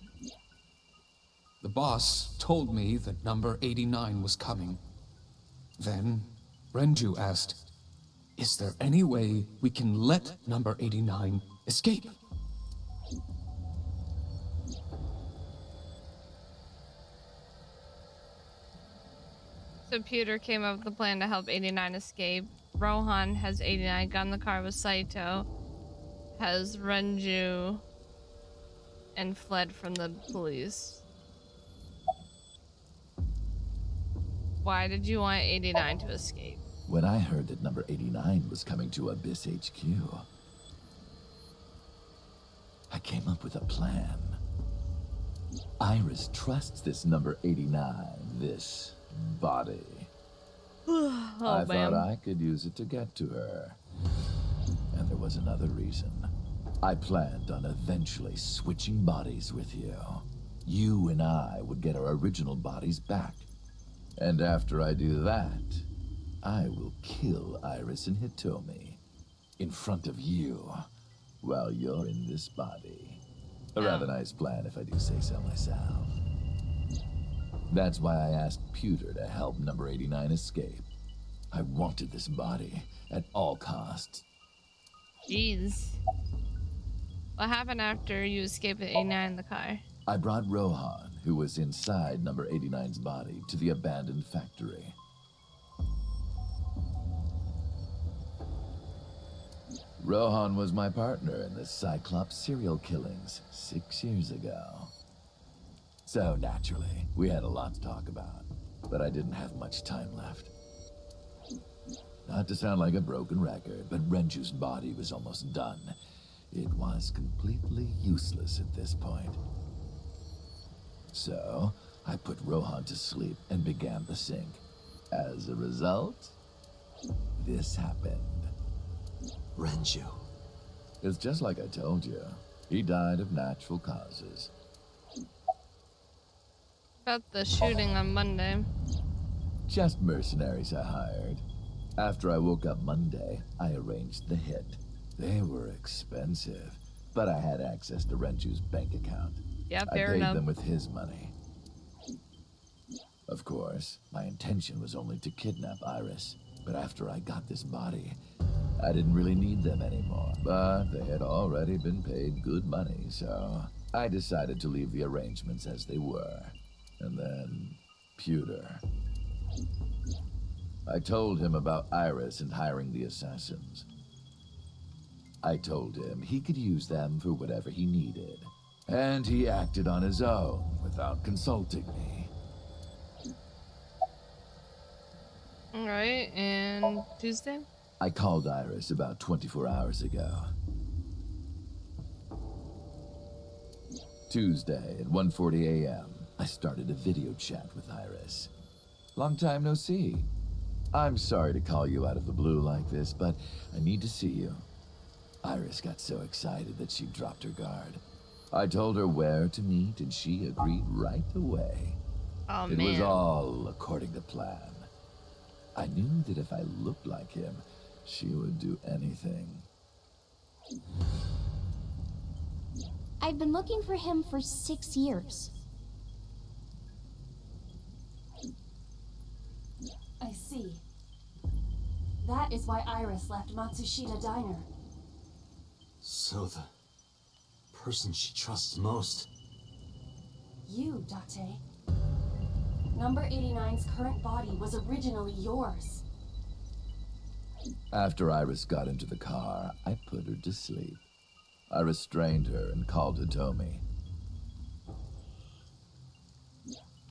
The boss told me that number 89 was coming. Then, Renju asked, "Is there any way we can let number 89 escape?" So Peter came up with the plan to help 89 escape. Rohan has 89 got in the car with Saito, has Renju, and fled from the police. Why did you want 89 to escape? When I heard that number 89 was coming to Abyss HQ, I came up with a plan. Iris trusts this number 89, this body. I thought I could use it to get to her. And there was another reason. I planned on eventually switching bodies with you. You and I would get our original bodies back. And after I do that, I will kill Iris and Hitomi in front of you while you're in this body. A rather nice plan if I do say so myself. That's why I asked Pewter to help number 89 escape. I wanted this body at all costs. Jeez. What happened after you escaped with 89 in the car? I brought Rohan, who was inside number 89's body, to the abandoned factory. Rohan was my partner in the Cyclops serial killings 6 years ago. So naturally, we had a lot to talk about, but I didn't have much time left. Not to sound like a broken record, but Renju's body was almost done. It was completely useless at this point. So, I put Rohan to sleep and began the sync. As a result, this happened. Renju. It's just like I told you. He died of natural causes. About the shooting on Monday. Just mercenaries I hired. After I woke up Monday, I arranged the hit. They were expensive, but I had access to Renju's bank account. Yeah, I fair paid enough. them with his money. Of course, my intention was only to kidnap Iris, but after I got this body, I didn't really need them anymore. But they had already been paid good money, so I decided to leave the arrangements as they were. And then, Pewter. I told him about Iris and hiring the assassins. I told him he could use them for whatever he needed. And he acted on his own without consulting me. Alright, and Tuesday? I called Iris about 24 hours ago. Tuesday at 1:40 a.m., I started a video chat with Iris. Long time no see. I'm sorry to call you out of the blue like this, but I need to see you. Iris got so excited that she dropped her guard. I told her where to meet, and she agreed right away. Oh, it was man. all according to plan. I knew that if I looked like him, she would do anything. I've been looking for him for 6 years. I see. That is why Iris left Matsushita Diner. So the person she trusts most. You, Date. Number 89's current body was originally yours. After Iris got into the car, I put her to sleep. I restrained her and called Hitomi.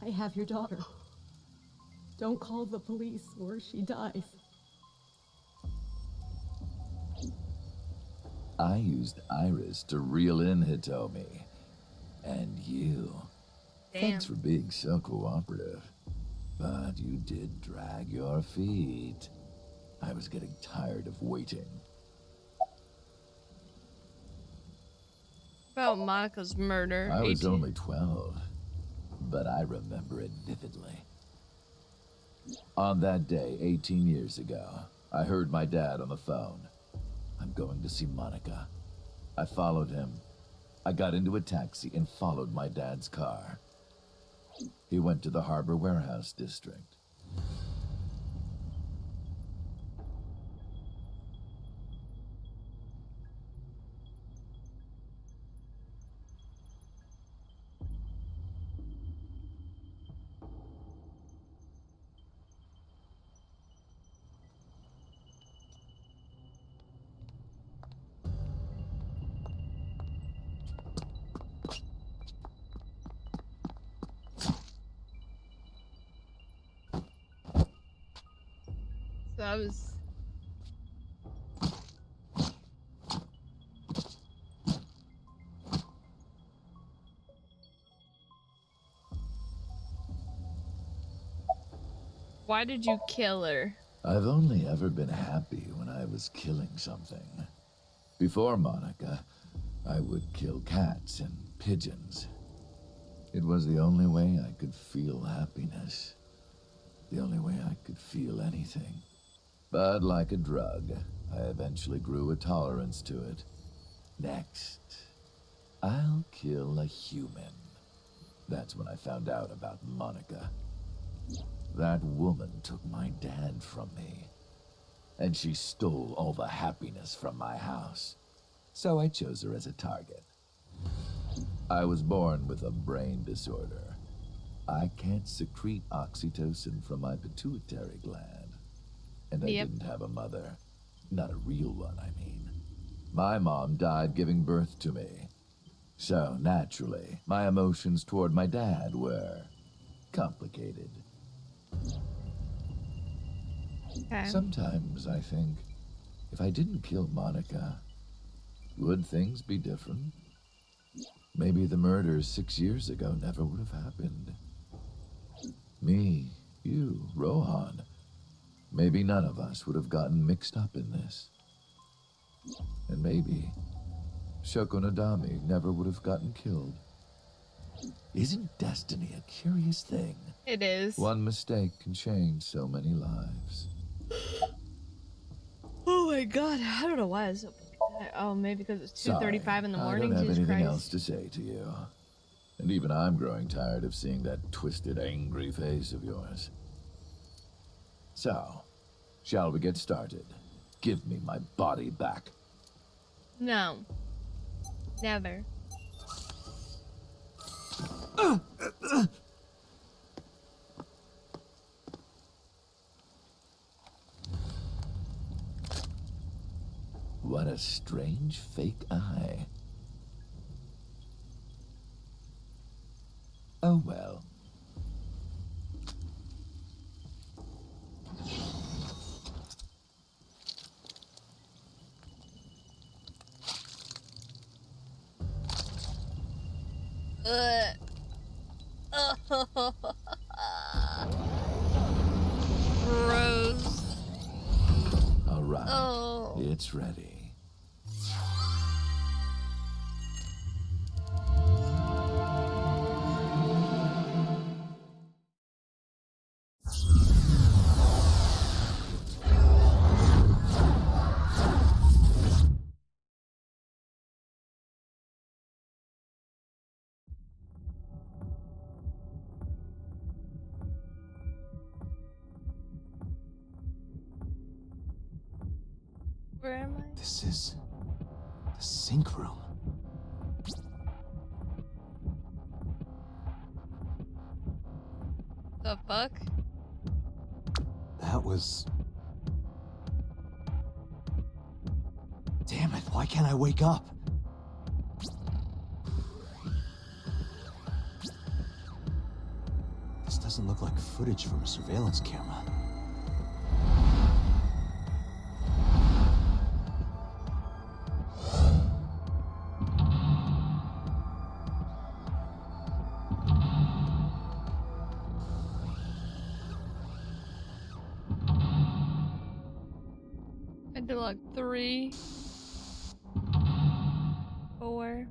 I have your daughter. Don't call the police or she dies. I used Iris to reel in Hitomi. And you. Thanks for being so cooperative. But you did drag your feet. I was getting tired of waiting. About Monica's murder. I was 18 only 12, but I remember it vividly. On that day, 18 years ago, I heard my dad on the phone. I'm going to see Monica. I followed him. I got into a taxi and followed my dad's car. He went to the Harbor Warehouse District. That was... Why did you kill her? I've only ever been happy when I was killing something. Before Monica, I would kill cats and pigeons. It was the only way I could feel happiness. The only way I could feel anything. But like a drug, I eventually grew a tolerance to it. Next, I'll kill a human. That's when I found out about Monica. That woman took my dad from me. And she stole all the happiness from my house. So I chose her as a target. I was born with a brain disorder. I can't secrete oxytocin from my pituitary gland. And I didn't have a mother. Not a real one, I mean. My mom died giving birth to me. So, naturally, my emotions toward my dad were complicated. Okay. Sometimes I think, if I didn't kill Monica, would things be different? Maybe the murders 6 years ago never would have happened. Me, you, Rohan. Maybe none of us would have gotten mixed up in this. And maybe Shoko Nadami never would have gotten killed. Isn't destiny a curious thing? It is. One mistake can change so many lives. Oh my god, I don't know why it's so... Oh, maybe because it's 2:35 in the morning. I don't have Jesus anything Christ. else to say to you. And even I'm growing tired of seeing that twisted, angry face of yours. So, shall we get started? Give me my body back. No. Never. What a strange fake eye. Oh well. Gross. All right. Oh. It's ready. Where am I? This is the sink room. The fuck? That was... Damn it, why can't I wake up? This doesn't look like footage from a surveillance camera. I did like 3, 4.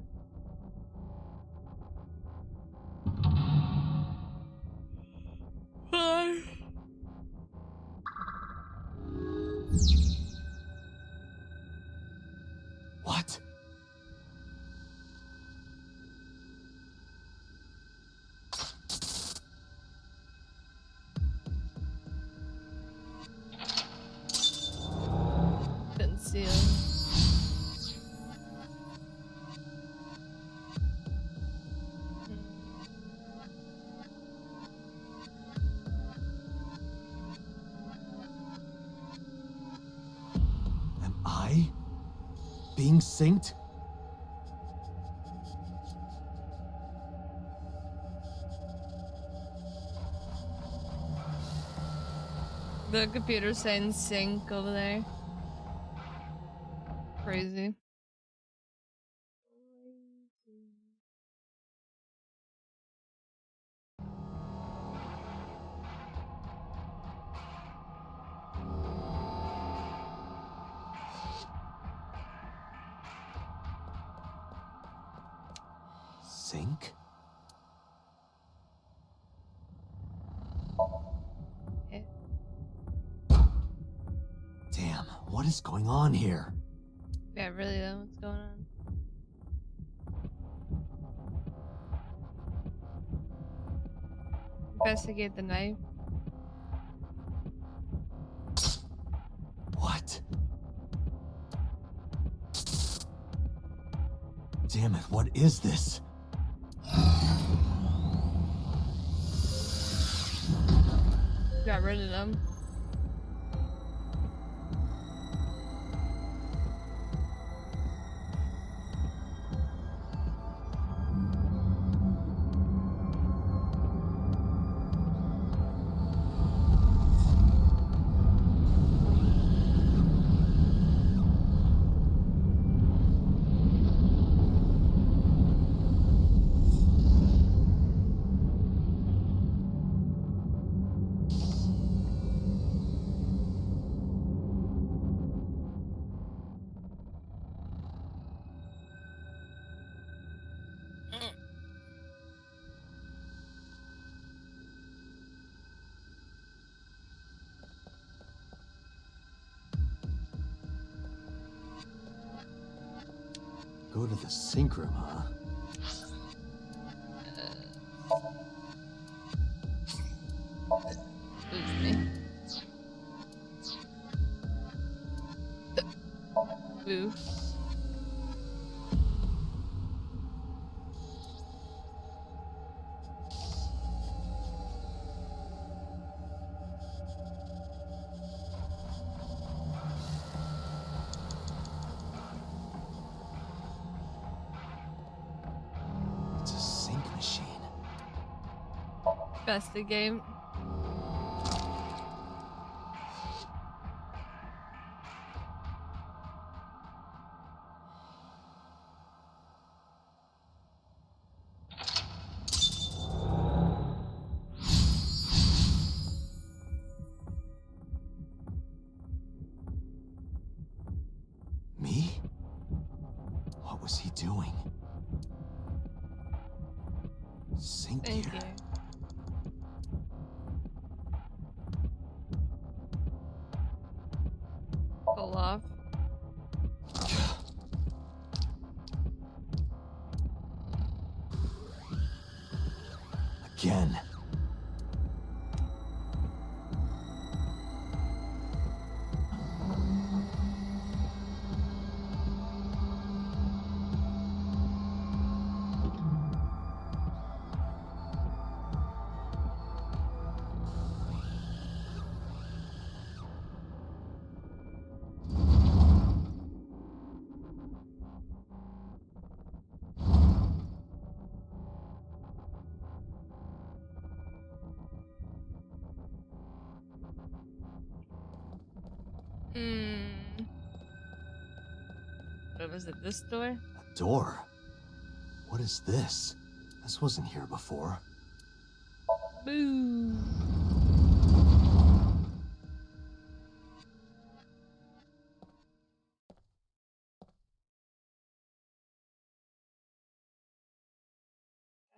What? Conceal. Am I being synced? The computer's saying sync over there. Crazy. Sink? Damn, what is going on here? Yeah, really though, what's going on? Investigate the knife. What? Damn it, what is this? Got rid of them. Go to the sink room, huh? Excuse me. Boo. It's a sink machine. Investigate. Me? What was he doing? Sink Thank here. you. Pull off. Again. What was it, this door? A door? What is this? This wasn't here before. Boo.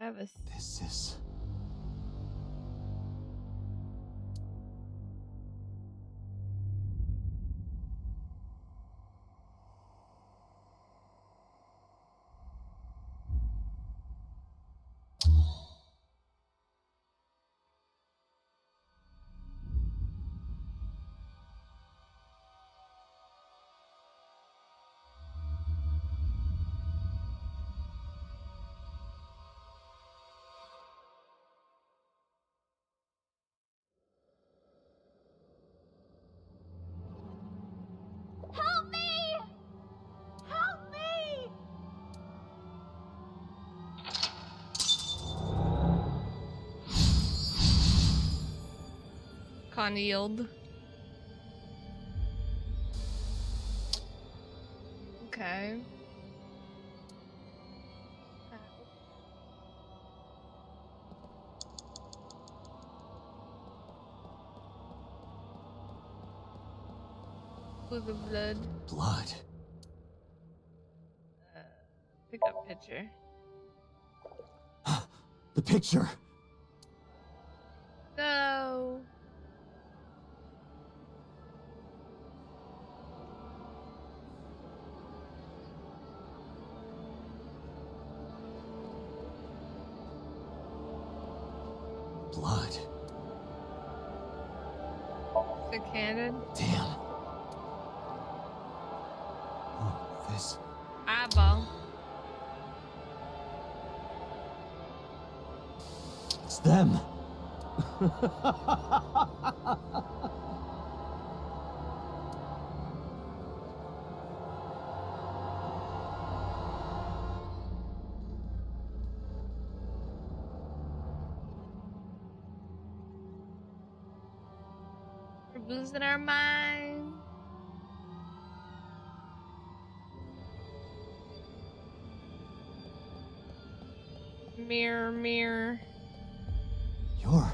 I have a This is... Help me! Help me! Concealed. Okay. Look of blood. Blood. Pick up picture. The picture. No. Blood. The cannon. Damn. Oh, this. Eyeball. It's them. We're losing our mind. Mirror, mirror. You're.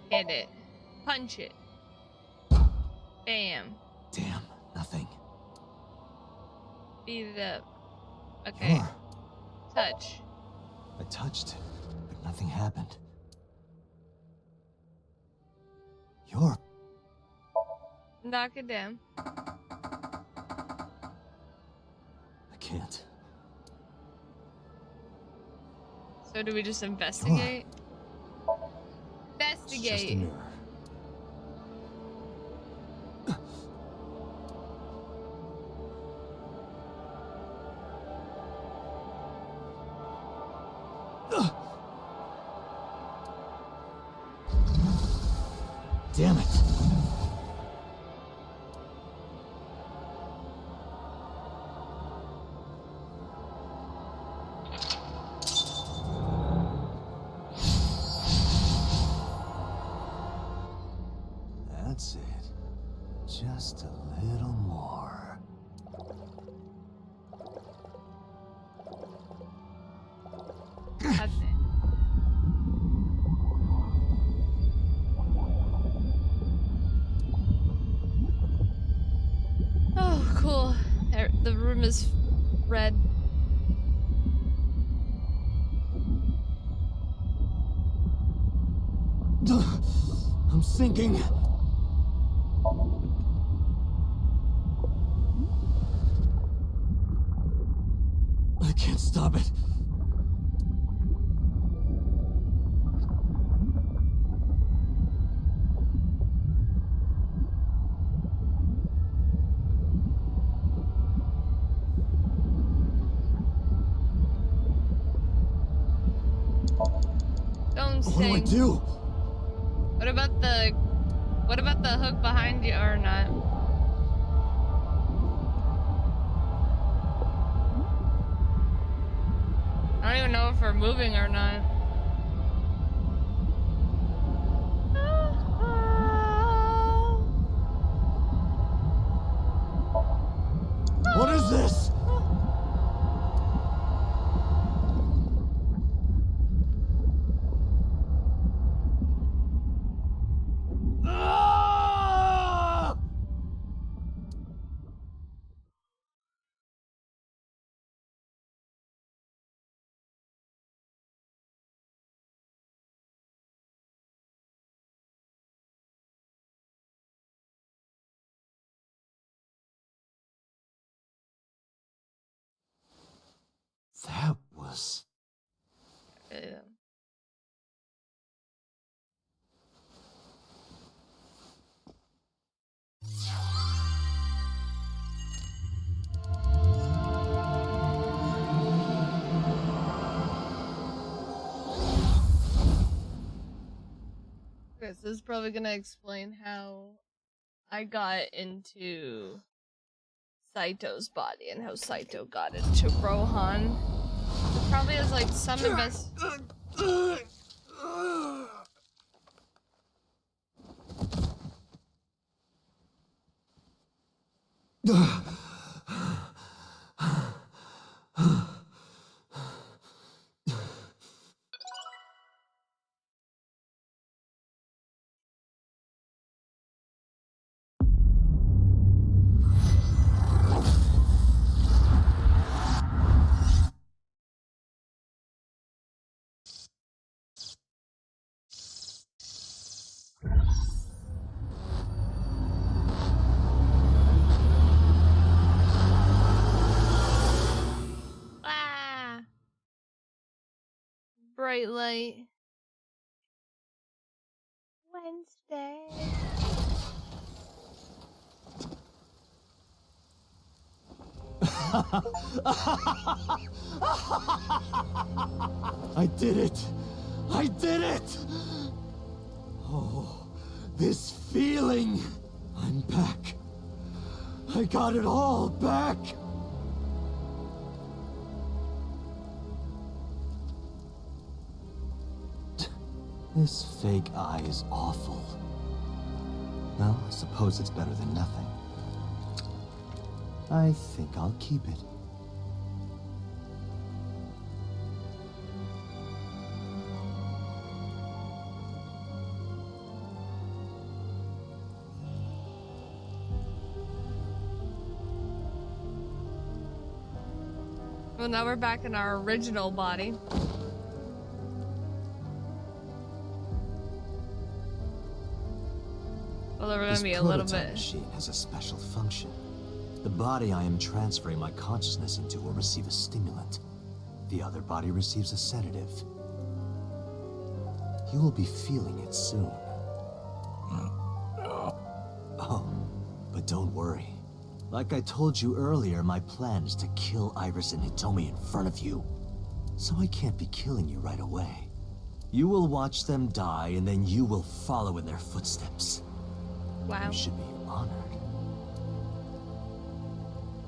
Hit it. Punch it. Bam. Damn, nothing. Beat it up. Okay. You're. Touch. I touched, but nothing happened. You're. Knock it down. I can't. So do we just investigate? It's just a Investigate. mirror. Damn it. That's it. Just a little more. That's it. Oh, cool. The room is red. I'm sinking. I can't stop it. Don't What do I sing. do? What about the hook behind you or not? I don't even know if we're moving or not. What is this? Ah! That was. Yeah. Okay, so this is probably gonna explain how I got into Saito's body and how Saito got into Rohan. It probably has like some invest. Ah! Bright light. Wednesday. I did it! I did it! Oh, this feeling! I'm back. I got it all back! This fake eye is awful. Well, I suppose it's better than nothing. I think I'll keep it. Well, now we're back in our original body. Well, we're gonna be a little This prototype bit. machine has a special function. The body I am transferring my consciousness into will receive a stimulant. The other body receives a sedative. You will be feeling it soon. Oh, but don't worry. Like I told you earlier, my plan is to kill Iris and Hitomi in front of you. So I can't be killing you right away. You will watch them die, and then you will follow in their footsteps. Wow. You should be honored.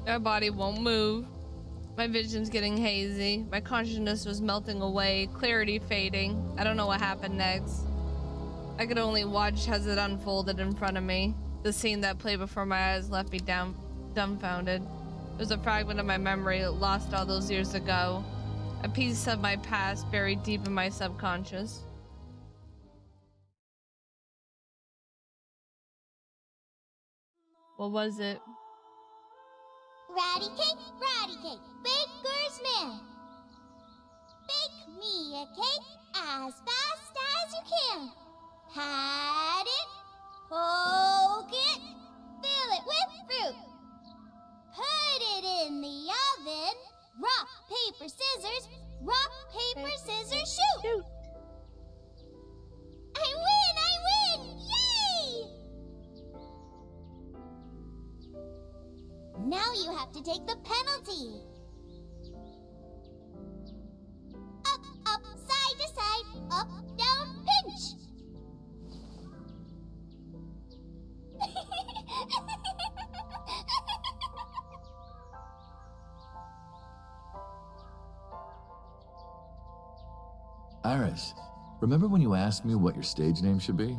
My body won't move. My vision's getting hazy. My consciousness was melting away. Clarity fading. I don't know what happened next. I could only watch as it unfolded in front of me. The scene that played before my eyes left me dumbfounded. It was a fragment of my memory lost all those years ago. A piece of my past buried deep in my subconscious. What was it? Ratty cake, baker's man. Bake me a cake as fast as you can. Pat it, poke it, fill it with fruit. Put it in the oven. Rock, paper, scissors. Rock, paper, scissors, shoot. I win! Yay! Now you have to take the penalty. Up, side to side, up, down, pinch. Iris, remember when you asked me what your stage name should be?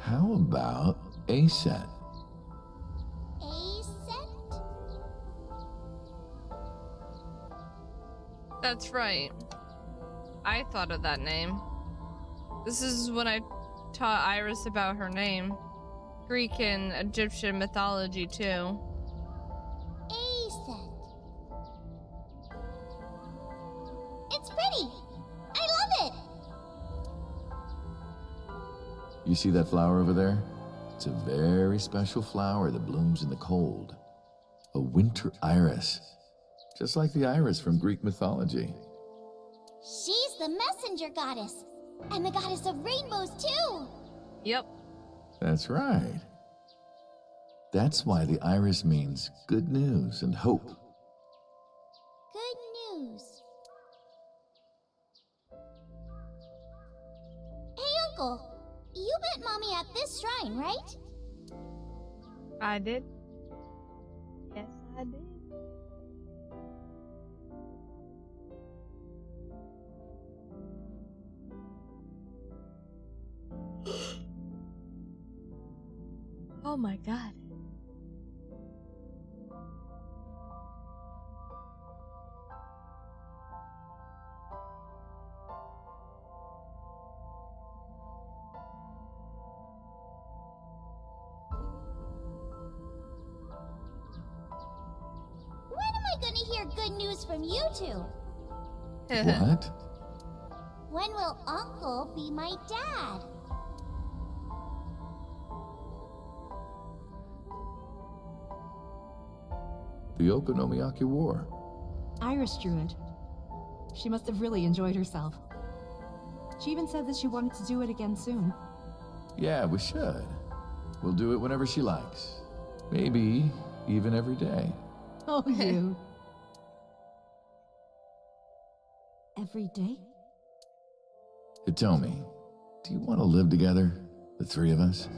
How about A-Set? That's right. I thought of that name. This is when I taught Iris about her name. Greek and Egyptian mythology too. A-set. It's pretty. I love it. You see that flower over there? It's a very special flower that blooms in the cold. A winter iris. Just like the iris from Greek mythology. She's the messenger goddess. And the goddess of rainbows, too. Yep. That's right. That's why the iris means good news and hope. Good news. Hey, Uncle. You met Mommy at this shrine, right? I did. Yes, I did. Oh my god. hear good news from you two. What? When will Uncle be my dad? The Okonomiyaki War. Iris drew it. She must have really enjoyed herself. She even said that she wanted to do it again soon. Yeah, we should. We'll do it whenever she likes. Maybe even every day. Oh, you. Every day? Hitomi, do you want to live together? The three of us?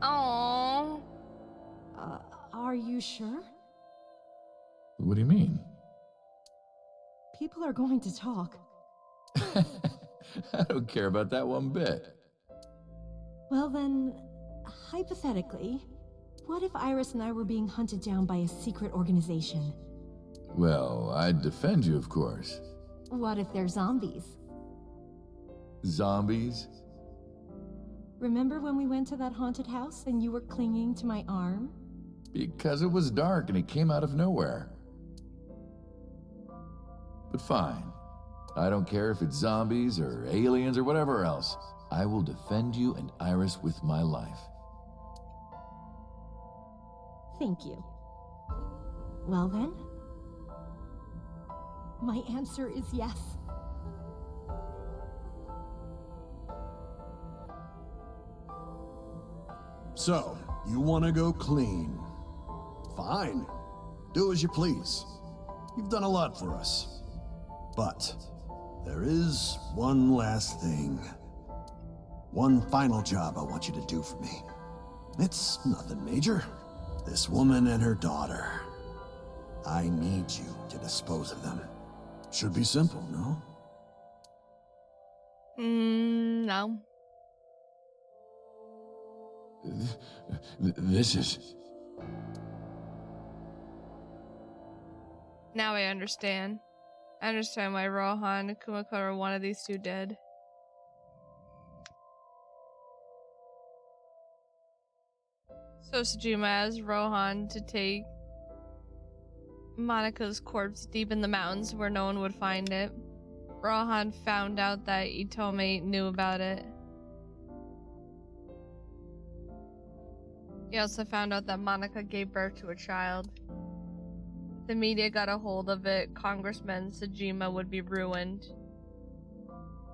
Aww. Are you sure? What do you mean? People are going to talk. I don't care about that one bit. Well then, hypothetically, what if Iris and I were being hunted down by a secret organization? Well, I'd defend you, of course. What if they're zombies? Zombies? Remember when we went to that haunted house and you were clinging to my arm? Because it was dark and it came out of nowhere. But fine. I don't care if it's zombies or aliens or whatever else. I will defend you and Iris with my life. Thank you. Well then, my answer is yes. So, you want to go clean? Fine. Do as you please. You've done a lot for us. But there is one last thing. One final job I want you to do for me. It's nothing major. This woman and her daughter. I need you to dispose of them. Should be simple, no? No. This is... Now I understand. I understand why Rohan and Kumakura wanted these two dead. So Sejima asked Rohan to take Monika's corpse deep in the mountains where no one would find it. Rohan found out that Itome knew about it. He also found out that Monika gave birth to a child. If the media got a hold of it, Congressman Sejima would be ruined.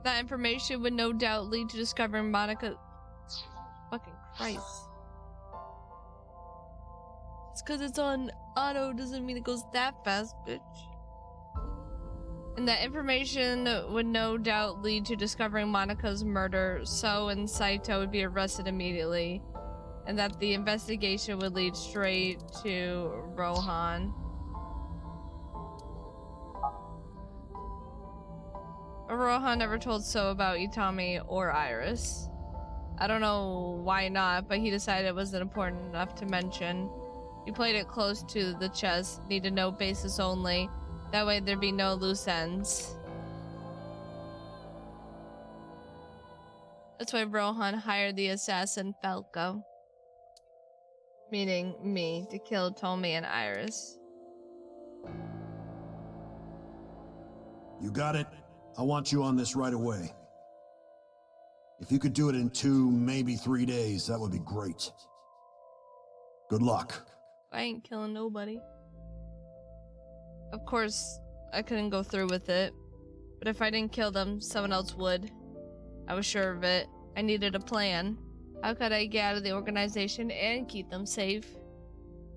That information would no doubt lead to discovering Monika. Fucking Christ. It's because it's on auto doesn't mean it goes that fast, bitch. And that information would no doubt lead to discovering Monika's murder, So and Saito would be arrested immediately. And that the investigation would lead straight to Rohan. Rohan never told So about Itami or Iris. I don't know why not, but he decided it wasn't important enough to mention. He played it close to the chest, need to know basis only. That way there'd be no loose ends. That's why Rohan hired the assassin Falco. Meaning me, to kill Tomi and Iris. You got it. I want you on this right away. If you could do it in 2, maybe 3 days, that would be great. Good luck. I ain't killing nobody. Of course, I couldn't go through with it. But if I didn't kill them, someone else would. I was sure of it. I needed a plan. How could I get out of the organization and keep them safe?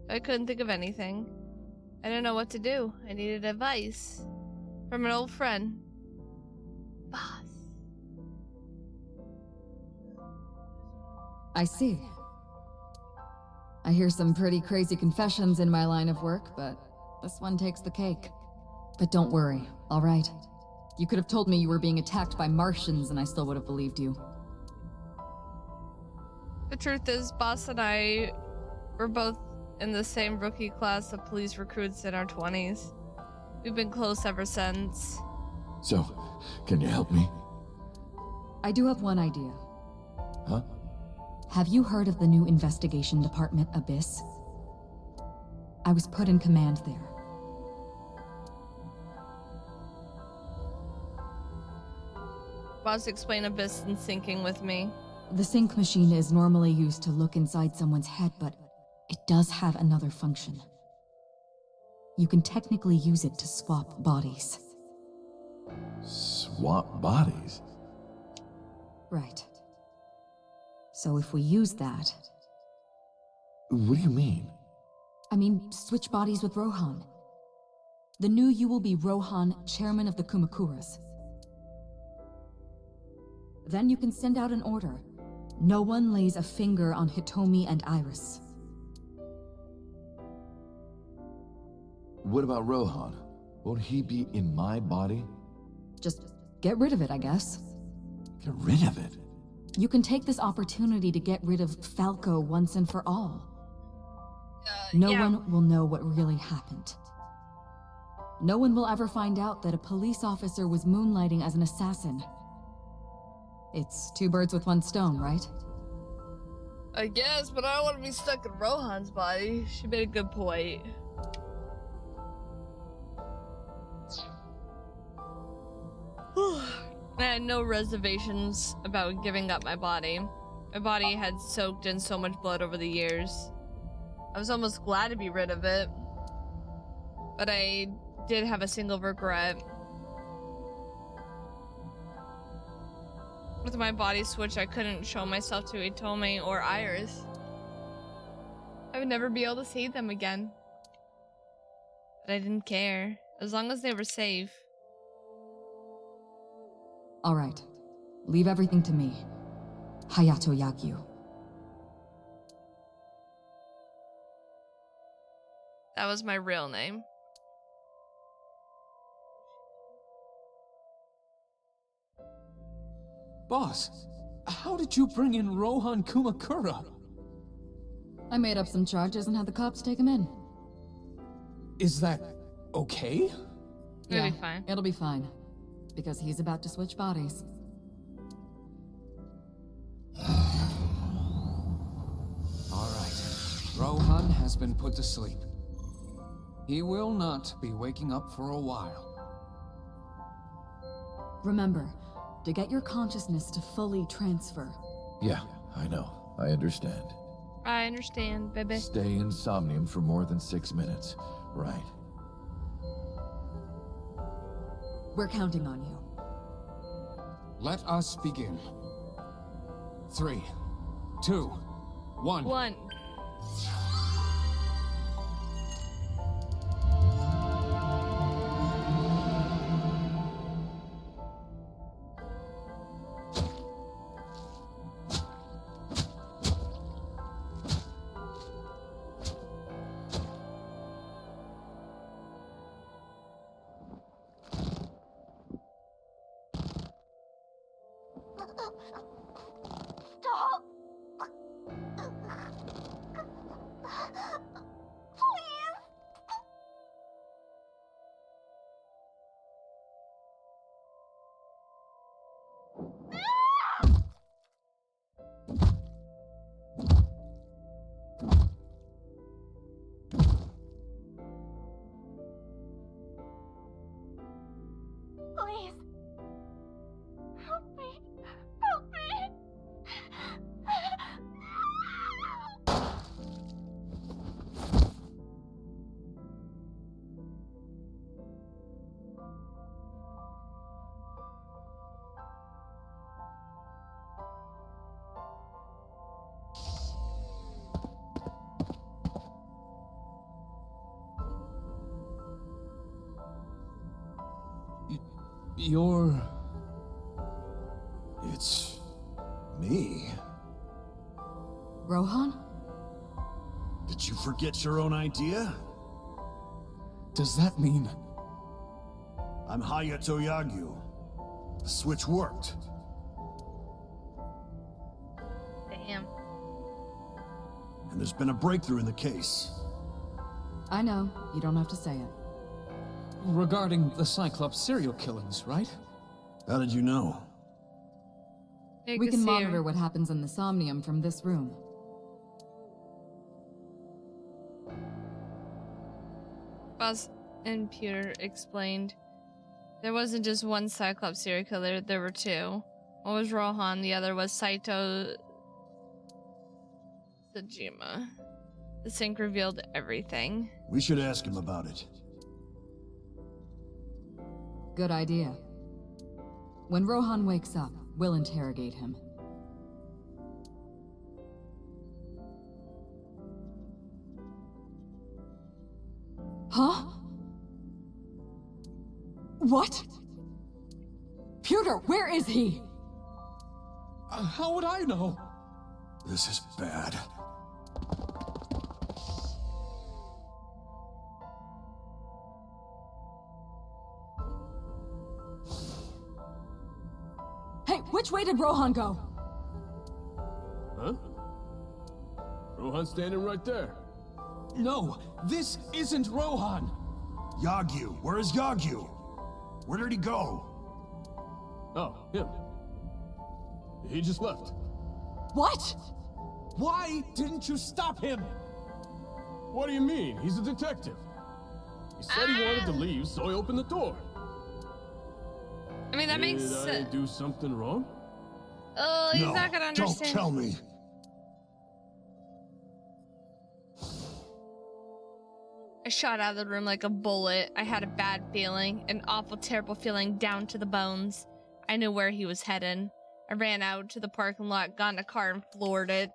I couldn't think of anything. I didn't know what to do. I needed advice. From an old friend. Boss. I see. I hear some pretty crazy confessions in my line of work, but this one takes the cake. But don't worry, all right? You could have told me you were being attacked by Martians and I still would have believed you. The truth is, Boss and I were both in the same rookie class of police recruits in our 20s. We've been close ever since. So, can you help me? I do have one idea. Huh? Have you heard of the new investigation department, Abyss? I was put in command there. Boss, explain abyss and syncing with me. The sync machine is normally used to look inside someone's head, but it does have another function. You can technically use it to swap bodies. Swap bodies? Right. So if we use that... What do you mean? I mean, switch bodies with Rohan. The new you will be Rohan, chairman of the Kumakuras. Then you can send out an order. No one lays a finger on Hitomi and Iris. What about Rohan? Won't he be in my body? Just get rid of it, I guess. Get rid of it? You can take this opportunity to get rid of Falco once and for all. No one will know what really happened. No one will ever find out that a police officer was moonlighting as an assassin. It's 2 birds with 1 stone, right? I guess, but I don't want to be stuck in Rohan's body. She made a good point. I had no reservations about giving up my body. My body had soaked in so much blood over the years. I was almost glad to be rid of it. But I did have a single regret. With my body switch, I couldn't show myself to Hitomi or Iris. I would never be able to see them again. But I didn't care, as long as they were safe. All right. Leave everything to me. Hayato Yagyu. That was my real name. Boss, how did you bring in Rohan Kumakura? I made up some charges and had the cops take him in. Is that okay? It'll be fine. It'll be fine. Because he's about to switch bodies. Alright. Rohan has been put to sleep. He will not be waking up for a while. Remember, to get your consciousness to fully transfer. Yeah, I know. I understand. I understand, baby. Stay in Somnium for more than 6 minutes. Right. We're counting on you. Let us begin. 3, 2, 1. 1. Stop! Please! Please! Help me! Help me! You're... It's... me. Rohan? Did you forget your own idea? Does that mean... I'm Hayato Yagyu. The switch worked. Damn. And there's been a breakthrough in the case. I know. You don't have to say it. Regarding the Cyclops serial killings, right? How did you know? We can monitor what happens in the Somnium from this room. Buzz and Peter explained. There wasn't just one Cyclops serial killer, there were 2. One was Rohan, the other was Saito Tsujima. The sync revealed everything. We should ask him about it. Good idea. When Rohan wakes up, we'll interrogate him. Huh? What? Pewter, where is he? How would I know? This is bad. Hey, which way did Rohan go? Huh? Rohan's standing right there. No, this isn't Rohan. Yagyu, where is Yagyu? Where did he go? Oh, him. He just left. What? Why didn't you stop him? What do you mean? He's a detective. He said he wanted to leave, so I opened the door. I mean, that makes sense. Did I do something wrong? Oh, he's not gonna understand. Don't tell me. I shot out of the room like a bullet. I had a bad feeling, an awful, terrible feeling down to the bones. I knew where he was heading. I ran out to the parking lot, got in a car, and floored it.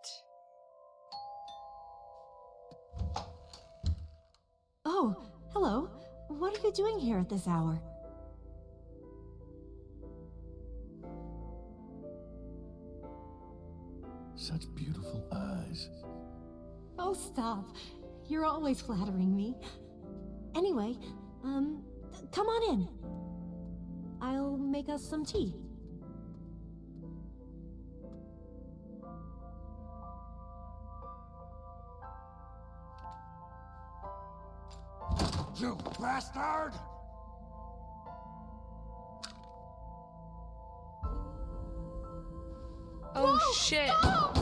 Oh, hello. What are you doing here at this hour? Such beautiful eyes. Oh, stop. You're always flattering me. Anyway, come on in. I'll make us some tea. You bastard! Oh, whoa, shit. Stop!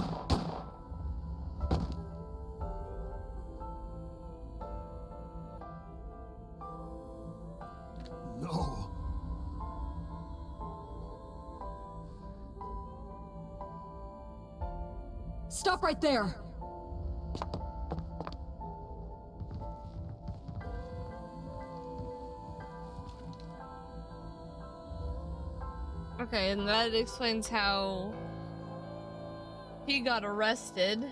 No. Stop right there! Okay, and that explains how he got arrested.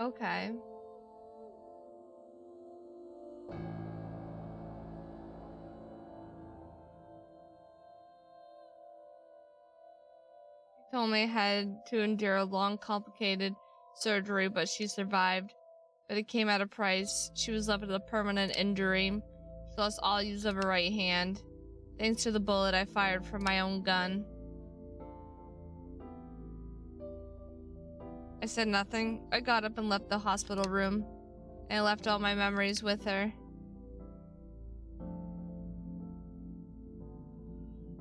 Okay. He told me I had to endure a long, complicated surgery, but she survived. But it came at a price. She was left with a permanent injury. She lost all use of her right hand, thanks to the bullet I fired from my own gun. I said nothing. I got up and left the hospital room. And I left all my memories with her.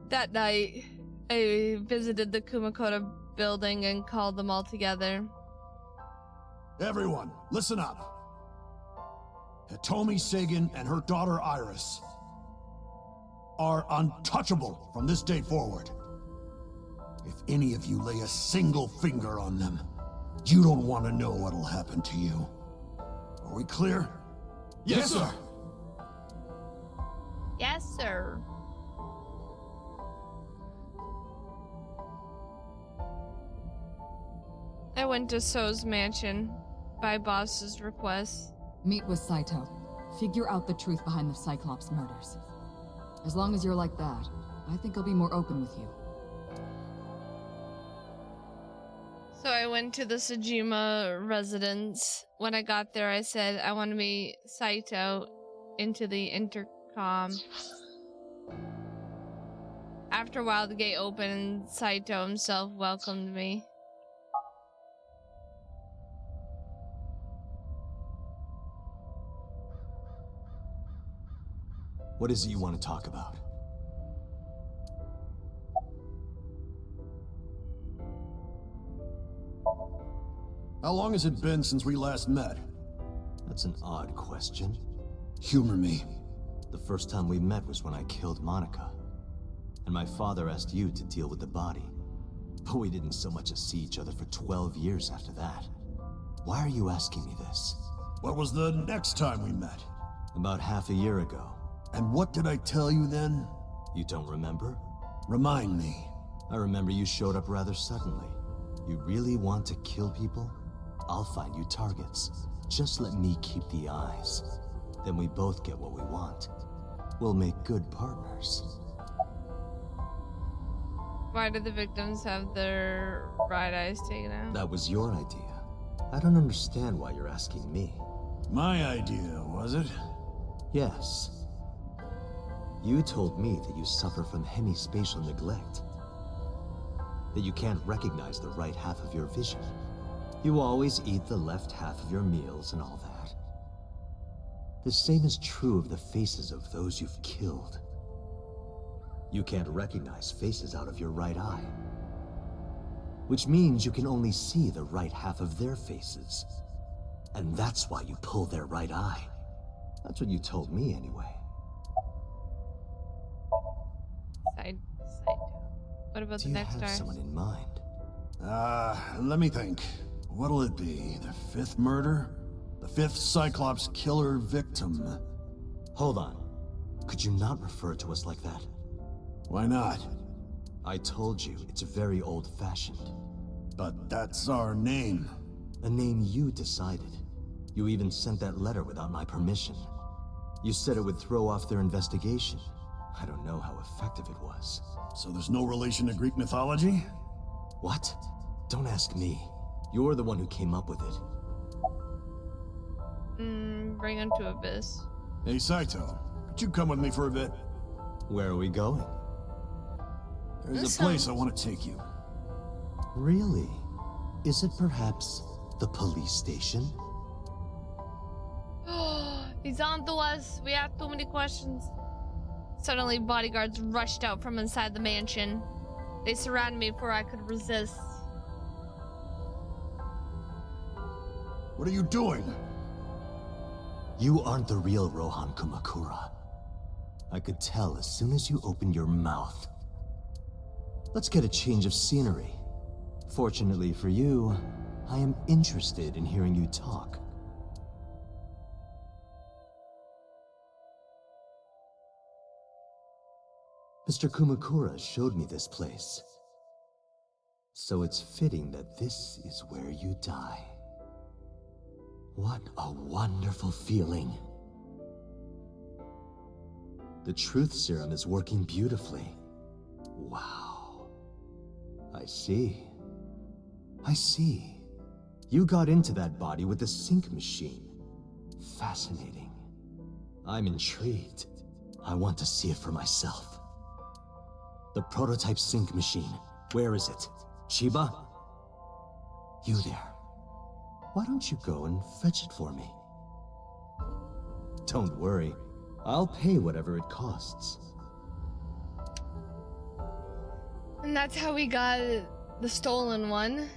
That night, I visited the Kumakoto building and called them all together. Everyone, listen up. Hitomi Sagan and her daughter Iris are untouchable from this day forward. If any of you lay a single finger on them, you don't want to know what'll happen to you. Are we clear? Yes, sir. Yes, sir. I went to So's mansion by boss's request. Meet with Saito. Figure out the truth behind the Cyclops murders. As long as you're like that, I think I'll be more open with you. So I went to the Tsujima residence. When I got there, I said I want to meet Saito into the intercom. After a while, the gate opened and Saito himself welcomed me. What is it you want to talk about? How long has it been since we last met? That's an odd question. Humor me. The first time we met was when I killed Monica. And my father asked you to deal with the body. But we didn't so much as see each other for 12 years after that. Why are you asking me this? What was the next time we met? About half a year ago. And what did I tell you then? You don't remember? Remind me. I remember you showed up rather suddenly. You really want to kill people? I'll find you targets. Just let me keep the eyes. Then we both get what we want. We'll make good partners. Why did the victims have their right eyes taken out? That was your idea. I don't understand why you're asking me. My idea, was it? Yes. You told me that you suffer from hemispatial neglect. That you can't recognize the right half of your vision. You always eat the left half of your meals and all that. The same is true of the faces of those you've killed. You can't recognize faces out of your right eye. Which means you can only see the right half of their faces. And that's why you pull their right eye. That's what you told me anyway. Side. What about the next Do you have star? someone in mind? Let me think. What'll it be? The fifth murder? The fifth Cyclops killer victim? Hold on. Could you not refer to us like that? Why not? I told you, it's very old-fashioned. But that's our name. A name you decided. You even sent that letter without my permission. You said it would throw off their investigation. I don't know how effective it was. So there's no relation to Greek mythology? What? Don't ask me. You're the one who came up with it. Bring him to Abyss. Hey, Saito, could you come with me for a bit? Where are we going? There's a place I want to take you. Really? Is it perhaps the police station? He's on to us. We have too many questions. Suddenly, bodyguards rushed out from inside the mansion. They surrounded me before I could resist. What are you doing? You aren't the real Rohan Kumakura. I could tell as soon as you opened your mouth. Let's get a change of scenery. Fortunately for you, I am interested in hearing you talk. Mr. Kumakura showed me this place. So it's fitting that this is where you die. What a wonderful feeling. The truth serum is working beautifully. Wow. I see. You got into that body with the sync machine. Fascinating. I'm intrigued. I want to see it for myself. The prototype sync machine. Where is it? Chiba? You there. Why don't you go and fetch it for me? Don't worry. I'll pay whatever it costs. And that's how we got the stolen one.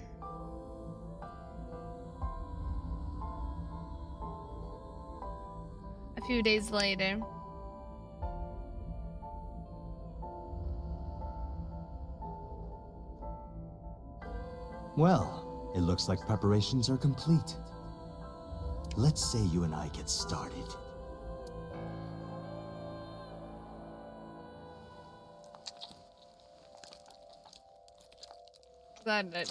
A few days later. Well, it looks like preparations are complete. Let's say you and I get started. Glad that,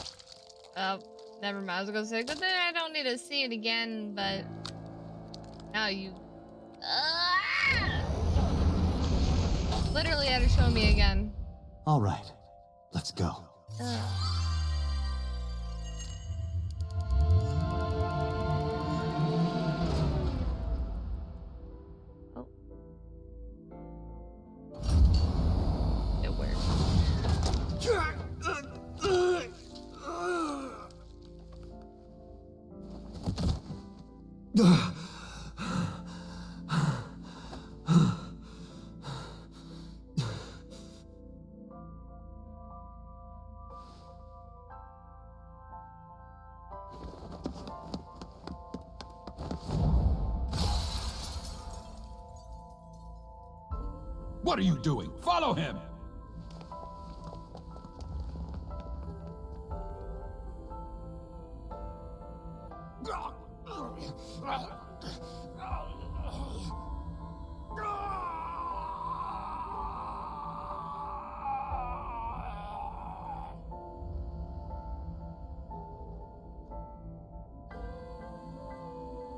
never mind. I was gonna say, good thing I don't need to see it again, but now you literally had to show me again. All right, let's go. It worked. What are you doing? Follow him!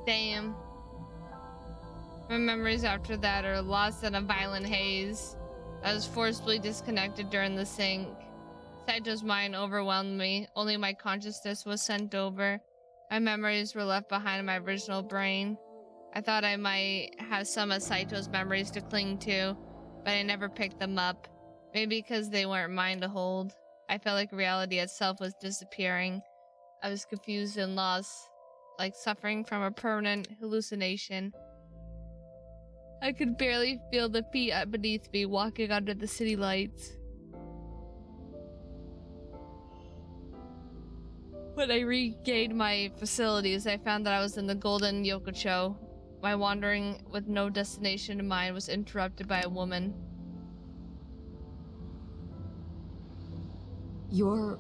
Damn. My memories after that are lost in a violent haze. I was forcibly disconnected during the sync. Saito's mind overwhelmed me. Only my consciousness was sent over. My memories were left behind in my original brain. I thought I might have some of Saito's memories to cling to, but I never picked them up. Maybe because they weren't mine to hold. I felt like reality itself was disappearing. I was confused and lost, like suffering from a permanent hallucination. I could barely feel the feet beneath me walking under the city lights. When I regained my facilities, I found that I was in the Golden Yokocho. My wandering with no destination in mind was interrupted by a woman. You're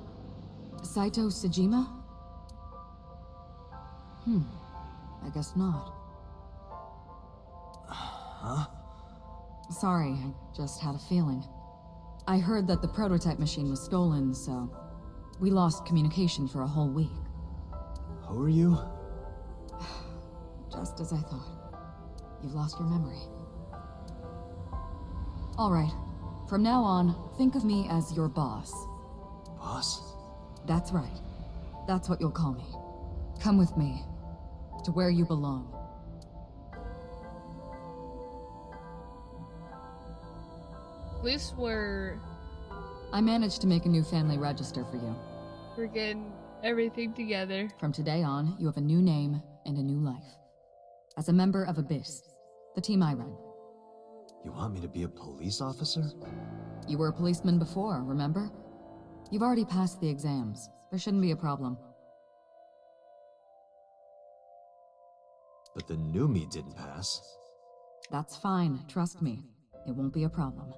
Saito Sejima? I guess not. Huh? Sorry, I just had a feeling. I heard that the prototype machine was stolen, so we lost communication for a whole week. Who are you? Just as I thought. You've lost your memory. All right. From now on, think of me as your boss. Boss? That's right. That's what you'll call me. Come with me. To where you belong. At least I managed to make a new family register for you. we're getting everything together. From today on, you have a new name and a new life. As a member of Abyss, the team I run. You want me to be a police officer? You were a policeman before, remember? You've already passed the exams. There shouldn't be a problem. But the new me didn't pass. That's fine, trust me. It won't be a problem.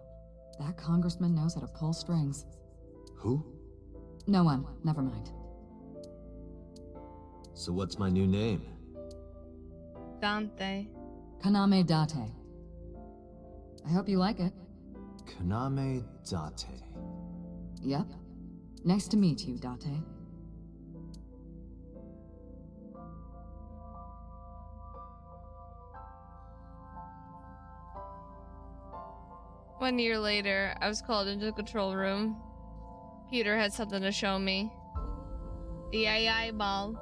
That congressman knows how to pull strings. Who? No one, never mind. So what's my new name? Dante. Kaname Date. I hope you like it. Kaname Date. Yep. Nice to meet you, Date. One year later, I was called into the control room. Peter had something to show me. The AI ball.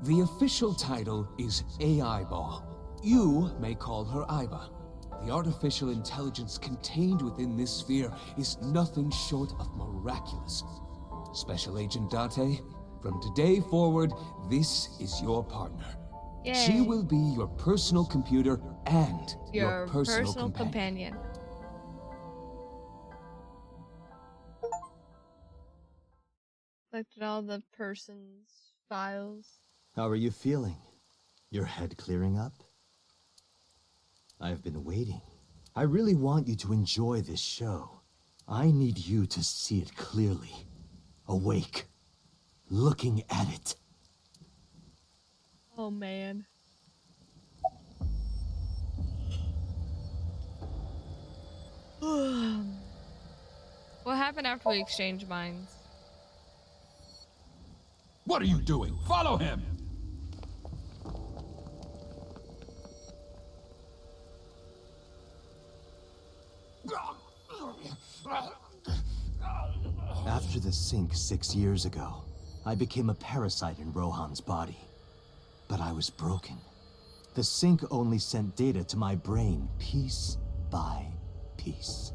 The official title is AI Ball. You may call her Aiba. The artificial intelligence contained within this sphere is nothing short of miraculous. Special Agent Date, from today forward, this is your partner. Yay. She will be your personal computer and Your personal companion. Collected all the person's files. How are you feeling? Your head clearing up? I've been waiting. I really want you to enjoy this show. I need you to see it clearly. Awake. Looking at it. Oh man. What happened after we exchanged minds? What are you doing? Follow him! After the sync 6 years ago, I became a parasite in Rohan's body. But I was broken. The sync only sent data to my brain piece by piece.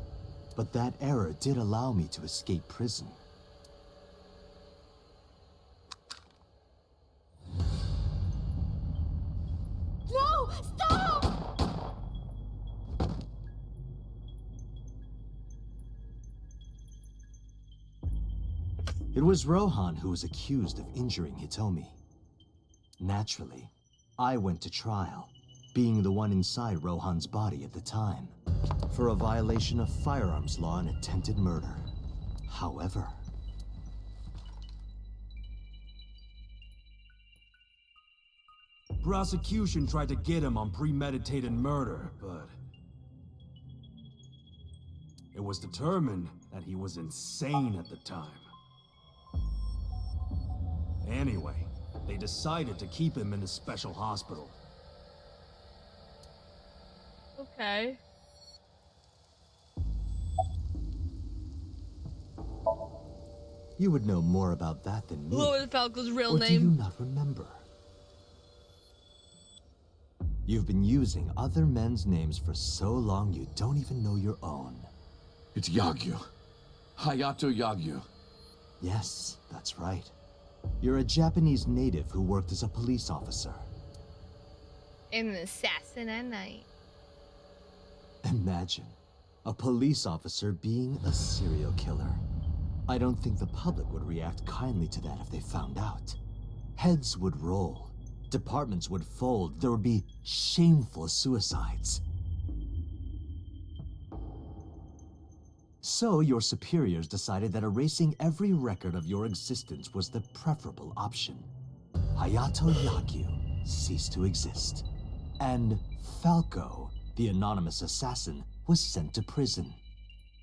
But that error did allow me to escape prison. No! Stop! It was Rohan who was accused of injuring Hitomi. Naturally, I went to trial, being the one inside Rohan's body at the time. for a violation of firearms law and attempted murder. However, prosecution tried to get him on premeditated murder, but it was determined that he was insane at the time. Anyway, they decided to keep him in a special hospital. Okay. you would know more about that than me. What was Falco's real Or name? do you not remember? You've been using other men's names for so long you don't even know your own. It's Yagyu. Hayato Yagyu. Yes, that's right. You're a Japanese native who worked as a police officer. An assassin at night. Imagine a police officer being a serial killer. I don't think the public would react kindly to that if they found out. Heads would roll, departments would fold, there would be shameful suicides. So your superiors decided that erasing every record of your existence was the preferable option. Hayato Yagyu ceased to exist. And Falco, the anonymous assassin, was sent to prison,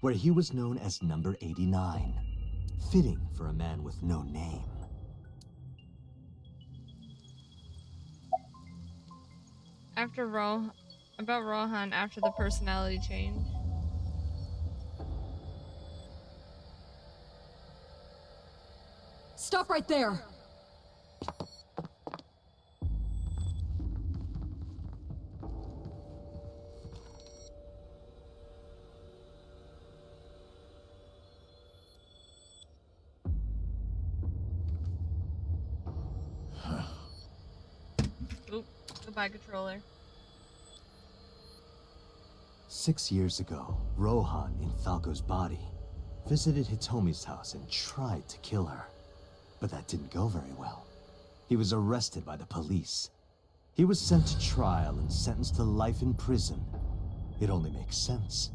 where he was known as Number 89. Fitting for a man with no name. About Rohan after the personality change. Stop right there! Oop, goodbye controller. 6 years ago, Rohan, in Falco's body, visited Hitomi's house and tried to kill her. But that didn't go very well. He was arrested by the police. He was sent to trial and sentenced to life in prison. It only makes sense.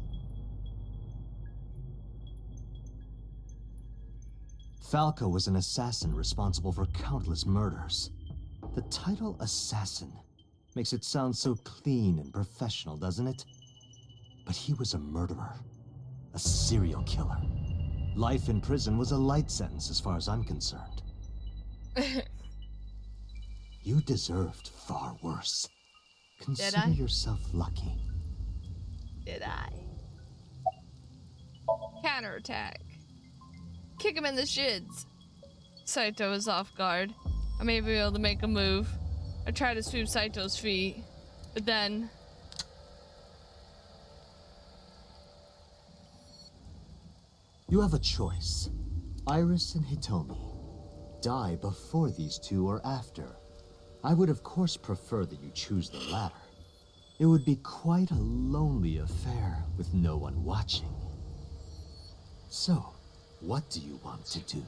Falco was an assassin responsible for countless murders. The title assassin makes it sound so clean and professional, doesn't it? But he was a murderer, a serial killer. Life in prison was a light sentence as far as I'm concerned. You deserved far worse. Consider yourself lucky. Did I? Counterattack. Kick him in the shins. Saito is off guard. I may be able to make a move. I try to sweep Saito's feet, but then... You have a choice. Iris and Hitomi. Die before these two or after. I would of course prefer that you choose the latter. It would be quite a lonely affair with no one watching. So, what do you want to do?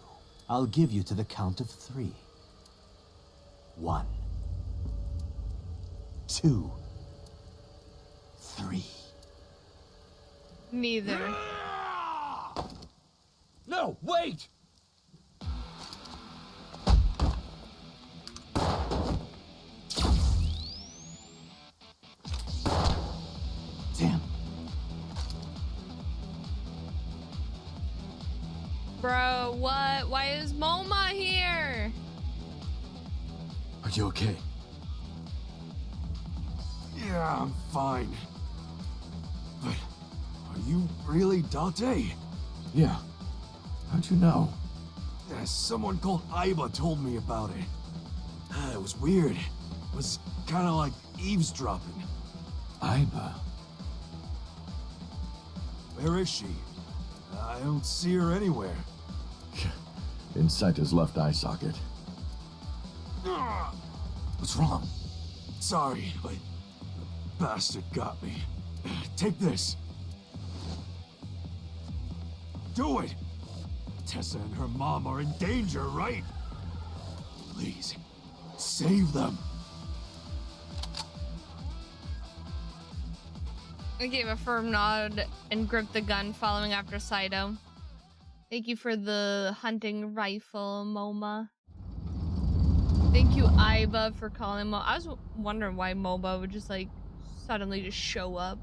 I'll give you to the count of 3. 1, 2, 3. Neither. No, wait! Damn. Bro, what? Why is Moma here? Are you okay? Yeah, I'm fine. But are you really Date? Yeah. How'd you know? Someone called Aiba told me about it. It was weird. It was kind of like eavesdropping. Aiba? Where is she? I don't see her anywhere. In Saito's left eye socket. What's wrong? Sorry, but the bastard got me. Take this. Do it! Tessa and her mom are in danger, right? Please, save them. I gave a firm nod and gripped the gun, following after Saito. Thank you for the hunting rifle, Moma. Thank you, Iba, for calling Mo. I was wondering why Moba would just like suddenly just show up.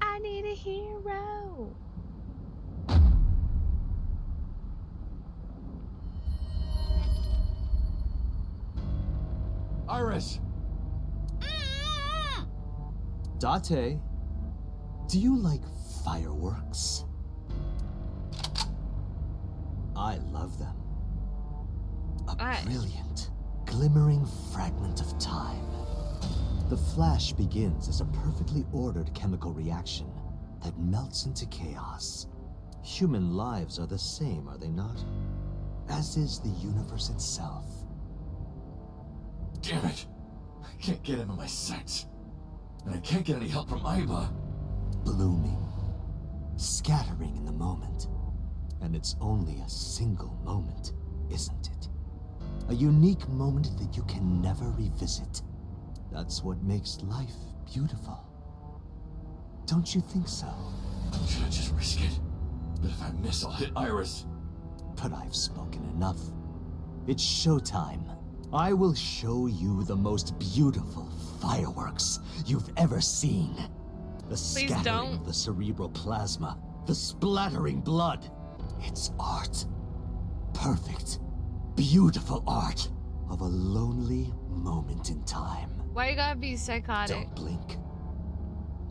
I need a hero. Iris! Date, do you like fireworks? I love them. A brilliant, glimmering fragment of time. The flash begins as a perfectly ordered chemical reaction that melts into chaos. Human lives are the same, are they not? As is the universe itself. Damn it! I can't get into my sights. And I can't get any help from Iba. Blooming, scattering in the moment. And it's only a single moment, isn't it? A unique moment that you can never revisit. That's what makes life beautiful. Don't you think so? Should I just risk it? But if I miss, I'll hit Iris. But I've spoken enough. It's showtime. I will show you the most beautiful fireworks you've ever seen. The scattering of the cerebral plasma, the splattering blood. It's art. Perfect, beautiful art of a lonely moment in time. Why you gotta be psychotic? Don't blink.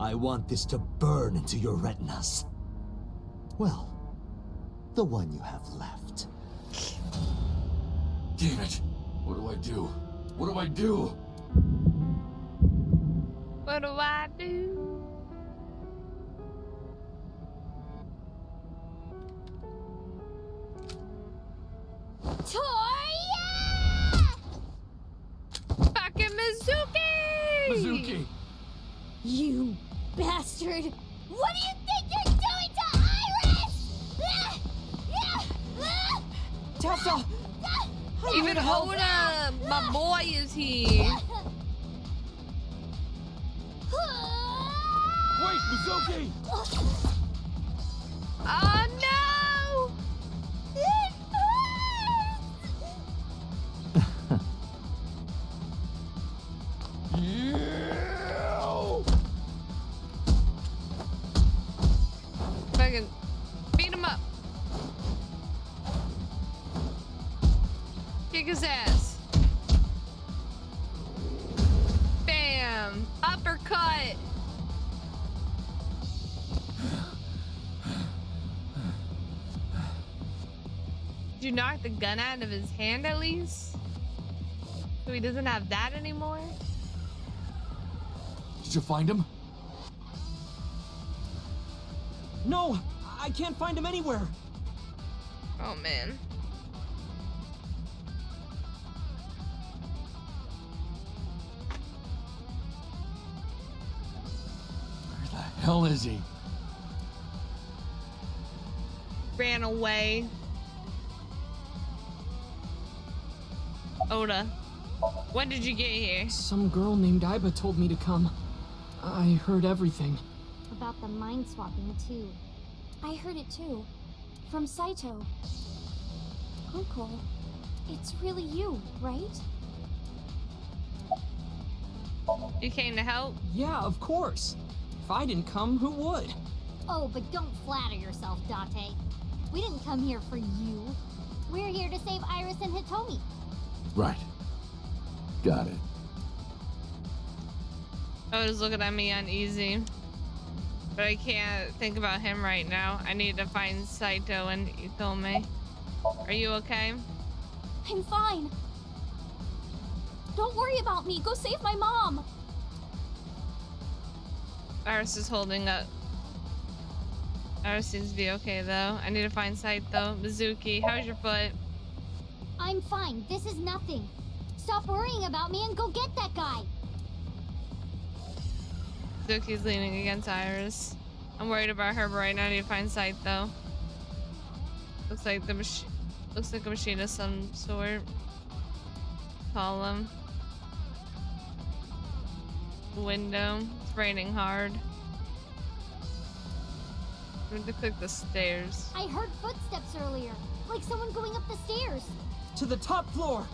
I want this to burn into your retinas. Well, the one you have left. Damn it! What do I do? What do I do? What do I do? Toya! Fucking Mizuki! Mizuki! You bastard! What do you think you're doing to Iris? Tessa! Even Hoda, my boy, is here. Wait, Mizuki! Oh no! It Fucking beat him up. Kick his ass. Bam! Uppercut! Did you knock the gun out of his hand at least? So he doesn't have that anymore? Did you find him? No! I can't find him anywhere! Oh man. Where the hell is he? Ran away. Oda, when did you get here? Some girl named Iba told me to come. I heard everything. About the mind swapping, too. I heard it too. From Saito. Uncle, it's really you, right? You came to help? Yeah, of course. If I didn't come, who would? Oh, but don't flatter yourself, Date. We didn't come here for you. We're here to save Iris and Hitomi. Right. Got it. Oda's looking at me uneasy. But I can't think about him right now. I need to find Saito and Hitomi. Are you okay? I'm fine. Don't worry about me. Go save my mom. Iris is holding up. Iris seems to be okay though. I need to find Saito. Mizuki, how's your foot? I'm fine. This is nothing. Stop worrying about me and go get that guy. Mizuki's leaning against Iris. I'm worried about her, but right now I need to find Saito. Looks like the machine. Looks like a machine of some sort. Call him. window. It's raining hard. I need to click the stairs. I heard footsteps earlier, like someone going up the stairs. To the top floor.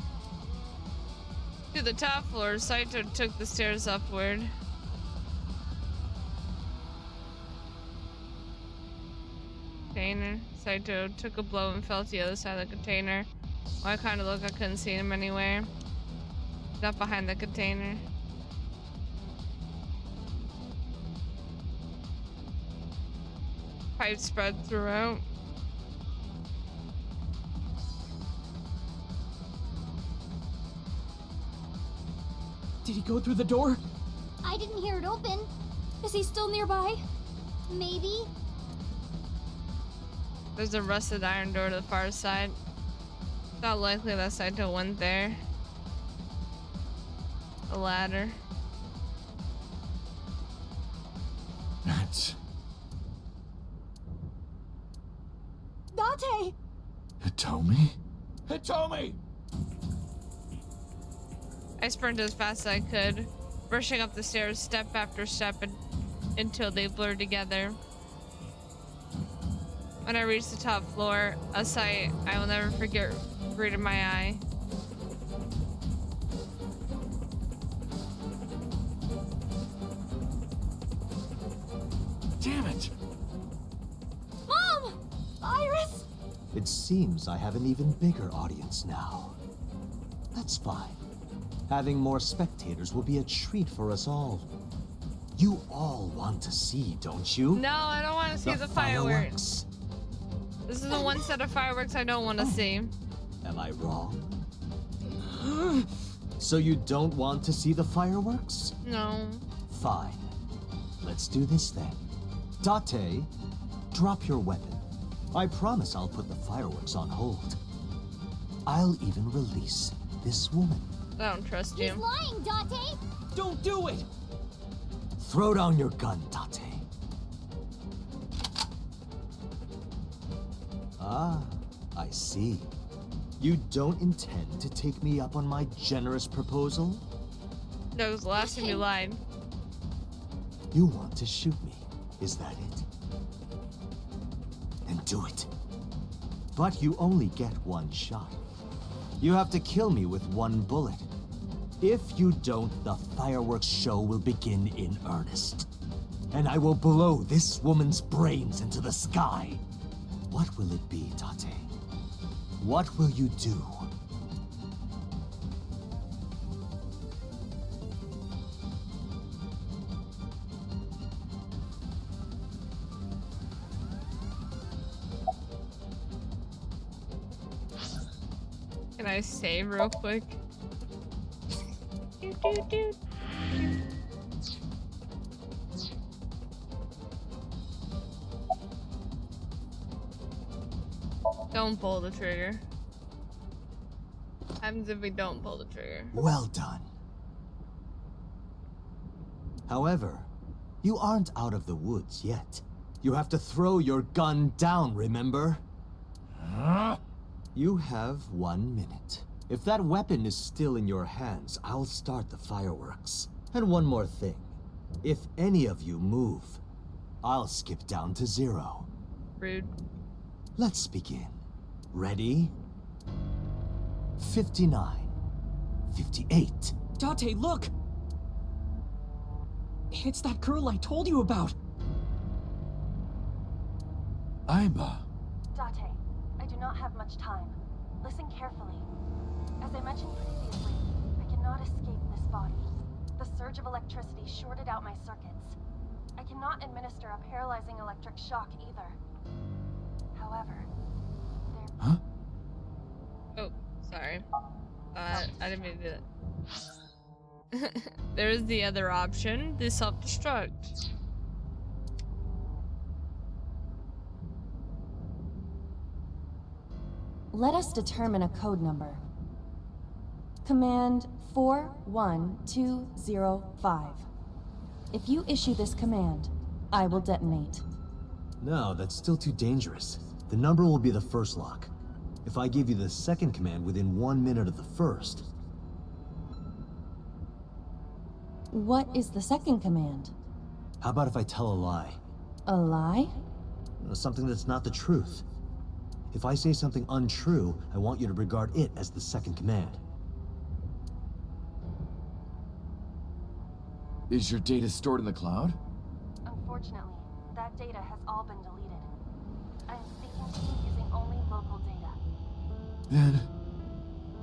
To the top floor. Saito took the stairs upward. Container. Saito took a blow and fell to the other side of the container. Well, I kind of looked. I couldn't see him anywhere. Got behind the container. Pipes spread throughout. Did he go through the door? I didn't hear it open. Is he still nearby? Maybe. There's a rusted iron door to the far side. Not likely that Saito went there. A ladder. That's... Date! Hitomi? Hitomi! I sprinted as fast as I could, rushing up the stairs step after step until they blurred together. When I reached the top floor, a sight I will never forget greeted my eye. Damn it! Mom! Iris! It seems I have an even bigger audience now. That's fine. Having more spectators will be a treat for us all. You all want to see, don't you? No, I don't want to see the fireworks. This is the one set of fireworks I don't want to see. Am I wrong? So you don't want to see the fireworks? No. Fine. Let's do this then. Date, drop your weapon. I promise I'll put the fireworks on hold. I'll even release this woman. I don't trust you. He's lying, Date! Don't do it! Throw down your gun, Date. Ah, I see. You don't intend to take me up on my generous proposal? That was the last time you lied. You want to shoot me, is that it? Then do it. But you only get one shot. You have to kill me with one bullet. If you don't, the fireworks show will begin in earnest. And I will blow this woman's brains into the sky. What will it be, Date? What will you do? Can I save real quick? Don't pull the trigger. Happens if we don't pull the trigger. Well done. However, you aren't out of the woods yet. You have to throw your gun down, remember? You have 1 minute. If that weapon is still in your hands, I'll start the fireworks. And one more thing. If any of you move, I'll skip down to 0. Rude. Let's begin. Ready? 59. 58. Date, look! It's that girl I told you about! Aiba. Date, I do not have much time. Listen carefully. As I mentioned previously, I cannot escape this body. The surge of electricity shorted out my circuits. I cannot administer a paralyzing electric shock either. However, Huh? Oh, sorry. I didn't mean to do that. There's the other option, the self-destruct. let us determine a code number. Command 41205. If you issue this command, I will detonate. No, that's still too dangerous. The number will be the first lock. If I give you the second command within 1 minute of the first... What is the second command? How about if I tell a lie? A lie? Something that's not the truth. If I say something untrue, I want you to regard it as the second command. Is your data stored in the cloud? Unfortunately, that data has all been deleted. I'm speaking to you using only local data. Then,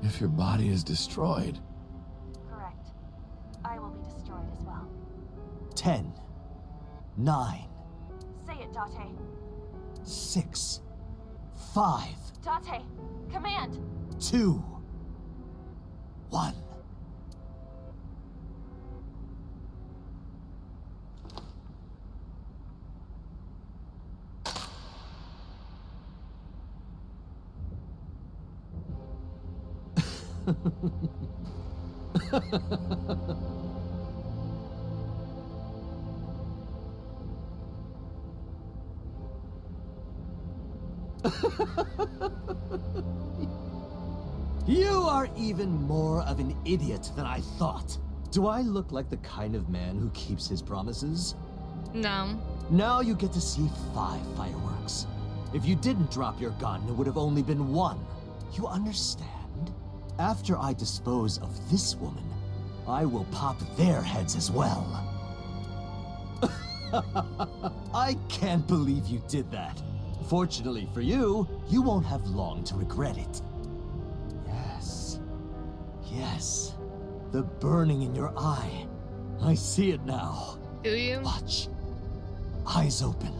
if your body is destroyed... Correct. I will be destroyed as well. 10, 9, Say it, Date. 6, 5, Date, command! 2, 1. You are even more of an idiot than I thought. Do I look like the kind of man who keeps his promises? No. Now you get to see 5 fireworks. If you didn't drop your gun, it would have only been 1. You understand? After I dispose of this woman, I will pop their heads as well. I can't believe you did that. Fortunately for you, you won't have long to regret it. Yes. Yes. The burning in your eye. I see it now. Do you? Watch. Eyes open.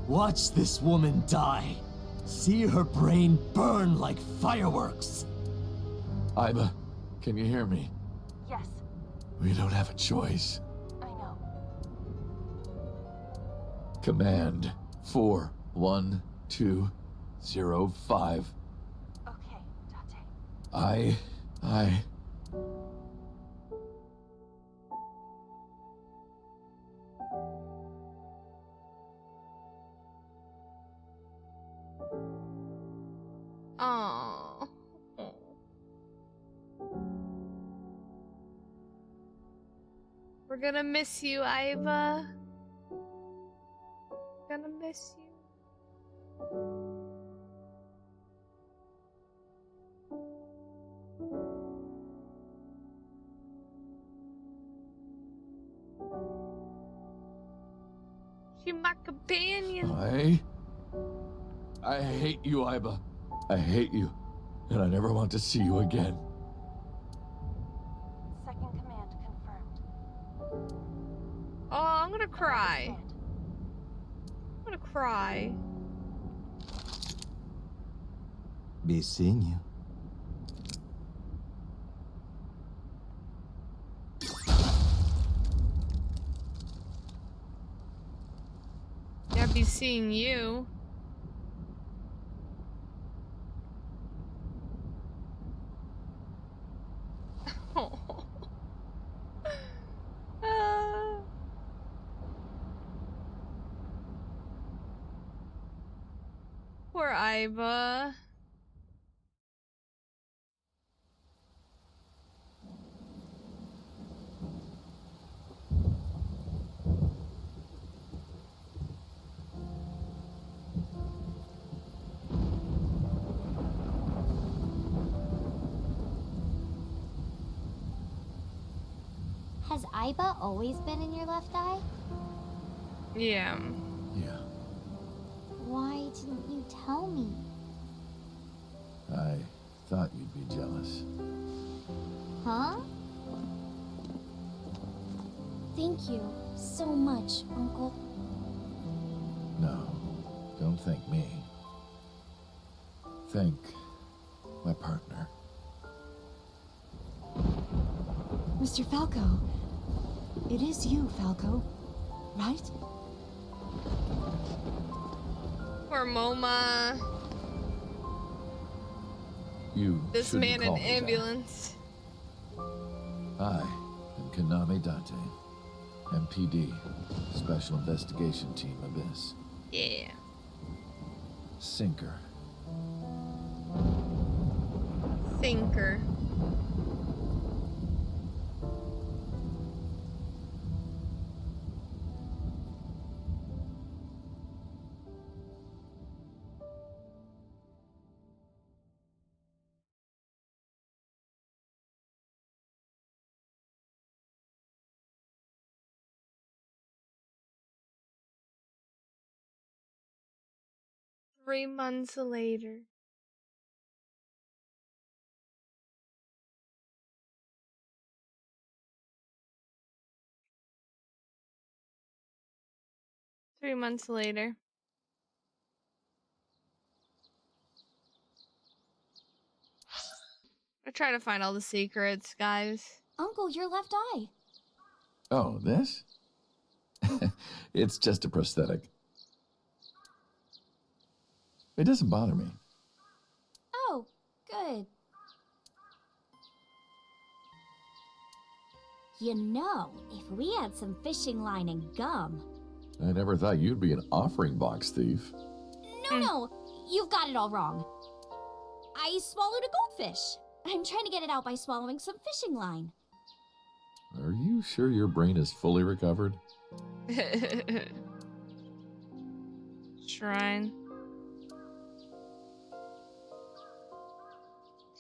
Watch this woman die. See her brain burn like fireworks. Iba, can you hear me? Yes, We don't have a choice. I know. Command 41205. Okay, Date. I... Oh. We're gonna miss you, Iva. Gonna miss you. She's my companion. I hate you, Iba. I hate you. And I never want to see you again. Second command confirmed. Oh, I'm gonna cry. I'm gonna cry. Be seeing you. Yeah, be seeing you. Oh. Poor Iva. Has Iba always been in your left eye? Yeah. Yeah. Why didn't you tell me? I thought you'd be jealous. Huh? Thank you so much, Uncle. No, don't thank me. Thank my partner. Mr. Falco. It is you, Falco. Right? Poor Moma. You This shouldn't man in call me that. ambulance. I am Kaname Date, MPD, Special Investigation Team Abyss. Yeah. Sinker. Thinker. 3 months later. Three months later. I try to find all the secrets, guys. Uncle, your left eye. Oh, this? It's just a prosthetic. It doesn't bother me. Oh, good. You know, if we had some fishing line and gum. I never thought you'd be an offering box thief. No, you've got it all wrong. I swallowed a goldfish. I'm trying to get it out by swallowing some fishing line. Are you sure your brain is fully recovered? Shrine.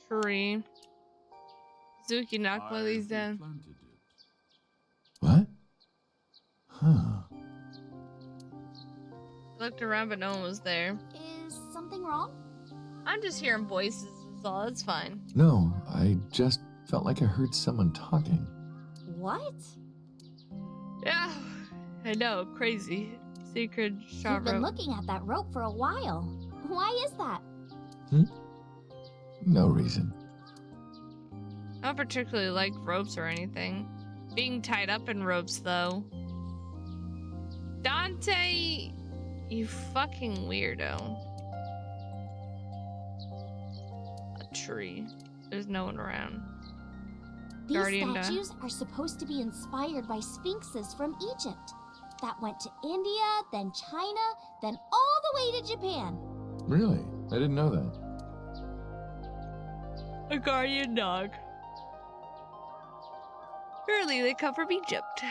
Tree. Zuki knocked one of these down. What? Huh. Looked around, but no one was there. Is something wrong? I'm just hearing voices, so it's fine. No, I just felt like I heard someone talking. What? Yeah, I know, crazy. Secret shot You've been rope. looking at that rope for a while. Why is that? No reason. I don't particularly like ropes or anything. Being tied up in ropes, though. Dante, you fucking weirdo. A tree. There's no one around. These Guardian statues are supposed to be inspired by sphinxes from Egypt. That went to India, then China, then all the way to Japan. Really? I didn't know that. A guardian dog. Surely they come from Egypt.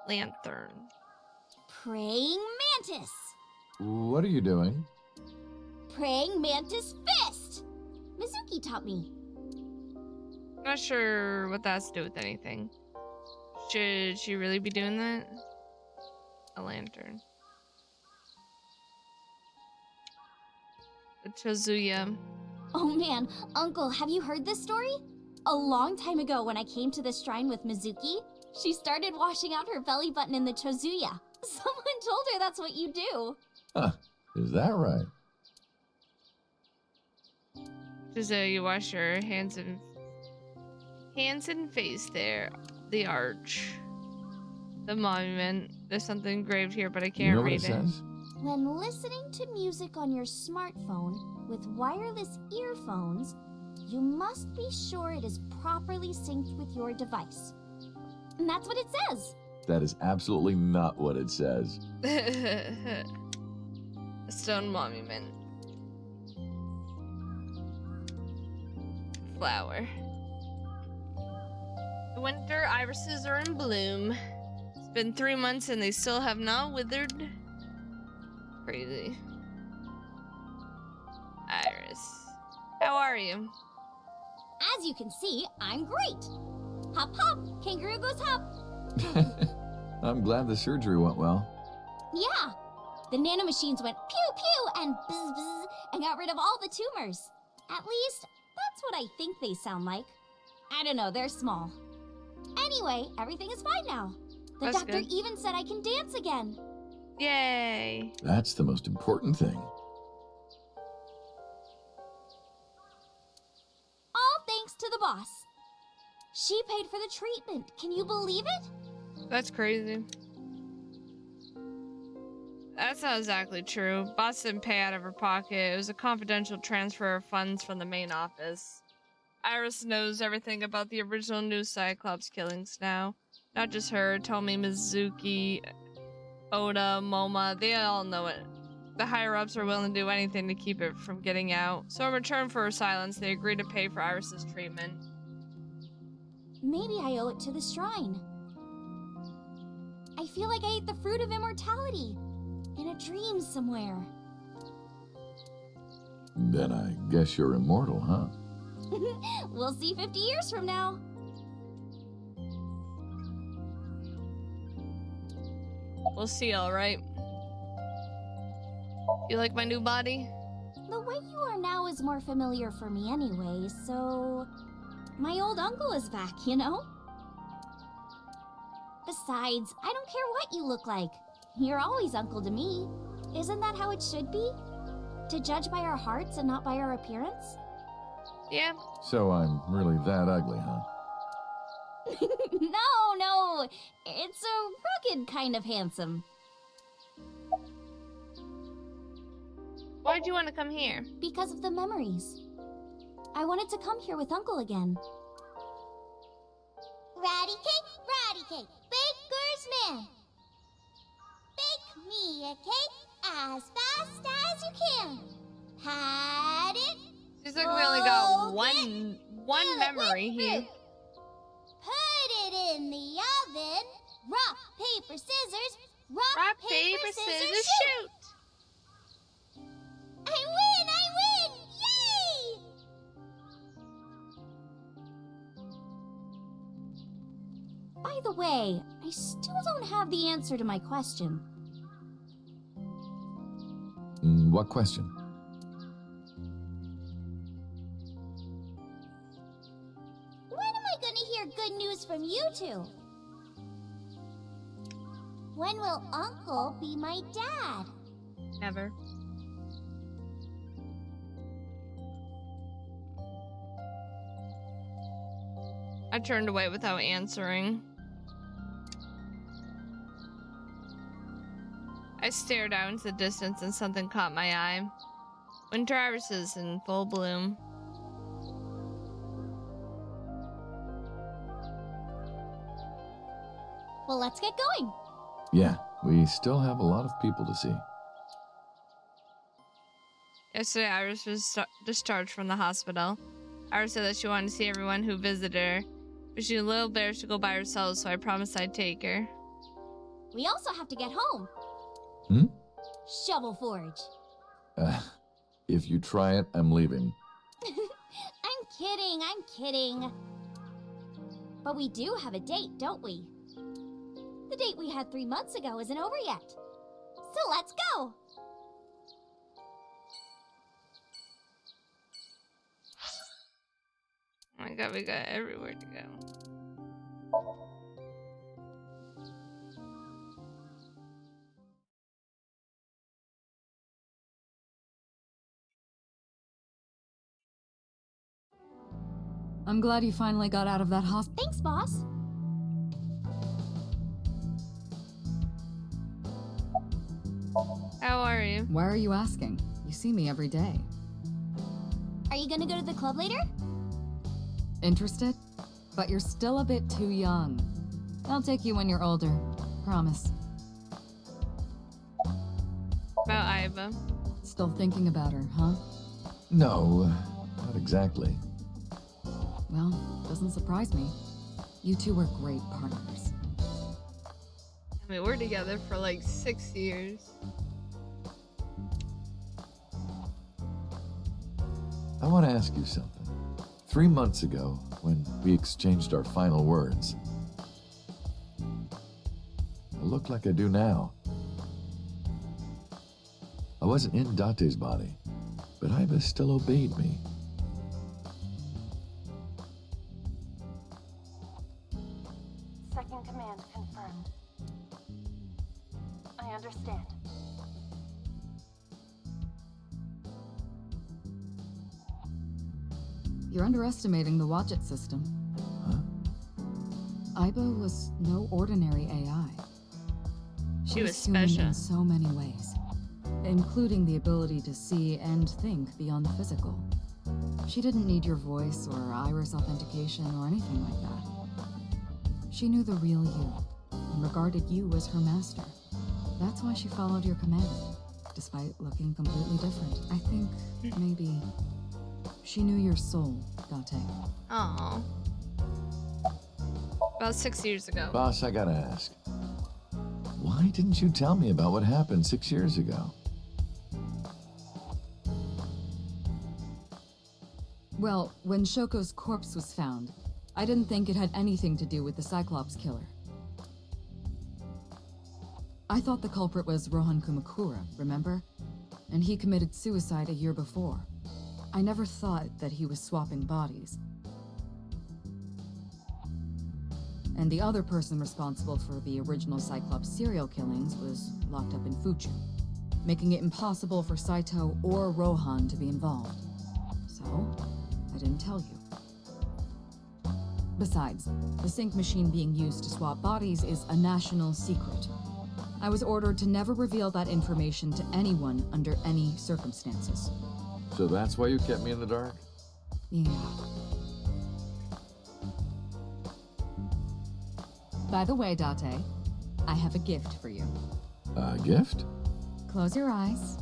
Lantern. Praying mantis. What are you doing? Praying mantis fist. Mizuki taught me. Not sure what that has to do with anything. Should she really be doing that? A lantern. A Chozuya. Oh man, Uncle, have you heard this story? A long time ago when I came to this shrine with Mizuki, she started washing out her belly button in the Chozuya. Someone told her that's what you do. Huh, is that right? Chozuya, you wash your hands and face there. The arch. The monument. There's something engraved here, but I can't You know what read it says? When listening to music on your smartphone with wireless earphones, you must be sure it is properly synced with your device. And that's what it says. That is absolutely not what it says. A stone monument. Flower. The winter irises are in bloom. It's been 3 months and they still have not withered. Crazy. Iris. How are you? As you can see, I'm great. Hop hop, kangaroo goes hop. I'm glad the surgery went well. Yeah, the nanomachines went pew pew and bzz bzz and got rid of all the tumors. At least, that's what I think they sound like. I don't know, they're small. Anyway, everything is fine now. The That's doctor good. even said I can dance again. Yay. That's the most important thing. All thanks to the boss. She paid for the treatment. Can you believe it? That's crazy. That's not exactly true. Boss didn't pay out of her pocket. It was a confidential transfer of funds from the main office. Iris knows everything about the original new Cyclops killings now. Not just her, Tomi, Mizuki, Oda, Moma, they all know it. The higher-ups are willing to do anything to keep it from getting out. So in return for her silence, they agreed to pay for Iris's treatment. Maybe I owe it to the shrine. I feel like I ate the fruit of immortality. In a dream somewhere. Then I guess you're immortal, huh? We'll see 50 years from now. We'll see, alright. You like my new body? The way you are now is more familiar for me anyway, so... My old uncle is back, you know? Besides, I don't care what you look like. You're always uncle to me. Isn't that how it should be? To judge by our hearts and not by our appearance? Yeah. So I'm really that ugly, huh? No. It's a rugged kind of handsome. Why'd you want to come here? Because of the memories. I wanted to come here with Uncle again. Ratty cake, baker's man. Bake me a cake as fast as you can. Had it. Seems like we only got one memory here. Put it in the oven. Rock, paper, scissors. Rock, paper, scissors, shoot. I win! Yay! By the way, I still don't have the answer to my question. What question? When am I gonna hear good news from you two? When will Uncle be my dad? Never. I turned away without answering. I stared out into the distance and something caught my eye. Winter irises in full bloom. Well, let's get going. Yeah, we still have a lot of people to see. Yesterday, Iris was discharged from the hospital. Iris said that she wanted to see everyone who visited her, but she was a little embarrassed to go by herself, so I promised I'd take her. We also have to get home. Shovel Forge. If you try it, I'm leaving. I'm kidding. But we do have a date, don't we? The date we had 3 months ago isn't over yet. So let's go! Oh my god, we got everywhere to go. I'm glad you finally got out of that hospital. Thanks, boss. How are you? Why are you asking? You see me every day. Are you gonna go to the club later? Interested? But you're still a bit too young. I'll take you when you're older. Promise. About Iva. Still thinking about her, huh? No, not exactly. Well, doesn't surprise me. You two were great partners. I mean, we're together for like 6 years. I want to ask you something. 3 months ago, when we exchanged our final words, I look like I do now. I wasn't in Date's body, but Iva still obeyed me. Second command confirmed. I understand. You're underestimating the Vod Date system. Huh? Iva was no ordinary AI. She was human special. in so many ways, including the ability to see and think beyond the physical. She didn't need your voice or iris authentication or anything like that. She knew the real you and regarded you as her master. That's why she followed your command, despite looking completely different. I think maybe she knew your soul, Date. Aww. About 6 years ago. Boss, I gotta ask. Why didn't you tell me about what happened 6 years ago? Well, when Shoko's corpse was found, I didn't think it had anything to do with the Cyclops killer. I thought the culprit was Rohan Kumakura, remember? and he committed suicide a year before. I never thought that he was swapping bodies. And the other person responsible for the original Cyclops serial killings was locked up in Fuchu, making it impossible for Saito or Rohan to be involved. So, I didn't tell you. Besides, the sync machine being used to swap bodies is a national secret. I was ordered to never reveal that information to anyone under any circumstances. So that's why you kept me in the dark? Yeah. By the way, Date, I have a gift for you. A gift? Close your eyes.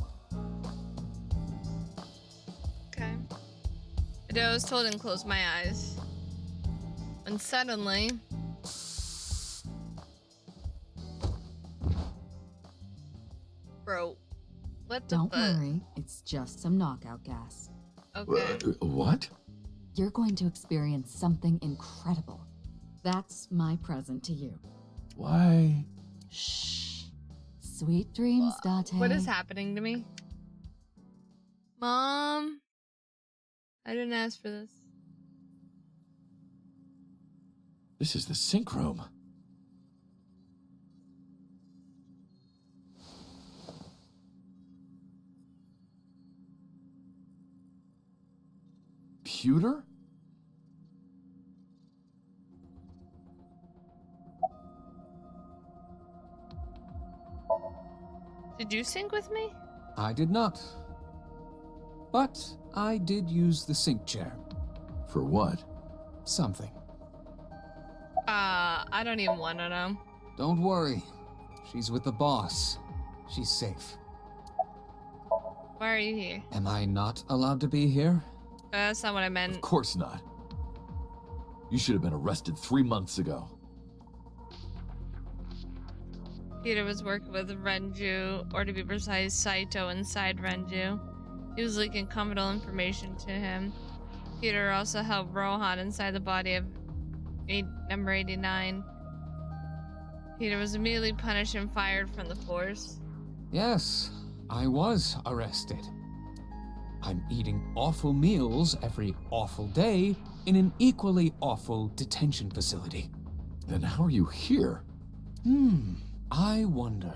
Okay. I was told to close my eyes. And suddenly... Bro, what the Don't fuck? worry, it's just some knockout gas. Okay. What? You're going to experience something incredible. That's my present to you. Why? Shh. Sweet dreams, Date. What is happening to me? Mom? I didn't ask for this. This is the sync room. Pewter? Did you sync with me? I did not. But I did use the sync chair. For what? Something. I don't even want to know. Don't worry. She's with the boss. She's safe. Why are you here? Am I not allowed to be here? That's not what I meant. Of course not. You should have been arrested 3 months ago. Peter was working with Renju, or to be precise, Saito inside Renju. He was leaking confidential information to him. Peter also held Rohan inside the body of number 89. Peter was immediately punished and fired from the force. Yes, I was arrested. I'm eating awful meals every awful day in an equally awful detention facility. Then how are you here? I wonder.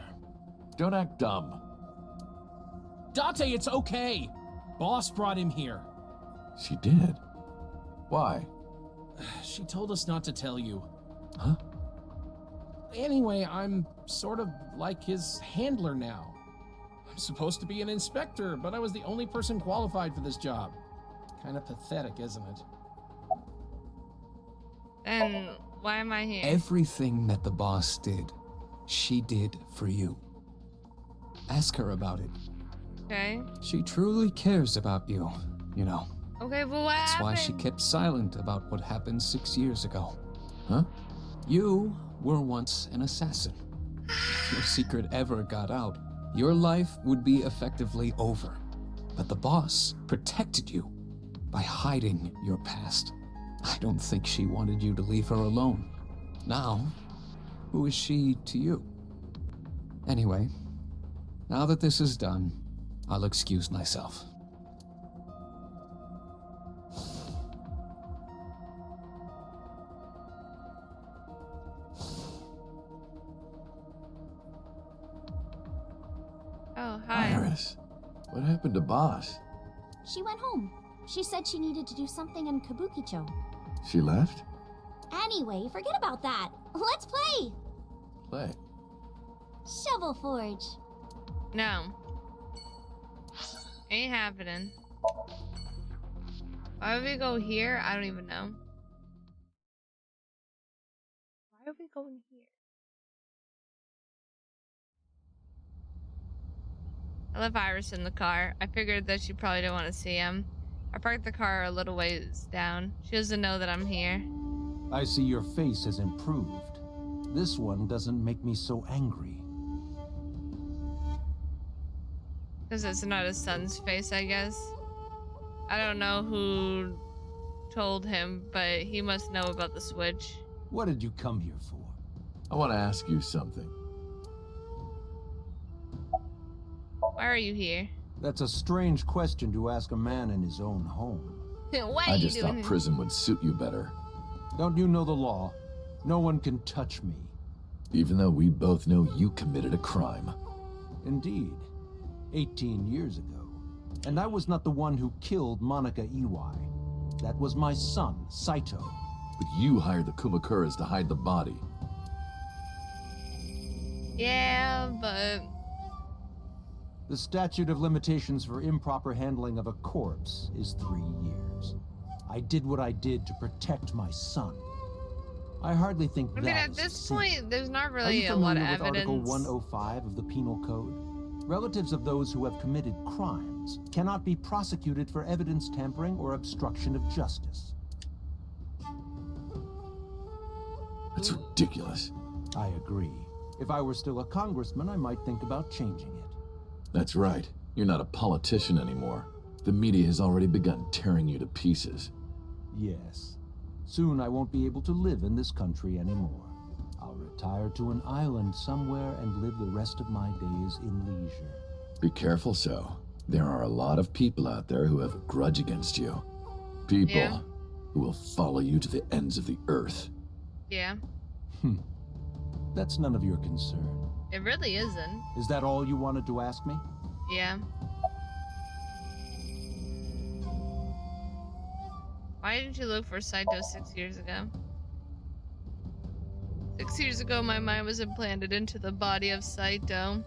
Don't act dumb. Date, it's okay. Boss brought him here. She did. Why? She told us not to tell you. Huh? Anyway, I'm sort of like his handler now. I'm supposed to be an inspector, but I was the only person qualified for this job. Kind of pathetic, isn't it? And why am I here? Everything that the boss did, she did for you. Ask her about it. Okay. She truly cares about you, you know. Okay, but what That's happened? why she kept silent about what happened 6 years ago. Huh? You were once an assassin. If your secret ever got out, your life would be effectively over. But the boss protected you by hiding your past. I don't think she wanted you to leave her alone. Now, who is she to you? Anyway, now that this is done, I'll excuse myself. Oh, hi. Iris, what happened to Boss? She went home. She said she needed to do something in Kabukicho. She left? Anyway, forget about that. Let's play! Play. Shovel Forge. No. Ain't happening. Why would we go here? I don't even know. Why are we going here? I left Iris in the car. I figured that she probably didn't want to see him. I parked the car a little ways down. She doesn't know that I'm here. I see your face has improved. This one doesn't make me so angry. Because it's not his son's face, I guess. I don't know who told him, but he must know about the switch. What did you come here for? I want to ask you something. Why are you here? That's a strange question to ask a man in his own home. Why are I you just doing thought this? prison would suit you better. Don't you know the law? No one can touch me. Even though we both know you committed a crime. Indeed. 18 years ago. And I was not the one who killed Monica Iwai. That was my son, Saito. But you hired the Kumakuras to hide the body. Yeah, but... The statute of limitations for improper handling of a corpse is 3 years. I did what I did to protect my son. I hardly think I that mean, at is this sin. point, there's not Are really you a lot of familiar with Article evidence. 105 of the Penal Code? Relatives of those who have committed crimes cannot be prosecuted for evidence tampering or obstruction of justice. That's ridiculous. I agree. If I were still a congressman, I might think about changing it. That's right. You're not a politician anymore. The media has already begun tearing you to pieces. Yes. Soon I won't be able to live in this country anymore. I'll retire to an island somewhere and live the rest of my days in leisure. Be careful, so. There are a lot of people out there who have a grudge against you. People who will follow you to the ends of the earth. Yeah. That's none of your concern. It really isn't. Is that all you wanted to ask me? Yeah. Why didn't you look for Saito 6 years ago? 6 years ago, my mind was implanted into the body of Saito.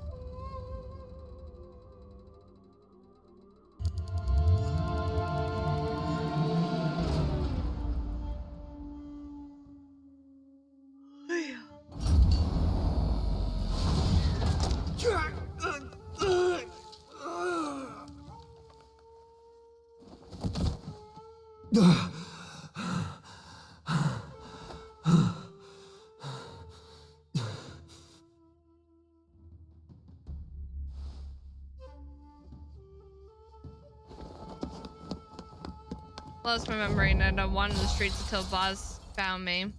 Lost my memory and I wandered the streets until Boss found me.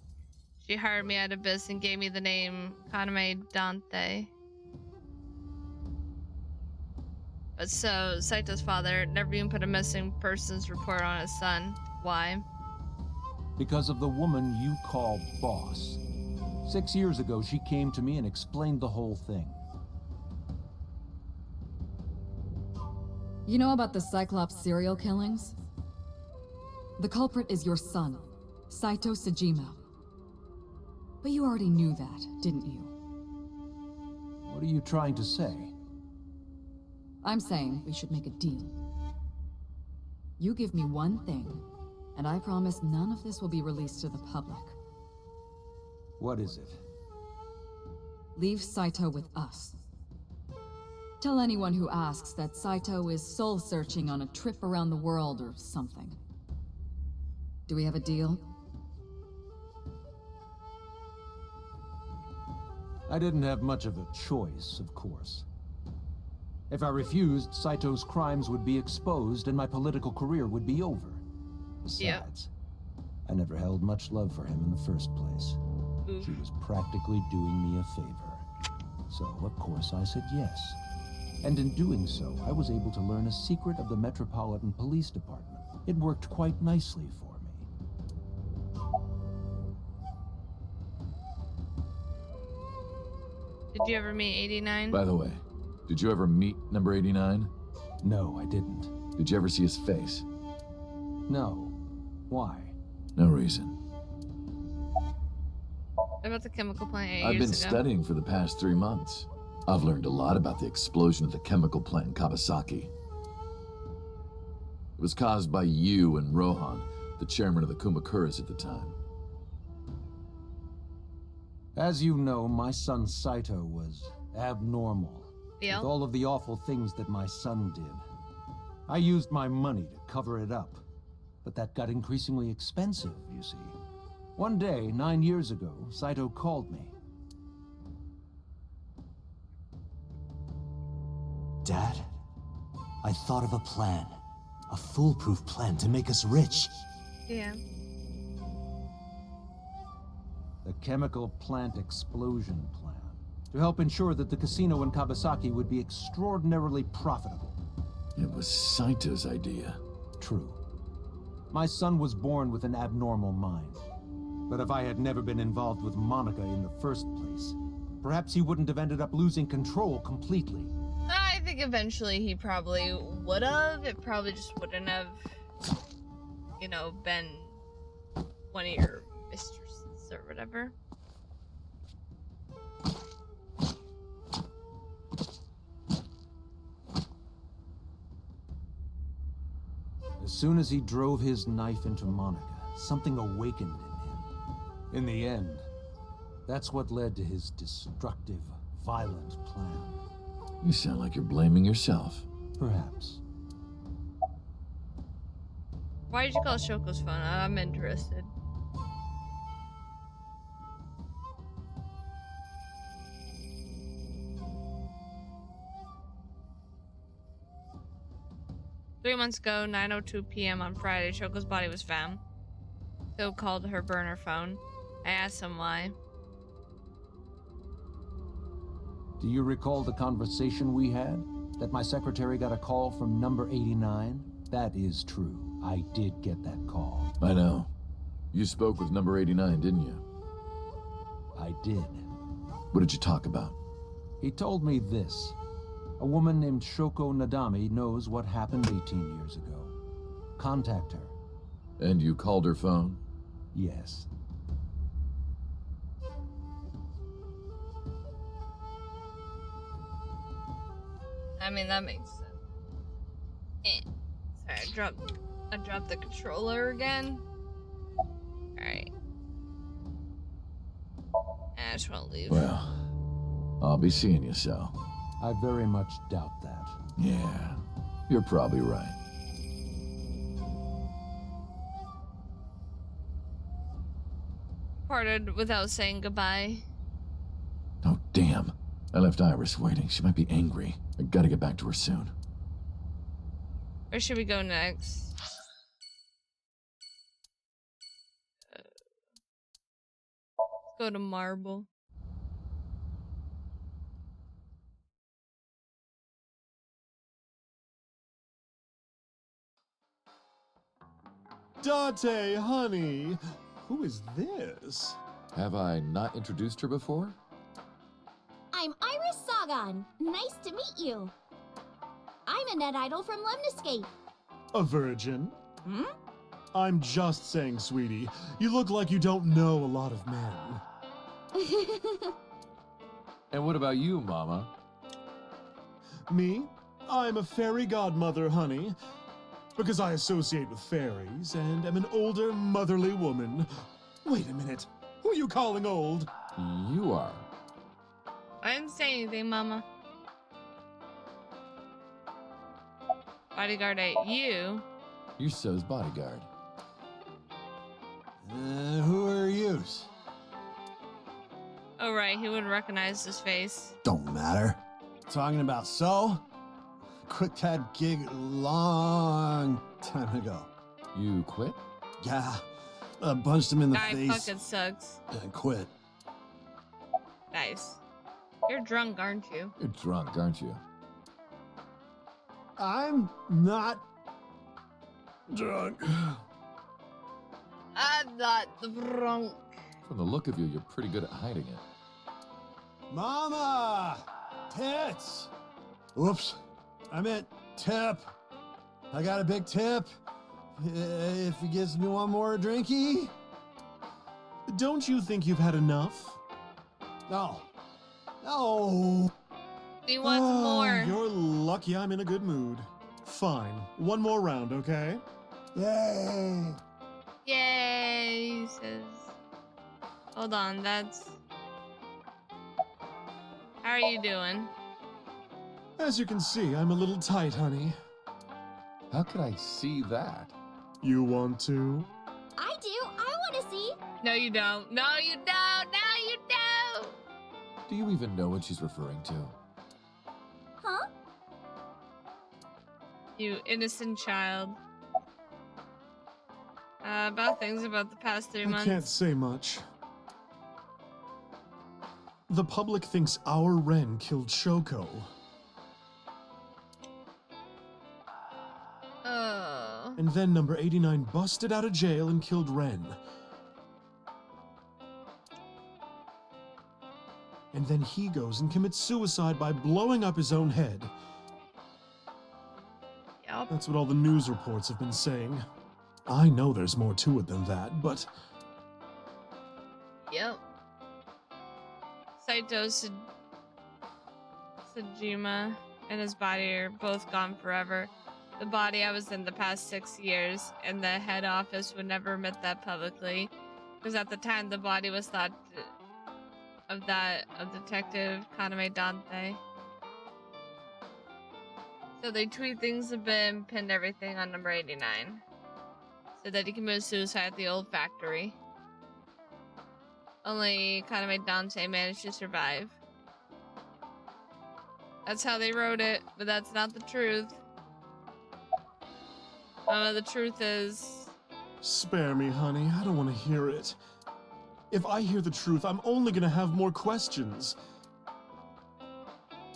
She hired me out of biz and gave me the name Kaname Dante. But so, Saito's father never even put a missing persons report on his son. Why? Because of the woman you call boss. 6 years ago, she came to me and explained the whole thing. You know about the Cyclops serial killings? The culprit is your son, Saito Sejima. But you already knew that, didn't you? What are you trying to say? I'm saying we should make a deal. You give me one thing, and I promise none of this will be released to the public. What is it? Leave Saito with us. Tell anyone who asks that Saito is soul-searching on a trip around the world or something. Do we have a deal? I didn't have much of a choice, of course. If I refused, Saito's crimes would be exposed and my political career would be over. Besides, I never held much love for him in the first place. He was practically doing me a favor. So, of course, I said yes. And in doing so, I was able to learn a secret of the Metropolitan Police Department. It worked quite nicely for me. Did you ever meet 89? By the way, did you ever meet number 89? No, I didn't. Did you ever see his face? No. Why? No reason. What about the chemical plant 8 I've years been ago? studying for the past 3 months. I've learned a lot about the explosion of the chemical plant in Kawasaki. It was caused by you and Rohan, the chairman of the Kumakuras at the time. As you know, my son Saito was abnormal. Yeah. With all of the awful things that my son did. I used my money to cover it up. But that got increasingly expensive, you see. One day, 9 years ago, Saito called me. Dad, I thought of a plan. A foolproof plan to make us rich. Yeah. The chemical plant explosion plan. To help ensure that the casino in Kawasaki would be extraordinarily profitable. It was Saito's idea. True. My son was born with an abnormal mind. But if I had never been involved with Monica in the first place, perhaps he wouldn't have ended up losing control completely. I think eventually he probably would have. It probably just wouldn't have, you know, been one of your mistresses or whatever. As soon as he drove his knife into Monica, something awakened in him. In the end, that's what led to his destructive, violent plan. You sound like you're blaming yourself. Perhaps. Why did you call Shoko's phone? I'm interested. Three months ago, 9:02 p.m. on Friday, Shoko's body was found. Phil called her burner phone. I asked him why. Do you recall the conversation we had? That my secretary got a call from number 89? That is true. I did get that call. I know. You spoke with number 89, didn't you? I did. What did you talk about? He told me this. A woman named Shoko Nadami knows what happened 18 years ago. Contact her. And you called her phone? Yes. I mean, that makes sense. Sorry, I dropped the controller again. Alright. I just want to leave. Well, I'll be seeing you, so. I very much doubt that. Yeah, you're probably right. Parted without saying goodbye. Oh, damn. I left Iris waiting. She might be angry. I gotta get back to her soon. Where should we go next? Let's go to Marble. Date, honey, who is this? Have I not introduced her before? I'm Iris Sagan. Nice to meet you. I'm a net idol from Lemniscape. A virgin? Hmm? I'm just saying, sweetie. You look like you don't know a lot of men. And what about you, Mama? Me? I'm a fairy godmother, honey. Because I associate with fairies and am an older, motherly woman. Wait a minute. Who are you calling old? You are. I didn't say anything, Mama. Bodyguard ate you. You're So's bodyguard. Who are yous? Oh, right, he wouldn't recognize his face. Don't matter. Talking about So? Quit that gig long time ago. You quit? Yeah. I punched him in the Guy face. fucking sucks. And quit. Nice. You're drunk, aren't you? You're drunk, aren't you? I'm not drunk. I'm not drunk. From the look of you, you're pretty good at hiding it. Mama! Tits! Whoops. I meant tip. I got a big tip. If he gives me one more drinky. Don't you think you've had enough? No. No. He wants more. You're lucky I'm in a good mood. Fine. One more round, okay? Yay. Yay, he says. Hold on, that's... How are you doing? As you can see, I'm a little tight, honey. How could I see that? You want to? I do. I want to see. No, you don't. No, you don't. No, you don't. Do you even know what she's referring to? Huh? You innocent child. About things about the past 3 months. I can't say much. The public thinks our Ren killed Shoko. And then number 89 busted out of jail and killed Ren. And then he goes and commits suicide by blowing up his own head. Yep. That's what all the news reports have been saying. I know there's more to it than that, but... Yep. Saito Sejima and his body are both gone forever. The body I was in the past 6 years, and the head office would never admit that publicly, because at the time the body was thought of Detective Kaname Dante. So they tweet things a bit and pinned everything on number 89. Said that he committed suicide at the old factory. Only Kaname Dante managed to survive. That's how they wrote it, but that's not the truth. The truth is... Spare me, honey. I don't want to hear it. If I hear the truth, I'm only gonna have more questions.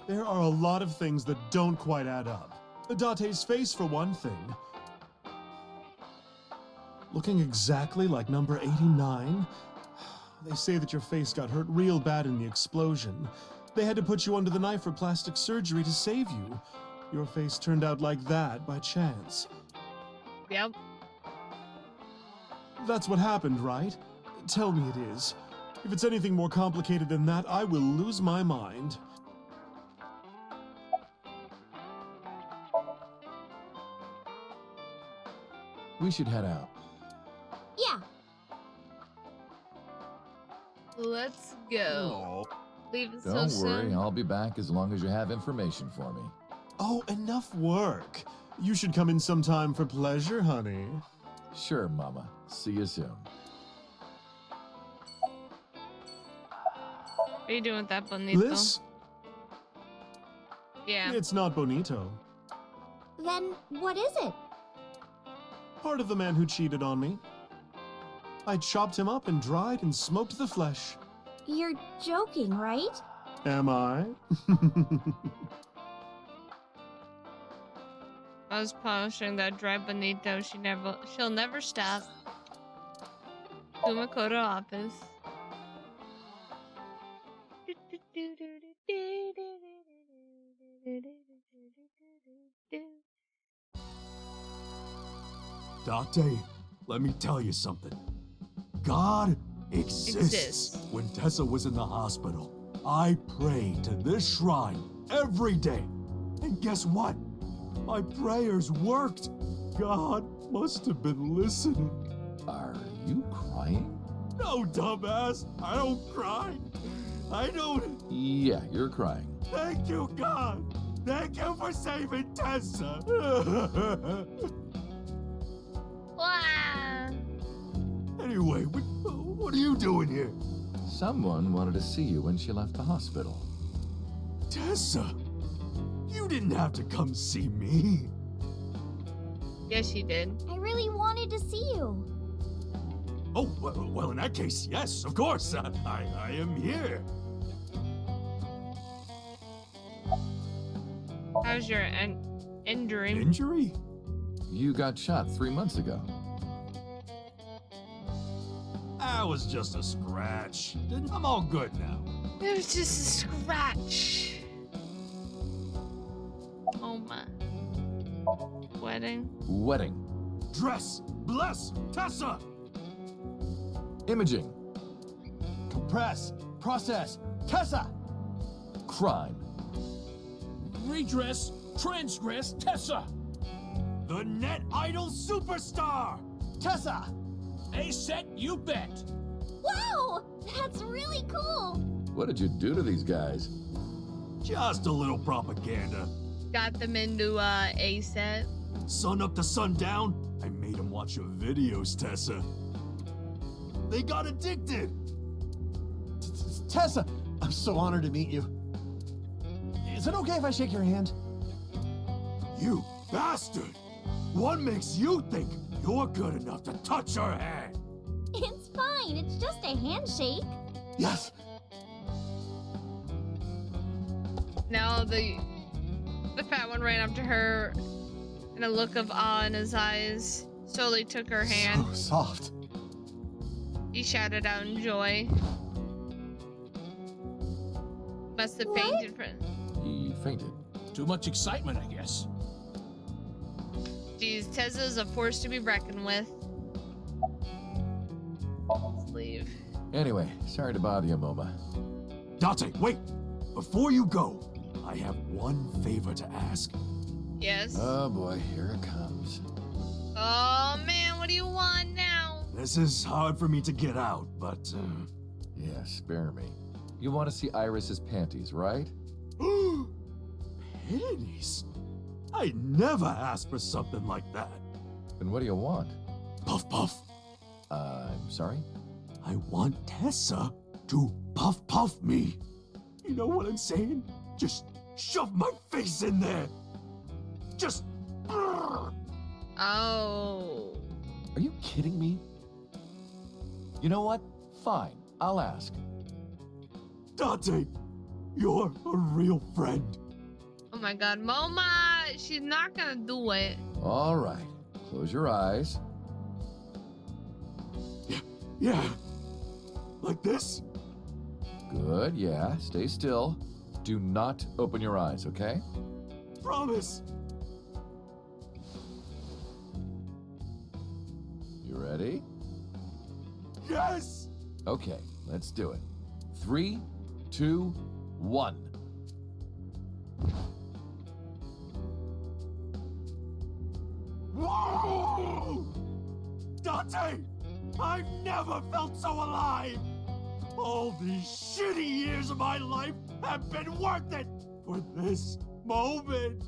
There are a lot of things that don't quite add up. Date's face, for one thing. Looking exactly like number 89? They say that your face got hurt real bad in the explosion. They had to put you under the knife for plastic surgery to save you. Your face turned out like that by chance. Yep. That's what happened, right? Tell me it is. If it's anything more complicated than that, I will lose my mind. We should head out. Yeah. Let's go. Leaving so Don't soon. worry, I'll be back as long as you have information for me. Oh, enough work. You should come in sometime for pleasure, honey. Sure, Mama. See you soon. What are you doing with that bonito? This? Yeah. It's not bonito. Then what is it? Part of the man who cheated on me. I chopped him up and dried and smoked the flesh. You're joking, right? Am I? I was polishing that dry bonito. She'll never stop. Kumakoto office. Date, let me tell you something. God exists. When Tessa was in the hospital, I prayed to this shrine every day. And guess what? My prayers worked. God must have been listening. Are you crying? No, dumbass. I don't cry. I don't. Yeah, you're crying. Thank you, God. Thank you for saving Tessa. Wow. Anyway, what are you doing here? Someone wanted to see you when she left the hospital. Tessa, you didn't have to come see me. Yes, she did. I really wanted to see you. Oh, well, in that case, yes, of course. I am here. How's your injury? Injury? You got shot 3 months ago. That was just a scratch. I'm all good now. It was just a scratch. Oh my. Wedding. Wedding. Dress. Bless. Tessa. Imaging. Compress. Process. Tessa. Crime. Redress. Transgress. Tessa. The net idol superstar. Tessa. A set, you bet. Wow! That's really cool! What did you do to these guys? Just a little propaganda. Got them into A set. Sun up to sundown, I made them watch your videos, Tessa. They got addicted. Tessa, I'm so honored to meet you. Is it okay if I shake your hand? You bastard! What makes you think you're good enough to touch her hand? It's fine, it's just a handshake. Yes. Now the fat one ran up to her and a look of awe in his eyes, slowly took her hand. So soft. He shouted out in joy. Must have fainted for... He fainted. Too much excitement, I guess. Geez, Tessa's a force to be reckoned with. Let's leave. Anyway, sorry to bother you, Moma. Date, wait! Before you go, I have one favor to ask. Yes? Oh boy, here it comes. Oh man, what do you want now? This is hard for me to get out, but... Yeah, spare me. You want to see Iris's panties, right? Panties? I never asked for something like that. Then what do you want? Puff puff. I'm sorry? I want Tessa to puff puff me. You know what I'm saying? Just shove my face in there. Just... Oh. Are you kidding me? You know what? Fine, I'll ask. Date, you're a real friend. Oh my god, Moma, she's not gonna do it. All right, close your eyes. Yeah. Like this? Good, yeah, stay still. Do not open your eyes, okay? Promise. You ready? Yes! Okay, let's do it. 3, 2, 1. Whoa! Date! I've never felt so alive! All these shitty years of my life have been worth it for this moment!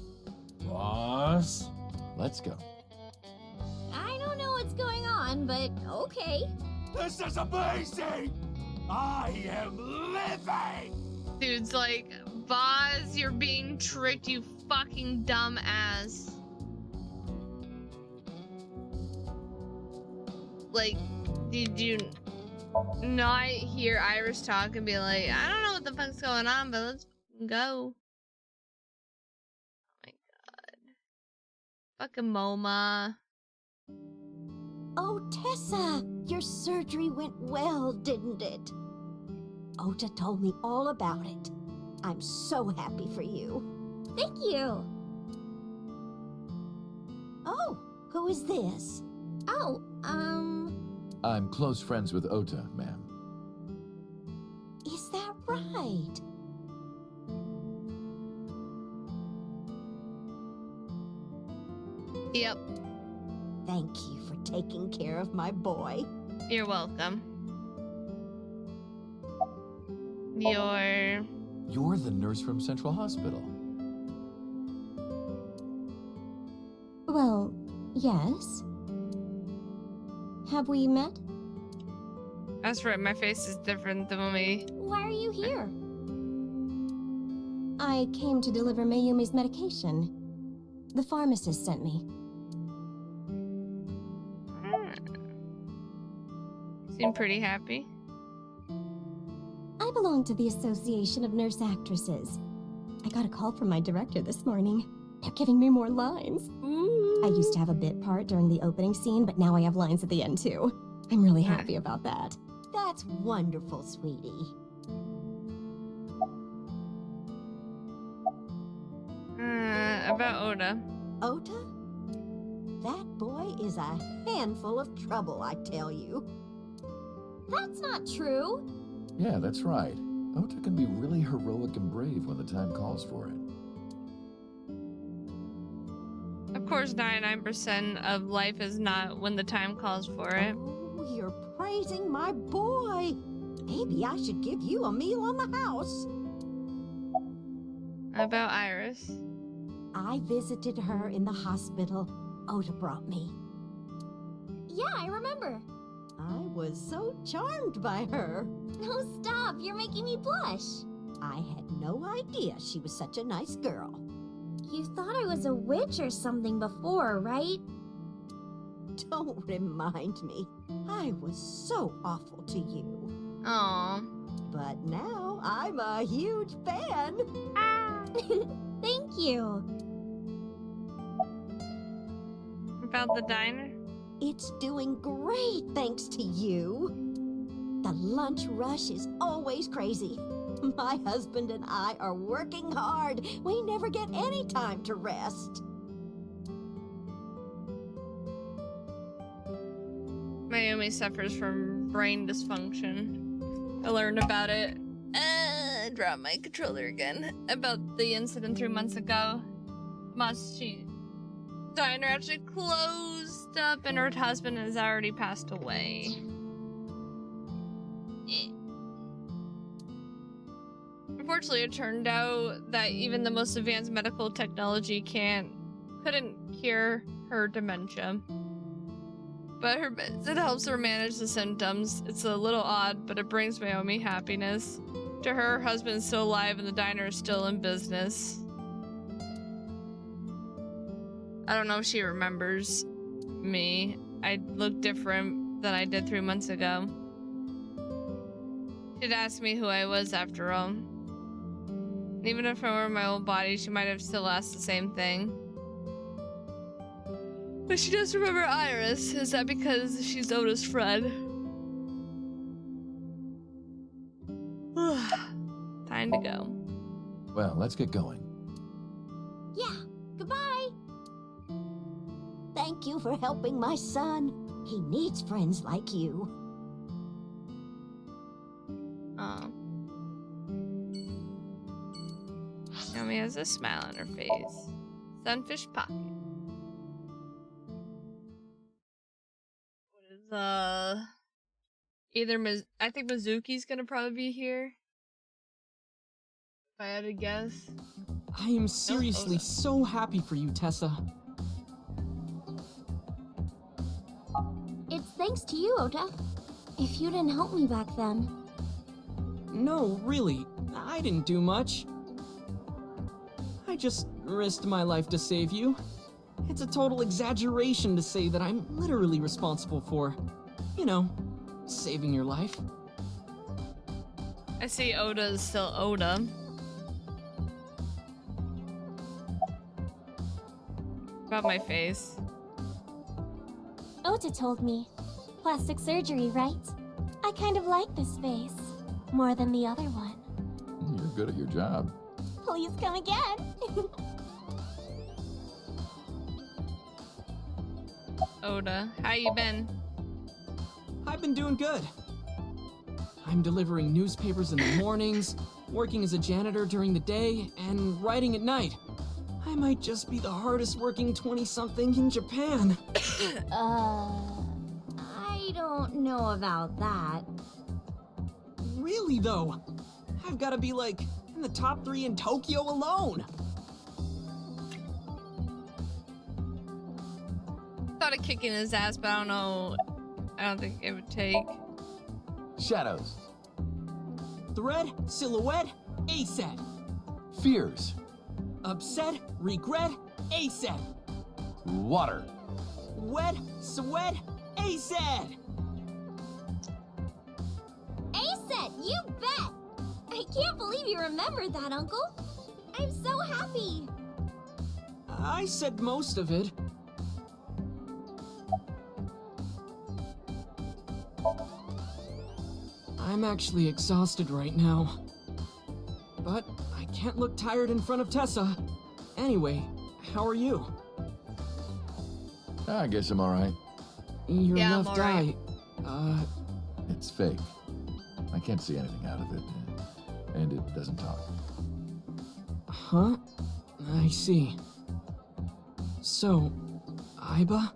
Boss? Let's go. I don't know what's going on, but okay. This is amazing! I am living! Dude's like, Boz, you're being tricked, you fucking dumb ass. Like, did you not hear Iris talk and be like, I don't know what the fuck's going on, but let's go. Oh my god. Fucking Moma. Oh, Tessa, your surgery went well, didn't it? Ota told me all about it. I'm so happy for you. Thank you. Oh, who is this? Oh, I'm close friends with Ota, ma'am. Is that right? Yep. Thank you for taking care of my boy. You're welcome. You're the nurse from Central Hospital. well, yes. Have we met? That's right, my face is different than me. Why are you here? I came to deliver Mayumi's medication. The pharmacist sent me. Seem pretty happy. I belong to the Association of Nurse Actresses. I got a call from my director this morning. They're giving me more lines. I used to have a bit part during the opening scene, but now I have lines at the end too. I'm really happy about that. That's wonderful, sweetie. About Ota. Ota? That boy is a handful of trouble, I tell you. That's not true. Yeah, that's right. Ota can be really heroic and brave when the time calls for it. Of course, 99% of life is not when the time calls for it. Oh, you're praising my boy. Maybe I should give you a meal on the house. About Iris. I visited her in the hospital. Ota brought me. Yeah, I remember. I was so charmed by her. No, stop. You're making me blush. I had no idea she was such a nice girl. You thought I was a witch or something before, right? Don't remind me. I was so awful to you. Aww. But now I'm a huge fan. Thank you. About the diner? It's doing great thanks to you. The lunch rush is always crazy. My husband and I are working hard. We never get any time to rest. Mayumi suffers from brain dysfunction. I learned about it. Drop my controller again. About the incident 3 months ago. Diner actually closed up and her husband has already passed away. Unfortunately, it turned out that even the most advanced medical technology couldn't cure her dementia. But it helps her manage the symptoms. It's a little odd, but it brings Mayumi happiness. To her husband is still alive and the diner is still in business. I don't know if she remembers me. I look different than I did 3 months ago. She'd asked me who I was after all. And even if I were in my old body, she might have still asked the same thing. But she does remember Iris. Is that because she's Oda's friend? Time to go. Well, let's get going. Yeah, goodbye. Thank you for helping my son. He needs friends like you. Naomi has a smile on her face. Sunfish pocket. What is either I think Mizuki's gonna probably be here. If I had to guess. I am seriously so happy for you, Tessa. It's thanks to you, Ota. If you didn't help me back then. No, really, I didn't do much. I just risked my life to save you. It's a total exaggeration to say that I'm literally responsible for, you know, saving your life. I see Oda is still Oda. About my face. Ota told me. Plastic surgery, right? I kind of like this face. More than the other one. You're good at your job. Please come again. Oda, how you been? I've been doing good. I'm delivering newspapers in the mornings, working as a janitor during the day, and writing at night. I might just be the hardest working 20-something in Japan. I don't know about that. Really, though? I've got to be, like, in the top 3 in Tokyo alone. Thought of kicking his ass, but I don't know. I don't think it would take. Shadows. Thread, silhouette, A-set. Fears. Upset, regret, A-set. Water. Wet, sweat, A-set. A-set, you bet! I can't believe you remembered that, Uncle. I'm so happy. I said most of it. I'm actually exhausted right now. But I can't look tired in front of Tessa. Anyway, how are you? I guess I'm alright. Your Yeah, I'm left alright. eye, It's fake. I can't see anything out of it. And it doesn't talk. Huh? I see. So, Aiba?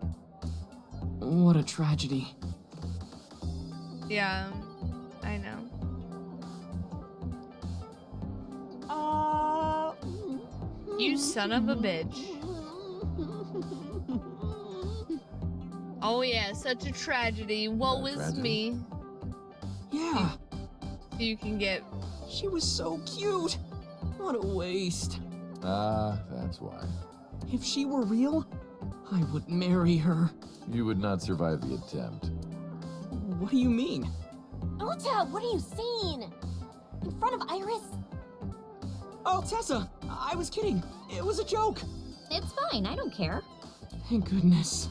What a tragedy. Yeah, I know. You son of a bitch. Oh yeah, such a tragedy. Woe is tragedy? me. Yeah. You can get. She was so cute. What a waste. Ah, that's why. If she were real, I would marry her. You would not survive the attempt. What do you mean? Ota, what are you saying? In front of Iris? Oh, Tessa, I was kidding. It was a joke. It's fine, I don't care. Thank goodness.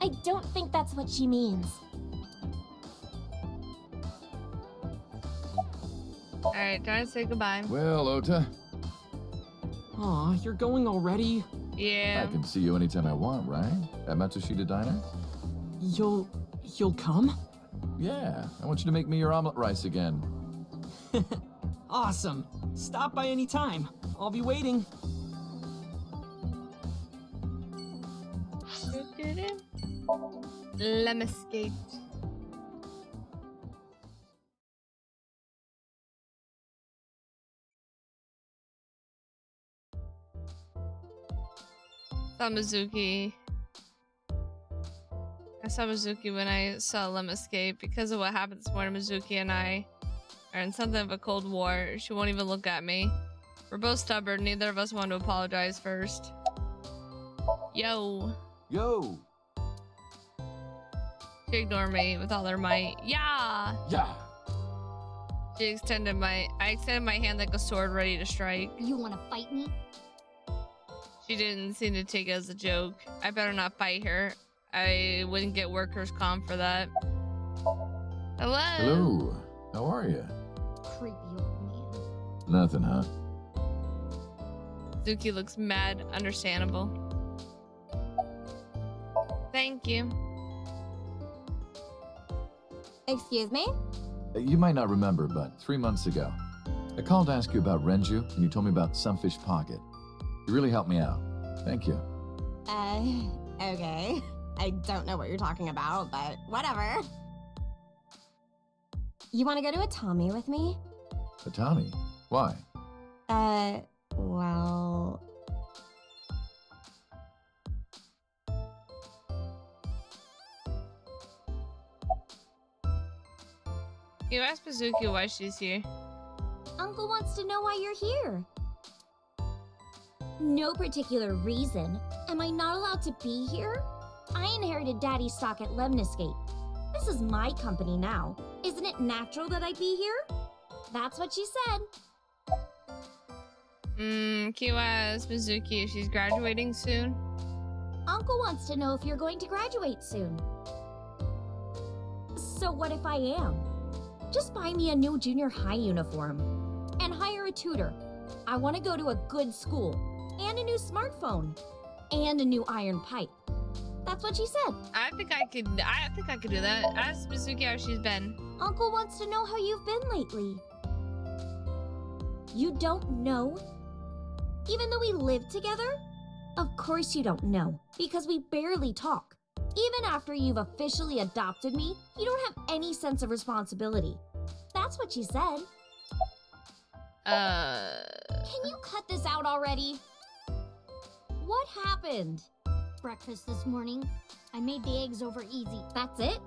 I don't think that's what she means. Alright, time to say goodbye. Well, Ota, Aw, you're going already? Yeah. I can see you anytime I want, right? At Matsushita Diner? You'll come? Yeah, I want you to make me your omelet rice again. Awesome. Stop by any time. I'll be waiting. Lemniscate. Saw Mizuki. I saw Mizuki when I saw Lemniscate because of what happened this morning. Mizuki and I are in something of a cold war. She won't even look at me. We're both stubborn. Neither of us want to apologize first. Yo. Yo. She ignored me with all her might. Yeah. Yeah. I extended my hand like a sword ready to strike. You want to fight me? She didn't seem to take it as a joke. I better not fight her. I wouldn't get workers' comp for that. Hello. Hello. How are you? Creepy old man. Nothing, huh? Zuki looks mad. Understandable. Thank you. Excuse me? You might not remember, but 3 months ago, I called to ask you about Renju, and you told me about Sunfish Pocket. You really helped me out. Thank you. Okay. I don't know what you're talking about, but whatever. You want to go to a Tommy with me? But Tommy, why? Well... You ask Mizuki why she's here. Uncle wants to know why you're here. No particular reason. Am I not allowed to be here? I inherited Daddy's stock at Lemniscate. This is my company now. Isn't it natural that I be here? That's what she said. Can you ask Mizuki if she's graduating soon? Uncle wants to know if you're going to graduate soon. So what if I am? Just buy me a new junior high uniform. And hire a tutor. I want to go to a good school. And a new smartphone. And a new iron pipe. That's what she said. I think I could do that. Ask Mizuki how she's been. Uncle wants to know how you've been lately. You don't know? Even though we live together? Of course you don't know, because we barely talk. Even after you've officially adopted me, you don't have any sense of responsibility. That's what she said. Can you cut this out already? What happened? Breakfast this morning. I made the eggs over easy. That's it?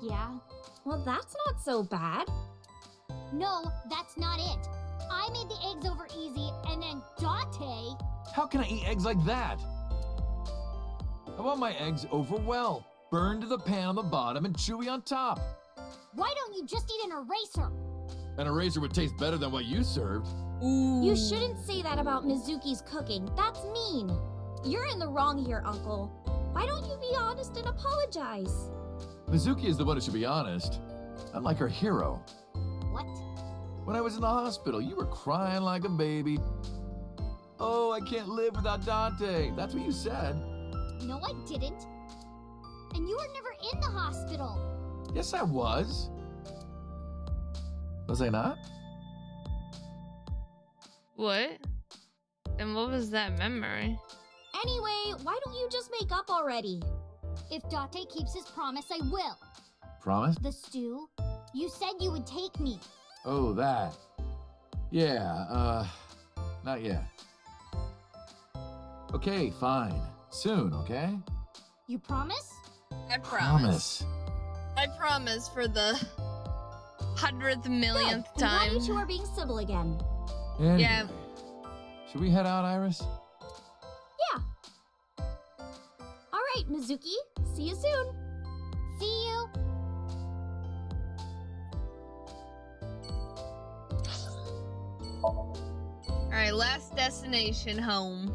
Yeah. Well, that's not so bad. No, that's not it. I made the eggs over easy, and then Date... How can I eat eggs like that? I want my eggs over well. Burned to the pan on the bottom and chewy on top. Why don't you just eat an eraser? An eraser would taste better than what you served. You shouldn't say that about Mizuki's cooking. That's mean. You're in the wrong here, Uncle. Why don't you be honest and apologize? Mizuki is the one who should be honest. I'm like her hero. What? When I was in the hospital, you were crying like a baby. Oh, I can't live without Date. That's what you said. No, I didn't. And you were never in the hospital. Yes, I was. Was I not? What? And what was that memory? Anyway, why don't you just make up already? If Date keeps his promise, I will. Promise? The stew. You said you would take me. Oh, that. Yeah, not yet. Okay, fine. Soon, okay? You promise? I promise. I promise for the 100th millionth Good. I'm time. glad you two are being civil again. Anyway, Yeah. Should we head out, Iris? Yeah. All right, Mizuki. See you soon. See you. All right, last destination, home.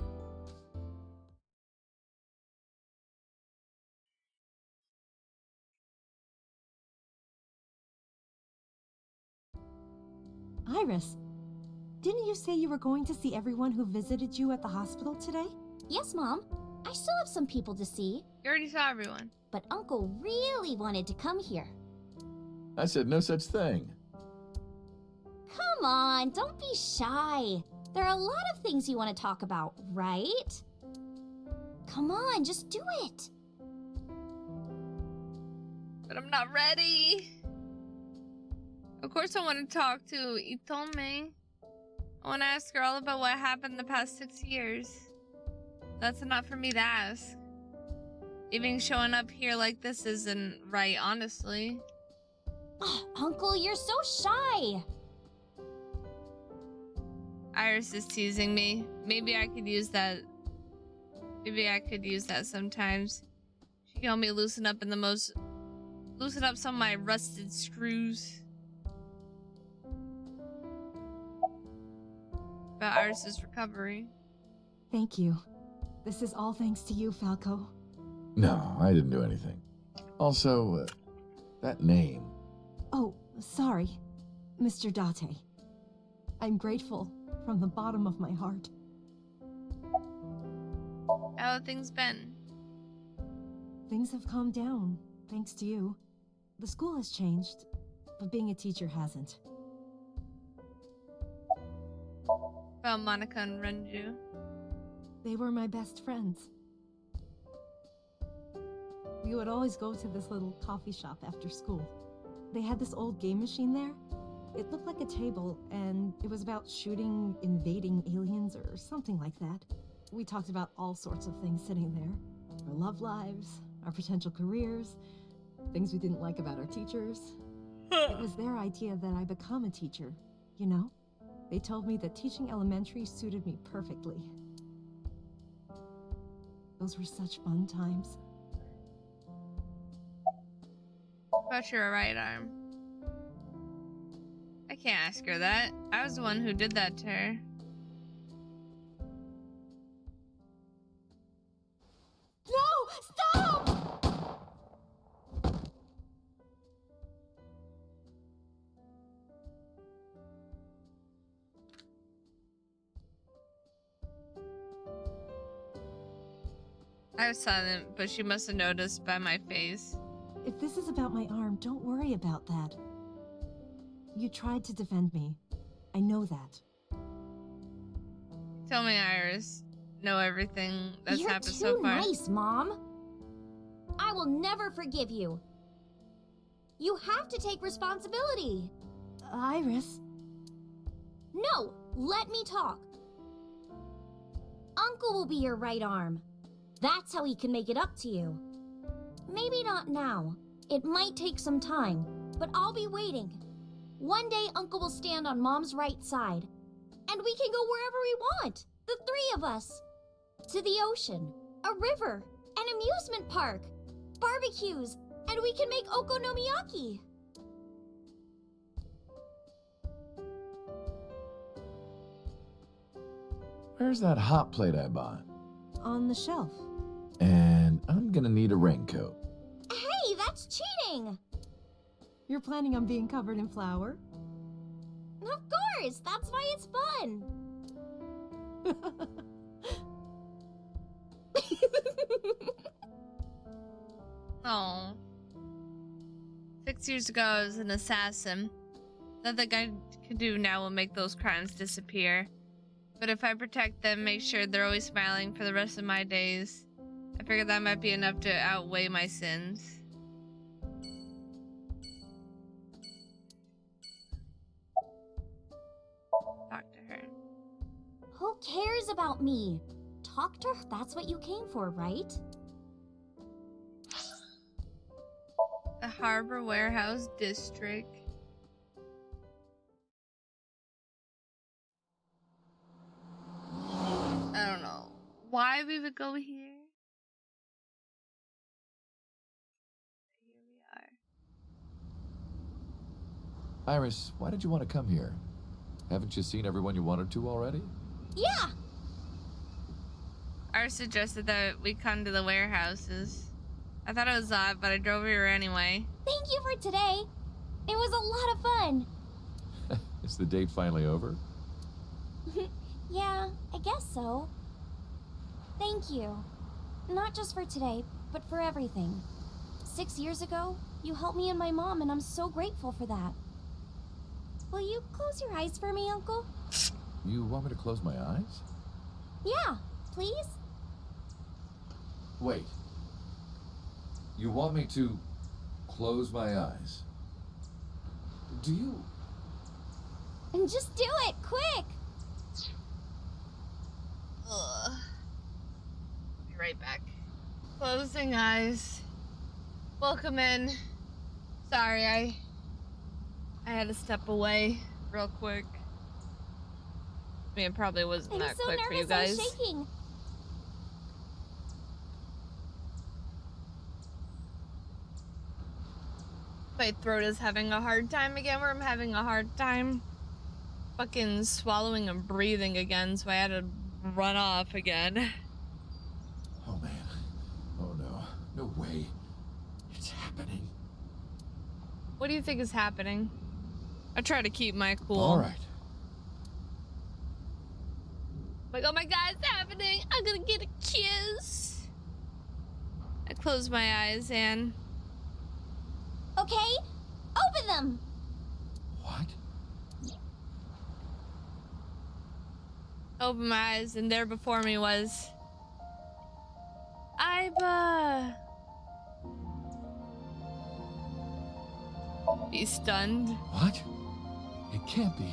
Iris, didn't you say you were going to see everyone who visited you at the hospital today? Yes, Mom. I still have some people to see. You already saw everyone. But Uncle really wanted to come here. I said no such thing. Come on, don't be shy. There are a lot of things you want to talk about, right? Come on, just do it. But I'm not ready. Of course I want to talk to Itome. I want to ask her all about what happened the past 6 years. That's enough for me to ask. Even showing up here like this isn't right, honestly. Oh, Uncle, you're so shy. Iris is teasing me. Maybe I could use that. Maybe I could use that sometimes. She can help me loosen up some of my rusted screws. About Iris's recovery. Thank you. This is all thanks to you, Falco. No, I didn't do anything. Also, that name. Oh, sorry, Mr. Date. I'm grateful from the bottom of my heart. How have things been? Things have calmed down, thanks to you. The school has changed, but being a teacher hasn't. About Monica and Renju. They were my best friends. We would always go to this little coffee shop after school. They had this old game machine there. It looked like a table, and it was about shooting invading aliens or something like that. We talked about all sorts of things sitting there. Our love lives, our potential careers, things we didn't like about our teachers. It was their idea that I become a teacher, you know? They told me that teaching elementary suited me perfectly. Those were such fun times. About your right arm. I can't ask her that. I was the one who did that to her. No! Stop! I was silent, but she must have noticed by my face. If this is about my arm, don't worry about that. You tried to defend me. I know that. Tell me, Iris. Know everything that's You're happened too so far. nice, Mom. I will never forgive you. You have to take responsibility. Iris. No, let me talk. Uncle will be your right arm. That's how he can make it up to you. Maybe not now. It might take some time, but I'll be waiting. One day, Uncle will stand on Mom's right side, and we can go wherever we want, the three of us. To the ocean, a river, an amusement park, barbecues, and we can make okonomiyaki. Where's that hot plate I bought? On the shelf. And I'm gonna need a raincoat. Hey, that's cheating! You're planning on being covered in flour? Of course, that's why it's fun. Oh. 6 years ago, I was an assassin. Nothing I could do now will make those crimes disappear. But if I protect them, make sure they're always smiling for the rest of my days, I figured that might be enough to outweigh my sins. Talk to her. Who cares about me? Talk to her. That's what you came for, right? The Harbor Warehouse District. I don't know why we would go here. Here we are. Iris, why did you want to come here? Haven't you seen everyone you wanted to already? Yeah! Iris suggested that we come to the warehouses. I thought it was odd, but I drove here anyway. Thank you for today. It was a lot of fun. Is the date finally over? Yeah, I guess so. Thank you. Not just for today, but for everything. 6 years ago, you helped me and my mom, and I'm so grateful for that. Will you close your eyes for me, Uncle? You want me to close my eyes? Yeah, please? Wait. You want me to close my eyes? Do you? And just do it, quick! Ugh. Be right back. Closing eyes. Welcome in. Sorry, I had to step away real quick. I mean, it probably wasn't that quick for you guys. I'm shaking. My throat is having a hard time again, where I'm having a hard time fucking swallowing and breathing again, so I had to run off again. Oh man. Oh no. No way. It's happening. What do you think is happening? I try to keep my cool. All right. Like, oh my god, it's happening! I'm gonna get a kiss! I close my eyes and... Okay, open them! What? Open my eyes, and there before me was... Iba! Be stunned. What? It can't be.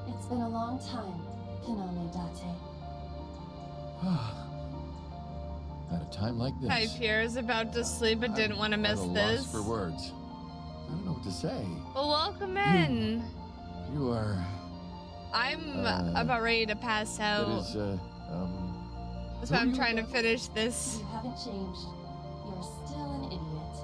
It's been a long time, Kaname Date. At a time like this. Hi, Pierre is about to sleep but didn't want to miss I'm at a this. loss for words. I don't know what to say. Well, welcome in. You are. I'm about ready to pass out. That is, That's why I'm trying to finish this. You haven't changed. You're still an idiot.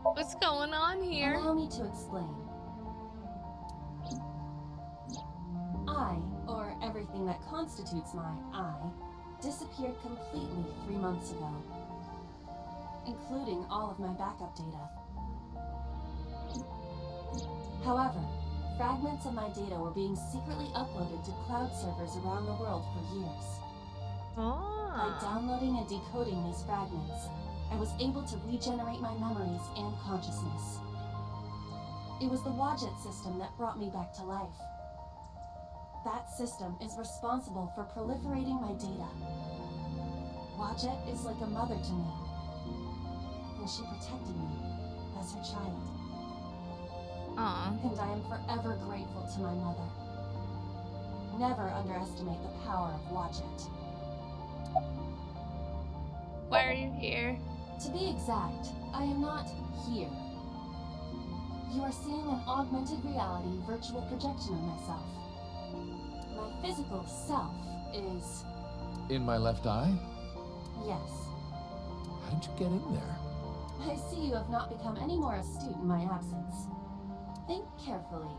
What's going on here? Allow me to explain. I, or everything that constitutes my I, disappeared completely 3 months ago, including all of my backup data. However, fragments of my data were being secretly uploaded to cloud servers around the world for years. By downloading and decoding these fragments, I was able to regenerate my memories and consciousness. It was the Wadjet system that brought me back to life. That system is responsible for proliferating my data. Wadjet is like a mother to me, and she protected me as her child. And I am forever grateful to my mother. Never underestimate the power of Wadjet. Why are you here? To be exact, I am not here. You are seeing an augmented reality virtual projection of myself. My physical self is... In my left eye? Yes. How did you get in there? I see you have not become any more astute in my absence. Think carefully.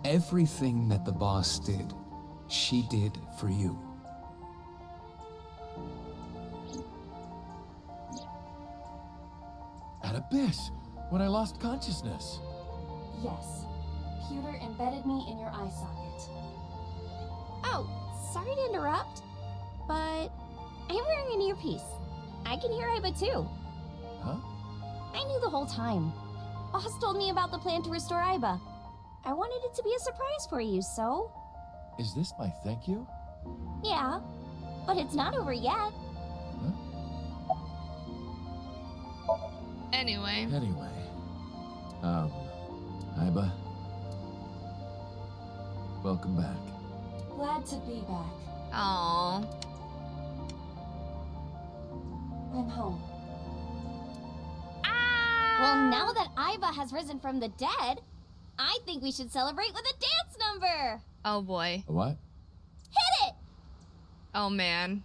Everything that the boss did, she did for you. At Abyss, when I lost consciousness. Yes. Pewter embedded me in your eye socket. Oh, sorry to interrupt, but I'm wearing an earpiece. I can hear Iba too. Huh? I knew the whole time. Boss told me about the plan to restore Iba. I wanted it to be a surprise for you, so... Is this my thank you? Yeah, but it's not over yet. Anyway. Iba. Welcome back. Glad to be back. Aww. I'm home. Well, now that Iba has risen from the dead, I think we should celebrate with a dance number! Oh boy. A what? Hit it! Oh man.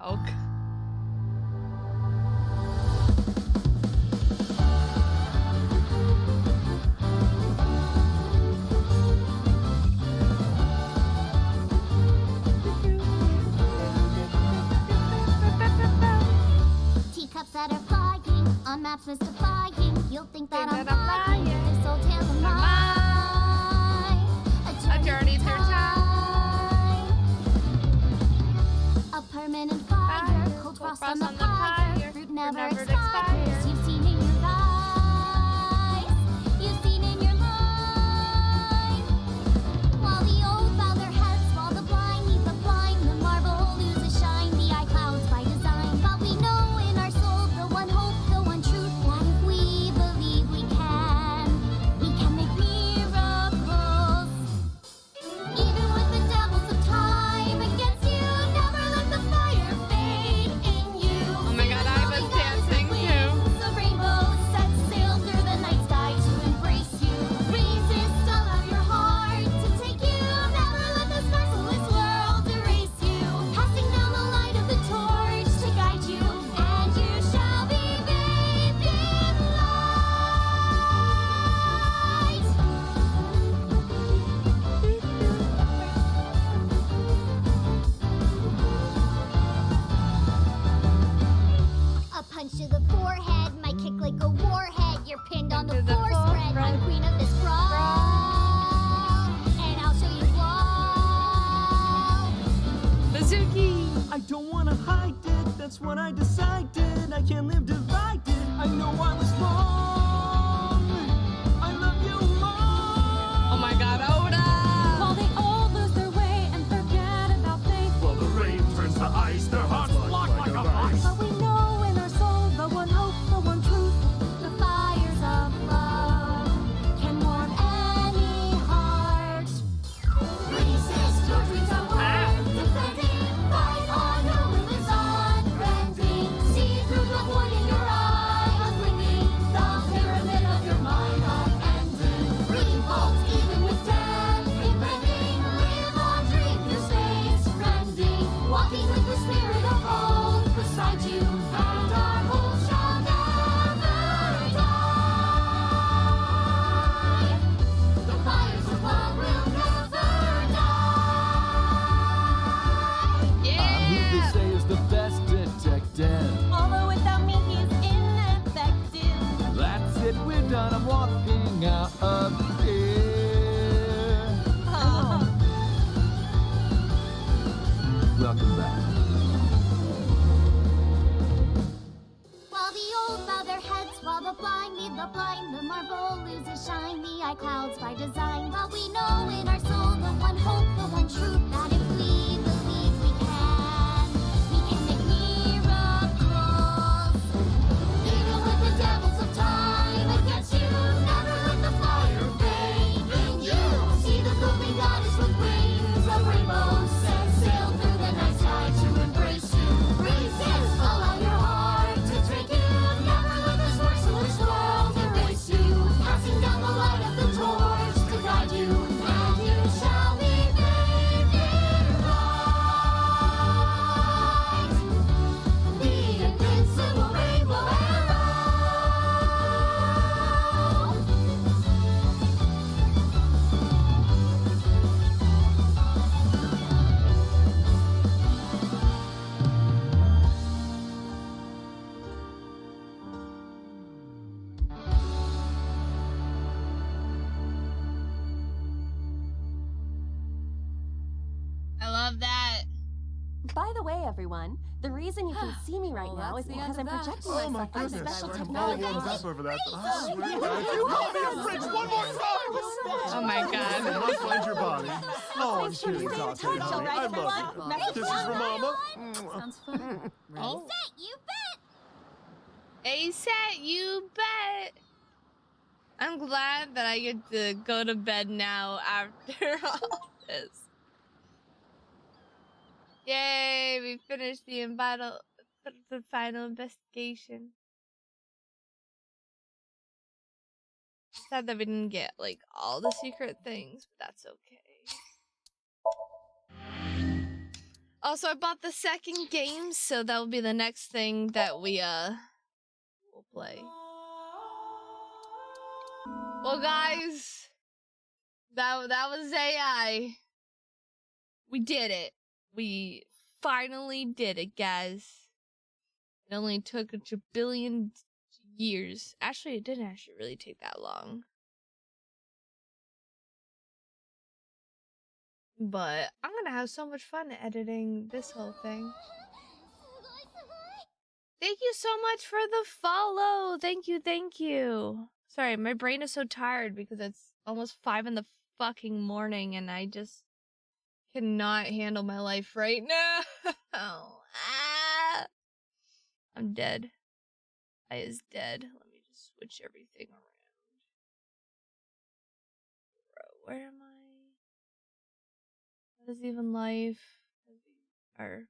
Okay. mystifying. You'll think that I'm lying. This old tale of mine. A journey through time. A permanent fire. Cold frost on the fire. Fruit never expires. You've seen in your eyes. You've seen in your mind. While the old bow their heads, while the blind lead the blind, the marble loses shine, the eye clouds by design. But we know in our soul the one hope, the one truth, that if we believe we can make miracles. Even with the devils of time against you, never let the fire fade in you. Oh my god, I was dancing too. The rainbow set sail through the night sky to embrace you. Resist, allow your heart to take you. Never let this merciless world erase you. Passing down the light of the torch to guide you, and you shall be bathed in light. A punch to the forehead might kick like a warhead. You're pinned on the floor spread. I'm queen of this brawl, and I'll show you all. Bazooki. I don't wanna hide it, that's what I decided. I can't live divided, I know I was wrong. I love you more. Oh my god, Oda. While they all lose their way and forget about faith. While the rain turns to ice, their hearts block like a vice. But we know in our soul the one hope, the one truth. The fires of love can warm any heart. Resist, your dreams are worth defending. Fight on, your will is unbending. See through the void in your eye, unblinking. The pyramid of your mind unending. Revolt even with death impending. Live on, dream through space, rending. Walking with the spirit of hope beside you, and our hope shall never die. The fires of love will never die. I'm who they say is the best detective. Although without me he's ineffective. That's it, we're done. I'm walking out of here. Welcome back. While the old bow their heads, while the blind lead the blind, the marble loses shine, the eye clouds by design. But we know in our soul the one hope, the one truth, that if we believe we can make miracles. Even with the devils of time against you, never let the fire fade in you. See the glooming goddess with wings of rainbows set sail through the night sky to embrace you. Resist, allow your heart to take you. Never let this merciless world erase you. Passing down the light of the torch to guide you, and you shall be bathed in light. The invincible rainbow arrow. I love that. By the way, everyone, the reason you can see me right Well, now is that's the because end I'm of that. projecting Oh my myself with goodness. special I'm technology. all warmed up over that. Oh, You call me a fridge one more time! Oh my god. Must find your body. Oh, I'm sure to kidding, stay in Dante, touch, honey. alright, I love everyone? you. Message Kisses for Mama. Sounds fun. Hey, set, you bet. ASAP, you bet. I'm glad that I get to go to bed now after all this. Yay, we finished the final investigation. Sad that we didn't get like all the secret things, but that's okay. Also, I bought the second game, so that will be the next thing that we will play. Well, guys, that was AI. We did it. We finally did it, guys. It only took a billion years. Actually, it didn't actually really take that long. But I'm gonna have so much fun editing this whole thing. Thank you so much for the follow. Thank you, thank you. Sorry, my brain is so tired because it's almost 5 in the fucking morning and I just cannot handle my life right now. I'm dead. I is dead. Let me just switch everything around. Bro, where am I? What is even life? Or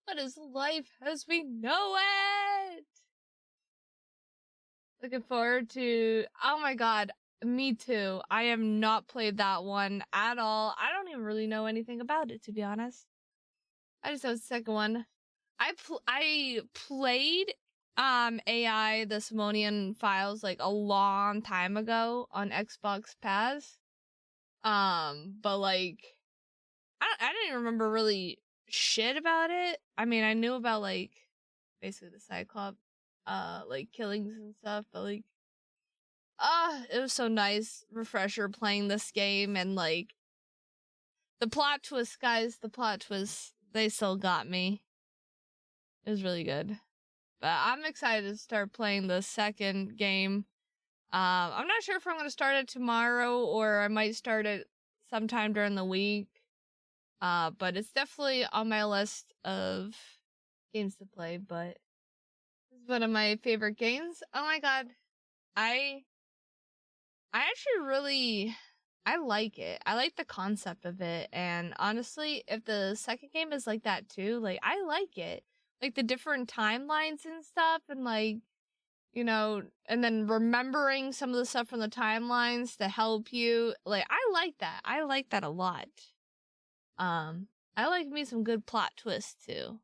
what is life as we know it? Looking forward to... Oh my god, me too. I have not played that one at all. I don't even really know anything about it, to be honest. I just have the second one. I played AI, the Somnium files, like a long time ago on Xbox Pass. But like, I didn't remember really shit about it. I mean, I knew about like basically the Cyclops like killings and stuff, but like it was so nice refresher playing this game, and like the plot twist, guys, the plot twist, they still got me. It was really good. But I'm excited to start playing the second game. I'm not sure if I'm gonna start it tomorrow or I might start it sometime during the week. But it's definitely on my list of games to play, but it's one of my favorite games. Oh my god. I actually really like it. I like the concept of it, and honestly, if the second game is like that too, like I like it. Like the different timelines and stuff, and like, you know, and then remembering some of the stuff from the timelines to help you. Like I like that. I like that a lot. I like me some good plot twists too.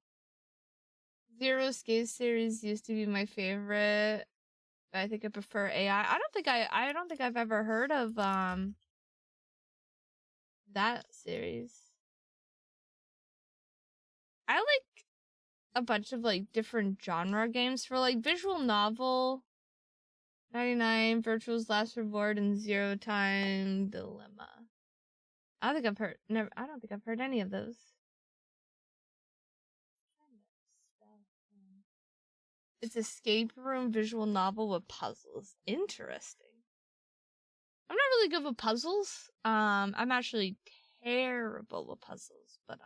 Zero Escape series used to be my favorite. I think I prefer AI. I don't think I've ever heard of that series. I like a bunch of like different genre games for like visual novel, 99, Virtual's Last Reward, and Zero Time Dilemma. I don't think I've heard any of those. It's escape room visual novel with puzzles. Interesting. I'm not really good with puzzles. I'm actually terrible with puzzles, but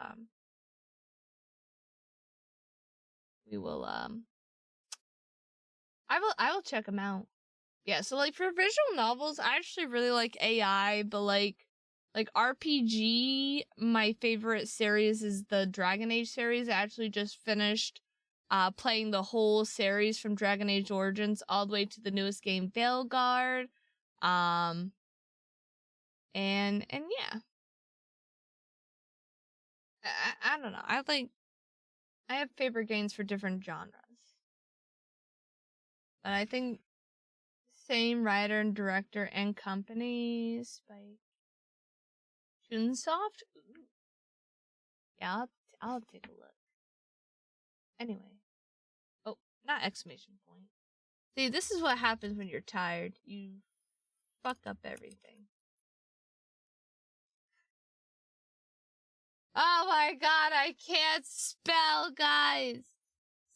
we will I will check them out. Yeah, so like for visual novels, I actually really like AI, but like RPG, my favorite series is the Dragon Age series. I actually just finished playing the whole series from Dragon Age Origins all the way to the newest game, Veilguard. And yeah. I don't know. I have favorite games for different genres. But I think same writer and director and company, Spike. Chunsoft? Ooh. Yeah, I'll take a look. Anyway. Oh, not exclamation point. See, this is what happens when you're tired. You fuck up everything. Oh my god, I can't spell, guys.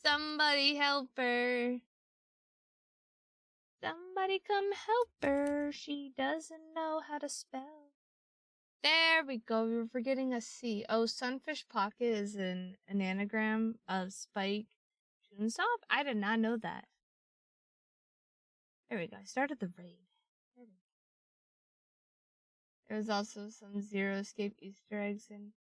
Somebody help her. Somebody come help her. She doesn't know how to spell. There we go. We were forgetting a C. Oh, Sunfish Pocket is an anagram of Spike Chunsoft? I did not know that. There we go. I started the raid. There we go. There's also some Zero Escape Easter eggs in.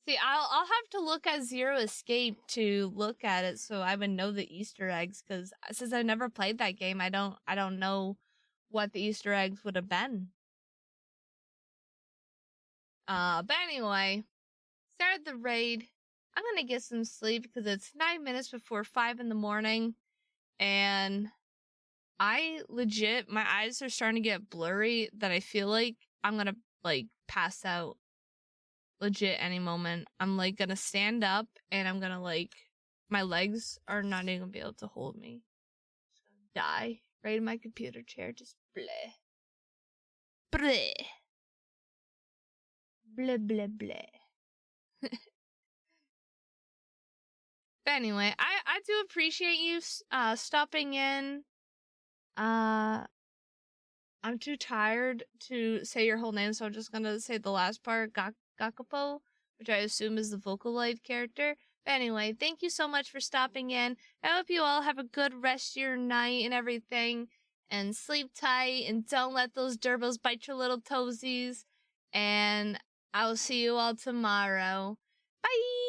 See, I'll have to look at Zero Escape to look at it so I would know the Easter eggs, because since I never played that game, I don't know what the Easter eggs would have been. But anyway, started the raid. I'm gonna get some sleep because it's 9 minutes before 5 in the morning, and I legit, my eyes are starting to get blurry that I feel like I'm gonna like pass out legit any moment. I'm like gonna stand up and I'm gonna like my legs are not even gonna be able to hold me. Just gonna die right in my computer chair, just bleh. Bleh. Bleh, bleh, bleh. But anyway, I do appreciate you stopping in. I'm too tired to say your whole name, so I'm just gonna say the last part, Gakapo, which I assume is the Vocaloid character. But anyway, thank you so much for stopping in. I hope you all have a good rest of your night and everything, and sleep tight, and don't let those gerbils bite your little toesies. And I will see you all tomorrow. Bye!